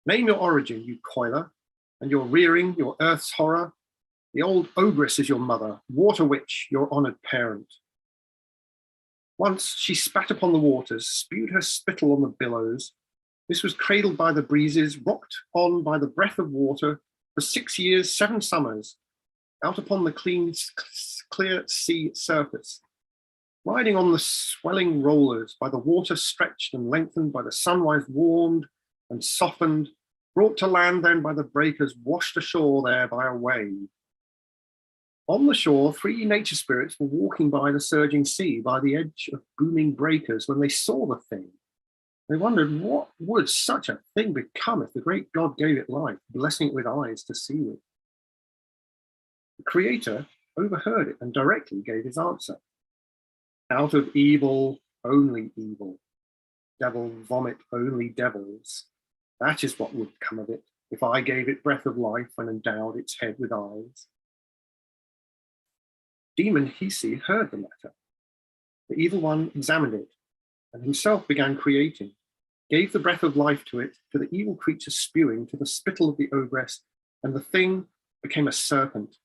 name your origin, you coiler, and your rearing, your earth's horror. The old ogress is your mother, water witch, your honoured parent. Once she spat upon the waters, spewed her spittle on the billows. This was cradled by the breezes, rocked on by the breath of water for 6 years, 7 summers, out upon the clear sea surface, riding on the swelling rollers, by the water stretched and lengthened, by the sunrise warmed and softened, brought to land then by the breakers, washed ashore there by a wave. On the shore, 3 nature spirits were walking by the surging sea, by the edge of booming breakers, when they saw the thing. They wondered, what would such a thing become if the great God gave it life, blessing it with eyes to see with? The Creator overheard it and directly gave his answer. Out of evil, only evil. Devil vomit only devils. That is what would come of it, if I gave it breath of life and endowed its head with eyes. Demon Hisi heard the matter. The evil one examined it and himself began creating, gave the breath of life to it, to the evil creature spewing, to the spittle of the ogress, and the thing became a serpent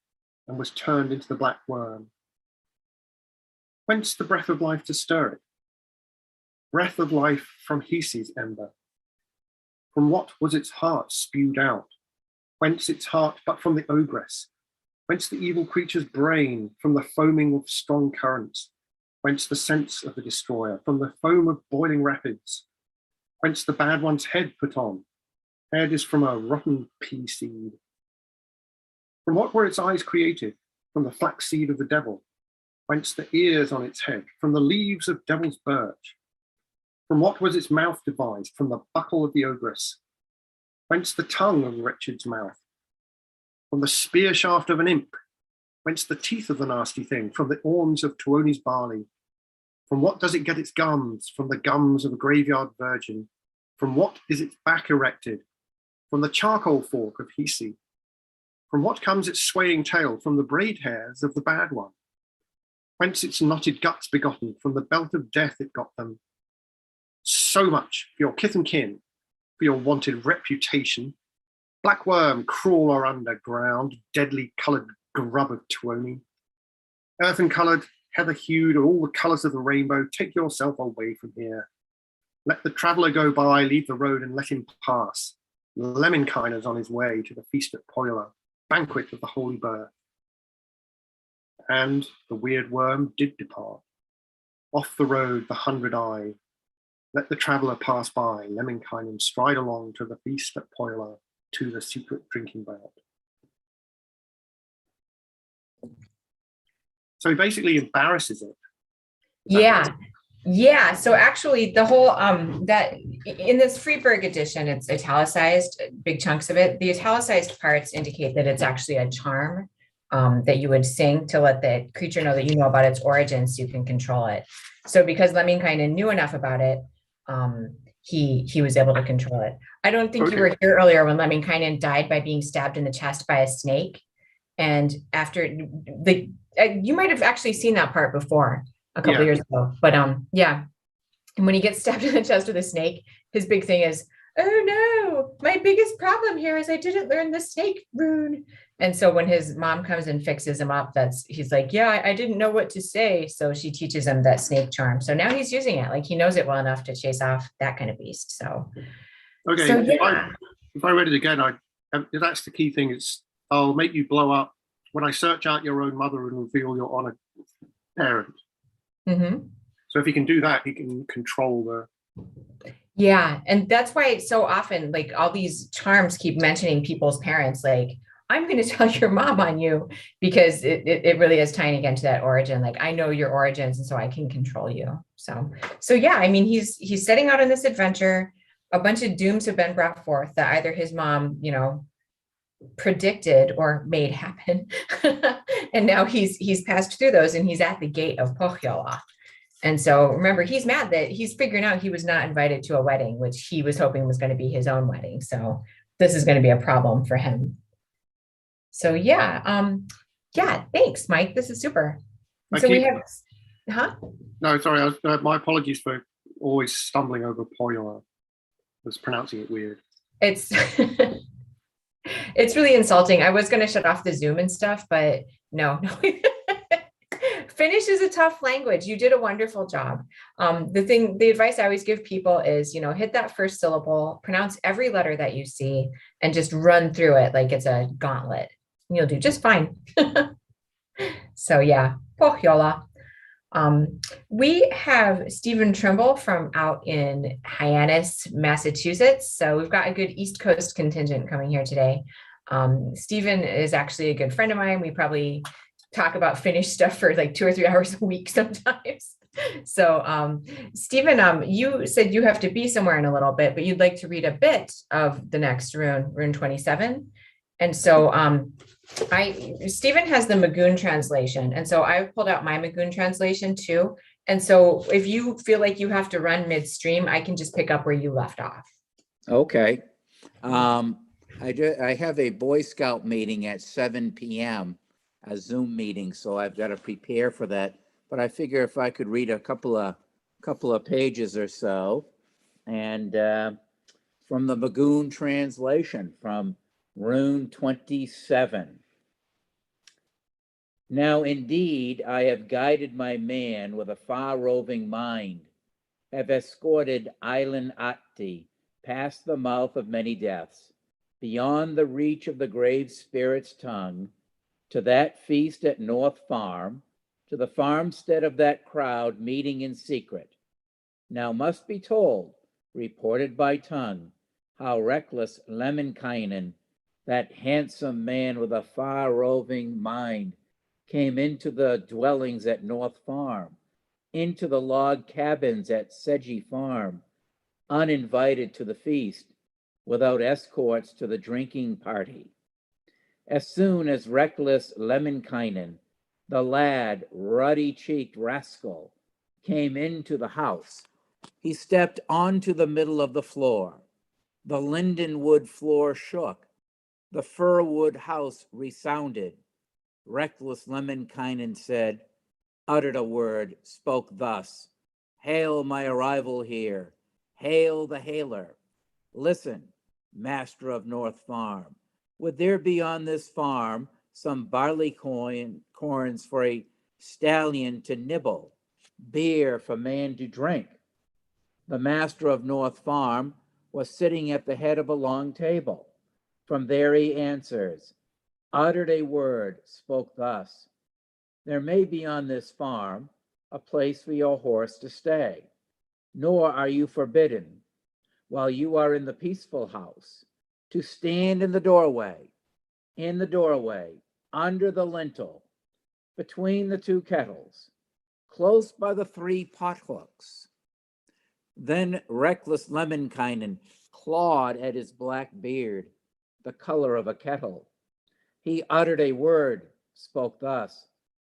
and was turned into the black worm. Whence the breath of life to stir it? Breath of life from Hisi's ember. From what was its heart spewed out? Whence its heart but from the ogress? Whence the evil creature's brain, from the foaming of strong currents? Whence the sense of the destroyer, from the foam of boiling rapids? Whence the bad one's head put on? Head is from a rotten pea seed. From what were its eyes created? From the flax seed of the devil. Whence the ears on its head? From the leaves of devil's birch. From what was its mouth devised? From the buckle of the ogress. Whence the tongue of the wretched's mouth? From the spear shaft of an imp. Whence the teeth of the nasty thing? From the horns of Tuoni's barley. From what does it get its gums? From the gums of a graveyard virgin. From what is its back erected? From the charcoal fork of Hisi. From what comes its swaying tail? From the braid hairs of the bad one. Whence its knotted guts begotten? From the belt of death it got them. So much for your kith and kin, for your wanted reputation. Black worm, crawler underground, deadly coloured grub of Tuoni. Earthen coloured, heather hued, or all the colours of the rainbow, take yourself away from here. Let the traveller go by, leave the road and let him pass. Lemminkainer's on his way to the feast at Pohjola, banquet of the holy birth. And the weird worm did depart. Off the road, the 100-eye. Let the traveller pass by, Lemminkainen stride along to the feast at Pohjola, to the secret drinking bout. So he basically embarrasses it. Yeah. Yeah. So actually the whole that in this Freeburg edition, it's italicized, big chunks of it. The italicized parts indicate that it's actually a charm that you would sing to let the creature know that you know about its origins so you can control it. So because Lemminkainen knew enough about it, he was able to control it. I don't think you were here earlier when Lemminkainen died by being stabbed in the chest by a snake. And after you might have actually seen that part before a couple years ago, but yeah. And when he gets stabbed in the chest with a snake, his big thing is, oh no, my biggest problem here is I didn't learn the snake rune. And so when his mom comes and fixes him up, he's like, yeah, I didn't know what to say. So she teaches him that snake charm. So now he's using it. Like he knows it well enough to chase off that kind of beast. So, okay. So, yeah. If I read it again, that's the key thing. It's, I'll make you blow up when I search out your own mother and reveal your honor parent. Mm-hmm. So if he can do that, he can control Yeah. And that's why so often, like all these charms keep mentioning people's parents, like, I'm going to tell your mom on you, because it really is tying again to that origin. Like, I know your origins, and so I can control you. So yeah, I mean, he's setting out on this adventure. A bunch of dooms have been brought forth that either his mom, predicted or made happen. And now he's passed through those, and he's at the gate of Pohjola. And so remember, he's mad that he's figuring out he was not invited to a wedding, which he was hoping was going to be his own wedding. So this is going to be a problem for him. So yeah, thanks, Mike. This is super. We have, No, sorry, my apologies for always stumbling over Pohjola. I was pronouncing it weird. It's it's really insulting. I was going to shut off the Zoom and stuff, but no. Finnish is a tough language. You did a wonderful job. The advice I always give people is, hit that first syllable, pronounce every letter that you see, and just run through it like it's a gauntlet. You'll do just fine. So yeah, Pohjola. We have Stephen Trimble from out in Hyannis, Massachusetts. So we've got a good East Coast contingent coming here today. Stephen is actually a good friend of mine. We probably talk about Finnish stuff for like 2 or 3 hours a week sometimes. So Stephen, you said you have to be somewhere in a little bit, but you'd like to read a bit of the next rune, rune 27. And so Stephen has the Magoon translation. And so I've pulled out my Magoon translation too. And so if you feel like you have to run midstream, I can just pick up where you left off. Okay. I have a Boy Scout meeting at 7 p.m., a Zoom meeting, so I've got to prepare for that. But I figure if I could read a couple of pages or so, and from the Magoon translation from rune 27. Now indeed I have guided my man with a far-roving mind, have escorted Island Atti past the mouth of many deaths, beyond the reach of the grave spirit's tongue, to that feast at North Farm, to the farmstead of that crowd meeting in secret. Now must be told, reported by tongue, how reckless Lemminkainen, that handsome man with a far-roving mind, came into the dwellings at North Farm, into the log cabins at Sedgy Farm, uninvited to the feast, without escorts to the drinking party. As soon as reckless Lemminkainen, the lad, ruddy-cheeked rascal, came into the house, he stepped onto the middle of the floor. The lindenwood floor shook. The firwood house resounded. Reckless Lemminkainen said, uttered a word, spoke thus, hail my arrival here, hail the hailer. Listen, master of North Farm, would there be on this farm some barley corns for a stallion to nibble, beer for man to drink? The master of North Farm was sitting at the head of a long table. From there he answers, uttered a word, spoke thus, there may be on this farm a place for your horse to stay, nor are you forbidden, while you are in the peaceful house, to stand in the doorway, under the lintel, between the two kettles, close by the three pothooks. Then reckless Lemminkainen clawed at his black beard, the color of a kettle. He uttered a word, spoke thus: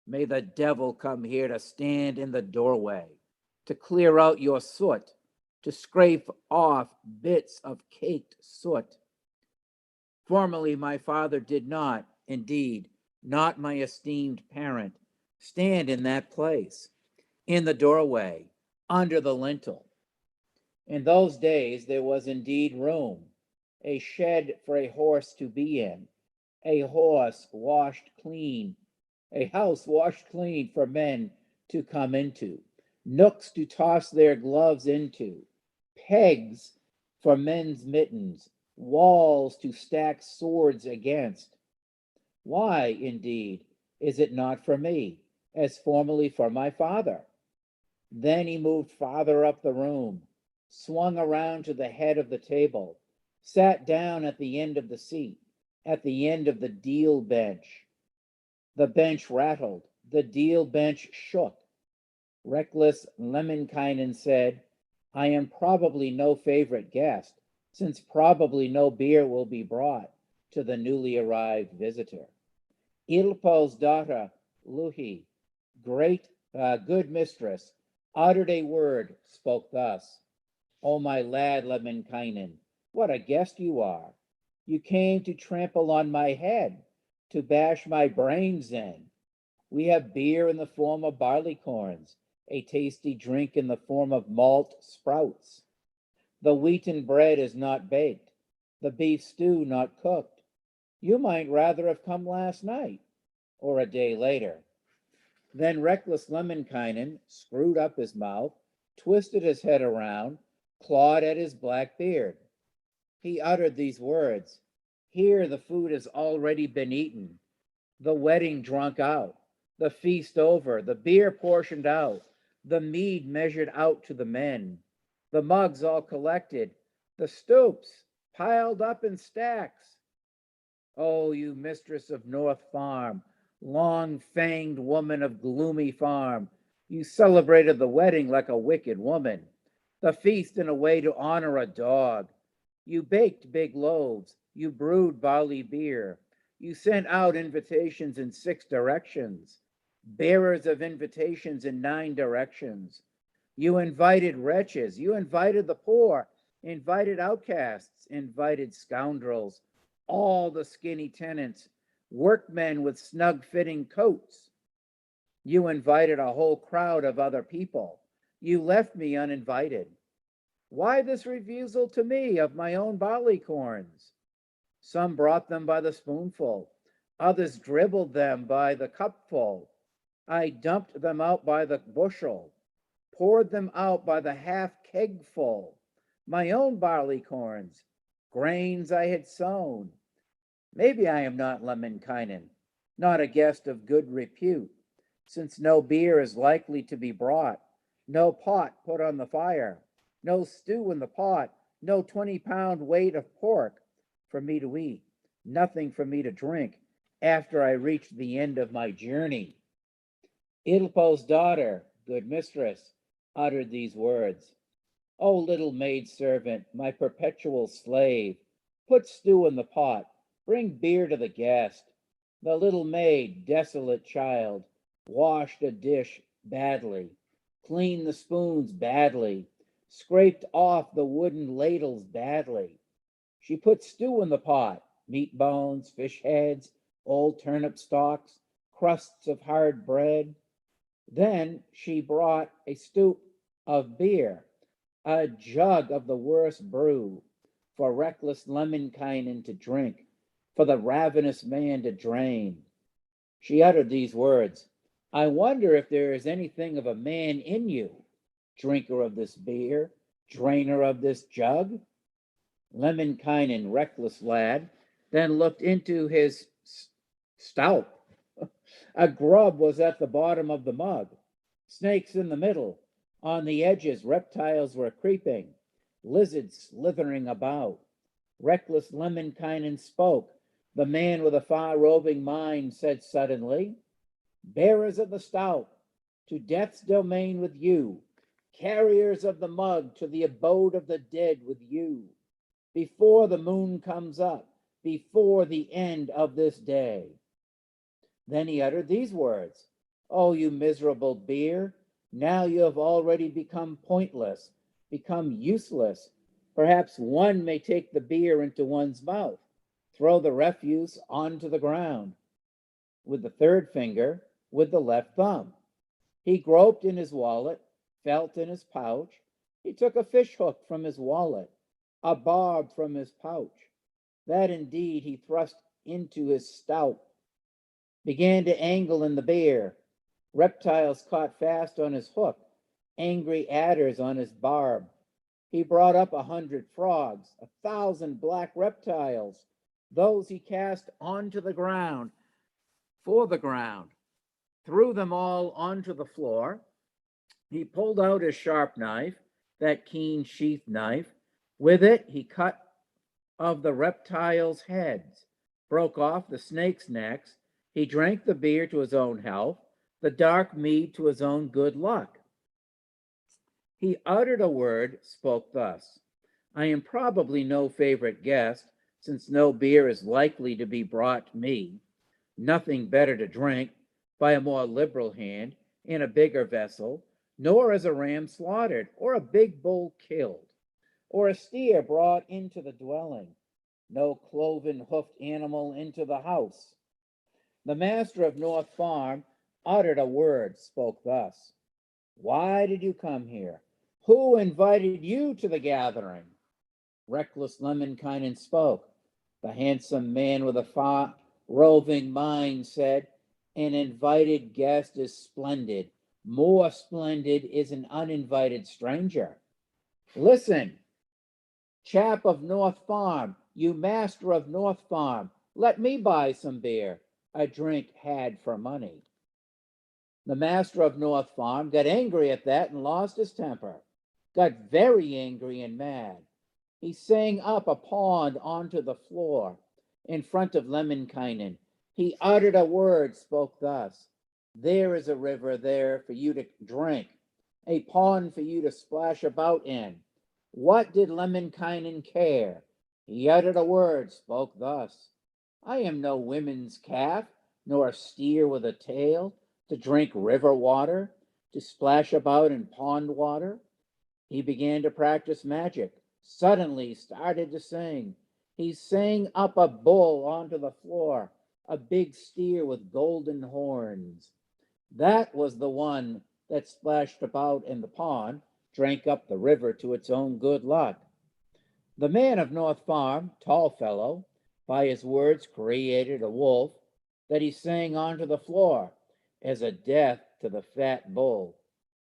"May the devil come here to stand in the doorway, to clear out your soot, to scrape off bits of caked soot." Formerly, my father did not, indeed, not my esteemed parent, stand in that place, in the doorway, under the lintel. In those days, there was indeed room, a shed for a horse to be in, a horse washed clean, a house washed clean for men to come into, nooks to toss their gloves into, pegs for men's mittens, walls to stack swords against. Why, indeed, is it not for me, as formerly for my father? Then he moved farther up the room, swung around to the head of the table, sat down at the end of the seat, at the end of the deal bench. The bench rattled, the deal bench shook. Reckless Lemminkainen said, "I am probably no favorite guest, since probably no beer will be brought to the newly arrived visitor." Ilpo's daughter, Luhi, good mistress, uttered a word, spoke thus: "O my lad Lemminkainen, what a guest you are! You came to trample on my head, to bash my brains in. We have beer in the form of barleycorns, a tasty drink in the form of malt sprouts. The wheaten bread is not baked, the beef stew not cooked. You might rather have come last night, or a day later." Then reckless Lemminkainen screwed up his mouth, twisted his head around, clawed at his black beard. He uttered these words: "Here the food has already been eaten, the wedding drunk out, the feast over, the beer portioned out, the mead measured out to the men, the mugs all collected, the stoups piled up in stacks. Oh, you mistress of North Farm, long-fanged woman of gloomy farm, you celebrated the wedding like a wicked woman, the feast in a way to honor a dog. You baked big loaves, you brewed barley beer, you sent out invitations in 6 directions, bearers of invitations in 9 directions. You invited wretches, you invited the poor, invited outcasts, invited scoundrels, all the skinny tenants, workmen with snug-fitting coats. You invited a whole crowd of other people. You left me uninvited. Why this refusal to me of my own barleycorns? Some brought them by the spoonful, others dribbled them by the cupful. I dumped them out by the bushel, poured them out by the half-kegful. My own barleycorns, grains I had sown. Maybe I am not Lemminkainen, not a guest of good repute, since no beer is likely to be brought, no pot put on the fire, no stew in the pot, no 20-pound weight of pork for me to eat, nothing for me to drink after I reach the end of my journey." Ilpo's daughter, good mistress, uttered these words: "O little maidservant, my perpetual slave, put stew in the pot, bring beer to the guest." The little maid, desolate child, washed a dish badly, cleaned the spoons badly, scraped off the wooden ladles badly. She put stew in the pot, meat bones, fish heads, old turnip stalks, crusts of hard bread. Then she brought a stoup of beer, a jug of the worst brew, for reckless Lemminkainen to drink, for the ravenous man to drain. She uttered these words: "I wonder if there is anything of a man in you, drinker of this beer, drainer of this jug?" Lemminkainen, reckless lad, then looked into his stoup. A grub was at the bottom of the mug, snakes in the middle. On the edges, reptiles were creeping, lizards slithering about. Reckless Lemminkainen spoke. The man with a far-roving mind said suddenly, bearers of the stout, to death's domain with you, carriers of the mug to the abode of the dead with you, before the moon comes up, before the end of this day. Then he uttered these words, "Oh, you miserable beer, now you have already become pointless, become useless. Perhaps one may take the beer into one's mouth, throw the refuse onto the ground." With the third finger, with the left thumb. He groped in his wallet, felt in his pouch. He took a fish hook from his wallet, a barb from his pouch. That indeed he thrust into his stout, began to angle in the beer. Reptiles caught fast on his hook, angry adders on his barb. He brought up 100 frogs, 1,000 black reptiles. Those he cast onto the ground, for the ground, threw them all onto the floor. He pulled out his sharp knife, that keen sheath knife. With it, he cut of the reptiles' heads, broke off the snakes' necks. He drank the beer to his own health, the dark mead to his own good luck. He uttered a word, spoke thus: "I am probably no favorite guest, since no beer is likely to be brought me. Nothing better to drink by a more liberal hand in a bigger vessel, nor is a ram slaughtered, or a big bull killed, or a steer brought into the dwelling, no cloven-hoofed animal into the house." The master of North Farm uttered a word, spoke thus: "Why did you come here? Who invited you to the gathering?" Reckless Lemminkainen spoke. The handsome man with a roving mind said, "An invited guest is splendid. More splendid is an uninvited stranger. Listen, chap of North Farm, you master of North Farm, let me buy some beer, a drink had for money." The master of North Farm got angry at that and lost his temper, got very angry and mad. He sang up a pond onto the floor in front of Lemminkainen. He uttered a word, spoke thus: "There is a river there for you to drink, a pond for you to splash about in." What did Lemminkainen care? He uttered a word, spoke thus: "I am no women's calf, nor a steer with a tail, to drink river water, to splash about in pond water." He began to practice magic, suddenly started to sing. He sang up a bull onto the floor, a big steer with golden horns. That was the one that splashed about in the pond, drank up the river to its own good luck. The man of North Farm, tall fellow, by his words created a wolf that he sang onto the floor as a death to the fat bull.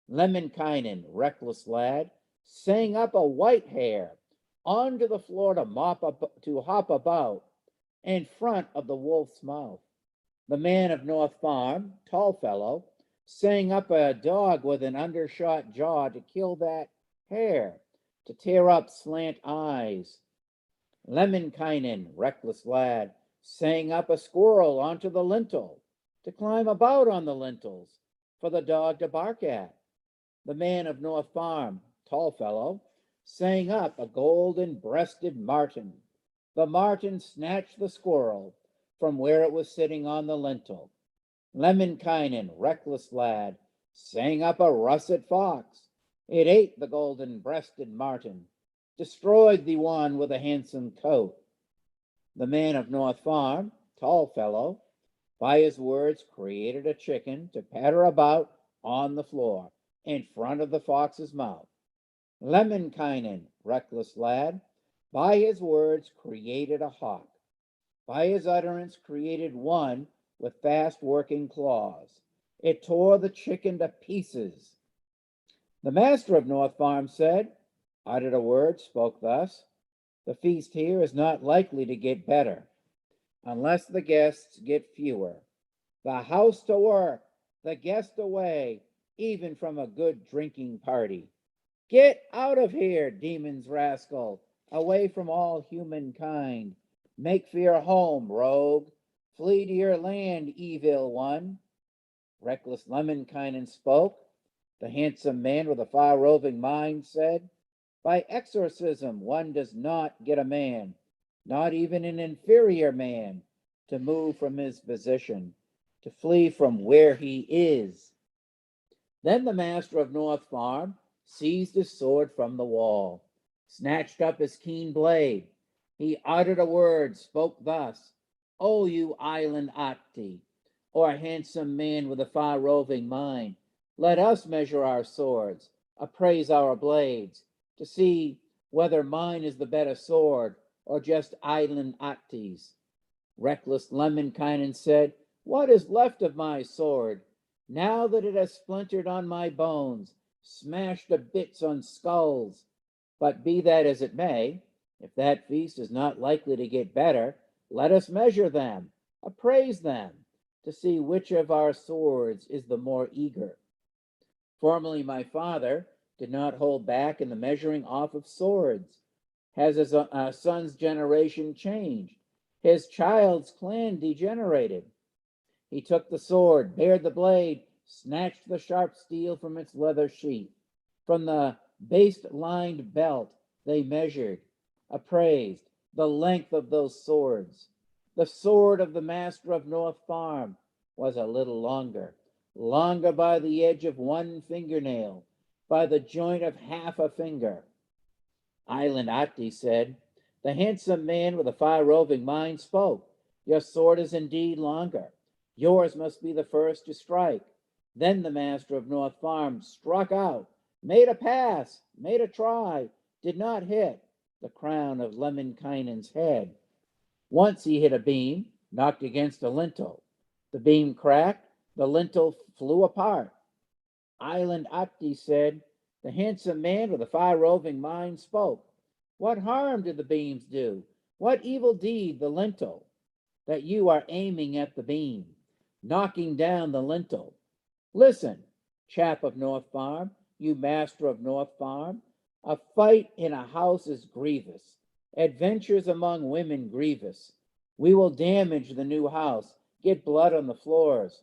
Lemminkainen, reckless lad, sang up a white hare onto the floor to hop about in front of the wolf's mouth. The man of North Farm, tall fellow, sang up a dog with an undershot jaw to kill that hare, to tear up slant eyes. Lemminkainen, reckless lad, sang up a squirrel onto the lintel, to climb about on the lintels, for the dog to bark at. The man of North Farm, tall fellow, sang up a golden-breasted marten. The marten snatched the squirrel from where it was sitting on the lintel. Lemminkainen, reckless lad, sang up a russet fox. It ate the golden-breasted marten, destroyed the one with a handsome coat. The man of North Farm, tall fellow, by his words created a chicken to patter about on the floor in front of the fox's mouth. Lemminkainen, reckless lad, by his words created a hawk. By his utterance created one with fast working claws. It tore the chicken to pieces. The master of North Farm said, uttered a word, spoke thus: "The feast here is not likely to get better unless the guests get fewer. The house to work, the guest away, even from a good drinking party. Get out of here, demon's rascal, away from all humankind. Make for your home, rogue. Flee to your land, evil one." Reckless Lemminkainen spoke. The handsome man with a far-roving mind said, by exorcism one does not get a man, not even an inferior man, to move from his position, to flee from where he is. Then the master of North Farm seized his sword from the wall, snatched up his keen blade. He uttered a word, spoke thus, O you island Ahti, or handsome man with a far-roving mind, let us measure our swords, appraise our blades, to see whether mine is the better sword, or just island Ahti's. Reckless Lemminkainen said, what is left of my sword, now that it has splintered on my bones, smashed to bits on skulls? But be that as it may, if that feast is not likely to get better, let us measure them, appraise them, to see which of our swords is the more eager. Formerly my father did not hold back in the measuring off of swords. Has his son's generation changed? His child's clan degenerated? He took the sword, bared the blade, snatched the sharp steel from its leather sheath. From the baste-lined belt they measured, appraised the length of those swords. The sword of the master of North Farm was a little longer, longer by the edge of one fingernail, by the joint of half a finger. Island Ahti said, the handsome man with a far-roving mind spoke. Your sword is indeed longer. Yours must be the first to strike. Then the master of North Farm struck out, made a pass, made a try, did not hit the crown of Lemminkainen's head. Once he hit a beam, knocked against a lintel. The beam cracked, the lintel flew apart. Island Ahti said, the handsome man with a far-roving mind spoke. What harm did the beams do? What evil deed the lintel, that you are aiming at the beam, knocking down the lintel? Listen, chap of North Farm, you master of North Farm, a fight in a house is grievous, adventures among women grievous. We will damage the new house, get blood on the floors.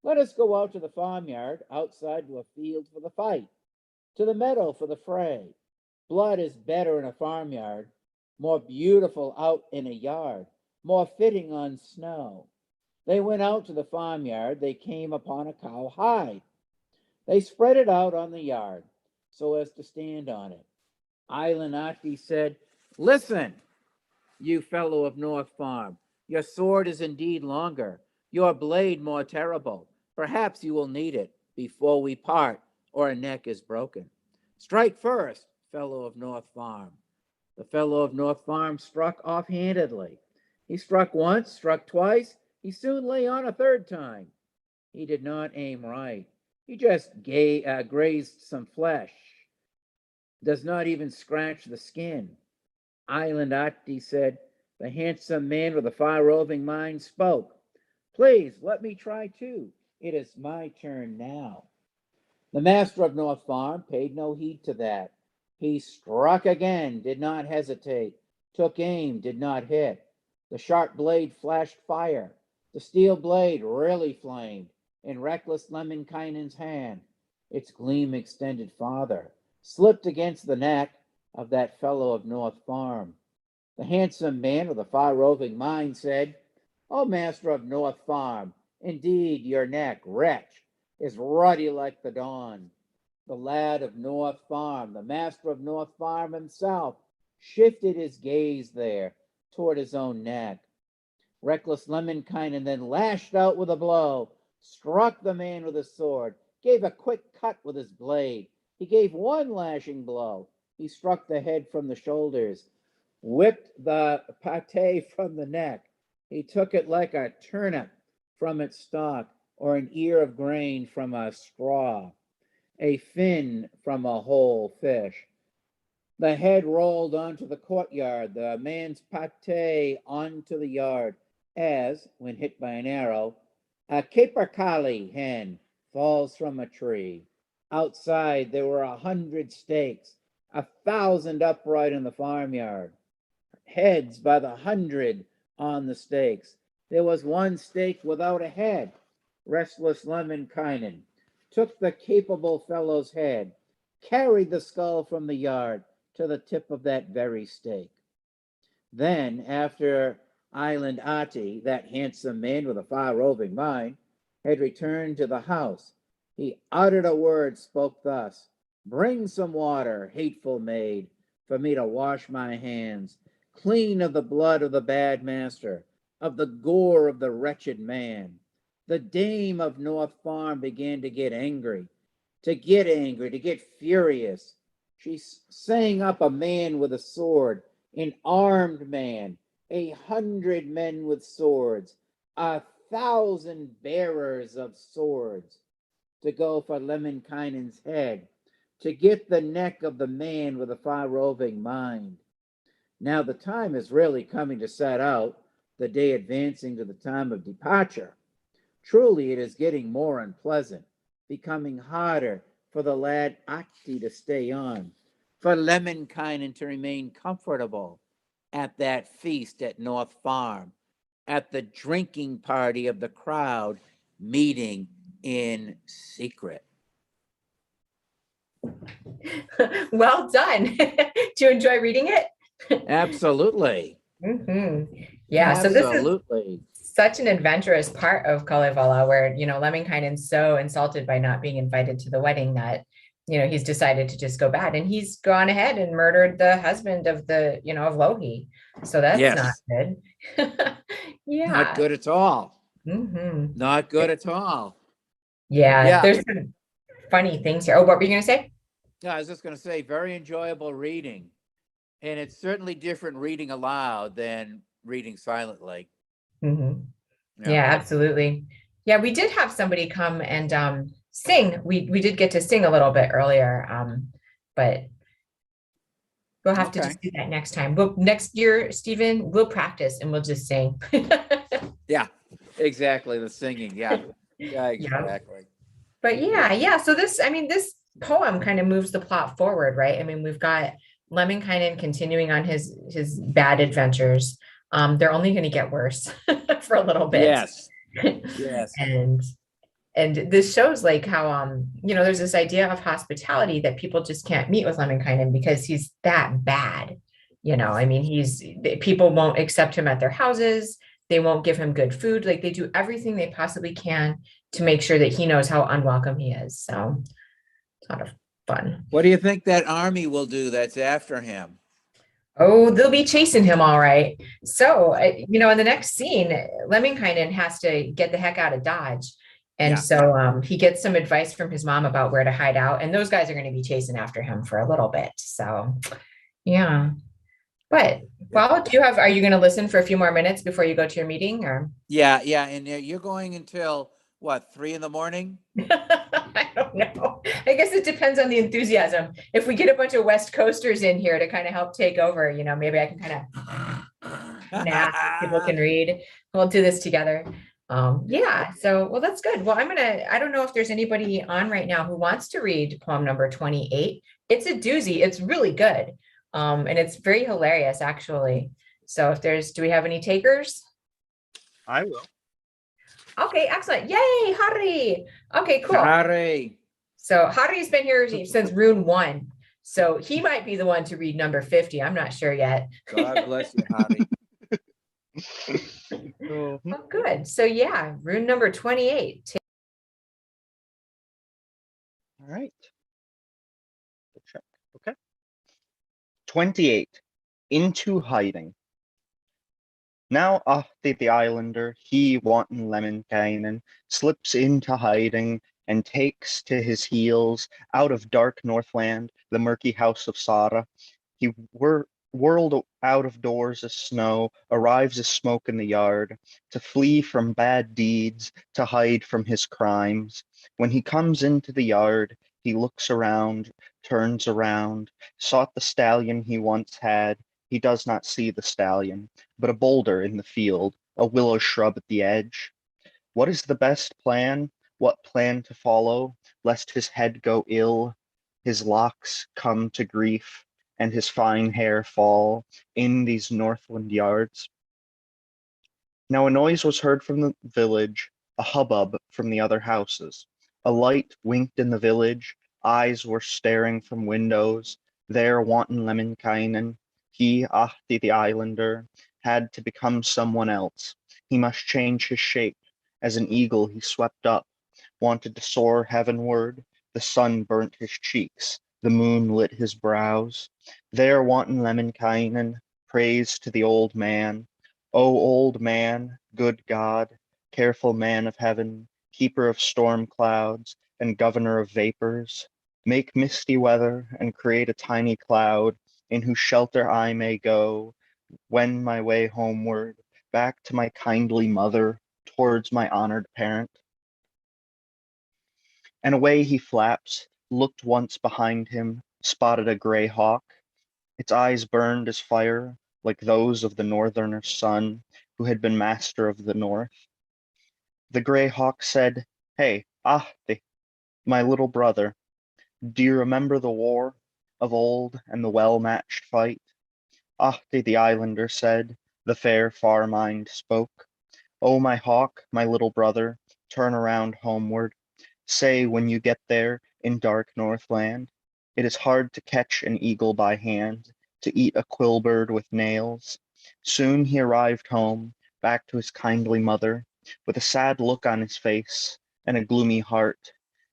Let us go out to the farmyard, outside to a field for the fight, to the meadow for the fray. Blood is better in a farmyard, more beautiful out in a yard, more fitting on snow. They went out to the farmyard, they came upon a cow hide. They spread it out on the yard, so as to stand on it. Island Ahti said, listen, you fellow of North Farm, your sword is indeed longer, your blade more terrible. Perhaps you will need it before we part, or a neck is broken. Strike first, fellow of North Farm. The fellow of North Farm struck offhandedly. He struck once, struck twice. He soon lay on a third time. He did not aim right. He just grazed some flesh. Does not even scratch the skin. Island Ahti said, the handsome man with a far-roving mind spoke. Please, let me try too. It is my turn now. The master of North Farm paid no heed to that. He struck again, did not hesitate, took aim, did not hit. The sharp blade flashed fire. The steel blade really flamed in reckless Lemminkainen's hand. Its gleam extended farther, slipped against the neck of that fellow of North Farm. The handsome man with a far-roving mind said, O master of North Farm, indeed your neck, wretch, is ruddy like the dawn. The lad of North Farm, the master of North Farm himself, shifted his gaze there toward his own neck. Reckless Lemminkainen then lashed out with a blow, struck the man with his sword, gave a quick cut with his blade. He gave one lashing blow. He struck the head from the shoulders, whipped the pate from the neck. He took it like a turnip from its stalk, or an ear of grain from a straw, a fin from a whole fish. The head rolled onto the courtyard, the man's pate onto the yard, as, when hit by an arrow, a capercaillie hen falls from a tree. Outside there were 100 stakes, 1,000 upright in the farmyard, heads by the 100 on the stakes. There was one stake without a head. restless Lemminkainen, took the capable fellow's head, carried the skull from the yard to the tip of that very stake. Then, after Island Ati, that handsome man with a far-roving mind, had returned to the house, he uttered a word, spoke thus: "Bring some water, hateful maid, for me to wash my hands, clean of the blood of the bad master, of the gore of the wretched man." The dame of North Farm began to get angry, to get furious. She sang up a man with a sword, an armed man, 100 men with swords, 1,000 bearers of swords, to go for Lemminkainen's head, to get the neck of the man with a far-roving mind. Now the time is really coming to set out, the day advancing to the time of departure. Truly it is getting more unpleasant, becoming harder for the lad Ahti to stay on, for Lemminkainen to remain comfortable at that feast at North Farm, at the drinking party of the crowd meeting in secret. Well done. Do you enjoy reading it? Absolutely. Yeah, so this is Absolutely. such an adventurous part of Kalevala where, Lemminkainen's so insulted by not being invited to the wedding that, he's decided to just go bad, and he's gone ahead and murdered the husband of of Lohi. So that's Yes. not good. Yeah. Not good at all. Mhm. Not good at all. Yeah, Yeah. there's some funny things here. Oh, what were you going to say? Yeah, I was just going to say, very enjoyable reading. And it's certainly different reading aloud than reading silently. Yeah, absolutely. Yeah, we did have somebody come and sing. We did get to sing a little bit earlier, but we'll have to just do that next time. Next year, Stephen, we'll practice and we'll just sing. Yeah, exactly. The singing. Yeah. Yeah, exactly. But yeah. So this poem kind of moves the plot forward, right? I mean, we've got Lemminkainen continuing on his bad adventures. They're only going to get worse for a little bit. Yes. Yes. And this shows like how there's this idea of hospitality that people just can't meet with Lemminkainen because he's that bad. I mean, people won't accept him at their houses. They won't give him good food. Like, they do everything they possibly can to make sure that he knows how unwelcome he is. So it's a lot of fun. What do you think that army will do that's after him? Oh, they'll be chasing him, all right. So, in the next scene, Lemminkainen has to get the heck out of Dodge. And so he gets some advice from his mom about where to hide out. And those guys are going to be chasing after him for a little bit. So, yeah. But, are you going to listen for a few more minutes before you go to your meeting? Or? Yeah. And you're going until what, 3 a.m? I don't know. I guess it depends on the enthusiasm. If we get a bunch of West Coasters in here to kind of help take over, maybe I can kind of nap. People can read. We'll do this together. So, well, that's good. Well, I don't know if there's anybody on right now who wants to read poem number 28. It's a doozy. It's really good. And it's very hilarious, actually. So do we have any takers? I will. Okay, excellent. Yay, Hari. Okay, cool. Hari. So Hari's been here since Rune 1. So he might be the one to read number 50. I'm not sure yet. God bless you, Hari. Oh, good. So rune number 28. All right. Check. Okay. 28. Into hiding. Now Ahti the Islander, he wanton Lemminkainen, slips into hiding and takes to his heels out of dark Northland, the murky house of Sara. He whirled out of doors as snow, arrives as smoke in the yard, to flee from bad deeds, to hide from his crimes. When he comes into the yard, he looks around, turns around, sought the stallion he once had. He does not see the stallion, but a boulder in the field, a willow shrub at the edge. What is the best plan? What plan to follow, lest his head go ill, his locks come to grief, and his fine hair fall in these Northland yards? Now a noise was heard from the village, a hubbub from the other houses. A light winked in the village, eyes were staring from windows. There wanton Lemminkainen, he, Ahti the islander, had to become someone else. He must change his shape. As an eagle he swept up, wanted to soar heavenward. The sun burnt his cheeks, the moon lit his brows. There wanton Lemminkainen, praise to the old man. O old man, good God, careful man of heaven, keeper of storm clouds and governor of vapors, make misty weather and create a tiny cloud in whose shelter I may go, wend my way homeward, back to my kindly mother, towards my honored parent. And away he flaps, looked once behind him, spotted a gray hawk. Its eyes burned as fire, like those of the northerner's son, who had been master of the north. The gray hawk said, "Hey, Ahti, my little brother, do you remember the war of old and the well-matched fight?" Ahti the islander said, the fair far mind spoke. "Oh, my hawk, my little brother, turn around homeward. Say when you get there in dark Northland, it is hard to catch an eagle by hand, to eat a quillbird with nails." Soon he arrived home, back to his kindly mother, with a sad look on his face and a gloomy heart.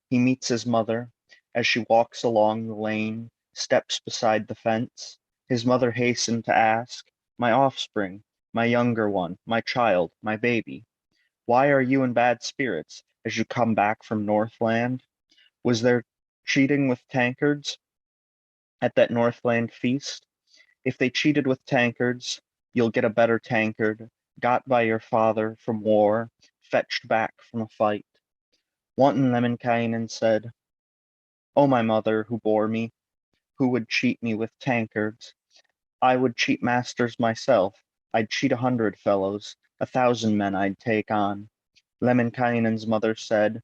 He meets his mother as she walks along the lane, steps beside the fence. His mother hastened to ask, "My offspring, my younger one, my child, my baby, why are you in bad spirits as you come back from Northland? Was there cheating with tankards at that Northland feast? If they cheated with tankards, you'll get a better tankard, got by your father from war, fetched back from a fight." Wanton Lemminkainen said, "Oh, my mother who bore me, who would cheat me with tankards? I would cheat masters myself. I'd cheat 100 fellows, 1,000 men I'd take on." Lemminkainen's mother said,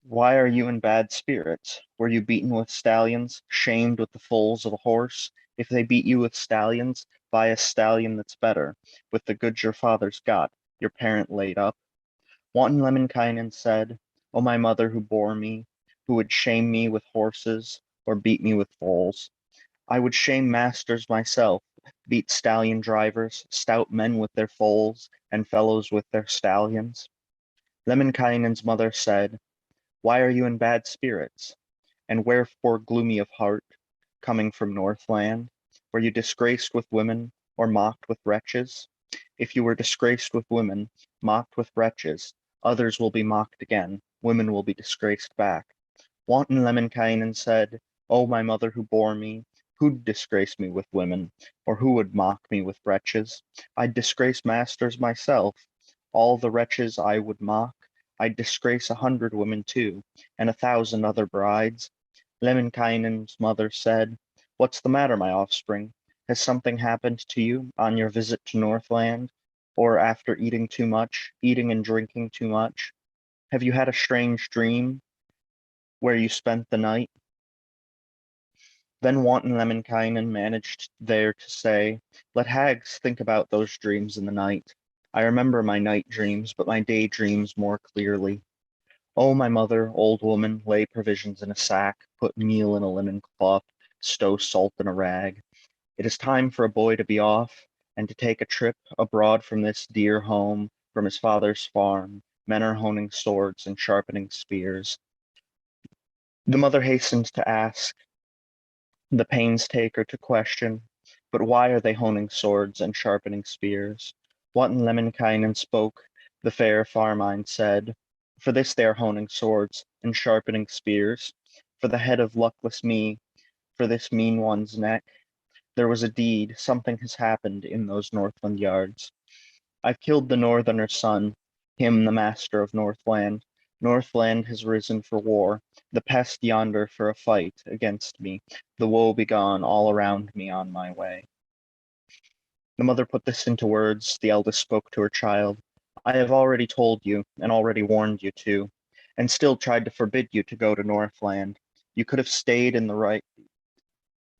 "Why are you in bad spirits? Were you beaten with stallions, shamed with the foals of a horse? If they beat you with stallions, buy a stallion that's better, with the goods your father's got, your parent laid up." Wanton Lemminkainen said, "O my mother who bore me, who would shame me with horses or beat me with foals? I would shame masters myself, beat stallion drivers, stout men with their foals, and fellows with their stallions." Lemminkainen's mother said, "Why are you in bad spirits? And wherefore gloomy of heart, coming from Northland? Were you disgraced with women, or mocked with wretches? If you were disgraced with women, mocked with wretches, others will be mocked again, women will be disgraced back." Wanton Lemminkainen said, "O my mother who bore me, who'd disgrace me with women, or who would mock me with wretches? I'd disgrace masters myself, all the wretches I would mock. I'd disgrace 100 women too, and 1,000 other brides." Lemminkainen's mother said, "What's the matter, my offspring? Has something happened to you on your visit to Northland, or after eating too much, eating and drinking too much? Have you had a strange dream where you spent the night?" Then Wanton Lemminkainen managed there to say, "Let hags think about those dreams in the night. I remember my night dreams, but my day dreams more clearly. Oh, my mother, old woman, lay provisions in a sack, put meal in a linen cloth, stow salt in a rag. It is time for a boy to be off and to take a trip abroad from this dear home, from his father's farm. Men are honing swords and sharpening spears." The mother hastened to ask, the painstaker to question, "But why are they honing swords and sharpening spears?" Wanton Lemminkainen spoke, the fair Farmind said, "For this they are honing swords and sharpening spears, for the head of luckless me, for this mean one's neck. There was a deed, something has happened in those Northland yards. I've killed the Northerner's son, him the master of Northland. Northland has risen for war, the pest yonder for a fight against me, the woe begone all around me on my way." The mother put this into words, the eldest spoke to her child. "I have already told you, and already warned you too, and still tried to forbid you to go to Northland. You could have stayed in the right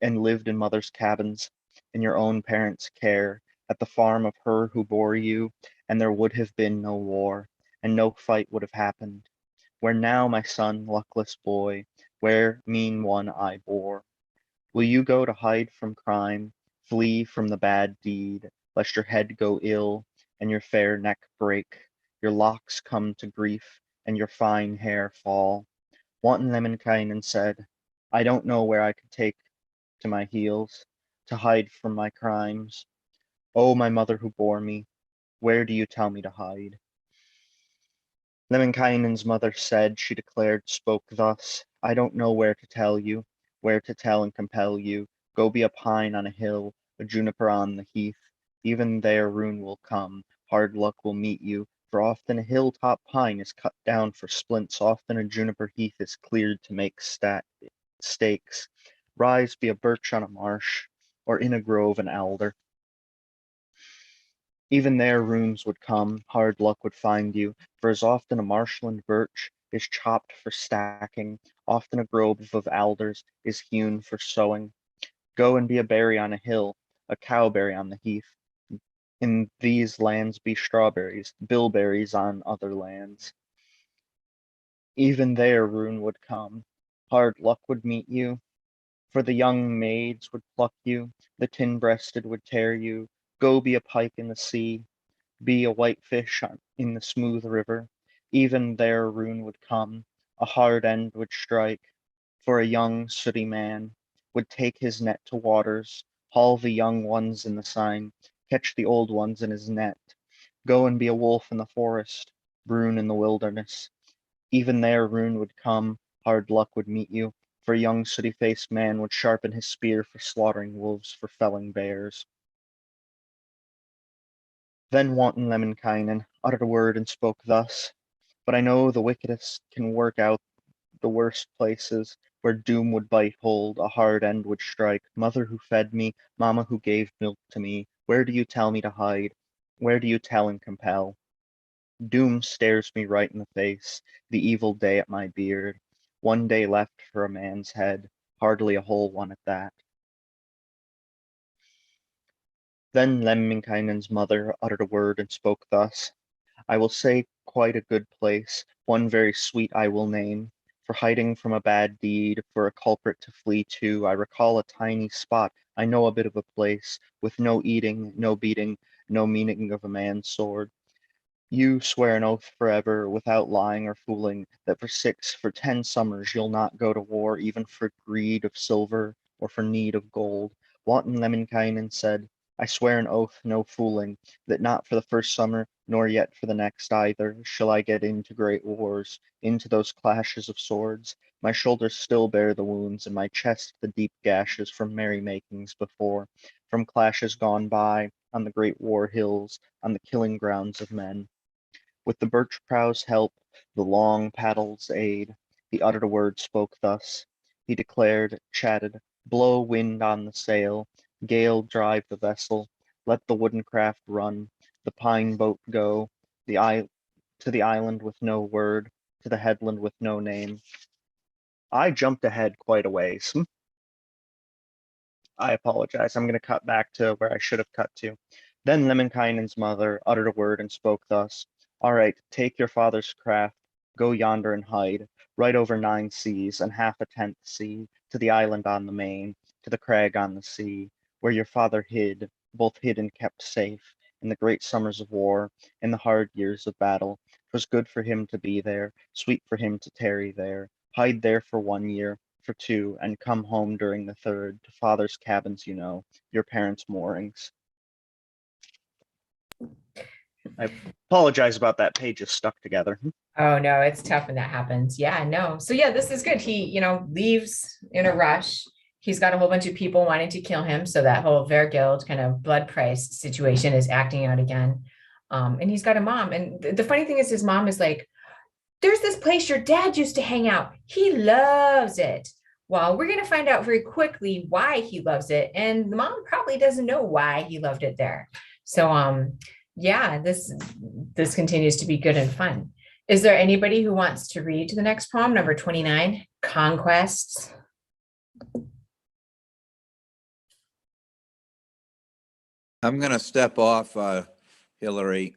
and lived in mother's cabins, in your own parents' care, at the farm of her who bore you, and there would have been no war. and no fight would have happened. Where now, my son, luckless boy, where mean one I bore? Will you go to hide from crime, flee from the bad deed, lest your head go ill and your fair neck break, your locks come to grief and your fine hair fall? Wanton Lemminkainen said, I don't know where I could take to my heels, to hide from my crimes. Oh, my mother who bore me, where do you tell me to hide? Lemminkainen's mother said, she declared, spoke thus, I don't know where to tell you, where to tell and compel you. Go be a pine on a hill, a juniper on the heath. Even there ruin will come, hard luck will meet you, for often a hilltop pine is cut down for splints, often a juniper heath is cleared to make stakes. Rise be a birch on a marsh, or in a grove an alder. Even there runes would come, hard luck would find you, for as often a marshland birch is chopped for stacking, often a grove of alders is hewn for sowing. Go and be a berry on a hill, a cowberry on the heath. In these lands be strawberries, bilberries on other lands. Even there ruin would come, hard luck would meet you, for the young maids would pluck you, the tin-breasted would tear you. Go be a pike in the sea, be a white fish in the smooth river. Even there ruin would come, a hard end would strike, for a young sooty man would take his net to waters, haul the young ones in the seine, catch the old ones in his net. Go and be a wolf in the forest, Bruin in the wilderness. Even there ruin would come, hard luck would meet you, for a young sooty-faced man would sharpen his spear for slaughtering wolves, for felling bears. Then wanton Lemminkainen uttered a word and spoke thus, but I know the wickedest can work out the worst places, where doom would bite hold, a hard end would strike. Mother who fed me, mamma who gave milk to me, where do you tell me to hide? Where do you tell and compel? Doom stares me right in the face, the evil day at my beard. One day left for a man's head, hardly a whole one at that. Then Lemminkainen's mother uttered a word and spoke thus, I will say quite a good place, one very sweet I will name, for hiding from a bad deed, for a culprit to flee to. I recall a tiny spot, I know a bit of a place, with no eating, no beating, no meaning of a man's sword. You swear an oath forever, without lying or fooling, that for 10 summers you'll not go to war, even for greed of silver or for need of gold. Wanton Lemminkainen said, I swear an oath, no fooling, that not for the first summer, nor yet for the next either, shall I get into great wars, into those clashes of swords. My shoulders still bear the wounds, and my chest the deep gashes from merry-makings before, from clashes gone by, on the great war hills, on the killing grounds of men. With the birch prow's help, the long paddle's aid, he uttered a word, spoke thus. He declared, chatted, blow wind on the sail, gale drive the vessel, let the wooden craft run, the pine boat go, to the island with no word, to the headland with no name. I jumped ahead quite a ways. I apologize. I'm going to cut back to where I should have cut to. Then Lemminkainen's mother uttered a word and spoke thus. All right, take your father's craft, go yonder and hide, right over 9 seas and half a 10th sea, to the island on the main, to the crag on the sea, where your father hid, both hid and kept safe, in the great summers of war, in the hard years of battle. 'Twas good for him to be there, sweet for him to tarry there, hide there for 1 year, for 2, and come home during the 3rd, to father's cabins, you know, your parents' moorings. I apologize about that, pages stuck together. Oh no, it's tough when that happens. Yeah, no. So yeah, this is good. He, leaves in a rush. He's got a whole bunch of people wanting to kill him. So that whole Vergild kind of blood price situation is acting out again. And he's got a mom. And the funny thing is his mom is like, there's this place your dad used to hang out. He loves it. Well, we're going to find out very quickly why he loves it. And the mom probably doesn't know why he loved it there. So, yeah, this continues to be good and fun. Is there anybody who wants to read the next poem, number 29, Conquests? I'm going to step off, Hilary.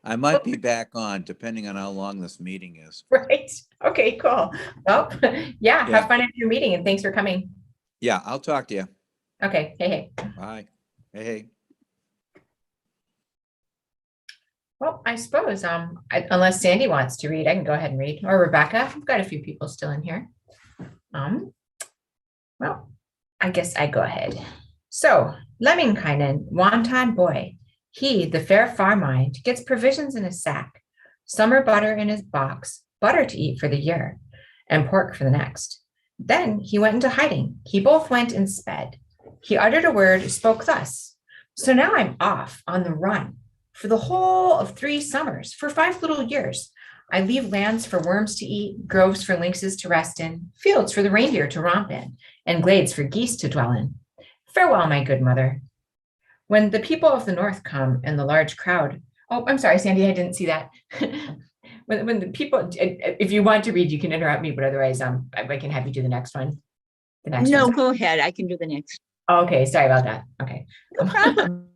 I might be back on depending on how long this meeting is. Right. Okay, cool. Well, yeah, Yeah. have fun at your meeting and thanks for coming. Yeah, I'll talk to you. Okay. Hey. Bye. Hey. Well, I suppose, unless Sandy wants to read, I can go ahead and read, or Rebecca. We've got a few people still in here. Well, I guess I go ahead. So, Lemminkainen, wanton boy, he, the fair farmind, gets provisions in his sack, summer butter in his box, butter to eat for the year, and pork for the next. Then he went into hiding. He both went and sped. He uttered a word, spoke thus. So now I'm off on the run for the whole of 3 summers, for 5 little years. I leave lands for worms to eat, groves for lynxes to rest in, fields for the reindeer to romp in, and glades for geese to dwell in. Farewell, my good mother. When the people of the north come and the large crowd, oh, I'm sorry, Sandy, I didn't see that. when the people, if you want to read, you can interrupt me, but otherwise, I can have you do the next one. The next No, one. go ahead. I can do the next. Okay, sorry about that. Okay. No problem.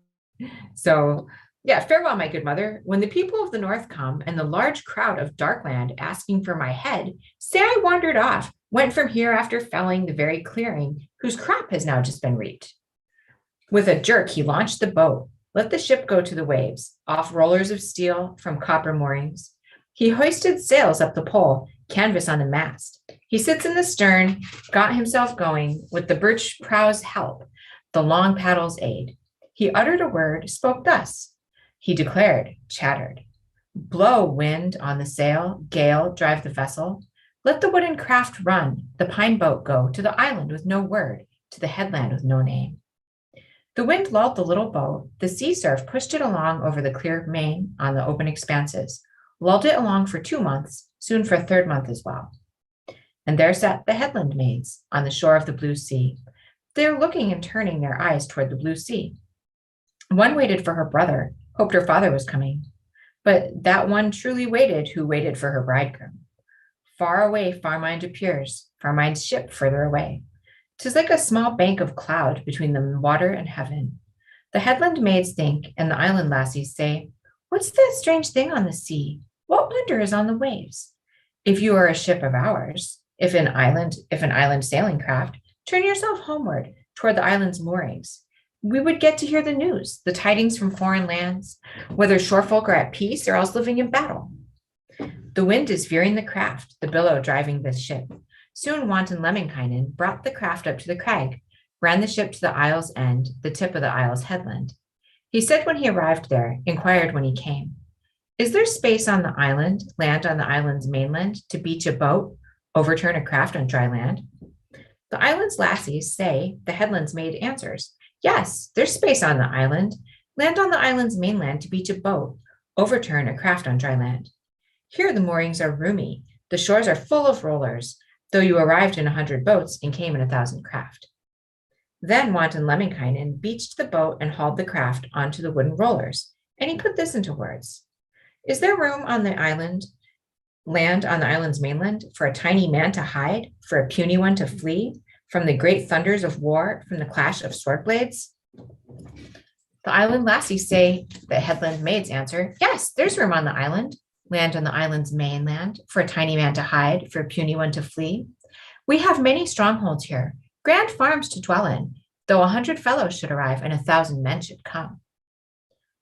So, yeah, farewell, my good mother. When the people of the north come and the large crowd of Darkland asking for my head, say I wandered off, went from here after felling the very clearing whose crop has now just been reaped. With a jerk, he launched the boat, let the ship go to the waves, off rollers of steel from copper moorings. He hoisted sails up the pole, canvas on the mast. He sits in the stern, got himself going with the birch prow's help, the long paddle's aid. He uttered a word, spoke thus. He declared, chattered. Blow, wind, on the sail, gale, drive the vessel. Let the wooden craft run, the pine boat go to the island with no word, to the headland with no name. The wind lulled the little boat, the sea surf pushed it along over the clear main on the open expanses, lulled it along for 2 months, soon for a 3rd month as well. And there sat the headland maids on the shore of the blue sea. They were looking and turning their eyes toward the blue sea. One waited for her brother, hoped her father was coming, but that one truly waited who waited for her bridegroom. Far away Farmind appears, Farmind's ship further away. 'Tis like a small bank of cloud between the water and heaven. The headland maids think, and the island lassies say, what's that strange thing on the sea? What wonder is on the waves? If you are a ship of ours, if an island sailing craft, turn yourself homeward toward the island's moorings. We would get to hear the news, the tidings from foreign lands, whether shorefolk are at peace or else living in battle. The wind is veering the craft, the billow driving the ship. Soon wanton Lemminkainen brought the craft up to the crag, ran the ship to the isle's end, the tip of the isle's headland. He said when he arrived there, inquired when he came, is there space on the island, land on the island's mainland, to beach a boat, overturn a craft on dry land? The island's lassies say, the headland's maid answers, yes, there's space on the island, land on the island's mainland to beach a boat, overturn a craft on dry land. Here the moorings are roomy, the shores are full of rollers, though you arrived in 100 boats and came in 1,000 craft. Then wanton Lemminkainen beached the boat and hauled the craft onto the wooden rollers, and he put this into words. Is there room on the island, land on the island's mainland, for a tiny man to hide, for a puny one to flee, from the great thunders of war, from the clash of sword blades? The island lassies say, the headland maids answer, yes, there's room on the island, land on the island's mainland, for a tiny man to hide, for a puny one to flee. We have many strongholds here, grand farms to dwell in, though 100 fellows should arrive and 1,000 men should come.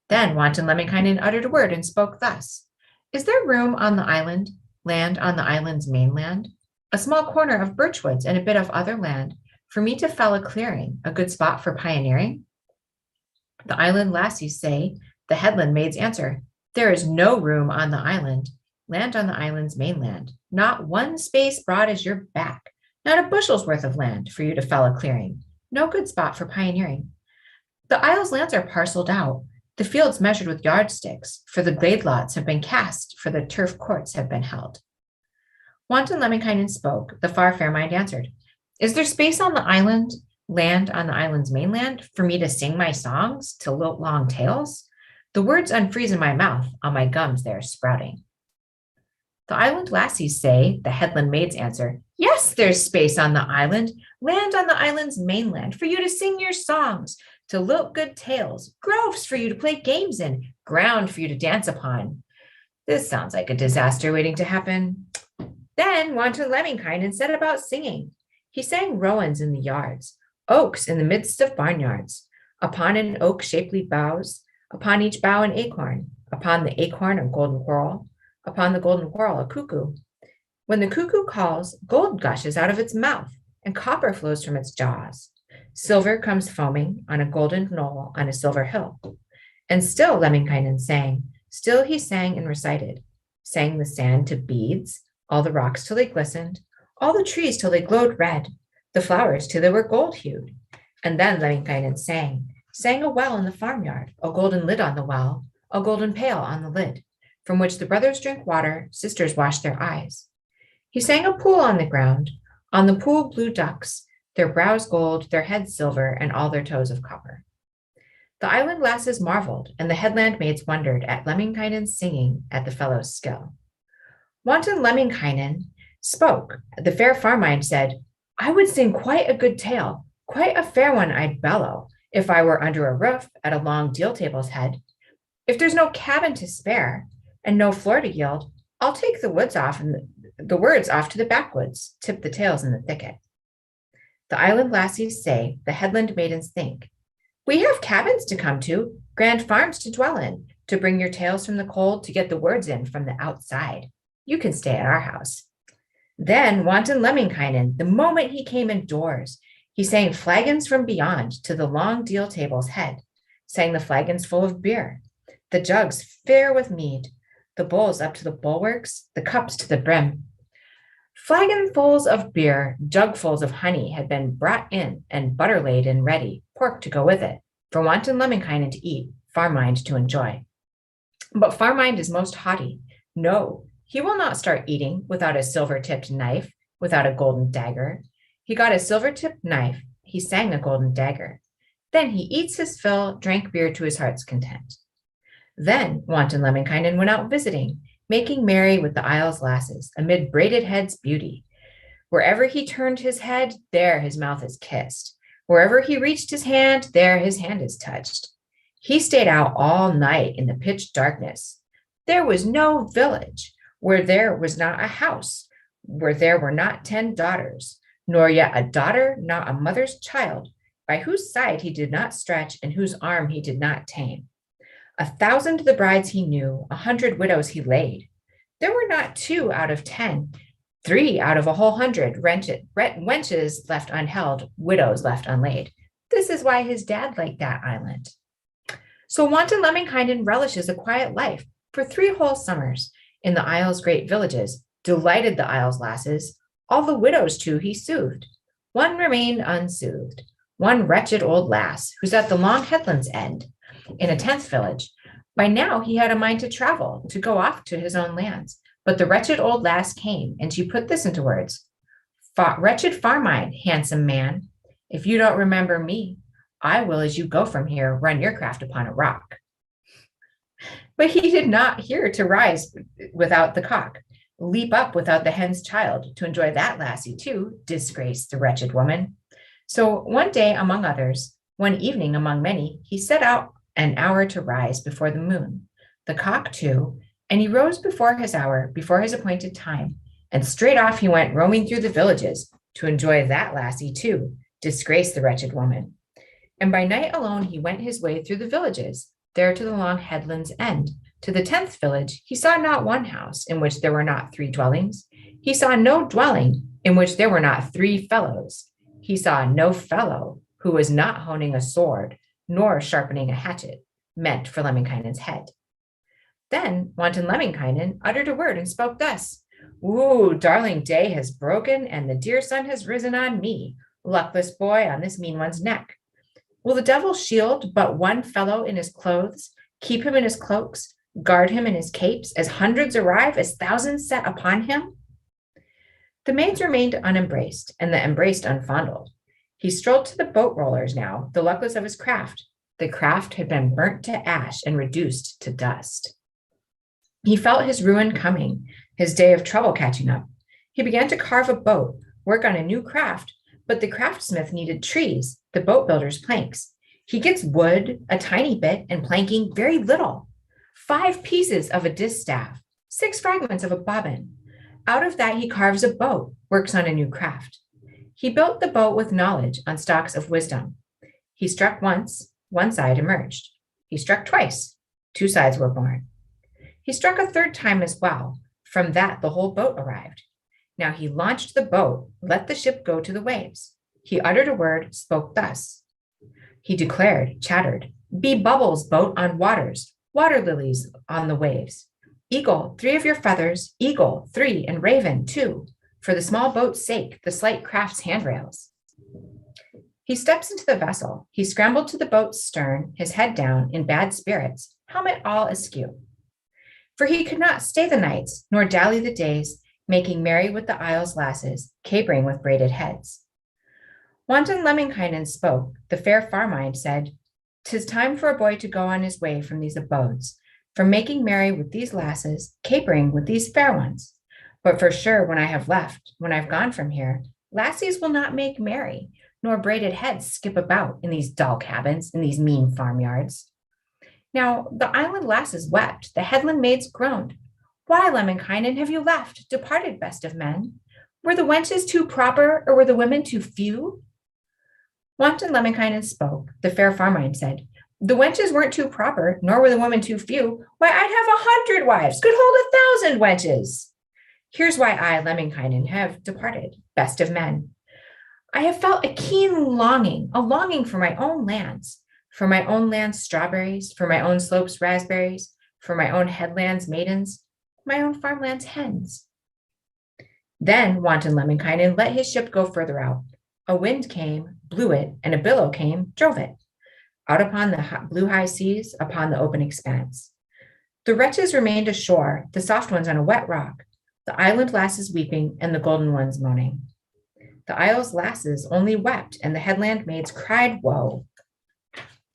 Then wanton Lemminkainen uttered a word and spoke thus. Is there room on the island, land on the island's mainland, a small corner of birchwoods and a bit of other land, for me to fell a clearing, a good spot for pioneering? The island lassies say, the headland maids answer, there is no room on the island, land on the island's mainland, not one space broad as your back, not a bushel's worth of land for you to fell a clearing, no good spot for pioneering. The isle's lands are parceled out, the fields measured with yardsticks, for the glade lots have been cast, for the turf courts have been held. Wanton Lemminkainen spoke, the far Fairmind answered, is there space on the island, land on the island's mainland, for me to sing my songs, to lilt long tales? The words unfreeze in my mouth, on my gums they are sprouting. The island lassies say, the headland maids answer, yes, there's space on the island, land on the island's mainland, for you to sing your songs, to lilt good tales, groves for you to play games in, ground for you to dance upon. This sounds like a disaster waiting to happen. Then wanton Lemminkainen set about singing. He sang rowans in the yards, oaks in the midst of barnyards. Upon an oak shapely boughs, upon each bough an acorn, upon the acorn a golden whorl, upon the golden whorl a cuckoo. When the cuckoo calls, gold gushes out of its mouth, and copper flows from its jaws. Silver comes foaming on a golden knoll on a silver hill. And still Lemminkainen sang, still he sang and recited, sang the sand to beads, all the rocks till they glistened, all the trees till they glowed red, the flowers till they were gold-hued. And then Lemminkainen sang a well in the farmyard, a golden lid on the well, a golden pail on the lid, from which the brothers drink water, sisters wash their eyes. He sang a pool on the ground, on the pool blue ducks, their brows gold, their heads silver, and all their toes of copper. The island lasses marveled, and the headland maids wondered at Lemminkainen's singing, at the fellow's skill. Wanton Lemminkainen spoke. The fair Farmind said, I would sing quite a good tale, quite a fair one I'd bellow, if I were under a roof at a long deal table's head. If there's no cabin to spare, and no floor to yield, I'll take the words off to the backwoods, tip the tales in the thicket. The island lassies say, the headland maidens think, we have cabins to come to, grand farms to dwell in, to bring your tales from the cold, to get the words in from the outside. You can stay at our house. Then wanton Lemminkainen, the moment he came indoors, he sang flagons from beyond to the long deal table's head, sang the flagons full of beer, the jugs fair with mead, the bowls up to the bulwarks, the cups to the brim. Flagonfuls of beer, jugfuls of honey had been brought in, and butter laid and ready, pork to go with it, for wanton Lemminkainen to eat, Farmind to enjoy. But Farmind is most haughty. No, he will not start eating without a silver-tipped knife, without a golden dagger. He got a silver-tipped knife, he sang a golden dagger. Then he eats his fill, drank beer to his heart's content. Then wanton Lemminkainen went out visiting, making merry with the Isle's lasses, amid braided heads' beauty. Wherever he turned his head, there his mouth is kissed. Wherever he reached his hand, there his hand is touched. He stayed out all night in the pitch darkness. There was no village where there was not a house, where there were not 10 daughters, nor yet a daughter, not a mother's child, by whose side he did not stretch and whose arm he did not tame. 1,000 the brides he knew, 100 widows he laid. There were not 2 out of 10, 3 out of a whole 100 wenches left unheld, widows left unlaid. This is why his dad liked that island. So wanton Lemminkainen relishes a quiet life for 3 whole summers in the Isle's great villages, delighted the Isle's lasses. All the widows too he soothed. One remained unsoothed, one wretched old lass who's at the long headland's end, in a 10th village. By now he had a mind to travel, to go off to his own lands. But the wretched old lass came, and she put this into words. Wretched Farmind, handsome man, if you don't remember me, I will, as you go from here, run your craft upon a rock. But he did not hear to rise without the cock, leap up without the hen's child, to enjoy that lassie too, disgraced the wretched woman. So one day among others, one evening among many, he set out an hour to rise before the moon, the cock too, and he rose before his hour, before his appointed time, and straight off he went roaming through the villages to enjoy that lassie too, disgrace the wretched woman. And by night alone he went his way through the villages, there to the long headland's end. To the 10th village he saw not one house in which there were not 3 dwellings. He saw no dwelling in which there were not 3 fellows. He saw no fellow who was not honing a sword, nor sharpening a hatchet, meant for Lemminkainen's head. Then wanton Lemminkainen uttered a word and spoke thus. Ooh, darling day has broken, and the dear sun has risen on me, luckless boy on this mean one's neck. Will the devil shield but one fellow in his clothes, keep him in his cloaks, guard him in his capes, as hundreds arrive, as thousands set upon him? The maids remained unembraced, and the embraced unfondled. He strolled to the boat rollers now, the luckless of his craft. The craft had been burnt to ash and reduced to dust. He felt his ruin coming, his day of trouble catching up. He began to carve a boat, work on a new craft, but the craftsmith needed trees, the boat builder's planks. He gets wood, a tiny bit, and planking very little. 5 pieces of a distaff, 6 fragments of a bobbin. Out of that he carves a boat, works on a new craft. He built the boat with knowledge on stalks of wisdom. He struck once, one side emerged. He struck twice, 2 sides were born. He struck a 3rd time as well. From that the whole boat arrived. Now he launched the boat, let the ship go to the waves. He uttered a word, spoke thus. He declared, chattered, be bubbles, boat on waters, water lilies on the waves. Eagle, 3 of your feathers, eagle, 3, and raven, 2, for the small boat's sake, the slight craft's handrails. He steps into the vessel. He scrambled to the boat's stern, his head down, in bad spirits, helmet all askew. For he could not stay the nights, nor dally the days, making merry with the isle's lasses, capering with braided heads. Wanton Lemminkainen spoke, the fair Farmind said, "'Tis time for a boy to go on his way from these abodes, from making merry with these lasses, capering with these fair ones. But for sure, when I have left, when I've gone from here, lassies will not make merry, nor braided heads skip about in these dull cabins, in these mean farmyards." Now the island lasses wept, the headland maids groaned. Why, Lemminkainen, have you left, departed best of men? Were the wenches too proper, or were the women too few? Wanton Lemminkainen spoke, the fair Farmind said, the wenches weren't too proper, nor were the women too few. Why, I'd have 100 wives, could hold 1,000 wenches. Here's why I, Lemminkainen, have departed, best of men. I have felt a keen longing, a longing for my own lands strawberries, for my own slopes raspberries, for my own headlands maidens, my own farmlands hens. Then Wanton Lemminkainen let his ship go further out. A wind came, blew it, and a billow came, drove it. Out upon the blue high seas, upon the open expanse. The wretches remained ashore, the soft ones on a wet rock, the island lasses weeping, and the golden ones moaning. The isle's lasses only wept, and the headland maids cried woe,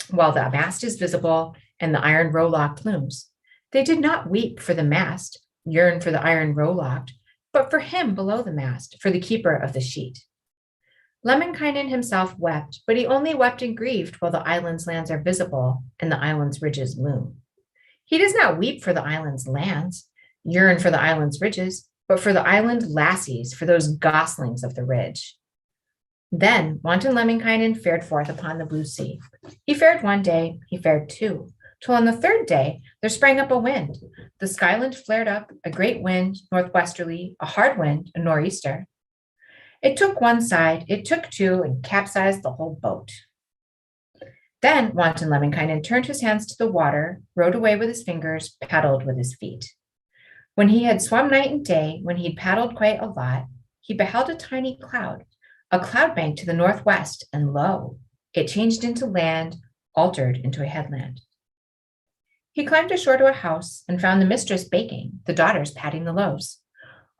while the mast is visible, and the iron rowlock looms. They did not weep for the mast, yearn for the iron rowlocked, but for him below the mast, for the keeper of the sheet. Lemminkainen himself wept, but he only wept and grieved while the island's lands are visible and the island's ridges loom. He does not weep for the island's lands, yearn for the island's ridges, but for the island lassies, for those goslings of the ridge. Then Wanton Lemminkainen fared forth upon the blue sea. He fared 1 day, he fared 2, till on the 3rd day there sprang up a wind. The skyland flared up, a great wind, northwesterly, a hard wind, a nor'easter. It took 1 side, it took 2, and capsized the whole boat. Then Wanton Lemminkainen turned his hands to the water, rowed away with his fingers, paddled with his feet. When he had swum night and day, when he'd paddled quite a lot, he beheld a tiny cloud, a cloud bank to the northwest, and lo, it changed into land, altered into a headland. He climbed ashore to a house and found the mistress baking, the daughters patting the loaves.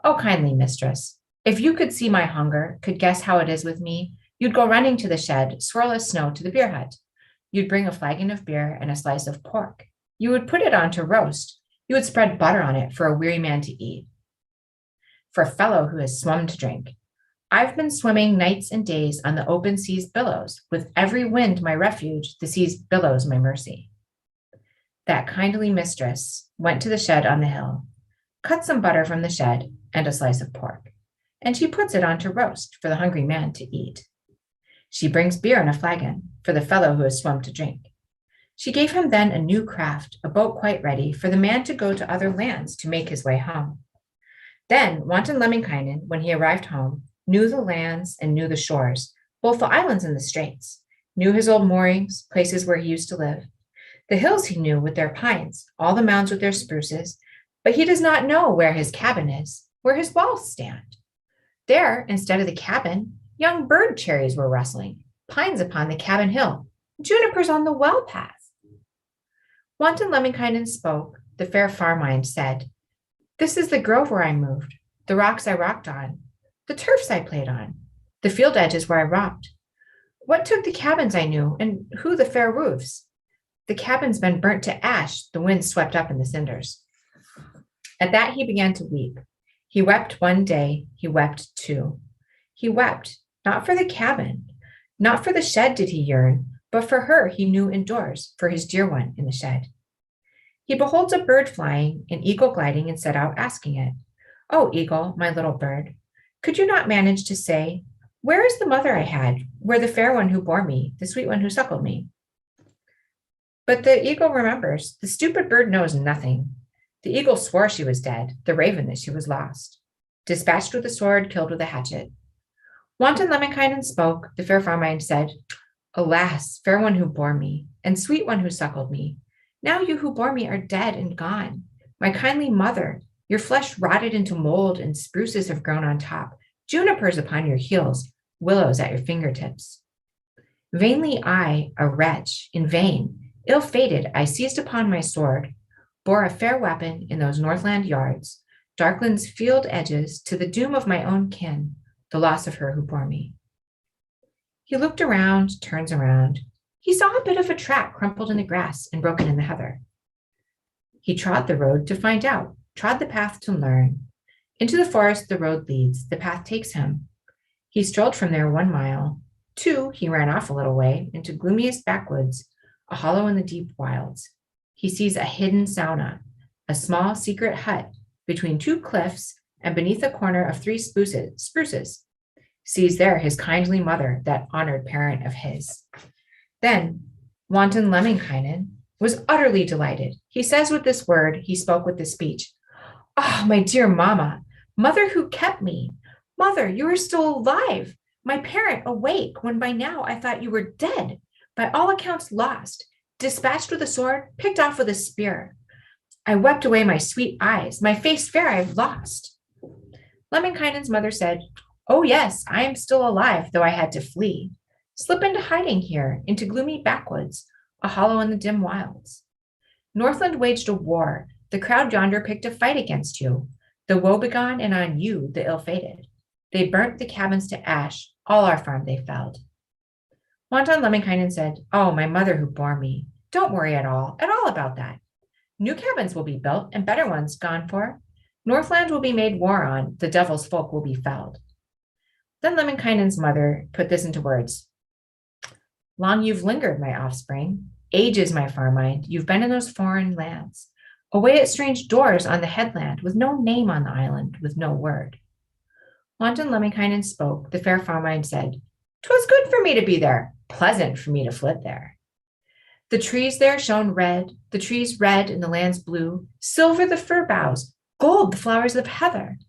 "Oh, kindly mistress, if you could see my hunger, could guess how it is with me, you'd go running to the shed, swirl as snow to the beer hut. You'd bring a flagon of beer and a slice of pork. You would put it on to roast. You would spread butter on it for a weary man to eat. For a fellow who has swum to drink. I've been swimming nights and days on the open sea's billows, with every wind my refuge, the sea's billows my mercy." That kindly mistress went to the shed on the hill, cut some butter from the shed and a slice of pork, and she puts it on to roast for the hungry man to eat. She brings beer in a flagon for the fellow who has swum to drink. She gave him then a new craft, a boat quite ready for the man to go to other lands to make his way home. Then Wanton Lemminkainen, when he arrived home, knew the lands and knew the shores, both the islands and the straits, knew his old moorings, places where he used to live. The hills he knew with their pines, all the mounds with their spruces, but he does not know where his cabin is, where his walls stand. There, instead of the cabin, young bird cherries were rustling, pines upon the cabin hill, junipers on the well path. Wanton Lemminkainen spoke, the fair Farmind said, "This is the grove where I moved, the rocks I rocked on, the turfs I played on, the field edges where I rocked. What took the cabins I knew, and who the fair roofs? The cabin's been burnt to ash, the wind swept up in the cinders." At that he began to weep. He wept 1 day, he wept 2. He wept, not for the cabin, not for the shed did he yearn, but for her he knew indoors, for his dear one in the shed. He beholds a bird flying, an eagle gliding, and set out asking it, "Oh, eagle, my little bird, could you not manage to say, where is the mother I had, where the fair one who bore me, the sweet one who suckled me?" But the eagle remembers. The stupid bird knows nothing. The eagle swore she was dead, the raven that she was lost. Dispatched with a sword, killed with a hatchet. Wanton Lemminkainen spoke, the fair Farmind said, "Alas, fair one who bore me, and sweet one who suckled me, now you who bore me are dead and gone. My kindly mother, your flesh rotted into mold, and spruces have grown on top, junipers upon your heels, willows at your fingertips. Vainly I, a wretch, in vain, ill-fated, I seized upon my sword, bore a fair weapon in those Northland yards, Darkland's field edges, to the doom of my own kin, the loss of her who bore me." He looked around, turns around. He saw a bit of a track crumpled in the grass and broken in the heather. He trod the road to find out, trod the path to learn. Into the forest the road leads, the path takes him. He strolled from there 1 mile. 2, he ran off a little way into gloomiest backwoods, a hollow in the deep wilds. He sees a hidden sauna, a small secret hut between 2 cliffs and beneath a corner of 3 spruces. Sees there his kindly mother, that honored parent of his. Then Wanton Lemminkainen was utterly delighted. He says with this word, he spoke with this speech, "Oh, my dear mamma, mother who kept me. Mother, you are still alive. My parent awake, when by now I thought you were dead, by all accounts lost, dispatched with a sword, picked off with a spear. I wept away my sweet eyes, my face fair I've lost." Lemminkainen's mother said, "Oh yes, I am still alive, though I had to flee. Slip into hiding here, into gloomy backwoods, a hollow in the dim wilds. Northland waged a war, the crowd yonder picked a fight against you, the woebegone, and on you, the ill-fated. They burnt the cabins to ash, all our farm they felled." Wanton Lemminkainen said, "Oh, my mother who bore me, don't worry at all about that. New cabins will be built and better ones gone for. Northland will be made war on, the devil's folk will be felled." Then Lemminkainen's mother put this into words. "Long you've lingered, my offspring. Ages, my Farmind, you've been in those foreign lands, away at strange doors on the headland, with no name on the island, with no word." Wanton Lemminkainen spoke, the fair Farmind said, "'Twas good for me to be there, pleasant for me to flit there. The trees there shone red, the trees red and the land's blue, silver the fir boughs, gold the flowers of heather.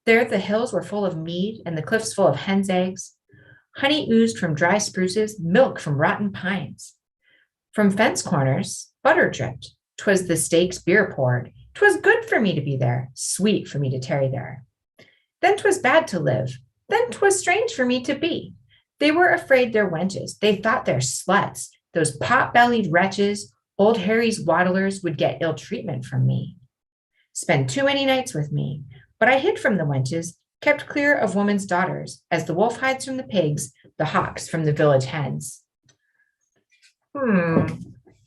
There the hills were full of mead and the cliffs full of hen's eggs. Honey oozed from dry spruces, milk from rotten pines. From fence corners, butter dripped. 'Twas the stakes beer poured. 'Twas good for me to be there, sweet for me to tarry there. Then 'twas bad to live. Then 'twas strange for me to be. They were afraid their wenches. They thought their sluts, those pot-bellied wretches, old Harry's waddlers, would get ill treatment from me. Spend too many nights with me. But I hid from the wenches, kept clear of women's daughters, as the wolf hides from the pigs, the hawks from the village hens."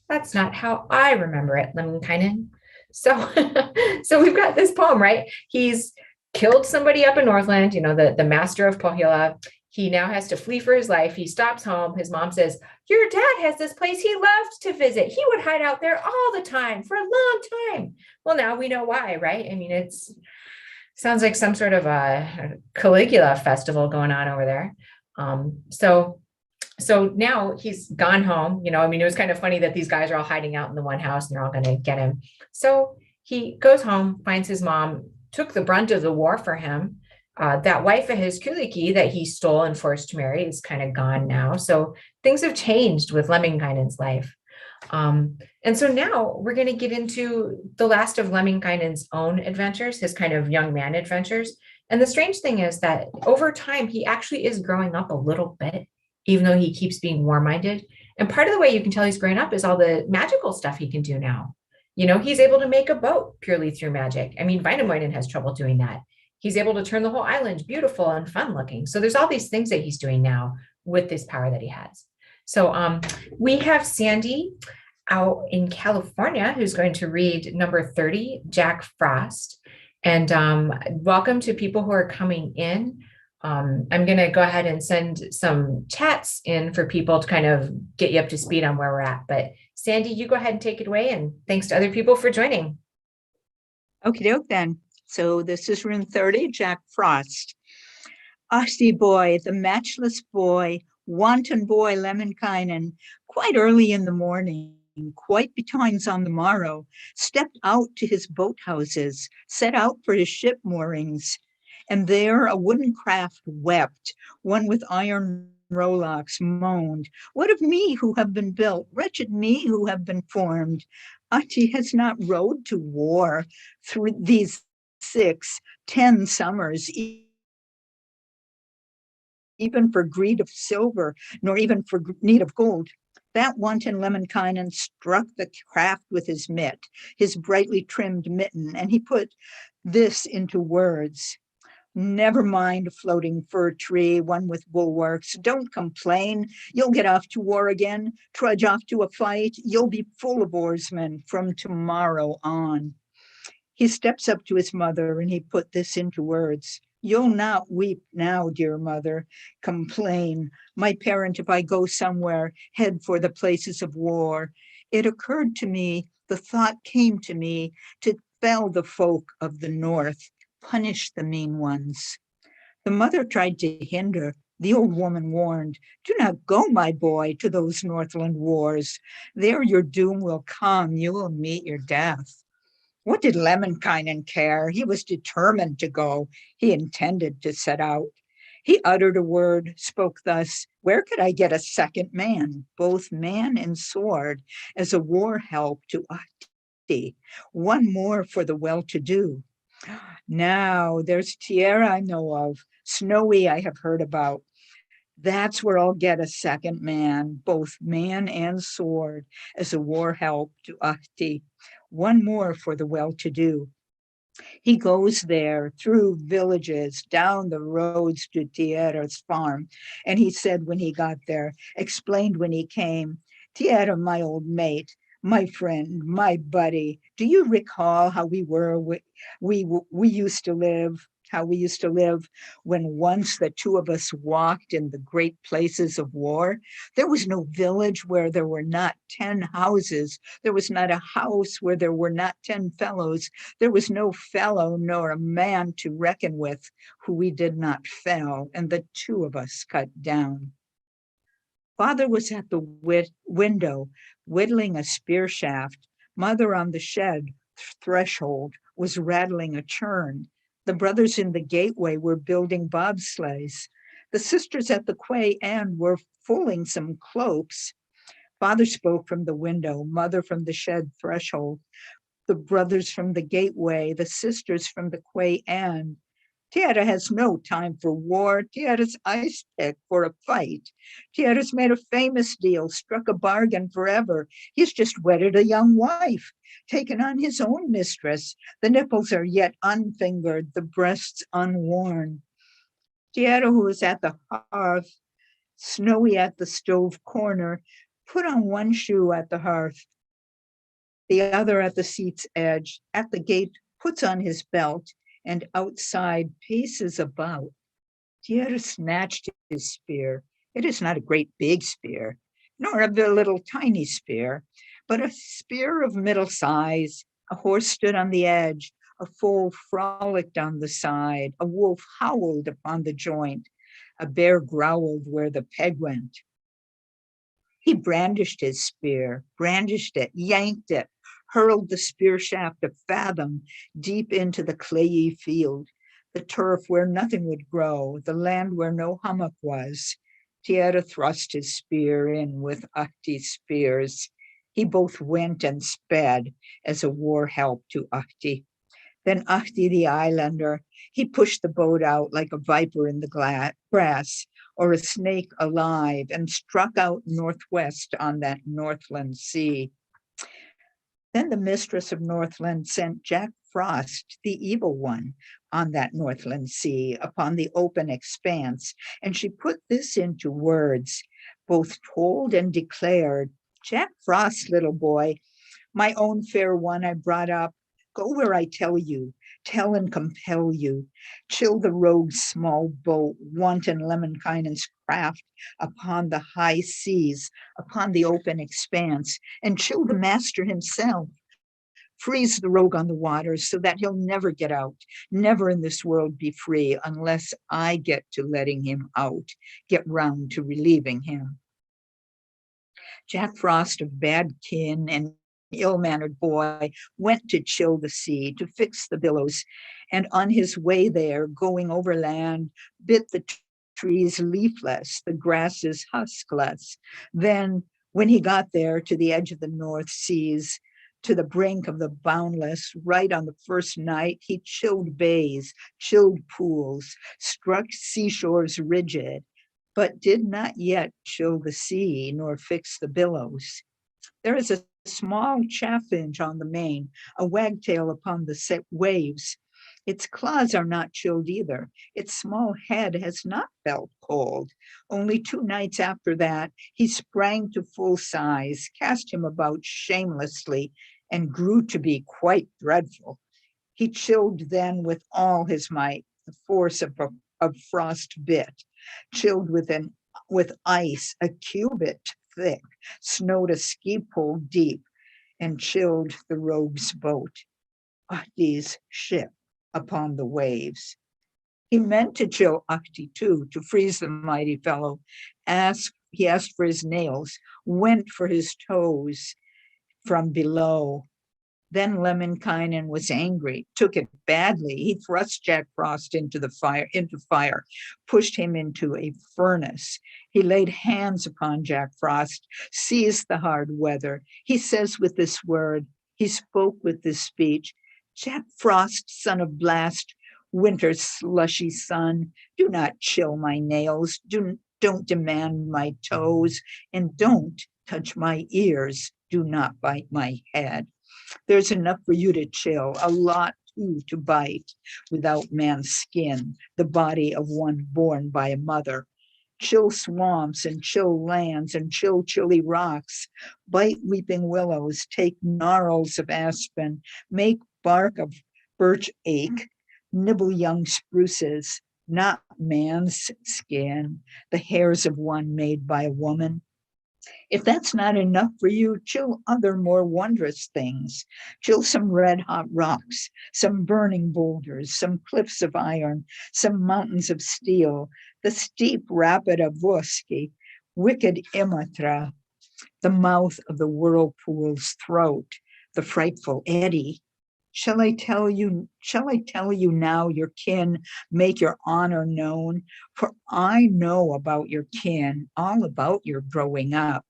That's not how I remember it, Lemminkainen. So we've got this poem, right? He's killed somebody up in Northland, the master of Pohjola. He now has to flee for his life. He stops home. His mom says, "Your dad has this place he loved to visit. He would hide out there all the time for a long time." Well, now we know why, right? I mean, sounds like some sort of a Caligula festival going on over there. So now he's gone home. It was kind of funny that these guys are all hiding out in the one house and they're all going to get him. So he goes home, finds his mom, took the brunt of the war for him. That wife of his, Kyllikki, that he stole and forced to marry, is kind of gone now. So things have changed with Lemminkainen's life. And so now we're going to get into the last of Lemminkainen's own adventures, his kind of young man adventures. And the strange thing is that over time, he actually is growing up a little bit, even though he keeps being war-minded. And part of the way you can tell he's growing up is all the magical stuff he can do now. He's able to make a boat purely through magic. I mean, Wainamoinen has trouble doing that. He's able to turn the whole island beautiful and fun looking. So there's all these things that he's doing now with this power that he has. So we have Sandy out in California who's going to read number 30, Jack Frost. And welcome to people who are coming in. I'm going to go ahead and send some chats in for people to kind of get you up to speed on where we're at. But Sandy, you go ahead and take it away. And thanks to other people for joining. Okie doke then. So this is rune 30, Jack Frost. Ahti boy, the matchless boy, wanton boy Lemminkainen, quite early in the morning, quite betimes on the morrow, stepped out to his boathouses, set out for his ship moorings. And there a wooden craft wept, one with iron rowlocks moaned, "What of me who have been built, wretched me who have been formed? Ahti has not rowed to war through these 6-10 summers, even for greed of silver, nor even for need of gold." That wanton Lemminkainen struck the craft with his mitt, his brightly trimmed mitten, and he put this into words. "Never mind, floating fir tree, one with bulwarks. Don't complain. You'll get off to war again, trudge off to a fight. You'll be full of oarsmen from tomorrow on." He steps up to his mother and he put this into words. "You'll not weep now, dear mother. Complain. My parent, if I go somewhere, head for the places of war. It occurred to me, the thought came to me, to fell the folk of the north, punish the mean ones." The mother tried to hinder. The old woman warned, "Do not go, my boy, to those Northland wars. There your doom will come. You will meet your death." What did Lemminkainen care? He was determined to go. He intended to set out. He uttered a word, spoke thus, "Where could I get a second man, both man and sword, as a war help to Ahti? One more for the well-to-do. Now there's Tierra I know of, Snowy I have heard about. That's where I'll get a second man, both man and sword, as a war help to Ahti. One more for the well-to-do." He goes there through villages, down the roads to Tierra's farm. And he said when he got there, explained when he came, "Tierra, my old mate, my friend, my buddy, do you recall how we used to live? How we used to live when once the two of us walked in the great places of war? There was no village where there were not 10 houses. There was not a house where there were not 10 fellows. There was no fellow nor a man to reckon with who we did not fell, and the two of us cut down." Father was at the window, whittling a spear shaft. Mother on the shed threshold was rattling a churn. The brothers in the gateway were building bobsleighs. The sisters at the quay end were fulling some cloaks. Father spoke from the window, mother from the shed threshold, the brothers from the gateway, the sisters from the quay end. Tierra has no time for war. Tierra's ice pick for a fight. Tierra's made a famous deal, struck a bargain forever. He's just wedded a young wife, taken on his own mistress. The nipples are yet unfingered, the breasts unworn. Tierra, who is at the hearth, Snowy at the stove corner, put on one shoe at the hearth, the other at the seat's edge. At the gate, puts on his belt, and outside paces about. Tierra snatched his spear. It is not a great big spear, nor a little tiny spear, but a spear of middle size. A horse stood on the edge, a foal frolicked on the side, a wolf howled upon the joint, a bear growled where the peg went. He brandished his spear, brandished it, yanked it, hurled the spear shaft a fathom deep into the clayey field, the turf where nothing would grow, the land where no hummock was. Tierra thrust his spear in with Ahti's spears. He both went and sped as a war help to Ahti. Then Ahti the islander, he pushed the boat out like a viper in the grass, or a snake alive, and struck out northwest on that Northland sea. Then the mistress of Northland sent Jack Frost, the evil one, on that Northland sea, upon the open expanse, and she put this into words, both told and declared. "Jack Frost, little boy, my own fair one I brought up, go where I tell you. tell and compel you, chill the rogue's small boat, wanton Lemminkainen's craft upon the high seas, upon the open expanse, and chill the master himself. Freeze the rogue on the waters so that he'll never get out, never in this world be free unless I get to letting him out, get round to relieving him. Jack Frost of bad kin and ill-mannered boy went to chill the sea, to fix the billows, and on his way there, going overland, bit the trees leafless, the grasses huskless. Then, when he got there to the edge of the North Seas, to the brink of the boundless, right on the first night, he chilled bays, chilled pools, struck seashores rigid, but did not yet chill the sea nor fix the billows. There is a small chaffinch on the main, a wagtail upon the waves. Its claws are not chilled either. Its small head has not felt cold. Only 2 nights after that, he sprang to full size, cast him about shamelessly, and grew to be quite dreadful. He chilled then with all his might, the force of frost bit, chilled with ice a cubit thick, snowed a ski pole deep, and chilled the rogue's boat, Ahti's ship upon the waves. He meant to chill Ahti too, to freeze the mighty fellow. He asked for his nails, went for his toes from below. Then Lemminkainen was angry, took it badly. He thrust Jack Frost into fire, pushed him into a furnace. He laid hands upon Jack Frost, seized the hard weather. He says with this word, he spoke with this speech, Jack Frost, son of blast, winter's slushy sun, do not chill my nails, don't demand my toes, and don't touch my ears, do not bite my head. There's enough for you to chill, a lot too to bite without man's skin, the body of one born by a mother. Chill swamps and chill lands and chill chilly rocks, bite weeping willows, take gnarls of aspen, make bark of birch ache, nibble young spruces, not man's skin, the hairs of one made by a woman. If that's not enough for you, chill other more wondrous things. Chill some red hot rocks, some burning boulders, some cliffs of iron, some mountains of steel, the steep rapid of Vuoski, wicked Imatra, the mouth of the whirlpool's throat, the frightful eddy. Shall I tell you now, your kin, make your honor known? For I know about your kin, all about your growing up.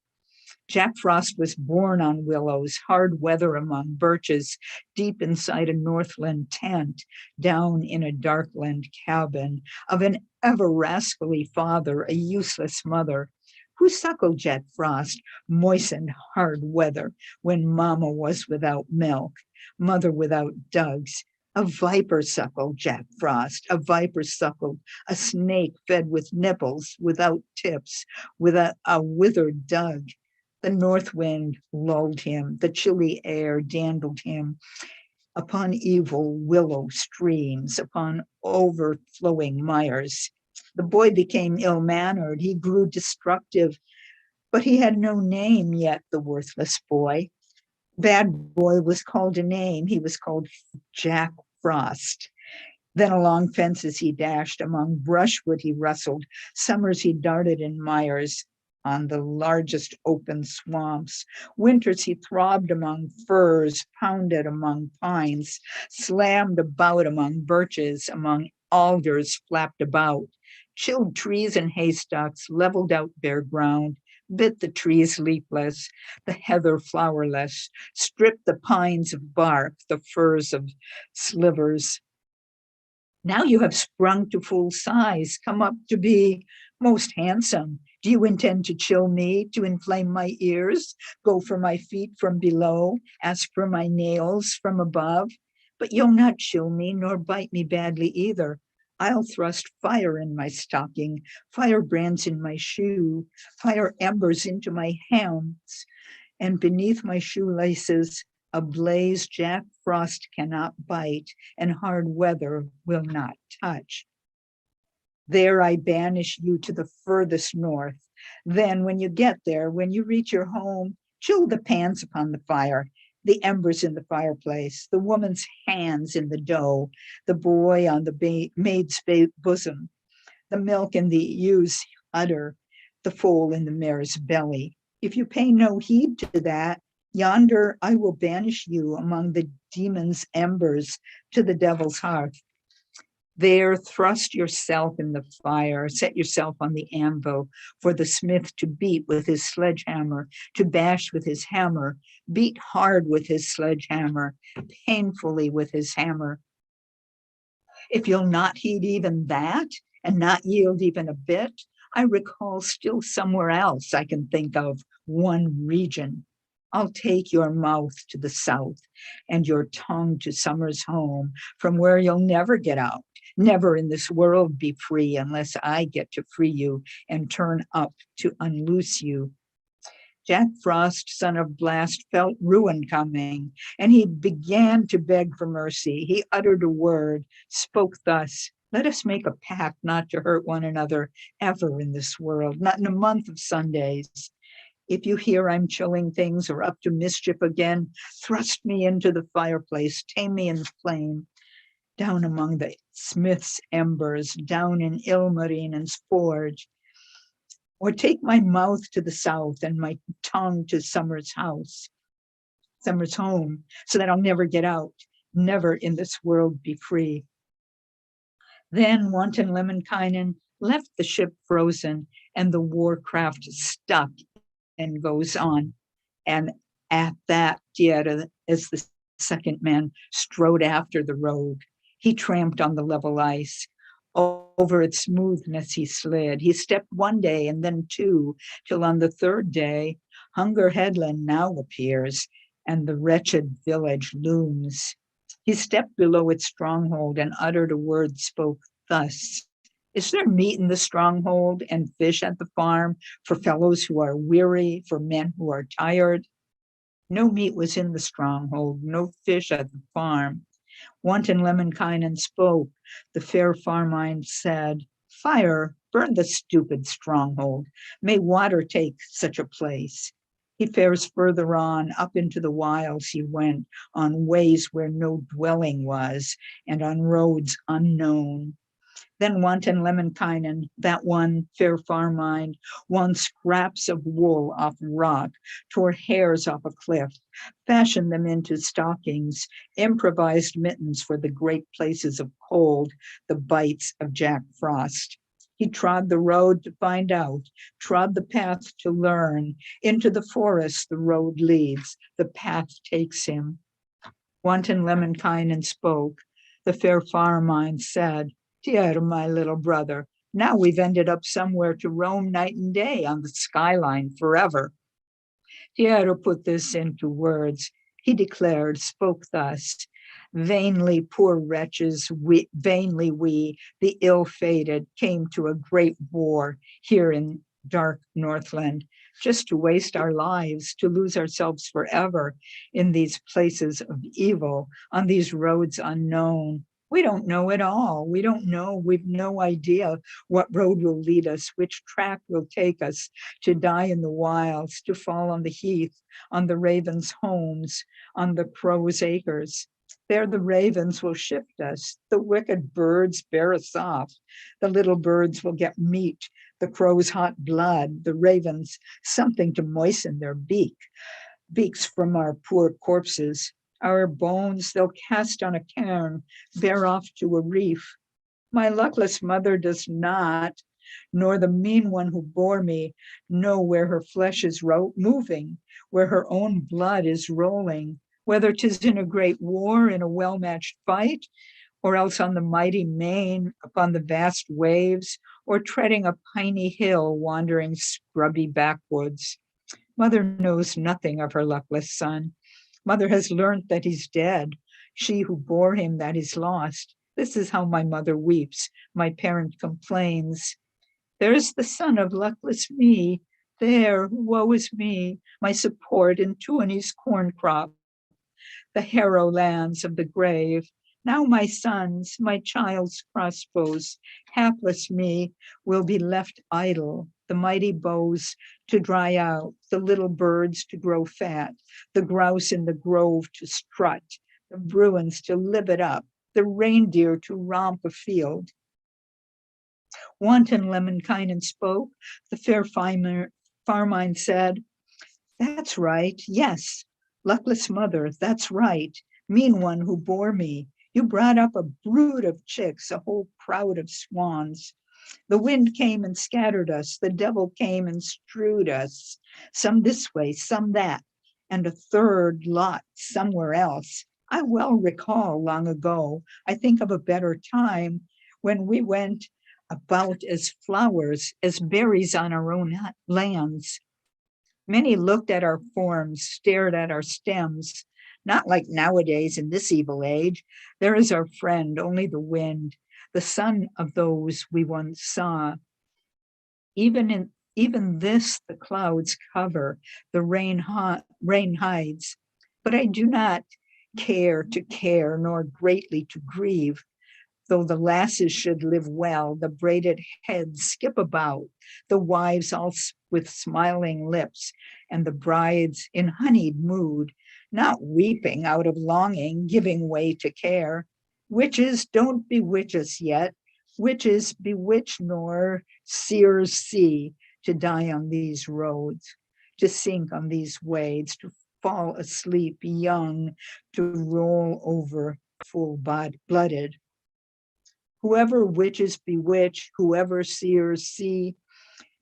Jack Frost was born on willows, hard weather among birches, deep inside a Northland tent, down in a Darkland cabin, of an ever rascally father, a useless mother. Who suckled Jack Frost, moistened hard weather, when mama was without milk, mother without dugs? A viper suckled Jack Frost, a viper suckled a snake fed with nipples, without tips, with a withered dug. The north wind lulled him, the chilly air dandled him upon evil willow streams, upon overflowing mires. The boy became ill-mannered, he grew destructive, but he had no name yet, the worthless boy. Bad boy was called a name, he was called Jack Frost. Then along fences he dashed, among brushwood he rustled, summers he darted in mires, on the largest open swamps. Winters he throbbed among firs, pounded among pines, slammed about among birches, among alders flapped about, chilled trees and haystacks, leveled out bare ground, bit the trees leafless, the heather flowerless, stripped the pines of bark, the firs of slivers. Now you have sprung to full size, come up to be most handsome. Do you intend to chill me, to inflame my ears, go for my feet from below, ask for my nails from above? But you'll not chill me, nor bite me badly either. I'll thrust fire in my stocking, firebrands in my shoe, fire embers into my hands, and beneath my shoelaces, A blaze Jack Frost cannot bite, and hard weather will not touch. There I banish you to the furthest north. Then when you get there, when you reach your home, chill the pans upon the fire, the embers in the fireplace, the woman's hands in the dough, the boy on the maid's bosom, the milk in the ewe's udder, the foal in the mare's belly. If you pay no heed to that, yonder I will banish you among the demon's embers to the devil's hearth. There, thrust yourself in the fire, set yourself on the anvil for the smith to beat with his sledgehammer, to bash with his hammer, beat hard with his sledgehammer, painfully with his hammer. If you'll not heed even that and not yield even a bit, I recall still somewhere else I can think of one region. I'll take your mouth to the south and your tongue to summer's home, from where you'll never get out. Never in this world be free unless I get to free you and turn up to unloose you. Jack Frost, son of Blast, felt ruin coming, and he began to beg for mercy. He uttered a word, spoke thus: let us make a pact not to hurt one another ever in this world, not in a month of Sundays. If you hear I'm chilling things or up to mischief again, thrust me into the fireplace, tame me in the flame. Down among the smith's embers, down in Ilmarinen's forge, or take my mouth to the south and my tongue to summer's home, so that I'll never get out, never in this world be free. Then wanton Lemminkainen left the ship frozen, and the war craft stuck and goes on. And at that, Tiera, as the second man, strode after the rogue. He tramped on the level ice. Over its smoothness he slid. He stepped one day and then two, till on the third day, Hunger Headland now appears, and the wretched village looms. He stepped below its stronghold and uttered a word, spoke thus: is there meat in the stronghold and fish at the farm for fellows who are weary, for men who are tired? No meat was in the stronghold, no fish at the farm. Wanton Lemminkainen spoke. The fair Farmind said, fire, burn the stupid stronghold. May water take such a place. He fares further on, up into the wilds he went, on ways where no dwelling was, and on roads unknown. Then wanton Lemminkainen, that one fair Farmind, won scraps of wool off rock, tore hairs off a cliff, fashioned them into stockings, improvised mittens for the great places of cold, the bites of Jack Frost. He trod the road to find out, trod the path to learn. Into the forest the road leads, the path takes him. Wanton Lemminkainen spoke. The fair Farmind said, Dear my little brother, now we've ended up somewhere to roam night and day on the skyline forever. Tiero put this into words. He declared, spoke thus: vainly, poor wretches, vainly we, the ill-fated, came to a great war here in dark Northland, just to waste our lives, to lose ourselves forever in these places of evil, on these roads unknown. We don't know at all. We don't know. We've no idea what road will lead us, which track will take us, to die in the wilds, to fall on the heath, on the ravens' homes, on the crows' acres. There the ravens will shift us. The wicked birds bear us off. The little birds will get meat, the crows' hot blood, the ravens something to moisten their beaks from our poor corpses. Our bones they'll cast on a cairn, bear off to a reef. My luckless mother does not, nor the mean one who bore me, know where her flesh is moving, where her own blood is rolling, whether 'tis in a great war, in a well-matched fight, or else on the mighty main, upon the vast waves, or treading a piney hill, wandering scrubby backwoods. Mother knows nothing of her luckless son. Mother has learnt that he's dead. She who bore him that is lost. This is how my mother weeps. My parent complains. There's the son of luckless me. There, woe is me, my support in Tuani's corn crop. the harrow lands of the grave. Now my sons, my child's crossbows, hapless me, will be left idle, the mighty bows to dry out, the little birds to grow fat, the grouse in the grove to strut, the bruins to live it up, the reindeer to romp afield. Wanton Lemminkainen spoke, the fair Farmine said, that's right, yes, luckless mother, that's right, mean one who bore me. You brought up a brood of chicks, a whole crowd of swans. The wind came and scattered us. The devil came and strewed us, some this way, some that, and a third lot somewhere else. I well recall long ago, I think of a better time when we went about as flowers, as berries on our own lands. Many looked at our forms, stared at our stems, not like nowadays in this evil age. There is our friend, only the wind, the son of those we once saw. Even this the clouds cover, the rain hides. But I do not care to care, nor greatly to grieve. Though the lasses should live well, the braided heads skip about, the wives all with smiling lips, and the brides in honeyed mood, not weeping out of longing, giving way to care. Witches don't bewitch us yet, witches bewitch nor seers see, to die on these roads, to sink on these wades, to fall asleep young, to roll over full-blooded. Whoever witches bewitch, whoever seers see,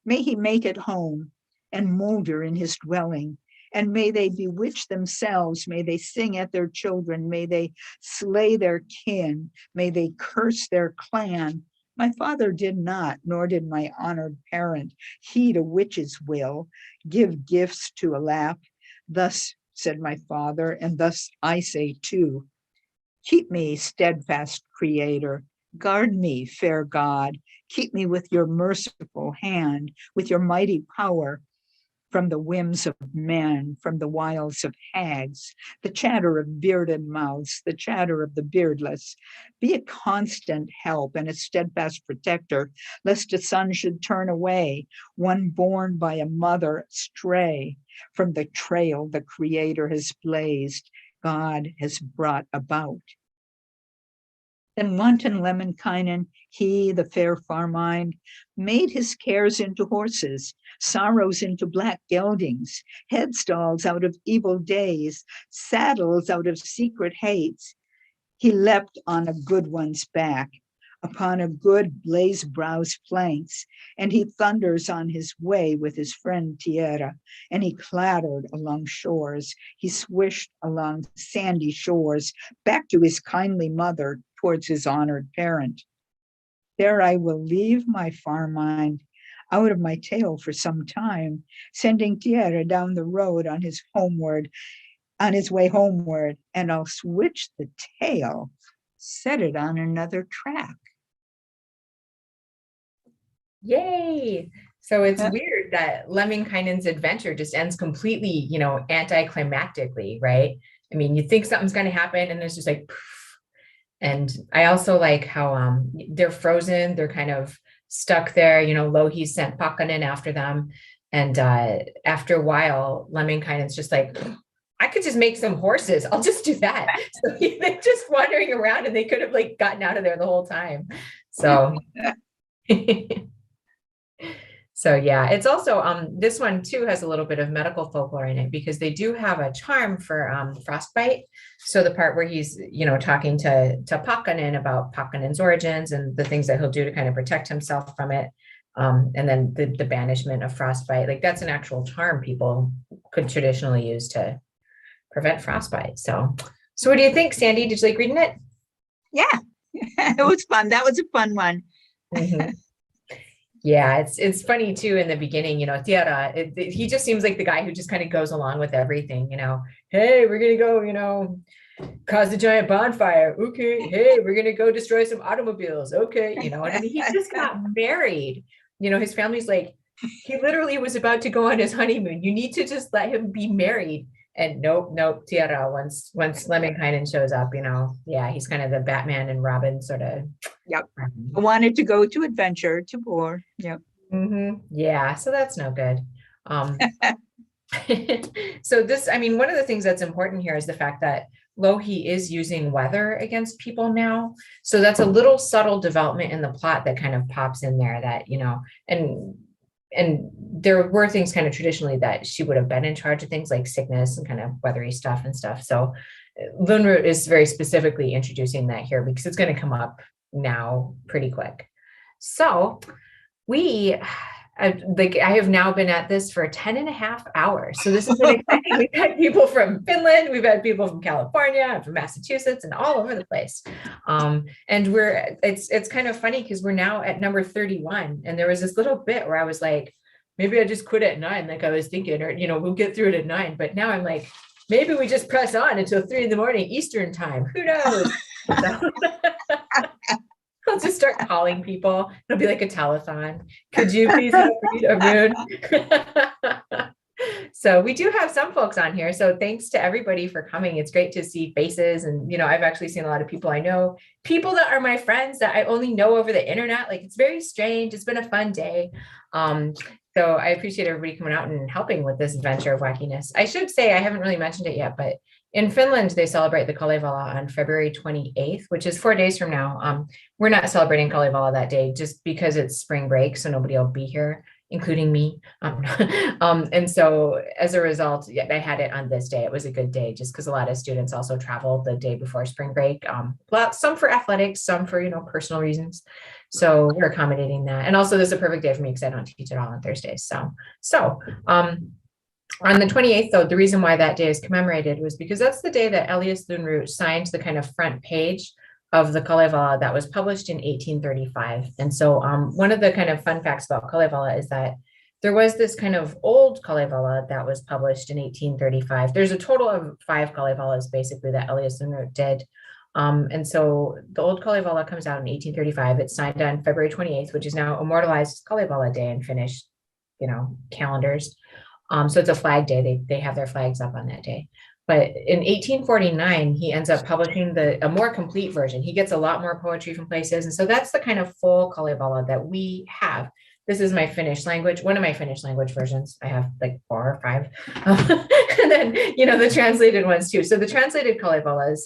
may he make it home and molder in his dwelling. And may they bewitch themselves, may they sing at their children, may they slay their kin, may they curse their clan. My father did not, nor did my honored parent, heed a witch's will, give gifts to a lap. Thus said my father, and thus I say too. Keep me, steadfast creator. Guard me, fair God. Keep me with your merciful hand, with your mighty power, from the whims of men, from the wiles of hags, the chatter of bearded mouths, the chatter of the beardless. Be a constant help and a steadfast protector, lest a son should turn away, one born by a mother stray from the trail the Creator has blazed, God has brought about. Then wanton Lemminkainen, he, the fair Farmine, made his cares into horses, sorrows into black geldings, headstalls out of evil days, saddles out of secret hates. He leapt on a good one's back, upon a good blaze brow's flanks, and he thunders on his way with his friend Tierra, and he clattered along shores, he swished along sandy shores, back to his kindly mother, towards his honored parent. There I will leave my Farmine out of my tale for some time, sending Tierra down the road on his way homeward, and I'll switch the tale, set it on another track. Yay! So it's weird that Lemminkainen's adventure just ends completely, anticlimactically, right? I mean, you think something's going to happen, and it's just like, poof. And I also like how they're frozen, they're kind of stuck there. Louhi sent Pakkanen after them, and after a while, Lemminkainen's just like, I could just make some horses. I'll just do that. So they're just wandering around, and they could have gotten out of there the whole time. So. So yeah, it's also, this one too has a little bit of medical folklore in it, because they do have a charm for frostbite. So the part where he's, talking to Pakkanen about Pakkanen's origins and the things that he'll do to kind of protect himself from it. And then the banishment of frostbite, that's an actual charm people could traditionally use to prevent frostbite. So what do you think, Sandy? Did you like reading it? Yeah, it was fun. That was a fun one. Mm-hmm. Yeah, it's funny too in the beginning, Tierra, he just seems like the guy who just kind of goes along with everything, hey, we're going to go, cause a giant bonfire. Okay. Hey, we're going to go destroy some automobiles. Okay. And he just got married. His family's like, he literally was about to go on his honeymoon. You need to just let him be married. And nope, Tiara, once Lemminkainen shows up, yeah, he's kind of the Batman and Robin sort of. Yep. I wanted to go to adventure to war. Yep. Yeah, so that's no good. So this, one of the things that's important here is the fact that Louhi is using weather against people now. So that's a little subtle development in the plot that kind of pops in there that, and there were things kind of traditionally that she would have been in charge of things like sickness and kind of weathery stuff and stuff. So Lönnrot is very specifically introducing that here because it's going to come up now pretty quick. So I have now been at this for 10.5 hours. So this has been exciting. We've had people from Finland, we've had people from California, from Massachusetts, and all over the place. And it's kind of funny because we're now at number 31. And there was this little bit where I was like, maybe I just quit at 9, like I was thinking, or we'll get through it at 9. But now I'm like, maybe we just press on until 3 a.m. Eastern time. Who knows? I'll just start calling people. It'll be like a telethon. Could you please help read a rune? So we do have some folks on here. So thanks to everybody for coming. It's great to see faces. And, I've actually seen a lot of people I know, people that are my friends that I only know over the internet. Like, it's very strange. It's been a fun day. So I appreciate everybody coming out and helping with this adventure of wackiness. I should say, I haven't really mentioned it yet, but in Finland, they celebrate the Kalevala on February 28th, which is 4 days from now. We're not celebrating Kalevala that day just because it's spring break, so nobody will be here, including me. And so as a result, I had it on this day. It was a good day just because a lot of students also traveled the day before spring break. Some for athletics, some for, personal reasons. So we're accommodating that. And also this is a perfect day for me because I don't teach at all on Thursdays. So on the 28th, though, the reason why that day is commemorated was because that's the day that Elias Lönnrot signed the kind of front page of the Kalevala that was published in 1835. And so one of the kind of fun facts about Kalevala is that there was this kind of old Kalevala that was published in 1835. There's a total of 5 Kalevalas basically that Elias Lönnrot did. And so the old Kalevala comes out in 1835. It's signed on February 28th, which is now immortalized Kalevala Day in Finnish, calendars. So it's a flag day. They have their flags up on that day. But in 1849, he ends up publishing a more complete version. He gets a lot more poetry from places. And so that's the kind of full Kalevala that we have. This is my Finnish language, one of my Finnish language versions. I have like 4 or 5. And then, the translated ones too. So the translated Kalevalas,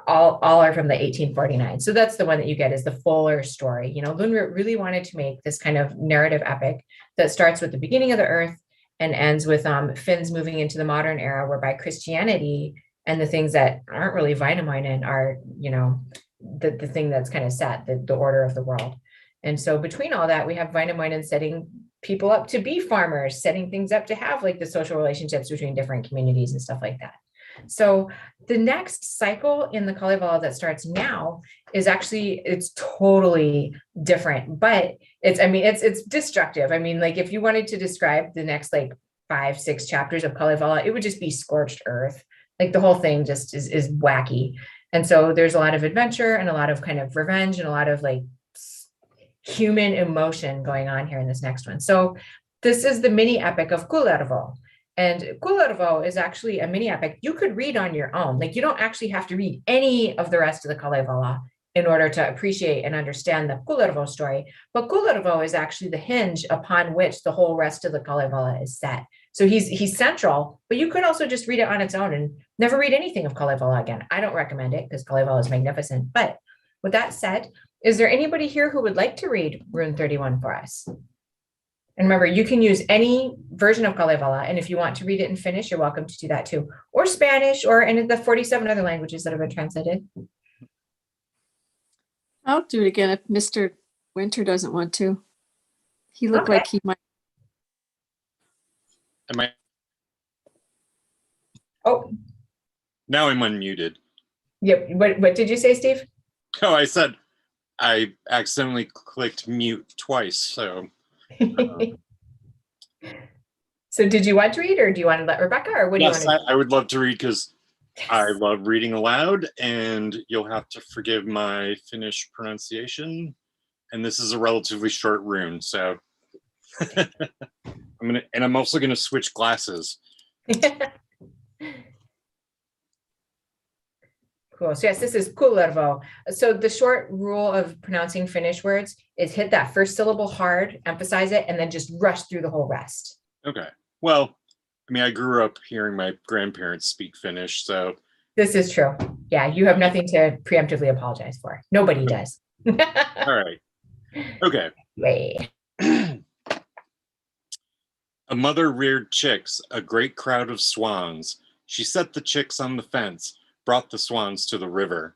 all are from the 1849. So that's the one that you get is the fuller story. Lönnrot really wanted to make this kind of narrative epic that starts with the beginning of the earth and ends with Finns moving into the modern era, whereby Christianity and the things that aren't really Vainamoinen are, the thing that's kind of set, the order of the world. And so between all that, we have Vainamoinen setting people up to be farmers, setting things up to have like the social relationships between different communities and stuff like that. So the next cycle in the Kalevala that starts now is actually, it's totally different, but it's destructive. Like if you wanted to describe the next like 5-6 chapters of Kalevala, it would just be scorched earth. Like the whole thing just is wacky. And so there's a lot of adventure and a lot of kind of revenge and a lot of like human emotion going on here in this next one. So this is the mini epic of Kullervo. And Kullervo is actually a mini epic you could read on your own. Like you don't actually have to read any of the rest of the Kalevala in order to appreciate and understand the Kullervo story. But Kullervo is actually the hinge upon which the whole rest of the Kalevala is set. So he's central, but you could also just read it on its own and never read anything of Kalevala again. I don't recommend it because Kalevala is magnificent. But with that said, is there anybody here who would like to read Rune 31 for us? And remember, you can use any version of Kalevala. And if you want to read it in Finnish, you're welcome to do that too. Or Spanish, or in the 47 other languages that have been translated. I'll do it again if Mr. Winter doesn't want to. He looked like he might. Am I? Oh. Now I'm unmuted. Yep. What did you say, Steve? Oh, I said I accidentally clicked mute twice, so. So did you want to read, or do you want to let Rebecca, or what do you want to do? I would love to read because I love reading aloud, and you'll have to forgive my Finnish pronunciation. And this is a relatively short rune, so I'm also gonna switch glasses. Cool. So yes, this is Kullervo. So the short rule of pronouncing Finnish words is hit that first syllable hard, emphasize it, and then just rush through the whole rest. Okay. Well, I mean, I grew up hearing my grandparents speak Finnish, so. This is true. Yeah, you have nothing to preemptively apologize for. Nobody does. All right. Okay. Way. A mother reared chicks, a great crowd of swans. She set the chicks on the fence, brought the swans to the river.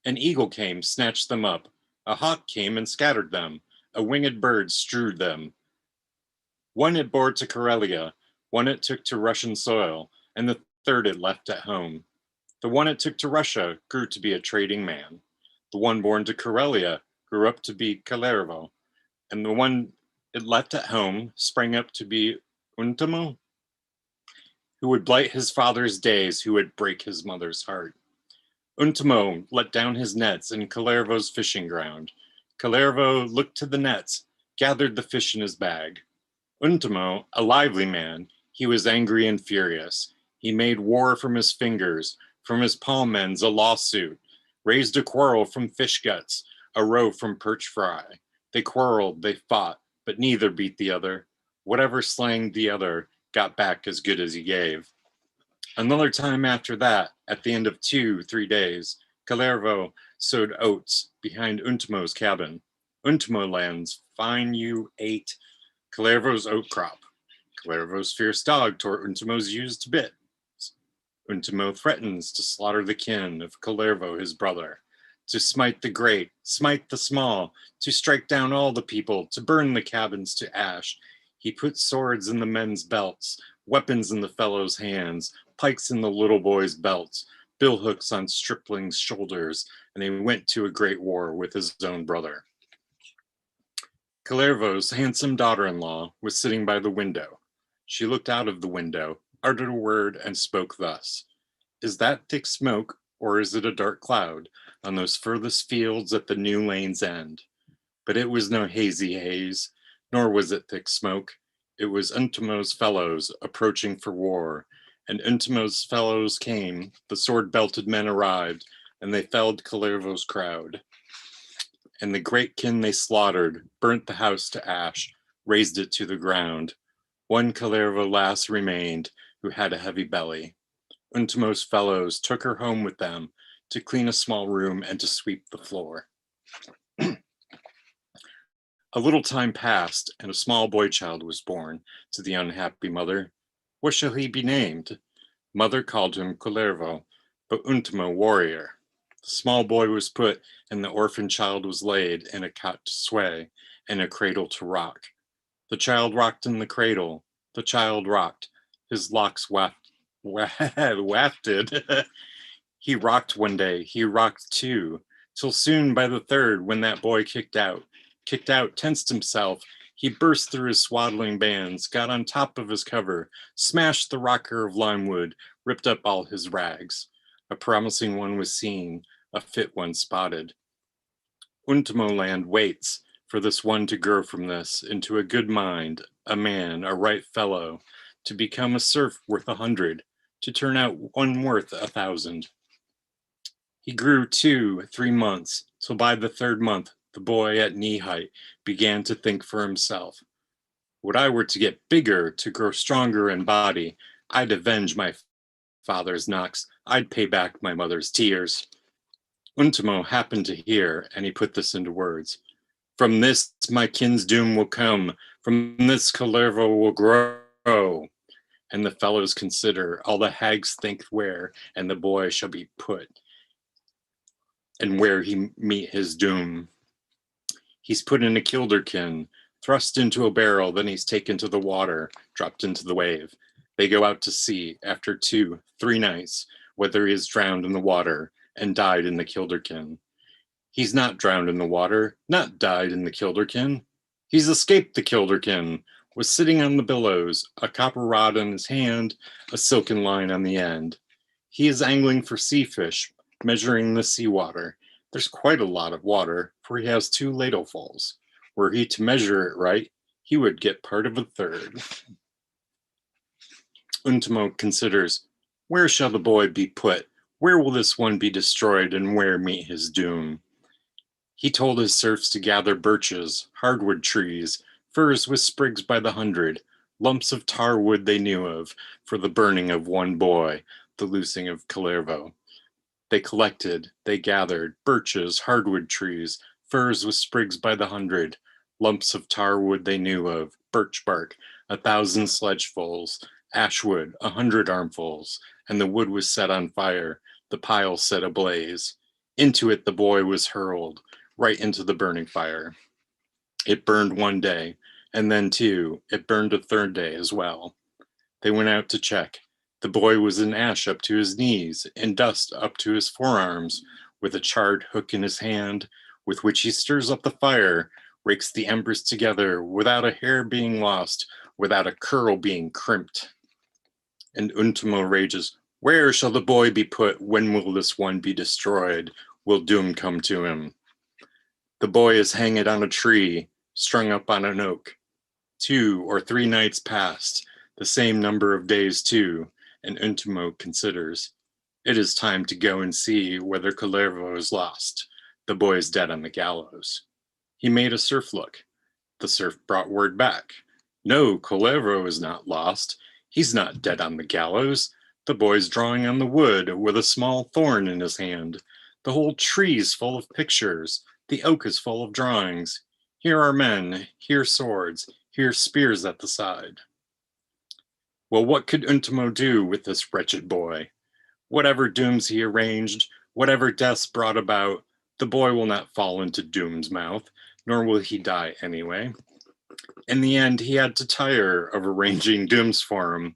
An eagle came, snatched them up. A hawk came and scattered them. A winged bird strewed them. One it bore to Karelia, one it took to Russian soil, and the third it left at home. The one it took to Russia grew to be a trading man. The one born to Karelia grew up to be Kalervo, and the one it left at home sprang up to be Untamo, who would blight his father's days, who would break his mother's heart. Untamo let down his nets in Kalervo's fishing ground. Kalervo looked to the nets, gathered the fish in his bag. Untamo, a lively man, he was angry and furious. He made war from his fingers, from his palm ends a lawsuit, raised a quarrel from fish guts, a row from perch fry. They quarreled, they fought, but neither beat the other. Whatever slang the other got back as good as he gave. Another time after that, at the end of 2-3 days, Kalervo sowed oats behind Untamo's cabin. Untamo lands, fine you ate Kalervo's oat crop. Kalervo's fierce dog tore Untamo's ewes to bits. Untamo threatens to slaughter the kin of Kalervo, his brother, to smite the great, smite the small, to strike down all the people, to burn the cabins to ash. He put swords in the men's belts, weapons in the fellows' hands, pikes in the little boys' belts, billhooks on striplings' shoulders, and he went to a great war with his own brother. Kalervo's handsome daughter-in-law was sitting by the window. She looked out of the window, uttered a word, and spoke thus. Is that thick smoke, or is it a dark cloud, on those furthest fields at the new lane's end? But it was no hazy haze, nor was it thick smoke. It was Untamo's fellows approaching for war, and Untamo's fellows came, the sword-belted men arrived, and they felled Kalervo's crowd. And the great kin they slaughtered, burnt the house to ash, razed it to the ground. One Kalervo lass remained, who had a heavy belly. Untamo's fellows took her home with them to clean a small room and to sweep the floor. A little time passed, and a small boy child was born to the unhappy mother. What shall he be named? Mother called him Kalervo, but Untamo warrior. The small boy was put, and the orphan child was laid in a cot to sway, and a cradle to rock. The child rocked in the cradle. The child rocked. His locks wafted. He rocked one day. He rocked two. Till soon by the third, when that boy kicked out, tensed himself. He burst through his swaddling bands, got on top of his cover, smashed the rocker of limewood, ripped up all his rags. A promising one was seen, a fit one spotted. Untamo land waits for this one to grow from this into a good mind, a man, a right fellow, to become a serf worth 100, to turn out one worth 1,000. He grew 2-3 months, till by the 3rd month, the boy at knee height began to think for himself. Would I were to get bigger, to grow stronger in body, I'd avenge my father's knocks, I'd pay back my mother's tears. Untamo happened to hear, and he put this into words. From this my kin's doom will come, from this Kalervo will grow. And the fellows consider, all the hags think where, and the boy shall be put, and where he meet his doom. He's put in a kilderkin, thrust into a barrel, then he's taken to the water, dropped into the wave. They go out to sea after 2-3 nights, whether he is drowned in the water and died in the kilderkin. He's not drowned in the water, not died in the kilderkin. He's escaped the kilderkin, was sitting on the billows, a copper rod in his hand, a silken line on the end. He is angling for sea fish, measuring the seawater. There's quite a lot of water, for he has 2 ladlefuls. Were he to measure it right, he would get part of a third. Untamo considers, where shall the boy be put Where will this one be destroyed and where meet his doom? He told his serfs to gather birches, hardwood trees, firs with sprigs by the hundred, lumps of tar wood they knew of, for the burning of one boy, the loosing of Kalervo. They collected, they gathered, birches, hardwood trees, firs with sprigs by the hundred, lumps of tar wood they knew of, birch bark, 1,000 sledgefuls, ash wood, 100 armfuls, and the wood was set on fire, the pile set ablaze. Into it the boy was hurled, right into the burning fire. It burned one day, and then two, it burned a third day as well. They went out to check. The boy was in ash up to his knees, in dust up to his forearms, with a charred hook in his hand, with which he stirs up the fire, rakes the embers together, without a hair being lost, without a curl being crimped. And Untamo rages, "Where shall the boy be put? When will this one be destroyed? Will doom come to him?" The boy is hanged on a tree, strung up on an oak. 2 or 3 nights passed, the same number of days too, and Untamo considers. It is time to go and see whether Kalervo is lost. The boy is dead on the gallows. He made a serf look. The serf brought word back. No, Kalervo is not lost. He's not dead on the gallows. The boy's drawing on the wood with a small thorn in his hand. The whole tree's full of pictures. The oak is full of drawings. Here are men, here swords, here spears at the side. Well, what could Untamo do with this wretched boy? Whatever dooms he arranged, whatever deaths brought about, the boy will not fall into doom's mouth, nor will he die anyway. In the end, he had to tire of arranging dooms for him,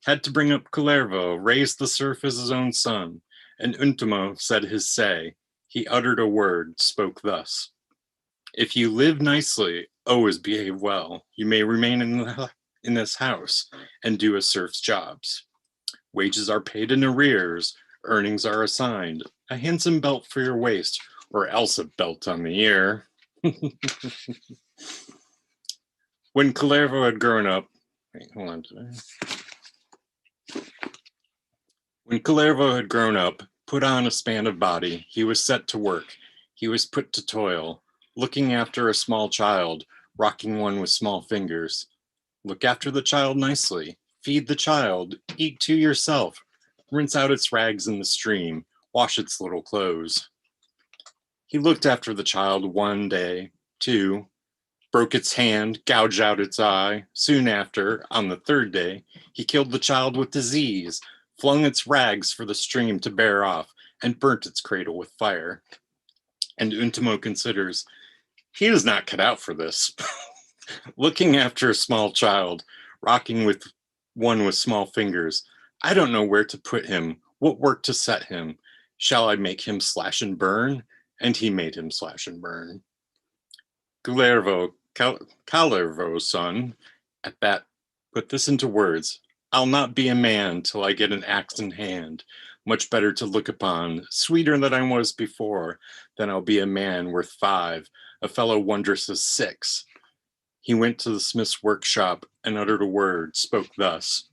had to bring up Kalervo, raise the serf as his own son, and Untamo said his say. He uttered a word, spoke thus: "If you live nicely, always behave well, you may remain in this house and do a serf's jobs. Wages are paid in arrears, earnings are assigned, a handsome belt for your waist, or else a belt on the ear." When Kalervo had grown up, When Kalervo had grown up, put on a span of body, he was set to work. He was put to toil, looking after a small child, rocking one with small fingers. Look after the child nicely, feed the child, eat to yourself, rinse out its rags in the stream, wash its little clothes. He looked after the child one day, 2, broke its hand, gouged out its eye. Soon after, on the 3rd day, he killed the child with disease, flung its rags for the stream to bear off, and burnt its cradle with fire. And Untamo considers, he is not cut out for this. Looking after a small child, rocking with one with small fingers, I don't know where to put him, what work to set him. Shall I make him slash and burn? And he made him slash and burn. Kalervo's son, at that, put this into words: "I'll not be a man till I get an axe in hand. Much better to look upon, sweeter than I was before, than I'll be a man worth 5, a fellow wondrous as 6. He went to the smith's workshop and uttered a word, spoke thus: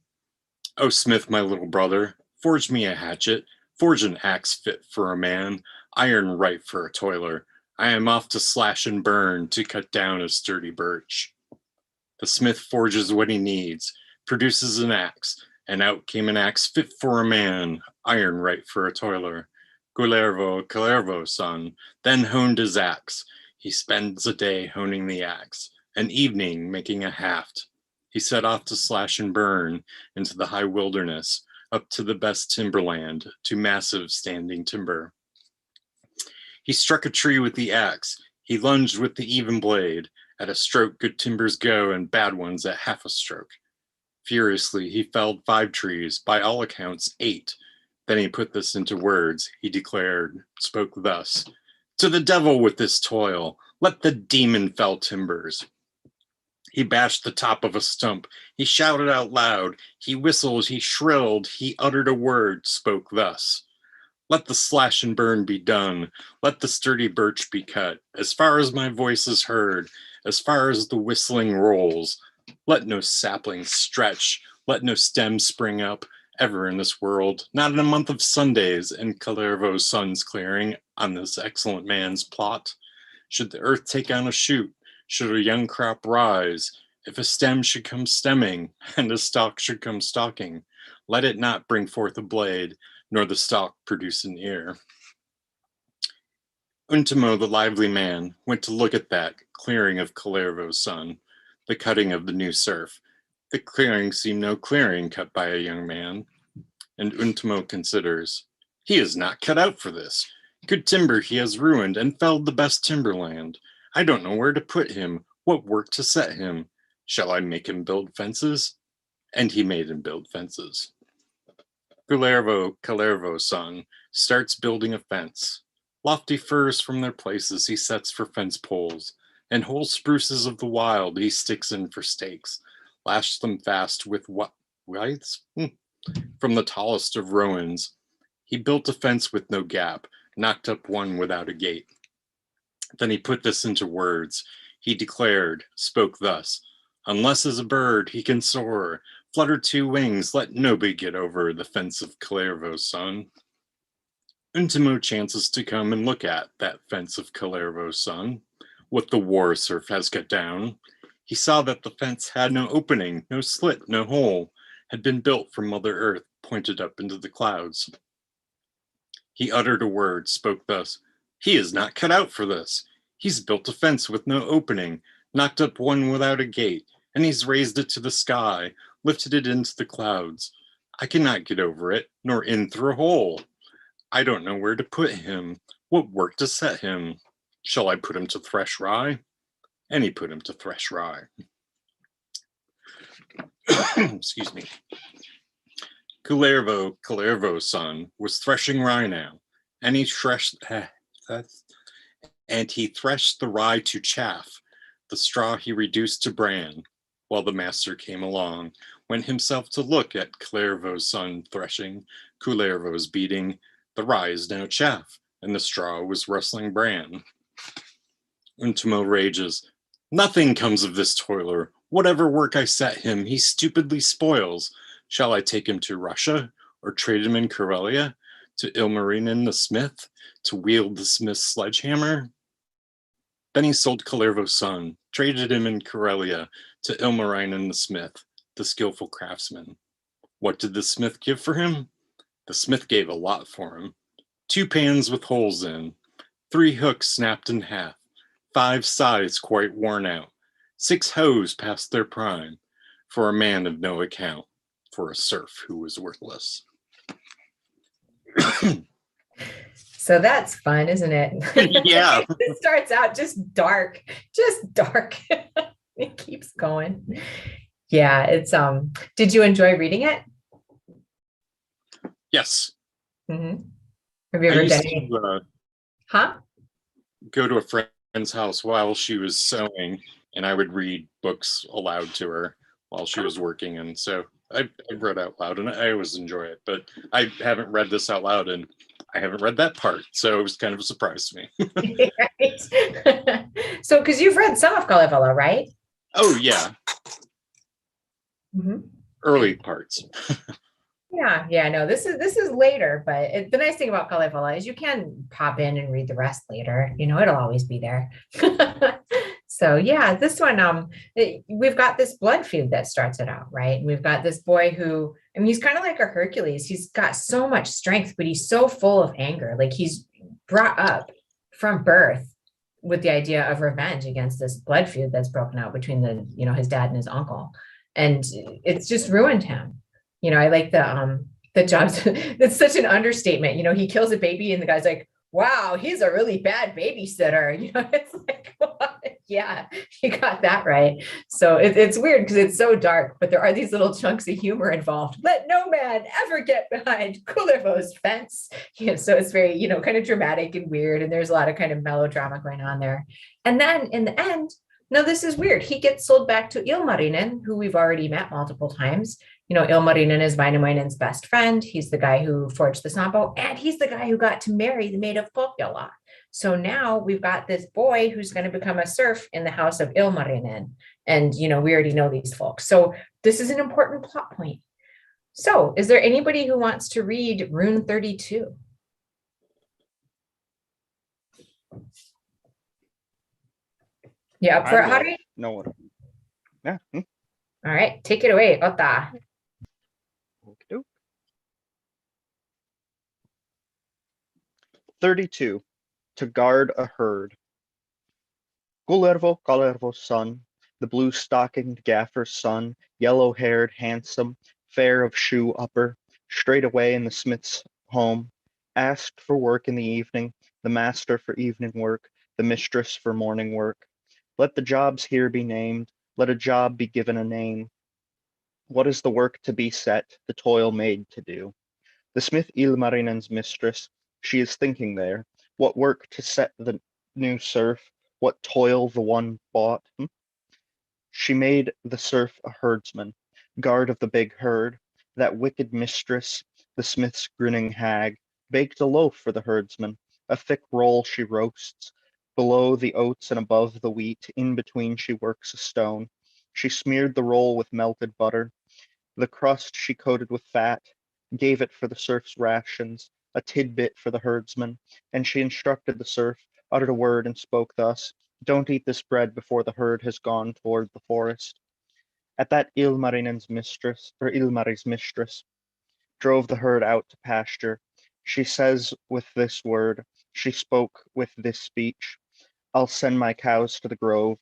"O smith, my little brother, forge me a hatchet, forge an axe fit for a man, iron right for a toiler. I am off to slash and burn, to cut down a sturdy birch." The smith forges what he needs, produces an axe, and out came an axe fit for a man, iron right for a toiler. Kalervo's son, then honed his axe. He spends a day honing the axe, an evening making a haft. He set off to slash and burn into the high wilderness, up to the best timberland, to massive standing timber. He struck a tree with the axe. He lunged with the even blade. At a stroke, good timbers go, and bad ones at half a stroke. Furiously, he felled 5 trees, by all accounts 8. Then he put this into words. He declared, spoke thus: "To the devil with this toil! Let the demon fell timbers." He bashed the top of a stump. He shouted out loud. He whistled. He shrilled. He uttered a word, spoke thus: "Let the slash and burn be done. Let the sturdy birch be cut. As far as my voice is heard, as far as the whistling rolls. Let no sapling stretch. Let no stem spring up. ever in this world, not in a month of Sundays in Kalervo's son's clearing on this excellent man's plot. Should the earth take on a shoot, should a young crop rise, if a stem should come stemming, and a stalk should come stalking, let it not bring forth a blade, nor the stalk produce an ear. Untamo, the lively man, went to look at that clearing of Kalervo's son, the cutting of the new surf. The clearing seemed no clearing cut by a young man, and Untamo considers, he is not cut out for this. Good timber he has ruined and felled the best timberland. I don't know where to put him, what work to set him. Shall I make him build fences? And he made him build fences. Kalervo's son, starts building a fence. Lofty firs from their places he sets for fence poles, and whole spruces of the wild he sticks in for stakes, lashed them fast with withes? From the tallest of rowans. He built a fence with no gap, knocked up one without a gate. Then he put this into words. He declared, spoke thus, unless as a bird he can soar, flutter 2 wings, let nobody get over the fence of Kalervo's son. Untamo chances to come and look at that fence of Kalervo's son, what the war surf has cut down. He saw that the fence had no opening, no slit, no hole, had been built from Mother Earth, pointed up into the clouds. He uttered a word, spoke thus, he is not cut out for this. He's built a fence with no opening, knocked up one without a gate, and he's raised it to the sky, lifted it into the clouds. I cannot get over it, nor in through a hole. I don't know where to put him, what work to set him. Shall I put him to thresh rye? And he put him to thresh rye. Excuse me. Kalervo's son, was threshing rye now, and he threshed the rye to chaff. The straw he reduced to bran, while the master came along, went himself to look at Kalervo's son threshing, Kalervo's beating. The rye is now chaff, and the straw was rustling bran. Untamo rages, nothing comes of this toiler. Whatever work I set him, he stupidly spoils. Shall I take him to Russia, or trade him in Karelia, to Ilmarinen the smith, to wield the smith's sledgehammer? Then he sold Kalervo's son, traded him in Karelia to Ilmarinen the smith, the skillful craftsman. What did the smith give for him? The smith gave a lot for him. 2 pans with holes in, 3 hooks snapped in half, 5 scythes quite worn out, 6 hoes past their prime, for a man of no account, for a serf who was worthless. So that's fun, isn't it? Yeah. It starts out just dark. It keeps going. Yeah, it's did you enjoy reading it? Yes. Mm-hmm. Have you ever done any? Go to a friend's house while she was sewing, and I would read books aloud to her while she was working. And so I read out loud, and I always enjoy it. But I haven't read this out loud, and I haven't read that part, so it was kind of a surprise to me. Right. So, because you've read some of Kalevala, right? Oh yeah. Mm-hmm. Early parts. Yeah, no, this is later, but the nice thing about Kalevala is you can pop in and read the rest later. It'll always be there. So yeah, this one, we've got this blood feud that starts it out, right? And we've got this boy who, he's kind of like a Hercules. He's got so much strength, but he's so full of anger. Like he's brought up from birth with the idea of revenge against this blood feud that's broken out between his dad and his uncle. And it's just ruined him. I like the jobs. It's such an understatement. He kills a baby and the guy's like, wow, he's a really bad babysitter. It's like, yeah, you got that right. So it's weird because it's so dark, but there are these little chunks of humor involved. Let no man ever get behind Kalervo's fence. So it's very, kind of dramatic and weird. And there's a lot of kind of melodrama going on there. And then in the end, no, this is weird. He gets sold back to Ilmarinen, who we've already met multiple times. Ilmarinen is Vainamoinen's best friend. He's the guy who forged the Sampo, and he's the guy who got to marry the maid of Pohjola. So now we've got this boy who's going to become a serf in the house of Ilmarinen. And, we already know these folks. So this is an important plot point. So is there anybody who wants to read rune 32? Yeah, up for it, I will. Hari? No one. Yeah. All right, take it away, Ota. Okey-doke. 32. To guard a herd. Kalervo's son, the blue-stockinged gaffer's son, yellow-haired, handsome, fair of shoe upper, straight away in the smith's home, asked for work in the evening, the master for evening work, the mistress for morning work. Let the jobs here be named, let a job be given a name. What is the work to be set, the toil made to do? The smith Ilmarinen's mistress, she is thinking there, what work to set the new serf, what toil the one bought. She made the serf a herdsman, guard of the big herd. That wicked mistress, the smith's grinning hag, baked a loaf for the herdsman, a thick roll she roasts. Below the oats and above the wheat, in between she works a stone. She smeared the roll with melted butter. The crust she coated with fat, gave it for the serf's rations, a tidbit for the herdsman, and she instructed the serf, uttered a word and spoke thus, don't eat this bread before the herd has gone toward the forest. At that Ilmarinen's mistress, or Ilmari's mistress, drove the herd out to pasture. She says with this word, she spoke with this speech, I'll send my cows to the grove,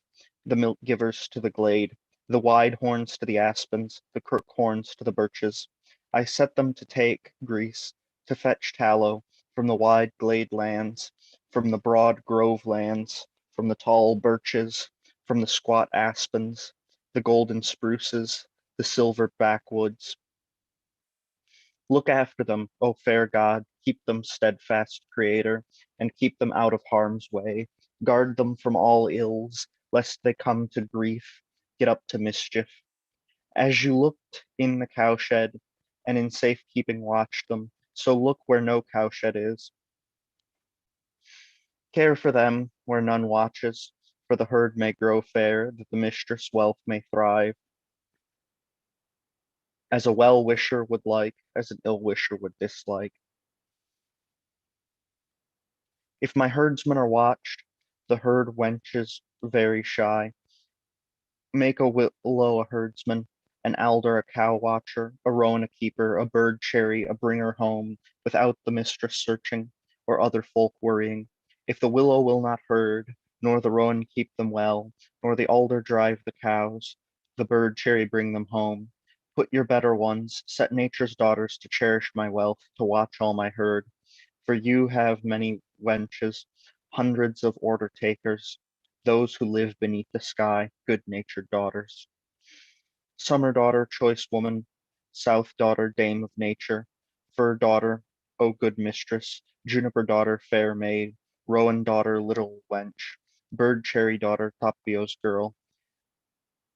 the milk givers to the glade, the wide horns to the aspens, the crook horns to the birches. I set them to take grease, to fetch tallow from the wide glade lands, from the broad grove lands, from the tall birches, from the squat aspens, the golden spruces, the silver backwoods. Look after them, O fair God, keep them steadfast, Creator, and keep them out of harm's way. Guard them from all ills, lest they come to grief, get up to mischief. As you looked in the cowshed, and in safekeeping watched them, so look where no cowshed is. Care for them where none watches, for the herd may grow fair, that the mistress' wealth may thrive. As a well-wisher would like, as an ill-wisher would dislike. If my herdsmen are watched, the herd wenches very shy. Make a willow a herdsman, an alder a cow watcher, a rowan a keeper, a bird cherry a bringer home, without the mistress searching, or other folk worrying. If the willow will not herd, nor the rowan keep them well, nor the alder drive the cows, the bird cherry bring them home. Put your better ones, set nature's daughters to cherish my wealth, to watch all my herd. For you have many wenches, hundreds of order takers, those who live beneath the sky, good-natured daughters. Summer daughter, choice woman, south daughter, dame of nature, fir daughter, O good mistress, juniper daughter, fair maid, rowan daughter, little wench, bird cherry daughter, Tapio's girl,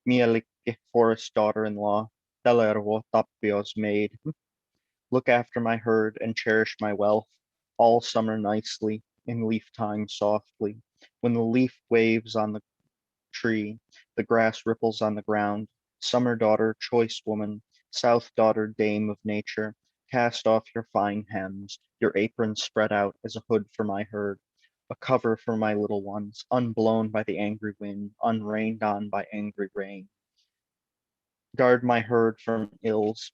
Mielikki, forest daughter-in-law, Telervo, Tapio's maid. Look after my herd and cherish my wealth, all summer nicely, in leaf time softly. When the leaf waves on the tree, the grass ripples on the ground. Summer daughter, choice woman, south daughter, dame of nature, cast off your fine hems, your apron spread out as a hood for my herd, a cover for my little ones, unblown by the angry wind, unrained on by angry rain. Guard my herd from ills,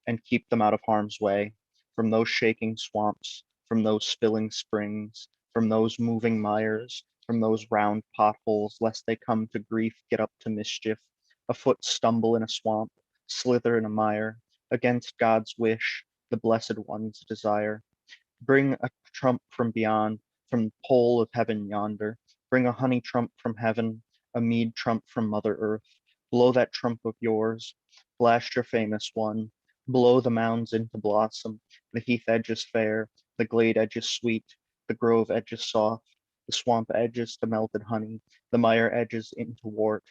and keep them out of harm's way, from those shaking swamps, from those spilling springs, from those moving mires, from those round potholes, lest they come to grief, get up to mischief, a foot stumble in a swamp, slither in a mire, against God's wish, the blessed one's desire. Bring a trump from beyond, from the pole of heaven yonder. Bring a honey trump from heaven, a mead trump from Mother Earth. Blow that trump of yours, blast your famous one. Blow the mounds into blossom, the heath edges fair, the glade edges sweet, the grove edges soft, the swamp edges to melted honey, the mire edges into wort.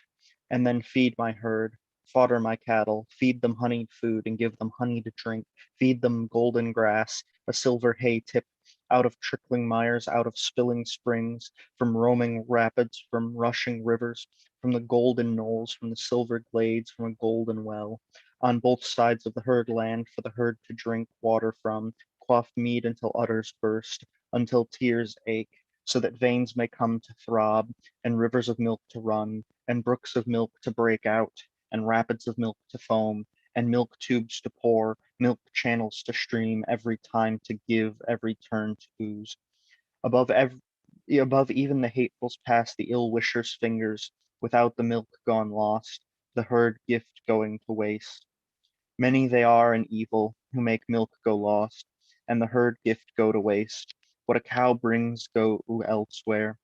And then feed my herd, fodder my cattle, feed them honeyed food and give them honey to drink, feed them golden grass, a silver hay tip, out of trickling mires, out of spilling springs, from roaming rapids, from rushing rivers, from the golden knolls, from the silver glades, from a golden well. On both sides of the herd land for the herd to drink water from, quaff mead until udders burst, until tears ache, so that veins may come to throb, and rivers of milk to run, and brooks of milk to break out, and rapids of milk to foam, and milk tubes to pour, milk channels to stream, every time to give, every turn to ooze. Above above even the hatefuls pass the ill wishers' fingers, without the milk gone lost, the herd gift going to waste. Many they are and evil who make milk go lost, and the herd gift go to waste. What a cow brings go elsewhere.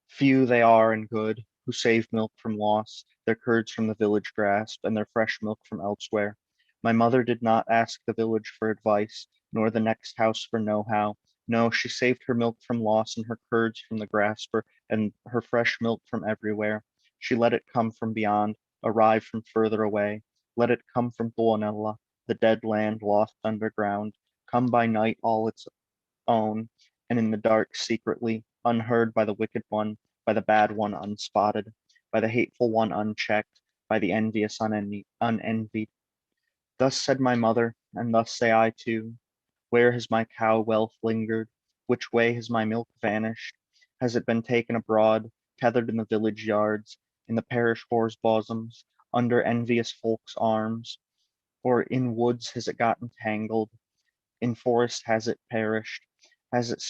Few they are and good, who save milk from loss, their curds from the village grasp, and their fresh milk from elsewhere. My mother did not ask the village for advice, nor the next house for know-how. No, she saved her milk from loss and her curds from the grasper, and her fresh milk from everywhere. She let it come from beyond, arrive from further away. Let it come from Tuonela, the dead land lost underground, come by night all its own, and in the dark secretly, unheard by the wicked one, by the bad one unspotted, by the hateful one unchecked, by the envious unenvied. Thus said my mother, and thus say I too. Where has my cow wealth lingered? Which way has my milk vanished? Has it been taken abroad, tethered in the village yards, in the parish whore's bosoms, under envious folks' arms? Or in woods has it gotten tangled? In forest has it perished? Has it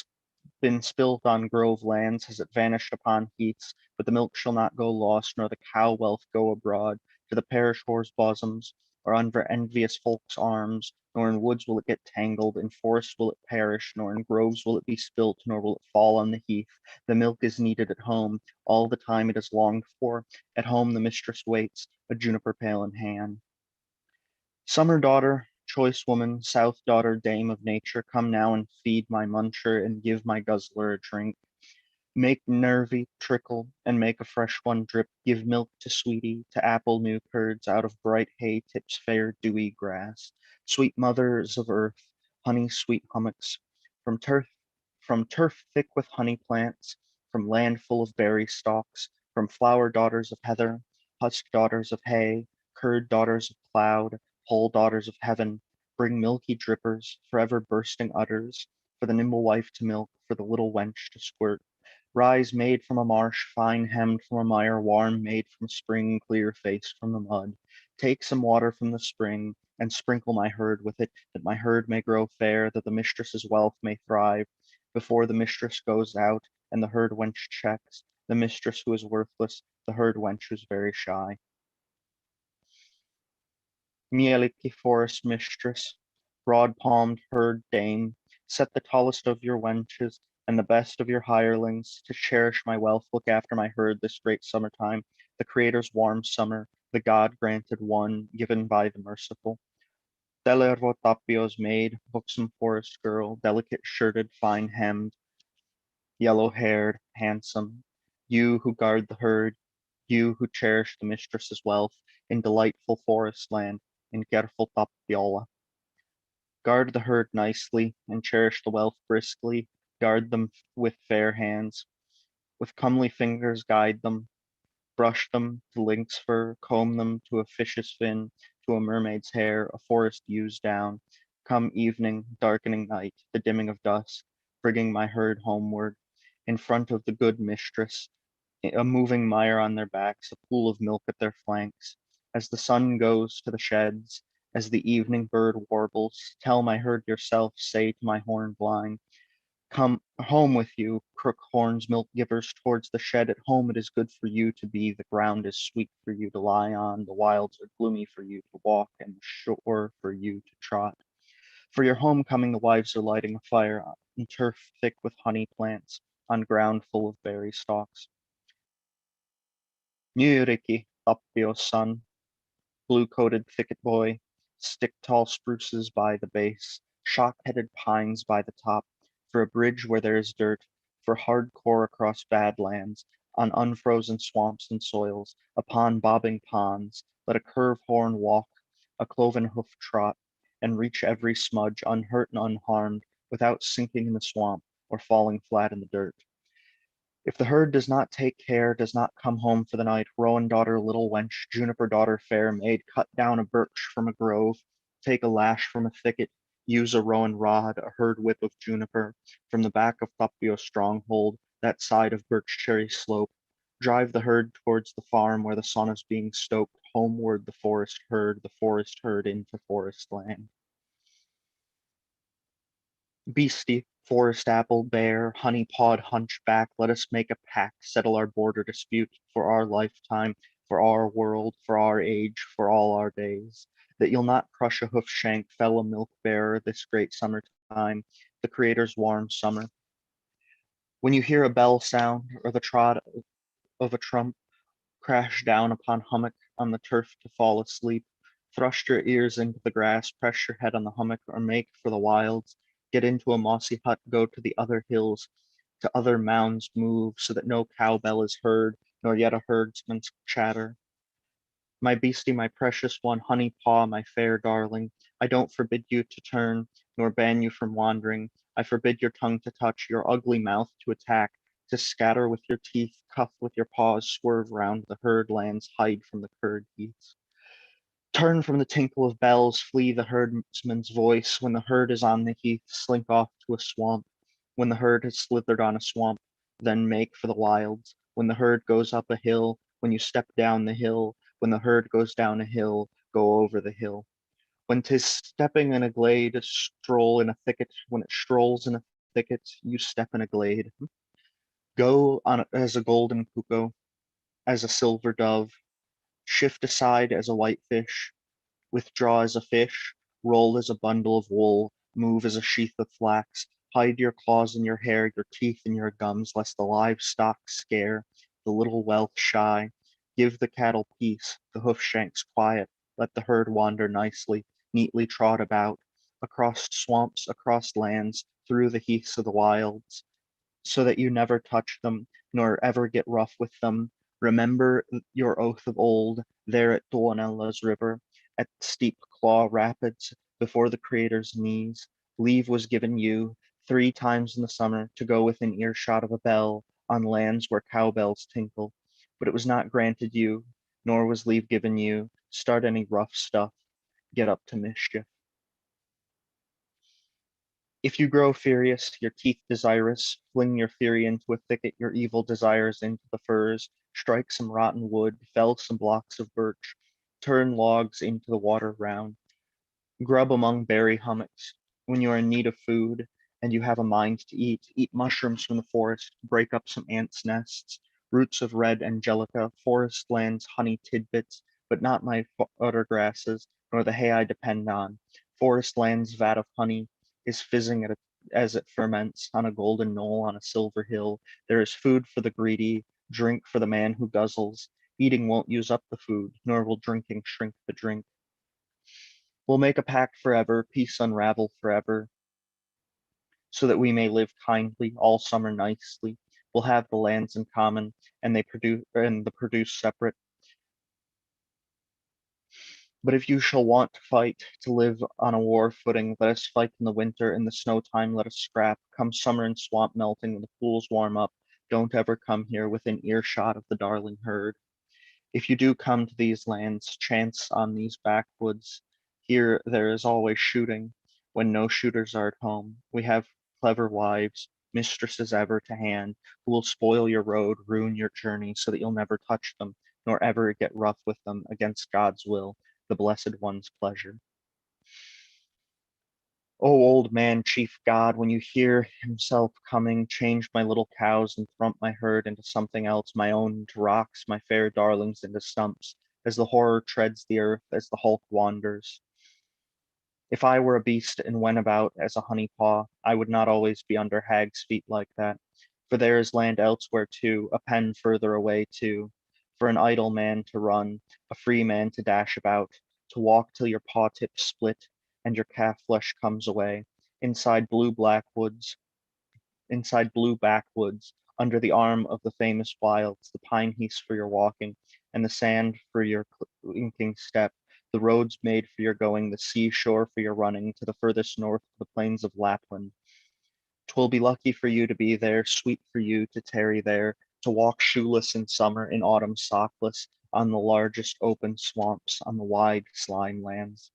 been spilt on grove lands? Has it vanished upon heaths? But the milk shall not go lost, nor the cow wealth go abroad to the parish whore's bosoms, or under envious folks' arms, nor in woods will it get tangled, in forests will it perish, nor in groves will it be spilt, nor will it fall on the heath. The milk is needed at home, all the time it is longed for. At home the mistress waits, a juniper pail in hand. Summer daughter, choice woman, south daughter, dame of nature, come now and feed my muncher and give my guzzler a drink. Make nervy trickle and make a fresh one drip. Give milk to sweetie, to apple new curds out of bright hay tips fair dewy grass. Sweet mothers of earth, honey sweet hummocks, from turf thick with honey plants, from land full of berry stalks, from flower daughters of heather, husk daughters of hay, curd daughters of cloud, pole daughters of heaven, bring milky drippers, forever bursting udders, for the nimble wife to milk, for the little wench to squirt. Rise made from a marsh, fine hemmed from a mire, warm made from spring, clear faced from the mud. Take some water from the spring, and sprinkle my herd with it, that my herd may grow fair, that the mistress's wealth may thrive. Before the mistress goes out, and the herd wench checks, the mistress who is worthless, the herd wench who's very shy. Mielikki forest mistress, broad-palmed herd dame, set the tallest of your wenches and the best of your hirelings to cherish my wealth, look after my herd this great summertime, the Creator's warm summer, the God-granted one given by the merciful. Telervo Tapio's maid, buxom forest girl, delicate shirted, fine hemmed, yellow-haired, handsome, you who guard the herd, you who cherish the mistress's wealth in delightful forest land, in careful Tapiola. Guard the herd nicely and cherish the wealth briskly, guard them with fair hands, with comely fingers guide them, brush them to lynx fur, comb them to a fish's fin, to a mermaid's hair, a forest ew's down. Come evening, darkening night, the dimming of dusk, bringing my herd homeward, in front of the good mistress, a moving mire on their backs, a pool of milk at their flanks. As the sun goes to the sheds, as the evening bird warbles, tell my herd yourself, say to my horn blind, come home with you, crook horns, milk givers, towards the shed. At home it is good for you to be, the ground is sweet for you to lie on, the wilds are gloomy for you to walk, and the shore for you to trot. For your homecoming, the wives are lighting a fire on turf thick with honey plants, on ground full of berry stalks. Nyyriki, Tapio's son, blue-coated thicket boy, stick-tall spruces by the base, shock-headed pines by the top, for a bridge where there is dirt, for hardcore across bad lands, on unfrozen swamps and soils, upon bobbing ponds, let a curve horn walk, a cloven hoof trot, and reach every smudge unhurt and unharmed, without sinking in the swamp or falling flat in the dirt. If the herd does not take care, does not come home for the night, rowan daughter, little wench, juniper daughter, fair maid, cut down a birch from a grove, take a lash from a thicket, use a rowan rod, a herd whip of juniper, from the back of Tapio's stronghold, that side of birch cherry slope, drive the herd towards the farm where the sun is being stoked, homeward the forest herd into forest land. Beastie, forest apple, bear, honey pawed hunchback, let us make a pact, settle our border dispute for our lifetime, for our world, for our age, for all our days, that you'll not crush a hoof shank, fellow milk bearer, this great summertime, the Creator's warm summer. When you hear a bell sound or the trot of a trump crash down upon hummock on the turf to fall asleep, thrust your ears into the grass, press your head on the hummock, or make for the wilds. Get into a mossy hut, go to the other hills, to other mounds move, so that no cowbell is heard, nor yet a herdsman's chatter. My beastie, my precious one, honey paw, my fair darling, I don't forbid you to turn, nor ban you from wandering. I forbid your tongue to touch, your ugly mouth to attack, to scatter with your teeth, cuff with your paws, swerve round the herd lands, hide from the curd heaths. Turn from the tinkle of bells, flee the herdsman's voice. When the herd is on the heath, slink off to a swamp. When the herd has slithered on a swamp, then make for the wilds. When the herd goes up a hill, when you step down the hill, when the herd goes down a hill, go over the hill. When 'tis stepping in a glade, stroll in a thicket. When it strolls in a thicket, you step in a glade. Go on as a golden cuckoo, as a silver dove. Shift aside as a white fish, withdraw as a fish, roll as a bundle of wool, move as a sheath of flax, hide your claws in your hair, your teeth in your gums, lest the livestock scare, the little wealth shy. Give the cattle peace, the hoof shanks quiet, let the herd wander nicely, neatly trot about, across swamps, across lands, through the heaths of the wilds, so that you never touch them, nor ever get rough with them. Remember your oath of old, there at Tuonella's river, at steep claw rapids, before the Creator's knees. Leave was given you 3 times in the summer to go within earshot of a bell on lands where cowbells tinkle, but it was not granted you, nor was leave given you. Start any rough stuff, get up to mischief. If you grow furious, your teeth desirous, fling your fury into a thicket, your evil desires into the firs, strike some rotten wood, fell some blocks of birch, turn logs into the water round, grub among berry hummocks. When you are in need of food and you have a mind to eat mushrooms from the forest, break up some ants' nests, roots of red angelica, forest lands, honey tidbits, but not my udder grasses, nor the hay I depend on. Forest lands' vat of honey is fizzing as it ferments on a golden knoll on a silver hill. There is food for the greedy, drink for the man who guzzles. Eating won't use up the food, nor will drinking shrink the drink. We'll make a pact forever, peace unravel forever, so that we may live kindly all summer nicely. We'll have the lands in common, and the produce separate. But if you shall want to fight, to live on a war footing, let us fight in the winter, in the snow time let us scrap. Come summer and swamp melting, when the pools warm up, don't ever come here within earshot of the darling herd. If you do come to these lands, chance on these backwoods, here there is always shooting, when no shooters are at home. We have clever wives, mistresses ever to hand, who will spoil your road, ruin your journey, so that you'll never touch them, nor ever get rough with them against God's will, the Blessed One's pleasure. O old man, chief God, when you hear himself coming, change my little cows and thrump my herd into something else, my own into rocks, my fair darlings into stumps, as the horror treads the earth, as the hulk wanders. If I were a beast and went about as a honey paw, I would not always be under hag's feet like that, for there is land elsewhere too, a pen further away too, for an idle man to run, a free man to dash about, to walk till your paw tips split, and your calf flesh comes away, inside blue backwoods, under the arm of the famous wilds, the pine heaths for your walking, and the sand for your clinking step, the roads made for your going, the seashore for your running, to the furthest north of the plains of Lapland. 'Twill be lucky for you to be there, sweet for you to tarry there, to walk shoeless in summer, in autumn sockless, on the largest open swamps, on the wide slime lands.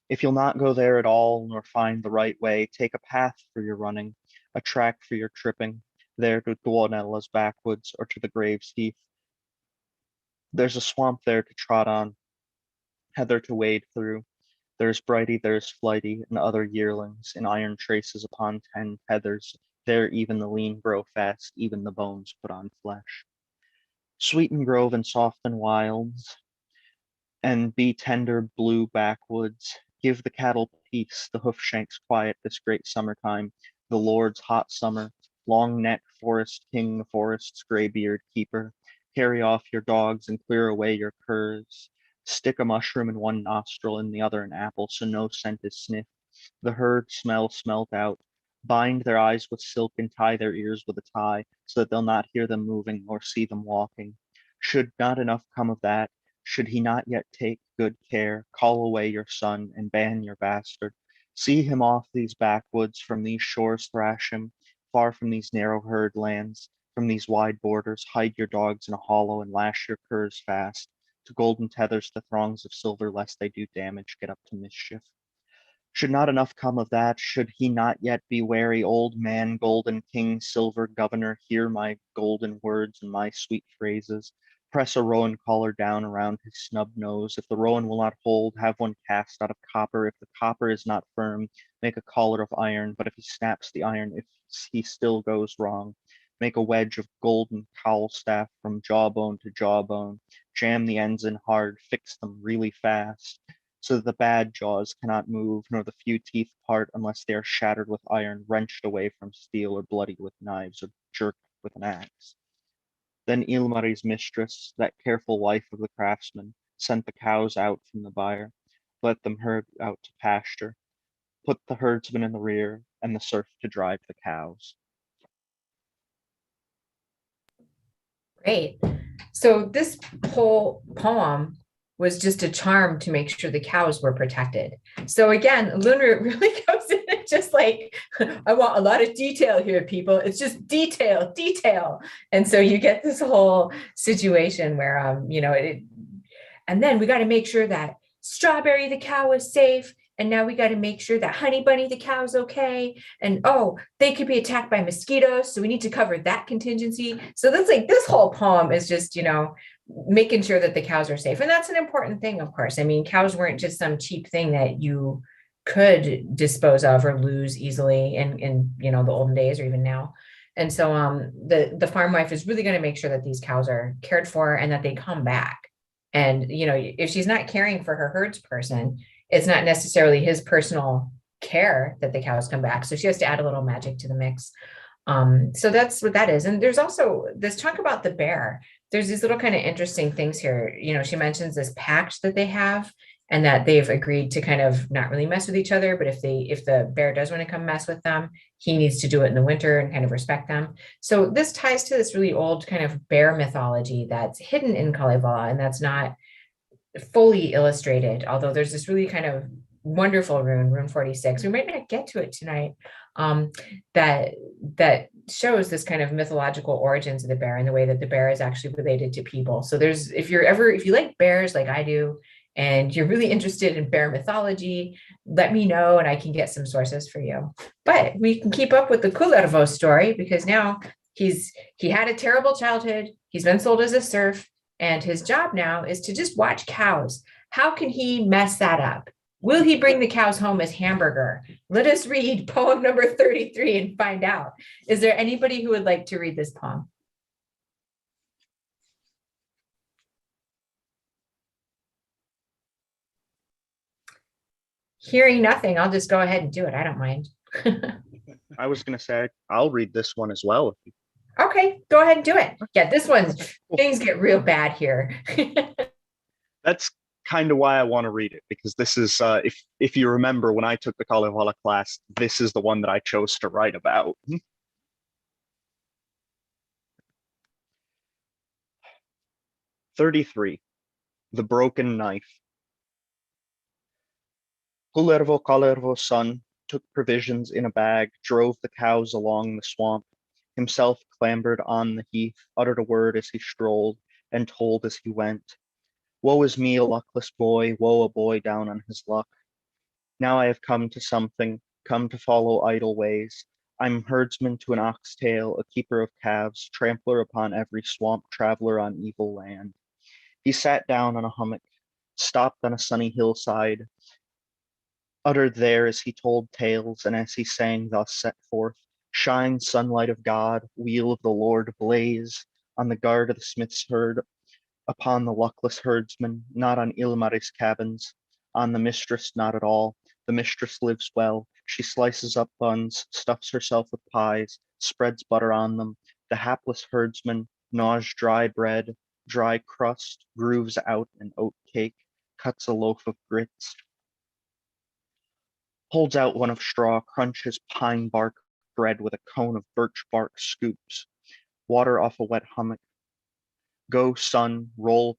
If you'll not go there at all, nor find the right way, take a path for your running, a track for your tripping, there to Duonella's backwoods or to the Graves Heath. There's a swamp there to trot on, heather to wade through. There's Brighty, there's Flighty, and other yearlings, in iron traces upon 10 tethers. There even the lean grow fast, even the bones put on flesh. Sweeten grove and soften wilds, and be tender blue backwoods. Give the cattle peace, the hoof shanks quiet this great summertime, the Lord's hot summer. Long neck forest king, the forest's graybeard keeper. Carry off your dogs and clear away your curs. Stick a mushroom in one nostril, in the other an apple, so no scent is sniffed. The herd smelt out. Bind their eyes with silk and tie their ears with a tie, so that they'll not hear them moving nor see them walking. Should not enough come of that, should he not yet take good care, call away your son and ban your bastard. See him off these backwoods, from these shores thrash him, far from these narrow herd lands, from these wide borders, hide your dogs in a hollow and lash your curs fast. To golden tethers, to throngs of silver, lest they do damage, get up to mischief. Should not enough come of that, should he not yet be wary, old man, golden king, silver governor, hear my golden words and my sweet phrases. Press a rowan collar down around his snub nose. If the rowan will not hold, have one cast out of copper. If the copper is not firm, make a collar of iron. But if he snaps the iron, if he still goes wrong, make a wedge of golden cowl staff from jawbone to jawbone. Jam the ends in hard, fix them really fast, so that the bad jaws cannot move, nor the few teeth part unless they are shattered with iron, wrenched away from steel, or bloodied with knives, or jerked with an axe. Then Ilmari's mistress, that careful wife of the craftsman, sent the cows out from the byre, let them herd out to pasture, put the herdsman in the rear, and the serf to drive the cows. Great. So this whole poem was just a charm to make sure the cows were protected. So again, Lunar really goes in and just like, I want a lot of detail here, people. It's just detail, detail. And so you get this whole situation where, and then we got to make sure that Strawberry the cow is safe. And now we got to make sure that Honey Bunny the cow's okay. And oh, they could be attacked by mosquitoes. So we need to cover that contingency. So that's like this whole poem is just, making sure that the cows are safe. And that's an important thing, of course. I mean, cows weren't just some cheap thing that you could dispose of or lose easily in the olden days or even now. And so the farm wife is really going to make sure that these cows are cared for and that they come back. And, if she's not caring for her herds person, it's not necessarily his personal care that the cows come back. So she has to add a little magic to the mix. So that's what that is. And there's also this chunk about the bear. There's these little kind of interesting things here. She mentions this pact that they have and that they've agreed to kind of not really mess with each other. But if the bear does want to come mess with them, he needs to do it in the winter and kind of respect them. So this ties to this really old kind of bear mythology that's hidden in Kalevala and that's not fully illustrated, although there's this really kind of wonderful rune 46. We might not get to it tonight. That shows this kind of mythological origins of the bear and the way that the bear is actually related to people. So if you like bears like I do, and you're really interested in bear mythology, let me know and I can get some sources for you. But we can keep up with the Kullervo story because now he had a terrible childhood. He's been sold as a serf. And his job now is to just watch cows. How can he mess that up? Will he bring the cows home as hamburger? Let us read poem number 33 and find out. Is there anybody who would like to read this poem? Hearing nothing, I'll just go ahead and do it. I don't mind. I was going to say, I'll read this one as well. Okay, go ahead and do it. Yeah, this one's, things get real bad here. That's kind of why I want to read it, because this is, if you remember when I took the Kalevala class, this is the one that I chose to write about. 33, The Broken Knife. Kullervo Kalervo's son took provisions in a bag, drove the cows along the swamp, himself clambered on the heath, uttered a word as he strolled, and told as he went. Woe is me, a luckless boy, woe a boy down on his luck. Now I have come to something, come to follow idle ways. I'm herdsman to an oxtail, a keeper of calves, trampler upon every swamp, traveler on evil land. He sat down on a hummock, stopped on a sunny hillside, uttered there as he told tales, and as he sang thus set forth, shine, sunlight of God, wheel of the Lord, blaze on the guard of the smith's herd, upon the luckless herdsman, not on Ilmari's cabins, on the mistress not at all. The mistress lives well. She slices up buns, stuffs herself with pies, spreads butter on them. The hapless herdsman gnaws dry bread, dry crust, grooves out an oat cake, cuts a loaf of grits, holds out one of straw, crunches pine bark bread with a cone of birch bark, scoops water off a wet hummock. Go, sun, roll,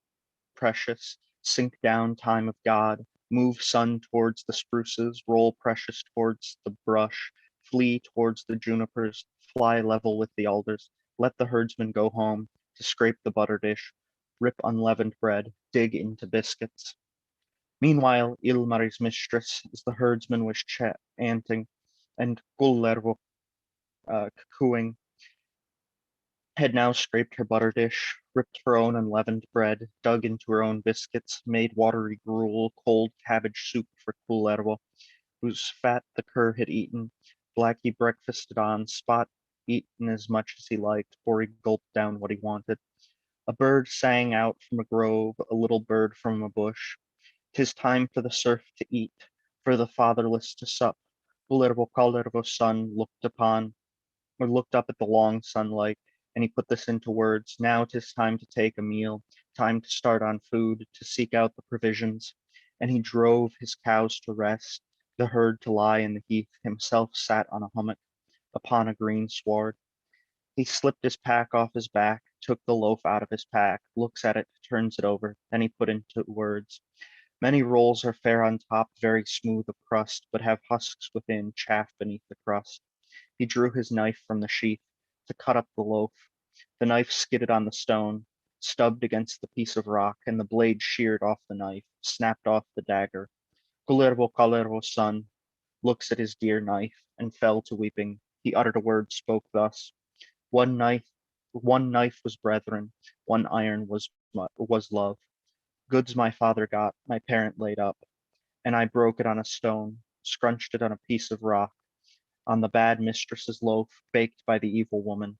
precious, sink down, time of God. Move, sun, towards the spruces, roll, precious, towards the brush, flee towards the junipers, fly level with the alders. Let the herdsman go home to scrape the butter dish, rip unleavened bread, dig into biscuits. Meanwhile, Ilmari's mistress, as the herdsman was chanting, and Kullervo cooing, had now scraped her butter dish, ripped her own unleavened bread, dug into her own biscuits, made watery gruel, cold cabbage soup for Kullervo, whose fat the cur had eaten. Blackie breakfasted on, Spot eaten as much as he liked, for he gulped down what he wanted. A bird sang out from a grove, a little bird from a bush. 'Tis time for the serf to eat, for the fatherless to sup. Kullervo's son looked up at the long sunlight, and he put this into words. Now 'tis time to take a meal, time to start on food, to seek out the provisions. And he drove his cows to rest, the herd to lie in the heath, himself sat on a hummock upon a green sward. He slipped his pack off his back, took the loaf out of his pack, looks at it, turns it over, then he put into words. Many rolls are fair on top, very smooth of crust, but have husks within, chaff beneath the crust. He drew his knife from the sheath to cut up the loaf. The knife skidded on the stone, stubbed against the piece of rock, and the blade sheared off the knife, snapped off the dagger. Kullervo's son looks at his dear knife and fell to weeping. He uttered a word, spoke thus. One knife was brethren, one iron was love. Goods my father got, my parent laid up, and I broke it on a stone, scrunched it on a piece of rock, on the bad mistress's loaf, baked by the evil woman.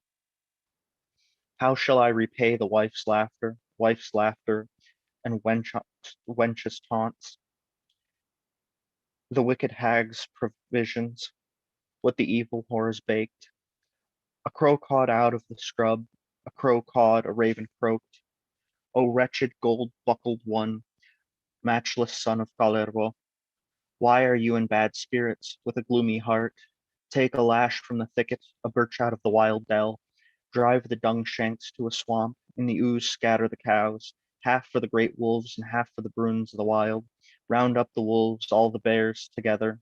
How shall I repay the wife's laughter, and wench's taunts, the wicked hag's provisions, what the evil whores baked? A crow cawed out of the scrub, a crow cawed, a raven croaked. O wretched gold-buckled one, matchless son of Kalervo, why are you in bad spirits, with a gloomy heart? Take a lash from the thicket, a birch out of the wild dell. Drive the dung shanks to a swamp, in the ooze scatter the cows, half for the great wolves and half for the bruins of the wild. Round up the wolves, all the bears together.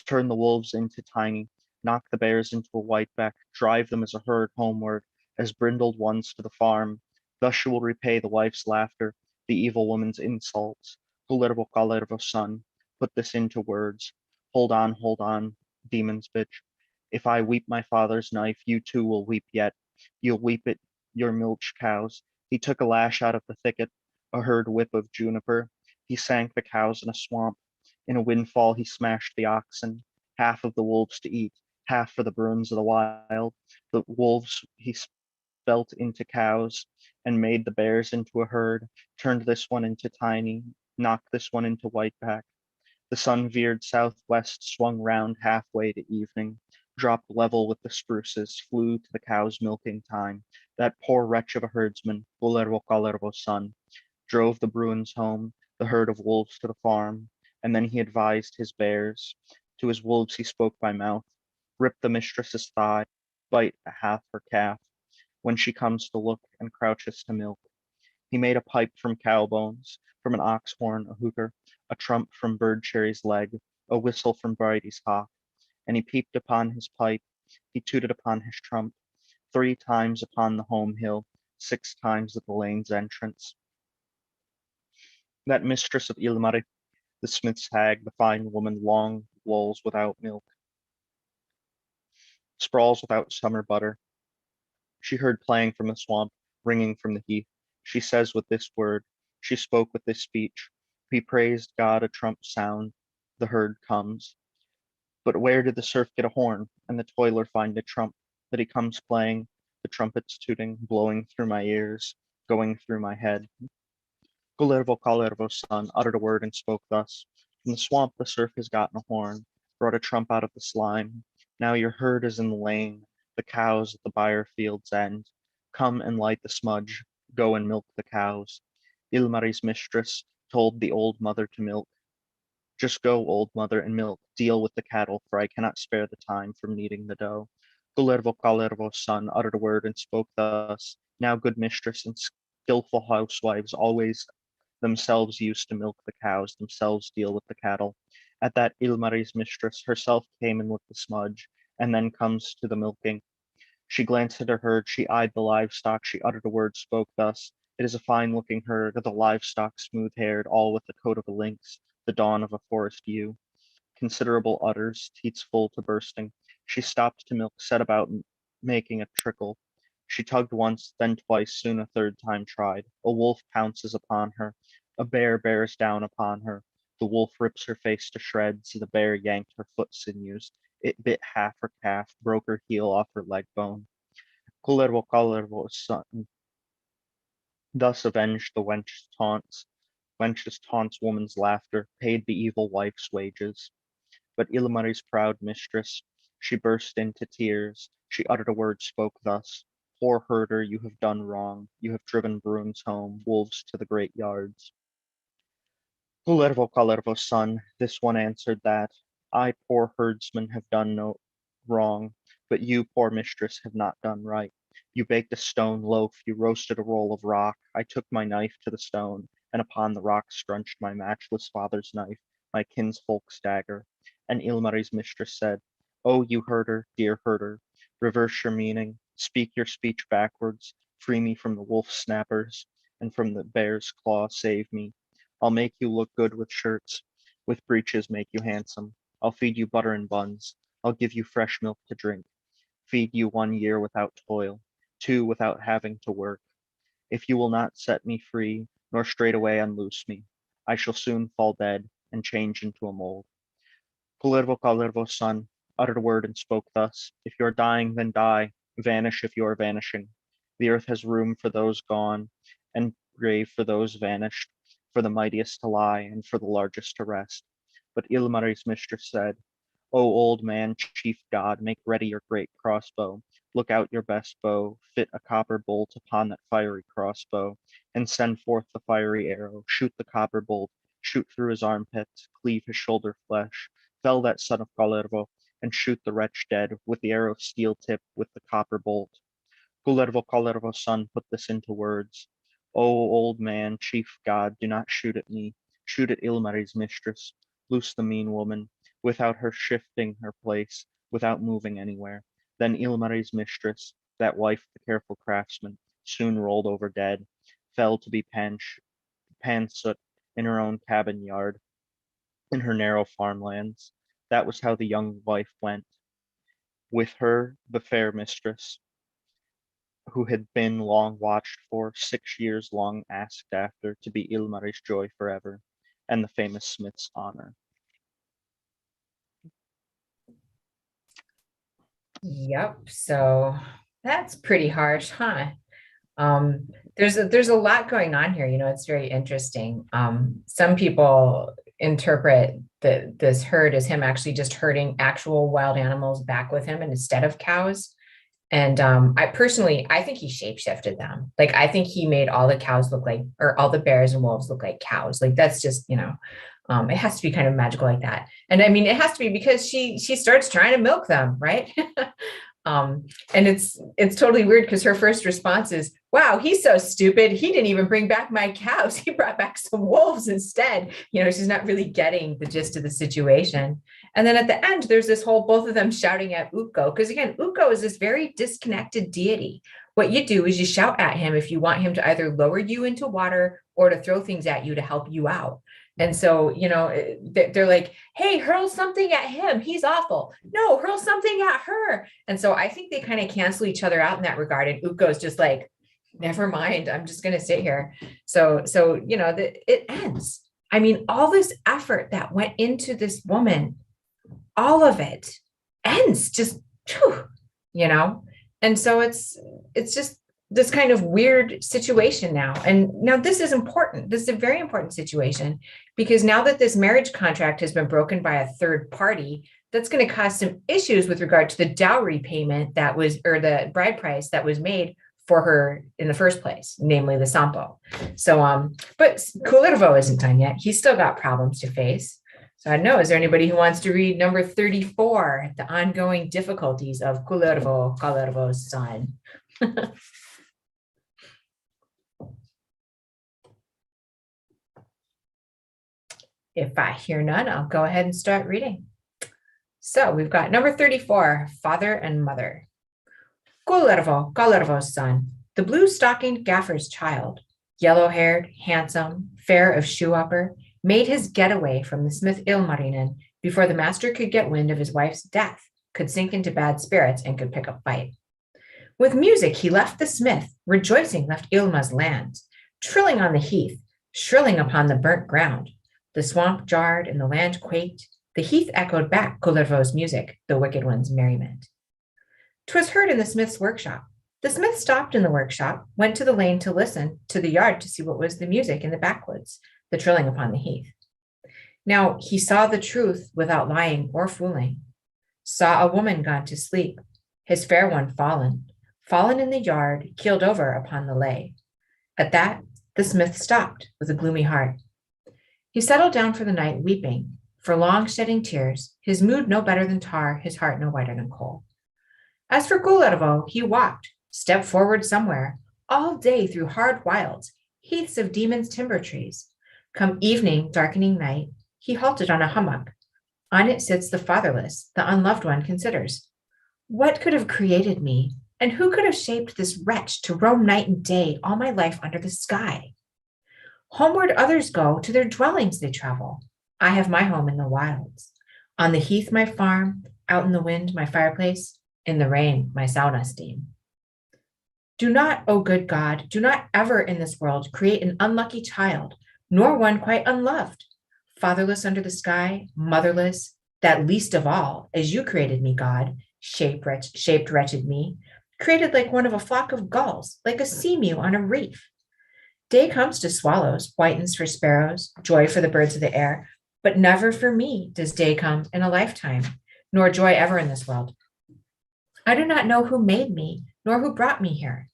Turn the wolves into tiny, knock the bears into a whiteback, drive them as a herd homeward, as brindled ones to the farm. Thus you will repay the wife's laughter, the evil woman's insults. Kullervo's son, put this into words. Hold on, demon's bitch. If I weep my father's knife, you too will weep yet. You'll weep it, your milch cows. He took a lash out of the thicket, a herd whip of juniper. He sank the cows in a swamp. In a windfall, he smashed the oxen, half of the wolves to eat, half for the bruins of the wild. The wolves he spelt into cows and made the bears into a herd, turned this one into tiny, knocked this one into whiteback. The sun veered southwest, swung round halfway to evening, dropped level with the spruces, flew to the cows' milking time. That poor wretch of a herdsman, Kullervo's son, drove the Bruins home, the herd of wolves to the farm, and then he advised his bears. To his wolves he spoke by mouth, rip the mistress's thigh, bite a half her calf, when she comes to look and crouches to milk. He made a pipe from cow bones, from an ox horn a hooter, a trump from bird cherry's leg, a whistle from Bridie's hawk. and he peeped upon his pipe, he tooted upon his trump, 3 times upon the home hill, 6 times at the lane's entrance. That mistress of Ilmari, the smith's hag, the fine woman, long lolls without milk, sprawls without summer butter. She heard playing from the swamp, ringing from the heath. She says with this word, she spoke with this speech. He praised God a trump sound, the herd comes. But where did the serf get a horn, and the toiler find a trump, that he comes playing, the trumpets tooting, blowing through my ears, going through my head? Kalervo's son uttered a word and spoke thus. From the swamp the serf has gotten a horn, brought a trump out of the slime. Now your herd is in the lane, the cows at the byre field's end. Come and light the smudge, go and milk the cows. Ilmari's mistress told the old mother to milk. Just go, old mother, and milk, deal with the cattle, for I cannot spare the time from kneading the dough. Kalervo's son uttered a word and spoke thus. Now good mistress and skillful housewives always themselves used to milk the cows, themselves deal with the cattle. At that Ilmari's mistress herself came in with the smudge, and then comes to the milking. She glanced at her herd, she eyed the livestock, she uttered a word, spoke thus. It is a fine-looking herd, the livestock smooth-haired, all with the coat of a lynx, the dawn of a forest ewe. Considerable udders, teats full to bursting. She stopped to milk, set about making a trickle. She tugged once, then twice, soon a third time tried. A wolf pounces upon her. A bear bears down upon her. The wolf rips her face to shreds. The bear yanked her foot sinews. It bit half her calf, broke her heel off her leg bone. Kalervo's son thus avenged the wench's taunts. Wench's taunts woman's laughter, paid the evil wife's wages. But Ilmari's proud mistress, she burst into tears. She uttered a word, spoke thus. Poor herder, you have done wrong. You have driven bruins home, wolves to the great yards. Kalervo's son, this one answered that. I, poor herdsman, have done no wrong, but you, poor mistress, have not done right. You baked a stone loaf, you roasted a roll of rock. I took my knife to the stone, and upon the rock scrunched my matchless father's knife, my kinsfolk's dagger. And Ilmari's mistress said, O you herder, dear herder, reverse your meaning, speak your speech backwards, free me from the wolf snappers, and from the bear's claw save me. I'll make you look good with shirts, with breeches make you handsome. I'll feed you butter and buns. I'll give you fresh milk to drink. Feed you 1 year without toil, 2 without having to work. If you will not set me free, nor straightway unloose me, I shall soon fall dead and change into a mold. Kalervo's son uttered a word and spoke thus. If you are dying, then die. Vanish if you are vanishing. The earth has room for those gone, and grave for those vanished, for the mightiest to lie, and for the largest to rest. But Ilmari's mistress said, O old man, chief god, make ready your great crossbow. Look out your best bow, fit a copper bolt upon that fiery crossbow, and send forth the fiery arrow. Shoot the copper bolt, shoot through his armpits, cleave his shoulder flesh, fell that son of Kalervo, and shoot the wretch dead with the arrow steel tipped with the copper bolt. Kalervo's son put this into words. O old man, chief god, do not shoot at me. Shoot at Ilmari's mistress. Loose the mean woman, without her shifting her place, without moving anywhere. Then Ilmari's mistress, that wife of the careful craftsman, soon rolled over dead, fell to be pansoot in her own cabin yard, in her narrow farmlands. That was how the young wife went. With her, the fair mistress, who had been long watched for, 6 years long asked after, to be Ilmari's joy forever, and the famous smith's honor. Yep. So that's pretty harsh, huh? There's a lot going on here. It's very interesting. Some people interpret this herd as him actually just herding actual wild animals back with him instead of cows. And I think he shapeshifted them. Like, I think he made all the cows look like, or all the bears and wolves look like cows. Like, that's just, it has to be kind of magical like that. And I mean, it has to be because she starts trying to milk them, right? And it's totally weird because her first response is, wow, he's so stupid. He didn't even bring back my cows. He brought back some wolves instead. She's not really getting the gist of the situation. And then at the end, there's this whole, both of them shouting at Ukko. Because again, Ukko is this very disconnected deity. What you do is you shout at him if you want him to either lower you into water or to throw things at you to help you out. And so, they're like, hey, hurl something at him. He's awful. No, hurl something at her. And so I think they kind of cancel each other out in that regard. And Ukko's just like, never mind, I'm just going to sit here. So it ends. I mean, all this effort that went into this woman, all of it ends just, and so it's just this kind of weird situation now. And now this is important. This is a very important situation because now that this marriage contract has been broken by a third party, that's going to cause some issues with regard to the dowry payment that was, or the bride price that was made for her in the first place, namely the Sampo. So, but Kullervo isn't done yet. He's still got problems to face. So I don't know, is there anybody who wants to read number 34, the ongoing difficulties of Kullervo's son? If I hear none, I'll go ahead and start reading. So we've got number 34, father and mother. Kullervo's son, the blue-stockinged gaffer's child, yellow-haired, handsome, fair of shoe upper, made his getaway from the smith Ilmarinen before the master could get wind of his wife's death, could sink into bad spirits, and could pick a fight. With music, he left the smith, rejoicing left Ilma's lands, trilling on the heath, shrilling upon the burnt ground. The swamp jarred and the land quaked. The heath echoed back Kullervo's music, the wicked one's merriment. 'Twas heard in the smith's workshop. The smith stopped in the workshop, went to the lane to listen, to the yard to see what was the music in the backwoods, the trilling upon the heath. Now he saw the truth without lying or fooling. Saw a woman gone to sleep, his fair one fallen in the yard, keeled over upon the lay. At that, the smith stopped with a gloomy heart. He settled down for the night, weeping, for long shedding tears, his mood no better than tar, his heart no whiter than coal. As for Kullervo, he walked, stepped forward somewhere, all day through hard wilds, heaths of demons' timber trees. Come evening, darkening night, he halted on a hummock. On it sits the fatherless, the unloved one considers. What could have created me, and who could have shaped this wretch to roam night and day all my life under the sky? Homeward others go, to their dwellings they travel. I have my home in the wilds. On the heath my farm, out in the wind my fireplace, in the rain my sauna steam. Do not, O good God, do not ever in this world create an unlucky child, nor one quite unloved, fatherless under the sky, motherless, that least of all, as you created me, God, shaped wretched me, created like one of a flock of gulls, like a seamew on a reef. Day comes to swallows, whitens for sparrows, joy for the birds of the air, but never for me does day come in a lifetime, nor joy ever in this world. I do not know who made me, nor who brought me here.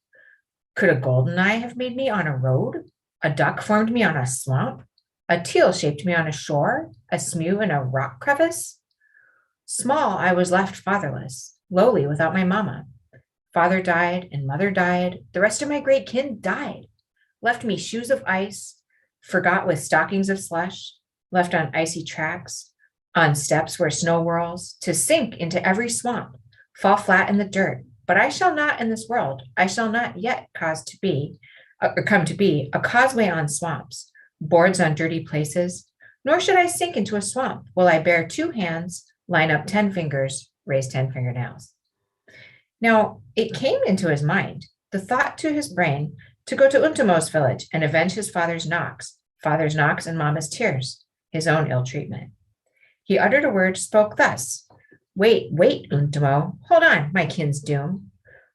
Could a golden eye have made me on a road? A duck formed me on a swamp? A teal shaped me on a shore? A smew in a rock crevice? Small I was left fatherless, lowly without my mamma. Father died and mother died. The rest of my great kin died. Left me shoes of ice, forgot with stockings of slush, left on icy tracks, on steps where snow whirls, to sink into every swamp, fall flat in the dirt. But I shall not in this world, I shall not yet come to be a causeway on swamps, boards on dirty places, nor should I sink into a swamp. Will I bear 2 hands, line up 10 fingers, raise 10 fingernails. Now it came into his mind, the thought to his brain, to go to Untamo's village and avenge his father's knocks and mama's tears, his own ill treatment. He uttered a word, spoke thus, Wait, Untamo, hold on, my kin's doom.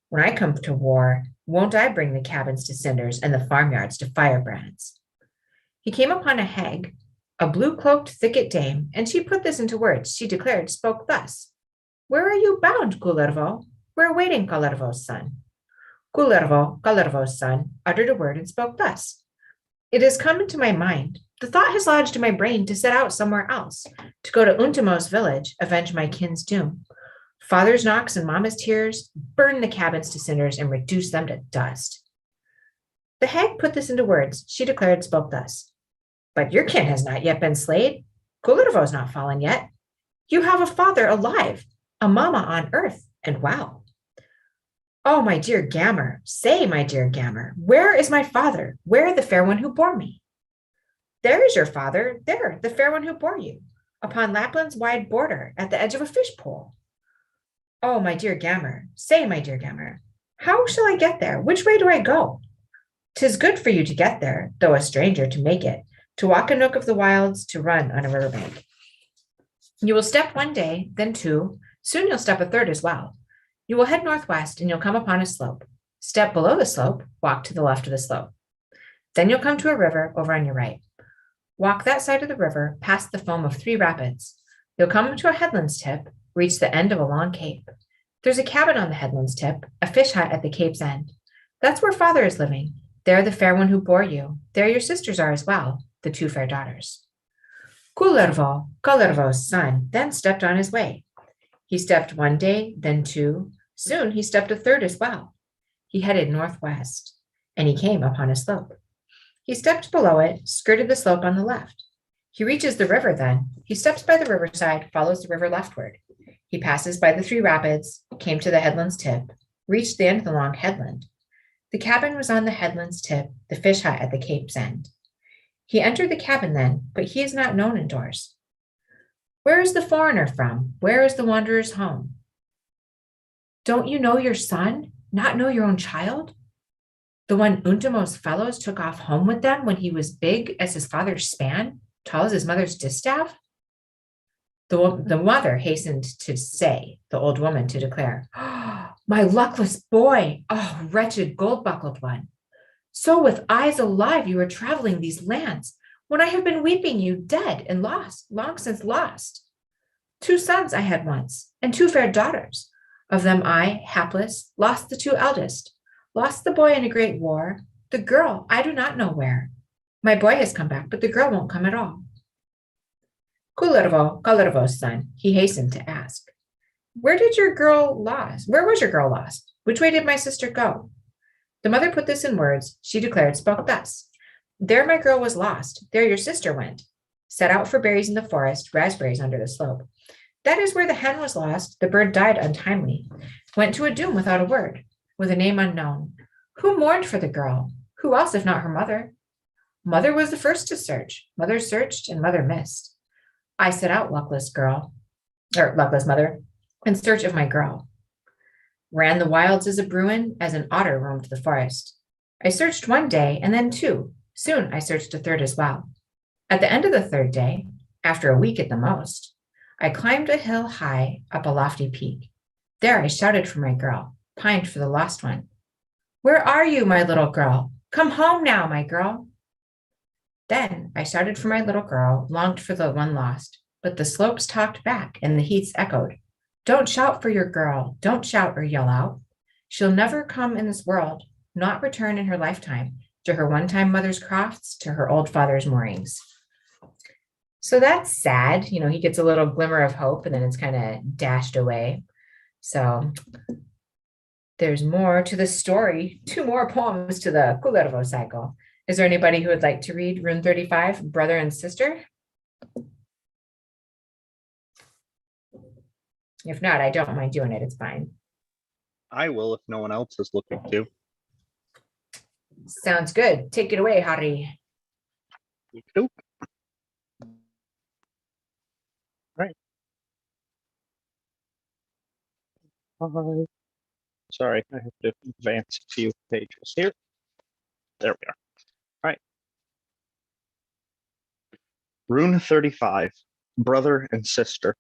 When I come to war, won't I bring the cabins to cinders and the farmyards to firebrands? He came upon a hag, a blue-cloaked thicket dame, and she put this into words. She declared, spoke thus, Where are you bound, Kullervo? We're awaiting Kullervo's son. Kullervo's son, uttered a word and spoke thus. It has come into my mind. The thought has lodged in my brain to set out somewhere else, to go to Untamo's village, avenge my kin's doom. Father's knocks and mama's tears burned the cabins to cinders and reduced them to dust. The hag put this into words. She declared, spoke thus. But your kin has not yet been slayed. Kullervo's not fallen yet. You have a father alive, a mama on earth, and wow. Oh, my dear Gammer, say, my dear Gammer, where is my father? Where the fair one who bore me? There is your father, there, the fair one who bore you, upon Lapland's wide border, at the edge of a fish pool. Oh, my dear Gammer, say, my dear Gammer, how shall I get there? Which way do I go? 'Tis good for you to get there, though a stranger to make it, to walk a nook of the wilds, to run on a riverbank. You will step one day, then two, soon you'll step a third as well. You will head northwest and you'll come upon a slope. Step below the slope, walk to the left of the slope. Then you'll come to a river over on your right. Walk that side of the river, past the foam of 3 rapids. You'll come to a headland's tip, reach the end of a long cape. There's a cabin on the headland's tip, a fish hut at the cape's end. That's where father is living. There the fair one who bore you. There your sisters are as well, the 2 fair daughters. Kullervo's son, then stepped on his way. He stepped one day, then 2. Soon he stepped a third as well. He headed northwest, and he came upon a slope. He stepped below it, skirted the slope on the left. He reaches the river then. He steps by the riverside, follows the river leftward. He passes by the 3 rapids, came to the headland's tip, reached the end of the long headland. The cabin was on the headland's tip, the fish hut at the cape's end. He entered the cabin then, but he is not known indoors. Where is the foreigner from? Where is the wanderer's home? Don't you know your son? Not know your own child? The one Untamo's fellows took off home with them when he was big as his father's span, tall as his mother's distaff? The mother hastened to say, the old woman to declare, oh, my luckless boy, oh, wretched gold-buckled one. So with eyes alive you are traveling these lands, when I have been weeping you dead and lost, long since lost. 2 sons I had once, and 2 fair daughters. Of them I, hapless, lost the 2 eldest, lost the boy in a great war, the girl I do not know where. My boy has come back, but the girl won't come at all. Kullervo's son, he hastened to ask, where was your girl lost? Which way did my sister go? The mother put this in words. She declared, spoke thus. There my girl was lost. There your sister went. Set out for berries in the forest, raspberries under the slope. That is where the hen was lost. The bird died untimely. Went to a doom without a word, with a name unknown. Who mourned for the girl? Who else if not her mother? Mother was the first to search. Mother searched and mother missed. I set out, luckless mother, in search of my girl. Ran the wilds as a Bruin, as an otter roamed the forest. I searched one day and then 2. Soon I searched a third as well. At the end of the 3rd day, after a week at the most, I climbed a hill high up a lofty peak. There I shouted for my girl, pined for the lost one. Where are you, my little girl? Come home now, my girl. Then I shouted for my little girl, longed for the one lost, but the slopes talked back and the heaths echoed. Don't shout for your girl, don't shout or yell out. She'll never come in this world, not return in her lifetime, to her one-time mother's crofts, to her old father's moorings. So that's sad. You know, he gets a little glimmer of hope and then it's kind of dashed away. So there's more to the story, 2 more poems to the Kullervo cycle. Is there anybody who would like to read Rune 35, Brother and Sister? If not, I don't mind doing it. It's fine. I will if no one else is looking to. Sounds good. Take it away, Hari. Nope. Right. Sorry, I have to advance a few pages here. There we are. All right. Rune 35, Brother and Sister.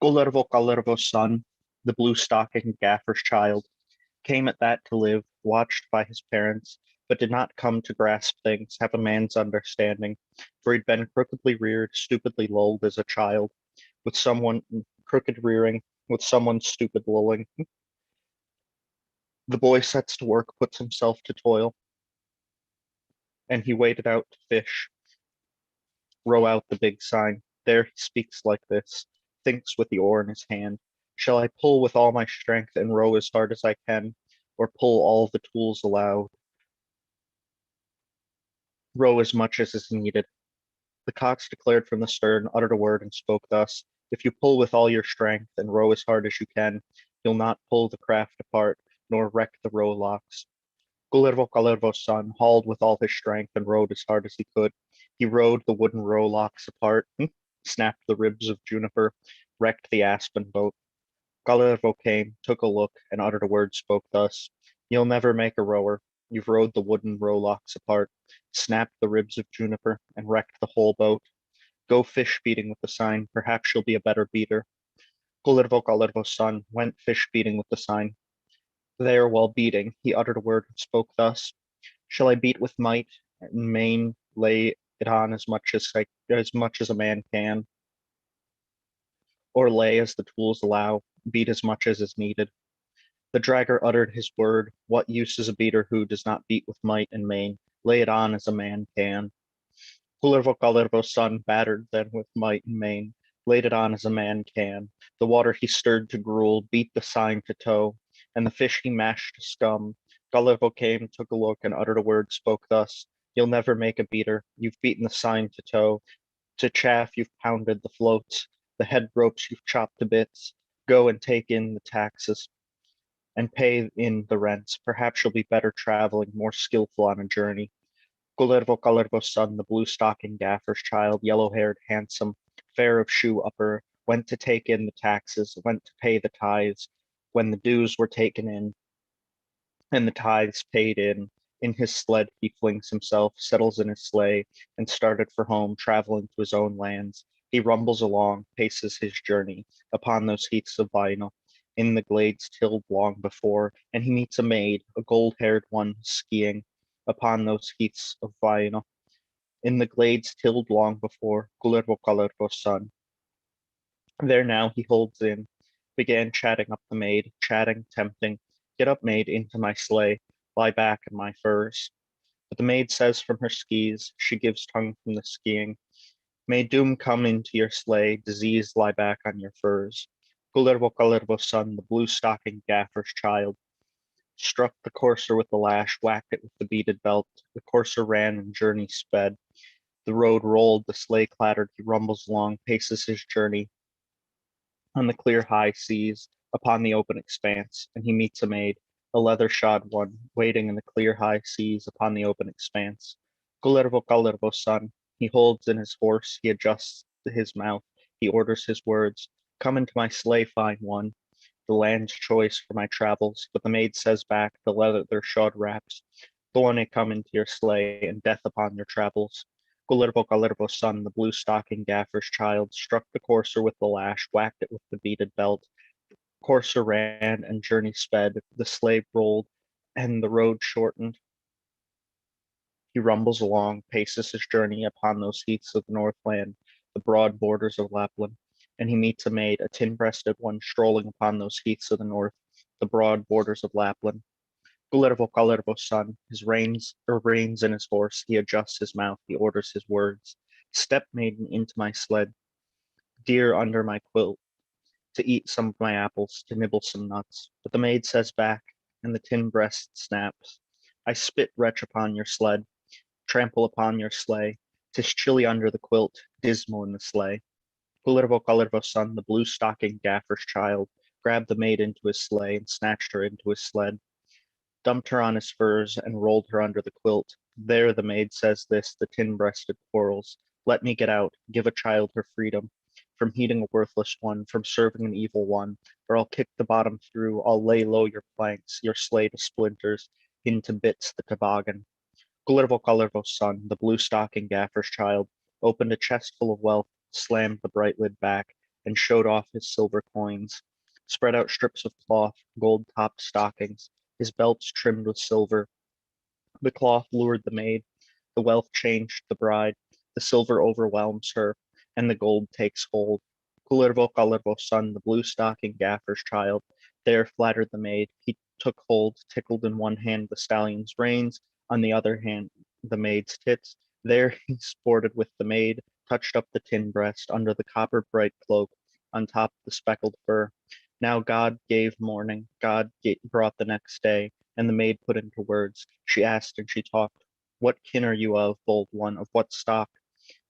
Kullervo's son, the blue-stocking gaffer's child, came at that to live, watched by his parents, but did not come to grasp things, have a man's understanding, for he'd been crookedly reared, stupidly lulled as a child, with someone crooked rearing, with someone stupid lulling. The boy sets to work, puts himself to toil, and he waded out to fish, row out the big sign. There he speaks like this. thinks with the oar in his hand. Shall I pull with all my strength and row as hard as I can, or pull all the tools allowed? Row as much as is needed. The cox declared from the stern, uttered a word, and spoke thus: If you pull with all your strength and row as hard as you can, you'll not pull the craft apart, nor wreck the rowlocks. Kullervo's son hauled with all his strength and rowed as hard as he could. He rowed the wooden rowlocks apart, snapped the ribs of juniper, wrecked the aspen boat. Kullervo came, took a look, and uttered a word, spoke thus: You'll never make a rower. You've rowed the wooden rowlocks apart, snapped the ribs of juniper, and wrecked the whole boat. Go fish beating with the sign. Perhaps you'll be a better beater. Kullervo's son went fish beating with the sign. There, while beating, he uttered a word and spoke thus: Shall I beat with might and main, lay it on as much as a man can, or lay as the tools allow, beat as much as is needed? The dragger uttered his word. What use is a beater who does not beat with might and main, lay it on as a man can? Kullervo's son battered then with might and main, laid it on as a man can. The water he stirred to gruel, beat the sign to tow, and the fish he mashed to scum. Kullervo came, took a look, and uttered a word, spoke thus: You'll never make a beater. You've beaten the sign to tow. To chaff you've pounded the floats. The head ropes you've chopped to bits. Go and take in the taxes and pay in the rents. Perhaps you'll be better traveling, more skillful on a journey. Kullervo's son, the blue stocking gaffer's child, yellow-haired, handsome, fair of shoe upper, went to take in the taxes, went to pay the tithes. When the dues were taken in and the tithes paid in his sled he flings himself, settles in his sleigh, and started for home, traveling to his own lands. He rumbles along, paces his journey upon those heaths of vinyl, in the glades tilled long before, and he meets a maid, a gold-haired one, skiing upon those heaths of vinyl, in the glades tilled long before, Kullervo's son. There now he holds in, began chatting up the maid, chatting, tempting. Get up, maid, into my sleigh, lie back in my furs. But the maid says from her skis, she gives tongue from the skiing, May doom come into your sleigh, disease lie back on your furs. Kullervo's son, the blue stocking gaffer's child, struck the courser with the lash, whacked it with the beaded belt. The courser ran and journey sped. The road rolled, the sleigh clattered, he rumbles along, paces his journey on the clear high seas, upon the open expanse, and he meets a maid, a leather-shod one, waiting in the clear high seas upon the open expanse. Kullervo's son, he holds in his horse, he adjusts his mouth, he orders his words, Come into my sleigh, fine one, the land's choice for my travels. But the maid says back, the leather-shod wraps, Thorny come into your sleigh, and death upon your travels. Kullervo's son, the blue stocking gaffer's child, struck the courser with the lash, whacked it with the beaded belt. Courser ran and journey sped, the sleigh rolled, and the road shortened. He rumbles along, paces his journey upon those heaths of the Northland, the broad borders of Lapland, and he meets a maid, a tin-breasted one, strolling upon those heaths of the north, the broad borders of Lapland. Kullervo's son, his reins in his horse, he adjusts his mouth, he orders his words. Step, maiden, into my sled, dear under my quilt, to eat some of my apples, to nibble some nuts. But the maid says back, and the tin breast snaps, I spit, wretch, upon your sled, trample upon your sleigh. 'Tis chilly under the quilt, dismal in the sleigh. Kullervo's son, the blue stocking gaffer's child, grabbed the maid into his sleigh and snatched her into his sled, dumped her on his furs, and rolled her under the quilt. There the maid says this, the tin-breasted quarrels, Let me get out, give a child her freedom, from heeding a worthless one, from serving an evil one, or I'll kick the bottom through, I'll lay low your planks, your sleigh to splinters, into bits the toboggan. Kullervo's son, the blue stocking gaffer's child, opened a chest full of wealth, slammed the bright lid back, and showed off his silver coins, spread out strips of cloth, gold-topped stockings, his belts trimmed with silver. The cloth lured the maid, the wealth changed the bride, the silver overwhelms her, and the gold takes hold. Kullervo's son, the blue stocking gaffer's child, there flattered the maid. He took hold, tickled in one hand the stallion's reins, on the other hand the maid's tits. There he sported with the maid, touched up the tin breast under the copper bright cloak, on top of the speckled fur. Now God gave morning, brought the next day, and the maid put into words. She asked and she talked. What kin are you of, bold one, of what stock?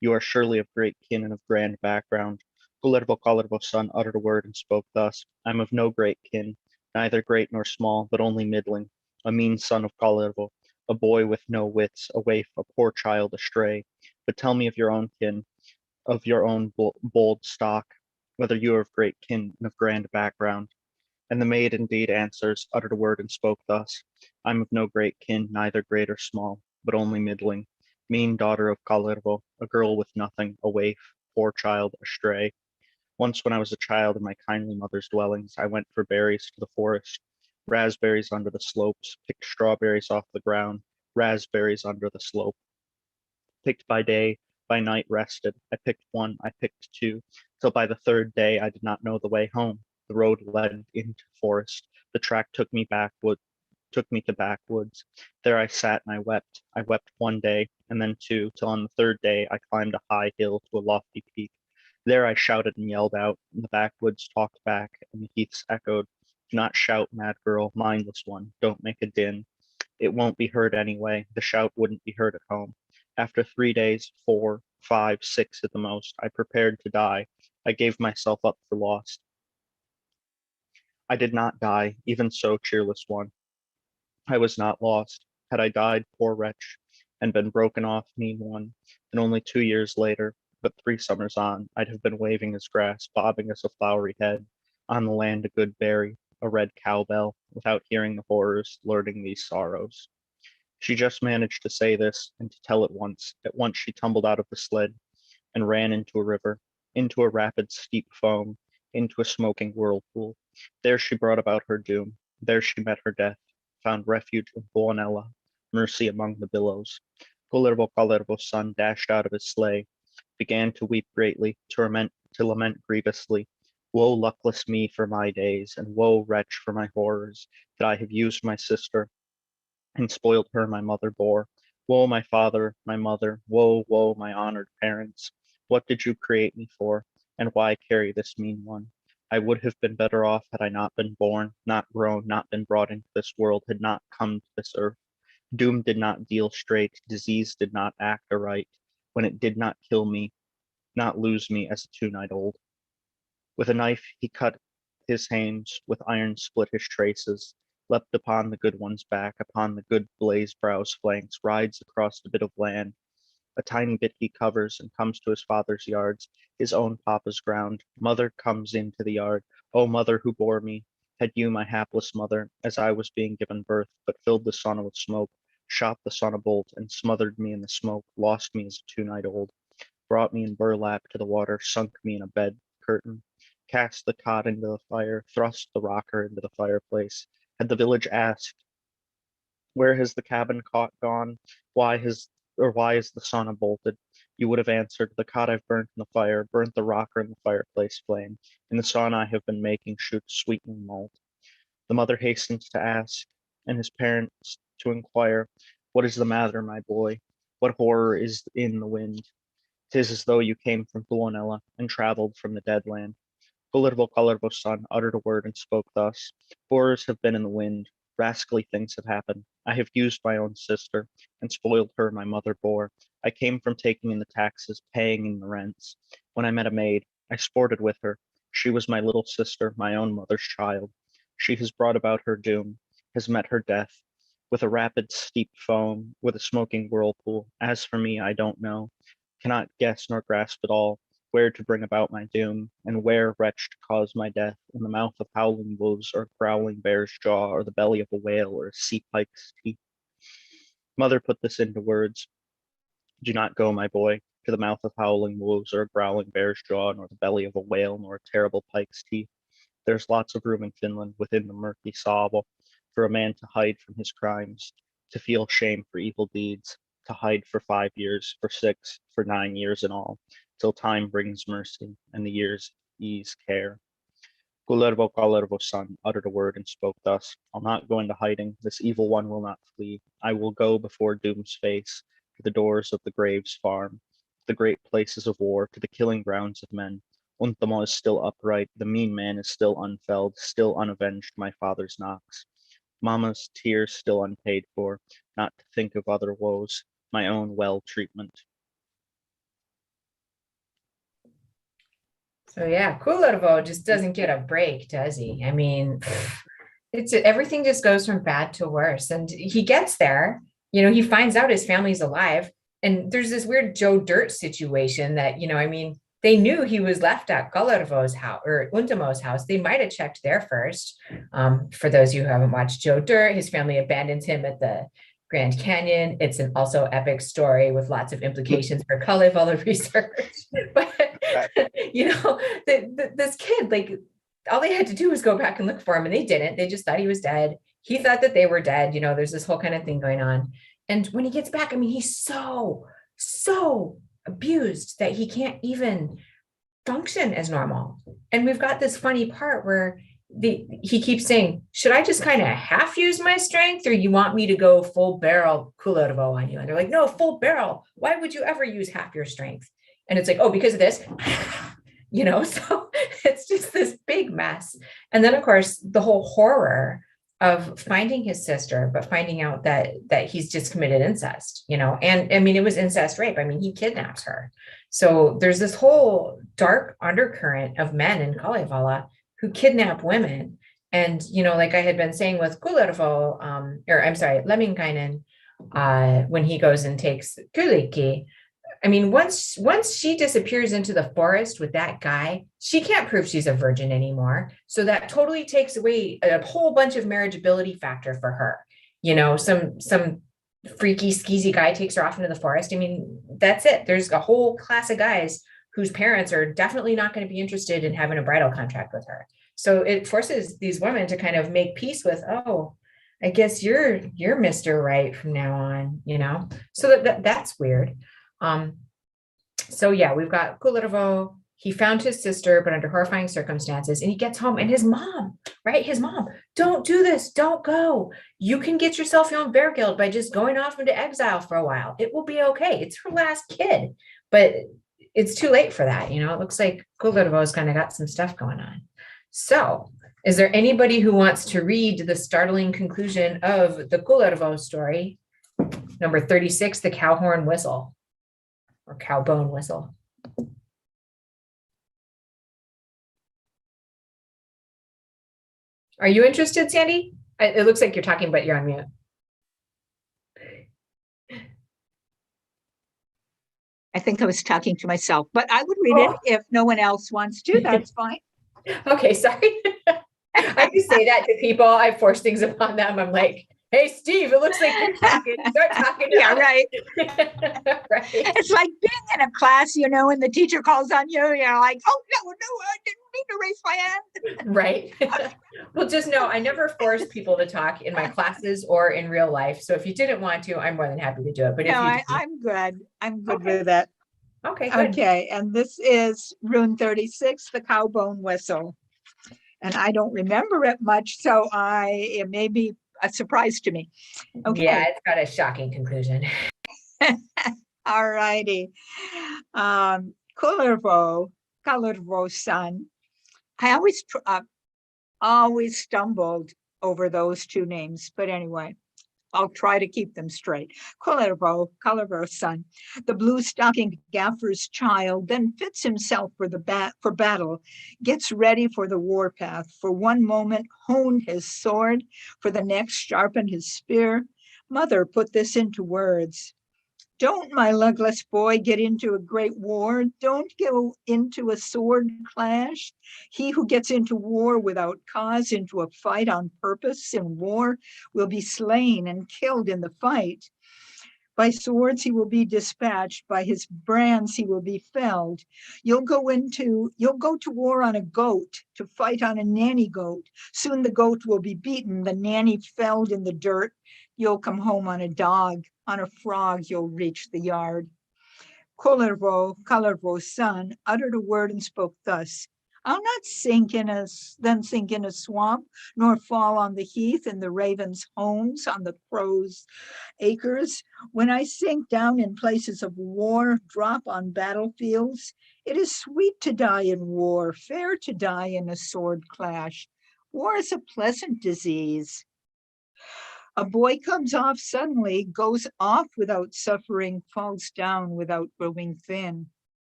You are surely of great kin and of grand background. Kullervo son uttered a word and spoke thus. I'm of no great kin, neither great nor small, but only middling, a mean son of Kullervo, a boy with no wits, a waif, a poor child astray. But tell me of your own kin, of your own bold stock, whether you are of great kin and of grand background. And the maid indeed answers, uttered a word and spoke thus. I'm of no great kin, neither great or small, but only middling, mean daughter of Kalervo, a girl with nothing, a waif, poor child, astray. Once when I was a child in my kindly mother's dwellings, I went for berries to the forest, raspberries under the slopes, picked strawberries off the ground, raspberries under the slope. Picked by day, by night rested. I picked one, I picked two, till by the third day I did not know the way home. The road led into forest. The track took me to backwoods. There I sat and I wept. I wept one day, and then two, till on the third day I climbed a high hill to a lofty peak. There I shouted and yelled out, and the backwoods talked back, and the heaths echoed, do not shout, mad girl, mindless one, don't make a din. It won't be heard anyway. The shout wouldn't be heard at home. After 3 days, 4, 5, 6 at the most, I prepared to die. I gave myself up for lost. I did not die, even so, cheerless one. I was not lost. Had I died, poor wretch, and been broken off, mean one, and only 2 years later, but 3 summers on, I'd have been waving as grass, bobbing as a flowery head, on the land a good berry, a red cowbell, without hearing the horrors, learning these sorrows. She just managed to say this and to tell it once. At once she tumbled out of the sled and ran into a river, into a rapid steep foam, into a smoking whirlpool. There she brought about her doom. There she met her death, found refuge in Buonella, mercy among the billows. Kalervo's son dashed out of his sleigh, began to weep greatly, to lament grievously. Woe luckless me for my days, and woe wretch for my horrors, that I have used my sister, and spoiled her my mother bore. Woe my father, my mother, woe, woe my honored parents. What did you create me for, and why carry this mean one? I would have been better off had I not been born, not grown, not been brought into this world, had not come to this earth. Doom did not deal straight, disease did not act aright, when it did not kill me, not lose me as a 2-night old. With a knife he cut his hames, with iron split his traces, leapt upon the good one's back, upon the good blaze brow's flanks, rides across the bit of land. A tiny bit he covers, and comes to his father's yards, his own papa's ground. Mother comes into the yard. O mother who bore me, had you, my hapless mother, as I was being given birth, but filled the sauna with smoke, shot the sun a bolt, and smothered me in the smoke, lost me as a 2-night old, brought me in burlap to the water, sunk me in a bed curtain, cast the cot into the fire, thrust the rocker into the fireplace. Had the village asked, where has the cabin cot gone? Why is the sauna bolted? You would have answered, the cot I've burnt in the fire, burnt the rocker in the fireplace flame. In the sauna I have been making sweetening malt. The mother hastens to ask, and his parents to inquire, what is the matter, my boy? What horror is in the wind? 'Tis as though you came from Tuonela and traveled from the dead land. Kalervo's son uttered a word and spoke thus. Horrors have been in the wind. Rascally things have happened. I have used my own sister and spoiled her my mother bore. I came from taking in the taxes, paying in the rents. When I met a maid, I sported with her. She was my little sister, my own mother's child. She has brought about her doom, has met her death, with a rapid steep foam, with a smoking whirlpool. As for me, I don't know, cannot guess nor grasp at all, where to bring about my doom, and where, wretch, to cause my death, in the mouth of howling wolves, or growling bear's jaw, or the belly of a whale, or a sea pike's teeth. Mother put this into words. Do not go, my boy, to the mouth of howling wolves, or a growling bear's jaw, nor the belly of a whale, nor a terrible pike's teeth. There's lots of room in Finland, within the murky Savo, for a man to hide from his crimes, to feel shame for evil deeds, to hide for 5 years, for 6, for 9 years in all, till time brings mercy, and the years ease care. Kalervo's son uttered a word and spoke thus. I'll not go into hiding. This evil one will not flee. I will go before doom's face, to the doors of the grave's farm, to the great places of war, to the killing grounds of men. Untamo is still upright, the mean man is still unfelled, still unavenged my father's knocks. Mama's tears still unpaid for, not to think of other woes, my own well treatment. So yeah, Kullervo just doesn't get a break, does he? I mean, it's everything just goes from bad to worse. And he gets there, he finds out his family's alive. And there's this weird Joe Dirt situation that, I mean, they knew he was left at Kullervo's house or Untamo's house. They might have checked there first. For those of you who haven't watched Joe Dirt, his family abandons him at the Grand Canyon. It's an also epic story with lots of implications for Kalevala research. But, this kid, like, all they had to do was go back and look for him, and they didn't. They just thought he was dead. He thought that they were dead. There's this whole kind of thing going on. And when he gets back, I mean, he's so abused that he can't even function as normal. And we've got this funny part where he keeps saying, should I just kind of half use my strength, or you want me to go full barrel Kullervo on you? And they're like, no, full barrel. Why would you ever use half your strength? And it's like, oh, because of this, so it's just this big mess. And then of course, the whole horror of finding his sister, but finding out that he's just committed incest, and I mean, it was incest rape. I mean, he kidnaps her. So there's this whole dark undercurrent of men in Kalevala who kidnap women. And, like I had been saying with Kullervo, Lemminkainen, when he goes and takes Kyllikki, I mean, once she disappears into the forest with that guy, she can't prove she's a virgin anymore. So that totally takes away a whole bunch of marriageability factor for her. Some freaky, skeezy guy takes her off into the forest. I mean, that's it. There's a whole class of guys whose parents are definitely not going to be interested in having a bridal contract with her. So it forces these women to kind of make peace with, oh, I guess you're Mr. Right from now on, So that's weird. So yeah, we've got Kullervo. He found his sister, but under horrifying circumstances, and he gets home, and his mom, don't do this, don't go. You can get yourself your own bear guild by just going off into exile for a while. It will be okay. It's her last kid, but it's too late for that. It looks like Kullervo's kind of got some stuff going on. So is there anybody who wants to read the startling conclusion of the Kullervo story? Number 36, the cowhorn whistle. Or cowbone whistle. Are you interested, Sandy? It looks like you're talking, but you're on mute. I think I was talking to myself, but I would read it if no one else wants to. That's fine. Okay, sorry. I do say that to people. I force things upon them. I'm like, hey, Steve, it looks like you're talking. Start talking. Yeah, right. Right. It's like being in a class, and the teacher calls on you. You're like, oh, no, I didn't mean to raise my hand. Right. Well, just know I never force people to talk in my classes or in real life. So if you didn't want to, I'm more than happy to do it. But no, if you I'm good. I'm good Okay. with that. Okay, good. Okay, and this is rune 36, the cowbone whistle. And I don't remember it much, so it may be a surprise to me. Okay. Yeah, it's got a shocking conclusion. All righty. Kullervo's son. I always stumbled over those two names, but anyway, I'll try to keep them straight. Kullervo's son, the blue-stockinged gaffer's child, then fits himself for battle, gets ready for the warpath. For one moment, honed his sword, for the next, sharpened his spear. Mother put this into words. Don't, my legless boy, get into a great war. Don't go into a sword clash. He who gets into war without cause, into a fight on purpose in war, will be slain and killed in the fight. By swords he will be dispatched, by his brands he will be felled. You'll go to war on a goat, to fight on a nanny goat. Soon the goat will be beaten, the nanny felled in the dirt. You'll come home on a dog, on a frog you'll reach the yard. Kullervo's son, uttered a word and spoke thus. I'll not sink in a swamp, nor fall on the heath, in the ravens' homes, on the crows' acres. When I sink down in places of war, drop on battlefields, It is sweet to die in war, fair to die in a sword clash. War is a pleasant disease. A boy comes off suddenly, goes off without suffering, falls down without growing thin.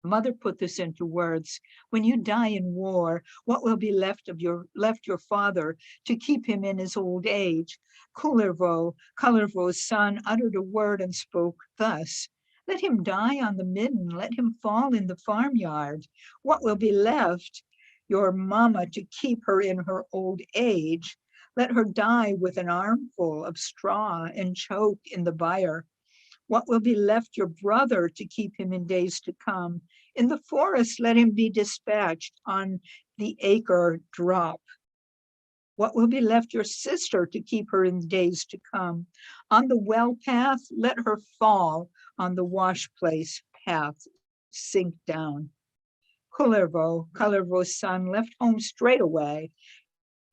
Mother put this into words. When you die in war, what will be left your father to keep him in his old age? Kullervo's son, uttered a word and spoke thus. Let him die on the midden, let him fall in the farmyard. What will be left your mamma to keep her in her old age? Let her die with an armful of straw and choke in the byre. What will be left your brother to keep him in days to come? In the forest, let him be dispatched on the acre drop. What will be left your sister to keep her in days to come? On the well path, let her fall. On the wash place path, sink down. Kullervo's son, left home straight away.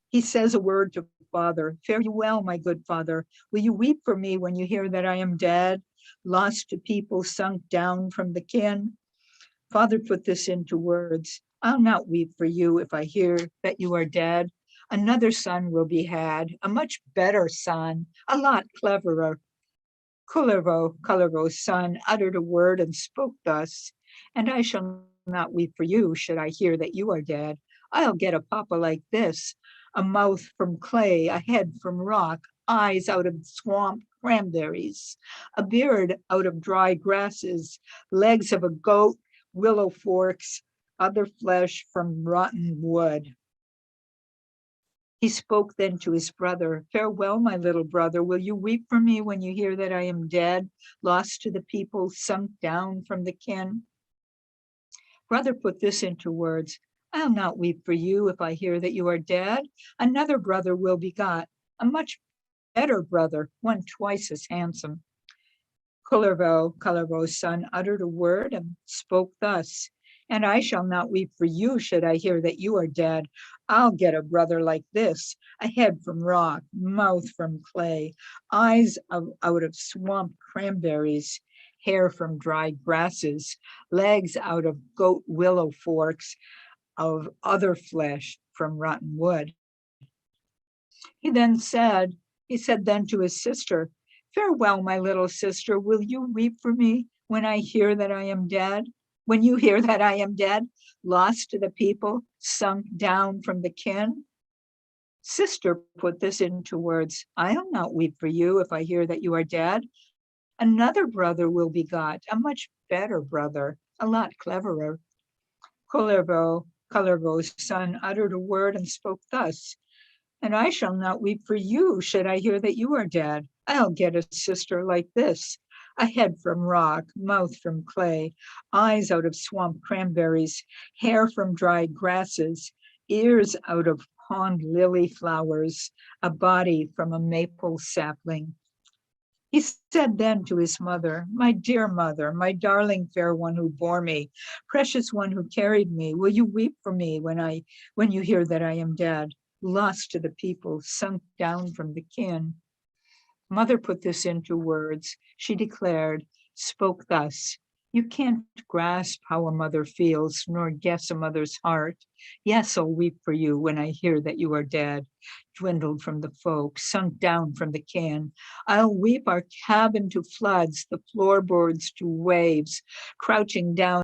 He says a word to father. Fare you well, my good father. Will you weep for me when you hear that I am dead, lost to people, sunk down from the kin? Father put this into words. I'll not weep for you if I hear that you are dead. Another son will be had, a much better son, a lot cleverer. Kullervo's son, uttered a word and spoke thus. And I shall not weep for you should I hear that you are dead. I'll get a papa like this, a mouth from clay, a head from rock, eyes out of swamp cranberries, a beard out of dry grasses, legs of a goat, willow forks, other flesh from rotten wood. He spoke then to his brother, farewell, my little brother. Will you weep for me when you hear that I am dead, lost to the people, sunk down from the kin? Brother put this into words. I'll not weep for you if I hear that you are dead. Another brother will be got, a much better brother, one twice as handsome. Kullervo's son, uttered a word and spoke thus. And I shall not weep for you should I hear that you are dead. I'll get a brother like this, a head from rock, mouth from clay, eyes out of swamp cranberries, hair from dry grasses, legs out of goat willow forks, of other flesh from rotten wood. He said then to his sister, farewell, my little sister, will you weep for me when I hear that I am dead? When you hear that I am dead, lost to the people, sunk down from the kin? Sister put this into words. I'll not weep for you if I hear that you are dead. Another brother will be got, a much better brother, a lot cleverer. Kullervo's son, uttered a word and spoke thus. And I shall not weep for you should I hear that you are dead. I'll get a sister like this, a head from rock, mouth from clay, eyes out of swamp cranberries, hair from dry grasses, ears out of pond lily flowers, a body from a maple sapling. He said then to his mother, my dear mother, my darling fair one who bore me, precious one who carried me, will you weep for me when you hear that I am dead, lost to the people, sunk down from the kin? Mother put this into words. She declared, spoke thus. You can't grasp how a mother feels, nor guess a mother's heart. Yes, I'll weep for you when I hear that you are dead, dwindled from the folk, sunk down from the kin. I'll weep our cabin to floods, the floorboards to waves, crouching down